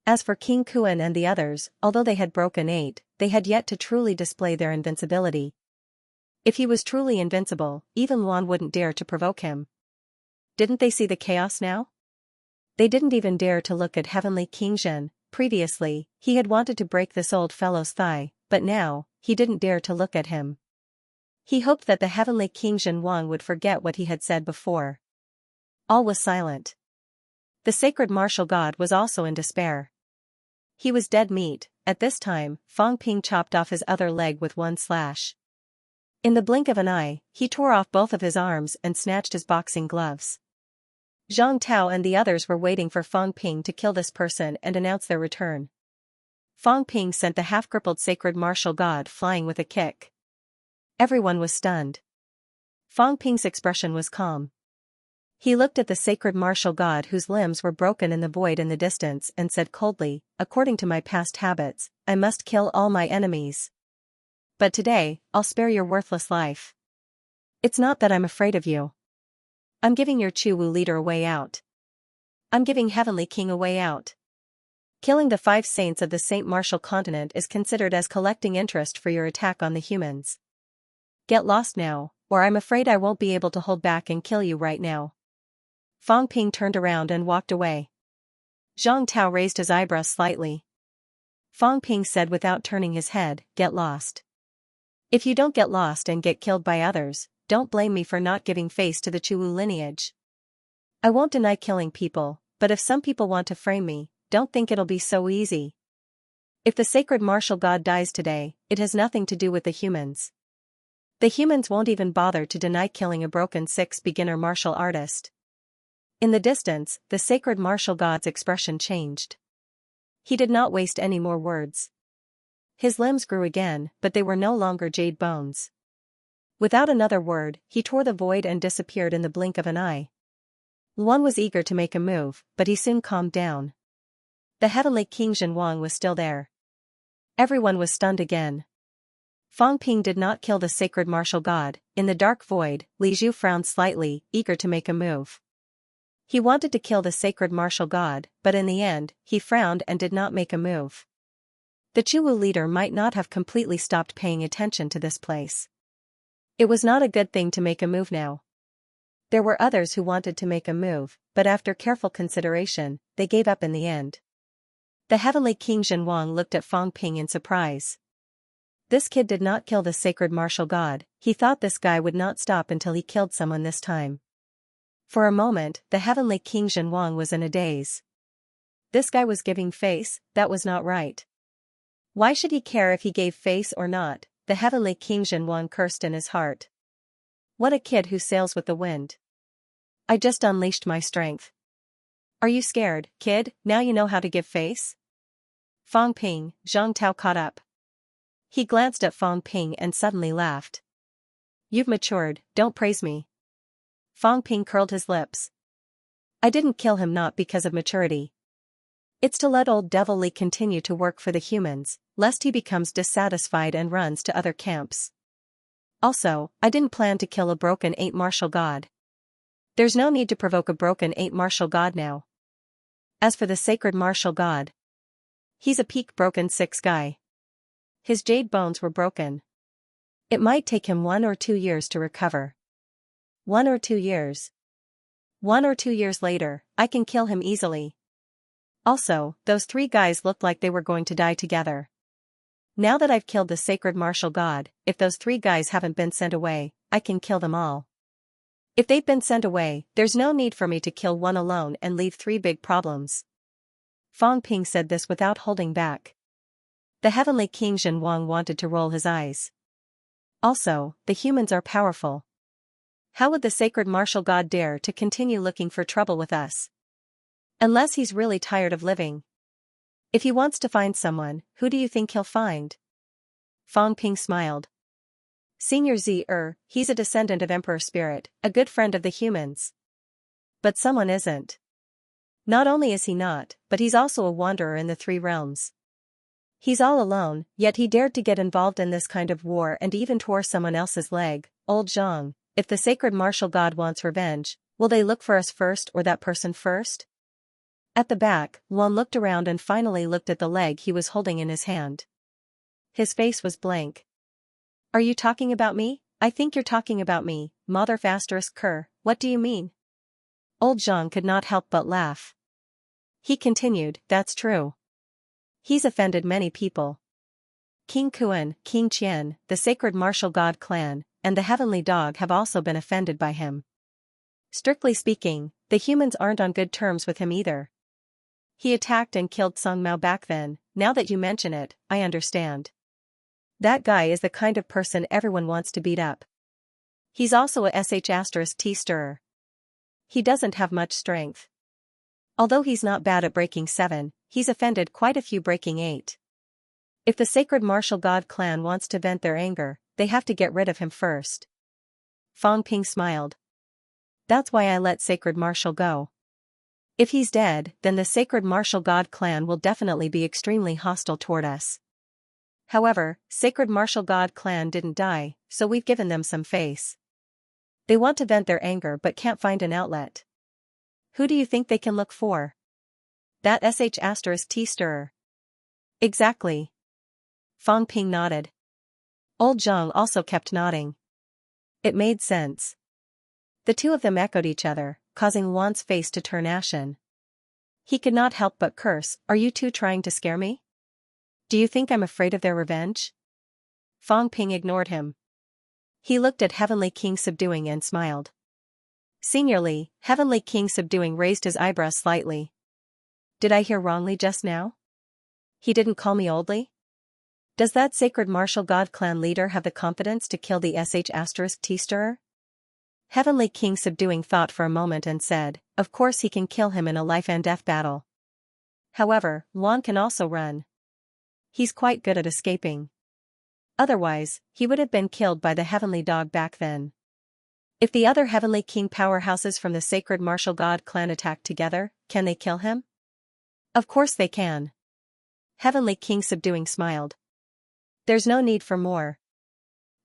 As for King Kuan and the others, although they had broken 8, they had yet to truly display their invincibility. If he was truly invincible, even Luan wouldn't dare to provoke him. Didn't they see the chaos now? They didn't even dare to look at Heavenly King Zhen. Previously, he had wanted to break this old fellow's thigh, but now, he didn't dare to look at him. He hoped that the Heavenly King Zhen Wang would forget what he had said before. All was silent. The sacred martial god was also in despair. He was dead meat. At this time, Fang Ping chopped off his other leg with one slash. In the blink of an eye, he tore off both of his arms and snatched his boxing gloves. Zhang Tao and the others were waiting for Fang Ping to kill this person and announce their return. Fang Ping sent the half-crippled sacred martial god flying with a kick. Everyone was stunned. Fang Ping's expression was calm. He looked at the sacred martial god whose limbs were broken in the void in the distance and said coldly, "According to my past habits, I must kill all my enemies. But today, I'll spare your worthless life. It's not that I'm afraid of you. I'm giving your Chuwu leader a way out. I'm giving Heavenly King a way out. Killing the 5 saints of the Saint Martial continent is considered as collecting interest for your attack on the humans. Get lost now, or I'm afraid I won't be able to hold back and kill you right now." Fang Ping turned around and walked away. Zhang Tao raised his eyebrows slightly. Fang Ping said without turning his head, "Get lost. If you don't get lost and get killed by others, don't blame me for not giving face to the Chuwu lineage. I won't deny killing people, but if some people want to frame me, don't think it'll be so easy. If the sacred martial god dies today, it has nothing to do with the humans. The humans won't even bother to deny killing a broken 6 beginner martial artist." In the distance, the sacred martial god's expression changed. He did not waste any more words. His limbs grew again, but they were no longer jade bones. Without another word, he tore the void and disappeared in the blink of an eye. Luan was eager to make a move, but he soon calmed down. The Heavenly King Zhen Wang was still there. Everyone was stunned again. Fang Ping did not kill the sacred martial god. In the dark void, Li Zhu frowned slightly, eager to make a move. He wanted to kill the sacred martial god, but in the end, he frowned and did not make a move. The Chuwu leader might not have completely stopped paying attention to this place. It was not a good thing to make a move now. There were others who wanted to make a move, but after careful consideration, they gave up in the end. The Heavenly King Zhen Wang looked at Fang Ping in surprise. This kid did not kill the sacred martial god. He thought this guy would not stop until he killed someone this time. For a moment, the Heavenly King Zhen Wang was in a daze. This guy was giving face, that was not right. Why should he care if he gave face or not? The Heavenly King Zhen Wang cursed in his heart. What a kid who sails with the wind. I just unleashed my strength. Are you scared, kid? Now you know how to give face? Fang Ping, Zhang Tao caught up. He glanced at Fang Ping and suddenly laughed. You've matured, don't praise me. Fang Ping curled his lips. I didn't kill him not because of maturity. It's to let old Devil Li continue to work for the humans, lest he becomes dissatisfied and runs to other camps. Also, I didn't plan to kill a broken 8 martial god. There's no need to provoke a broken 8 martial god now. As for the sacred martial god, he's a peak broken 6 guy. His jade bones were broken. It might take him 1 or 2 years to recover. 1 or 2 years. 1 or 2 years later, I can kill him easily. Also, those 3 guys looked like they were going to die together. Now that I've killed the sacred martial god, if those 3 guys haven't been sent away, I can kill them all. If they've been sent away, there's no need for me to kill one alone and leave 3 big problems. Fang Ping said this without holding back. The Heavenly King Zhen Wang wanted to roll his eyes. Also, the humans are powerful. How would the sacred martial god dare to continue looking for trouble with us? Unless he's really tired of living. If he wants to find someone, who do you think he'll find? Fang Ping smiled. Senior Z-er, he's a descendant of Emperor Spirit, a good friend of the humans. But someone isn't. Not only is he not, but he's also a wanderer in the 3 realms. He's all alone, yet he dared to get involved in this kind of war and even tore someone else's leg. Old Zhang, if the sacred martial god wants revenge, will they look for us first or that person first? At the back, Luan looked around and finally looked at the leg he was holding in his hand. His face was blank. Are you talking about me? I think you're talking about me, Mother Asterisk Kerr, what do you mean? Old Zhang could not help but laugh. He continued, that's true. He's offended many people. King Kuan, King Qian, the sacred martial god clan, and the heavenly dog have also been offended by him. Strictly speaking, the humans aren't on good terms with him either. He attacked and killed Song Mao back then. Now that you mention it, I understand. That guy is the kind of person everyone wants to beat up. He's also a sh*t stirrer. He doesn't have much strength. Although he's not bad at breaking 7, he's offended quite a few breaking 8. If the sacred martial god clan wants to vent their anger, they have to get rid of him first. Fang Ping smiled. That's why I let sacred martial go. If he's dead, then the sacred martial god clan will definitely be extremely hostile toward us. However, sacred martial god clan didn't die, so we've given them some face. They want to vent their anger but can't find an outlet. Who do you think they can look for? That sh*t stirrer. Exactly. Fang Ping nodded. Old Zhang also kept nodding. It made sense. The two of them echoed each other, causing Luan's face to turn ashen. He could not help but curse, are you two trying to scare me? Do you think I'm afraid of their revenge? Fang Ping ignored him. He looked at Heavenly King Subduing and smiled. Seniorly, Heavenly King Subduing raised his eyebrows slightly. Did I hear wrongly just now? He didn't call me oldly? Does that sacred martial god clan leader have the confidence to kill the sh*t stirrer? Heavenly King Subduing thought for a moment and said, of course he can kill him in a life and death battle. However, Luan can also run. He's quite good at escaping. Otherwise, he would have been killed by the heavenly dog back then. If the other heavenly king powerhouses from the sacred martial god clan attack together, can they kill him? Of course they can. Heavenly King Subduing smiled. There's no need for more.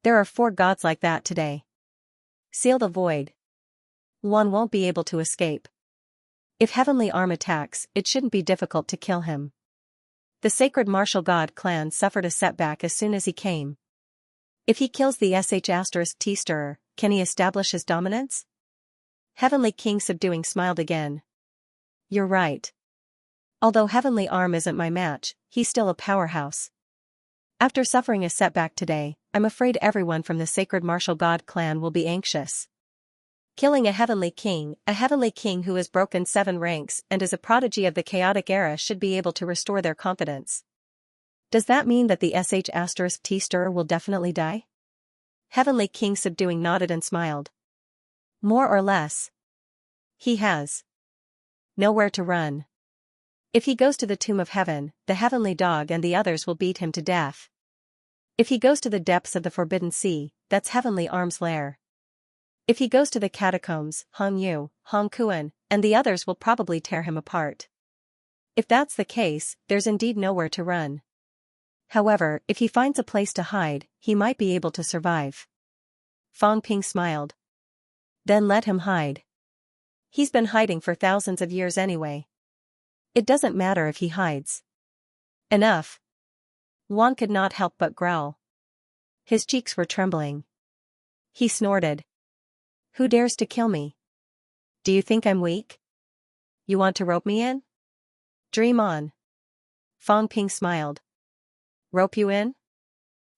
There are 4 gods like that today. Seal the void. Luan won't be able to escape. If Heavenly Arm attacks, it shouldn't be difficult to kill him. The sacred martial god clan suffered a setback as soon as he came. If he kills the sh*t stirrer, can he establish his dominance? Heavenly King Subduing smiled again. You're right. Although Heavenly Arm isn't my match, he's still a powerhouse. After suffering a setback today, I'm afraid everyone from the sacred martial god clan will be anxious. Killing a heavenly king who has broken 7 ranks and is a prodigy of the chaotic era should be able to restore their confidence. Does that mean that the sh*t stirrer will definitely die? Heavenly King Subduing nodded and smiled. More or less. He has nowhere to run. If he goes to the Tomb of Heaven, the heavenly dog and the others will beat him to death. If he goes to the depths of the Forbidden Sea, that's Heavenly Arm's lair. If he goes to the catacombs, Hong Yu, Hong Kuan, and the others will probably tear him apart. If that's the case, there's indeed nowhere to run. However, if he finds a place to hide, he might be able to survive. Fang Ping smiled. Then let him hide. He's been hiding for thousands of years anyway. It doesn't matter if he hides. Enough. Luan could not help but growl. His cheeks were trembling. He snorted. Who dares to kill me? Do you think I'm weak? You want to rope me in? Dream on. Fang Ping smiled. Rope you in?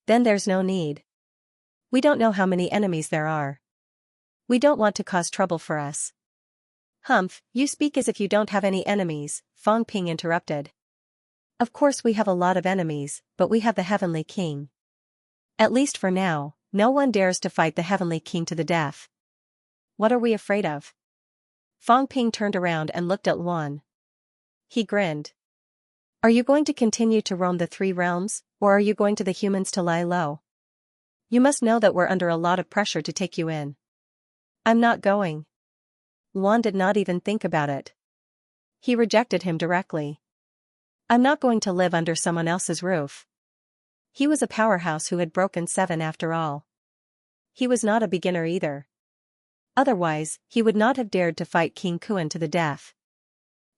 Then there's no need. We don't know how many enemies there are. We don't want to cause trouble for us. Humph, you speak as if you don't have any enemies, Fang Ping interrupted. Of course we have a lot of enemies, but we have the Heavenly King. At least for now, no one dares to fight the Heavenly King to the death. What are we afraid of? Fang Ping turned around and looked at Luan. He grinned. Are you going to continue to roam the 3 realms, or are you going to the humans to lie low? You must know that we're under a lot of pressure to take you in. I'm not going. Luan did not even think about it. He rejected him directly. I'm not going to live under someone else's roof. He was a powerhouse who had broken 7 after all. He was not a beginner either. Otherwise, he would not have dared to fight King Kuan to the death.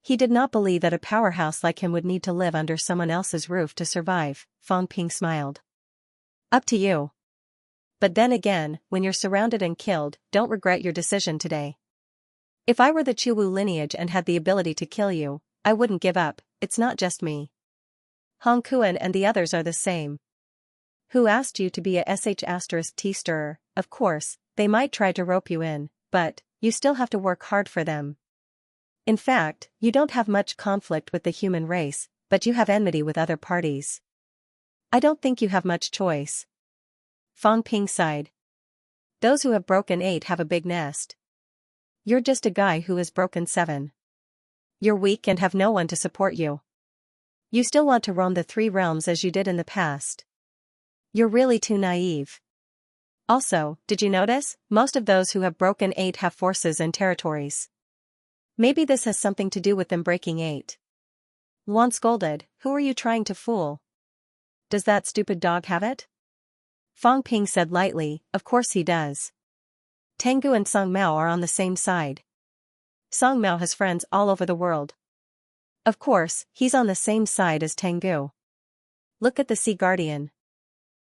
He did not believe that a powerhouse like him would need to live under someone else's roof to survive. Fang Ping smiled. Up to you. But then again, when you're surrounded and killed, don't regret your decision today. If I were the Chuwu lineage and had the ability to kill you, I wouldn't give up. It's not just me. Hong Kuan and the others are the same. Who asked you to be a sh*t stirrer? Of course, they might try to rope you in, but you still have to work hard for them. In fact, you don't have much conflict with the human race, but you have enmity with other parties. I don't think you have much choice. Fang Ping sighed. Those who have broken 8 have a big nest. You're just a guy who has broken 7. You're weak and have no one to support you. You still want to roam the 3 realms as you did in the past. You're really too naive. Also, did you notice, most of those who have broken 8 have forces and territories. Maybe this has something to do with them breaking 8. Luan scolded, who are you trying to fool? Does that stupid dog have it? Fang Ping said lightly, of course he does. Tengu and Song Mao are on the same side. Song Mao has friends all over the world. Of course, he's on the same side as Tengu. Look at the Sea Guardian.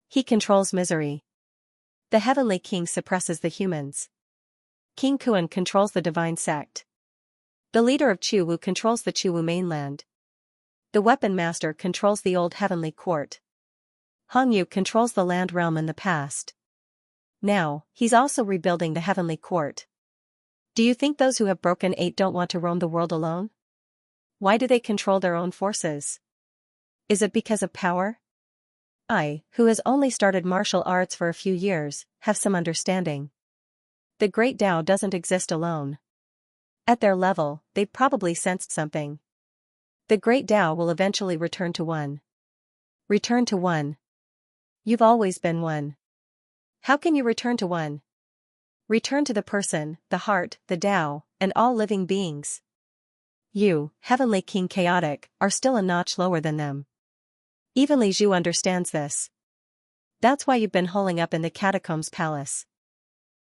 He controls misery. The Heavenly King suppresses the humans. King Kuan controls the divine sect. The leader of Chuwu controls the Chuwu mainland. The weapon master controls the old heavenly court. Hong Yu controls the land realm in the past. Now, he's also rebuilding the heavenly court. Do you think those who have broken 8 don't want to roam the world alone? Why do they control their own forces? Is it because of power? I, who has only started martial arts for a few years, have some understanding. The Great Tao doesn't exist alone. At their level, they've probably sensed something. The Great Tao will eventually return to one. Return to one. You've always been one. How can you return to one? Return to the person, the heart, the Tao, and all living beings. You, Heavenly King Chaotic, are still a notch lower than them. Even Li Zhu understands this. That's why you've been holing up in the Catacombs Palace.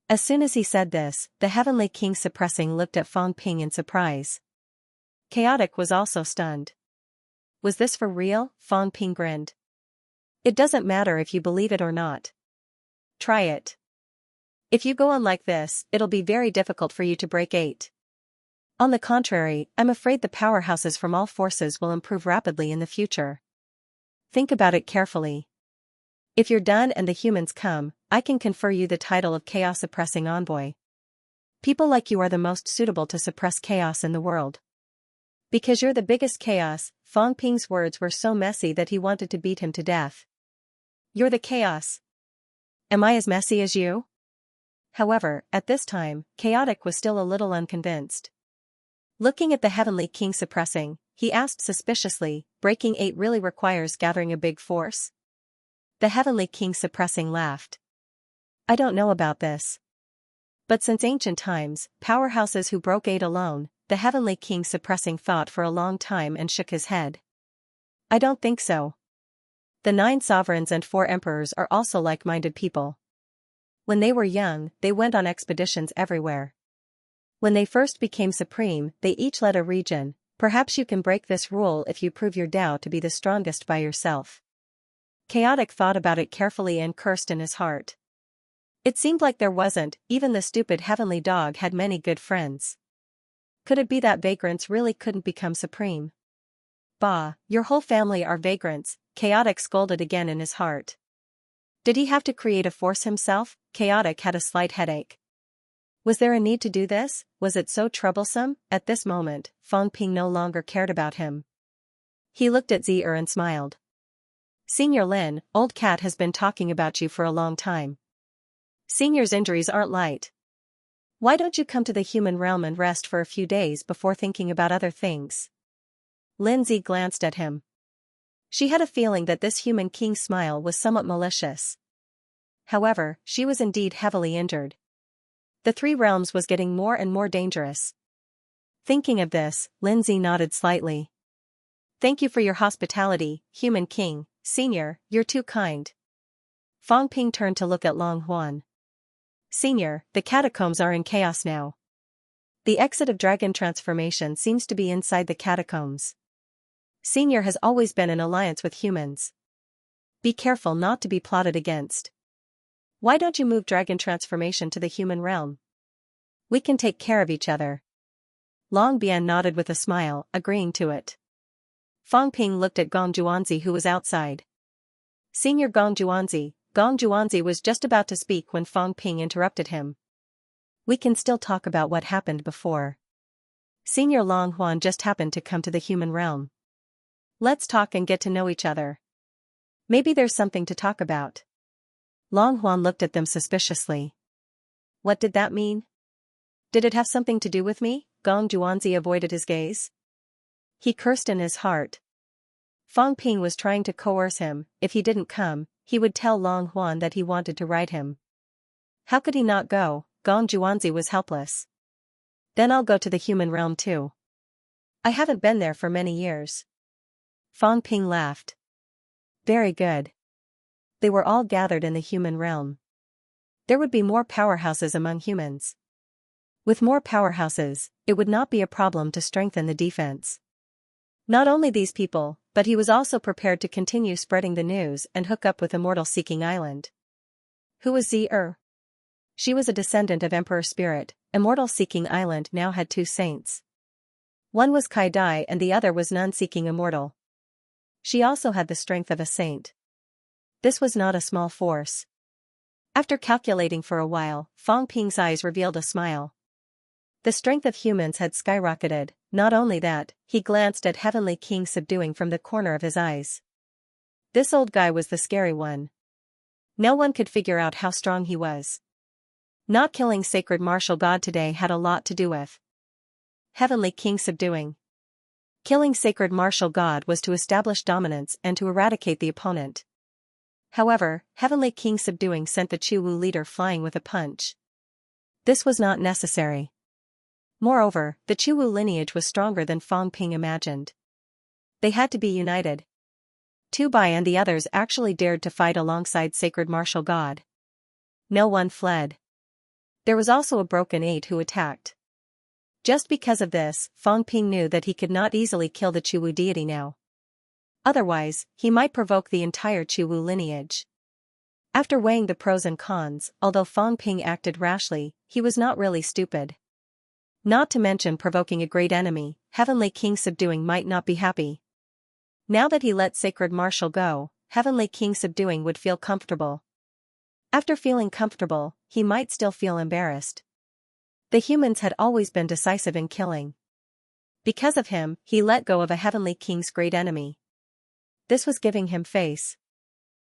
As soon as he said this, the Heavenly King suppressing looked at Fang Ping in surprise. Chaotic was also stunned. Was this for real? Fang Ping grinned. It doesn't matter if you believe it or not. Try it. If you go on like this, it'll be very difficult for you to break 8. On the contrary, I'm afraid the powerhouses from all forces will improve rapidly in the future. Think about it carefully. If you're done and the humans come, I can confer you the title of Chaos Suppressing Envoy. People like you are the most suitable to suppress chaos in the world. Because you're the biggest chaos. Fang Ping's words were so messy that he wanted to beat him to death. You're the chaos. Am I as messy as you? However, at this time, Chaotic was still a little unconvinced. Looking at the Heavenly King suppressing, he asked suspiciously, breaking 8 really requires gathering a big force? The Heavenly King suppressing laughed. I don't know about this. But since ancient times, powerhouses who broke 8 alone, the Heavenly King suppressing thought for a long time and shook his head. I don't think so. The 9 sovereigns and 4 emperors are also like-minded people. When they were young, they went on expeditions everywhere. When they first became supreme, they each led a region. Perhaps you can break this rule if you prove your Tao to be the strongest by yourself. Chaotic thought about it carefully and cursed in his heart. It seemed like there wasn't, even the stupid heavenly dog had many good friends. Could it be that vagrants really couldn't become supreme? Bah, your whole family are vagrants, Chaotic scolded again in his heart. Did he have to create a force himself? Chaotic had a slight headache. Was there a need to do this? Was it so troublesome? At this moment, Fang Ping no longer cared about him. He looked at Zi'er and smiled. Senior Lin, old cat has been talking about you for a long time. Senior's injuries aren't light. Why don't you come to the human realm and rest for a few days before thinking about other things? Lindsay glanced at him. She had a feeling that this human king's smile was somewhat malicious. However, she was indeed heavily injured. The 3 realms was getting more and more dangerous. Thinking of this, Lindsay nodded slightly. Thank you for your hospitality, human king, senior, you're too kind. Fang Ping turned to look at Long Huan. Senior, the catacombs are in chaos now. The exit of dragon transformation seems to be inside the catacombs. Senior has always been in alliance with humans. Be careful not to be plotted against. Why don't you move dragon transformation to the human realm? We can take care of each other. Long Bian nodded with a smile, agreeing to it. Fang Ping looked at Gong Juanzi who was outside. Senior Gong Juanzi was just about to speak when Fang Ping interrupted him. We can still talk about what happened before. Senior Long Huan just happened to come to the human realm. Let's talk and get to know each other. Maybe there's something to talk about. Long Huan looked at them suspiciously. What did that mean? Did it have something to do with me? Gong Juanzi avoided his gaze. He cursed in his heart. Fang Ping was trying to coerce him. If he didn't come, he would tell Long Huan that he wanted to ride him. How could he not go? Gong Juanzi was helpless. Then I'll go to the human realm too. I haven't been there for many years. Fang Ping laughed. Very good. They were all gathered in the human realm. There would be more powerhouses among humans. With more powerhouses, it would not be a problem to strengthen the defense. Not only these people, but he was also prepared to continue spreading the news and hook up with Immortal Seeking Island. Who was Zi? She was a descendant of Emperor Spirit. Immortal Seeking Island now had two saints. One was Kai Dai and the other was Nun Seeking Immortal. She also had the strength of a saint. This was not a small force. After calculating for a while, Fang Ping's eyes revealed a smile. The strength of humans had skyrocketed. Not only that, he glanced at Heavenly King subduing from the corner of his eyes. This old guy was the scary one. No one could figure out how strong he was. Not killing Sacred Martial God today had a lot to do with Heavenly King subduing. Killing Sacred Martial God was to establish dominance and to eradicate the opponent. However, Heavenly King subduing sent the Chu-Wu leader flying with a punch. This was not necessary. Moreover, the Chu-Wu lineage was stronger than Fang Ping imagined. They had to be united. Tu Bai and the others actually dared to fight alongside Sacred Martial God. No one fled. There was also a Broken Eight who attacked. Just because of this, Fang Ping knew that he could not easily kill the Chu-Wu deity now. Otherwise, he might provoke the entire Chu-Wu lineage. After weighing the pros and cons, although Fang Ping acted rashly, he was not really stupid. Not to mention provoking a great enemy, Heavenly King subduing might not be happy. Now that he let Sacred Martial go, Heavenly King subduing would feel comfortable. After feeling comfortable, he might still feel embarrassed. The humans had always been decisive in killing. Because of him, he let go of a Heavenly King's great enemy. This was giving him face.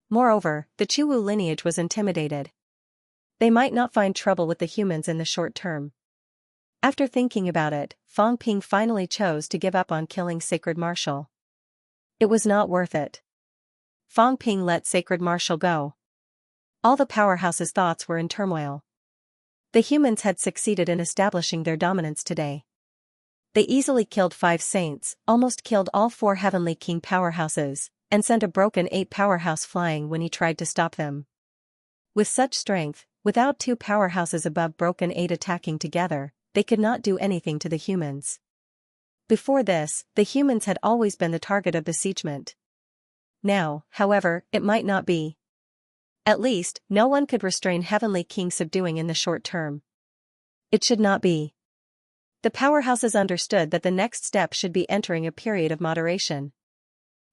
Moreover, the Chu-Wu lineage was intimidated. They might not find trouble with the humans in the short term. After thinking about it, Fang Ping finally chose to give up on killing Sacred Martial. It was not worth it. Fang Ping let Sacred Martial go. All the powerhouse's thoughts were in turmoil. The humans had succeeded in establishing their dominance today. They easily killed 5 saints, almost killed all 4 Heavenly King powerhouses, and sent a Broken 8 powerhouse flying when he tried to stop them. With such strength, without 2 powerhouses above Broken 8 attacking together, they could not do anything to the humans. Before this, the humans had always been the target of besiegement. Now, however, it might not be. At least, no one could restrain Heavenly King subduing in the short term. It should not be. The powerhouses understood that the next step should be entering a period of moderation.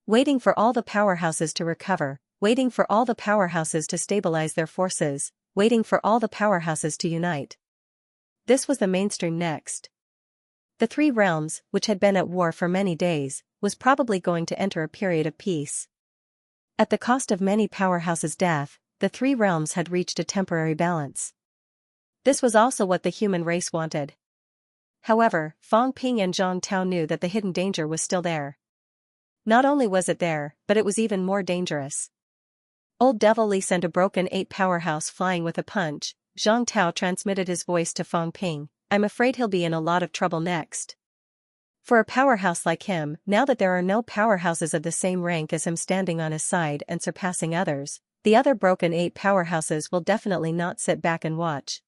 Waiting for all the powerhouses to recover, waiting for all the powerhouses to stabilize their forces, waiting for all the powerhouses to unite. This was the mainstream next. The 3 realms, which had been at war for many days, was probably going to enter a period of peace. At the cost of many powerhouses' death, the 3 realms had reached a temporary balance. This was also what the human race wanted. However, Fang Ping and Zhang Tao knew that the hidden danger was still there. Not only was it there, but it was even more dangerous. Old Devil Li sent a Broken 8 powerhouse flying with a punch. Zhang Tao transmitted his voice to Fang Ping. I'm afraid he'll be in a lot of trouble next. For a powerhouse like him, now that there are no powerhouses of the same rank as him standing on his side and surpassing others, the other broken 8 powerhouses will definitely not sit back and watch.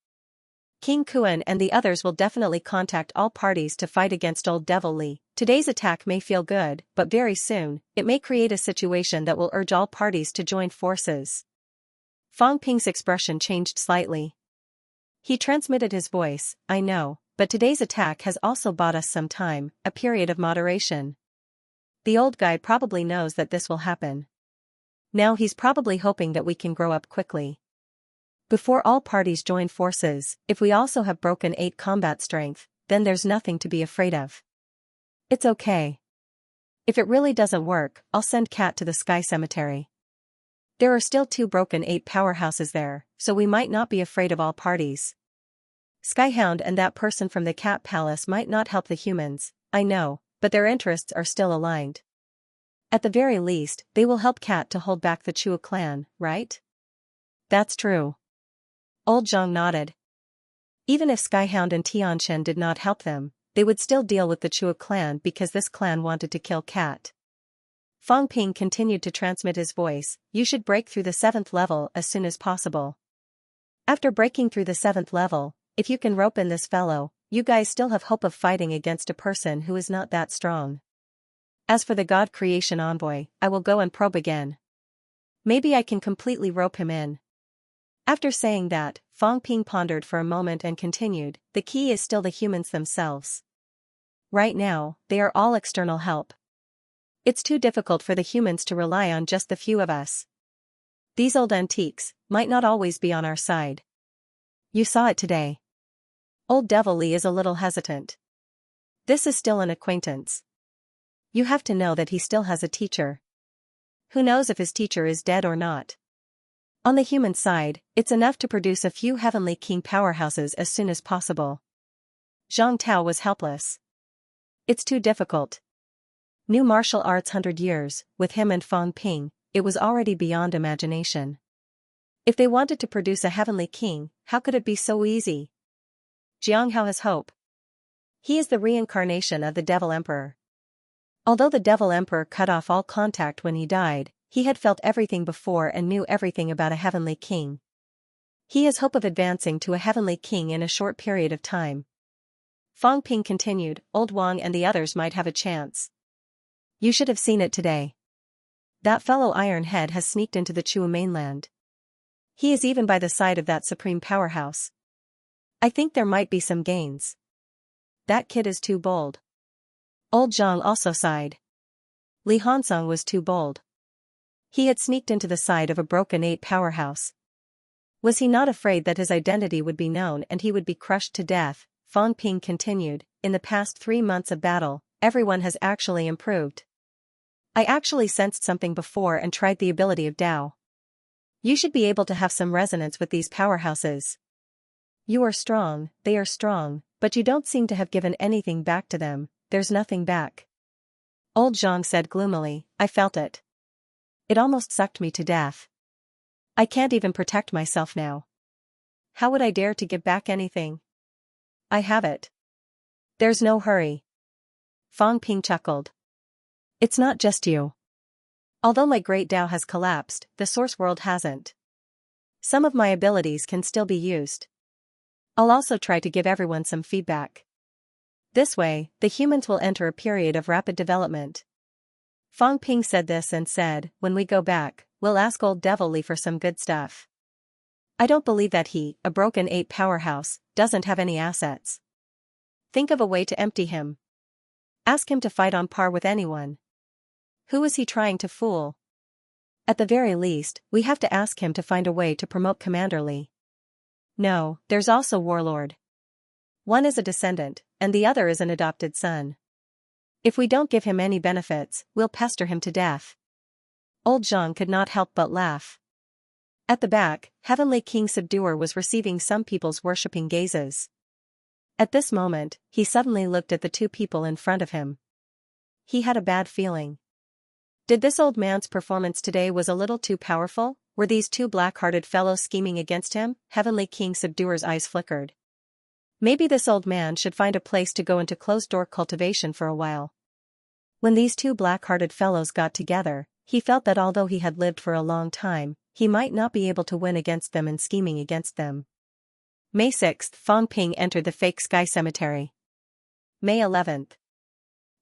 King Kuan and the others will definitely contact all parties to fight against Old Devil Li. Today's attack may feel good, but very soon, it may create a situation that will urge all parties to join forces. Fang Ping's expression changed slightly. He transmitted his voice, I know, but today's attack has also bought us some time, a period of moderation. The old guy probably knows that this will happen. Now he's probably hoping that we can grow up quickly. Before all parties join forces, if we also have broken 8 combat strength, then there's nothing to be afraid of. It's okay. If it really doesn't work, I'll send Cat to the Sky Cemetery. There are still 2 broken 8 powerhouses there, so we might not be afraid of all parties. Skyhound and that person from the Cat Palace might not help the humans, I know, but their interests are still aligned. At the very least, they will help Cat to hold back the Chua clan, right? That's true. Old Zhang nodded. Even if Skyhound and Tianxian did not help them, they would still deal with the Chua clan because this clan wanted to kill Cat. Fang Ping continued to transmit his voice, you should break through the 7th level as soon as possible. After breaking through the 7th level, if you can rope in this fellow, you guys still have hope of fighting against a person who is not that strong. As for the God Creation Envoy, I will go and probe again. Maybe I can completely rope him in. After saying that, Fang Ping pondered for a moment and continued, the key is still the humans themselves. Right now, they are all external help. It's too difficult for the humans to rely on just the few of us. These old antiques might not always be on our side. You saw it today. Old Devil Li is a little hesitant. This is still an acquaintance. You have to know that he still has a teacher. Who knows if his teacher is dead or not? On the human side, it's enough to produce a few Heavenly King powerhouses as soon as possible. Zhang Tao was helpless. It's too difficult. New martial arts 100 years, with him and Fang Ping, it was already beyond imagination. If they wanted to produce a Heavenly King, how could it be so easy? Jianghao has hope. He is the reincarnation of the Devil Emperor. Although the Devil Emperor cut off all contact when he died, he had felt everything before and knew everything about a Heavenly King. He has hope of advancing to a Heavenly King in a short period of time. Fang Ping continued, Old Wang and the others might have a chance. You should have seen it today. That fellow Iron Head has sneaked into the Chua mainland. He is even by the side of that supreme powerhouse. I think there might be some gains. That kid is too bold. Old Zhang also sighed. Li Hansong was too bold. He had sneaked into the side of a broken 8 powerhouse. Was he not afraid that his identity would be known and he would be crushed to death? Fang Ping continued, in the past 3 months of battle, everyone has actually improved. I actually sensed something before and tried the ability of Dao. You should be able to have some resonance with these powerhouses. You are strong, they are strong, but you don't seem to have given anything back to them, there's nothing back. Old Zhang said gloomily, I felt it. It almost sucked me to death. I can't even protect myself now. How would I dare to give back anything? I have it. There's no hurry. Fang Ping chuckled. It's not just you. Although my great Dao has collapsed, the source world hasn't. Some of my abilities can still be used. I'll also try to give everyone some feedback. This way, the humans will enter a period of rapid development. Fang Ping said this and said, when we go back, we'll ask Old Devil Li for some good stuff. I don't believe that he, a broken 8 powerhouse, doesn't have any assets. Think of a way to empty him. Ask him to fight on par with anyone. Who is he trying to fool? At the very least, we have to ask him to find a way to promote Commander Li. No, there's also Warlord. One is a descendant, and the other is an adopted son. If we don't give him any benefits, we'll pester him to death. Old Zhang could not help but laugh. At the back, Heavenly King Subduer was receiving some people's worshipping gazes. At this moment, he suddenly looked at the 2 people in front of him. He had a bad feeling. Did this old man's performance today was a little too powerful? Were these 2 black-hearted fellows scheming against him? Heavenly King Subduer's eyes flickered. Maybe this old man should find a place to go into closed-door cultivation for a while. When these two black-hearted fellows got together, he felt that although he had lived for a long time, he might not be able to win against them in scheming against them. May 6th, Fang Ping entered the fake sky cemetery. May 11th.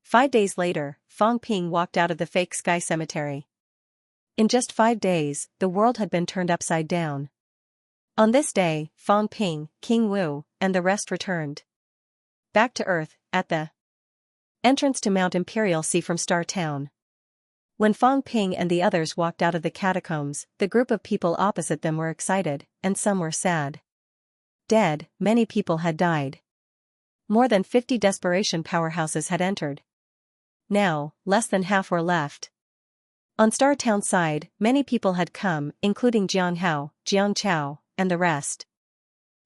5 days later, Fang Ping walked out of the fake sky cemetery. In just 5 days, the world had been turned upside down. On this day, Fang Ping, King Wu, and the rest returned back to Earth, at the entrance to Mount Imperial Sea from Star Town. When Fang Ping and the others walked out of the catacombs, the group of people opposite them were excited, and some were sad. Dead, many people had died. More than 50 desperation powerhouses had entered. Now, less than half were left. On Star Town's side, many people had come, including Jiang Hao, Jiang Chao, and the rest.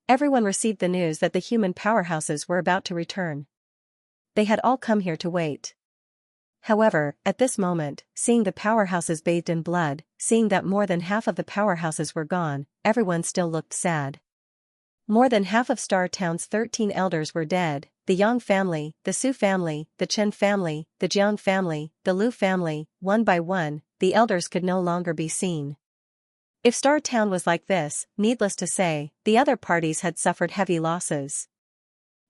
Everyone received the news that the human powerhouses were about to return. They had all come here to wait. However, at this moment, seeing the powerhouses bathed in blood, seeing that more than half of the powerhouses were gone, everyone still looked sad. More than half of Star Town's 13 elders were dead: the Yang family, the Su family, the Chen family, the Jiang family, the Lu family. One by one, the elders could no longer be seen. If Star Town was like this, needless to say, the other parties had suffered heavy losses.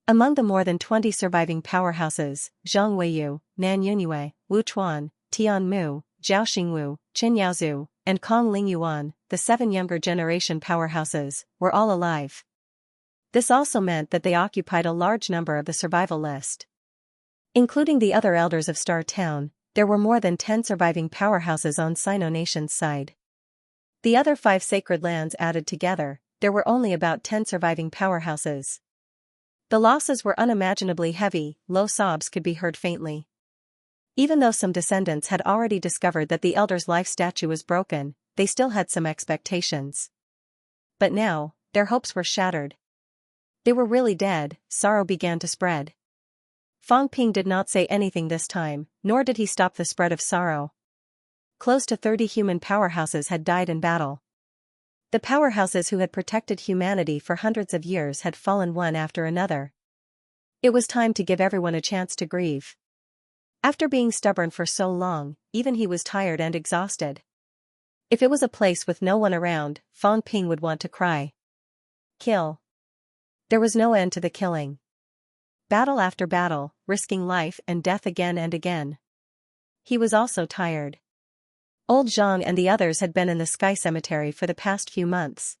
Among the more than 20 surviving powerhouses, Zhang Weiyu, Nan Yunyue, Wu Chuan, Tian Mu, Zhao Xingwu, Qin Yaozu, and Kong Lingyuan, the 7 younger generation powerhouses, were all alive. This also meant that they occupied a large number of the survival list. Including the other elders of Star Town, there were more than 10 surviving powerhouses on Sino Nation's side. The other 5 sacred lands added together, there were only about 10 surviving powerhouses. The losses were unimaginably heavy, low sobs could be heard faintly. Even though some descendants had already discovered that the elder's life statue was broken, they still had some expectations. But now, their hopes were shattered. They were really dead. Sorrow began to spread. Fang Ping did not say anything this time, nor did he stop the spread of sorrow. Close to 30 human powerhouses had died in battle. The powerhouses who had protected humanity for hundreds of years had fallen one after another. It was time to give everyone a chance to grieve. After being stubborn for so long, even he was tired and exhausted. If it was a place with no one around, Fang Ping would want to cry. Kill. There was no end to the killing. Battle after battle, risking life and death again and again. He was also tired. Old Zhang and the others had been in the Sky Cemetery for the past few months.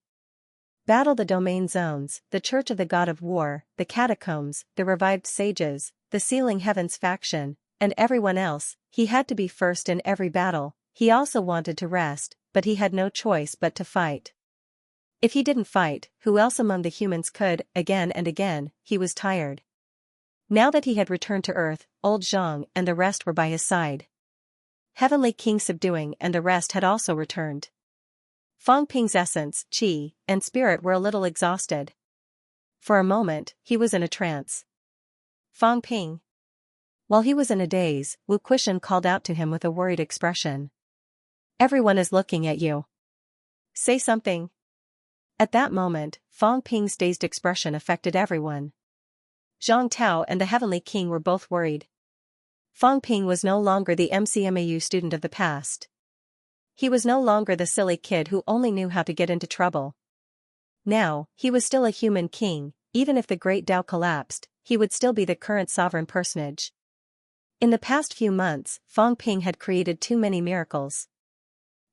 Battle the domain zones, the Church of the God of War, the Catacombs, the revived sages, the Sealing Heavens faction, and everyone else. He had to be first in every battle. He also wanted to rest, but he had no choice but to fight. If he didn't fight, who else among the humans could? Again and again, he was tired. Now that he had returned to Earth, old Zhang and the rest were by his side. Heavenly King Subduing and the rest had also returned. Fang Ping's essence, qi, and spirit were a little exhausted. For a moment, he was in a trance. Fang Ping. While he was in a daze, Wu Quishan called out to him with a worried expression. Everyone is looking at you. Say something. At that moment, Fang Ping's dazed expression affected everyone. Zhang Tao and the Heavenly King were both worried. Fang Ping was no longer the MCMAU student of the past. He was no longer the silly kid who only knew how to get into trouble. Now, he was still a human king. Even if the Great Tao collapsed, he would still be the current sovereign personage. In the past few months, Fang Ping had created too many miracles.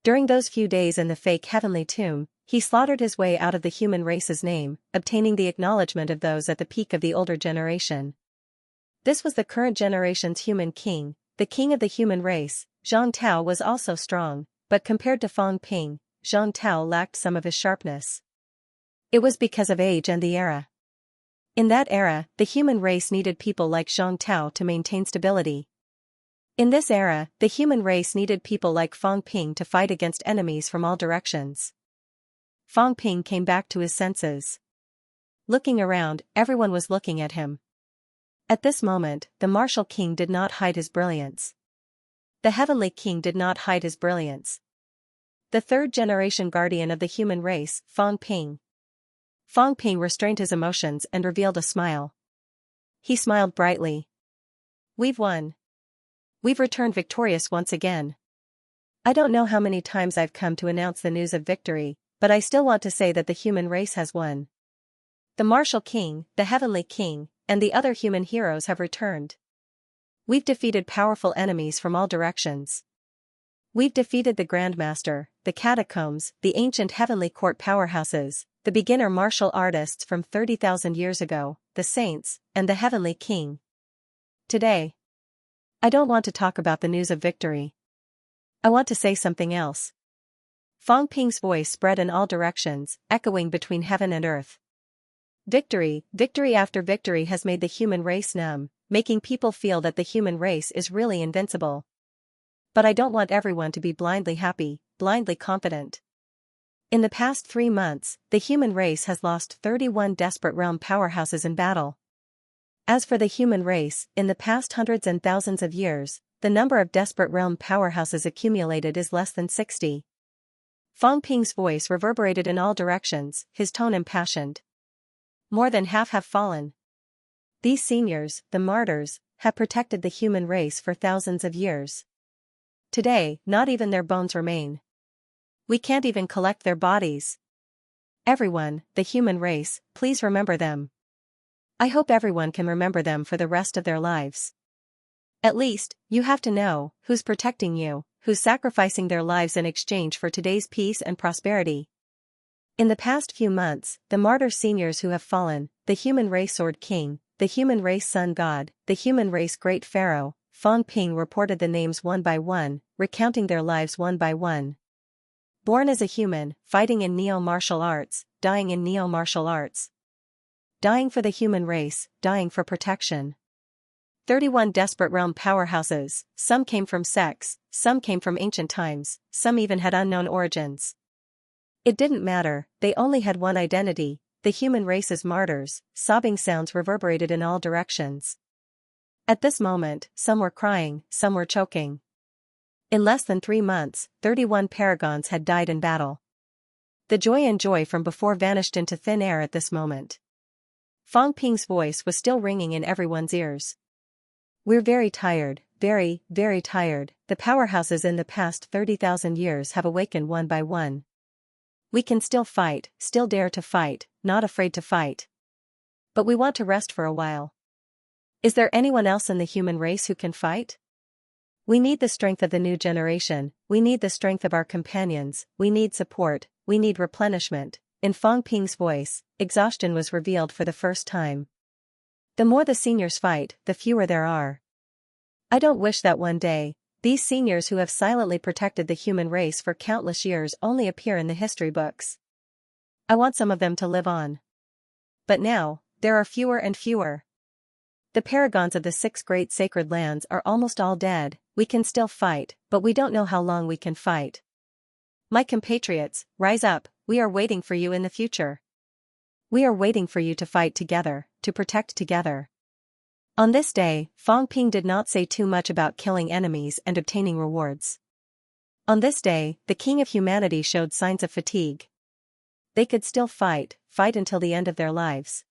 During those few days in the fake heavenly tomb, he slaughtered his way out of the human race's name, obtaining the acknowledgement of those at the peak of the older generation. This was the current generation's human king, the king of the human race. Zhang Tao was also strong, but compared to Fang Ping, Zhang Tao lacked some of his sharpness. It was because of age and the era. In that era, the human race needed people like Zhang Tao to maintain stability. In this era, the human race needed people like Fang Ping to fight against enemies from all directions. Fang Ping came back to his senses. Looking around, everyone was looking at him. At this moment, the martial king did not hide his brilliance. The heavenly king did not hide his brilliance. The third-generation guardian of the human race, Fang Ping. Fang Ping restrained his emotions and revealed a smile. He smiled brightly. We've won. We've returned victorious once again. I don't know how many times I've come to announce the news of victory, but I still want to say that the human race has won. The martial king, the heavenly king, and the other human heroes have returned. We've defeated powerful enemies from all directions. We've defeated the Grandmaster, the catacombs, the ancient heavenly court powerhouses, the beginner martial artists from 30,000 years ago, the saints, and the heavenly king. Today, I don't want to talk about the news of victory. I want to say something else. Fang Ping's voice spread in all directions, echoing between heaven and earth. Victory, victory after victory has made the human race numb, making people feel that the human race is really invincible. But I don't want everyone to be blindly happy, blindly confident. In the past 3 months, the human race has lost 31 desperate realm powerhouses in battle. As for the human race, in the past hundreds and thousands of years, the number of desperate realm powerhouses accumulated is less than 60. Fang Ping's voice reverberated in all directions, his tone impassioned. More than half have fallen. These seniors, the martyrs, have protected the human race for thousands of years. Today, not even their bones remain. We can't even collect their bodies. Everyone, the human race, please remember them. I hope everyone can remember them for the rest of their lives. At least, you have to know who's protecting you, who's sacrificing their lives in exchange for today's peace and prosperity. In the past few months, the martyr seniors who have fallen, the human race Sword King, the human race Sun God, the human race Great Pharaoh, Fang Ping reported the names one by one, recounting their lives one by one. Born as a human, fighting in neo-martial arts, dying in neo-martial arts. Dying for the human race, dying for protection. 31 desperate realm powerhouses, some came from sects, some came from ancient times, some even had unknown origins. It didn't matter, they only had one identity, the human race's martyrs. Sobbing sounds reverberated in all directions. At this moment, some were crying, some were choking. In less than 3 months, 31 paragons had died in battle. The joy from before vanished into thin air at this moment. Fang Ping's voice was still ringing in everyone's ears. We're very tired, very, very tired. The powerhouses in the past 30,000 years have awakened one by one. We can still fight, still dare to fight, not afraid to fight. But we want to rest for a while. Is there anyone else in the human race who can fight? We need the strength of the new generation, we need the strength of our companions, we need support, we need replenishment. In Fang Ping's voice, exhaustion was revealed for the first time. The more the seniors fight, the fewer there are. I don't wish that one day, these seniors who have silently protected the human race for countless years only appear in the history books. I want some of them to live on. But now, there are fewer and fewer. The paragons of the 6 great sacred lands are almost all dead. We can still fight, but we don't know how long we can fight. My compatriots, rise up, we are waiting for you in the future. We are waiting for you to fight together, to protect together. On this day, Fang Ping did not say too much about killing enemies and obtaining rewards. On this day, the king of humanity showed signs of fatigue. They could still fight until the end of their lives.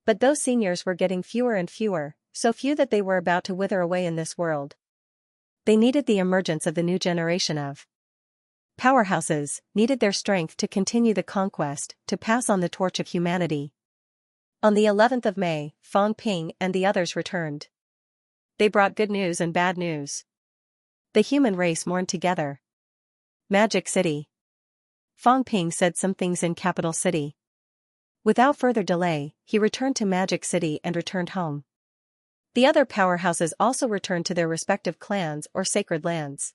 But those seniors were getting fewer and fewer, so few that they were about to wither away in this world. They needed the emergence of the new generation of powerhouses, needed their strength to continue the conquest, to pass on the torch of humanity. On the 11th of May, Fang Ping and the others returned. They brought good news and bad news. The human race mourned together. Magic City. Fang Ping said some things in Capital City. Without further delay, he returned to Magic City and returned home. The other powerhouses also returned to their respective clans or sacred lands.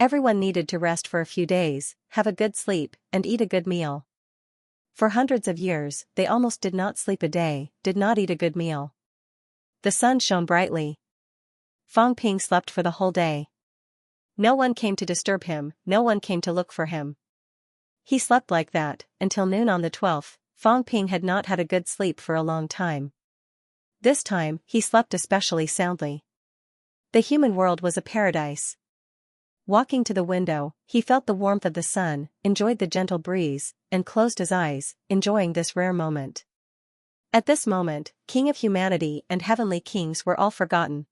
Everyone needed to rest for a few days, have a good sleep, and eat a good meal. For hundreds of years, they almost did not sleep a day, did not eat a good meal. The sun shone brightly. Fang Ping slept for the whole day. No one came to disturb him, no one came to look for him. He slept like that, until noon on the 12th, Fang Ping had not had a good sleep for a long time. This time, he slept especially soundly. The human world was a paradise. Walking to the window, he felt the warmth of the sun, enjoyed the gentle breeze, and closed his eyes, enjoying this rare moment. At this moment, King of humanity and heavenly kings were all forgotten.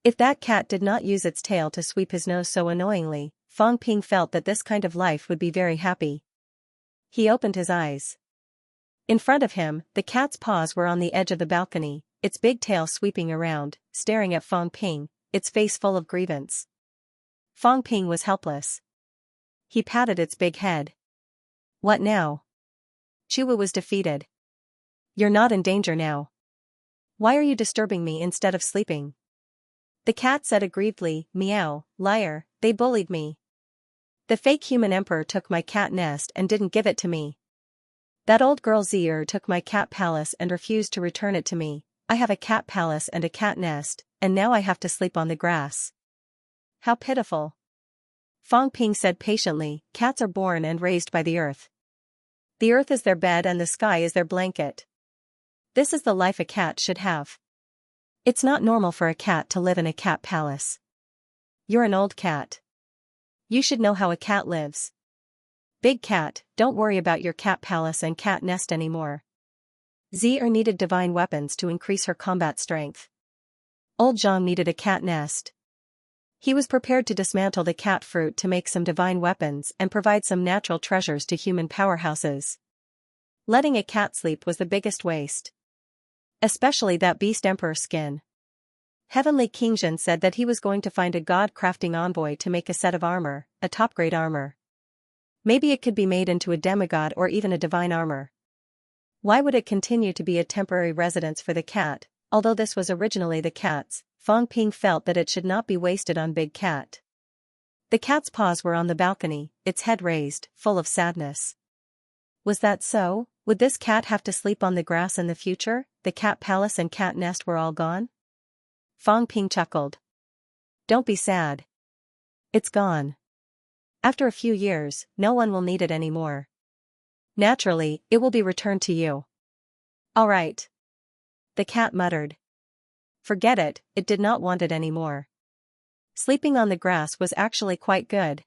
If that cat did not use its tail to sweep his nose so annoyingly, Fang Ping felt that this kind of life would be very happy. He opened his eyes. In front of him, the cat's paws were on the edge of the balcony, its big tail sweeping around, staring at Fang Ping, its face full of grievance. Fang Ping was helpless. He patted its big head. What now? Chuwu was defeated. You're not in danger now. Why are you disturbing me instead of sleeping? The cat said aggrievedly, meow, liar, they bullied me. The fake human emperor took my cat nest and didn't give it to me. That old girl Zier took my cat palace and refused to return it to me. I have a cat palace and a cat nest, and now I have to sleep on the grass. How pitiful. Fang Ping said patiently, cats are born and raised by the earth. The earth is their bed and the sky is their blanket. This is the life a cat should have. It's not normal for a cat to live in a cat palace. You're an old cat. You should know how a cat lives. Big cat, don't worry about your cat palace and cat nest anymore. Zier needed divine weapons to increase her combat strength. Old Zhang needed a cat nest. He was prepared to dismantle the cat fruit to make some divine weapons and provide some natural treasures to human powerhouses. Letting a cat sleep was the biggest waste. Especially that beast emperor skin. Heavenly King Zhen said that he was going to find a god-crafting envoy to make a set of armor, a top-grade armor. Maybe it could be made into a demigod or even a divine armor. Why would it continue to be a temporary residence for the cat? Although this was originally the cat's, Fang Ping felt that it should not be wasted on Big Cat. The cat's paws were on the balcony, its head raised, full of sadness. Was that so? Would this cat have to sleep on the grass in the future? The cat palace and cat nest were all gone? Fang Ping chuckled. Don't be sad. It's gone. After a few years, no one will need it anymore. Naturally, it will be returned to you. All right. The cat muttered. Forget it, it did not want it anymore. Sleeping on the grass was actually quite good.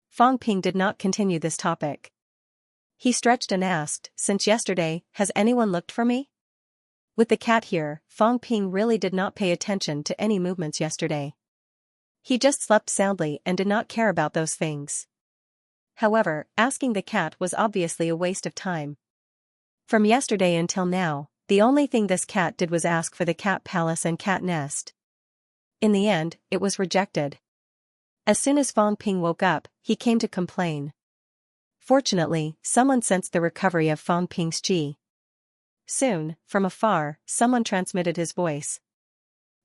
Fang Ping did not continue this topic. He stretched and asked, since yesterday, has anyone looked for me? With the cat here, Fang Ping really did not pay attention to any movements yesterday. He just slept soundly and did not care about those things. However, asking the cat was obviously a waste of time. From yesterday until now, the only thing this cat did was ask for the cat palace and cat nest. In the end, it was rejected. As soon as Fang Ping woke up, he came to complain. Fortunately, someone sensed the recovery of Fang Ping's qi. Soon, from afar, someone transmitted his voice.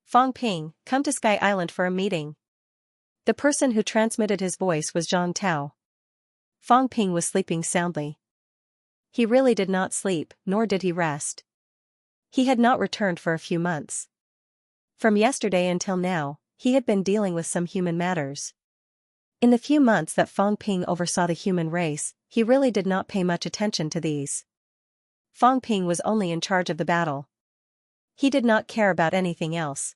Fang Ping, come to Sky Island for a meeting. The person who transmitted his voice was Zhang Tao. Fang Ping was sleeping soundly. He really did not sleep, nor did he rest. He had not returned for a few months. From yesterday until now, he had been dealing with some human matters. In the few months that Fang Ping oversaw the human race, he really did not pay much attention to these. Fang Ping was only in charge of the battle. He did not care about anything else.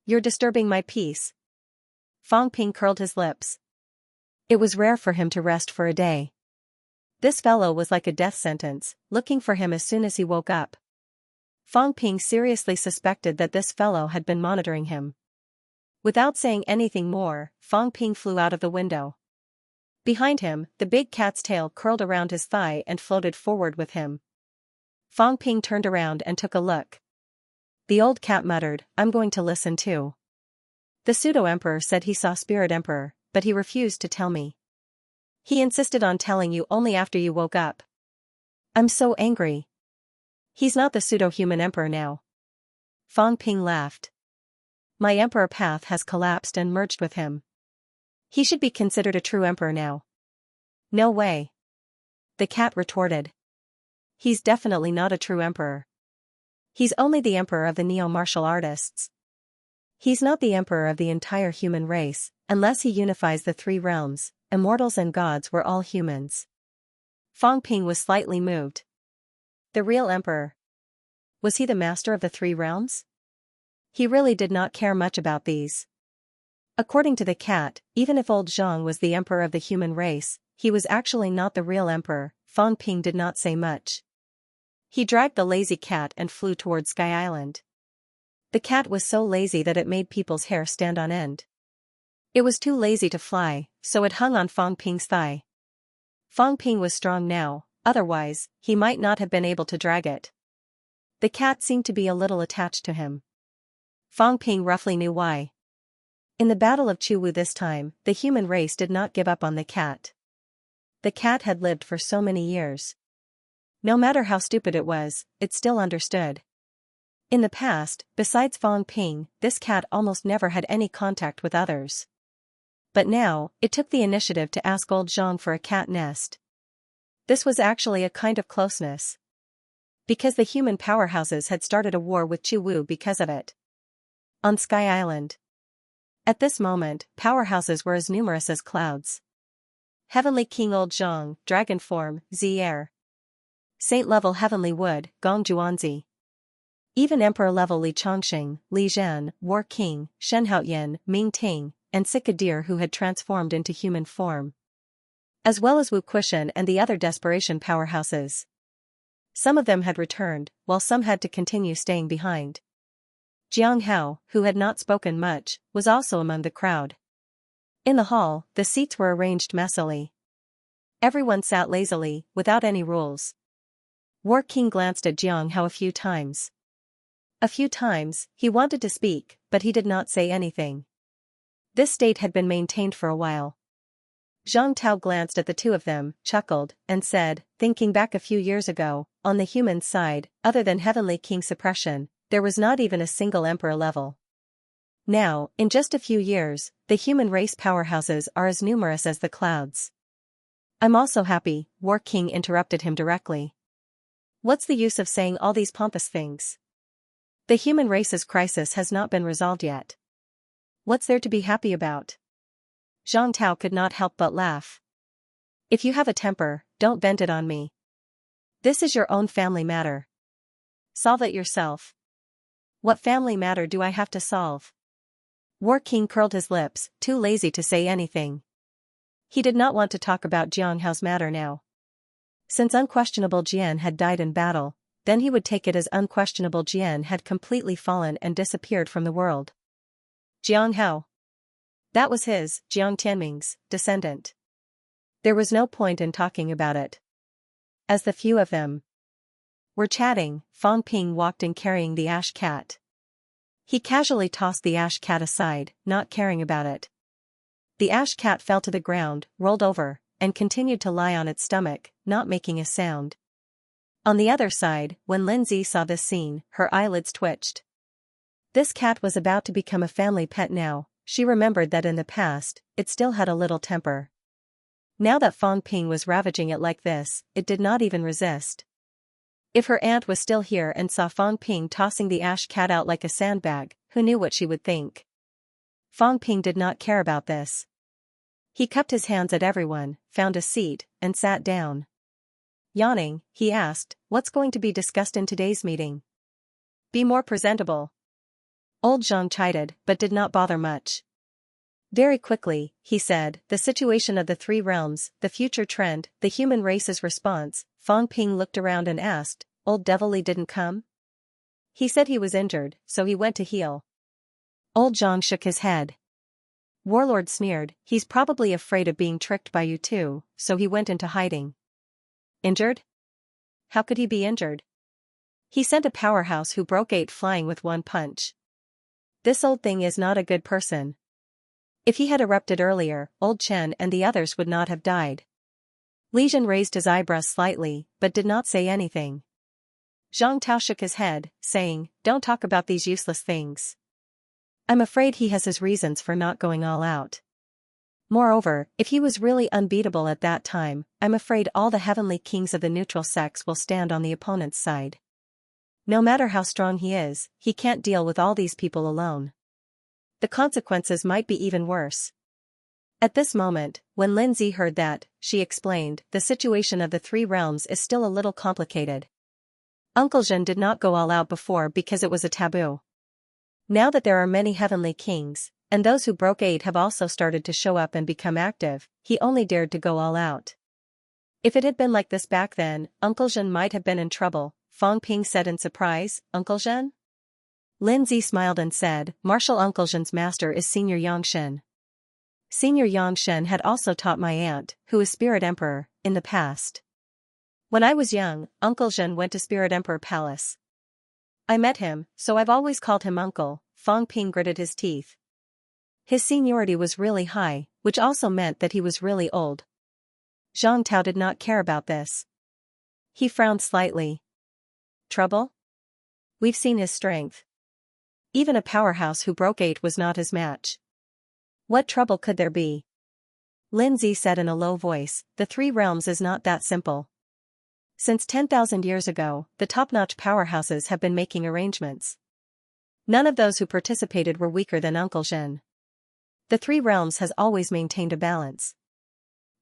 You're disturbing my peace. Fang Ping curled his lips. It was rare for him to rest for a day. This fellow was like a death sentence, looking for him as soon as he woke up. Fang Ping seriously suspected that this fellow had been monitoring him. Without saying anything more, Fang Ping flew out of the window. Behind him, the big cat's tail curled around his thigh and floated forward with him. Fang Ping turned around and took a look. The old cat muttered, I'm going to listen too. The pseudo-emperor said he saw Spirit Emperor, but he refused to tell me. He insisted on telling you only after you woke up. I'm so angry. He's not the pseudo-human emperor now. Fang Ping laughed. My emperor path has collapsed and merged with him. He should be considered a true emperor now. No way. The cat retorted. He's definitely not a true emperor. He's only the emperor of the neo-martial artists. He's not the emperor of the entire human race, unless he unifies the three realms. Immortals and gods were all humans. Fang Ping was slightly moved. The real emperor. Was he the master of the three realms? He really did not care much about these. According to the cat, even if old Zhang was the emperor of the human race, he was actually not the real emperor. Fang Ping did not say much. He dragged the lazy cat and flew toward Sky Island. The cat was so lazy that it made people's hair stand on end. It was too lazy to fly, so it hung on Fang Ping's thigh. Fang Ping was strong now, otherwise, he might not have been able to drag it. The cat seemed to be a little attached to him. Fang Ping roughly knew why. In the Battle of Chuwu this time, the human race did not give up on the cat. The cat had lived for so many years. No matter how stupid it was, it still understood. In the past, besides Fang Ping, this cat almost never had any contact with others. But now, it took the initiative to ask old Zhang for a cat nest. This was actually a kind of closeness. Because the human powerhouses had started a war with Chuwu because of it. On Sky Island. At this moment, powerhouses were as numerous as clouds. Heavenly King Old Zhang, Dragon Form, Zier. Saint-level Heavenly Wood, Gong Juanzi. Even Emperor-level Li Chongqing, Li Zhen, War King, Shen Haoyan, Ming Ting, and Sikadir who had transformed into human form. As well as Wu Kushan and the other desperation powerhouses. Some of them had returned, while some had to continue staying behind. Jiang Hao, who had not spoken much, was also among the crowd. In the hall, the seats were arranged messily. Everyone sat lazily, without any rules. War King glanced at Jiang Hao a few times. A few times, he wanted to speak, but he did not say anything. This state had been maintained for a while. Zhang Tao glanced at the two of them, chuckled, and said, thinking back a few years ago, on the human side, other than Heavenly King suppression, there was not even a single emperor level. Now, in just a few years, the human race powerhouses are as numerous as the clouds. I'm also happy, War King interrupted him directly. What's the use of saying all these pompous things? The human race's crisis has not been resolved yet. What's there to be happy about? Zhang Tao could not help but laugh. If you have a temper, don't vent it on me. This is your own family matter. Solve it yourself. What family matter do I have to solve? War King curled his lips, too lazy to say anything. He did not want to talk about Jiang Hao's matter now. Since unquestionable Jian had died in battle, then he would take it as unquestionable Jian had completely fallen and disappeared from the world. Jiang Hao. That was his, Jiang Tianming's, descendant. There was no point in talking about it. As the few of them were chatting, Fang Ping walked in carrying the ash cat. He casually tossed the ash cat aside, not caring about it. The ash cat fell to the ground, rolled over, and continued to lie on its stomach, not making a sound. On the other side, when Lindsay saw this scene, her eyelids twitched. This cat was about to become a family pet now. She remembered that in the past, it still had a little temper. Now that Fang Ping was ravaging it like this, it did not even resist. If her aunt was still here and saw Fang Ping tossing the ash cat out like a sandbag, who knew what she would think? Fang Ping did not care about this. He cupped his hands at everyone, found a seat, and sat down. Yawning, he asked, "What's going to be discussed in today's meeting? Be more presentable." Old Zhang chided, but did not bother much. Very quickly, he said, the situation of the three realms, the future trend, the human race's response. Fang Ping looked around and asked, "Old Devil Li didn't come?" He said he was injured, so he went to heal. Old Zhang shook his head. Warlord sneered, "He's probably afraid of being tricked by you too, so he went into hiding." Injured? How could he be injured? He sent a powerhouse who broke 8 flying with one punch. This old thing is not a good person. If he had erupted earlier, Old Chen and the others would not have died. Li Zhen raised his eyebrows slightly, but did not say anything. Zhang Tao shook his head, saying, "Don't talk about these useless things. I'm afraid he has his reasons for not going all out. Moreover, if he was really unbeatable at that time, I'm afraid all the heavenly kings of the neutral sex will stand on the opponent's side. No matter how strong he is, he can't deal with all these people alone. The consequences might be even worse." At this moment, when Lindsay heard that, she explained, "The situation of the three realms is still a little complicated. Uncle Zhen did not go all out before because it was a taboo. Now that there are many heavenly kings, And those who broke 8 have also started to show up and become active. He only dared to go all out. If it had been like this back then, Uncle Zhen might have been in trouble, Fang Ping said in surprise. Uncle Zhen? Lin Zi smiled and said, Martial Uncle Zhen's master is Senior Yangshen. Senior Yangshen had also taught my aunt, who is Spirit Emperor, in the past. When I was young, Uncle Zhen went to Spirit Emperor Palace. I met him, so I've always called him Uncle. Fang Ping gritted his teeth. His seniority was really high, which also meant that he was really old. Zhang Tao did not care about this. He frowned slightly. Trouble? We've seen his strength. Even a powerhouse who broke 8 was not his match. What trouble could there be? Lin Zi said in a low voice, the Three Realms is not that simple. Since 10,000 years ago, the top-notch powerhouses have been making arrangements. None of those who participated were weaker than Uncle Zhen. The Three Realms has always maintained a balance.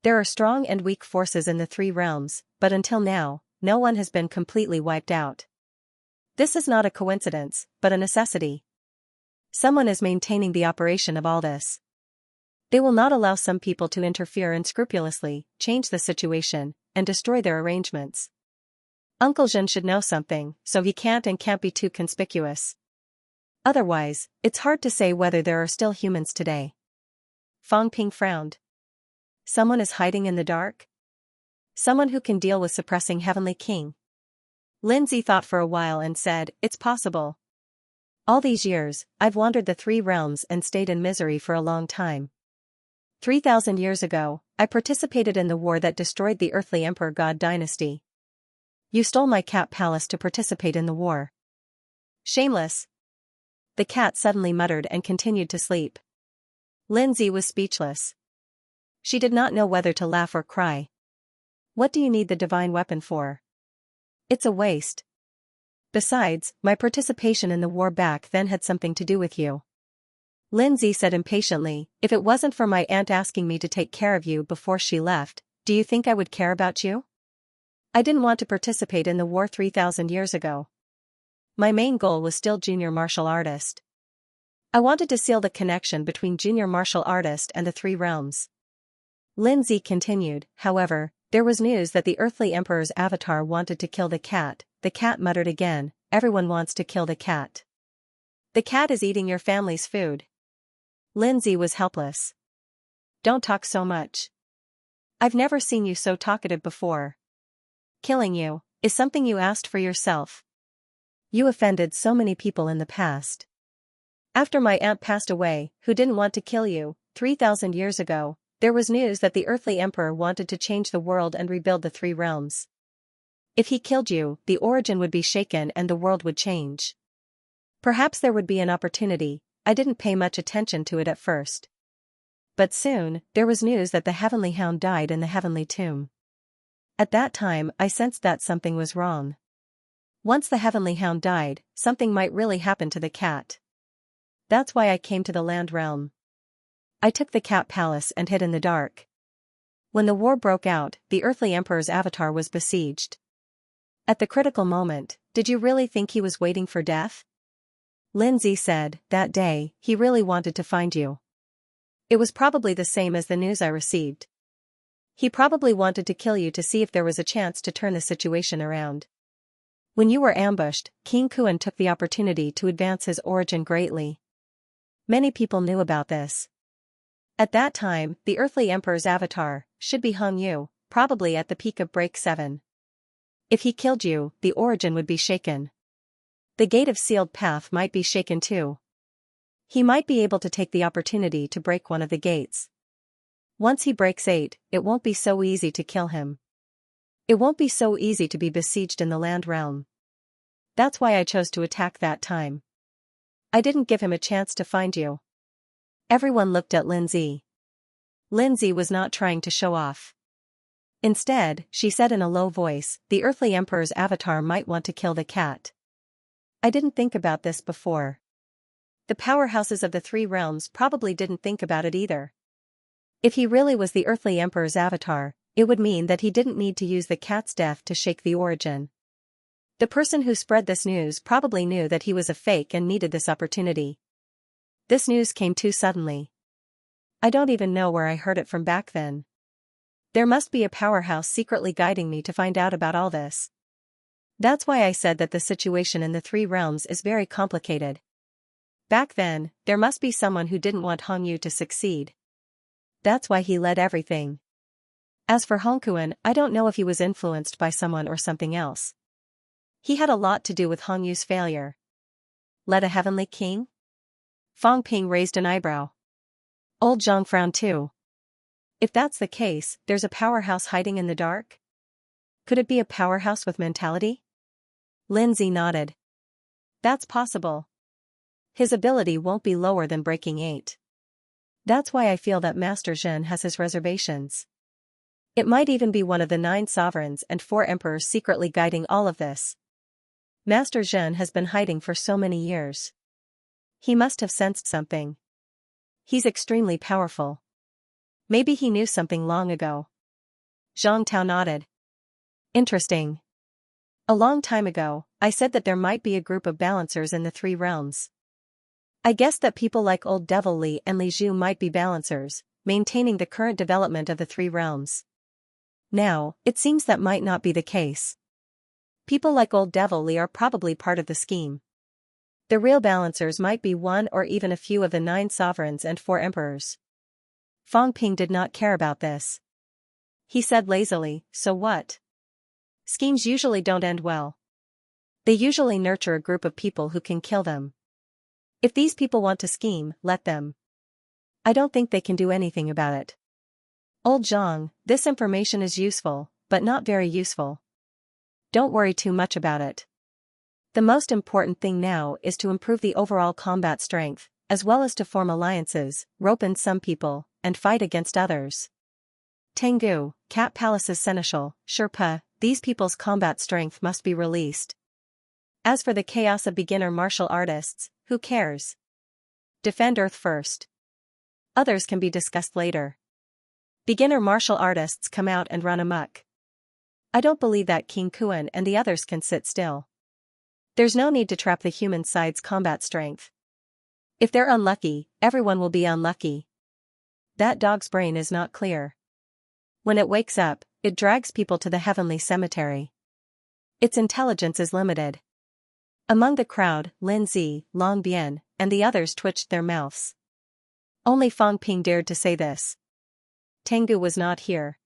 There are strong and weak forces in the Three Realms, but until now, no one has been completely wiped out. This is not a coincidence, but a necessity. Someone is maintaining the operation of all this. They will not allow some people to interfere unscrupulously, change the situation, and destroy their arrangements. Uncle Zhen should know something, so he can't be too conspicuous. Otherwise, it's hard to say whether there are still humans today. Fang Ping frowned. Someone is hiding in the dark? Someone who can deal with suppressing Heavenly King? Lin Zi thought for a while and said, it's possible. All these years, I've wandered the Three Realms and stayed in misery for a long time. 3,000 years ago, I participated in the war that destroyed the earthly Emperor God dynasty. You stole my cat palace to participate in the war. Shameless. The cat suddenly muttered and continued to sleep. Lin Zi was speechless. She did not know whether to laugh or cry. What do you need the divine weapon for? It's a waste. Besides, my participation in the war back then had something to do with you. Lin Zi said impatiently, if it wasn't for my aunt asking me to take care of you before she left, do you think I would care about you? I didn't want to participate in the war 3,000 years ago. My main goal was still junior martial artist. I wanted to seal the connection between junior martial artist and the Three Realms. Lin Zi continued, however, there was news that the earthly emperor's avatar wanted to kill the cat. The cat muttered again, everyone wants to kill the cat. The cat is eating your family's food. Lin Zi was helpless. Don't talk so much. I've never seen you so talkative before. Killing you is something you asked for yourself. You offended so many people in the past. After my aunt passed away, who didn't want to kill you, 3,000 years ago, there was news that the earthly emperor wanted to change the world and rebuild the Three Realms. If he killed you, the origin would be shaken and the world would change. Perhaps there would be an opportunity. I didn't pay much attention to it at first. But soon, there was news that the Heavenly Hound died in the Heavenly Tomb. At that time, I sensed that something was wrong. Once the Heavenly Hound died, something might really happen to the cat. That's why I came to the Land Realm. I took the cat palace and hid in the dark. When the war broke out, the earthly emperor's avatar was besieged. At the critical moment, did you really think he was waiting for death? Lin Zi said, that day, he really wanted to find you. It was probably the same as the news I received. He probably wanted to kill you to see if there was a chance to turn the situation around. When you were ambushed, King Kuan took the opportunity to advance his origin greatly. Many people knew about this. At that time, the earthly emperor's avatar should be Hung Yu, probably at the peak of Break 7. If he killed you, the origin would be shaken. The gate of sealed path might be shaken too. He might be able to take the opportunity to break one of the gates. Once he breaks 8, it won't be so easy to kill him. It won't be so easy to be besieged in the Land Realm. That's why I chose to attack that time. I didn't give him a chance to find you. Everyone looked at Lin Zi. Lin Zi was not trying to show off. Instead, she said in a low voice, the earthly emperor's avatar might want to kill the cat. I didn't think about this before. The powerhouses of the Three Realms probably didn't think about it either. If he really was the earthly emperor's avatar, it would mean that he didn't need to use the cat's death to shake the origin. The person who spread this news probably knew that he was a fake and needed this opportunity. This news came too suddenly. I don't even know where I heard it from back then. There must be a powerhouse secretly guiding me to find out about all this. That's why I said that the situation in the three realms is very complicated. Back then, there must be someone who didn't want Hongyu to succeed. That's why he led everything. As for Hongkuan, I don't know if he was influenced by someone or something else. He had a lot to do with Hongyu's failure. Led a heavenly king? Fang Ping raised an eyebrow. Old Zhang frowned too. If that's the case, there's a powerhouse hiding in the dark? Could it be a powerhouse with mentality? Lindsay nodded. That's possible. His ability won't be lower than breaking 8. That's why I feel that Master Zhen has his reservations. It might even be one of the 9 sovereigns and 4 emperors secretly guiding all of this. Master Zhen has been hiding for so many years. He must have sensed something. He's extremely powerful. Maybe he knew something long ago. Zhang Tao nodded. Interesting. A long time ago, I said that there might be a group of balancers in the 3 realms. I guessed that people like Old Devil Li and Li Zhu might be balancers, maintaining the current development of the 3 realms. Now, it seems that might not be the case. People like Old Devil Li are probably part of the scheme. The real balancers might be one or even a few of the 9 sovereigns and 4 emperors. Fang Ping did not care about this. He said lazily, so what? Schemes usually don't end well. They usually nurture a group of people who can kill them. If these people want to scheme, let them. I don't think they can do anything about it. Old Zhang, this information is useful, but not very useful. Don't worry too much about it. The most important thing now is to improve the overall combat strength, as well as to form alliances, rope in some people, and fight against others. Tengu, Cat Palace's seneschal, Sherpa, these people's combat strength must be released. As for the chaos of beginner martial artists, who cares? Defend Earth first. Others can be discussed later. Beginner martial artists come out and run amok. I don't believe that King Kuan and the others can sit still. There's no need to trap the human side's combat strength. If they're unlucky, everyone will be unlucky. That dog's brain is not clear. When it wakes up, it drags people to the heavenly cemetery. Its intelligence is limited. Among the crowd, Lin Zi, Long Bian, and the others twitched their mouths. Only Fang Ping dared to say this. Tengu was not here.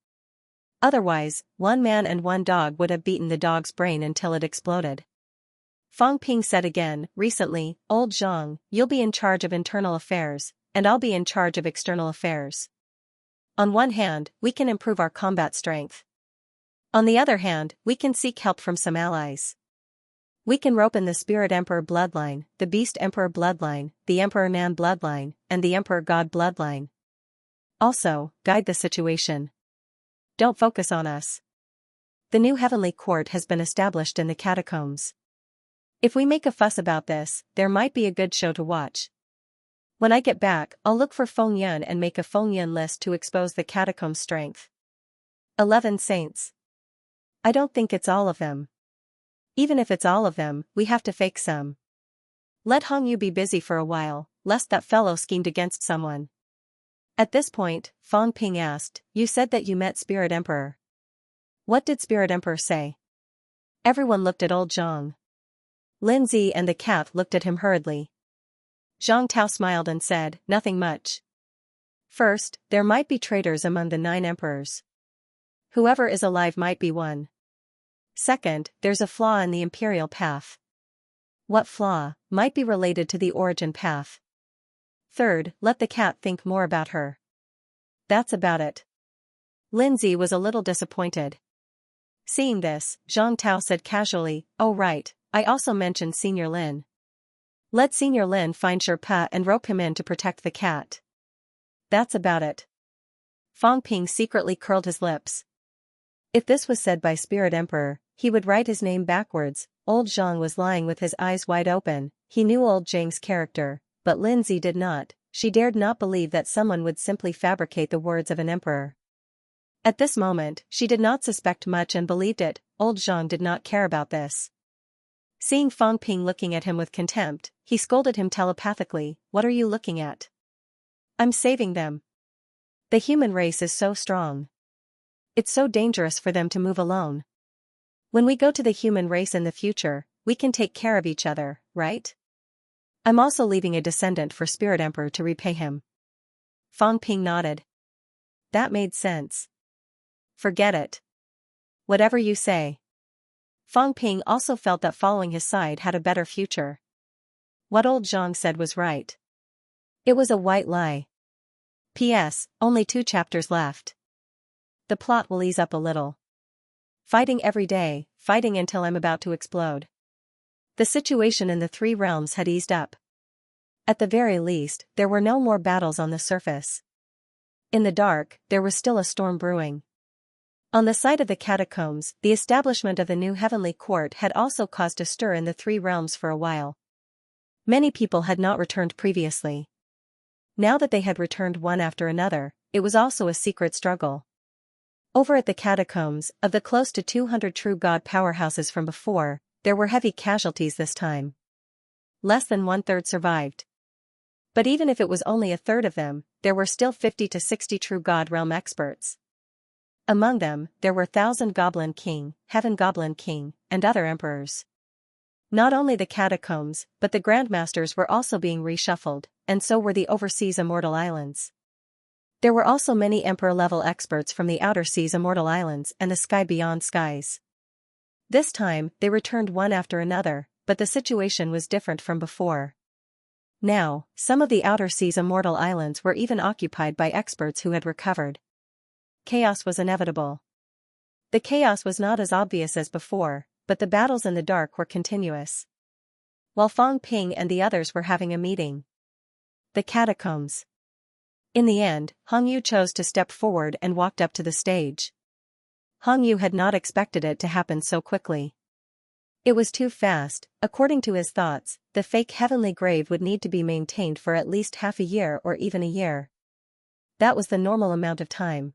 Otherwise, 1 man and 1 dog would have beaten the dog's brain until it exploded. Fang Ping said again, recently, Old Zhang, you'll be in charge of internal affairs, and I'll be in charge of external affairs. On one hand, we can improve our combat strength. On the other hand, we can seek help from some allies. We can rope in the Spirit Emperor bloodline, the Beast Emperor bloodline, the Emperor Nan bloodline, and the Emperor God bloodline. Also, guide the situation. Don't focus on us. The new heavenly court has been established in the catacombs. If we make a fuss about this, there might be a good show to watch. When I get back, I'll look for Feng Yun and make a Feng Yun list to expose the catacomb strength. 11 saints. I don't think it's all of them. Even if it's all of them, we have to fake some. Let Hongyu be busy for a while, lest that fellow schemed against someone. At this point, Fang Ping asked, you said that you met Spirit Emperor. What did Spirit Emperor say? Everyone looked at Old Zhang. Lin Zi and the cat looked at him hurriedly. Zhang Tao smiled and said, nothing much. First, there might be traitors among the 9 emperors. Whoever is alive might be one. Second, there's a flaw in the imperial path. What flaw? Might be related to the origin path. Third, let the cat think more about her. That's about it. Lindsay was a little disappointed. Seeing this, Zhang Tao said casually, oh right, I also mentioned Senior Lin. Let Senior Lin find Sherpa and rope him in to protect the cat. That's about it. Fang Ping secretly curled his lips. If this was said by Spirit Emperor, he would write his name backwards. Old Zhang was lying with his eyes wide open. He knew Old Zhang's character, but Lindsay did not. She dared not believe that someone would simply fabricate the words of an emperor. At this moment, she did not suspect much and believed it. Old Zhang did not care about this. Seeing Fang Ping looking at him with contempt, he scolded him telepathically, "What are you looking at?" "I'm saving them. The human race is so strong. It's so dangerous for them to move alone. When we go to the human race in the future, we can take care of each other, right? I'm also leaving a descendant for Spirit Emperor to repay him." Fang Ping nodded. That made sense. "Forget it. Whatever you say." Fang Ping also felt that following his side had a better future. What old Zhang said was right. It was a white lie. P.S. Only 2 chapters left. The plot will ease up a little. Fighting every day, fighting until I'm about to explode. The situation in the 3 realms had eased up. At the very least, there were no more battles on the surface. In the dark, there was still a storm brewing. On the site of the catacombs, the establishment of the new heavenly court had also caused a stir in the 3 realms for a while. Many people had not returned previously. Now that they had returned one after another, it was also a secret struggle. Over at the catacombs, of the close to 200 true god powerhouses from before, there were heavy casualties this time. Less than 1/3 survived. But even if it was only a third of them, there were still 50 to 60 true god realm experts. Among them, there were Thousand Goblin King, Heaven Goblin King, and other emperors. Not only the catacombs, but the grandmasters were also being reshuffled, and so were the overseas immortal islands. There were also many emperor-level experts from the outer seas immortal islands and the sky beyond skies. This time, they returned one after another, but the situation was different from before. Now, some of the outer seas immortal islands were even occupied by experts who had recovered. Chaos was inevitable. The chaos was not as obvious as before, but the battles in the dark were continuous. While Fang Ping and the others were having a meeting. The catacombs. In the end, Hong Yu chose to step forward and walked up to the stage. Hong Yu had not expected it to happen so quickly. It was too fast. According to his thoughts, the fake heavenly grave would need to be maintained for at least half a year or even a year. That was the normal amount of time.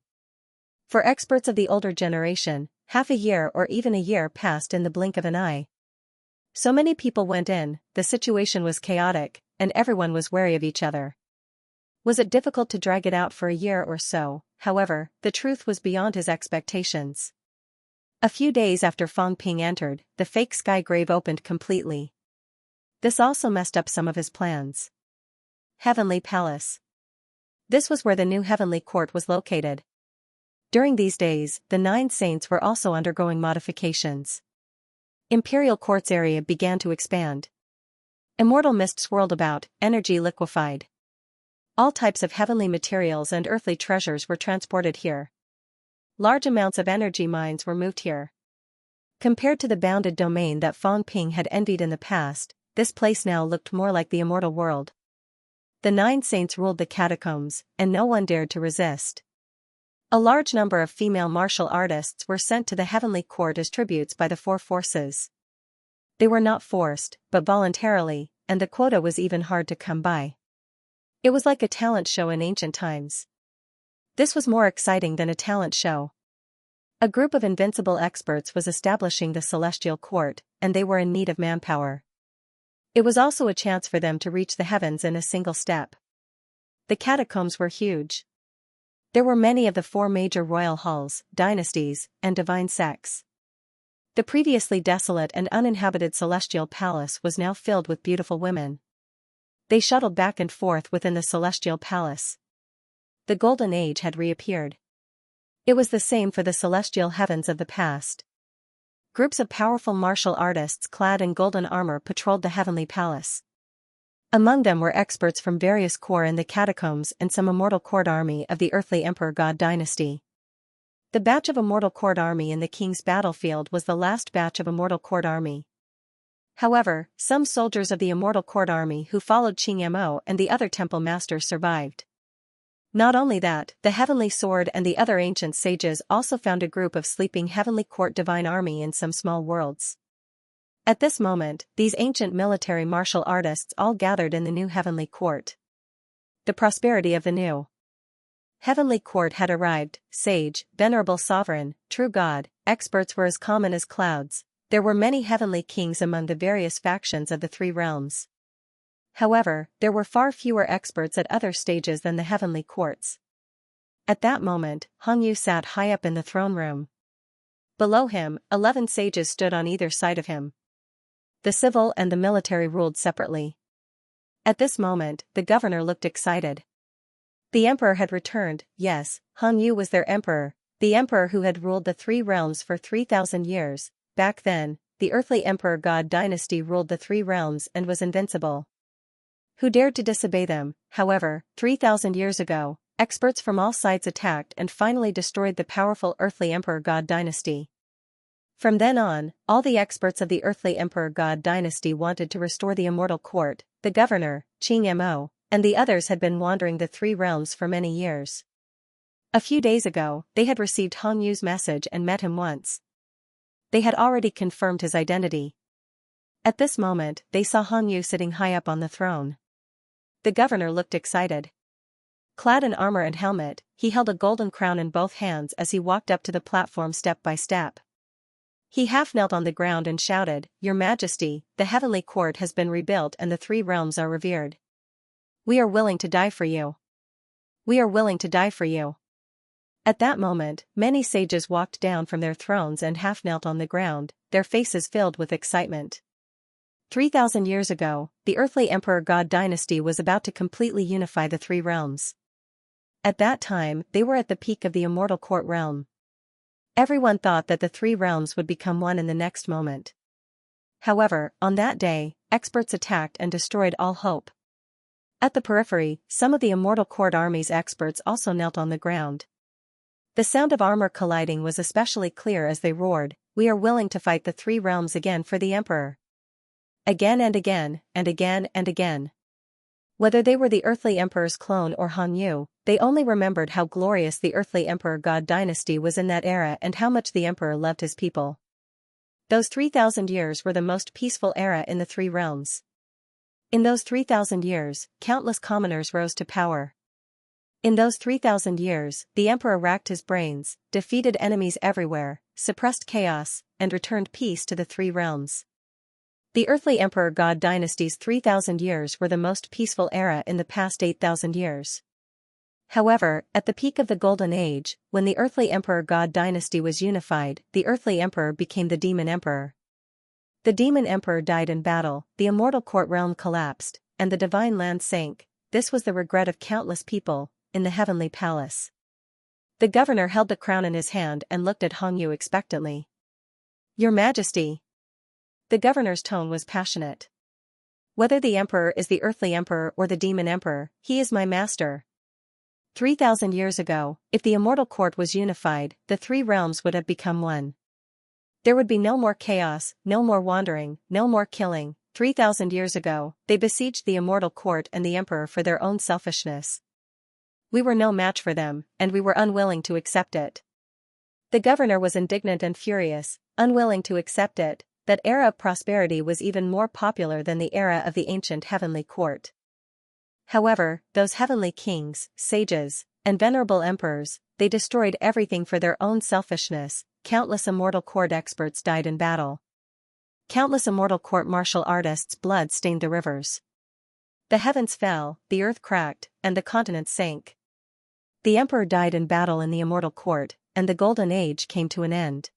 For experts of the older generation, half a year or even a year passed in the blink of an eye. So many people went in, the situation was chaotic, and everyone was wary of each other. Was it difficult to drag it out for a year or so? However, the truth was beyond his expectations. A few days after Fang Ping entered, the fake sky grave opened completely. This also messed up some of his plans. Heavenly Palace. This was where the new heavenly court was located. During these days, the 9 saints were also undergoing modifications. Imperial Court's area began to expand. Immortal mist swirled about, energy liquefied. All types of heavenly materials and earthly treasures were transported here. Large amounts of energy mines were moved here. Compared to the bounded domain that Fang Ping had envied in the past, this place now looked more like the immortal world. The 9 saints ruled the catacombs, and no one dared to resist. A large number of female martial artists were sent to the heavenly court as tributes by the 4 forces. They were not forced, but voluntarily, and the quota was even hard to come by. It was like a talent show in ancient times. This was more exciting than a talent show. A group of invincible experts was establishing the celestial court, and they were in need of manpower. It was also a chance for them to reach the heavens in a single step. The catacombs were huge. There were many of the 4 major royal halls, dynasties, and divine sects. The previously desolate and uninhabited celestial palace was now filled with beautiful women. They shuttled back and forth within the celestial palace. The golden age had reappeared. It was the same for the celestial heavens of the past. Groups of powerful martial artists clad in golden armor patrolled the heavenly palace. Among them were experts from various corps in the catacombs and some immortal court army of the earthly emperor god dynasty. The batch of immortal court army in the king's battlefield was the last batch of immortal court army. However, some soldiers of the immortal court army who followed Qingmo and the other temple masters survived. Not only that, the heavenly sword and the other ancient sages also found a group of sleeping heavenly court divine army in some small worlds. At this moment, these ancient military martial artists all gathered in the new heavenly court. The prosperity of the new heavenly court had arrived. Sage, venerable sovereign, true god, experts were as common as clouds. There were many heavenly kings among the various factions of the three realms. However, there were far fewer experts at other stages than the heavenly courts. At that moment, Hongyu sat high up in the throne room. Below him, 11 sages stood on either side of him. The civil and the military ruled separately. At this moment, the governor looked excited. The emperor had returned. Yes, Hongyu was their emperor, the emperor who had ruled the three realms for 3,000 years. Back then, the earthly emperor god dynasty ruled the three realms and was invincible. Who dared to disobey them? However, 3,000 years ago, experts from all sides attacked and finally destroyed the powerful earthly emperor god dynasty. From then on, all the experts of the earthly emperor god dynasty wanted to restore the immortal court. The governor, Qing Mo, and the others had been wandering the three realms for many years. A few days ago, they had received Hongyu's message and met him once. They had already confirmed his identity. At this moment, they saw Hongyu sitting high up on the throne. The governor looked excited. Clad in armor and helmet, he held a golden crown in both hands as he walked up to the platform step by step. He half knelt on the ground and shouted, "Your Majesty, the heavenly court has been rebuilt and the three realms are revered. We are willing to die for you. We are willing to die for you." At that moment, many sages walked down from their thrones and half knelt on the ground, their faces filled with excitement. 3,000 years ago, the earthly emperor god dynasty was about to completely unify the three realms. At that time, they were at the peak of the immortal court realm. Everyone thought that the three realms would become one in the next moment. However, on that day, experts attacked and destroyed all hope. At the periphery, some of the immortal court army's experts also knelt on the ground. The sound of armor colliding was especially clear as they roared, "We are willing to fight the three realms again for the emperor." Again and again, and again and again. Whether they were the earthly emperor's clone or Hongyu, they only remembered how glorious the earthly emperor god dynasty was in that era and how much the emperor loved his people. Those 3,000 years were the most peaceful era in the three realms. In those 3,000 years, countless commoners rose to power. In those 3,000 years, the emperor racked his brains, defeated enemies everywhere, suppressed chaos, and returned peace to the three realms. The earthly emperor god dynasty's 3,000 years were the most peaceful era in the past 8,000 years. However, at the peak of the Golden Age, when the earthly emperor god dynasty was unified, the earthly emperor became the demon emperor. The demon emperor died in battle, the immortal court realm collapsed, and the divine land sank. This was the regret of countless people in the heavenly palace. The governor held the crown in his hand and looked at Hongyu expectantly. "Your Majesty." The governor's tone was passionate. "Whether the emperor is the earthly emperor or the demon emperor, he is my master. 3,000 years ago, if the immortal court was unified, the three realms would have become one. There would be no more chaos, no more wandering, no more killing. 3,000 years ago, they besieged the immortal court and the emperor for their own selfishness. We were no match for them, and we were unwilling to accept it." The governor was indignant and furious, unwilling to accept it. That era of prosperity was even more popular than the era of the ancient heavenly court. However, those heavenly kings, sages, and venerable emperors, they destroyed everything for their own selfishness. Countless immortal court experts died in battle. Countless immortal court martial artists' blood stained the rivers. The heavens fell, the earth cracked, and the continents sank. The emperor died in battle in the immortal court, and the Golden Age came to an end.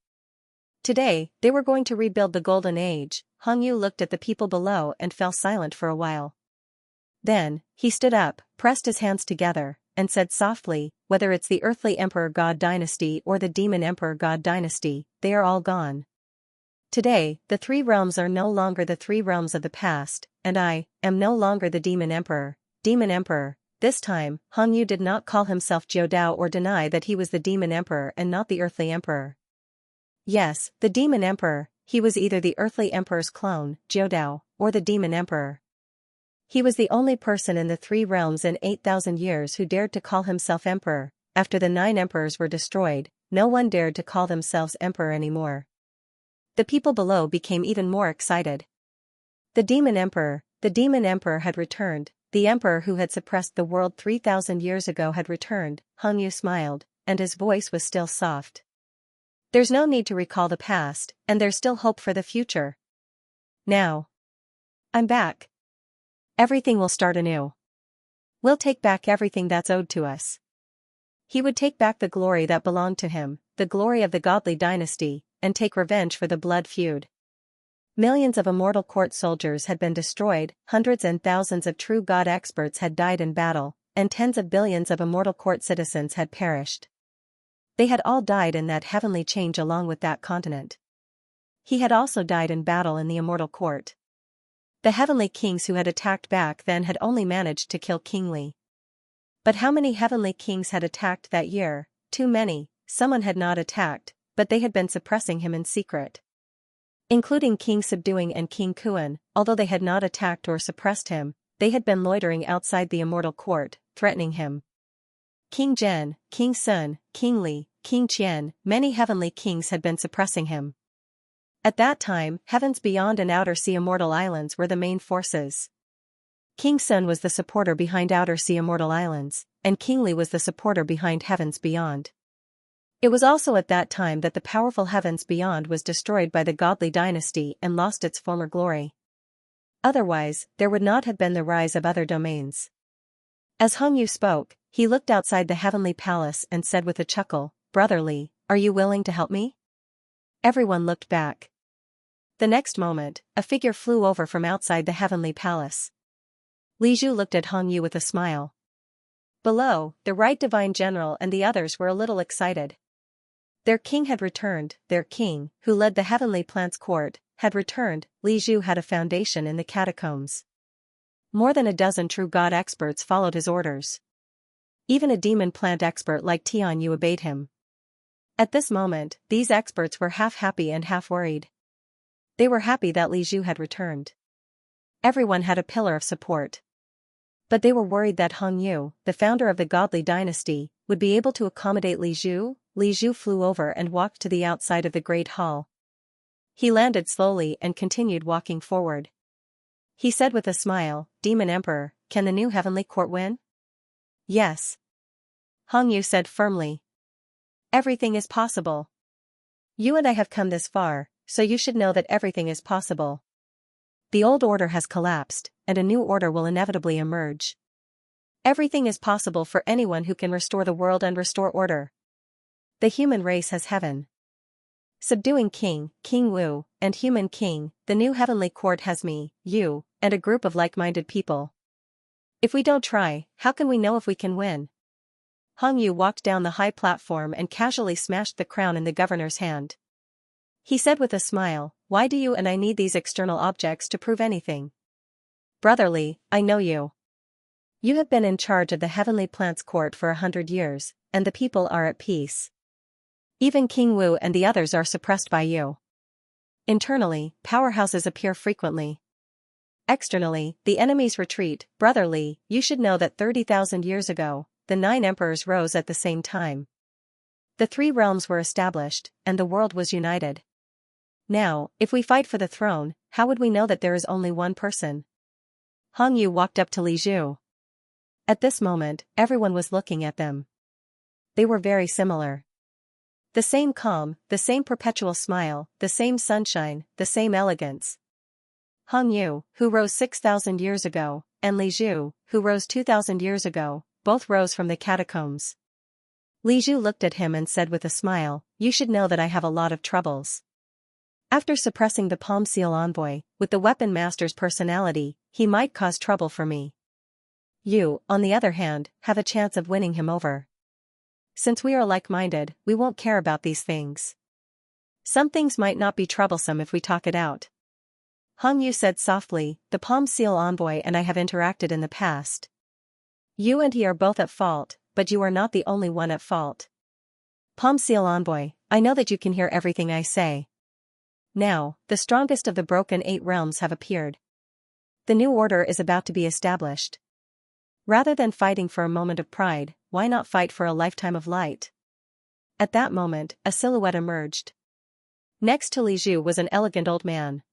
Today, they were going to rebuild the Golden Age. Hongyu looked at the people below and fell silent for a while. Then, he stood up, pressed his hands together, and said softly, "Whether it's the earthly emperor god dynasty or the demon emperor god dynasty, they are all gone. Today, the three realms are no longer the three realms of the past, and I am no longer the demon emperor." Demon emperor. This time, Hongyu did not call himself Jiudao or deny that he was the demon emperor and not the earthly emperor. Yes, the demon emperor, he was either the earthly emperor's clone, Jiudao, or the demon emperor. He was the only person in the three realms in 8,000 years who dared to call himself emperor. After the 9 emperors were destroyed, no one dared to call themselves emperor anymore. The people below became even more excited. The demon emperor had returned. The emperor who had suppressed the world 3,000 years ago had returned. Hongyu smiled, and his voice was still soft. There's no need to recall the past, and there's still hope for the future. Now I'm back. Everything will start anew. We'll take back everything that's owed to us. He would take back the glory that belonged to him, the glory of the godly dynasty, and take revenge for the blood feud. Millions of immortal court soldiers had been destroyed, hundreds and thousands of true god experts had died in battle, and tens of billions of immortal court citizens had perished. They had all died in that heavenly change along with that continent. He had also died in battle in the immortal court. The heavenly kings who had attacked back then had only managed to kill King Li. But how many heavenly kings had attacked that year? Too many. Someone had not attacked, but they had been suppressing him in secret. Including King Subduing and King Kuan, although they had not attacked or suppressed him, they had been loitering outside the immortal court, threatening him. King Zhen, King Sun, King Li, King Qian, many heavenly kings had been suppressing him. At that time, Heavens Beyond and Outer Sea Immortal Islands were the main forces. King Sun was the supporter behind Outer Sea Immortal Islands, and King Li was the supporter behind Heavens Beyond. It was also at that time that the powerful Heavens Beyond was destroyed by the godly dynasty and lost its former glory. Otherwise, there would not have been the rise of other domains. As Hong Yu spoke, he looked outside the heavenly palace and said with a chuckle, "Brother Li, are you willing to help me?" Everyone looked back. The next moment, a figure flew over from outside the heavenly palace. Li Zhu looked at Hong Yu with a smile. Below, the Right Divine General and the others were a little excited. Their king had returned, their king, who led the heavenly plants court, had returned. Li Zhu had a foundation in the catacombs. More than a dozen true god experts followed his orders. Even a demon plant expert like Tian Yu obeyed him. At this moment, these experts were half happy and half worried. They were happy that Li Zhu had returned. Everyone had a pillar of support. But they were worried that Hong Yu, the founder of the godly dynasty, would be able to accommodate Li Zhu. Li Zhu flew over and walked to the outside of the great hall. He landed slowly and continued walking forward. He said with a smile, "Demon Emperor, can the new heavenly court win?" "Yes." Hong Yu said firmly. "Everything is possible. You and I have come this far, so you should know that everything is possible. The old order has collapsed, and a new order will inevitably emerge. Everything is possible for anyone who can restore the world and restore order. The human race has heaven. Subduing King, King Wu, and Human King, the new heavenly court has me, you, and a group of like-minded people. If we don't try, how can we know if we can win?" Hong Yu walked down the high platform and casually smashed the crown in the governor's hand. He said with a smile, "Why do you and I need these external objects to prove anything? Brother Li, I know you. You have been in charge of the heavenly plants court for 100 years, and the people are at peace. Even King Wu and the others are suppressed by you. Internally, powerhouses appear frequently. Externally, the enemies retreat. Brother Li, you should know that 30,000 years ago, the 9 emperors rose at the same time. The 3 realms were established, and the world was united. Now, if we fight for the throne, how would we know that there is only one person?" Hong Yu walked up to Li Zhu. At this moment, everyone was looking at them. They were very similar. The same calm, the same perpetual smile, the same sunshine, the same elegance. Hong Yu, who rose 6,000 years ago, and Li Zhu, who rose 2,000 years ago, both rose from the catacombs. Li Zhu looked at him and said with a smile, "You should know that I have a lot of troubles. After suppressing the Palm Seal envoy, with the weapon master's personality, he might cause trouble for me. You, on the other hand, have a chance of winning him over. Since we are like-minded, we won't care about these things. Some things might not be troublesome if we talk it out." Hong Yu said softly, "The Palm Seal envoy and I have interacted in the past. You and he are both at fault, but you are not the only one at fault. Palm Seal envoy, I know that you can hear everything I say. Now, the strongest of the broken 8 realms have appeared. The new order is about to be established. Rather than fighting for a moment of pride, why not fight for a lifetime of light?" At that moment, a silhouette emerged. Next to Li Zhu was an elegant old man.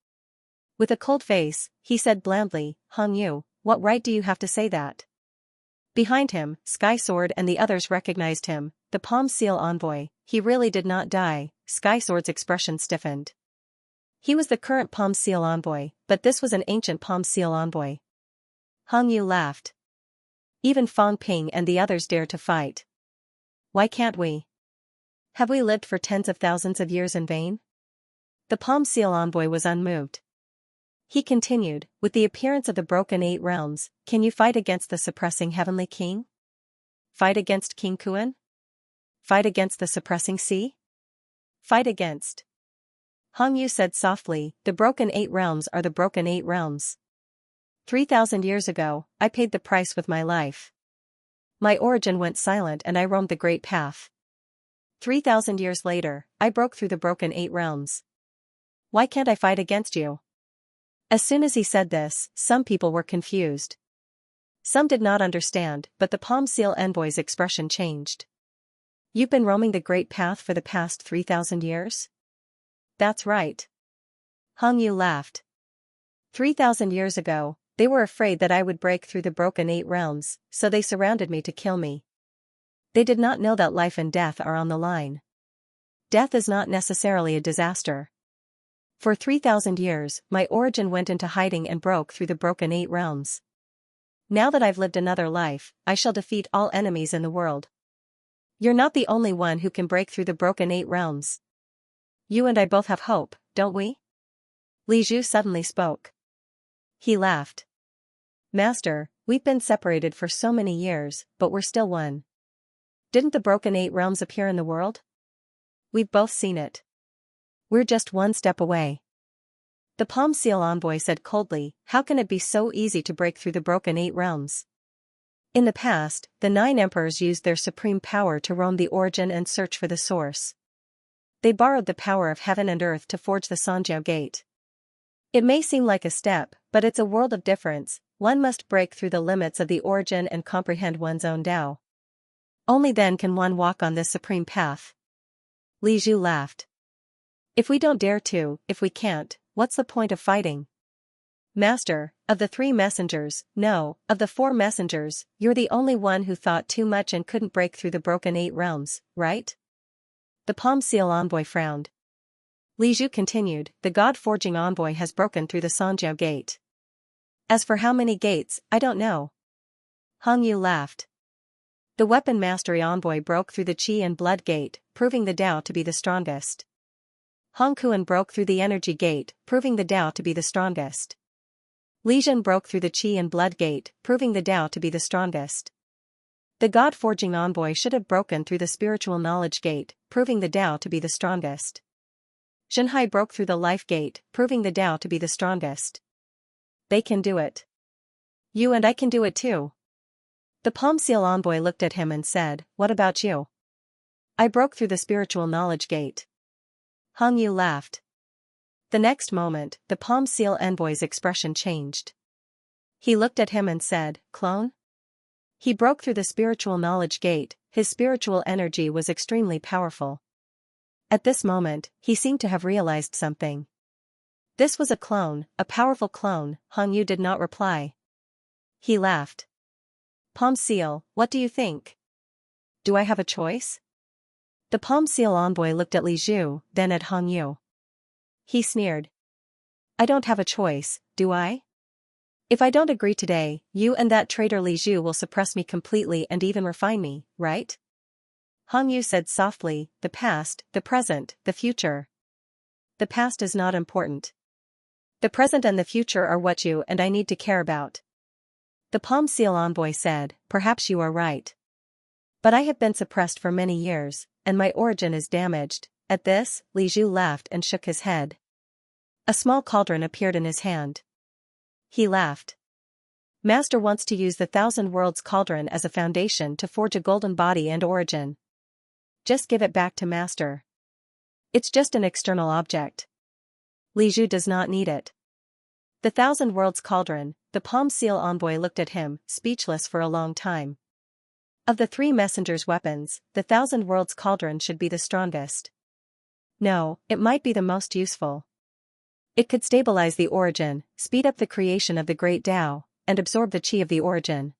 With a cold face, he said blandly, "Hong Yu, what right do you have to say that?" Behind him, Sky Sword and the others recognized him, the Palm Seal envoy, he really did not die. Sky Sword's expression stiffened. He was the current Palm Seal envoy, but this was an ancient Palm Seal envoy. Hong Yu laughed. Even Fang Ping and the others dare to fight. Why can't we? Have we lived for tens of thousands of years in vain? The Palm Seal envoy was unmoved. He continued, with the appearance of the broken 8 realms, can you fight against the suppressing Heavenly King? Fight against King Kuan? Fight against the suppressing sea? Fight against. Hong Yu said softly, the broken 8 realms are the broken 8 realms. 3,000 years ago, I paid the price with my life. My origin went silent and I roamed the great path. 3,000 years later, I broke through the broken 8 realms. Why can't I fight against you? As soon as he said this, some people were confused. Some did not understand, but the Palm Seal envoy's expression changed. You've been roaming the great path for the past 3,000 years? That's right. Hong Yu laughed. 3,000 years ago, they were afraid that I would break through the broken 8 realms, so they surrounded me to kill me. They did not know that life and death are on the line. Death is not necessarily a disaster. For 3,000 years, my origin went into hiding and broke through the broken 8 realms. Now that I've lived another life, I shall defeat all enemies in the world. You're not the only one who can break through the broken 8 realms. You and I both have hope, don't we? Li Zhu suddenly spoke. He laughed. Master, we've been separated for so many years, but we're still one. Didn't the broken 8 realms appear in the world? We've both seen it. We're just one step away. The Palm Seal envoy said coldly, how can it be so easy to break through the broken 8 realms? In the past, the 9 emperors used their supreme power to roam the origin and search for the source. They borrowed the power of heaven and earth to forge the Xianxia gate. It may seem like a step, but it's a world of difference. One must break through the limits of the origin and comprehend one's own Tao. Only then can one walk on this supreme path. Li Zhu laughed. If we don't dare to, if we can't, what's the point of fighting? Master, of the 3 messengers, no, of the 4 messengers, you're the only one who thought too much and couldn't break through the broken 8 realms, right? The Palm Seal envoy frowned. Li Zhu continued, the God-forging envoy has broken through the Xianxia gate. As for how many gates, I don't know. Hong Yu laughed. The weapon mastery envoy broke through the Qi and blood gate, proving the Tao to be the strongest. Hong Kuan broke through the energy gate, proving the Tao to be the strongest. Li Zhen broke through the Qi and blood gate, proving the Tao to be the strongest. The God-forging envoy should have broken through the spiritual knowledge gate, proving the Tao to be the strongest. Zhenhai broke through the life gate, proving the Tao to be the strongest. They can do it. You and I can do it too. The Palm Seal envoy looked at him and said, what about you? I broke through the spiritual knowledge gate. Hong Yu laughed. The next moment, the Palm Seal envoy's expression changed. He looked at him and said, clone? He broke through the spiritual knowledge gate, his spiritual energy was extremely powerful. At this moment, he seemed to have realized something. This was a clone, a powerful clone. Hong Yu did not reply. He laughed. Palm Seal, what do you think? Do I have a choice? The Palm Seal envoy looked at Li Zhu, then at Hong Yu. He sneered. I don't have a choice, do I? If I don't agree today, you and that traitor Li Zhu will suppress me completely and even refine me, right? Hong Yu said softly, the past, the present, the future. The past is not important. The present and the future are what you and I need to care about. The Palm Seal envoy said, perhaps you are right. But I have been suppressed for many years, and my origin is damaged. At this, Li Zhu laughed and shook his head. A small cauldron appeared in his hand. He laughed. Master wants to use the 1,000 Worlds cauldron as a foundation to forge a golden body and origin. Just give it back to Master. It's just an external object. Li Zhu does not need it. The 1,000 Worlds cauldron, the Palm Seal envoy looked at him, speechless for a long time. Of the 3 messengers' weapons, the 1,000 Worlds cauldron should be the strongest. No, it might be the most useful. It could stabilize the origin, speed up the creation of the great Tao, and absorb the Qi of the origin.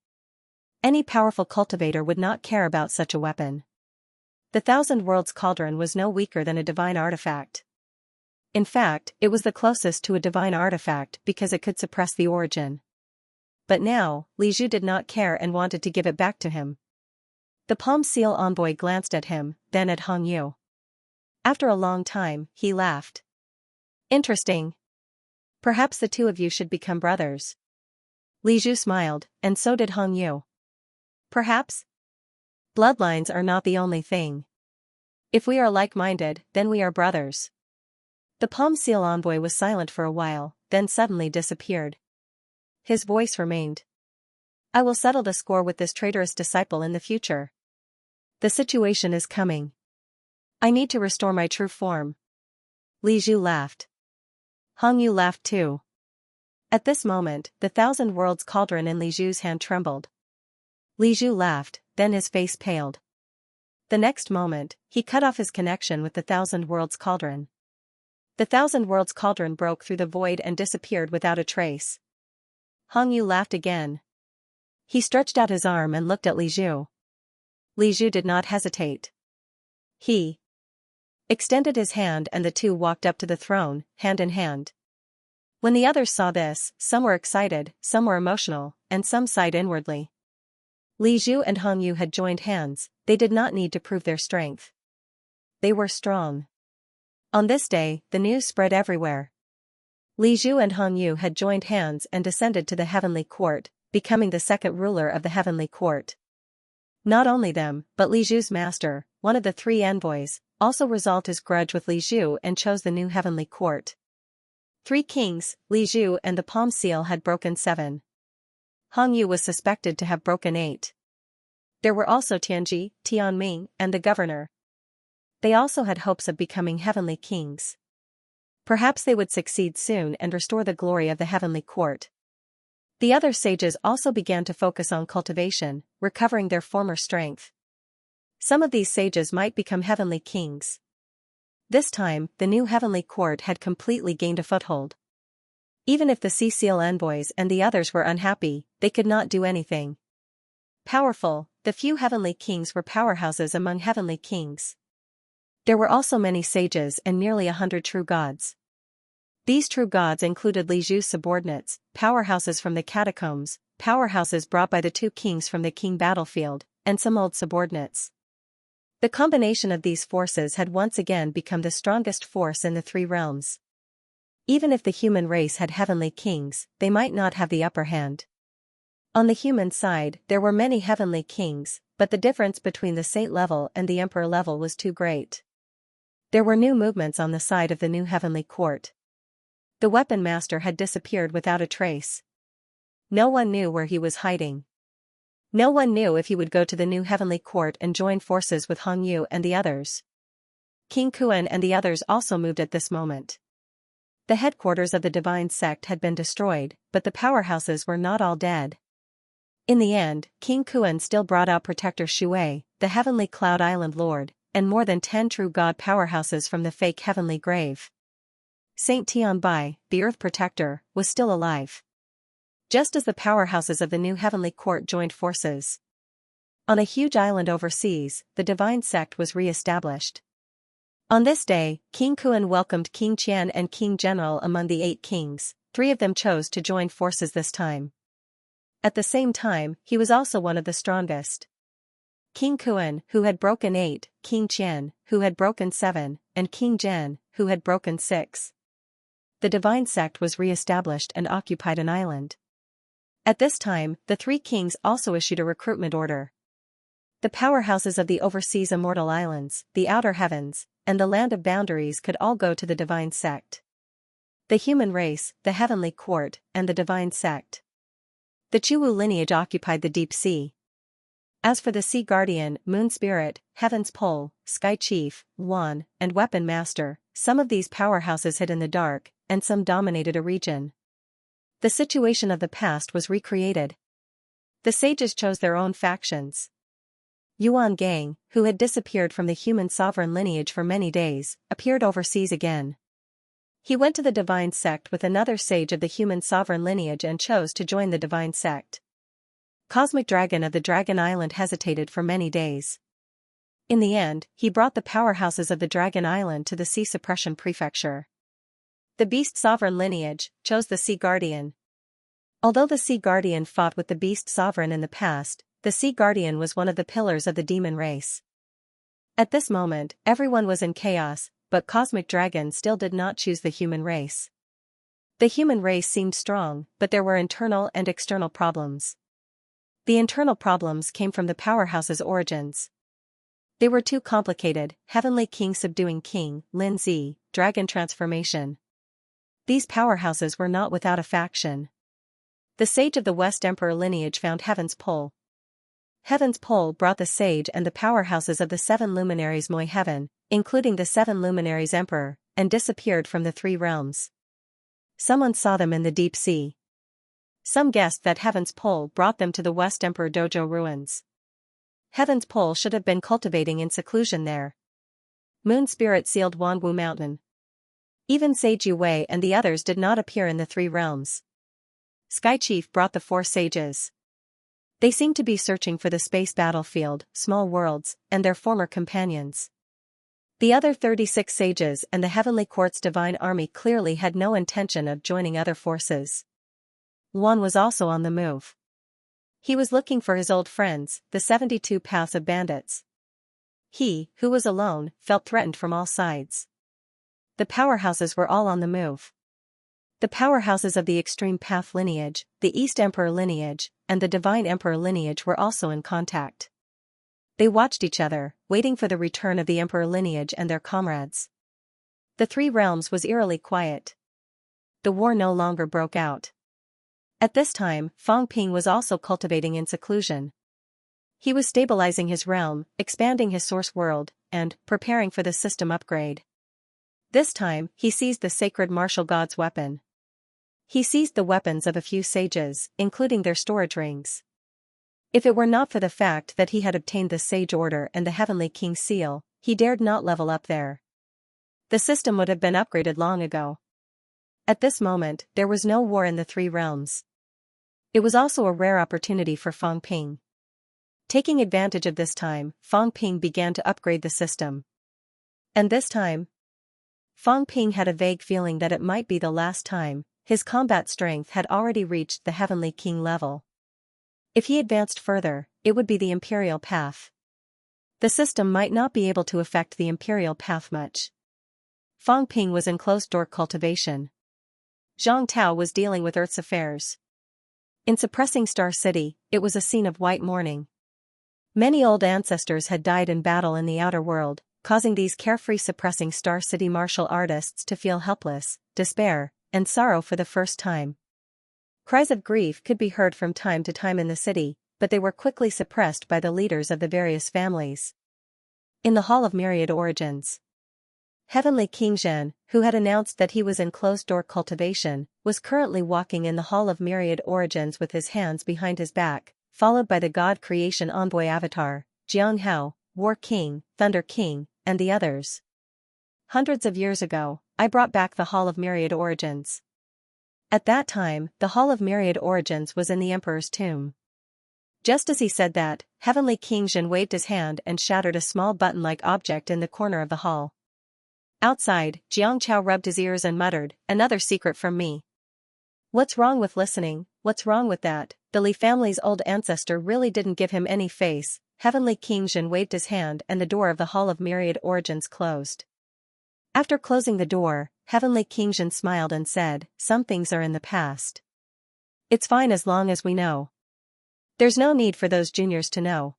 Any powerful cultivator would not care about such a weapon. The Thousand Worlds Cauldron was no weaker than a divine artifact. In fact, it was the closest to a divine artifact because it could suppress the origin. But now, Li Zhu did not care and wanted to give it back to him. The Palm Seal envoy glanced at him, then at Hong Yu. After a long time, he laughed. Interesting. Perhaps the two of you should become brothers. Li Zhu smiled, and so did Hong Yu. Perhaps? Bloodlines are not the only thing. If we are like-minded, then we are brothers. The Palm Seal envoy was silent for a while, then suddenly disappeared. His voice remained. I will settle the score with this traitorous disciple in the future. The situation is coming. I need to restore my true form. Li Zhu laughed. Hong Yu laughed too. At this moment, the Thousand Worlds Cauldron in Li Zhu's hand trembled. Li Zhu laughed, then his face paled. The next moment, he cut off his connection with the Thousand Worlds Cauldron. The Thousand Worlds Cauldron broke through the void and disappeared without a trace. Hong Yu laughed again. He stretched out his arm and looked at Li Zhu. Li Zhu did not hesitate. He extended his hand and the two walked up to the throne, hand in hand. When the others saw this, some were excited, some were emotional, and some sighed inwardly. Li Zhu and Hong Yu had joined hands, they did not need to prove their strength. They were strong. On this day, the news spread everywhere. Li Zhu and Hong Yu had joined hands and descended to the heavenly court, becoming the second ruler of the heavenly court. Not only them, but Li Zhu's master, one of the three envoys, also resolved his grudge with Li Zhu and chose the new heavenly court. 3 kings, Li Zhu and the Palm Seal had broken 7. Hong Yu was suspected to have broken 8. There were also Tianji, Tianming, and the governor. They also had hopes of becoming heavenly kings. Perhaps they would succeed soon and restore the glory of the heavenly court. The other sages also began to focus on cultivation, recovering their former strength. Some of these sages might become heavenly kings. This time, the new heavenly court had completely gained a foothold. Even if the Sea Seal envoys and the others were unhappy, they could not do anything. Powerful, the few heavenly kings were powerhouses among heavenly kings. There were also many sages and nearly 100 true gods. These true gods included Li Zhu's subordinates, powerhouses from the catacombs, powerhouses brought by the 2 kings from the king battlefield, and some old subordinates. The combination of these forces had once again become the strongest force in the 3 realms. Even if the human race had heavenly kings, they might not have the upper hand. On the human side, there were many heavenly kings, but the difference between the saint level and the emperor level was too great. There were new movements on the side of the new heavenly court. The weapon master had disappeared without a trace. No one knew where he was hiding. No one knew if he would go to the new heavenly court and join forces with Hong Yu and the others. King Kuan and the others also moved at this moment. The headquarters of the divine sect had been destroyed, but the powerhouses were not all dead. In the end, King Kuan still brought out Protector Shui, the heavenly Cloud Island Lord, and more than 10 true god powerhouses from the fake heavenly grave. Saint Tianbai, the Earth Protector, was still alive. Just as the powerhouses of the new heavenly court joined forces. On a huge island overseas, the divine sect was re-established. On this day, King Kuan welcomed King Qian and King General among the 8 kings. 3 of them chose to join forces this time. At the same time, he was also one of the strongest. King Kuan, who had broken 8, King Qian, who had broken 7, and King Zhen, who had broken 6. The divine sect was re-established and occupied an island. At this time, the 3 kings also issued a recruitment order. The powerhouses of the overseas immortal islands, the outer heavens, and the land of boundaries could all go to the divine sect. The human race, the heavenly court, and the divine sect. The Chuwu lineage occupied the deep sea. As for the sea guardian, moon spirit, heaven's pole, sky chief, Wan, and weapon master, some of these powerhouses hid in the dark, and some dominated a region. The situation of the past was recreated. The sages chose their own factions. Yuan Gang, who had disappeared from the human sovereign lineage for many days, appeared overseas again. He went to the divine sect with another sage of the human sovereign lineage and chose to join the divine sect. Cosmic Dragon of the Dragon Island hesitated for many days. In the end, he brought the powerhouses of the Dragon Island to the Sea Suppression Prefecture. The Beast Sovereign lineage chose the Sea Guardian. Although the Sea Guardian fought with the Beast Sovereign in the past, the Sea Guardian was one of the pillars of the demon race. At this moment, everyone was in chaos, but Cosmic Dragon still did not choose the human race. The human race seemed strong, but there were internal and external problems. The internal problems came from the powerhouse's origins. They were too complicated: Heavenly King subduing King, Lin Zi, Dragon transformation. These powerhouses were not without a faction. The Sage of the West Emperor lineage found Heaven's Pole. Heaven's Pole brought the Sage and the powerhouses of the 7 luminaries Moi Heaven, including the 7 luminaries Emperor, and disappeared from the 3 realms. Someone saw them in the deep sea. Some guessed that Heaven's Pole brought them to the West Emperor Dojo ruins. Heaven's Pole should have been cultivating in seclusion there. Moon Spirit sealed Wanwu Mountain. Even Sage Yu Wei and the others did not appear in the 3 realms. Sky Chief brought the 4 sages. They seemed to be searching for the space battlefield, small worlds, and their former companions. The other 36 sages and the Heavenly Court's divine army clearly had no intention of joining other forces. Luan was also on the move. He was looking for his old friends, the 72 Paths of Bandits. He, who was alone, felt threatened from all sides. The powerhouses were all on the move. The powerhouses of the Extreme Path lineage, the East Emperor lineage, and the Divine Emperor lineage were also in contact. They watched each other, waiting for the return of the Emperor lineage and their comrades. The 3 realms was eerily quiet. The war no longer broke out. At this time, Fang Ping was also cultivating in seclusion. He was stabilizing his realm, expanding his source world, and preparing for the system upgrade. This time, he seized the sacred martial god's weapon. He seized the weapons of a few sages, including their storage rings. If it were not for the fact that he had obtained the Sage Order and the Heavenly King's seal, he dared not level up there. The system would have been upgraded long ago. At this moment, there was no war in the 3 realms. It was also a rare opportunity for Fang Ping. Taking advantage of this time, Fang Ping began to upgrade the system. And this time, Fang Ping had a vague feeling that it might be the last time. His combat strength had already reached the Heavenly King level. If he advanced further, it would be the Imperial Path. The system might not be able to affect the Imperial Path much. Fang Ping was in closed-door cultivation. Zhang Tao was dealing with Earth's affairs. In suppressing Star City, it was a scene of white mourning. Many old ancestors had died in battle in the outer world, causing these carefree suppressing Star City martial artists to feel helpless, despair, and sorrow for the first time. Cries of grief could be heard from time to time in the city, but they were quickly suppressed by the leaders of the various families. In the Hall of Myriad Origins, Heavenly King Zhen, who had announced that he was in closed-door cultivation, was currently walking in the Hall of Myriad Origins with his hands behind his back, followed by the God Creation Envoy Avatar, Jiang Hao, War King, Thunder King, and the others. Hundreds of years ago, I brought back the Hall of Myriad Origins. At that time, the Hall of Myriad Origins was in the Emperor's tomb. Just as he said that, Heavenly King Zhen waved his hand and shattered a small button-like object in the corner of the hall. Outside, Jiang Chao rubbed his ears and muttered, "Another secret from me. What's wrong with listening? What's wrong with that? The Li family's old ancestor really didn't give him any face." Heavenly King Zhen waved his hand and the door of the Hall of Myriad Origins closed. After closing the door, Heavenly King Zhen smiled and said, "Some things are in the past. It's fine as long as we know. There's no need for those juniors to know.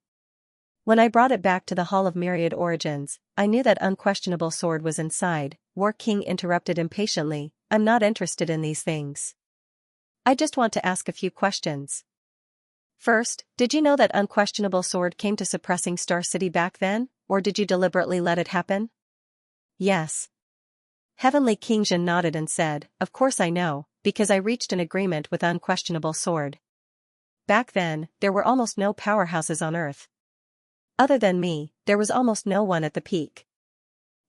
When I brought it back to the Hall of Myriad Origins, I knew that unquestionable sword was inside." War King interrupted impatiently, "I'm not interested in these things. I just want to ask a few questions. First, did you know that unquestionable sword came to suppressing Star City back then, or did you deliberately let it happen?" "Yes." Heavenly King Zhen nodded and said, "Of course I know, because I reached an agreement with Unquestionable Sword. Back then, there were almost no powerhouses on Earth. Other than me, there was almost no one at the peak.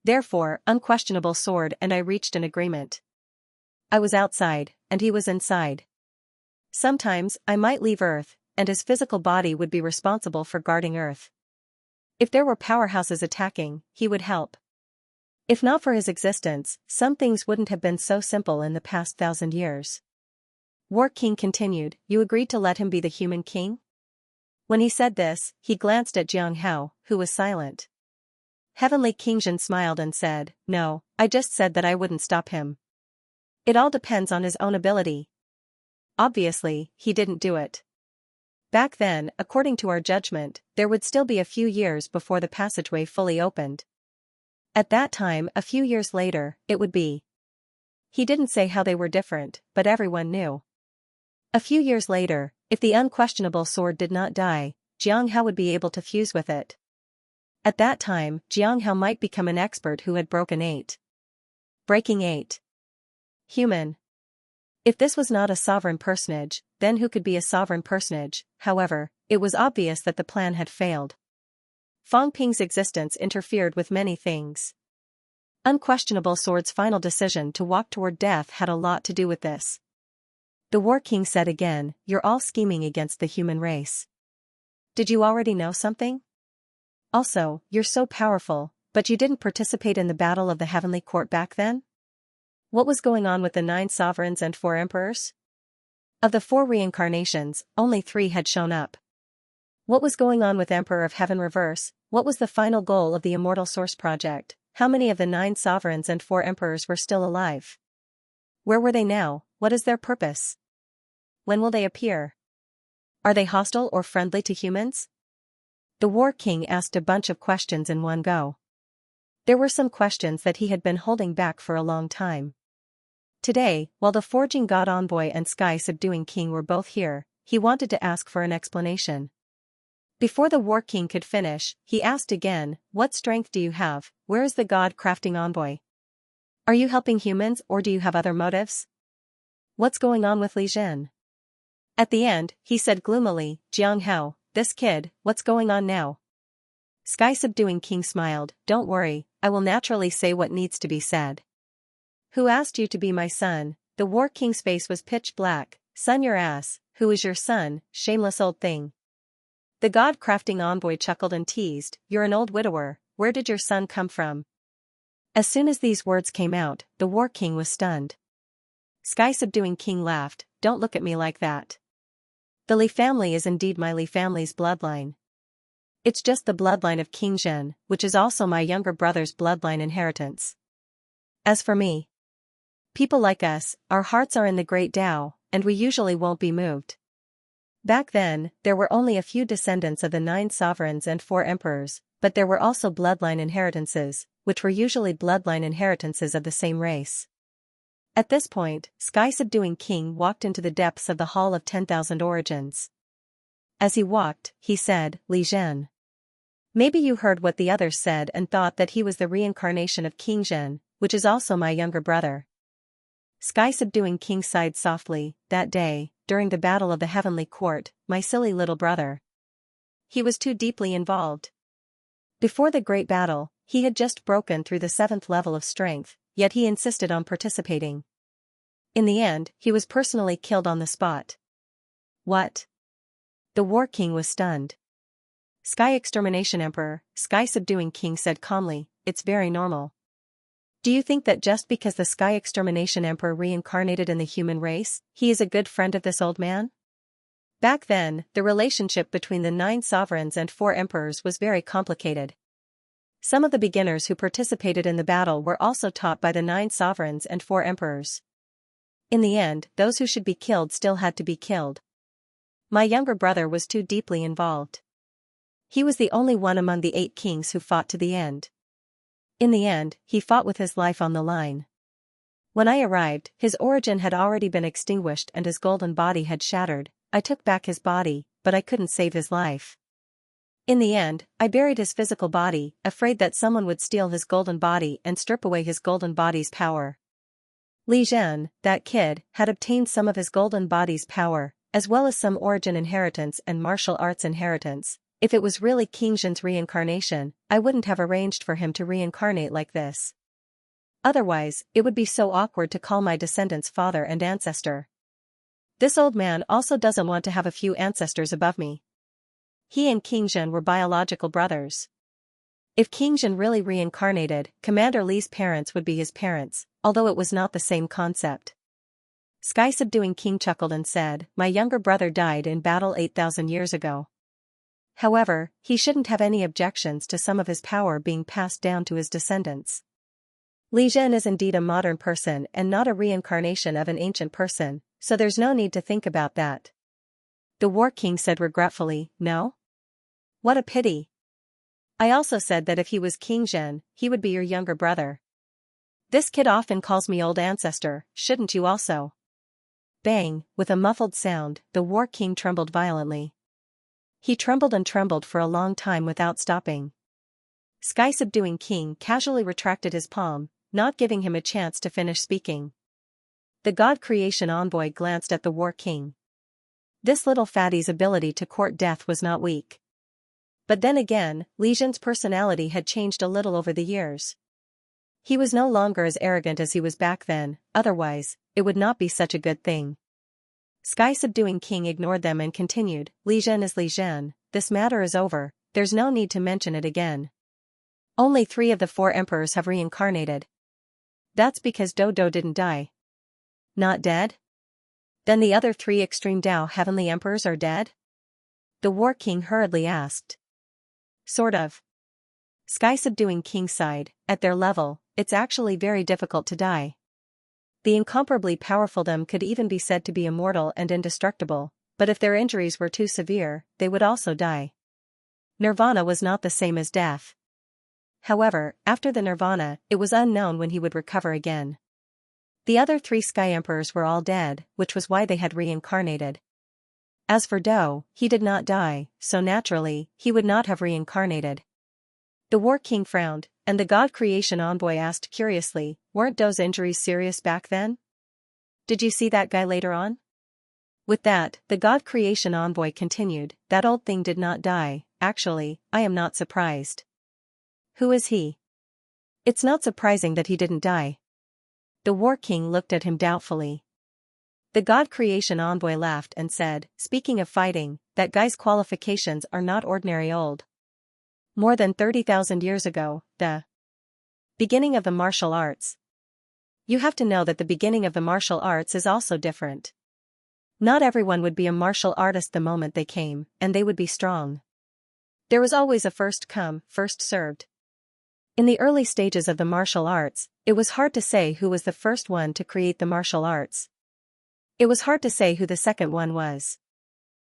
Therefore, Unquestionable Sword and I reached an agreement. I was outside, and he was inside. Sometimes, I might leave Earth, and his physical body would be responsible for guarding Earth. If there were powerhouses attacking, he would help. If not for his existence, some things wouldn't have been so simple in the past 1,000 years. War King continued, you agreed to let him be the human king? When he said this, he glanced at Xianxia, who was silent. Heavenly King Zhen smiled and said, no, I just said that I wouldn't stop him. It all depends on his own ability. Obviously, he didn't do it. Back then, according to our judgment, there would still be a few years before the passageway fully opened. At that time, a few years later, it would be. He didn't say how they were different, but everyone knew. A few years later, if the unquestionable sword did not die, Xianxia would be able to fuse with it. At that time, Xianxia might become an expert who had broken 8. Breaking 8. Human. If this was not a sovereign personage, then who could be a sovereign personage? However, it was obvious that the plan had failed. Fang Ping's existence interfered with many things. Unquestionable Sword's final decision to walk toward death had a lot to do with this. The War King said again, you're all scheming against the human race. Did you already know something? Also, you're so powerful, but you didn't participate in the battle of the Heavenly Court back then? What was going on with the 9 sovereigns and 4 emperors? Of the 4 reincarnations, only 3 had shown up. What was going on with Emperor of Heaven Reverse? What was the final goal of the Immortal Source Project? How many of the 9 sovereigns and 4 emperors were still alive? Where were they now? What is their purpose? When will they appear? Are they hostile or friendly to humans? The War King asked a bunch of questions in one go. There were some questions that he had been holding back for a long time. Today, while the Forging God Envoy and Sky Subduing King were both here, he wanted to ask for an explanation. Before the War King could finish, he asked again, what strength do you have? Where is the God Crafting Envoy? Are you helping humans or do you have other motives? What's going on with Li Zhen? At the end, he said gloomily, Xianxia, this kid, what's going on now? Sky Subduing King smiled, don't worry, I will naturally say what needs to be said. Who asked you to be my son? The War King's face was pitch black. Son your ass, who is your son, shameless old thing? The God Crafting Envoy chuckled and teased, you're an old widower, where did your son come from? As soon as these words came out, the War King was stunned. Sky Subduing King laughed, don't look at me like that. The Li family is indeed my Li family's bloodline. It's just the bloodline of King Zhen, which is also my younger brother's bloodline inheritance. As for me, people like us, our hearts are in the Great Tao, and we usually won't be moved. Back then, there were only a few descendants of the 9 sovereigns and 4 emperors, but there were also bloodline inheritances, which were usually bloodline inheritances of the same race. At this point, Sky Subduing King walked into the depths of the Hall of 10,000 Origins. As he walked, he said, Li Zhen. Maybe you heard what the others said and thought that he was the reincarnation of King Zhen, which is also my younger brother. Sky Subduing King sighed softly, that day, during the battle of the Heavenly Court, my silly little brother. He was too deeply involved. Before the great battle, he had just broken through the 7th level of strength, yet he insisted on participating. In the end, he was personally killed on the spot. What? The War King was stunned. Sky Extermination Emperor, Sky Subduing King said calmly, it's very normal. Do you think that just because the Sky Extermination Emperor reincarnated in the human race, he is a good friend of this old man? Back then, the relationship between the 9 sovereigns and 4 emperors was very complicated. Some of the beginners who participated in the battle were also taught by the 9 sovereigns and 4 emperors. In the end, those who should be killed still had to be killed. My younger brother was too deeply involved. He was the only one among the 8 kings who fought to the end. In the end, he fought with his life on the line. When I arrived, his origin had already been extinguished and his golden body had shattered. I took back his body, but I couldn't save his life. In the end, I buried his physical body, afraid that someone would steal his golden body and strip away his golden body's power. Li Zhen, that kid, had obtained some of his golden body's power, as well as some origin inheritance and martial arts inheritance. If it was really King Zhen's reincarnation, I wouldn't have arranged for him to reincarnate like this. Otherwise, it would be so awkward to call my descendants father and ancestor. This old man also doesn't want to have a few ancestors above me. He and King Zhen were biological brothers. If King Zhen really reincarnated, Commander Li's parents would be his parents, although it was not the same concept. Sky-subduing King chuckled and said, "My younger brother died in battle 8,000 years ago. However, he shouldn't have any objections to some of his power being passed down to his descendants. Li Zhen is indeed a modern person and not a reincarnation of an ancient person, so there's no need to think about that." The War King said regretfully, "No? What a pity. I also said that if he was King Zhen, he would be your younger brother. This kid often calls me old ancestor, shouldn't you also?" Bang, with a muffled sound, the War King trembled violently. He trembled and trembled for a long time without stopping. Sky-subduing King casually retracted his palm, not giving him a chance to finish speaking. The God Creation Envoy glanced at the War King. This little fatty's ability to court death was not weak. But then again, Li Zhen's personality had changed a little over the years. He was no longer as arrogant as he was back then, otherwise, it would not be such a good thing. Sky-subduing King ignored them and continued, "Li Zhen is Li Zhen, this matter is over, there's no need to mention it again. Only 3 of the 4 emperors have reincarnated. That's because Dodo didn't die." "Not dead? Then the other 3 extreme Dao heavenly emperors are dead?" The War King hurriedly asked. "Sort of." Sky-subduing King sighed, "At their level, it's actually very difficult to die. The incomparably powerful them could even be said to be immortal and indestructible, but if their injuries were too severe, they would also die. Nirvana was not the same as death. However, after the Nirvana, it was unknown when he would recover again. The other 3 Sky Emperors were all dead, which was why they had reincarnated. As for Do, he did not die, so naturally, he would not have reincarnated." The War King frowned, and the God Creation Envoy asked curiously, "Weren't Do's injuries serious back then? Did you see that guy later on?" With that, the God Creation Envoy continued, "That old thing did not die, actually, I am not surprised." "Who is he?" "It's not surprising that he didn't die." The War King looked at him doubtfully. The God Creation Envoy laughed and said, "Speaking of fighting, that guy's qualifications are not ordinary old. More than 30,000 years ago, the beginning of the martial arts. You have to know that the beginning of the martial arts is also different. Not everyone would be a martial artist the moment they came, and they would be strong. There was always a first come, first served. In the early stages of the martial arts, it was hard to say who was the first one to create the martial arts. It was hard to say who the second one was.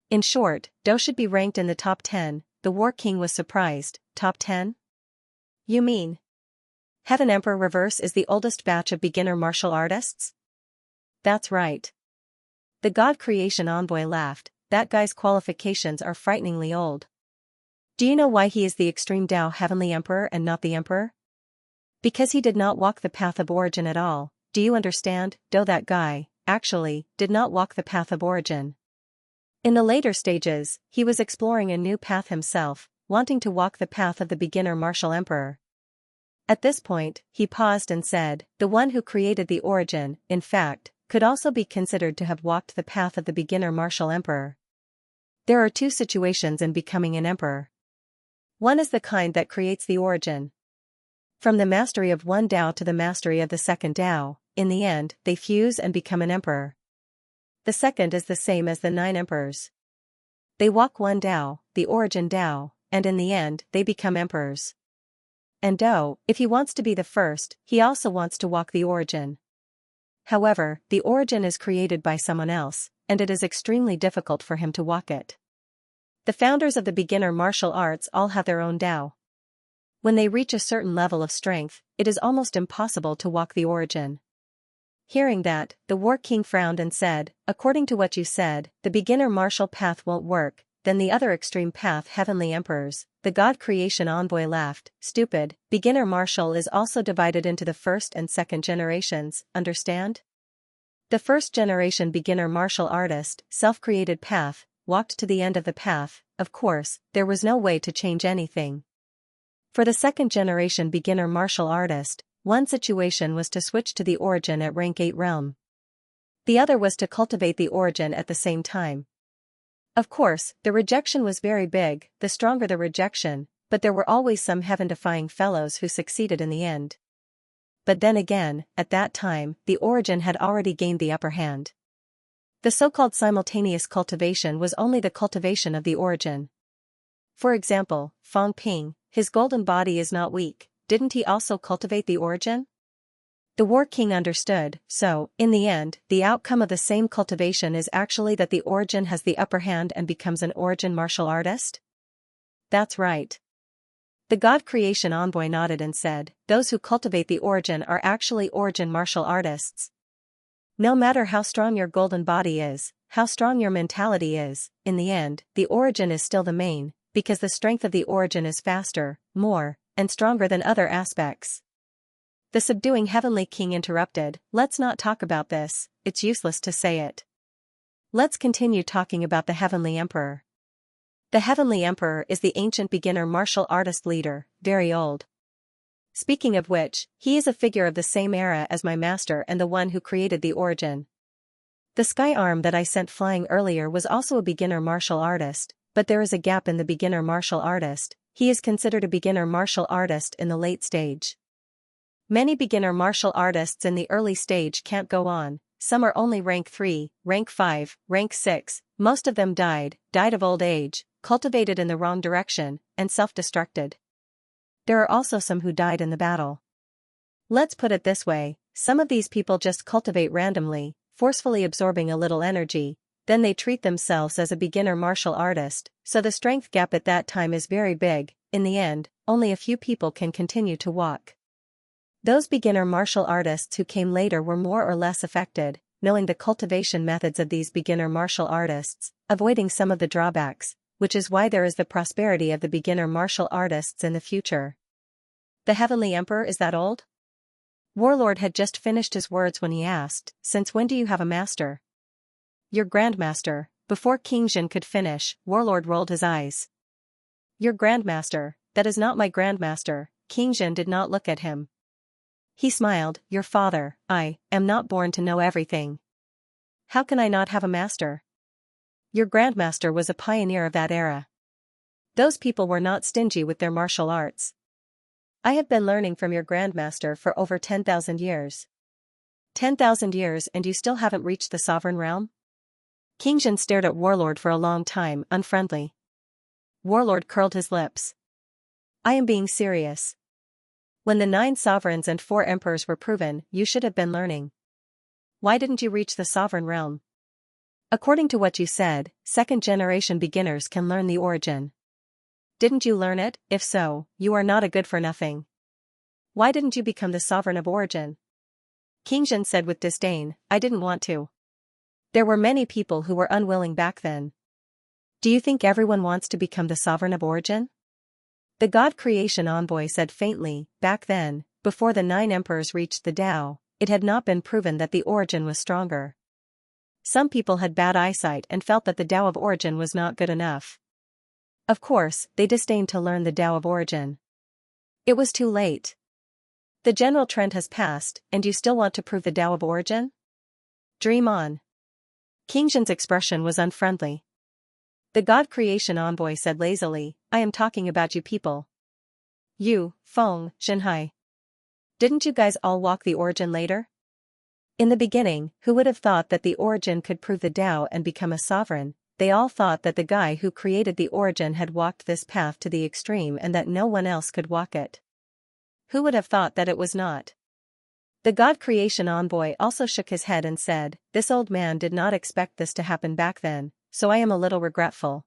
In short, Do should be ranked in the top 10, the War King was surprised, top 10? You mean Heaven Emperor Reverse is the oldest batch of beginner martial artists? That's right. The God Creation Envoy laughed, that guy's qualifications are frighteningly old. Do you know why he is the extreme Dao Heavenly Emperor and not the Emperor? Because he did not walk the path of origin at all, do you understand? Do that guy, actually, did not walk the path of origin. In the later stages, he was exploring a new path himself, wanting to walk the path of the beginner martial emperor. At this point, he paused and said, the one who created the origin, in fact, could also be considered to have walked the path of the beginner martial emperor. There are 2 situations in becoming an emperor. One is the kind that creates the origin. From the mastery of one Dao to the mastery of the second Dao, in the end, they fuse and become an emperor. The second is the same as the 9 emperors. They walk one Dao, the origin Dao, and in the end, they become emperors. And Do, if he wants to be the first, he also wants to walk the origin. However, the origin is created by someone else, and it is extremely difficult for him to walk it. The founders of the beginner martial arts all have their own Dao. When they reach a certain level of strength, it is almost impossible to walk the origin. Hearing that, the War King frowned and said, according to what you said, the beginner martial path won't work, then the other extreme path heavenly emperors. The God Creation Envoy laughed, stupid, beginner martial is also divided into the first and second generations, understand? The first generation beginner martial artist, self-created path, walked to the end of the path, of course, there was no way to change anything. For the second generation beginner martial artist, one situation was to switch to the origin at rank 8 realm. The other was to cultivate the origin at the same time. Of course, the rejection was very big, the stronger the rejection, but there were always some heaven-defying fellows who succeeded in the end. But then again, at that time, the origin had already gained the upper hand. The so-called simultaneous cultivation was only the cultivation of the origin. For example, Fang Ping, his golden body is not weak, didn't he also cultivate the origin? The War King understood, so, in the end, the outcome of the same cultivation is actually that the origin has the upper hand and becomes an origin martial artist? That's right. The God Creation Envoy nodded and said, those who cultivate the origin are actually origin martial artists. No matter how strong your golden body is, how strong your mentality is, in the end, the origin is still the main, because the strength of the origin is faster, more, and stronger than other aspects. The subduing heavenly king interrupted, let's not talk about this, it's useless to say it. Let's continue talking about the heavenly emperor. The heavenly emperor is the ancient beginner martial artist leader, very old. Speaking of which, he is a figure of the same era as my master and the one who created the origin. The sky arm that I sent flying earlier was also a beginner martial artist, but there is a gap in the beginner martial artist. He is considered a beginner martial artist in the late stage. Many beginner martial artists in the early stage can't go on, some are only rank 3, rank 5, rank 6, most of them died of old age, cultivated in the wrong direction, and self-destructed. There are also some who died in the battle. Let's put it this way, some of these people just cultivate randomly, forcefully absorbing a little energy, then they treat themselves as a beginner martial artist, so the strength gap at that time is very big. In the end, only a few people can continue to walk. Those beginner martial artists who came later were more or less affected, knowing the cultivation methods of these beginner martial artists, avoiding some of the drawbacks, which is why there is the prosperity of the beginner martial artists in the future. The heavenly emperor is that old? Warlord had just finished his words when he asked, since when do you have a master? Your grandmaster. Before King Jin could finish, Warlord rolled his eyes. Your grandmaster, that is not my grandmaster. King Jin did not look at him. He smiled, your father. I am not born to know everything. How can I not have a master? Your grandmaster was a pioneer of that era. Those people were not stingy with their martial arts. I have been learning from your grandmaster for over 10,000 years. 10,000 years and you still haven't reached the sovereign realm? King Jin stared at Warlord for a long time, unfriendly. Warlord curled his lips. I am being serious. When the 9 sovereigns and 4 emperors were proven, you should have been learning. Why didn't you reach the sovereign realm? According to what you said, second-generation beginners can learn the origin. Didn't you learn it? If so, you are not a good-for-nothing. Why didn't you become the sovereign of origin? King Jin said with disdain, I didn't want to. There were many people who were unwilling back then. Do you think everyone wants to become the sovereign of origin? The God Creation Envoy said faintly, back then, before the 9 emperors reached the Tao, it had not been proven that the origin was stronger. Some people had bad eyesight and felt that the Tao of origin was not good enough. Of course, they disdained to learn the Tao of origin. It was too late. The general trend has passed, and you still want to prove the Tao of origin? Dream on. King Jin's expression was unfriendly. The God Creation Envoy said lazily, I am talking about you people. You, Feng, Xinhai. Didn't you guys all walk the origin later? In the beginning, who would have thought that the origin could prove the Tao and become a sovereign? They all thought that the guy who created the origin had walked this path to the extreme and that no one else could walk it. Who would have thought that it was not? The God Creation Envoy also shook his head and said, this old man did not expect this to happen back then, so I am a little regretful.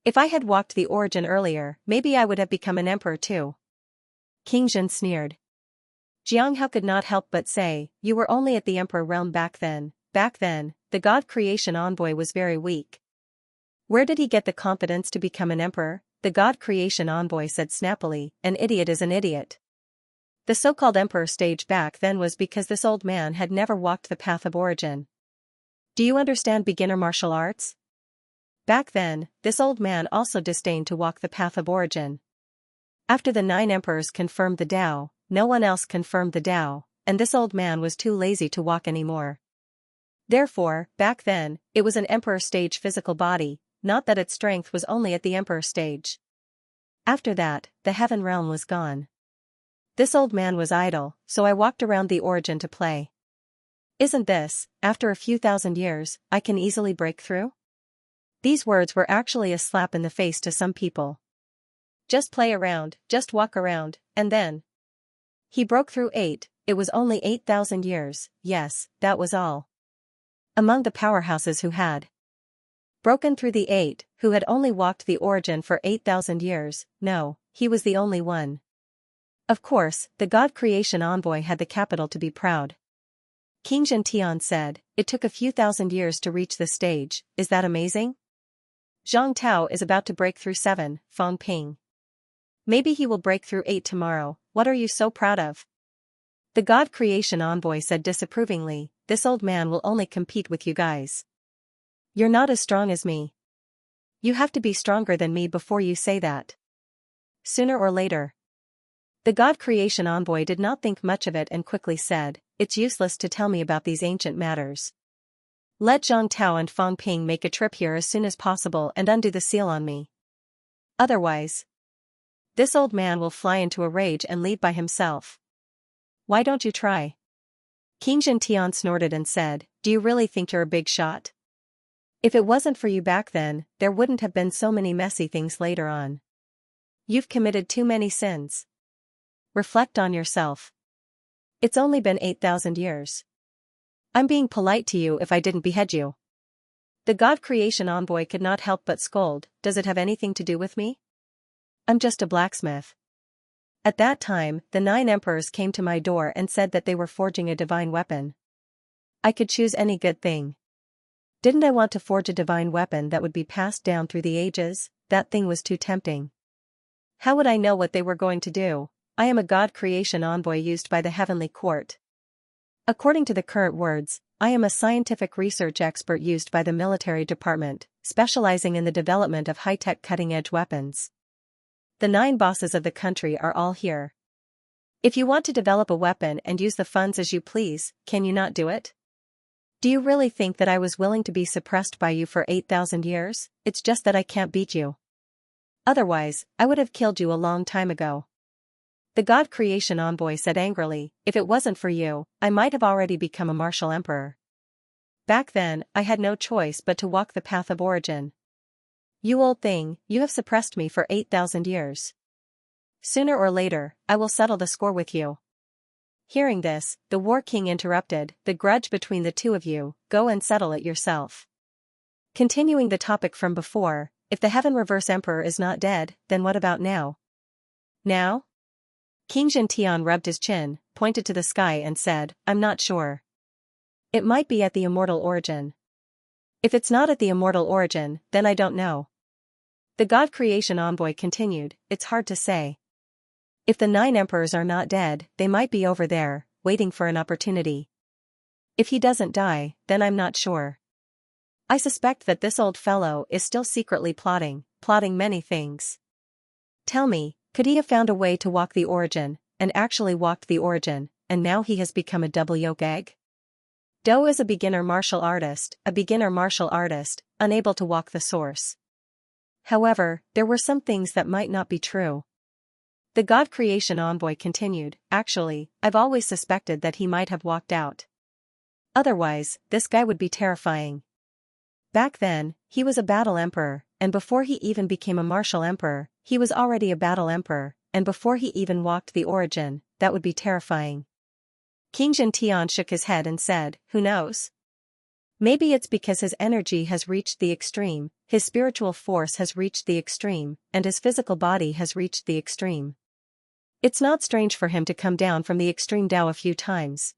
If I had walked the origin earlier, maybe I would have become an emperor too. King Jin sneered. Xianxia could not help but say, you were only at the emperor realm back then. Back then, the God Creation Envoy was very weak. Where did he get the confidence to become an emperor? The God Creation Envoy said snappily, an idiot is an idiot. The so-called emperor stage back then was because this old man had never walked the path of origin. Do you understand beginner martial arts? Back then, this old man also disdained to walk the path of origin. After the 9 emperors confirmed the Tao, no one else confirmed the Tao, and this old man was too lazy to walk anymore. Therefore, back then, it was an emperor stage physical body, not that its strength was only at the emperor stage. After that, the heaven realm was gone. This old man was idle, so I walked around the origin to play. Isn't this, after a few thousand years, I can easily break through? These words were actually a slap in the face to some people. Just play around, just walk around, and then. He broke through it was only 8,000 years, yes, that was all. Among the powerhouses who had broken through the eight, who had only walked the origin for 8,000 years, no, he was the only one. Of course, the God Creation Envoy had the capital to be proud. King Xianxia said, "It took a few thousand years to reach this stage, is that amazing? Zhang Tao is about to break through 7, Feng Ping. Maybe he will break through 8 tomorrow, what are you so proud of?" The God Creation Envoy said disapprovingly, "This old man will only compete with you guys. You're not as strong as me. You have to be stronger than me before you say that. Sooner or later." The God Creation Envoy did not think much of it and quickly said, "It's useless to tell me about these ancient matters. Let Zhang Tao and Feng Ping make a trip here as soon as possible and undo the seal on me. Otherwise, this old man will fly into a rage and leave by himself. Why don't you try?" King Xianxia snorted and said, "Do you really think you're a big shot? If it wasn't for you back then, there wouldn't have been so many messy things later on. You've committed too many sins. Reflect on yourself. It's only been 8,000 years. I'm being polite to you if I didn't behead you." The God Creation Envoy could not help but scold, "Does it have anything to do with me? I'm just a blacksmith." At that time, the 9 emperors came to my door and said that they were forging a divine weapon. I could choose any good thing. Didn't I want to forge a divine weapon that would be passed down through the ages? That thing was too tempting. How would I know what they were going to do? I am a God Creation Envoy used by the heavenly court. According to the current words, I am a scientific research expert used by the military department, specializing in the development of high-tech cutting-edge weapons. The 9 bosses of the country are all here. If you want to develop a weapon and use the funds as you please, can you not do it? Do you really think that I was willing to be suppressed by you for 8,000 years? It's just that I can't beat you. Otherwise, I would have killed you a long time ago." The God Creation Envoy said angrily, "If it wasn't for you, I might have already become a martial emperor. Back then, I had no choice but to walk the path of origin. You old thing, you have suppressed me for 8,000 years. Sooner or later, I will settle the score with you." Hearing this, the War King interrupted, "The grudge between the two of you, go and settle it yourself." Continuing the topic from before, if the Heaven Reverse Emperor is not dead, then what about now? Now? King Xianxia rubbed his chin, pointed to the sky and said, "I'm not sure. It might be at the immortal origin. If it's not at the immortal origin, then I don't know." The God Creation Envoy continued, "It's hard to say. If the 9 emperors are not dead, they might be over there, waiting for an opportunity. If he doesn't die, then I'm not sure. I suspect that this old fellow is still secretly plotting many things. Tell me, could he have found a way to walk the origin, and actually walked the origin, and now he has become a double yolk egg? Do is a beginner martial artist, unable to walk the source. However, there were some things that might not be true." The God Creation Envoy continued, "Actually, I've always suspected that he might have walked out. Otherwise, this guy would be terrifying. Back then, he was a battle emperor, and before he even became a martial emperor, he was already a battle emperor, and before he even walked the origin, that would be terrifying." King Xianxia shook his head and said, "Who knows? Maybe it's because his energy has reached the extreme, his spiritual force has reached the extreme, and his physical body has reached the extreme. It's not strange for him to come down from the extreme Tao a few times.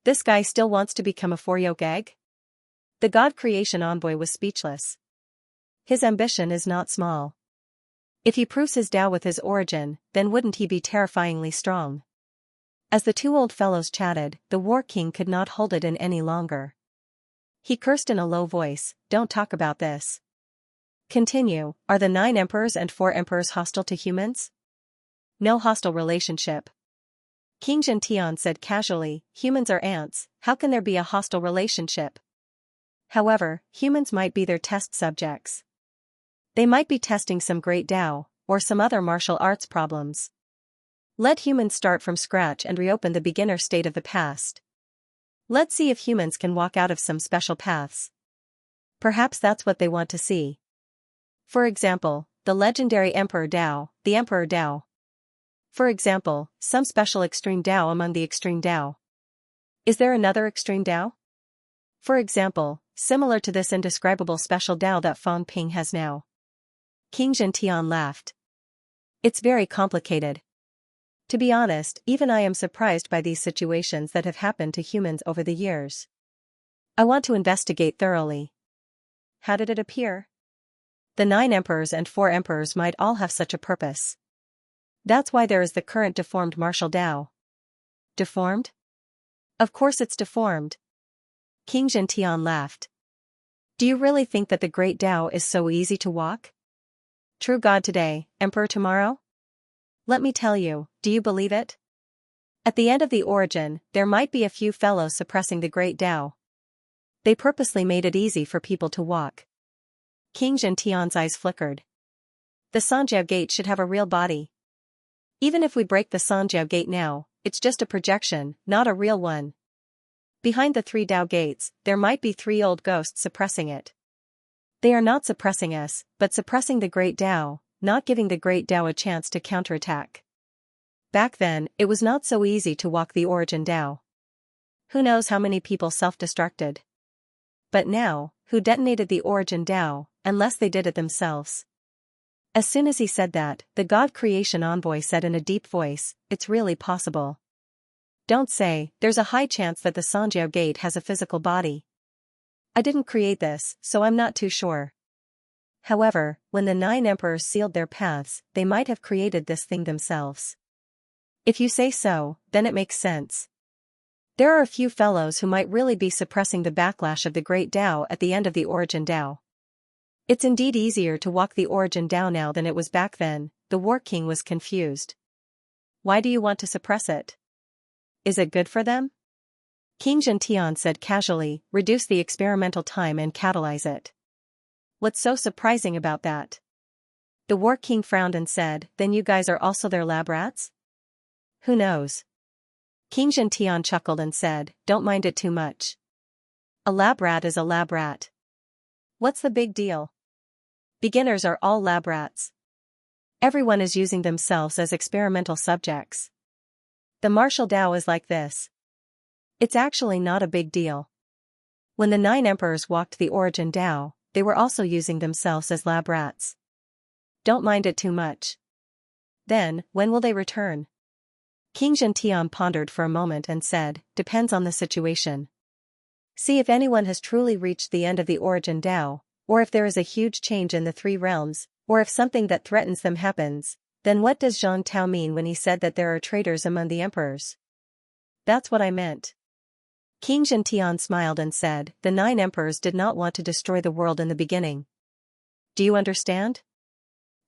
This guy still wants to become a 4-yolk egg?" The God Creation Envoy was speechless. His ambition is not small. If he proves his Tao with his origin, then wouldn't he be terrifyingly strong? As the 2 old fellows chatted, the War King could not hold it in any longer. He cursed in a low voice, "Don't talk about this. Continue, are the 9 emperors and 4 emperors hostile to humans?" "No hostile relationship." King Xianxia said casually, "Humans are ants, how can there be a hostile relationship? However, humans might be their test subjects. They might be testing some great Tao, or some other martial arts problems. Let humans start from scratch and reopen the beginner state of the past. Let's see if humans can walk out of some special paths. Perhaps that's what they want to see. For example, the legendary Emperor Tao, the Emperor Tao. For example, some special extreme Tao among the extreme Tao. Is there another extreme Tao? For example, similar to this indescribable special Tao that Fang Ping has now. King Zhentian laughed. It's very complicated. To be honest, even I am surprised by these situations that have happened to humans over the years. I want to investigate thoroughly. How did it appear? The 9 emperors and 4 emperors might all have such a purpose. That's why there is the current deformed martial Tao. Deformed? Of course it's deformed. King Zhentian laughed. Do you really think that the great Tao is so easy to walk? True God today, Emperor tomorrow? Let me tell you, do you believe it? At the end of the origin, there might be a few fellows suppressing the great Tao. They purposely made it easy for people to walk. King Zhentian's eyes flickered. The Sanjiao Gate should have a real body. Even if we break the Sanjiao Gate now, it's just a projection, not a real one. Behind the 3 Tao gates, there might be 3 old ghosts suppressing it. They are not suppressing us, but suppressing the great Tao, not giving the great Tao a chance to counterattack. Back then, it was not so easy to walk the origin Tao. Who knows how many people self-destructed? But now, who detonated the origin Tao, unless they did it themselves? As soon as he said that, the God Creation Envoy said in a deep voice, it's really possible. Don't say, there's a high chance that the Sanjiao Gate has a physical body. I didn't create this, so I'm not too sure. However, when the 9 emperors sealed their paths, they might have created this thing themselves. If you say so, then it makes sense. There are a few fellows who might really be suppressing the backlash of the great Tao at the end of the origin Tao. It's indeed easier to walk the origin Tao now than it was back then. The War King was confused. Why do you want to suppress it? Is it good for them? King Zhentian said casually, reduce the experimental time and catalyze it. What's so surprising about that? The War King frowned and said, then you guys are also their lab rats? Who knows? King Zhentian chuckled and said, don't mind it too much. A lab rat is a lab rat. What's the big deal? Beginners are all lab rats. Everyone is using themselves as experimental subjects. The martial Tao is like this. It's actually not a big deal. When the 9 emperors walked the origin Tao, they were also using themselves as lab rats. Don't mind it too much. Then, when will they return? King Zhentian pondered for a moment and said, depends on the situation. See if anyone has truly reached the end of the origin Tao, or if there is a huge change in the 3 realms, or if something that threatens them happens, then what does Zhang Tao mean when he said that there are traitors among the emperors? That's what I meant. King Zhentian smiled and said, the 9 emperors did not want to destroy the world in the beginning. Do you understand?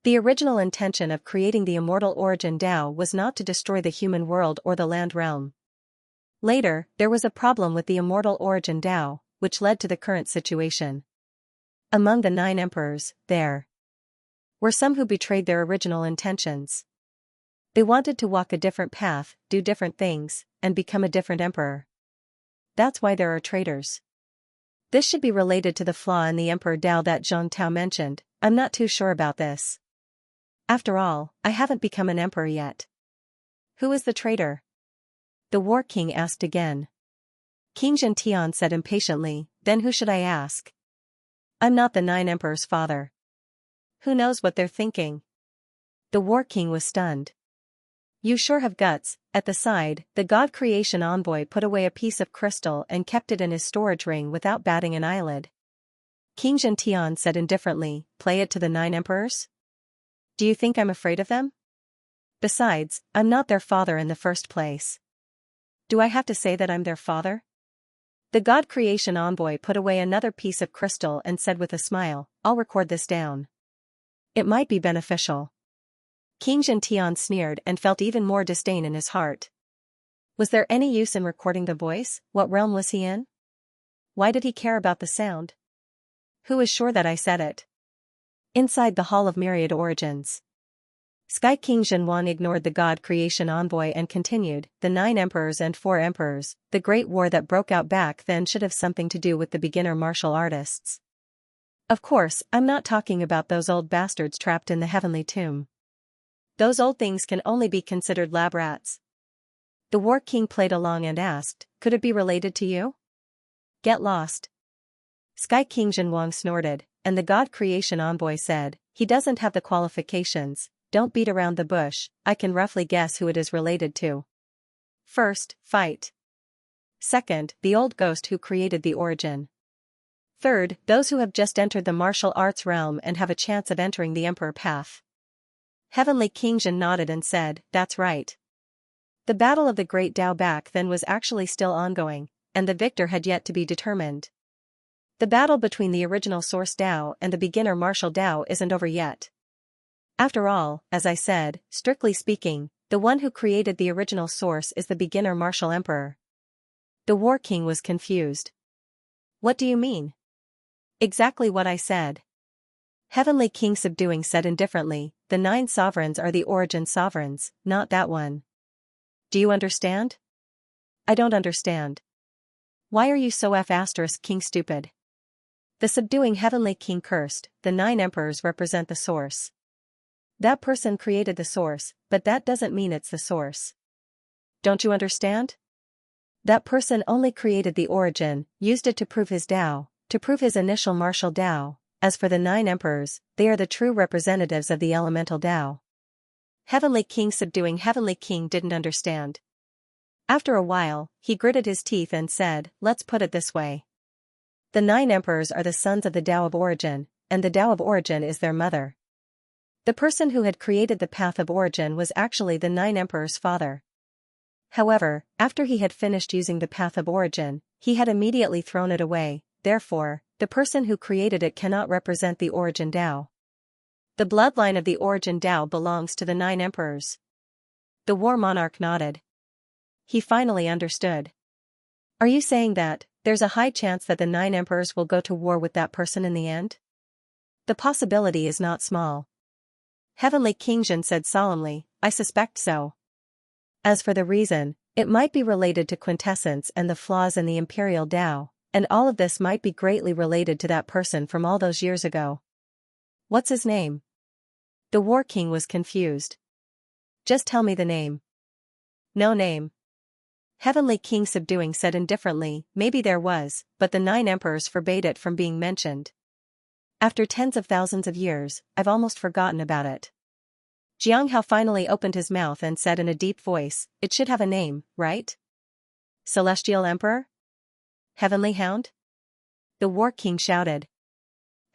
The original intention of creating the immortal origin Tao was not to destroy the human world or the land realm. Later, there was a problem with the immortal origin Tao, which led to the current situation. Among the 9 emperors, there were some who betrayed their original intentions. They wanted to walk a different path, do different things, and become a different emperor. That's why there are traitors. This should be related to the flaw in the Emperor Tao that Zhang Tao mentioned. I'm not too sure about this. After all, I haven't become an emperor yet. Who is the traitor? The War King asked again. King Zhentian said impatiently, then who should I ask? I'm not the 9 emperors' father. Who knows what they're thinking? The War King was stunned. You sure have guts. At the side, the God Creation Envoy put away a piece of crystal and kept it in his storage ring without batting an eyelid. King Zhentian said indifferently, play it to the 9 emperors? Do you think I'm afraid of them? Besides, I'm not their father in the first place. Do I have to say that I'm their father? The God Creation Envoy put away another piece of crystal and said with a smile, I'll record this down. It might be beneficial. King Zhentian sneered and felt even more disdain in his heart. Was there any use in recording the voice? What realm was he in? Why did he care about the sound? Who is sure that I said it? Inside the Hall of Myriad Origins. Sky King Zhenwan ignored the God creation envoy and continued, the 9 emperors and 4 emperors, the great war that broke out back then should have something to do with the beginner martial artists. Of course, I'm not talking about those old bastards trapped in the heavenly tomb. Those old things can only be considered lab rats. The War King played along and asked, could it be related to you? Get lost. Sky King Zhenwang snorted, and the God creation envoy said, he doesn't have the qualifications, don't beat around the bush, I can roughly guess who it is related to. First, fight. Second, the old ghost who created the origin. Third, those who have just entered the martial arts realm and have a chance of entering the emperor path. Heavenly King Zhen nodded and said, that's right. The battle of the Great Dao back then was actually still ongoing, and the victor had yet to be determined. The battle between the original source Dao and the beginner martial Dao isn't over yet. After all, as I said, strictly speaking, the one who created the original source is the beginner martial emperor. The War King was confused. What do you mean? Exactly what I said. Heavenly King Subduing said indifferently, the 9 sovereigns are the origin sovereigns, not that one. Do you understand? I don't understand. Why are you so King stupid? The subduing Heavenly King cursed, the 9 emperors represent the source. That person created the source, but that doesn't mean it's the source. Don't you understand? That person only created the origin, used it to prove his Dao, to prove his initial martial Dao. As for the 9 emperors, they are the true representatives of the elemental Dao. Heavenly King Subduing Heavenly King didn't understand. After a while, he gritted his teeth and said, let's put it this way. The 9 emperors are the sons of the Dao of origin, and the Dao of origin is their mother. The person who had created the path of origin was actually the 9 emperors' father. However, after he had finished using the path of origin, he had immediately thrown it away, therefore, the person who created it cannot represent the origin Dao. The bloodline of the origin Dao belongs to the 9 emperors. The war monarch nodded. He finally understood. Are you saying that, there's a high chance that the 9 emperors will go to war with that person in the end? The possibility is not small. Heavenly King Zhen said solemnly, I suspect so. As for the reason, it might be related to quintessence and the flaws in the imperial Dao, and all of this might be greatly related to that person from all those years ago. What's his name? The War King was confused. Just tell me the name. No name. Heavenly King Subduing said indifferently, maybe there was, but the 9 emperors forbade it from being mentioned. After tens of thousands of years, I've almost forgotten about it. Xianxia finally opened his mouth and said in a deep voice, it should have a name, right? Celestial Emperor? Heavenly Hound? The War King shouted.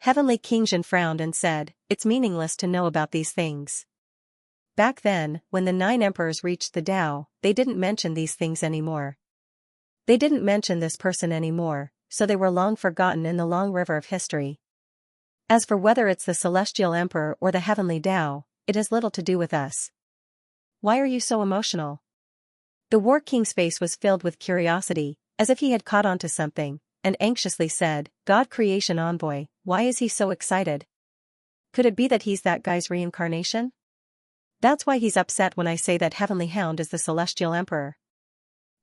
Heavenly King Zhen frowned and said, it's meaningless to know about these things. Back then, when the 9 emperors reached the Dao, they didn't mention these things anymore. They didn't mention this person anymore, so they were long forgotten in the long river of history. As for whether it's the Celestial Emperor or the Heavenly Dao, it has little to do with us. Why are you so emotional? The War King's face was filled with curiosity, as if he had caught on to something, and anxiously said, God Creation Envoy, why is he so excited? Could it be that he's that guy's reincarnation? That's why he's upset when I say that Heavenly Hound is the Celestial Emperor.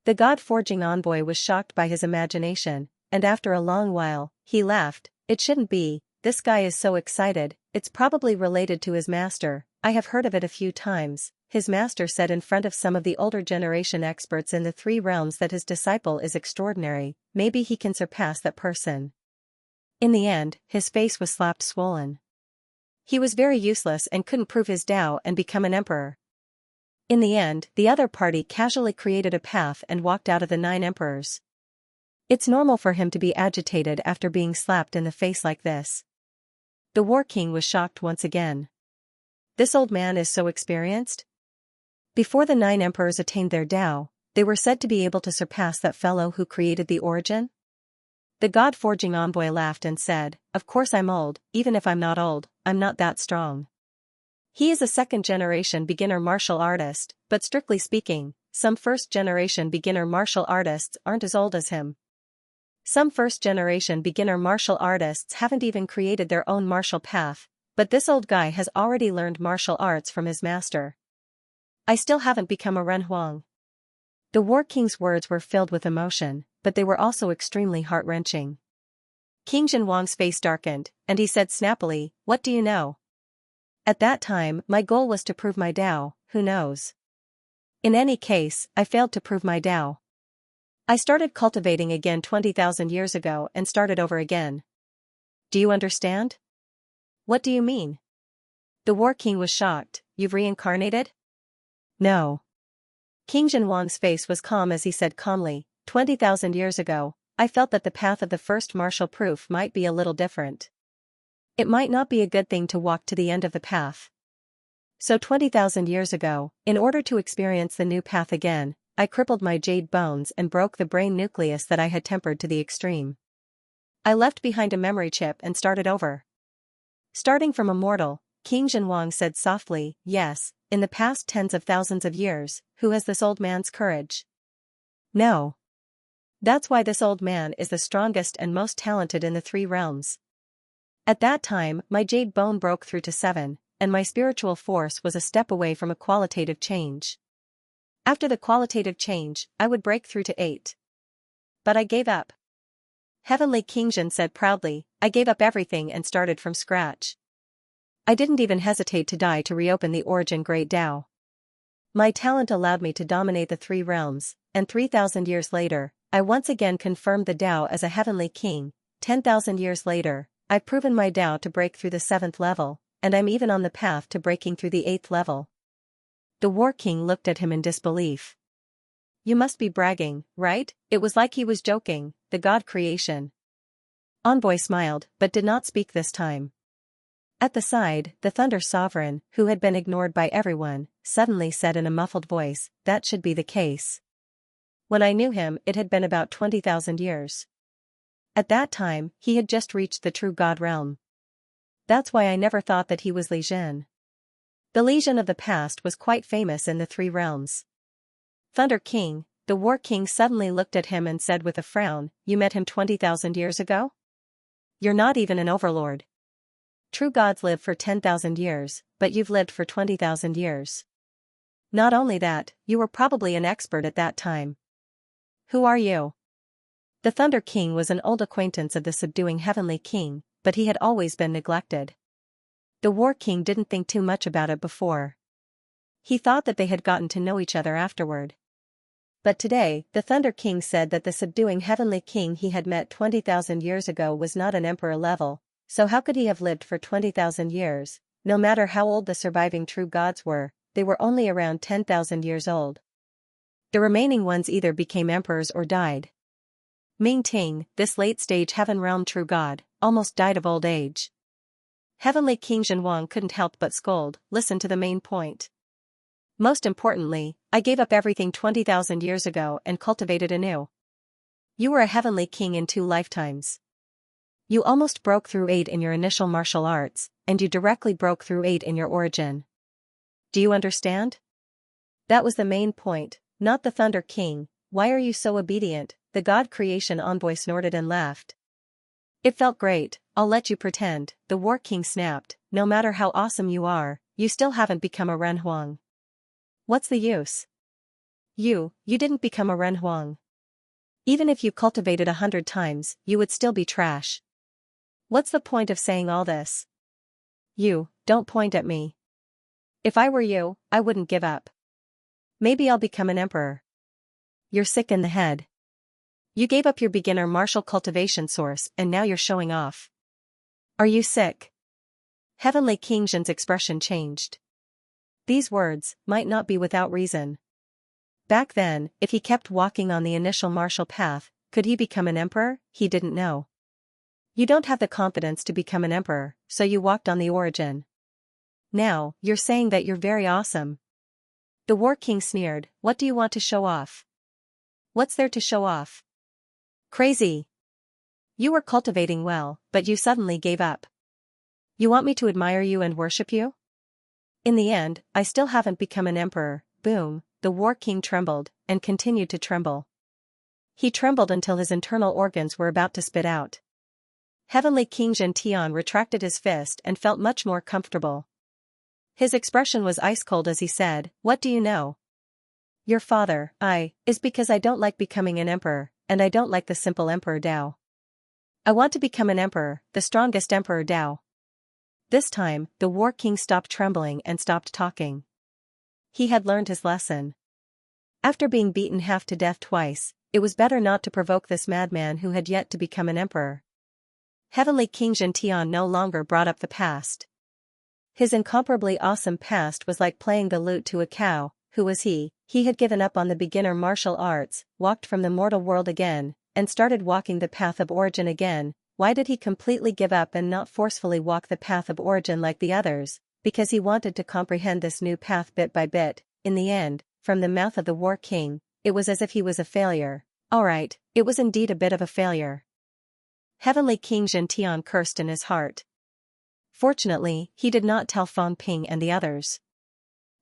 The God-forging envoy was shocked by his imagination, and after a long while, he laughed, it shouldn't be, this guy is so excited, it's probably related to his master, I have heard of it a few times. His master said in front of some of the older generation experts in the 3 realms that his disciple is extraordinary, maybe he can surpass that person. In the end, his face was slapped swollen. He was very useless and couldn't prove his Dao and become an emperor. In the end, the other party casually created a path and walked out of the 9 emperors. It's normal for him to be agitated after being slapped in the face like this. The War King was shocked once again. This old man is so experienced? Before the 9 emperors attained their Dao, they were said to be able to surpass that fellow who created the origin? The God-forging envoy laughed and said, of course I'm old, even if I'm not old, I'm not that strong. He is a 2nd-generation beginner martial artist, but strictly speaking, some 1st-generation beginner martial artists aren't as old as him. Some 1st-generation beginner martial artists haven't even created their own martial path, But this old guy has already learned martial arts from his master. I still haven't become a renhuang. The War King's words were filled with emotion, but they were also extremely heart-wrenching. King Zhenwang's face darkened, and he said snappily, "What do you know?" At that time, my goal was to prove my Tao, who knows? In any case, I failed to prove my Tao. I started cultivating again 20,000 years ago and started over again. Do you understand? What do you mean? The War King was shocked. You've reincarnated? No. King Zhenwang's face was calm as he said calmly, 20,000 years ago, I felt that the path of the first martial proof might be a little different. It might not be a good thing to walk to the end of the path. So 20,000 years ago, in order to experience the new path again, I crippled my jade bones and broke the brain nucleus that I had tempered to the extreme. I left behind a memory chip and started over. Starting from a mortal, King Zhenwang said softly, yes, in the past tens of thousands of years, who has this old man's courage? No. That's why this old man is the strongest and most talented in the 3 realms. At that time, my jade bone broke through to 7, and my spiritual force was a step away from a qualitative change. After the qualitative change, I would break through to 8. But I gave up. Heavenly King Zhen said proudly, I gave up everything and started from scratch. I didn't even hesitate to die to reopen the origin Great Tao. My talent allowed me to dominate the 3 realms, and 3,000 years later, I once again confirmed the Tao as a heavenly king. 10,000 years later, I've proven my Tao to break through the 7th level, and I'm even on the path to breaking through the 8th level. The War King looked at him in disbelief. You must be bragging, right? It was like he was joking, the god creation. Envoy smiled, but did not speak this time. At the side, the Thunder Sovereign, who had been ignored by everyone, suddenly said in a muffled voice, that should be the case. When I knew him, it had been about 20,000 years. At that time, he had just reached the true God realm. That's why I never thought that he was Li Zhen. The Li Zhen of the past was quite famous in the 3 realms. Thunder King, the War King suddenly looked at him and said with a frown, you met him 20,000 years ago? You're not even an overlord. True gods live for 10,000 years, but you've lived for 20,000 years. Not only that, you were probably an expert at that time. Who are you? The Thunder King was an old acquaintance of the subduing Heavenly King, but he had always been neglected. The War King didn't think too much about it before. He thought that they had gotten to know each other afterward. But today, the Thunder King said that the subduing Heavenly King he had met 20,000 years ago was not an emperor level, so how could he have lived for 20,000 years? No matter how old the surviving true gods were, they were only around 10,000 years old. The remaining ones either became emperors or died. Ming Ting, this late-stage Heaven Realm true god, almost died of old age. Heavenly King Zhenwang couldn't help but scold, listen to the main point. Most importantly, I gave up everything 20,000 years ago and cultivated anew. You were a heavenly king in 2 lifetimes. You almost broke through 8 in your initial martial arts, and you directly broke through 8 in your origin. Do you understand? That was the main point, not the Thunder King. Why are you so obedient? The God creation envoy snorted and laughed. It felt great, I'll let you pretend, the War King snapped, no matter how awesome you are, you still haven't become a renhuang. What's the use? You didn't become a renhuang. Even if you cultivated 100 times, you would still be trash. What's the point of saying all this? Don't point at me. If I were you, I wouldn't give up. Maybe I'll become an emperor. You're sick in the head. You gave up your beginner martial cultivation source and now you're showing off. Are you sick? Heavenly King Zhen's expression changed. These words might not be without reason. Back then, if he kept walking on the initial martial path, could he become an emperor? He didn't know. You don't have the confidence to become an emperor, so you walked on the origin. Now, you're saying that you're very awesome. The War King sneered, what do you want to show off? What's there to show off? Crazy. You were cultivating well, but you suddenly gave up. You want me to admire you and worship you? In the end, I still haven't become an emperor. Boom, the War King trembled, and continued to tremble. He trembled until his internal organs were about to spit out. Heavenly King Xianxia retracted his fist and felt much more comfortable. His expression was ice cold as he said, "What do you know? Your father, is because I don't like becoming an emperor, and I don't like the simple Emperor Dao. I want to become an emperor, the strongest Emperor Dao." This time, the War King stopped trembling and stopped talking. He had learned his lesson. After being beaten half to death twice, it was better not to provoke this madman who had yet to become an emperor. Heavenly King Xianxia no longer brought up the past. His incomparably awesome past was like playing the lute to a cow. Who was he? He had given up on the beginner martial arts, walked from the mortal world again, and started walking the path of origin again. Why did he completely give up and not forcefully walk the path of origin like the others? Because he wanted to comprehend this new path bit by bit. In the end, from the mouth of the War King, it was as if he was a failure. Alright, it was indeed a bit of a failure. Heavenly King Xianxia cursed in his heart. Fortunately, he did not tell Fang Ping and the others.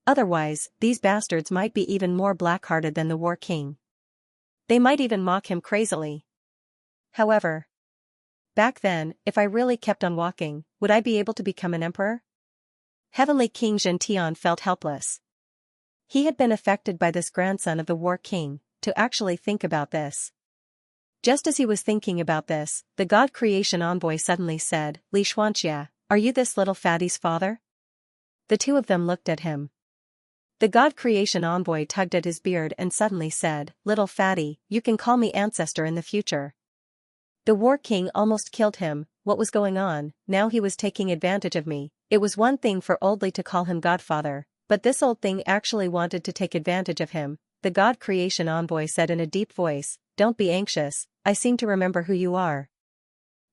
Otherwise, these bastards might be even more black-hearted than the War King. They might even mock him crazily. However, back then, if I really kept on walking, would I be able to become an emperor? Heavenly King Xianxia felt helpless. He had been affected by this grandson of the War King, to actually think about this. Just as he was thinking about this, the God Creation Envoy suddenly said, "Li Xianxia, are you this little fatty's father?" The two of them looked at him. The God Creation Envoy tugged at his beard and suddenly said, "Little fatty, you can call me ancestor in the future." The War King almost killed him. What was going on? Now he was taking advantage of me. It was one thing for Oldly to call him Godfather, but this old thing actually wanted to take advantage of him. The God Creation Envoy said in a deep voice, "Don't be anxious, I seem to remember who you are.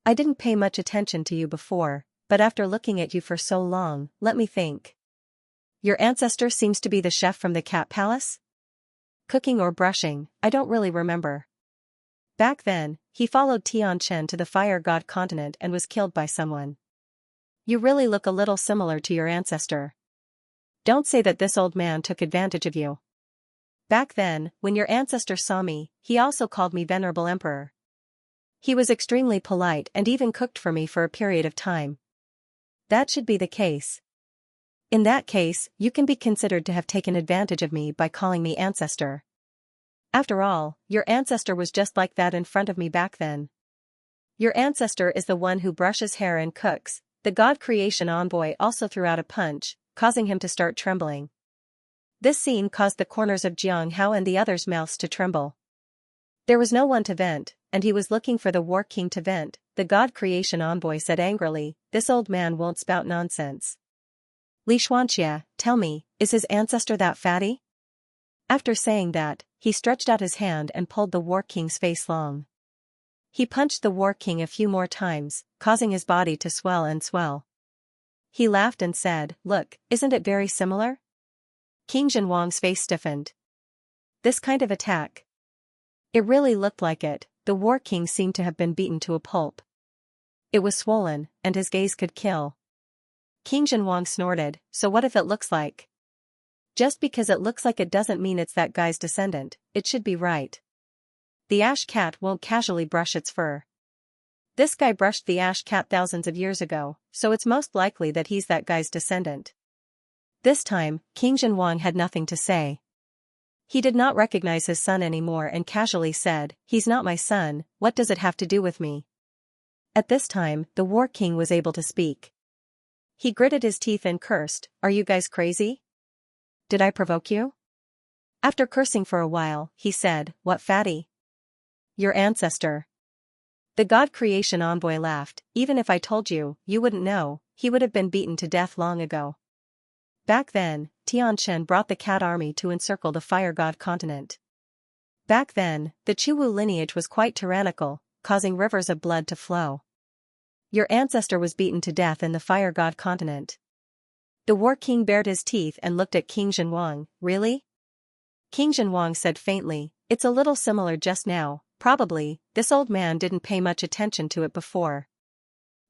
I didn't pay much attention to you before, but after looking at you for so long, let me think. Your ancestor seems to be the chef from the Cat Palace? Cooking or brushing, I don't really remember. Back then, he followed Tianchen to the Fire God continent and was killed by someone. You really look a little similar to your ancestor. Don't say that this old man took advantage of you. Back then, when your ancestor saw me, he also called me Venerable Emperor. He was extremely polite and even cooked for me for a period of time. That should be the case. In that case, you can be considered to have taken advantage of me by calling me ancestor. After all, your ancestor was just like that in front of me back then. Your ancestor is the one who brushes hair and cooks." The God Creation Envoy also threw out a punch, causing him to start trembling. This scene caused the corners of Jiang Hao and the others' mouths to tremble. There was no one to vent, and he was looking for the War King to vent. The God Creation Envoy said angrily, "This old man won't spout nonsense. Li Xianxia, tell me, is his ancestor that fatty?" After saying that, he stretched out his hand and pulled the War King's face long. He punched the War King a few more times, causing his body to swell and swell. He laughed and said, "Look, isn't it very similar?" King Zhenwang's face stiffened. This kind of attack. It really looked like it. The War King seemed to have been beaten to a pulp. It was swollen, and his gaze could kill. King Zhenwang snorted, "So what if it looks like?" Just because it looks like it doesn't mean it's that guy's descendant, it should be right. The ash cat won't casually brush its fur. This guy brushed the ash cat thousands of years ago, so it's most likely that he's that guy's descendant. This time, King Zhenwang had nothing to say. He did not recognize his son anymore and casually said, "He's not my son, what does it have to do with me?" At this time, the War King was able to speak. He gritted his teeth and cursed, "Are you guys crazy? Did I provoke you?" After cursing for a while, he said, "What fatty? Your ancestor." The God Creation Envoy laughed, "Even if I told you, you wouldn't know, he would have been beaten to death long ago." Back then, Tianchen brought the cat army to encircle the Fire God continent. Back then, the Chuwu lineage was quite tyrannical, causing rivers of blood to flow. Your ancestor was beaten to death in the Fire God continent. The War King bared his teeth and looked at King Zhenwang. "Really?" King Zhenwang said faintly, "It's a little similar just now, probably, this old man didn't pay much attention to it before.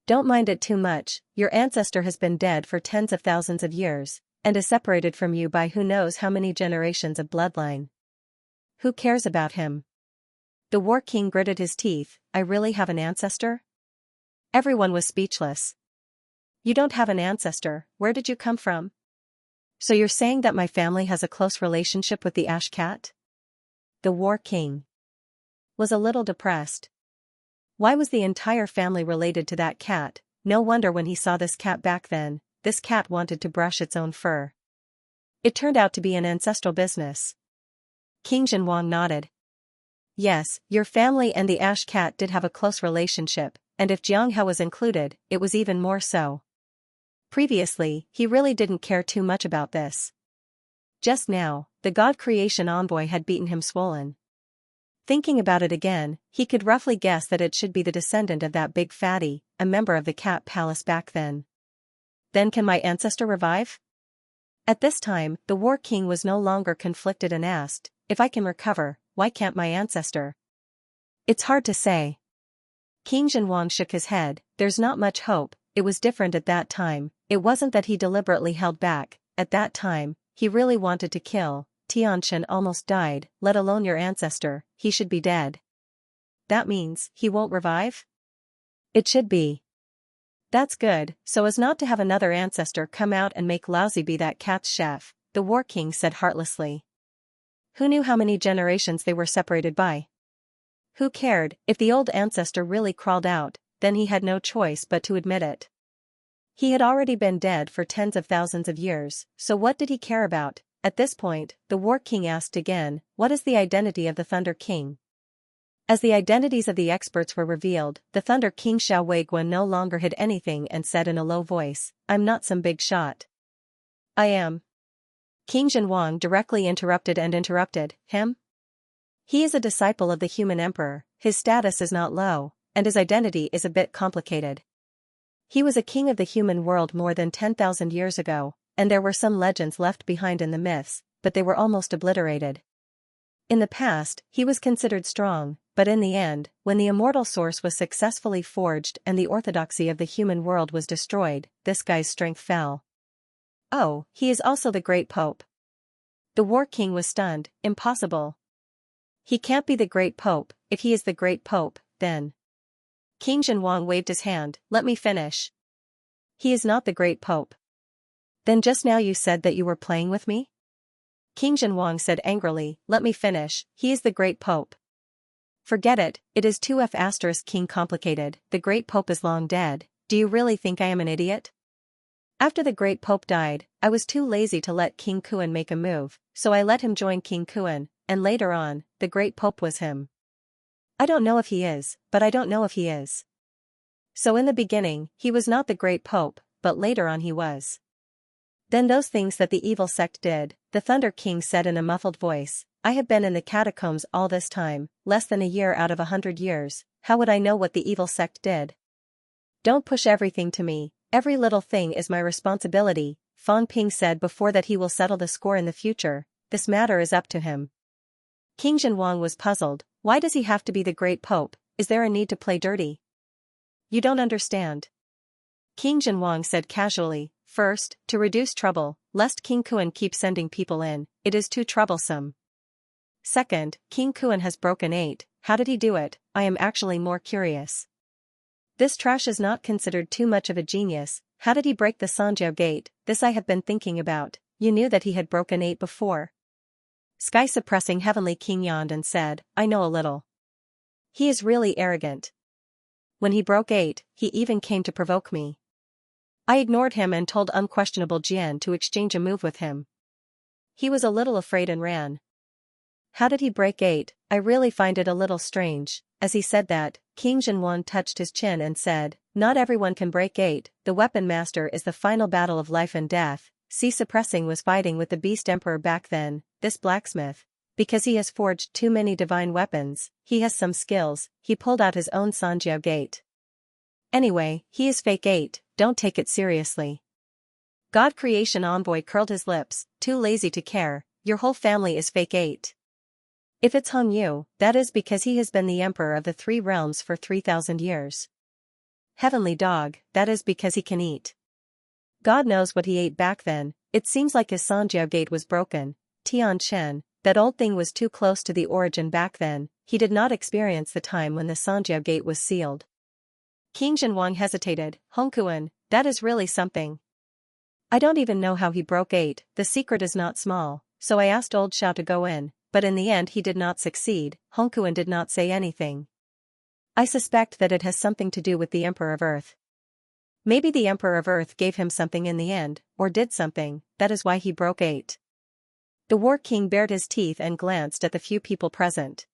Don't mind it too much, your ancestor has been dead for tens of thousands of years, and is separated from you by who knows how many generations of bloodline. Who cares about him?" The War King gritted his teeth, "I really have an ancestor?" Everyone was speechless. You don't have an ancestor, where did you come from? So you're saying that my family has a close relationship with the ash cat? The War King was a little depressed. Why was the entire family related to that cat? No wonder when he saw this cat back then, this cat wanted to brush its own fur. It turned out to be an ancestral business. King Zhenwang nodded. Yes, your family and the ash cat did have a close relationship, and if Jianghe was included, it was even more so. Previously, he really didn't care too much about this. Just now, the God Creation envoy had beaten him swollen. Thinking about it again, he could roughly guess that it should be the descendant of that big fatty, a member of the cat palace back then. Then can my ancestor revive? At this time, the War King was no longer conflicted and asked, if I can recover, why can't my ancestor? It's hard to say. King Zhenwang shook his head, there's not much hope. It was different at that time. It wasn't that he deliberately held back. At that time, he really wanted to kill. Tianchen almost died, let alone your ancestor, he should be dead. That means, he won't revive? It should be. That's good, so as not to have another ancestor come out and make Lousy be that cat's chef, the War King said heartlessly. Who knew how many generations they were separated by? Who cared? If the old ancestor really crawled out, then he had no choice but to admit it. He had already been dead for tens of thousands of years, so what did he care about? At this point, the War King asked again, what is the identity of the Thunder King? As the identities of the experts were revealed, the Thunder King Xiao Weiguan no longer hid anything and said in a low voice, I'm not some big shot. I am. King Zhenwang directly interrupted him? He is a disciple of the human emperor, his status is not low, and his identity is a bit complicated. He was a king of the human world more than 10,000 years ago, and there were some legends left behind in the myths, but they were almost obliterated. In the past, he was considered strong, but in the end, when the immortal source was successfully forged and the orthodoxy of the human world was destroyed, this guy's strength fell. Oh, he is also the great pope. The War King was stunned, impossible. He can't be the great pope. If he is the great pope, then. King Zhenwang waved his hand, let me finish. He is not the great pope. Then just now you said that you were playing with me? King Zhenwang said angrily, let me finish, he is the great pope. Forget it, it is too King complicated, the great pope is long dead, do you really think I am an idiot? After the great pope died, I was too lazy to let King Kuan make a move, so I let him join King Kuan, and later on, the great pope was him. I don't know if he is, but I don't know if he is. So in the beginning, he was not the great pope, but later on he was. Then those things that the evil sect did, the Thunder King said in a muffled voice, I have been in the catacombs all this time, less than a year out of 100 years, how would I know what the evil sect did? Don't push everything to me, every little thing is my responsibility, Fang Ping said before that he will settle the score in the future, this matter is up to him. King Zhenwang was puzzled, why does he have to be the great pope, is there a need to play dirty? You don't understand. King Zhenwang said casually, first, to reduce trouble, lest King Kuan keep sending people in, it is too troublesome. Second, King Kuan has broken 8, how did he do it? I am actually more curious. This trash is not considered too much of a genius, how did he break the Sanjiao gate? This I have been thinking about, you knew that he had broken 8 before. Sky-suppressing Heavenly King yawned and said, I know a little. He is really arrogant. When he broke 8, he even came to provoke me. I ignored him and told unquestionable Jian to exchange a move with him. He was a little afraid and ran. How did he break 8? I really find it a little strange. As he said that, King Zhenwan touched his chin and said, not everyone can break 8, the weapon master is the final battle of life and death. See, suppressing was fighting with the beast emperor back then, this blacksmith. Because he has forged too many divine weapons, he has some skills, he pulled out his own Sanjiao gate. Anyway, he is fake 8, don't take it seriously. God Creation envoy curled his lips, too lazy to care, your whole family is fake 8. If it's Hong Yu, that is because he has been the emperor of the 3 realms for 3,000 years. Heavenly Dog, that is because he can eat. God knows what he ate back then, it seems like his Sanjiao gate was broken. Tian Chen, that old thing was too close to the origin back then, he did not experience the time when the Sanjiao gate was sealed. King Zhenwang hesitated. Hongkuan, that is really something. I don't even know how he broke 8, the secret is not small, so I asked old Xiao to go in, but in the end he did not succeed. Hongkuan did not say anything. I suspect that it has something to do with the Emperor of Earth. Maybe the Emperor of Earth gave him something in the end, or did something, that is why he broke 8. The War King bared his teeth and glanced at the few people present.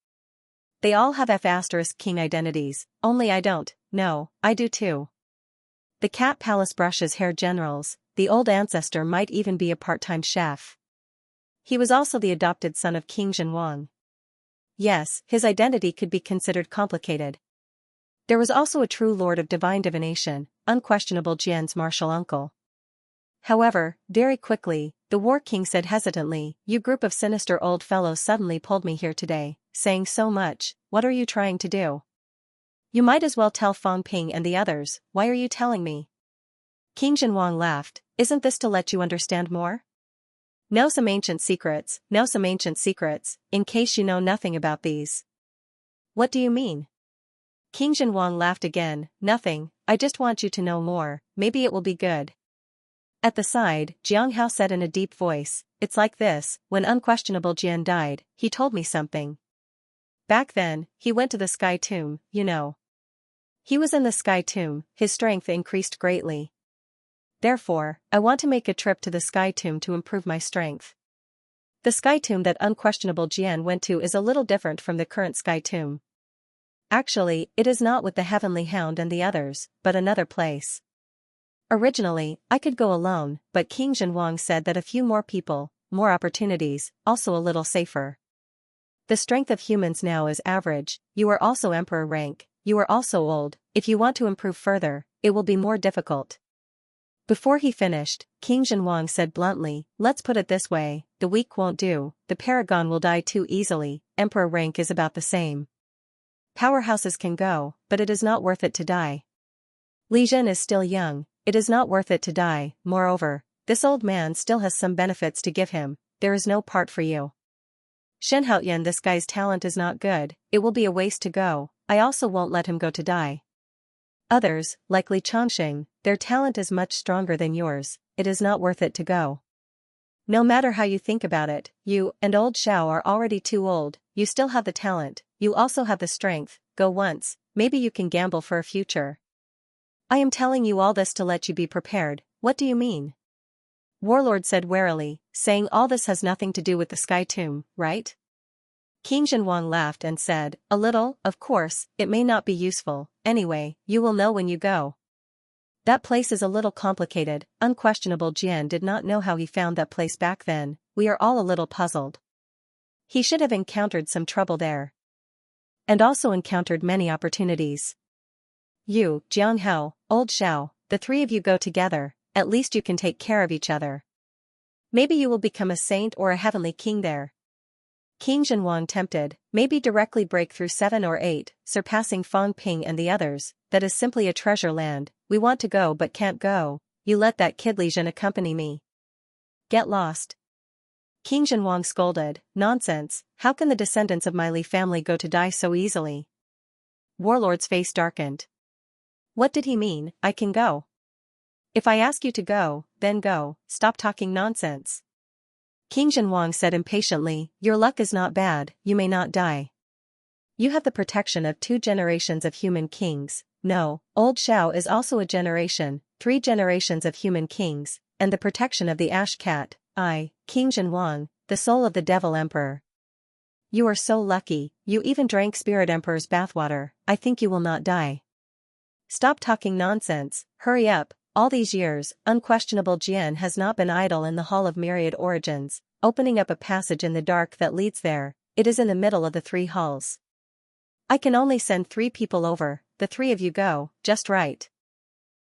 They all have F***king identities, only I don't. No, I do too. The Cat Palace brushes hair generals, the old ancestor might even be a part-time chef. He was also the adopted son of King Zhenwang. Yes, his identity could be considered complicated. There was also a true lord of divine divination, unquestionable Jian's martial uncle. However, very quickly, the War King said hesitantly, "You group of sinister old fellows suddenly pulled me here today, saying so much, what are you trying to do? You might as well tell Fang Ping and the others, why are you telling me?" King Zhenwang laughed, "Isn't this to let you understand more? Know some ancient secrets, in case you know nothing about these." "What do you mean?" King Zhenwang laughed again, "Nothing, I just want you to know more, maybe it will be good." At the side, Jiang Hao said in a deep voice, "It's like this, when unquestionable Jian died, he told me something. Back then, he went to the Sky Tomb, you know. He was in the Sky Tomb, his strength increased greatly. Therefore, I want to make a trip to the Sky Tomb to improve my strength." The Sky Tomb that unquestionable Jian went to is a little different from the current Sky Tomb. Actually, it is not with the Heavenly Hound and the others, but another place. Originally, I could go alone, but King Zhenwang said that a few more people, more opportunities, also a little safer. The strength of humans now is average, you are also emperor rank, you are also old, if you want to improve further, it will be more difficult. Before he finished, King Zhenwang said bluntly, "Let's put it this way, the weak won't do, the paragon will die too easily, emperor rank is about the same. Powerhouses can go, but it is not worth it to die. Li Zhen is still young, it is not worth it to die, moreover, this old man still has some benefits to give him, there is no part for you. Shen Haoyan, this guy's talent is not good, it will be a waste to go, I also won't let him go to die. Others, like Li Changxing, their talent is much stronger than yours, it is not worth it to go. No matter how you think about it, you and old Xiao are already too old, you still have the talent, you also have the strength, go once, maybe you can gamble for a future. I am telling you all this to let you be prepared, what do you mean?" Warlord said warily, saying all this has nothing to do with the Sky Tomb, right? King Zhenwang laughed and said, "A little, of course, it may not be useful, anyway, you will know when you go. That place is a little complicated, unquestionable Jian did not know how he found that place back then, we are all a little puzzled. He should have encountered some trouble there. And also encountered many opportunities. You, Jiang Hao, old Xiao, the three of you go together, at least you can take care of each other. Maybe you will become a saint or a heavenly king there." King Zhenwang tempted, maybe directly break through 7 or 8, surpassing Fang Ping and the others, that is simply a treasure land, we want to go but can't go, you let that kid Li Zhen accompany me. Get lost. King Zhenwang scolded, "Nonsense, how can the descendants of my Li family go to die so easily?" Warlord's face darkened. What did he mean, I can go? If I ask you to go, then go, stop talking nonsense. King Zhenwang said impatiently, "Your luck is not bad, you may not die. You have the protection of 2 generations of human kings, no, old Xiao is also a generation, 3 generations of human kings, and the protection of the Ash Cat, I, King Zhenwang, the soul of the Devil Emperor. You are so lucky, you even drank Spirit Emperor's bathwater, I think you will not die. Stop talking nonsense, hurry up, all these years, unquestionable Jian has not been idle in the Hall of Myriad Origins, opening up a passage in the dark that leads there, it is in the middle of the 3 halls. I can only send 3 people over, the 3 of you go, just right.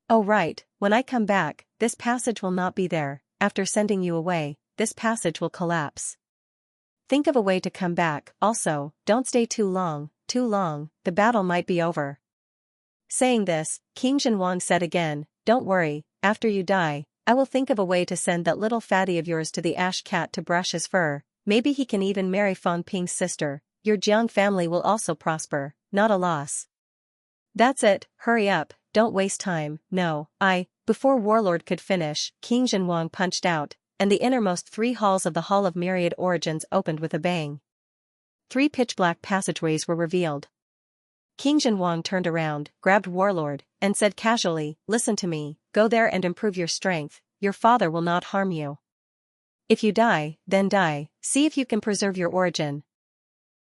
Oh right, when I come back, this passage will not be there, after sending you away, this passage will collapse. Think of a way to come back, also, don't stay too long, the battle might be over." Saying this, King Zhenwang said again, "Don't worry, after you die, I will think of a way to send that little fatty of yours to the Ash Cat to brush his fur, maybe he can even marry Fang Ping's sister, your Jiang family will also prosper, not a loss." That's it, hurry up, don't waste time, no, Before Warlord could finish, King Zhenwang punched out, and the innermost 3 halls of the Hall of Myriad Origins opened with a bang. 3 pitch-black passageways were revealed. King Zhenwang turned around, grabbed Warlord, and said casually, "Listen to me, go there and improve your strength, your father will not harm you. If you die, then die, see if you can preserve your origin.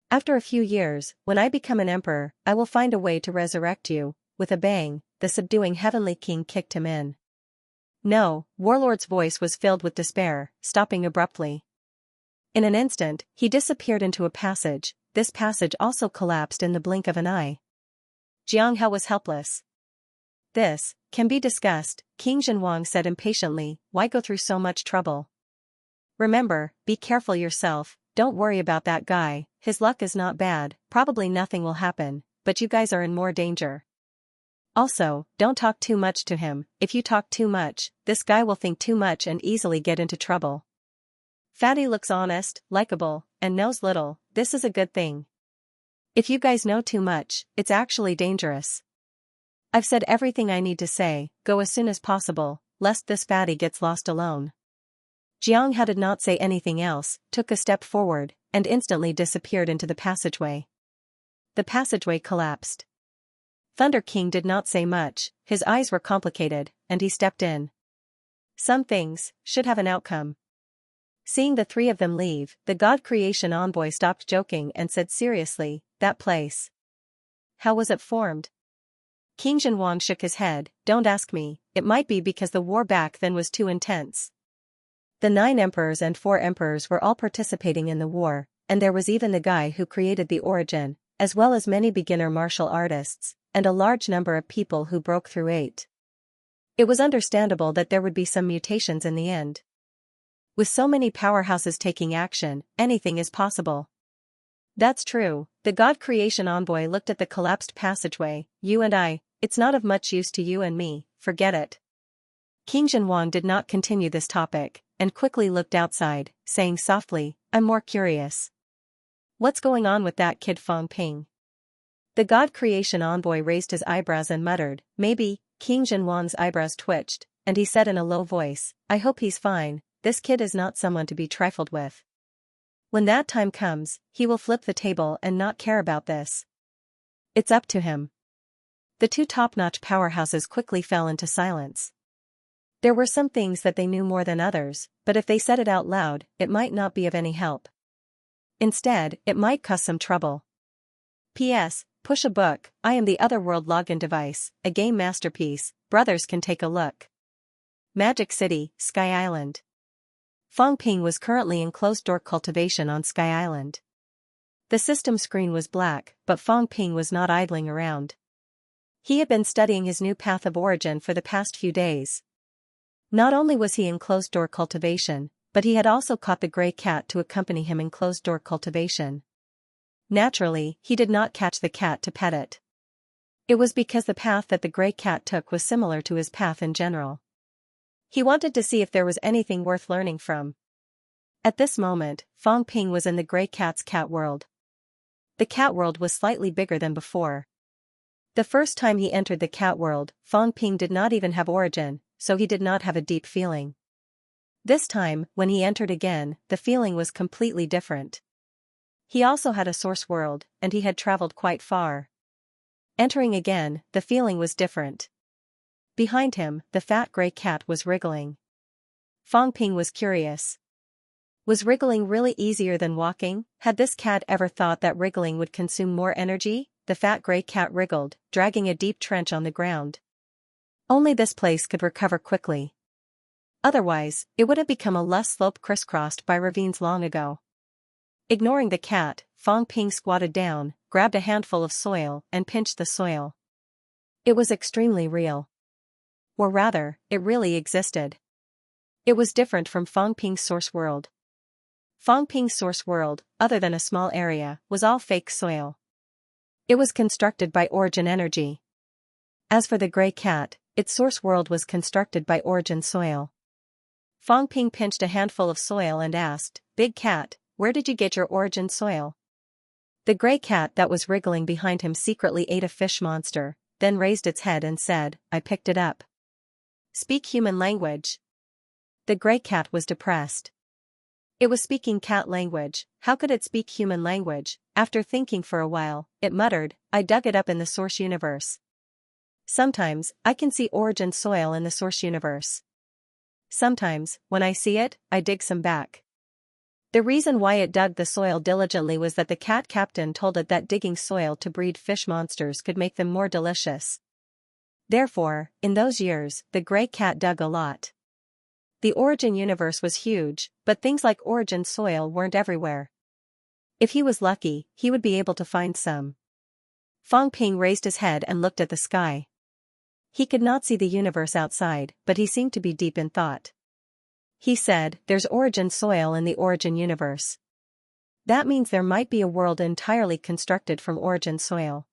After a few years, when I become an emperor, I will find a way to resurrect you." With a bang, the subduing heavenly king kicked him in. No, Warlord's voice was filled with despair, stopping abruptly. In an instant, he disappeared into a passage. This passage also collapsed in the blink of an eye. Xianxia was helpless. "This can be discussed," King Zhenwang said impatiently. "Why go through so much trouble? Remember, be careful yourself, don't worry about that guy, his luck is not bad, probably nothing will happen, but you guys are in more danger. Also, don't talk too much to him, if you talk too much, this guy will think too much and easily get into trouble. Fatty looks honest, likable, and knows little, this is a good thing. If you guys know too much, it's actually dangerous. I've said everything I need to say, go as soon as possible, lest this fatty gets lost alone." Xianxia did not say anything else, took a step forward, and instantly disappeared into the passageway. The passageway collapsed. Thunder King did not say much, his eyes were complicated, and he stepped in. Some things should have an outcome. Seeing the 3 of them leave, the God Creation envoy stopped joking and said seriously, "That place. How was it formed?" King Zhenwang shook his head, "Don't ask me, it might be because the war back then was too intense. The 9 emperors and 4 emperors were all participating in the war, and there was even the guy who created the origin, as well as many beginner martial artists, and a large number of people who broke through 8. It was understandable that there would be some mutations in the end. With so many powerhouses taking action, anything is possible." "That's true," the God Creation envoy looked at the collapsed passageway. "You and I, it's not of much use to you and me, forget it." King Zhenwang did not continue this topic, and quickly looked outside, saying softly, "I'm more curious. What's going on with that kid Fang Ping?" The God Creation envoy raised his eyebrows and muttered, "Maybe." King Zhenwang's eyebrows twitched, and he said in a low voice, "I hope he's fine, this kid is not someone to be trifled with. When that time comes, he will flip the table and not care about this. It's up to him." The 2 top-notch powerhouses quickly fell into silence. There were some things that they knew more than others, but if they said it out loud, it might not be of any help. Instead, it might cause some trouble. P.S. Push a book, I am the Otherworld login device, a game masterpiece, brothers can take a look. Magic City, Sky Island. Fang Ping was currently in closed-door cultivation on Sky Island. The system screen was black, but Fang Ping was not idling around. He had been studying his new path of origin for the past few days. Not only was he in closed-door cultivation, but he had also caught the gray cat to accompany him in closed-door cultivation. Naturally, he did not catch the cat to pet it. It was because the path that the gray cat took was similar to his path in general. He wanted to see if there was anything worth learning from. At this moment, Fang Ping was in the gray cat's cat world. The cat world was slightly bigger than before. The first time he entered the cat world, Fang Ping did not even have origin, so he did not have a deep feeling. This time, when he entered again, the feeling was completely different. He also had a source world, and he had traveled quite far. Entering again, the feeling was different. Behind him, the fat gray cat was wriggling. Fang Ping was curious. Was wriggling really easier than walking? Had this cat ever thought that wriggling would consume more energy? The fat gray cat wriggled, dragging a deep trench on the ground. Only this place could recover quickly. Otherwise, it would have become a lush slope crisscrossed by ravines long ago. Ignoring the cat, Fang Ping squatted down, grabbed a handful of soil, and pinched the soil. It was extremely real. Or rather, it really existed. It was different from Fang Ping's source world. Fang Ping's source world, other than a small area, was all fake soil. It was constructed by origin energy. As for the gray cat, its source world was constructed by origin soil. Fang Ping pinched a handful of soil and asked, "Big cat, where did you get your origin soil?" The gray cat that was wriggling behind him secretly ate a fish monster, then raised its head and said, I picked it up. Speak human language. The gray cat was depressed. It was speaking cat language. How could it speak human language? After thinking for a while, it muttered, I dug it up in the source universe. Sometimes, I can see origin soil in the source universe. Sometimes, when I see it, I dig some back. The reason why it dug the soil diligently was that the cat captain told it that digging soil to breed fish monsters could make them more delicious. Therefore, in those years, the gray cat dug a lot. The origin universe was huge, but things like origin soil weren't everywhere. If he was lucky, he would be able to find some. Fang Ping raised his head and looked at the sky. He could not see the universe outside, but he seemed to be deep in thought. He said, there's origin soil in the origin universe. That means there might be a world entirely constructed from origin soil.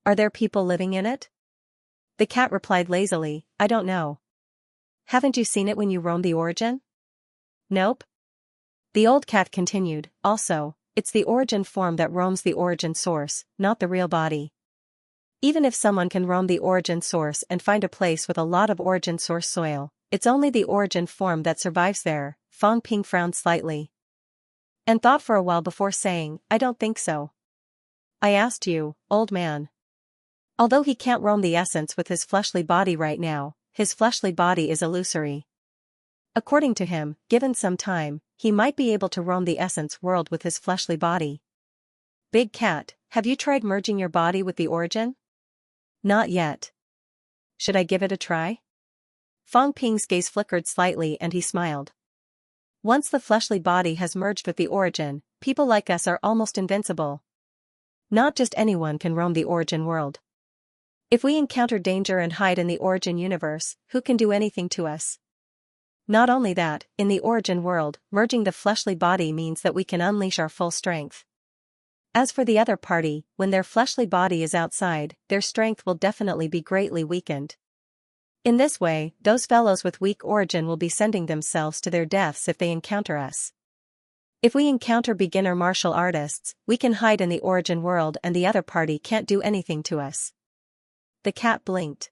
Are there people living in it? The cat replied lazily, I don't know. Haven't you seen it when you roam the origin? Nope. The old cat continued, also, it's the origin form that roams the origin source, not the real body. Even if someone can roam the origin source and find a place with a lot of origin source soil, it's only the origin form that survives there. Fang Ping frowned slightly and thought for a while before saying, I don't think so. I asked you, old man. Although he can't roam the essence with his fleshly body right now, his fleshly body is illusory. According to him, given some time, he might be able to roam the essence world with his fleshly body. Big cat, have you tried merging your body with the origin? Not yet. Should I give it a try? Fang Ping's gaze flickered slightly and he smiled. Once the fleshly body has merged with the origin, people like us are almost invincible. Not just anyone can roam the origin world. If we encounter danger and hide in the origin universe, who can do anything to us? Not only that, in the origin world, merging the fleshly body means that we can unleash our full strength. As for the other party, when their fleshly body is outside, their strength will definitely be greatly weakened. In this way, those fellows with weak origin will be sending themselves to their deaths if they encounter us. If we encounter beginner martial artists, we can hide in the origin world and the other party can't do anything to us. The cat blinked.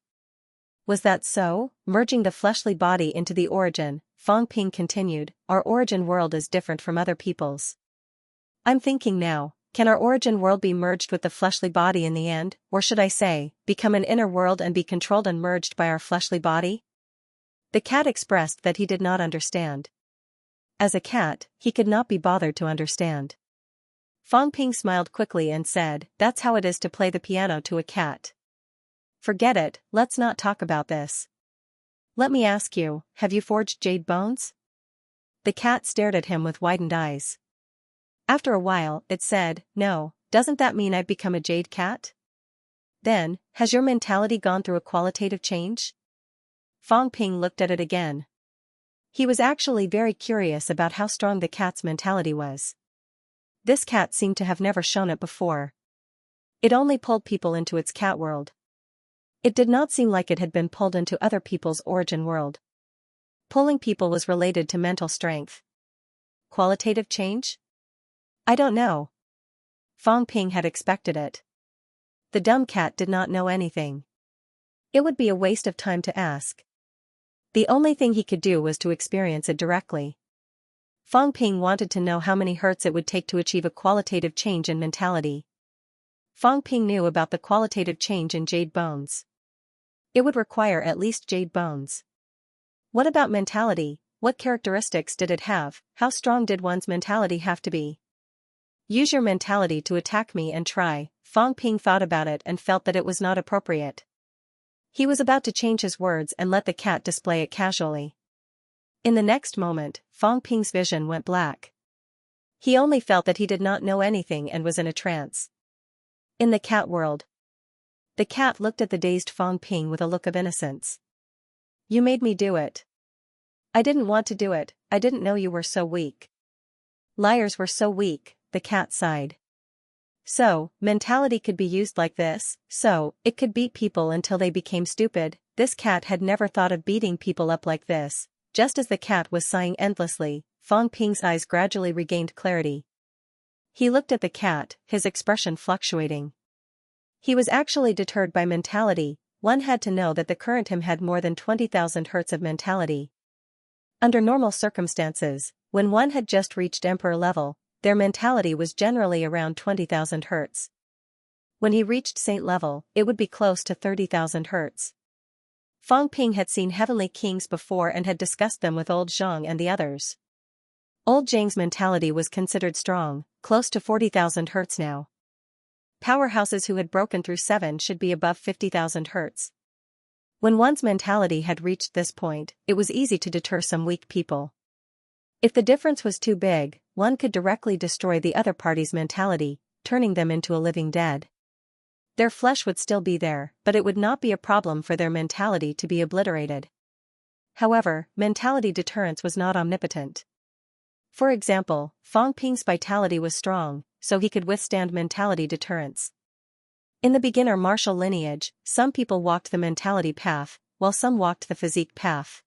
Was that so? Merging the fleshly body into the origin, Fang Ping continued, our origin world is different from other people's. I'm thinking now, can our origin world be merged with the fleshly body in the end, or should I say, become an inner world and be controlled and merged by our fleshly body? The cat expressed that he did not understand. As a cat, he could not be bothered to understand. Fang Ping smiled quickly and said, that's how it is to play the piano to a cat. Forget it, let's not talk about this. Let me ask you, have you forged jade bones? The cat stared at him with widened eyes. After a while, it said, no, doesn't that mean I've become a jade cat? Then, has your mentality gone through a qualitative change? Fang Ping looked at it again. He was actually very curious about how strong the cat's mentality was. This cat seemed to have never shown it before. It only pulled people into its cat world. It did not seem like it had been pulled into other people's origin world. Pulling people was related to mental strength. Qualitative change? I don't know. Fang Ping had expected it. The dumb cat did not know anything. It would be a waste of time to ask. The only thing he could do was to experience it directly. Fang Ping wanted to know how many hertz it would take to achieve a qualitative change in mentality. Fang Ping knew about the qualitative change in jade bones. It would require at least jade bones. What about mentality? What characteristics did it have? How strong did one's mentality have to be? Use your mentality to attack me and try. Fang Ping thought about it and felt that it was not appropriate. He was about to change his words and let the cat display it casually. In the next moment, Fang Ping's vision went black. He only felt that he did not know anything and was in a trance. In the cat world. The cat looked at the dazed Fang Ping with a look of innocence. You made me do it. I didn't want to do it, I didn't know you were so weak. Liars were so weak, the cat sighed. So, mentality could be used like this, so, it could beat people until they became stupid. This cat had never thought of beating people up like this. Just as the cat was sighing endlessly, Fang Ping's eyes gradually regained clarity. He looked at the cat, his expression fluctuating. He was actually deterred by mentality. One had to know that the current him had more than 20,000 hertz of mentality. Under normal circumstances, when one had just reached emperor level, their mentality was generally around 20,000 hertz. When he reached saint level, it would be close to 30,000 hertz. Fang Ping had seen heavenly kings before and had discussed them with old Zhang and the others. Old Zhang's mentality was considered strong, close to 40,000 hertz now. Powerhouses who had broken through 7 should be above 50,000 hertz. When one's mentality had reached this point, it was easy to deter some weak people. If the difference was too big, one could directly destroy the other party's mentality, turning them into a living dead. Their flesh would still be there, but it would not be a problem for their mentality to be obliterated. However, mentality deterrence was not omnipotent. For example, Fang Ping's vitality was strong, so he could withstand mentality deterrence. In the beginner martial lineage, some people walked the mentality path, while some walked the physique path.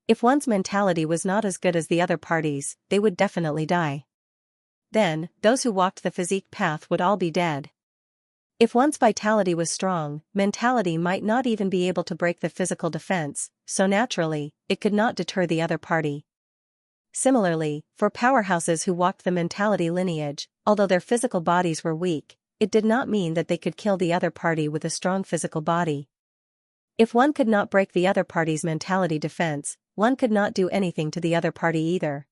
If one's mentality was not as good as the other parties, they would definitely die. Then, those who walked the physique path would all be dead. If one's vitality was strong, mentality might not even be able to break the physical defense, so naturally, it could not deter the other party. Similarly, for powerhouses who walked the mentality lineage, although their physical bodies were weak, it did not mean that they could kill the other party with a strong physical body. If one could not break the other party's mentality defense, one could not do anything to the other party either.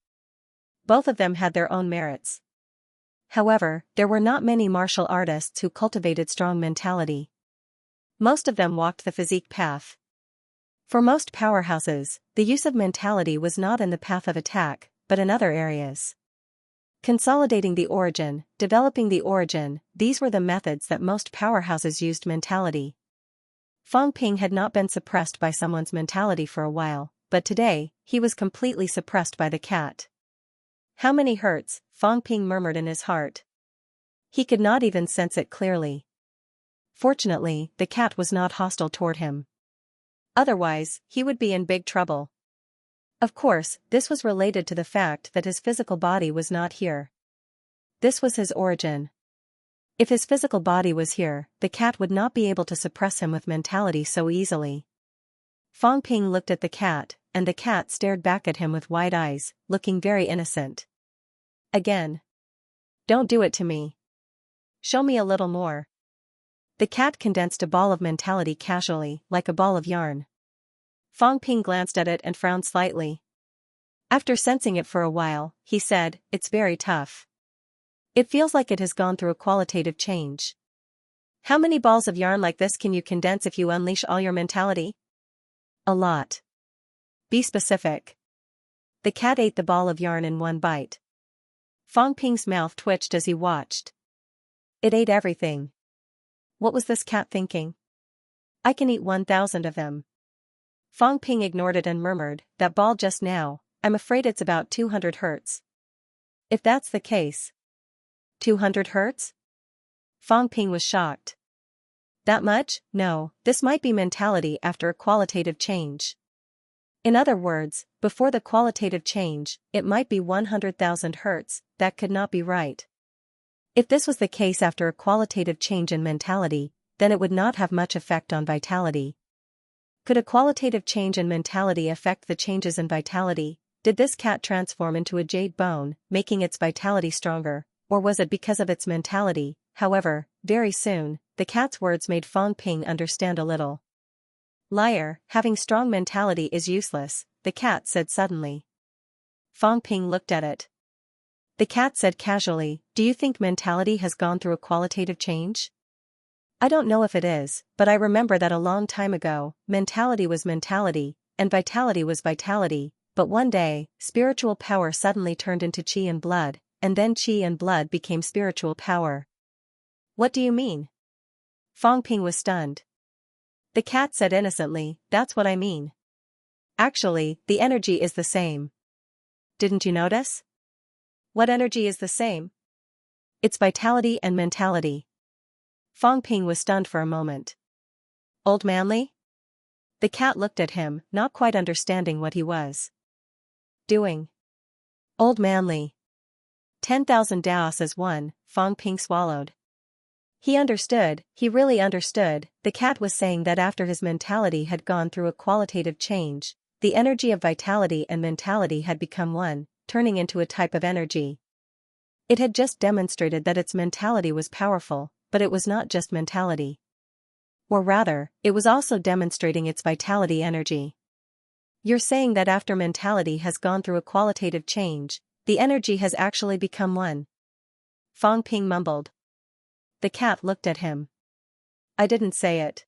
Both of them had their own merits. However, there were not many martial artists who cultivated strong mentality. Most of them walked the physique path. For most powerhouses, the use of mentality was not in the path of attack, but in other areas. Consolidating the origin, developing the origin, these were the methods that most powerhouses used mentality. Fang Ping had not been suppressed by someone's mentality for a while, but today, he was completely suppressed by the cat. How many hertz? Fang Ping murmured in his heart. He could not even sense it clearly. Fortunately, the cat was not hostile toward him. Otherwise, he would be in big trouble. Of course, this was related to the fact that his physical body was not here. This was his origin. If his physical body was here, the cat would not be able to suppress him with mentality so easily. Fang Ping looked at the cat, and the cat stared back at him with wide eyes, looking very innocent. Again. Don't do it to me. Show me a little more. The cat condensed a ball of mentality casually, like a ball of yarn. Fang Ping glanced at it and frowned slightly. After sensing it for a while, he said, "It's very tough. It feels like it has gone through a qualitative change. How many balls of yarn like this can you condense if you unleash all your mentality?" "A lot." "Be specific." The cat ate the ball of yarn in one bite. Fang Ping's mouth twitched as he watched. It ate everything. What was this cat thinking? I can eat 1,000 of them. Fang Ping ignored it and murmured, "That ball just now, I'm afraid it's about 200 hertz. If that's the case." 200 hertz? Fang Ping was shocked. That much? No, this might be mentality after a qualitative change. In other words, before the qualitative change, it might be 100,000 hertz, that could not be right. If this was the case after a qualitative change in mentality, then it would not have much effect on vitality. Could a qualitative change in mentality affect the changes in vitality? Did this cat transform into a jade bone, making its vitality stronger, or was it because of its mentality? However, very soon, the cat's words made Fang Ping understand a little. "Liar, having strong mentality is useless," the cat said suddenly. Fang Ping looked at it. The cat said casually, "Do you think mentality has gone through a qualitative change?" "I don't know if it is, but I remember that a long time ago, mentality was mentality, and vitality was vitality, but one day, spiritual power suddenly turned into qi and blood, and then qi and blood became spiritual power." "What do you mean?" Fang Ping was stunned. The cat said innocently, "That's what I mean. Actually, the energy is the same. Didn't you notice?" "What energy is the same?" "It's vitality and mentality." Fang Ping was stunned for a moment. "Old Manly?" The cat looked at him, not quite understanding what he was doing. "Old Manly. 10,000 Daos as one," Fang Ping swallowed. He understood, he really understood. The cat was saying that after his mentality had gone through a qualitative change, the energy of vitality and mentality had become one, turning into a type of energy. It had just demonstrated that its mentality was powerful, but it was not just mentality. Or rather, it was also demonstrating its vitality energy. You're saying that after mentality has gone through a qualitative change, the energy has actually become one. Fang Ping mumbled. The cat looked at him. I didn't say it.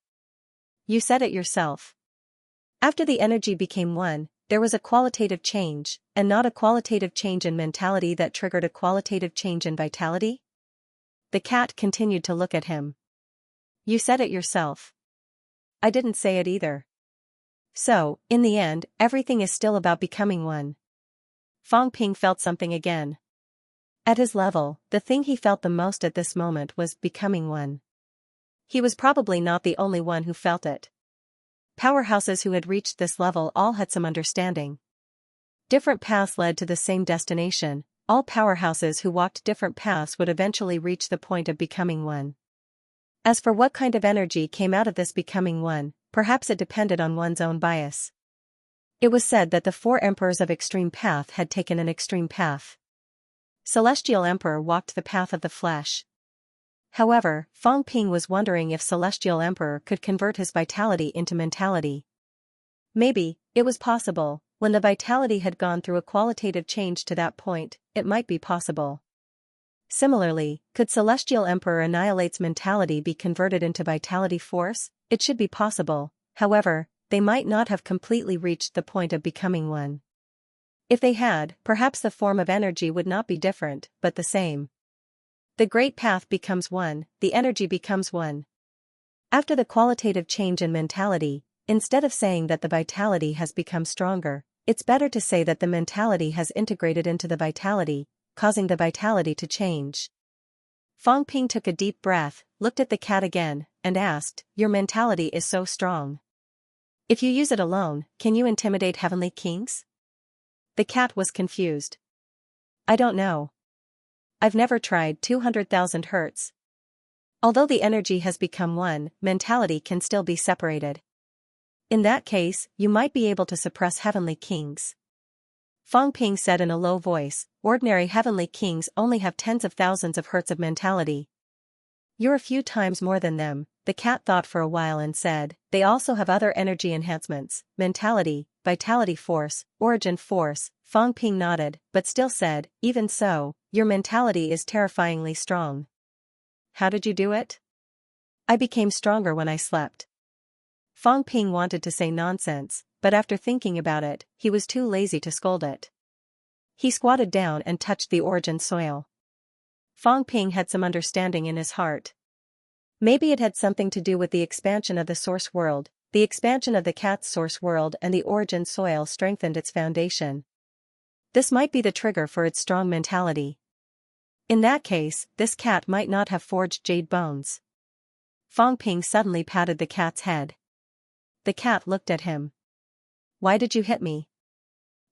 You said it yourself. After the energy became one, there was a qualitative change, and not a qualitative change in mentality that triggered a qualitative change in vitality? The cat continued to look at him. You said it yourself. I didn't say it either. So, in the end, everything is still about becoming one. Fang Ping felt something again. At his level, the thing he felt the most at this moment was becoming one. He was probably not the only one who felt it. Powerhouses who had reached this level all had some understanding. Different paths led to the same destination. All powerhouses who walked different paths would eventually reach the point of becoming one. As for what kind of energy came out of this becoming one, perhaps it depended on one's own bias. It was said that the 4 emperors of extreme path had taken an extreme path. Celestial Emperor walked the path of the flesh. However, Fang Ping was wondering if Celestial Emperor could convert his vitality into mentality. Maybe, it was possible. When the vitality had gone through a qualitative change to that point, it might be possible. Similarly, could Celestial Emperor Annihilate's mentality be converted into vitality force? It should be possible. However, they might not have completely reached the point of becoming one. If they had, perhaps the form of energy would not be different, but the same. The great path becomes one, the energy becomes one. After the qualitative change in mentality, instead of saying that the vitality has become stronger, it's better to say that the mentality has integrated into the vitality, causing the vitality to change. Fang Ping took a deep breath, looked at the cat again, and asked, Your mentality is so strong. If you use it alone, can you intimidate heavenly kings? The cat was confused. I don't know. I've never tried 200,000 hertz. Although the energy has become one, mentality can still be separated. In that case, you might be able to suppress heavenly kings. Fang Ping said in a low voice, ordinary heavenly kings only have tens of thousands of hertz of mentality. You're a few times more than them, the cat thought for a while and said, they also have other energy enhancements, mentality, vitality force, origin force. Fang Ping nodded, but still said, even so, your mentality is terrifyingly strong. How did you do it? I became stronger when I slept. Fang Ping wanted to say nonsense, but after thinking about it, he was too lazy to scold it. He squatted down and touched the origin soil. Fang Ping had some understanding in his heart. Maybe it had something to do with the expansion of the source world. The expansion of the cat's source world and the origin soil strengthened its foundation. This might be the trigger for its strong mentality. In that case, this cat might not have forged jade bones. Fang Ping suddenly patted the cat's head. The cat looked at him. Why did you hit me?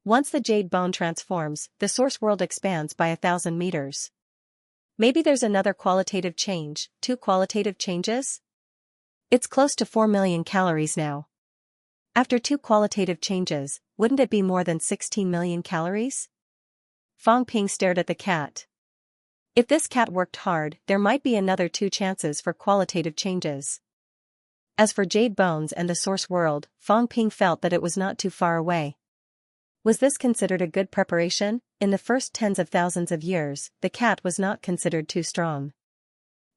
Once the jade bone transforms, the source world expands by 1,000 meters. Maybe there's another qualitative change, 2 qualitative changes? It's close to 4 million calories now. After 2 qualitative changes, wouldn't it be more than 16 million calories? Fang Ping stared at the cat. If this cat worked hard, there might be another 2 chances for qualitative changes. As for jade bones and the source world, Fang Ping felt that it was not too far away. Was this considered a good preparation? In the first tens of thousands of years, the cat was not considered too strong.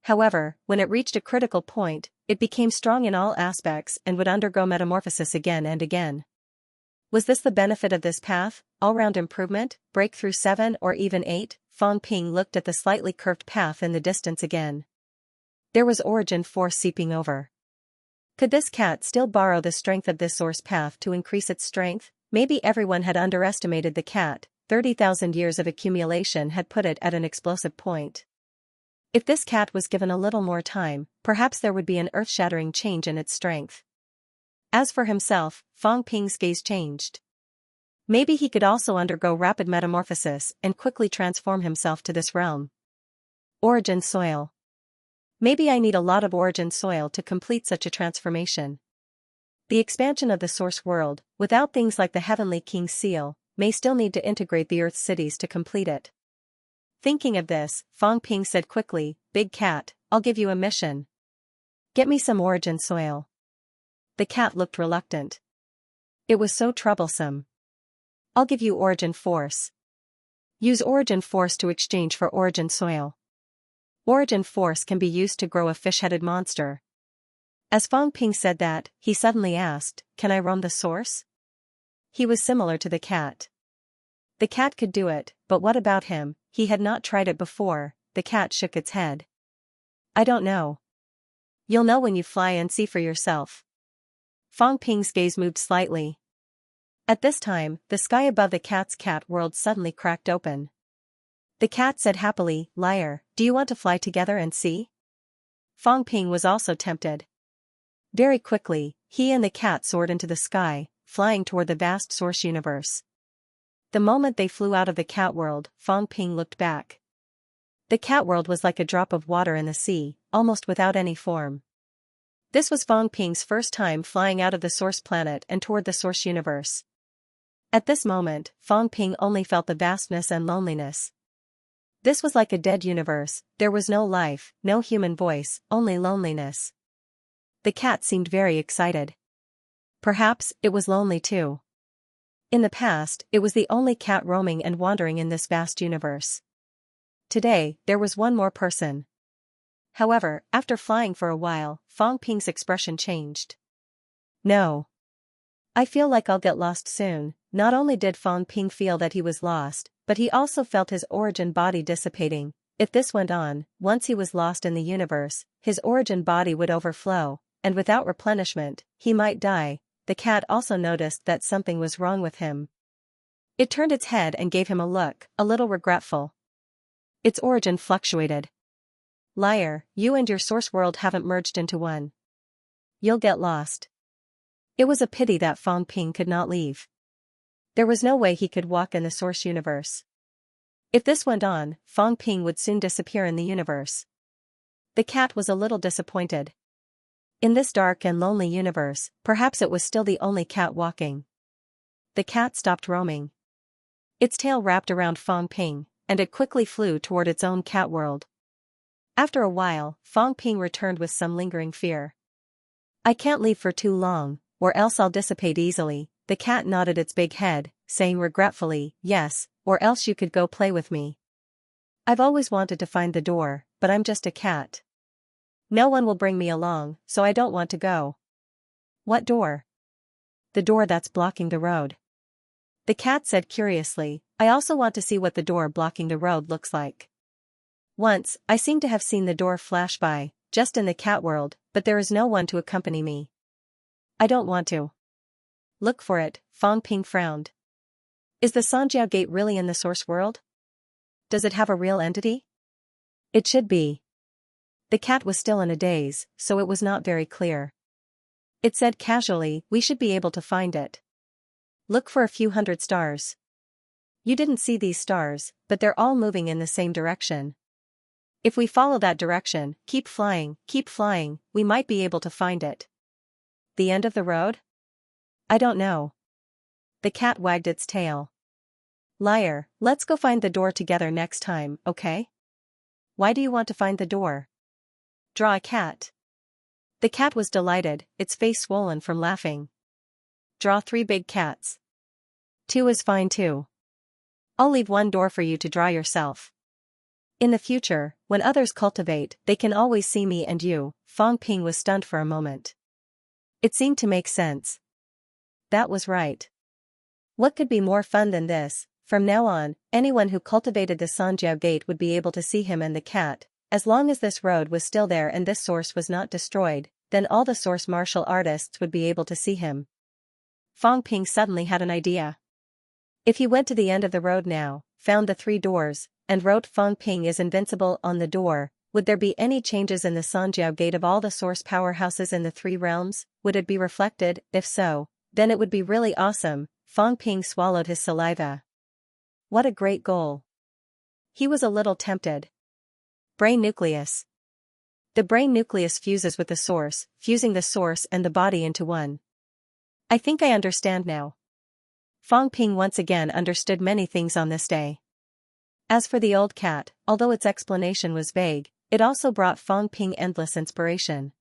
However, when it reached a critical point, it became strong in all aspects and would undergo metamorphosis again and again. Was this the benefit of this path, all-round improvement, breakthrough 7 or even 8? Fang Ping looked at the slightly curved path in the distance again. There was origin force seeping over. Could this cat still borrow the strength of this source path to increase its strength? Maybe everyone had underestimated the cat. 30,000 years of accumulation had put it at an explosive point. If this cat was given a little more time, perhaps there would be an earth-shattering change in its strength. As for himself, Fang Ping's gaze changed. Maybe he could also undergo rapid metamorphosis and quickly transform himself to this realm. Origin soil. Maybe I need a lot of origin soil to complete such a transformation. The expansion of the source world, without things like the Heavenly King's seal, may still need to integrate the Earth's cities to complete it. Thinking of this, Fang Ping said quickly, "Big cat, I'll give you a mission. Get me some origin soil." The cat looked reluctant. It was so troublesome. "I'll give you origin force. Use origin force to exchange for origin soil. Origin force can be used to grow a fish-headed monster." As Fang Ping said that, he suddenly asked, "Can I roam the source?" He was similar to the cat. The cat could do it, but what about him? He had not tried it before. The cat shook its head. "I don't know. You'll know when you fly and see for yourself." Fang Ping's gaze moved slightly. At this time, the sky above the cat's cat world suddenly cracked open. The cat said happily, "Liar, do you want to fly together and see?" Fang Ping was also tempted. Very quickly, he and the cat soared into the sky, flying toward the vast source universe. The moment they flew out of the cat world, Fang Ping looked back. The cat world was like a drop of water in the sea, almost without any form. This was Fang Ping's first time flying out of the source planet and toward the source universe. At this moment, Fang Ping only felt the vastness and loneliness. This was like a dead universe. There was no life, no human voice, only loneliness. The cat seemed very excited. Perhaps it was lonely too. In the past, it was the only cat roaming and wandering in this vast universe. Today, there was one more person. However, after flying for a while, Fang Ping's expression changed. "No. I feel like I'll get lost soon." Not only did Fang Ping feel that he was lost, but he also felt his origin body dissipating. If this went on, once he was lost in the universe, his origin body would overflow, and without replenishment, he might die. The cat also noticed that something was wrong with him. It turned its head and gave him a look, a little regretful. Its origin fluctuated. "Liar, you and your source world haven't merged into one. You'll get lost." It was a pity that Fang Ping could not leave. There was no way he could walk in the source universe. If this went on, Fang Ping would soon disappear in the universe. The cat was a little disappointed. In this dark and lonely universe, perhaps it was still the only cat walking. The cat stopped roaming. Its tail wrapped around Fang Ping, and it quickly flew toward its own cat world. After a while, Fang Ping returned with some lingering fear. "I can't leave for too long, or else I'll dissipate easily." The cat nodded its big head, saying regretfully, "Yes, or else you could go play with me. I've always wanted to find the door, but I'm just a cat. No one will bring me along, so I don't want to go." "What door?" "The door that's blocking the road." The cat said curiously, "I also want to see what the door blocking the road looks like. Once, I seem to have seen the door flash by, just in the cat world, but there is no one to accompany me. I don't want to look for it." Fang Ping frowned. "Is the Xianxia gate really in the source world? Does it have a real entity?" "It should be." The cat was still in a daze, so it was not very clear. It said casually, "We should be able to find it. Look for a few hundred stars. You didn't see these stars, but they're all moving in the same direction. If we follow that direction, keep flying, we might be able to find it." "The end of the road?" "I don't know." The cat wagged its tail. "Liar, let's go find the door together next time, okay?" "Why do you want to find the door?" "Draw a cat." The cat was delighted, its face swollen from laughing. "Draw 3 big cats. 2 is fine too. I'll leave 1 door for you to draw yourself. In the future, when others cultivate, they can always see me and you." Fang Ping was stunned for a moment. It seemed to make sense. That was right. What could be more fun than this? From now on, anyone who cultivated the Xianxia gate would be able to see him and the cat. As long as this road was still there and this source was not destroyed, then all the source martial artists would be able to see him. Fang Ping suddenly had an idea. If he went to the end of the road now, found the 3 doors, and wrote "Fang Ping is invincible" on the door, would there be any changes in the Xianxia gate of all the source powerhouses in the 3 realms? Would it be reflected? If so, then it would be really awesome. Fang Ping swallowed his saliva. What a great goal. He was a little tempted. Brain nucleus. The brain nucleus fuses with the source, fusing the source and the body into one. I think I understand now. Fang Ping once again understood many things on this day. As for the old cat, although its explanation was vague, it also brought Fang Ping endless inspiration.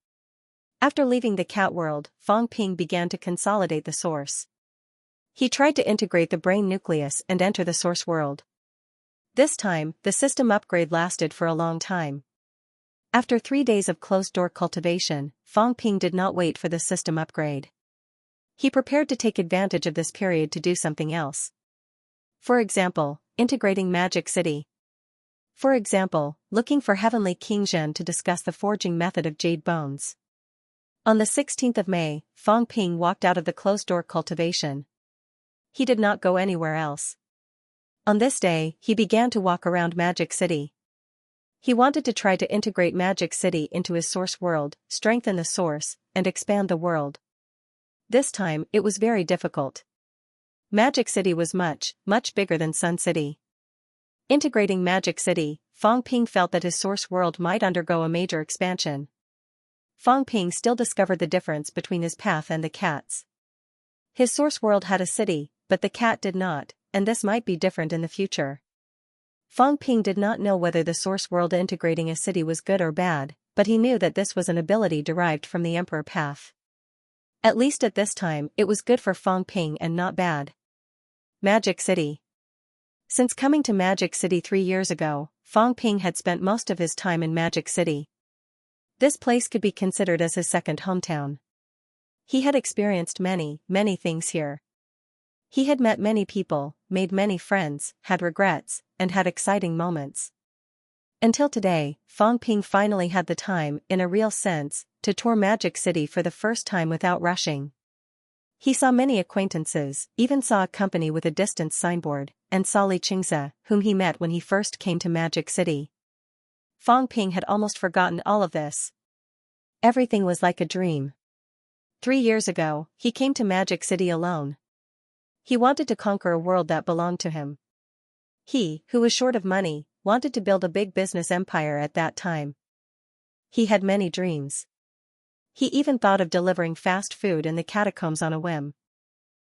After leaving the cat world, Fang Ping began to consolidate the source. He tried to integrate the brain nucleus and enter the source world. This time, the system upgrade lasted for a long time. After 3 days of closed-door cultivation, Fang Ping did not wait for the system upgrade. He prepared to take advantage of this period to do something else. For example, integrating Magic City. For example, looking for Heavenly King Zhen to discuss the forging method of jade bones. On the 16th of May, Fang Ping walked out of the closed-door cultivation. He did not go anywhere else. On this day, he began to walk around Magic City. He wanted to try to integrate Magic City into his source world, strengthen the source, and expand the world. This time, it was very difficult. Magic City was much, much bigger than Sun City. Integrating Magic City, Fang Ping felt that his source world might undergo a major expansion. Fang Ping still discovered the difference between his path and the cat's. His source world had a city, but the cat did not, and this might be different in the future. Fang Ping did not know whether the source world integrating a city was good or bad, but he knew that this was an ability derived from the Emperor path. At least at this time, it was good for Fang Ping and not bad. Magic City. Since coming to Magic City 3 years ago, Fang Ping had spent most of his time in Magic City. This place could be considered as his second hometown. He had experienced many, many things here. He had met many people, made many friends, had regrets, and had exciting moments. Until today, Fang Ping finally had the time, in a real sense, to tour Magic City for the first time without rushing. He saw many acquaintances, even saw a company with a distance signboard, and saw Xianxia, whom he met when he first came to Magic City. Fang Ping had almost forgotten all of this. Everything was like a dream. 3 years ago, he came to Magic City alone. He wanted to conquer a world that belonged to him. He, who was short of money, wanted to build a big business empire at that time. He had many dreams. He even thought of delivering fast food in the catacombs on a whim.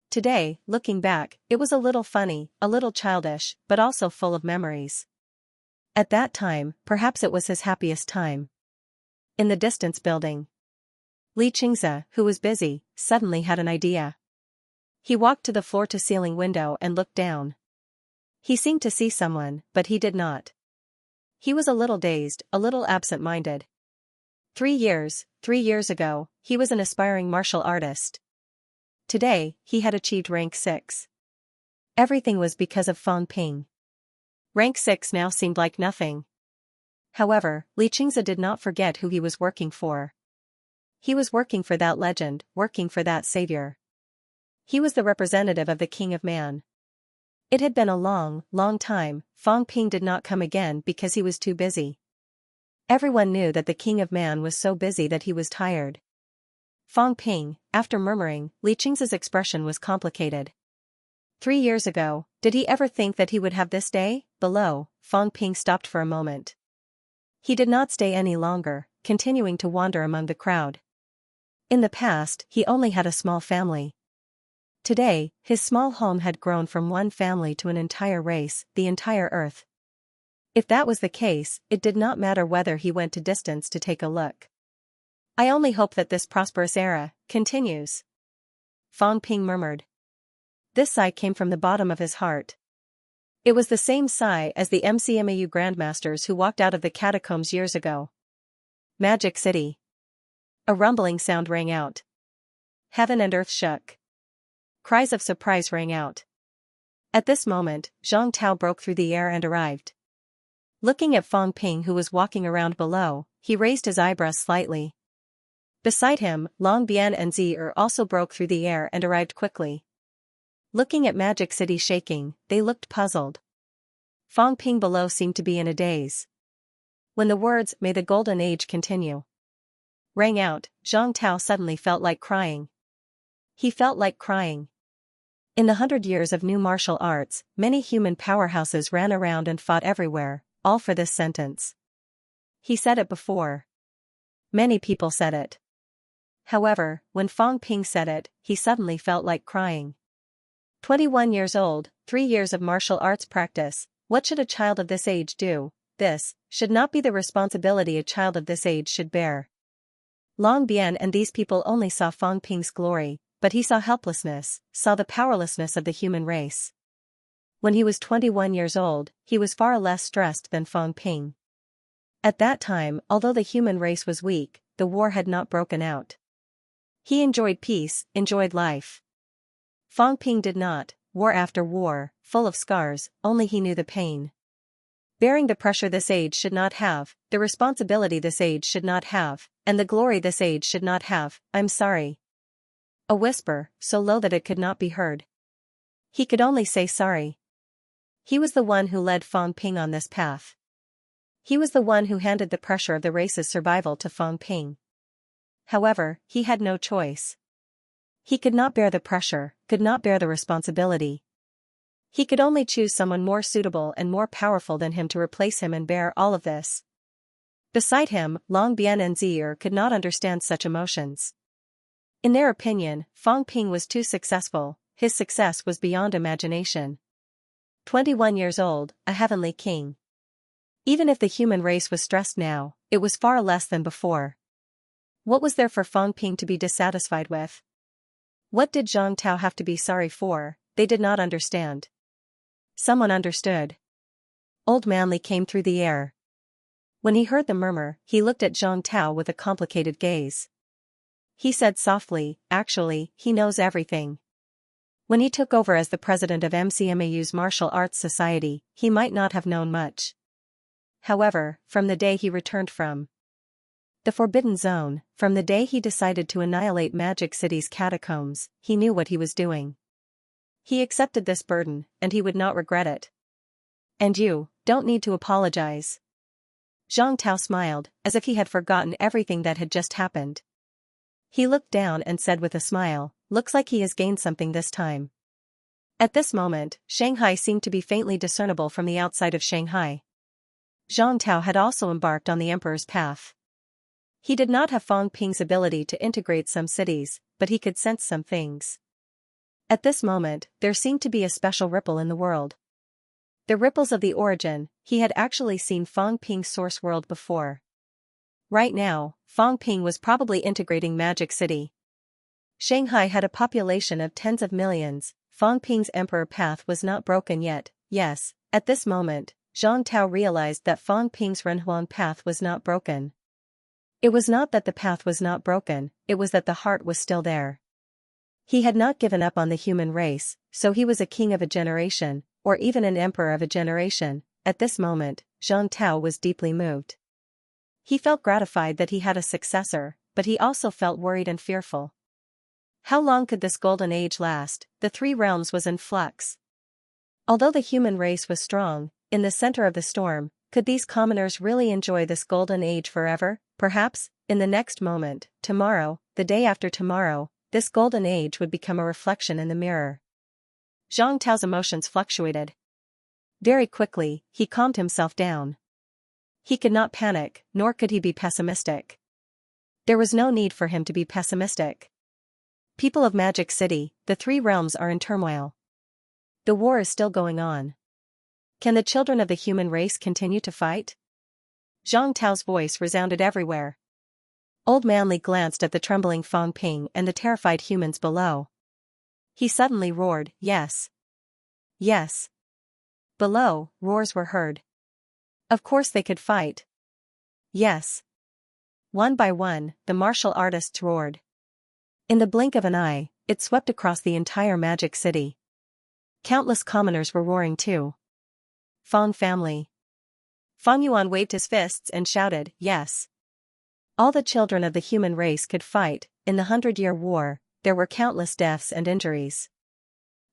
Today, looking back, it was a little funny, a little childish, but also full of memories. At that time, perhaps it was his happiest time. In the distance building, Xianxia, who was busy, suddenly had an idea. He walked to the floor-to-ceiling window and looked down. He seemed to see someone, but he did not. He was a little dazed, a little absent-minded. 3 years ago, he was an aspiring martial artist. Today, he had achieved rank 6. Everything was because of Fang Ping. Rank 6 now seemed like nothing. However, Xianxia did not forget who he was working for. He was working for that legend, working for that savior. He was the representative of the King of Man. It had been a long, long time. Fang Ping did not come again because he was too busy. Everyone knew that the King of Man was so busy that he was tired. Fang Ping, after murmuring, Xianxia's expression was complicated. 3 years ago, did he ever think that he would have this day? Below, Fang Ping stopped for a moment. He did not stay any longer, continuing to wander among the crowd. In the past, he only had a small family. Today, his small home had grown from one family to an entire race, the entire earth. If that was the case, it did not matter whether he went to distance to take a look. I only hope that this prosperous era continues. Fang Ping murmured. This sigh came from the bottom of his heart. It was the same sigh as the MCMAU grandmasters who walked out of the catacombs years ago. Magic City. A rumbling sound rang out. Heaven and earth shook. Cries of surprise rang out. At this moment, Zhang Tao broke through the air and arrived. Looking at Fang Ping, who was walking around below, he raised his eyebrows slightly. Beside him, Long Bian and Zi'er also broke through the air and arrived quickly. Looking at Magic City shaking, they looked puzzled. Fang Ping below seemed to be in a daze. When the words, "May the Golden Age continue," rang out, Zhang Tao suddenly felt like crying. He felt like crying. In the 100 years of new martial arts, many human powerhouses ran around and fought everywhere, all for this sentence. He said it before. Many people said it. However, when Fang Ping said it, he suddenly felt like crying. 21 years old, 3 years of martial arts practice, what should a child of this age do? This should not be the responsibility a child of this age should bear. Long Bian and these people only saw Fang Ping's glory, but he saw helplessness, saw the powerlessness of the human race. When he was 21 years old, he was far less stressed than Fang Ping. At that time, although the human race was weak, the war had not broken out. He enjoyed peace, enjoyed life. Fang Ping did not, war after war, full of scars, only he knew the pain. Bearing the pressure this age should not have, the responsibility this age should not have, and the glory this age should not have, I'm sorry. A whisper, so low that it could not be heard. He could only say sorry. He was the one who led Fang Ping on this path. He was the one who handed the pressure of the race's survival to Fang Ping. However, he had no choice. He could not bear the pressure, could not bear the responsibility. He could only choose someone more suitable and more powerful than him to replace him and bear all of this. Beside him, Long Bian and Zier could not understand such emotions. In their opinion, Fang Ping was too successful, his success was beyond imagination. 21 years old, a heavenly king. Even if the human race was stressed now, it was far less than before. What was there for Fang Ping to be dissatisfied with? What did Zhang Tao have to be sorry for? They did not understand. Someone understood. Old Manly came through the air. When he heard the murmur, he looked at Zhang Tao with a complicated gaze. He said softly, actually, he knows everything. When he took over as the president of MCMAU's Martial Arts Society, he might not have known much. However, from the day he returned from the Forbidden Zone, from the day he decided to annihilate Magic City's catacombs, he knew what he was doing. He accepted this burden, and he would not regret it. And you don't need to apologize. Zhang Tao smiled, as if he had forgotten everything that had just happened. He looked down and said with a smile, looks like he has gained something this time. At this moment, Shanghai seemed to be faintly discernible from the outside of Shanghai. Zhang Tao had also embarked on the emperor's path. He did not have Fang Ping's ability to integrate some cities, but he could sense some things. At this moment, there seemed to be a special ripple in the world. The ripples of the origin, he had actually seen Fang Ping's source world before. Right now, Fang Ping was probably integrating Magic City. Shanghai had a population of tens of millions, Fang Ping's emperor path was not broken yet, yes, at this moment, Zhang Tao realized that Fang Ping's Renhuang path was not broken. It was not that the path was not broken, it was that the heart was still there. He had not given up on the human race, so he was a king of a generation, or even an emperor of a generation. At this moment, Zhang Tao was deeply moved. He felt gratified that he had a successor, but he also felt worried and fearful. How long could this golden age last? The three realms was in flux. Although the human race was strong, in the center of the storm, could these commoners really enjoy this golden age forever? Perhaps, in the next moment, tomorrow, the day after tomorrow, this golden age would become a reflection in the mirror. Zhang Tao's emotions fluctuated. Very quickly, he calmed himself down. He could not panic, nor could he be pessimistic. There was no need for him to be pessimistic. People of Magic City, the three realms are in turmoil. The war is still going on. Can the children of the human race continue to fight? Zhang Tao's voice resounded everywhere. Old Manly glanced at the trembling Fang Ping and the terrified humans below. He suddenly roared, yes. Yes. Below, roars were heard. Of course they could fight. Yes. One by one, the martial artists roared. In the blink of an eye, it swept across the entire Magic City. Countless commoners were roaring too. Fang family. Fang Yuan waved his fists and shouted, yes. All the children of the human race could fight. In the 100-Year War, there were countless deaths and injuries.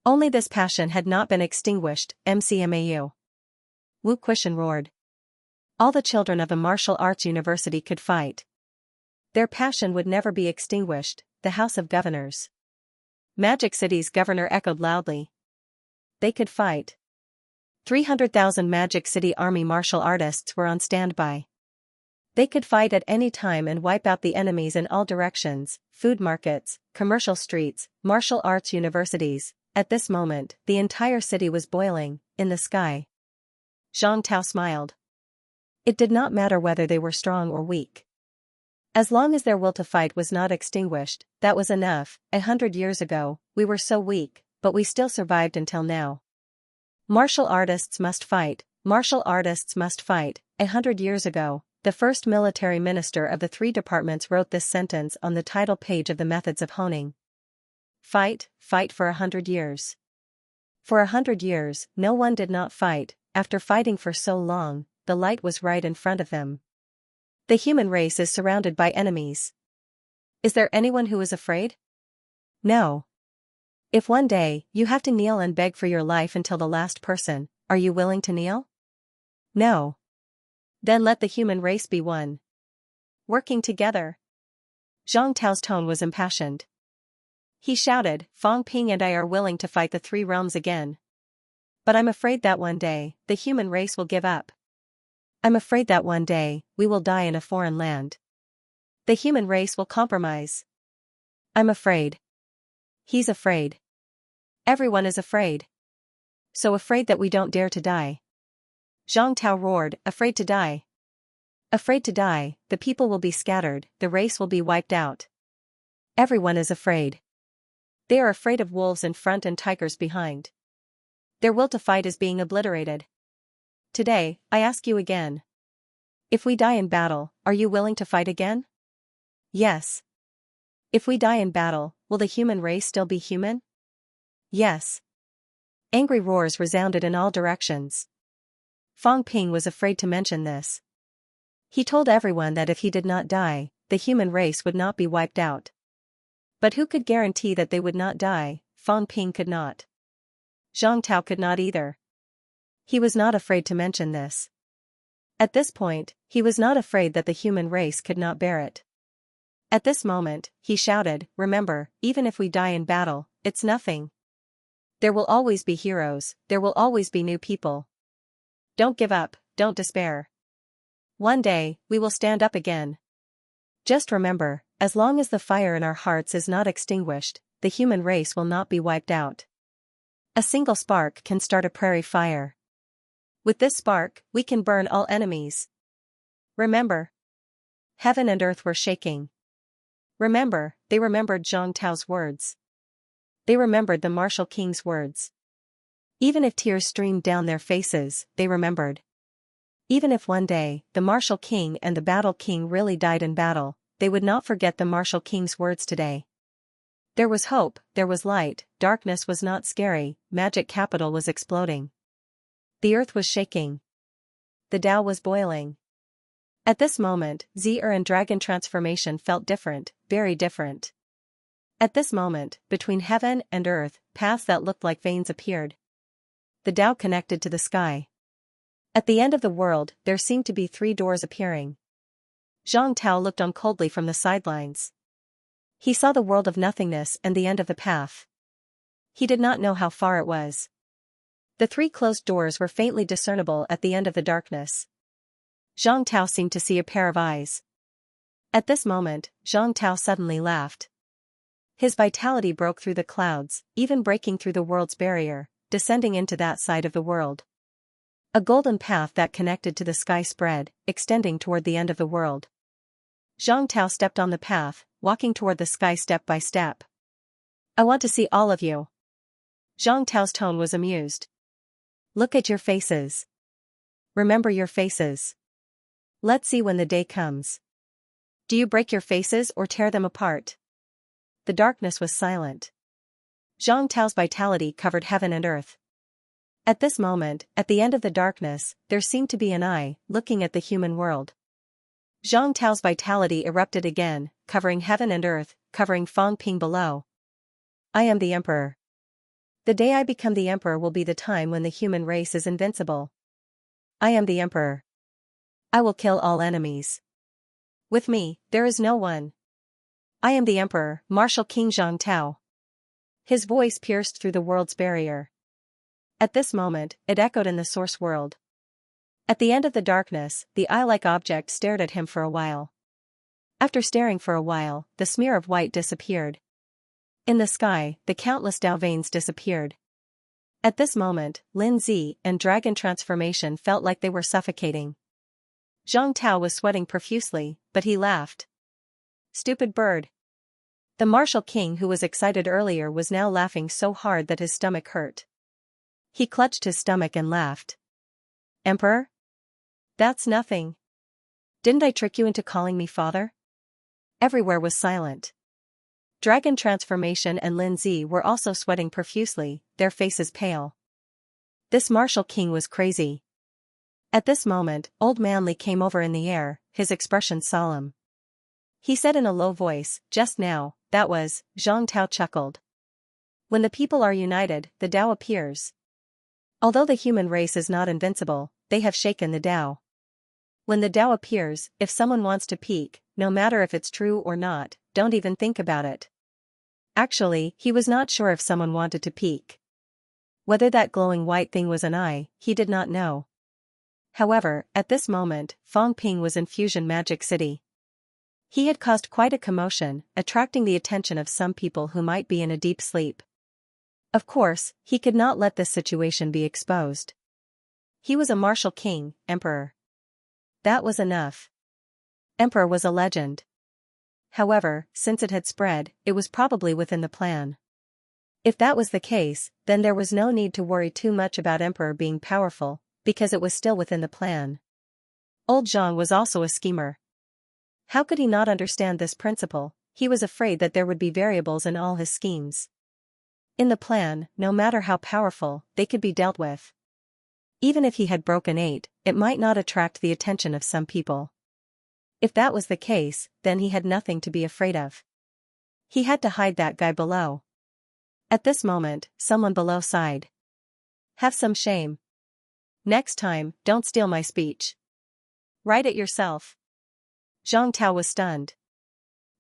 Only this passion had not been extinguished. MCMAU. Wu Quishan roared. All the children of a martial arts university could fight. Their passion would never be extinguished. The House of Governors. Magic City's governor echoed loudly. They could fight. 300,000 Magic City Army martial artists were on standby. They could fight at any time and wipe out the enemies in all directions: food markets, commercial streets, martial arts universities. At this moment, the entire city was boiling, in the sky. Xianxia smiled. It did not matter whether they were strong or weak. As long as their will to fight was not extinguished, that was enough. 100 years ago, we were so weak, but we still survived until now. Martial artists must fight, martial artists must fight. 100 years ago, the first military minister of the 3 departments wrote this sentence on the title page of the Methods of Honing. Fight, fight for 100 years. For 100 years, no one did not fight. After fighting for so long, the light was right in front of them. The human race is surrounded by enemies. Is there anyone who is afraid? No. If one day, you have to kneel and beg for your life until the last person, are you willing to kneel? No. Then let the human race be one. Working together. Zhang Tao's tone was impassioned. He shouted, Fang Ping and I are willing to fight the 3 realms again. But I'm afraid that one day, the human race will give up. I'm afraid that one day, we will die in a foreign land. The human race will compromise. I'm afraid. He's afraid. Everyone is afraid. So afraid that we don't dare to die. Zhang Tao roared, afraid to die. Afraid to die, the people will be scattered, the race will be wiped out. Everyone is afraid. They are afraid of wolves in front and tigers behind. Their will to fight is being obliterated. Today, I ask you again. If we die in battle, are you willing to fight again? Yes. If we die in battle, will the human race still be human? Yes. Angry roars resounded in all directions. Fang Ping was afraid to mention this. He told everyone that if he did not die, the human race would not be wiped out. But who could guarantee that they would not die? Fang Ping could not. Zhang Tao could not either. He was not afraid to mention this. At this point, he was not afraid that the human race could not bear it. At this moment, he shouted, remember, even if we die in battle, it's nothing. There will always be heroes, there will always be new people. Don't give up, don't despair. One day, we will stand up again. Just remember, as long as the fire in our hearts is not extinguished, the human race will not be wiped out. A single spark can start a prairie fire. With this spark, we can burn all enemies. Remember. Heaven and earth were shaking. Remember, they remembered Zhang Tao's words. They remembered the martial king's words. Even if tears streamed down their faces, they remembered. Even if one day, the martial king and the battle king really died in battle, they would not forget the martial king's words today. There was hope, there was light, darkness was not scary, magic capital was exploding. The earth was shaking. The Tao was boiling. At this moment, Z'er and dragon transformation felt different, very different. At this moment, between heaven and earth, paths that looked like veins appeared. The Tao connected to the sky. At the end of the world, there seemed to be 3 doors appearing. Zhang Tao looked on coldly from the sidelines. He saw the world of nothingness and the end of the path. He did not know how far it was. The 3 closed doors were faintly discernible at the end of the darkness. Zhang Tao seemed to see a pair of eyes. At this moment, Zhang Tao suddenly laughed. His vitality broke through the clouds, even breaking through the world's barrier, descending into that side of the world. A golden path that connected to the sky spread, extending toward the end of the world. Zhang Tao stepped on the path, walking toward the sky step by step. I want to see all of you. Zhang Tao's tone was amused. Look at your faces. Remember your faces. Let's see when the day comes. Do you break your faces or tear them apart? The darkness was silent. Zhang Tao's vitality covered heaven and earth. At this moment, at the end of the darkness, there seemed to be an eye, looking at the human world. Zhang Tao's vitality erupted again, covering heaven and earth, covering Fang Ping below. I am the emperor. The day I become the emperor will be the time when the human race is invincible. I am the emperor. I will kill all enemies. With me, there is no one. I am the emperor, Martial King Zhang Tao. His voice pierced through the world's barrier. At this moment, it echoed in the source world. At the end of the darkness, the eye-like object stared at him for a while. After staring for a while, the smear of white disappeared. In the sky, the countless Dao veins disappeared. At this moment, Lin Zi and Dragon Transformation felt like they were suffocating. Zhang Tao was sweating profusely, but he laughed. Stupid bird. The martial king who was excited earlier was now laughing so hard that his stomach hurt. He clutched his stomach and laughed. Emperor? That's nothing. Didn't I trick you into calling me father? Everywhere was silent. Dragon Transformation and Lin Zi were also sweating profusely, their faces pale. This martial king was crazy. At this moment, Old Manly came over in the air, his expression solemn. He said in a low voice, just now, that was, Zhang Tao chuckled. When the people are united, the Tao appears. Although the human race is not invincible, they have shaken the Tao. When the Tao appears, if someone wants to peek, no matter if it's true or not, don't even think about it. Actually, he was not sure if someone wanted to peek. Whether that glowing white thing was an eye, he did not know. However, at this moment, Fang Ping was in Fusion Magic City. He had caused quite a commotion, attracting the attention of some people who might be in a deep sleep. Of course, he could not let this situation be exposed. He was a martial king, emperor. That was enough. Emperor was a legend. However, since it had spread, it was probably within the plan. If that was the case, then there was no need to worry too much about Emperor being powerful, because it was still within the plan. Old Zhang was also a schemer. How could he not understand this principle? He was afraid that there would be variables in all his schemes. In the plan, no matter how powerful, they could be dealt with. Even if he had broken 8, it might not attract the attention of some people. If that was the case, then he had nothing to be afraid of. He had to hide that guy below. At this moment, someone below sighed. Have some shame. Next time, don't steal my speech. Write it yourself. Zhang Tao was stunned.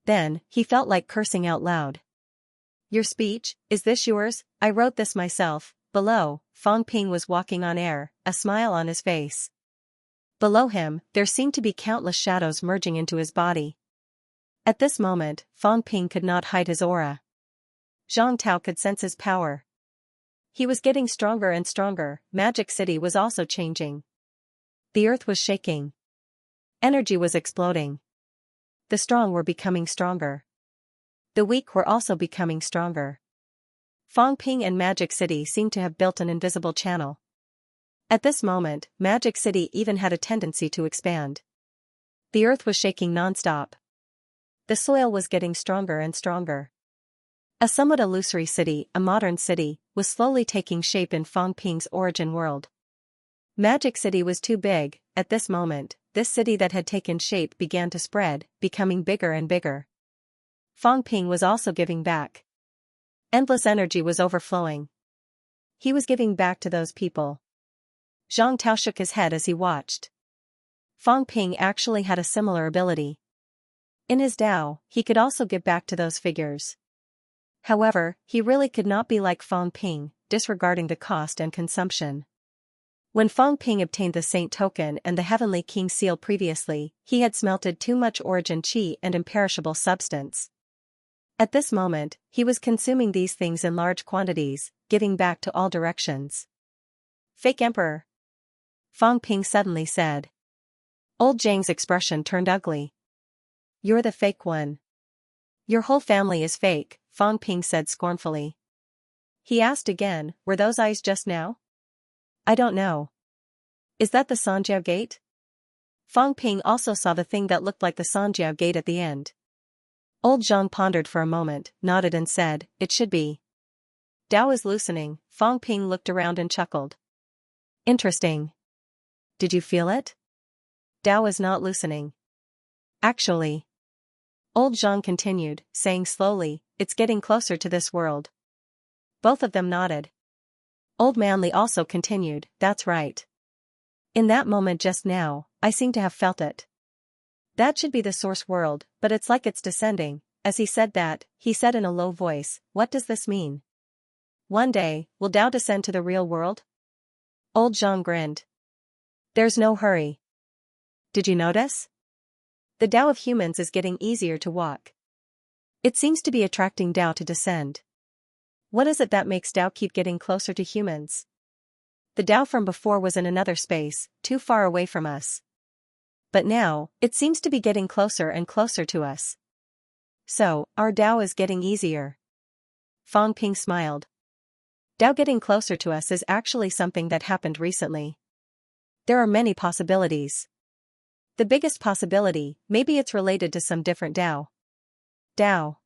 Then, he felt like cursing out loud. Your speech, is this yours? I wrote this myself. Below, Fang Ping was walking on air, a smile on his face. Below him, there seemed to be countless shadows merging into his body. At this moment, Fang Ping could not hide his aura. Zhang Tao could sense his power. He was getting stronger and stronger. Magic City was also changing. The earth was shaking. Energy was exploding. The strong were becoming stronger. The weak were also becoming stronger. Fang Ping and Magic City seemed to have built an invisible channel. At this moment, Magic City even had a tendency to expand. The earth was shaking non-stop. The soil was getting stronger and stronger. A somewhat illusory city, a modern city, was slowly taking shape in Fang Ping's origin world. Magic City was too big. At this moment, this city that had taken shape began to spread, becoming bigger and bigger. Fang Ping was also giving back. Endless energy was overflowing. He was giving back to those people. Zhang Tao shook his head as he watched. Fang Ping actually had a similar ability. In his Tao, he could also give back to those figures. However, he really could not be like Fang Ping, disregarding the cost and consumption. When Fang Ping obtained the Saint Token and the Heavenly King Seal previously, he had smelted too much origin qi and imperishable substance. At this moment, he was consuming these things in large quantities, giving back to all directions. Fake Emperor. Fang Ping suddenly said. Old Zhang's expression turned ugly. You're the fake one. Your whole family is fake, Fang Ping said scornfully. He asked again, were those eyes just now? I don't know. Is that the Sanjiao Gate? Fang Ping also saw the thing that looked like the Sanjiao Gate at the end. Old Zhang pondered for a moment, nodded and said, it should be. Tao is loosening. Fang Ping looked around and chuckled. Interesting. Did you feel it? Tao is not loosening. Actually. Old Zhang continued, saying slowly, it's getting closer to this world. Both of them nodded. Old Manly also continued, that's right. In that moment just now, I seem to have felt it. That should be the source world, but it's like it's descending. As he said that, he said in a low voice, what does this mean? One day, will Tao descend to the real world? Old Zhang grinned. There's no hurry. Did you notice? The Tao of humans is getting easier to walk. It seems to be attracting Tao to descend. What is it that makes Tao keep getting closer to humans? The Tao from before was in another space, too far away from us. But now, it seems to be getting closer and closer to us. So, our Tao is getting easier. Fang Ping smiled. Tao getting closer to us is actually something that happened recently. There are many possibilities. The biggest possibility, maybe it's related to some different Tao. Tao.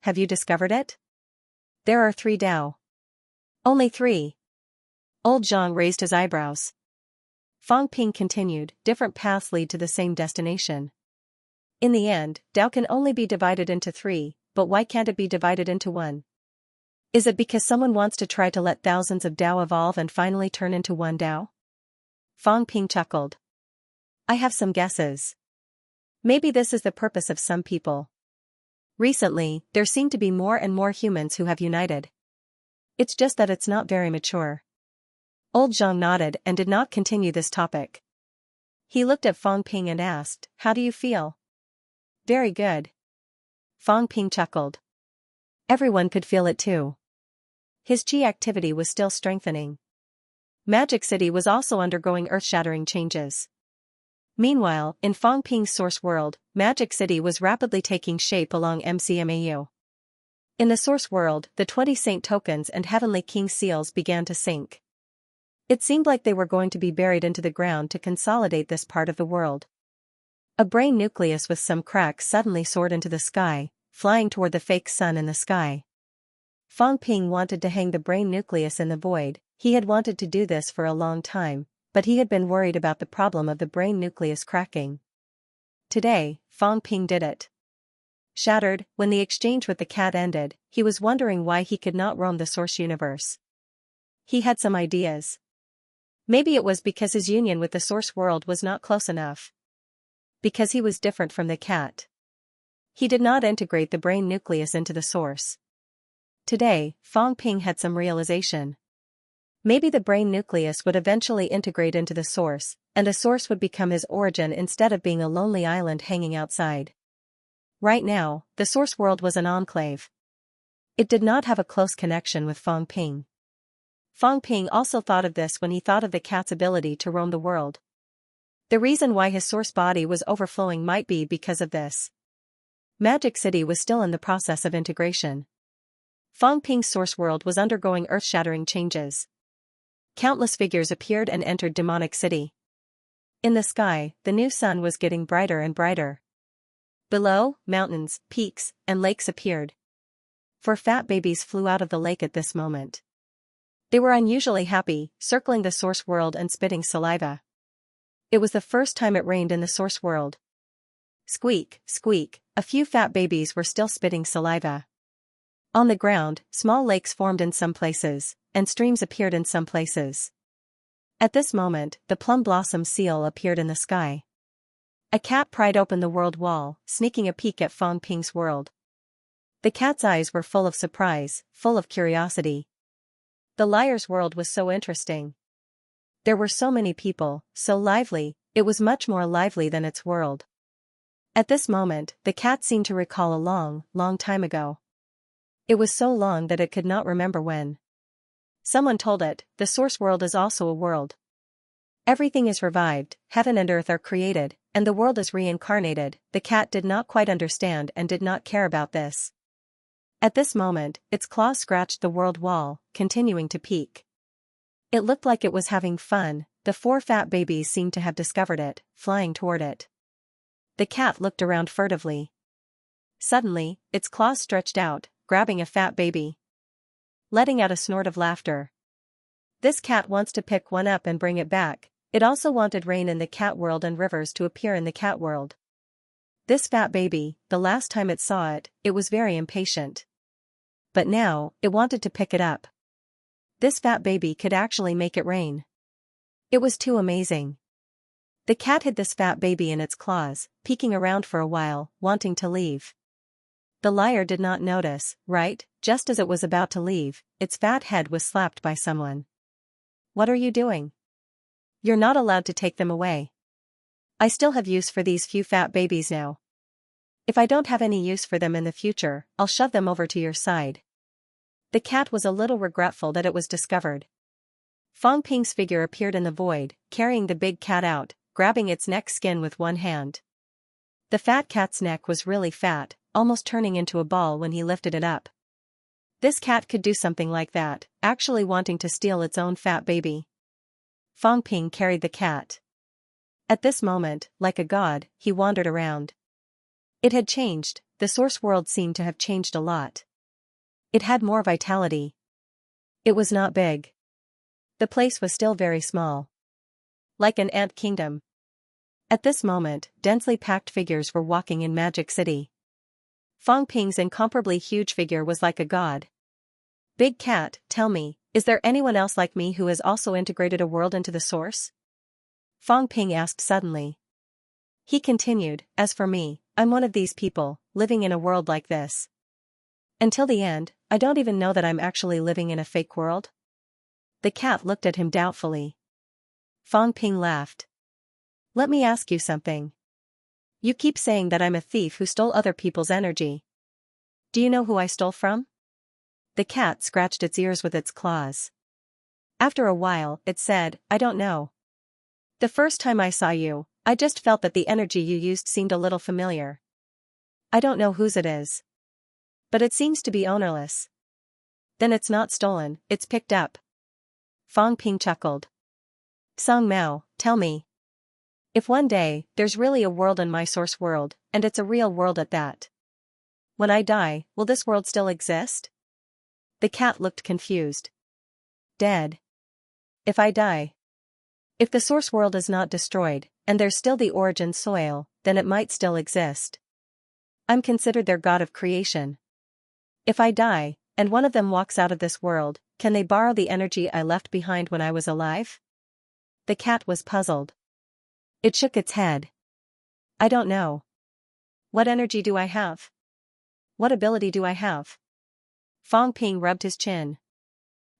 Have you discovered it? There are 3 Tao. Only 3. Old Zhang raised his eyebrows. Fang Ping continued, different paths lead to the same destination. In the end, Tao can only be divided into 3, but why can't it be divided into 1? Is it because someone wants to try to let thousands of Tao evolve and finally turn into 1 Tao? Fang Ping chuckled. I have some guesses. Maybe this is the purpose of some people. Recently, there seem to be more and more humans who have united. It's just that it's not very mature. Old Zhang nodded and did not continue this topic. He looked at Fang Ping and asked, how do you feel? Very good. Fang Ping chuckled. Everyone could feel it too. His chi activity was still strengthening. Magic City was also undergoing earth-shattering changes. Meanwhile, in Fang Ping's source world, Magic City was rapidly taking shape along MCMAU. In the source world, the 20 saint tokens and heavenly king seals began to sink. It seemed like they were going to be buried into the ground to consolidate this part of the world. A brain nucleus with some cracks suddenly soared into the sky, flying toward the fake sun in the sky. Fang Ping wanted to hang the brain nucleus in the void. He had wanted to do this for a long time, but he had been worried about the problem of the brain nucleus cracking. Today, Fang Ping did it. Shattered, when the exchange with the cat ended, he was wondering why he could not roam the source universe. He had some ideas. Maybe it was because his union with the source world was not close enough. Because he was different from the cat. He did not integrate the brain nucleus into the source. Today, Fang Ping had some realization. Maybe the brain nucleus would eventually integrate into the source, and the source would become his origin instead of being a lonely island hanging outside. Right now, the source world was an enclave. It did not have a close connection with Fang Ping. Fang Ping also thought of this when he thought of the cat's ability to roam the world. The reason why his source body was overflowing might be because of this. Magic City was still in the process of integration. Fang Ping's source world was undergoing earth-shattering changes. Countless figures appeared and entered Demonic City. In the sky, the new sun was getting brighter and brighter. Below, mountains, peaks, and lakes appeared. 4 fat babies flew out of the lake at this moment. They were unusually happy, circling the source world and spitting saliva. It was the first time it rained in the source world. Squeak, squeak, a few fat babies were still spitting saliva. On the ground, small lakes formed in some places, and streams appeared in some places. At this moment, the plum blossom seal appeared in the sky. A cat pried open the world wall, sneaking a peek at Fang Ping's world. The cat's eyes were full of surprise, full of curiosity. The liar's world was so interesting. There were so many people, so lively, it was much more lively than its world. At this moment, the cat seemed to recall a long, long time ago. It was so long that it could not remember when. Someone told it, the source world is also a world. Everything is revived, heaven and earth are created, and the world is reincarnated. The cat did not quite understand and did not care about this. At this moment, its claws scratched the world wall, continuing to peek. It looked like it was having fun. The 4 fat babies seemed to have discovered it, flying toward it. The cat looked around furtively. Suddenly, its claws stretched out, grabbing a fat baby. Letting out a snort of laughter. This cat wants to pick one up and bring it back. It also wanted rain in the cat world and rivers to appear in the cat world. This fat baby, the last time it saw it, it was very impatient. But now, it wanted to pick it up. This fat baby could actually make it rain. It was too amazing. The cat hid this fat baby in its claws, peeking around for a while, wanting to leave. The liar did not notice, right, just as it was about to leave, its fat head was slapped by someone. What are you doing? You're not allowed to take them away. I still have use for these few fat babies now. If I don't have any use for them in the future, I'll shove them over to your side. The cat was a little regretful that it was discovered. Fang Ping's figure appeared in the void, carrying the big cat out, grabbing its neck skin with one hand. The fat cat's neck was really fat, almost turning into a ball when he lifted it up. This cat could do something like that, actually wanting to steal its own fat baby. Fang Ping carried the cat. At this moment, like a god, he wandered around. It had changed, the source world seemed to have changed a lot. It had more vitality. It was not big. The place was still very small. Like an ant kingdom. At this moment, densely packed figures were walking in Magic City. Fang Ping's incomparably huge figure was like a god. Big cat, tell me, is there anyone else like me who has also integrated a world into the source? Fang Ping asked suddenly. He continued, as for me, I'm one of these people, living in a world like this. Until the end, I don't even know that I'm actually living in a fake world. The cat looked at him doubtfully. Fang Ping laughed. Let me ask you something. You keep saying that I'm a thief who stole other people's energy. Do you know who I stole from? The cat scratched its ears with its claws. After a while, it said, I don't know. The first time I saw you, I just felt that the energy you used seemed a little familiar. I don't know whose it is. But it seems to be ownerless. Then it's not stolen, it's picked up. Fang Ping chuckled. Song Mao, tell me. If one day, there's really a world in my source world, and it's a real world at that. When I die, will this world still exist? The cat looked confused. Dead. If I die. If the source world is not destroyed, and there's still the origin soil, then it might still exist. I'm considered their god of creation. If I die, and one of them walks out of this world, can they borrow the energy I left behind when I was alive? The cat was puzzled. It shook its head. I don't know. What energy do I have? What ability do I have? Fang Ping rubbed his chin.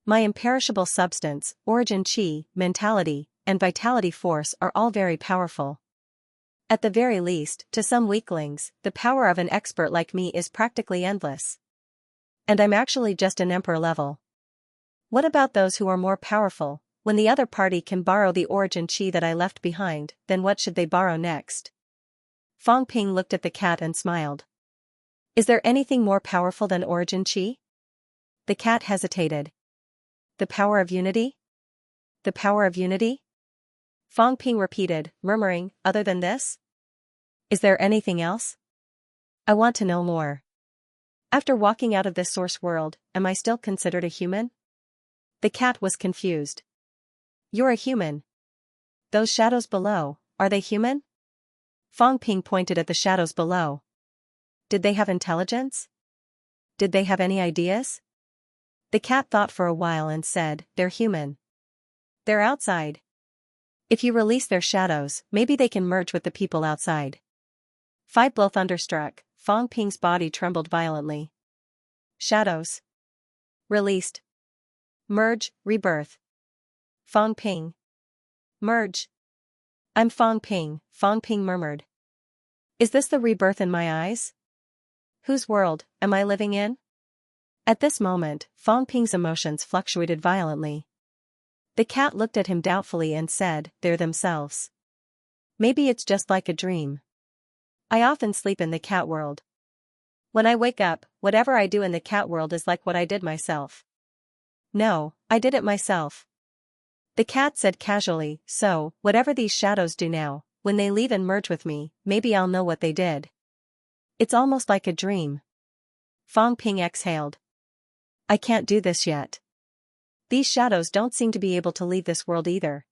My imperishable substance, origin chi, mentality, and vitality force are all very powerful. At the very least, to some weaklings, the power of an expert like me is practically endless. And I'm actually just an emperor level. What about those who are more powerful? When the other party can borrow the origin chi that I left behind, then what should they borrow next? Fang Ping looked at the cat and smiled. Is there anything more powerful than origin chi? The cat hesitated. The power of unity? The power of unity? Fang Ping repeated, murmuring, other than this? Is there anything else? I want to know more. After walking out of this source world, am I still considered a human? The cat was confused. You're a human. Those shadows below, are they human? Fang Ping pointed at the shadows below. Did they have intelligence? Did they have any ideas? The cat thought for a while and said, they're human. They're outside. If you release their shadows, maybe they can merge with the people outside. Five blow thunderstruck, Fang Ping's body trembled violently. Shadows. Released. Merge, rebirth. Fang Ping. Merge. I'm Fang Ping murmured. Is this the rebirth in my eyes? Whose world am I living in? At this moment, Fang Ping's emotions fluctuated violently. The cat looked at him doubtfully and said, they're themselves. Maybe it's just like a dream. I often sleep in the cat world. When I wake up, whatever I do in the cat world is like what I did myself. No, I did it myself. The cat said casually, so, whatever these shadows do now, when they leave and merge with me, maybe I'll know what they did. It's almost like a dream. Fang Ping exhaled. I can't do this yet. These shadows don't seem to be able to leave this world either.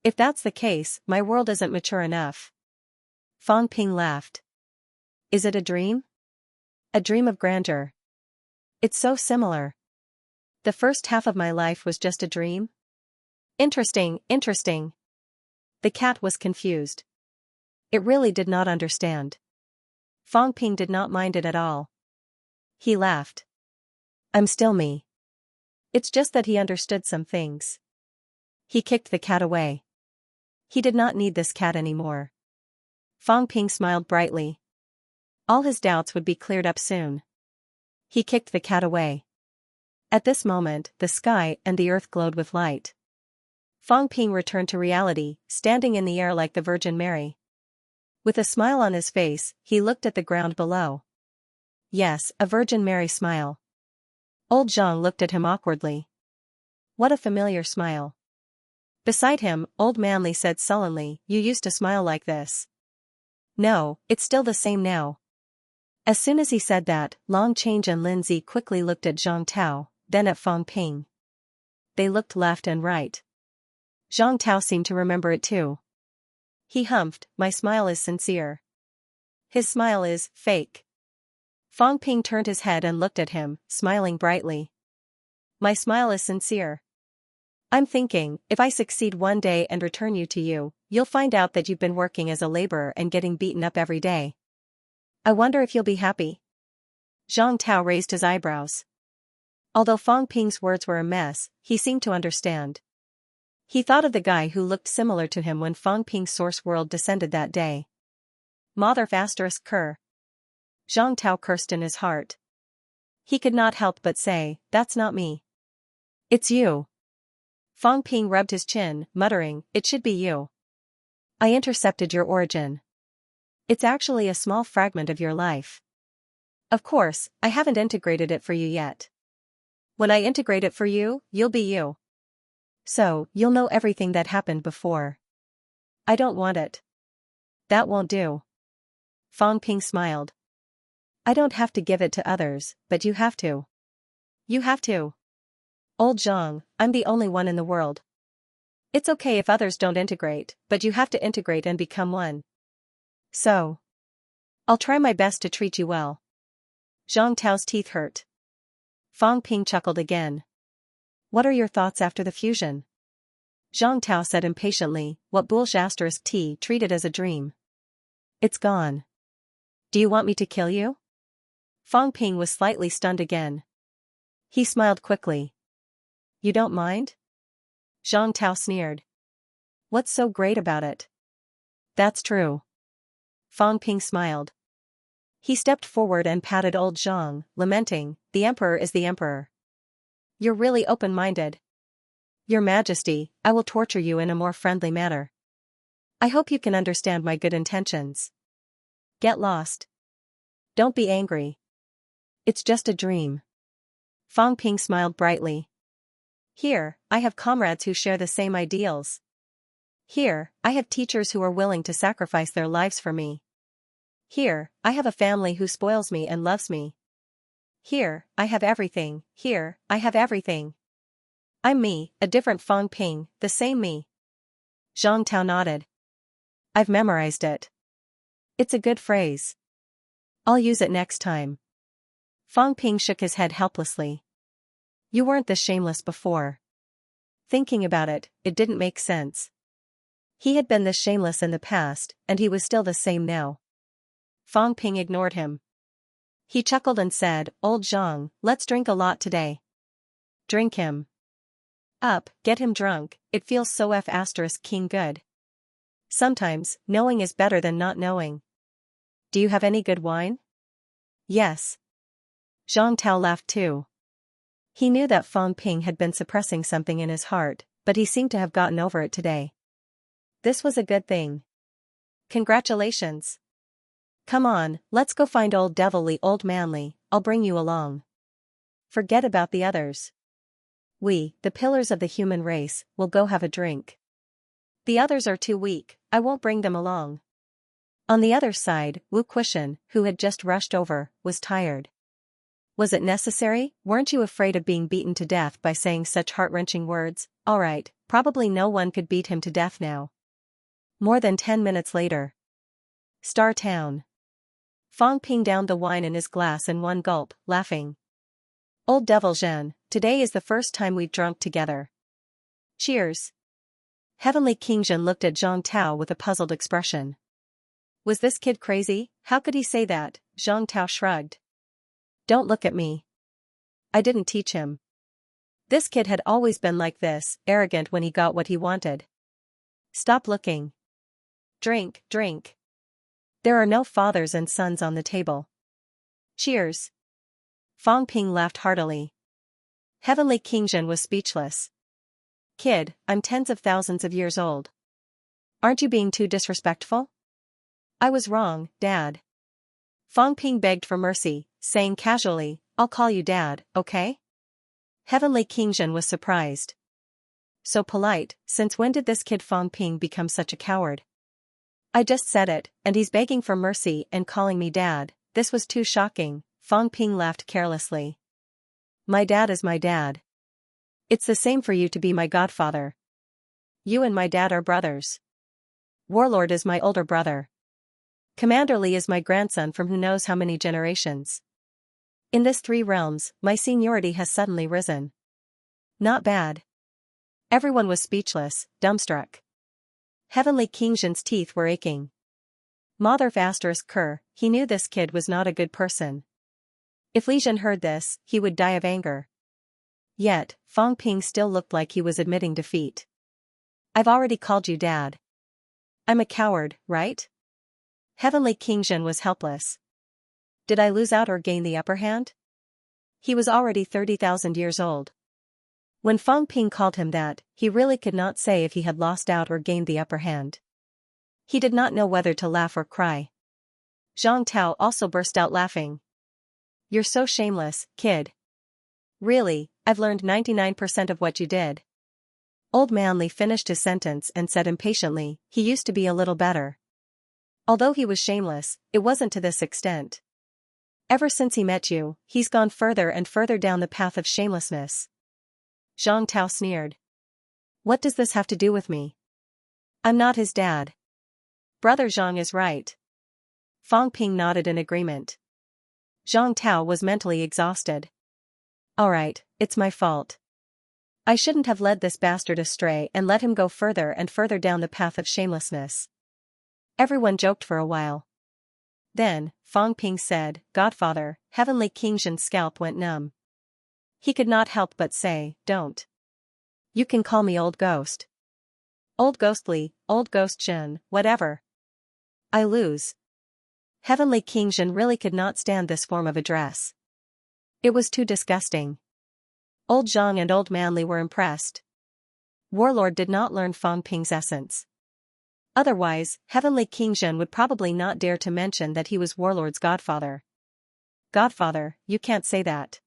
If that's the case, my world isn't mature enough. Fang Ping laughed. Is it a dream? A dream of grandeur. It's so similar. The first half of my life was just a dream? Interesting. The cat was confused. It really did not understand. Fang Ping did not mind it at all. He laughed. I'm still me. It's just that he understood some things. He kicked the cat away. He did not need this cat anymore. Fang Ping smiled brightly. All his doubts would be cleared up soon. He kicked the cat away. At this moment, the sky and the earth glowed with light. Fang Ping returned to reality, standing in the air like the Virgin Mary. With a smile on his face, he looked at the ground below. Yes, a Virgin Mary smile. Old Zhang looked at him awkwardly. What a familiar smile. Beside him, Old Manly said sullenly, "You used to smile like this." "No, it's still the same now." As soon as he said that, Long Change and Lin Zi quickly looked at Zhang Tao, then at Fang Ping. They looked left and right. Zhang Tao seemed to remember it too. He humphed, "My smile is sincere." His smile is fake. Fang Ping turned his head and looked at him, smiling brightly. "My smile is sincere. I'm thinking, if I succeed one day and return you to you, you'll find out that you've been working as a laborer and getting beaten up every day. I wonder if you'll be happy." Zhang Tao raised his eyebrows. Although Fang Ping's words were a mess, he seemed to understand. He thought of the guy who looked similar to him when Fang Ping's source world descended that day. Mother ****. Zhang Tao cursed in his heart. He could not help but say, "That's not me. It's you." Fang Ping rubbed his chin, muttering, "It should be you. I intercepted your origin. It's actually a small fragment of your life. Of course, I haven't integrated it for you yet. When I integrate it for you, you'll be you. So, you'll know everything that happened before. I don't want it." "That won't do." Fang Ping smiled. "I don't have to give it to others, but you have to. You have to. Old Zhang, I'm the only one in the world. It's okay if others don't integrate, but you have to integrate and become one. So, I'll try my best to treat you well." Zhang Tao's teeth hurt. Fang Ping chuckled again. "What are your thoughts after the fusion?" Zhang Tao said impatiently, "What bullshit ***t treated as a dream. It's gone. Do you want me to kill you?" Fang Ping was slightly stunned again. He smiled quickly. "You don't mind?" Zhang Tao sneered. "What's so great about it?" "That's true." Fang Ping smiled. He stepped forward and patted old Zhang, lamenting, "The emperor is the emperor. You're really open-minded. Your Majesty, I will torture you in a more friendly manner. I hope you can understand my good intentions. Get lost. Don't be angry. It's just a dream." Fang Ping smiled brightly. "Here, I have comrades who share the same ideals. Here, I have teachers who are willing to sacrifice their lives for me. Here, I have a family who spoils me and loves me. Here, I have everything. Here, I have everything. I'm me, a different Fang Ping, the same me." Zhang Tao nodded. "I've memorized it. It's a good phrase. I'll use it next time." Fang Ping shook his head helplessly. "You weren't this shameless before." Thinking about it, it didn't make sense. He had been this shameless in the past, and he was still the same now. Fang Ping ignored him. He chuckled and said, "Old Zhang, let's drink a lot today. Drink him up, get him drunk, it feels so ***king good. Sometimes, knowing is better than not knowing. Do you have any good wine?" "Yes." Zhang Tao laughed too. He knew that Fang Ping had been suppressing something in his heart, but he seemed to have gotten over it today. This was a good thing. "Congratulations. Come on, let's go find old devilly old manly, I'll bring you along. Forget about the others. We, the pillars of the human race, will go have a drink. The others are too weak, I won't bring them along." On the other side, Wu Quishan, who had just rushed over, was tired. "Was it necessary? Weren't you afraid of being beaten to death by saying such heart-wrenching words?" Alright, probably no one could beat him to death now. More than 10 minutes later. Star Town. Fang Ping downed the wine in his glass in one gulp, laughing. "Old Devil Zhan, today is the first time we've drunk together. Cheers." Heavenly King Zhan looked at Zhang Tao with a puzzled expression. Was this kid crazy? How could he say that? Zhang Tao shrugged. "Don't look at me. I didn't teach him. This kid had always been like this, arrogant when he got what he wanted. Stop looking. Drink, drink. There are no fathers and sons on the table. Cheers. Fang Ping laughed heartily. Heavenly King Zhen was speechless. Kid, I'm tens of thousands of years old. Aren't you being too disrespectful? I was wrong, Dad. Fang Ping begged for mercy, saying casually, I'll call you Dad, okay? Heavenly King Zhen was surprised. So polite, since when did this kid Fang Ping become such a coward? I just said it, and he's begging for mercy and calling me Dad. This was too shocking. Fang Ping laughed carelessly. My dad is my dad. It's the same for you to be my godfather. You and my dad are brothers. Warlord is my older brother. Commander Li is my grandson from who knows how many generations. In this 3 realms, my seniority has suddenly risen. Not bad. Everyone was speechless, dumbstruck. Heavenly King Zhen's teeth were aching. Mother **Ker, he knew this kid was not a good person. If Li Zhen heard this, he would die of anger. Yet, Fang Ping still looked like he was admitting defeat. I've already called you Dad. I'm a coward, right? Heavenly King Zhen was helpless. Did I lose out or gain the upper hand? He was already 30,000 years old. When Fang Ping called him that, he really could not say if he had lost out or gained the upper hand. He did not know whether to laugh or cry. Zhang Tao also burst out laughing. You're so shameless, kid. Really, I've learned 99% of what you did. Old Man Li finished his sentence and said impatiently, he used to be a little better. Although he was shameless, it wasn't to this extent. Ever since he met you, he's gone further and further down the path of shamelessness. Zhang Tao sneered. What does this have to do with me? I'm not his dad. Brother Zhang is right. Fang Ping nodded in agreement. Zhang Tao was mentally exhausted. Alright, it's my fault. I shouldn't have led this bastard astray and let him go further and further down the path of shamelessness. Everyone joked for a while. Then, Fang Ping said, Godfather, Heavenly King Zhen's scalp went numb. He could not help but say, don't. You can call me Old Ghost. Old Ghostly, Old Ghost Zhen, whatever. I lose. Heavenly King Zhen really could not stand this form of address. It was too disgusting. Old Zhang and Old Manly were impressed. Warlord did not learn Fang Ping's essence. Otherwise, Heavenly King Zhen would probably not dare to mention that he was Warlord's godfather. Godfather, you can't say that.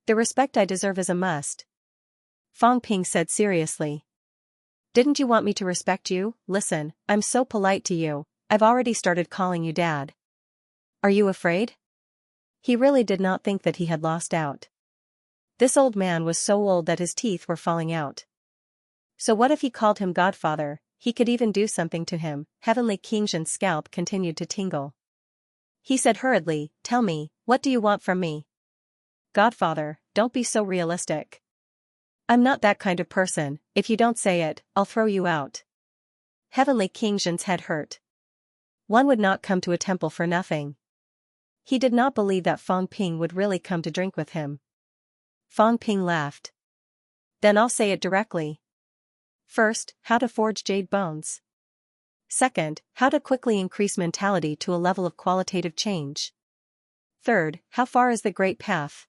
The respect I deserve is a must. Fang Ping said seriously. Didn't you want me to respect you? Listen, I'm so polite to you, I've already started calling you Dad. Are you afraid? He really did not think that he had lost out. This old man was so old that his teeth were falling out. So what if he called him Godfather? He could even do something to him. Heavenly King Zhen's scalp continued to tingle. He said hurriedly, tell me, what do you want from me? Godfather, don't be so realistic. I'm not that kind of person, if you don't say it, I'll throw you out. Heavenly King Zhen's head hurt. One would not come to a temple for nothing. He did not believe that Fang Ping would really come to drink with him. Fang Ping laughed. Then I'll say it directly. First, how to forge jade bones. Second, how to quickly increase mentality to a level of qualitative change. Third, how far is the great path?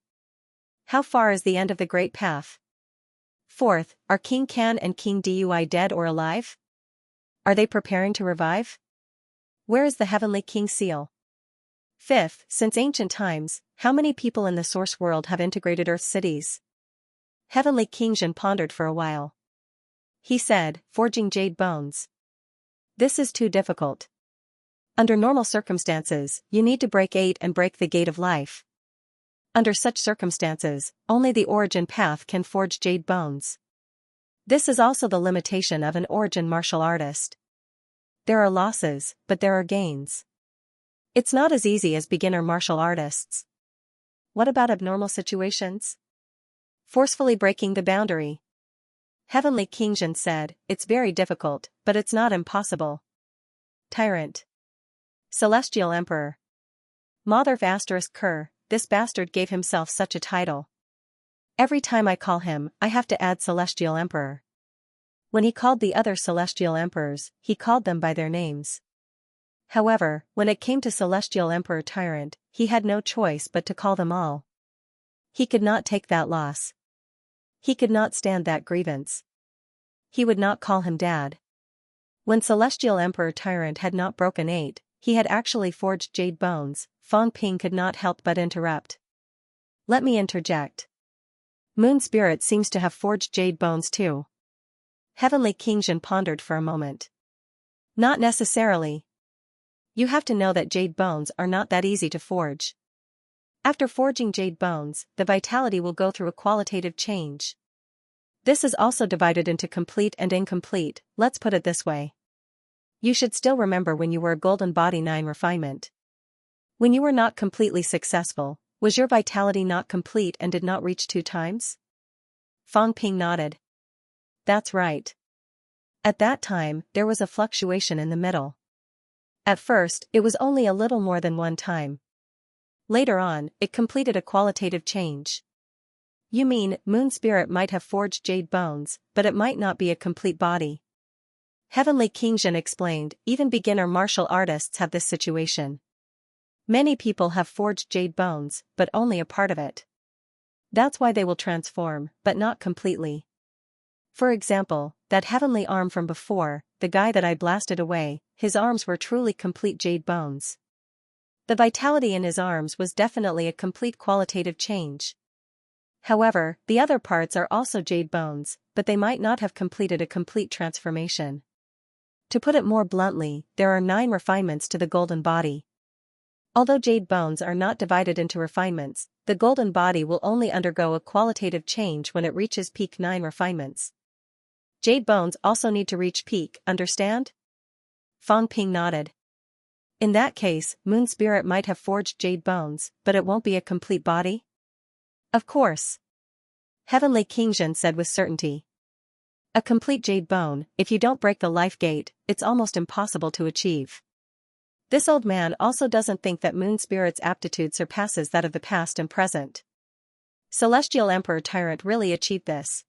How far is the end of the great path? Fourth, are King Can and King Dui dead or alive? Are they preparing to revive? Where is the Heavenly King seal? Fifth, since ancient times, how many people in the source world have integrated Earth cities? Heavenly King Zhen pondered for a while. He said, forging jade bones. This is too difficult. Under normal circumstances, you need to break 8 and break the gate of life. Under such circumstances, only the origin path can forge jade bones. This is also the limitation of an origin martial artist. There are losses, but there are gains. It's not as easy as beginner martial artists. What about abnormal situations? Forcefully breaking the boundary. Heavenly King Zhen said, it's very difficult, but it's not impossible. Tyrant. Celestial Emperor. Mother **Ker, this bastard gave himself such a title. Every time I call him, I have to add Celestial Emperor. When he called the other celestial emperors, he called them by their names. However, when it came to Celestial Emperor Tyrant, he had no choice but to call them all. He could not take that loss. He could not stand that grievance. He would not call him Dad. When Celestial Emperor Tyrant had not broken 8, he had actually forged jade bones. Fang Ping could not help but interrupt. Let me interject. Moon Spirit seems to have forged jade bones too. Heavenly Xianxia pondered for a moment. Not necessarily. You have to know that jade bones are not that easy to forge. After forging jade bones, the vitality will go through a qualitative change. This is also divided into complete and incomplete. Let's put it this way. You should still remember when you were a golden body 9 refinement. When you were not completely successful, was your vitality not complete and did not reach 2 times? Fang Ping nodded. That's right. At that time, there was a fluctuation in the middle. At first, it was only a little more than 1 time. Later on, it completed a qualitative change. You mean, Moon Spirit might have forged jade bones, but it might not be a complete body. Heavenly Xianxia explained, even beginner martial artists have this situation. Many people have forged jade bones, but only a part of it. That's why they will transform, but not completely. For example, that heavenly arm from before, the guy that I blasted away, his arms were truly complete jade bones. The vitality in his arms was definitely a complete qualitative change. However, the other parts are also jade bones, but they might not have completed a complete transformation. To put it more bluntly, there are 9 refinements to the golden body. Although jade bones are not divided into refinements, the golden body will only undergo a qualitative change when it reaches peak 9 refinements. Jade bones also need to reach peak, understand? Fang Ping nodded. In that case, Moon Spirit might have forged jade bones, but it won't be a complete body? Of course. Heavenly Xianxia said with certainty. A complete jade bone, if you don't break the life gate, it's almost impossible to achieve. This old man also doesn't think that Moon Spirit's aptitude surpasses that of the past and present. Celestial Emperor Tyrant really achieved this.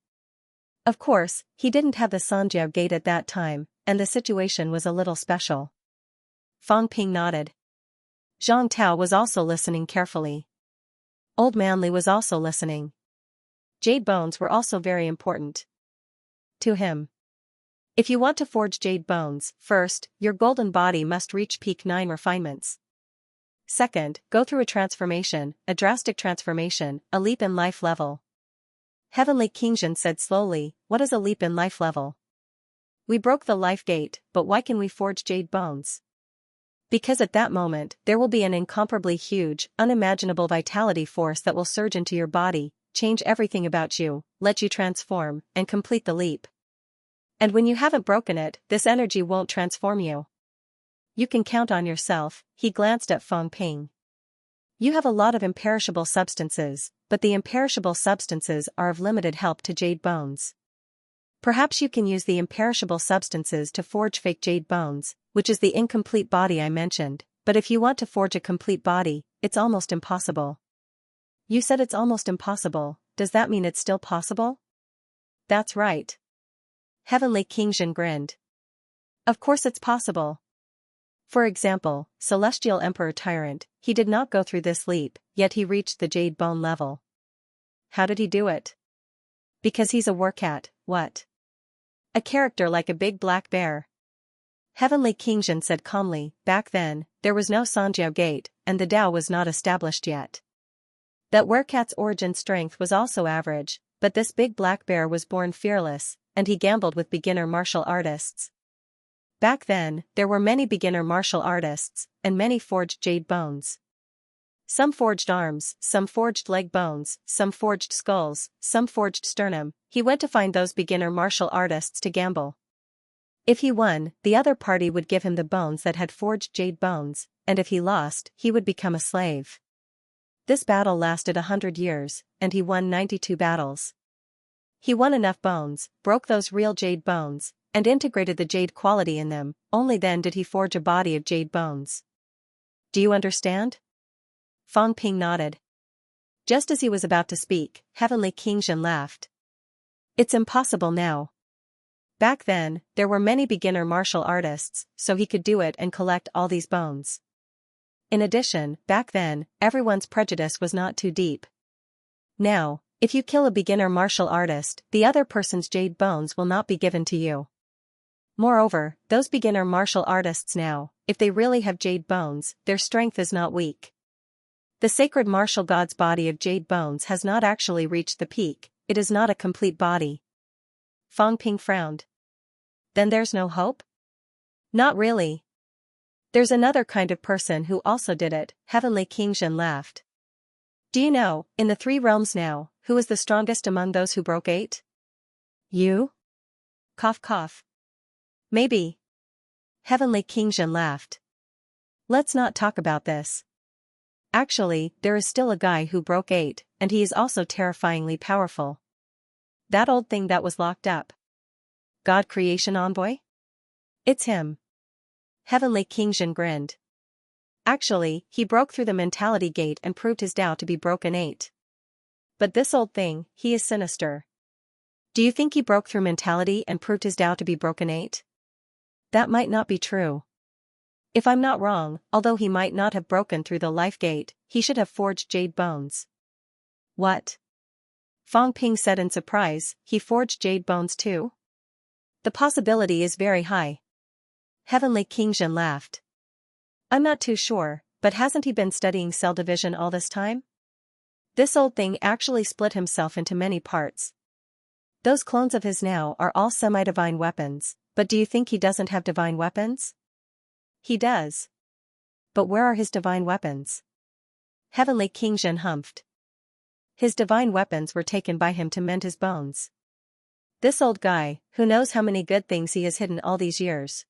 Of course, he didn't have the Xianxia gate at that time, and the situation was a little special. Fang Ping nodded. Zhang Tao was also listening carefully. Old Man Li was also listening. Jade bones were also very important to him. If you want to forge jade bones, first, your golden body must reach peak 9 refinements. Second, go through a transformation, a drastic transformation, a leap in life level. Heavenly Xianxia said slowly, what is a leap in life level? We broke the life gate, but why can we forge jade bones? Because at that moment, there will be an incomparably huge, unimaginable vitality force that will surge into your body, change everything about you, let you transform, and complete the leap. And when you haven't broken it, this energy won't transform you. You can count on yourself. He glanced at Fang Ping. You have a lot of imperishable substances, but the imperishable substances are of limited help to jade bones. Perhaps you can use the imperishable substances to forge fake jade bones, which is the incomplete body I mentioned, but if you want to forge a complete body, it's almost impossible. You said it's almost impossible, does that mean it's still possible? That's right. Heavenly Xianxia grinned. Of course it's possible. For example, Celestial Emperor Tyrant, he did not go through this leap, yet he reached the jade bone level. How did he do it? Because he's a wercat, what? A character like a big black bear. Heavenly Xianxia said calmly, back then, there was no Xianxia gate, and the Tao was not established yet. That wercat's origin strength was also average, but this big black bear was born fearless, and he gambled with beginner martial artists. Back then, there were many beginner martial artists, and many forged jade bones. Some forged arms, some forged leg bones, some forged skulls, some forged sternum. He went to find those beginner martial artists to gamble. If he won, the other party would give him the bones that had forged jade bones, and if he lost, he would become a slave. This battle lasted 100 years, and he won 92 battles. He won enough bones, broke those real jade bones, and integrated the jade quality in them, only then did he forge a body of jade bones. Do you understand? Fang Ping nodded. Just as he was about to speak, Heavenly Xianxia laughed. It's impossible now. Back then, there were many beginner martial artists, so he could do it and collect all these bones. In addition, back then, everyone's prejudice was not too deep. Now, if you kill a beginner martial artist, the other person's jade bones will not be given to you. Moreover, those beginner martial artists now, if they really have jade bones, their strength is not weak. The sacred martial god's body of jade bones has not actually reached the peak, it is not a complete body. Fang Ping frowned. Then there's no hope? Not really. There's another kind of person who also did it, Heavenly Xianxia laughed. Do you know, in the 3 realms now, who is the strongest among those who broke 8? You? Cough cough. Maybe. Heavenly Xianxia laughed. Let's not talk about this. Actually, there is still a guy who broke 8, and he is also terrifyingly powerful. That old thing that was locked up. God Creation Envoy? It's him. Heavenly Xianxia grinned. Actually, he broke through the mentality gate and proved his Tao to be broken 8. But this old thing, he is sinister. Do you think he broke through mentality and proved his Tao to be broken 8? That might not be true. If I'm not wrong, although he might not have broken through the life gate, he should have forged jade bones. What? Fang Ping said in surprise, he forged jade bones too? The possibility is very high. Heavenly Xianxia laughed. I'm not too sure, but hasn't he been studying cell division all this time? This old thing actually split himself into many parts. Those clones of his now are all semi-divine weapons, but do you think he doesn't have divine weapons? He does. But where are his divine weapons? Heavenly Xianxia humphed. His divine weapons were taken by him to mend his bones. This old guy, who knows how many good things he has hidden all these years.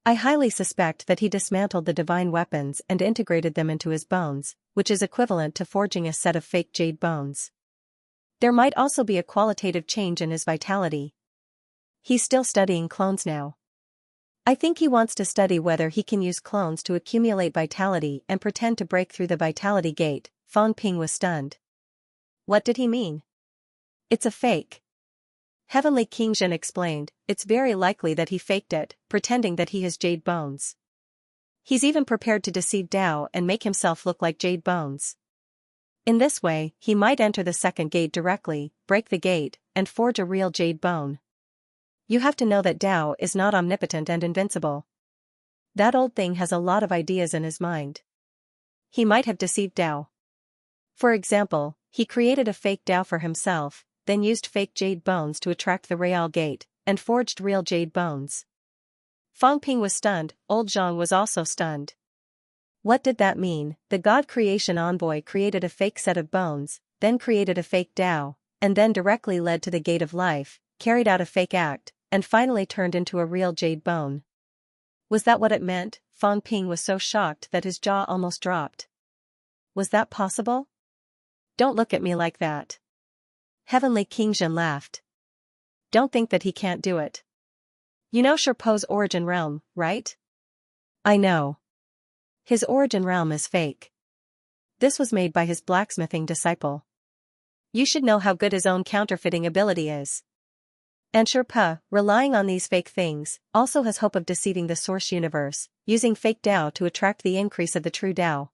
I highly suspect that he dismantled the divine weapons and integrated them into his bones, which is equivalent to forging a set of fake jade bones. There might also be a qualitative change in his vitality. He's still studying clones now. I think he wants to study whether he can use clones to accumulate vitality and pretend to break through the vitality gate. Fang Ping was stunned. What did he mean? It's a fake. Heavenly Xianxia explained, it's very likely that he faked it, pretending that he has jade bones. He's even prepared to deceive Tao and make himself look like jade bones. In this way, he might enter the second gate directly, break the gate, and forge a real jade bone. You have to know that Tao is not omnipotent and invincible. That old thing has a lot of ideas in his mind. He might have deceived Tao. For example, he created a fake Tao for himself, then used fake jade bones to attract the real gate, and forged real jade bones. Fang Ping was stunned, old Zhang was also stunned. What did that mean? The God Creation Envoy created a fake set of bones, then created a fake Tao, and then directly led to the Gate of Life, carried out a fake act, and finally turned into a real jade bone. Was that what it meant? Fang Ping was so shocked that his jaw almost dropped. Was that possible? Don't look at me like that. Heavenly Xianxia laughed. Don't think that he can't do it. You know Sherpo's origin realm, right? I know. His origin realm is fake. This was made by his blacksmithing disciple. You should know how good his own counterfeiting ability is. And Sherpa, relying on these fake things, also has hope of deceiving the source universe, using fake Tao to attract the increase of the true Tao.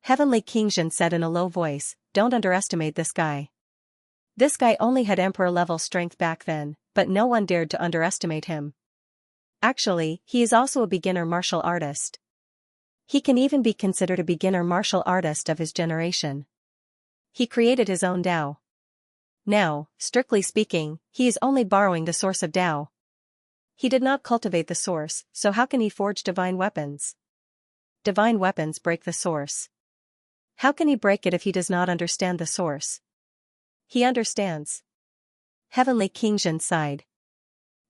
Heavenly Xianxia said in a low voice, don't underestimate this guy. This guy only had emperor-level strength back then, but no one dared to underestimate him. Actually, he is also a beginner martial artist. He can even be considered a beginner martial artist of his generation. He created his own Tao. Now, strictly speaking, he is only borrowing the source of Tao. He did not cultivate the source, so how can he forge divine weapons? Divine weapons break the source. How can he break it if he does not understand the source? He understands. Heavenly Xianxia sighed.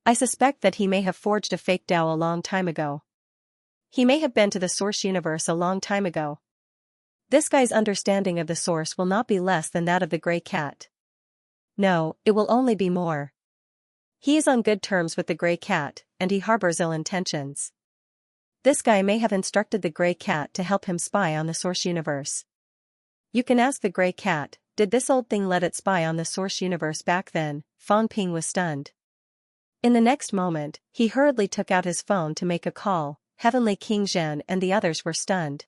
I suspect that he may have forged a fake Tao a long time ago. He may have been to the source universe a long time ago. This guy's understanding of the source will not be less than that of the gray cat. No, it will only be more. He is on good terms with the gray cat, and he harbors ill intentions. This guy may have instructed the gray cat to help him spy on the source universe. You can ask the gray cat, did this old thing let it spy on the source universe back then? Fang Ping was stunned. In the next moment, he hurriedly took out his phone to make a call. Heavenly King Zhen and the others were stunned.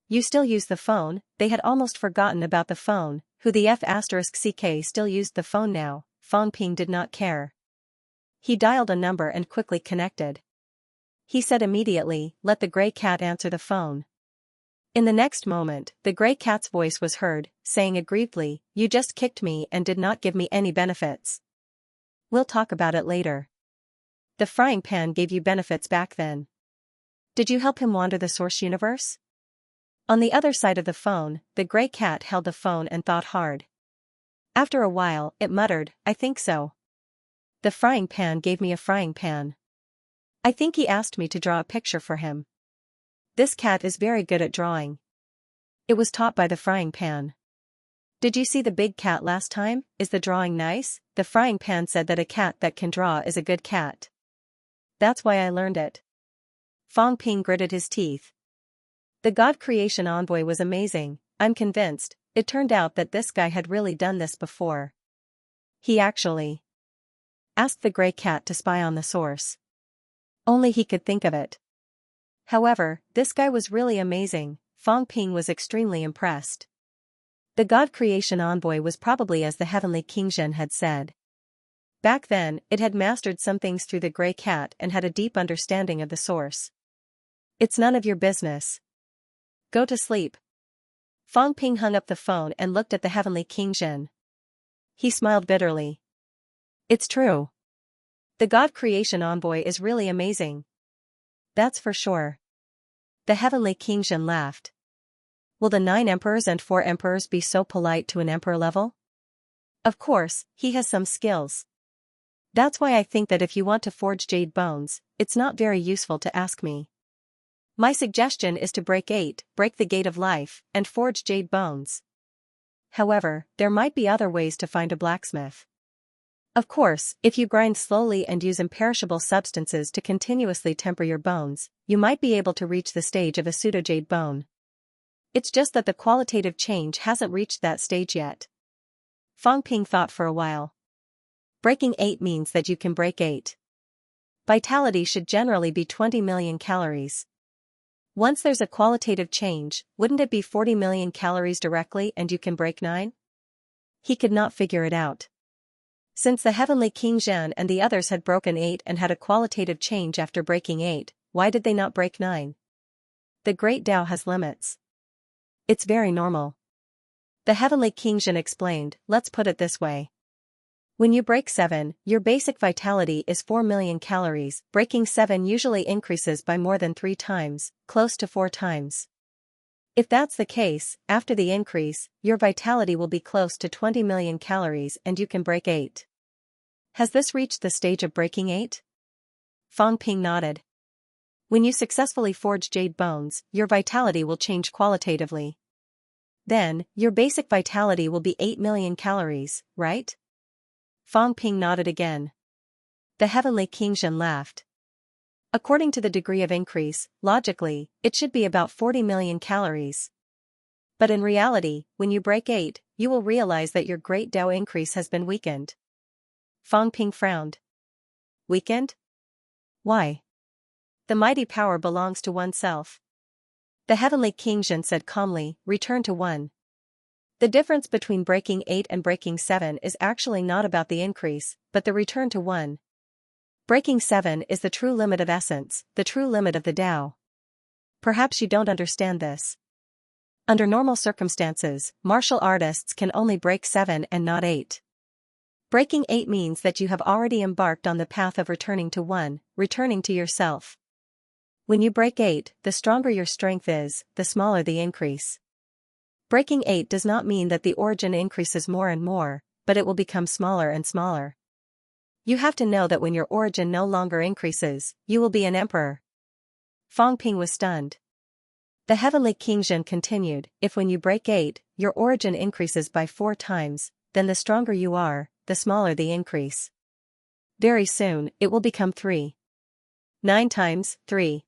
You still use the phone? They had almost forgotten about the phone. Who the F***ck still used the phone now? Fang Ping did not care. He dialed a number and quickly connected. He said immediately, "Let the gray cat answer the phone." In the next moment, the gray cat's voice was heard, saying aggrievedly, "You just kicked me and did not give me any benefits. We'll talk about it later. The frying pan gave you benefits back then. Did you help him wander the source universe?" On the other side of the phone, the gray cat held the phone and thought hard. After a while, it muttered, "I think so. The frying pan gave me a frying pan. I think he asked me to draw a picture for him. This cat is very good at drawing. It was taught by the frying pan. Did you see the big cat last time? Is the drawing nice? The frying pan said that a cat that can draw is a good cat. That's why I learned it." Fang Ping gritted his teeth. The God Creation Envoy was amazing. I'm convinced. It turned out that this guy had really done this before. He actually asked the gray cat to spy on the source. Only he could think of it. However, this guy was really amazing. Fang Ping was extremely impressed. The God Creation Envoy was probably as the Heavenly King Zhen had said. Back then, it had mastered some things through the gray cat and had a deep understanding of the source. It's none of your business. Go to sleep. Fang Ping hung up the phone and looked at the Heavenly King Zhen. He smiled bitterly. It's true. The God Creation Envoy is really amazing. That's for sure. The Heavenly King Zhen laughed. Will the 9 emperors and 4 emperors be so polite to an emperor level? Of course, he has some skills. That's why I think that if you want to forge jade bones, it's not very useful to ask me. My suggestion is to break the gate of life, and forge jade bones. However, there might be other ways to find a blacksmith. Of course, if you grind slowly and use imperishable substances to continuously temper your bones, you might be able to reach the stage of a pseudo-jade bone. It's just that the qualitative change hasn't reached that stage yet. Fang Ping thought for a while. Breaking 8 means that you can break 8. Vitality should generally be 20 million calories. Once there's a qualitative change, wouldn't it be 40 million calories directly and you can break 9? He could not figure it out. Since the Heavenly King Zhen and the others had broken 8 and had a qualitative change after breaking 8, why did they not break 9? The Great Tao has limits. It's very normal. The Heavenly King Zhen explained, let's put it this way. When you break 7, your basic vitality is 4 million calories. Breaking 7 usually increases by more than 3 times, close to 4 times. If that's the case, after the increase, your vitality will be close to 20 million calories and you can break 8. Has this reached the stage of breaking 8? Fang Ping nodded. When you successfully forge jade bones, your vitality will change qualitatively. Then, your basic vitality will be 8 million calories, right? Fang Ping nodded again. The Heavenly King Zhen laughed. According to the degree of increase, logically, it should be about 40 million calories. But in reality, when you break 8, you will realize that your Great Tao increase has been weakened. Fang Ping frowned. Weakened? Why? The mighty power belongs to oneself. The Heavenly King Zhen said calmly, return to 1. The difference between breaking 8 and breaking 7 is actually not about the increase, but the return to 1. Breaking 7 is the true limit of essence, the true limit of the Tao. Perhaps you don't understand this. Under normal circumstances, martial artists can only break 7 and not 8. Breaking 8 means that you have already embarked on the path of returning to 1, returning to yourself. When you break 8, the stronger your strength is, the smaller the increase. Breaking 8 does not mean that the origin increases more and more, but it will become smaller and smaller. You have to know that when your origin no longer increases, you will be an emperor. Fang Ping was stunned. The Heavenly King Zhen continued, if when you break 8, your origin increases by 4 times, then the stronger you are, the smaller the increase. Very soon, it will become 3. 9 times, 3.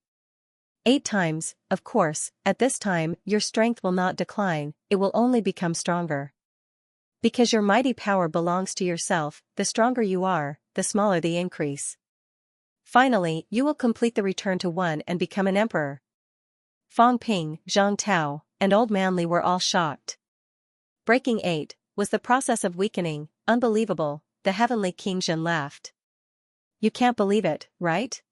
8 times, of course, at this time, your strength will not decline, it will only become stronger. Because your mighty power belongs to yourself, the stronger you are, the smaller the increase. Finally, you will complete the return to one and become an emperor. Fang Ping, Zhang Tao, and Old Man Li were all shocked. Breaking 8 was the process of weakening. Unbelievable, the heavenly King Zhen laughed. You can't believe it, right?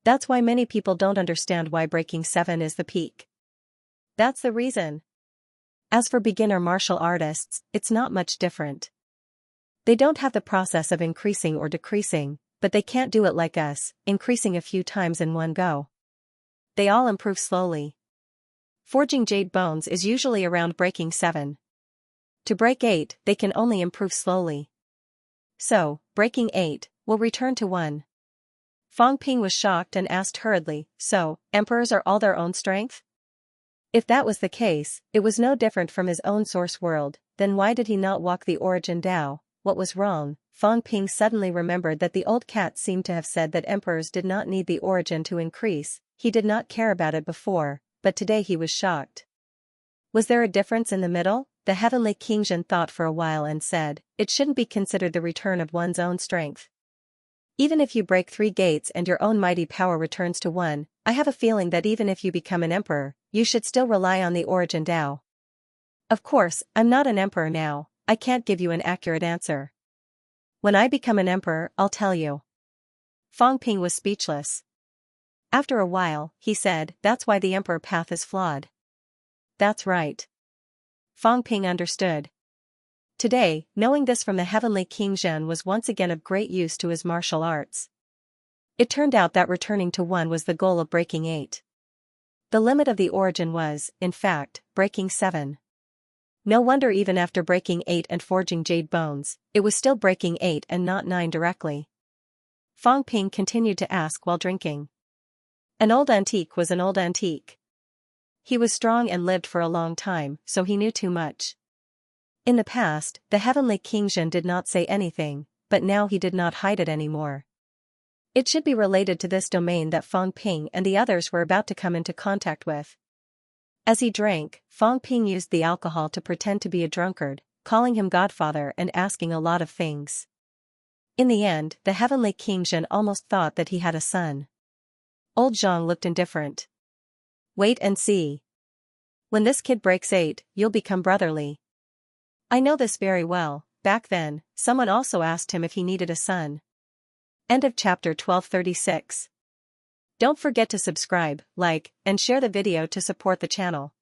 That's why many people don't understand why breaking 7 is the peak. That's the reason. As for beginner martial artists, it's not much different. They don't have the process of increasing or decreasing, but they can't do it like us, increasing a few times in one go. They all improve slowly. Forging jade bones is usually around breaking 7. To break 8, they can only improve slowly. So, breaking 8 will return to 1. Fang Ping was shocked and asked hurriedly, so, emperors are all their own strength? If that was the case, it was no different from his own source world, then why did he not walk the origin Dao? What was wrong? Fang Ping suddenly remembered that the old cat seemed to have said that emperors did not need the origin to increase. He did not care about it before, but today he was shocked. Was there a difference in the middle? The heavenly King Zhen thought for a while and said, it shouldn't be considered the return of one's own strength. Even if you break 3 gates and your own mighty power returns to 1, I have a feeling that even if you become an emperor, you should still rely on the origin Dao. Of course, I'm not an emperor now, I can't give you an accurate answer. When I become an emperor, I'll tell you. Fang Ping was speechless. After a while, he said, that's why the emperor path is flawed. That's right. Fang Ping understood. Today, knowing this from the heavenly King Zhen was once again of great use to his martial arts. It turned out that returning to 1 was the goal of breaking 8. The limit of the origin was, in fact, breaking 7. No wonder even after breaking 8 and forging jade bones, it was still breaking 8 and not 9 directly. Fang Ping continued to ask while drinking. An old antique was an old antique. He was strong and lived for a long time, so he knew too much. In the past, the heavenly King Zhen did not say anything, but now he did not hide it anymore. It should be related to this domain that Fang Ping and the others were about to come into contact with. As he drank, Fang Ping used the alcohol to pretend to be a drunkard, calling him godfather and asking a lot of things. In the end, the heavenly King Zhen almost thought that he had a son. Old Zhang looked indifferent. Wait and see. When this kid breaks 8, you'll become brotherly. I know this very well. Back then, someone also asked him if he needed a son. End of chapter 1236. Don't forget to subscribe, like, and share the video to support the channel.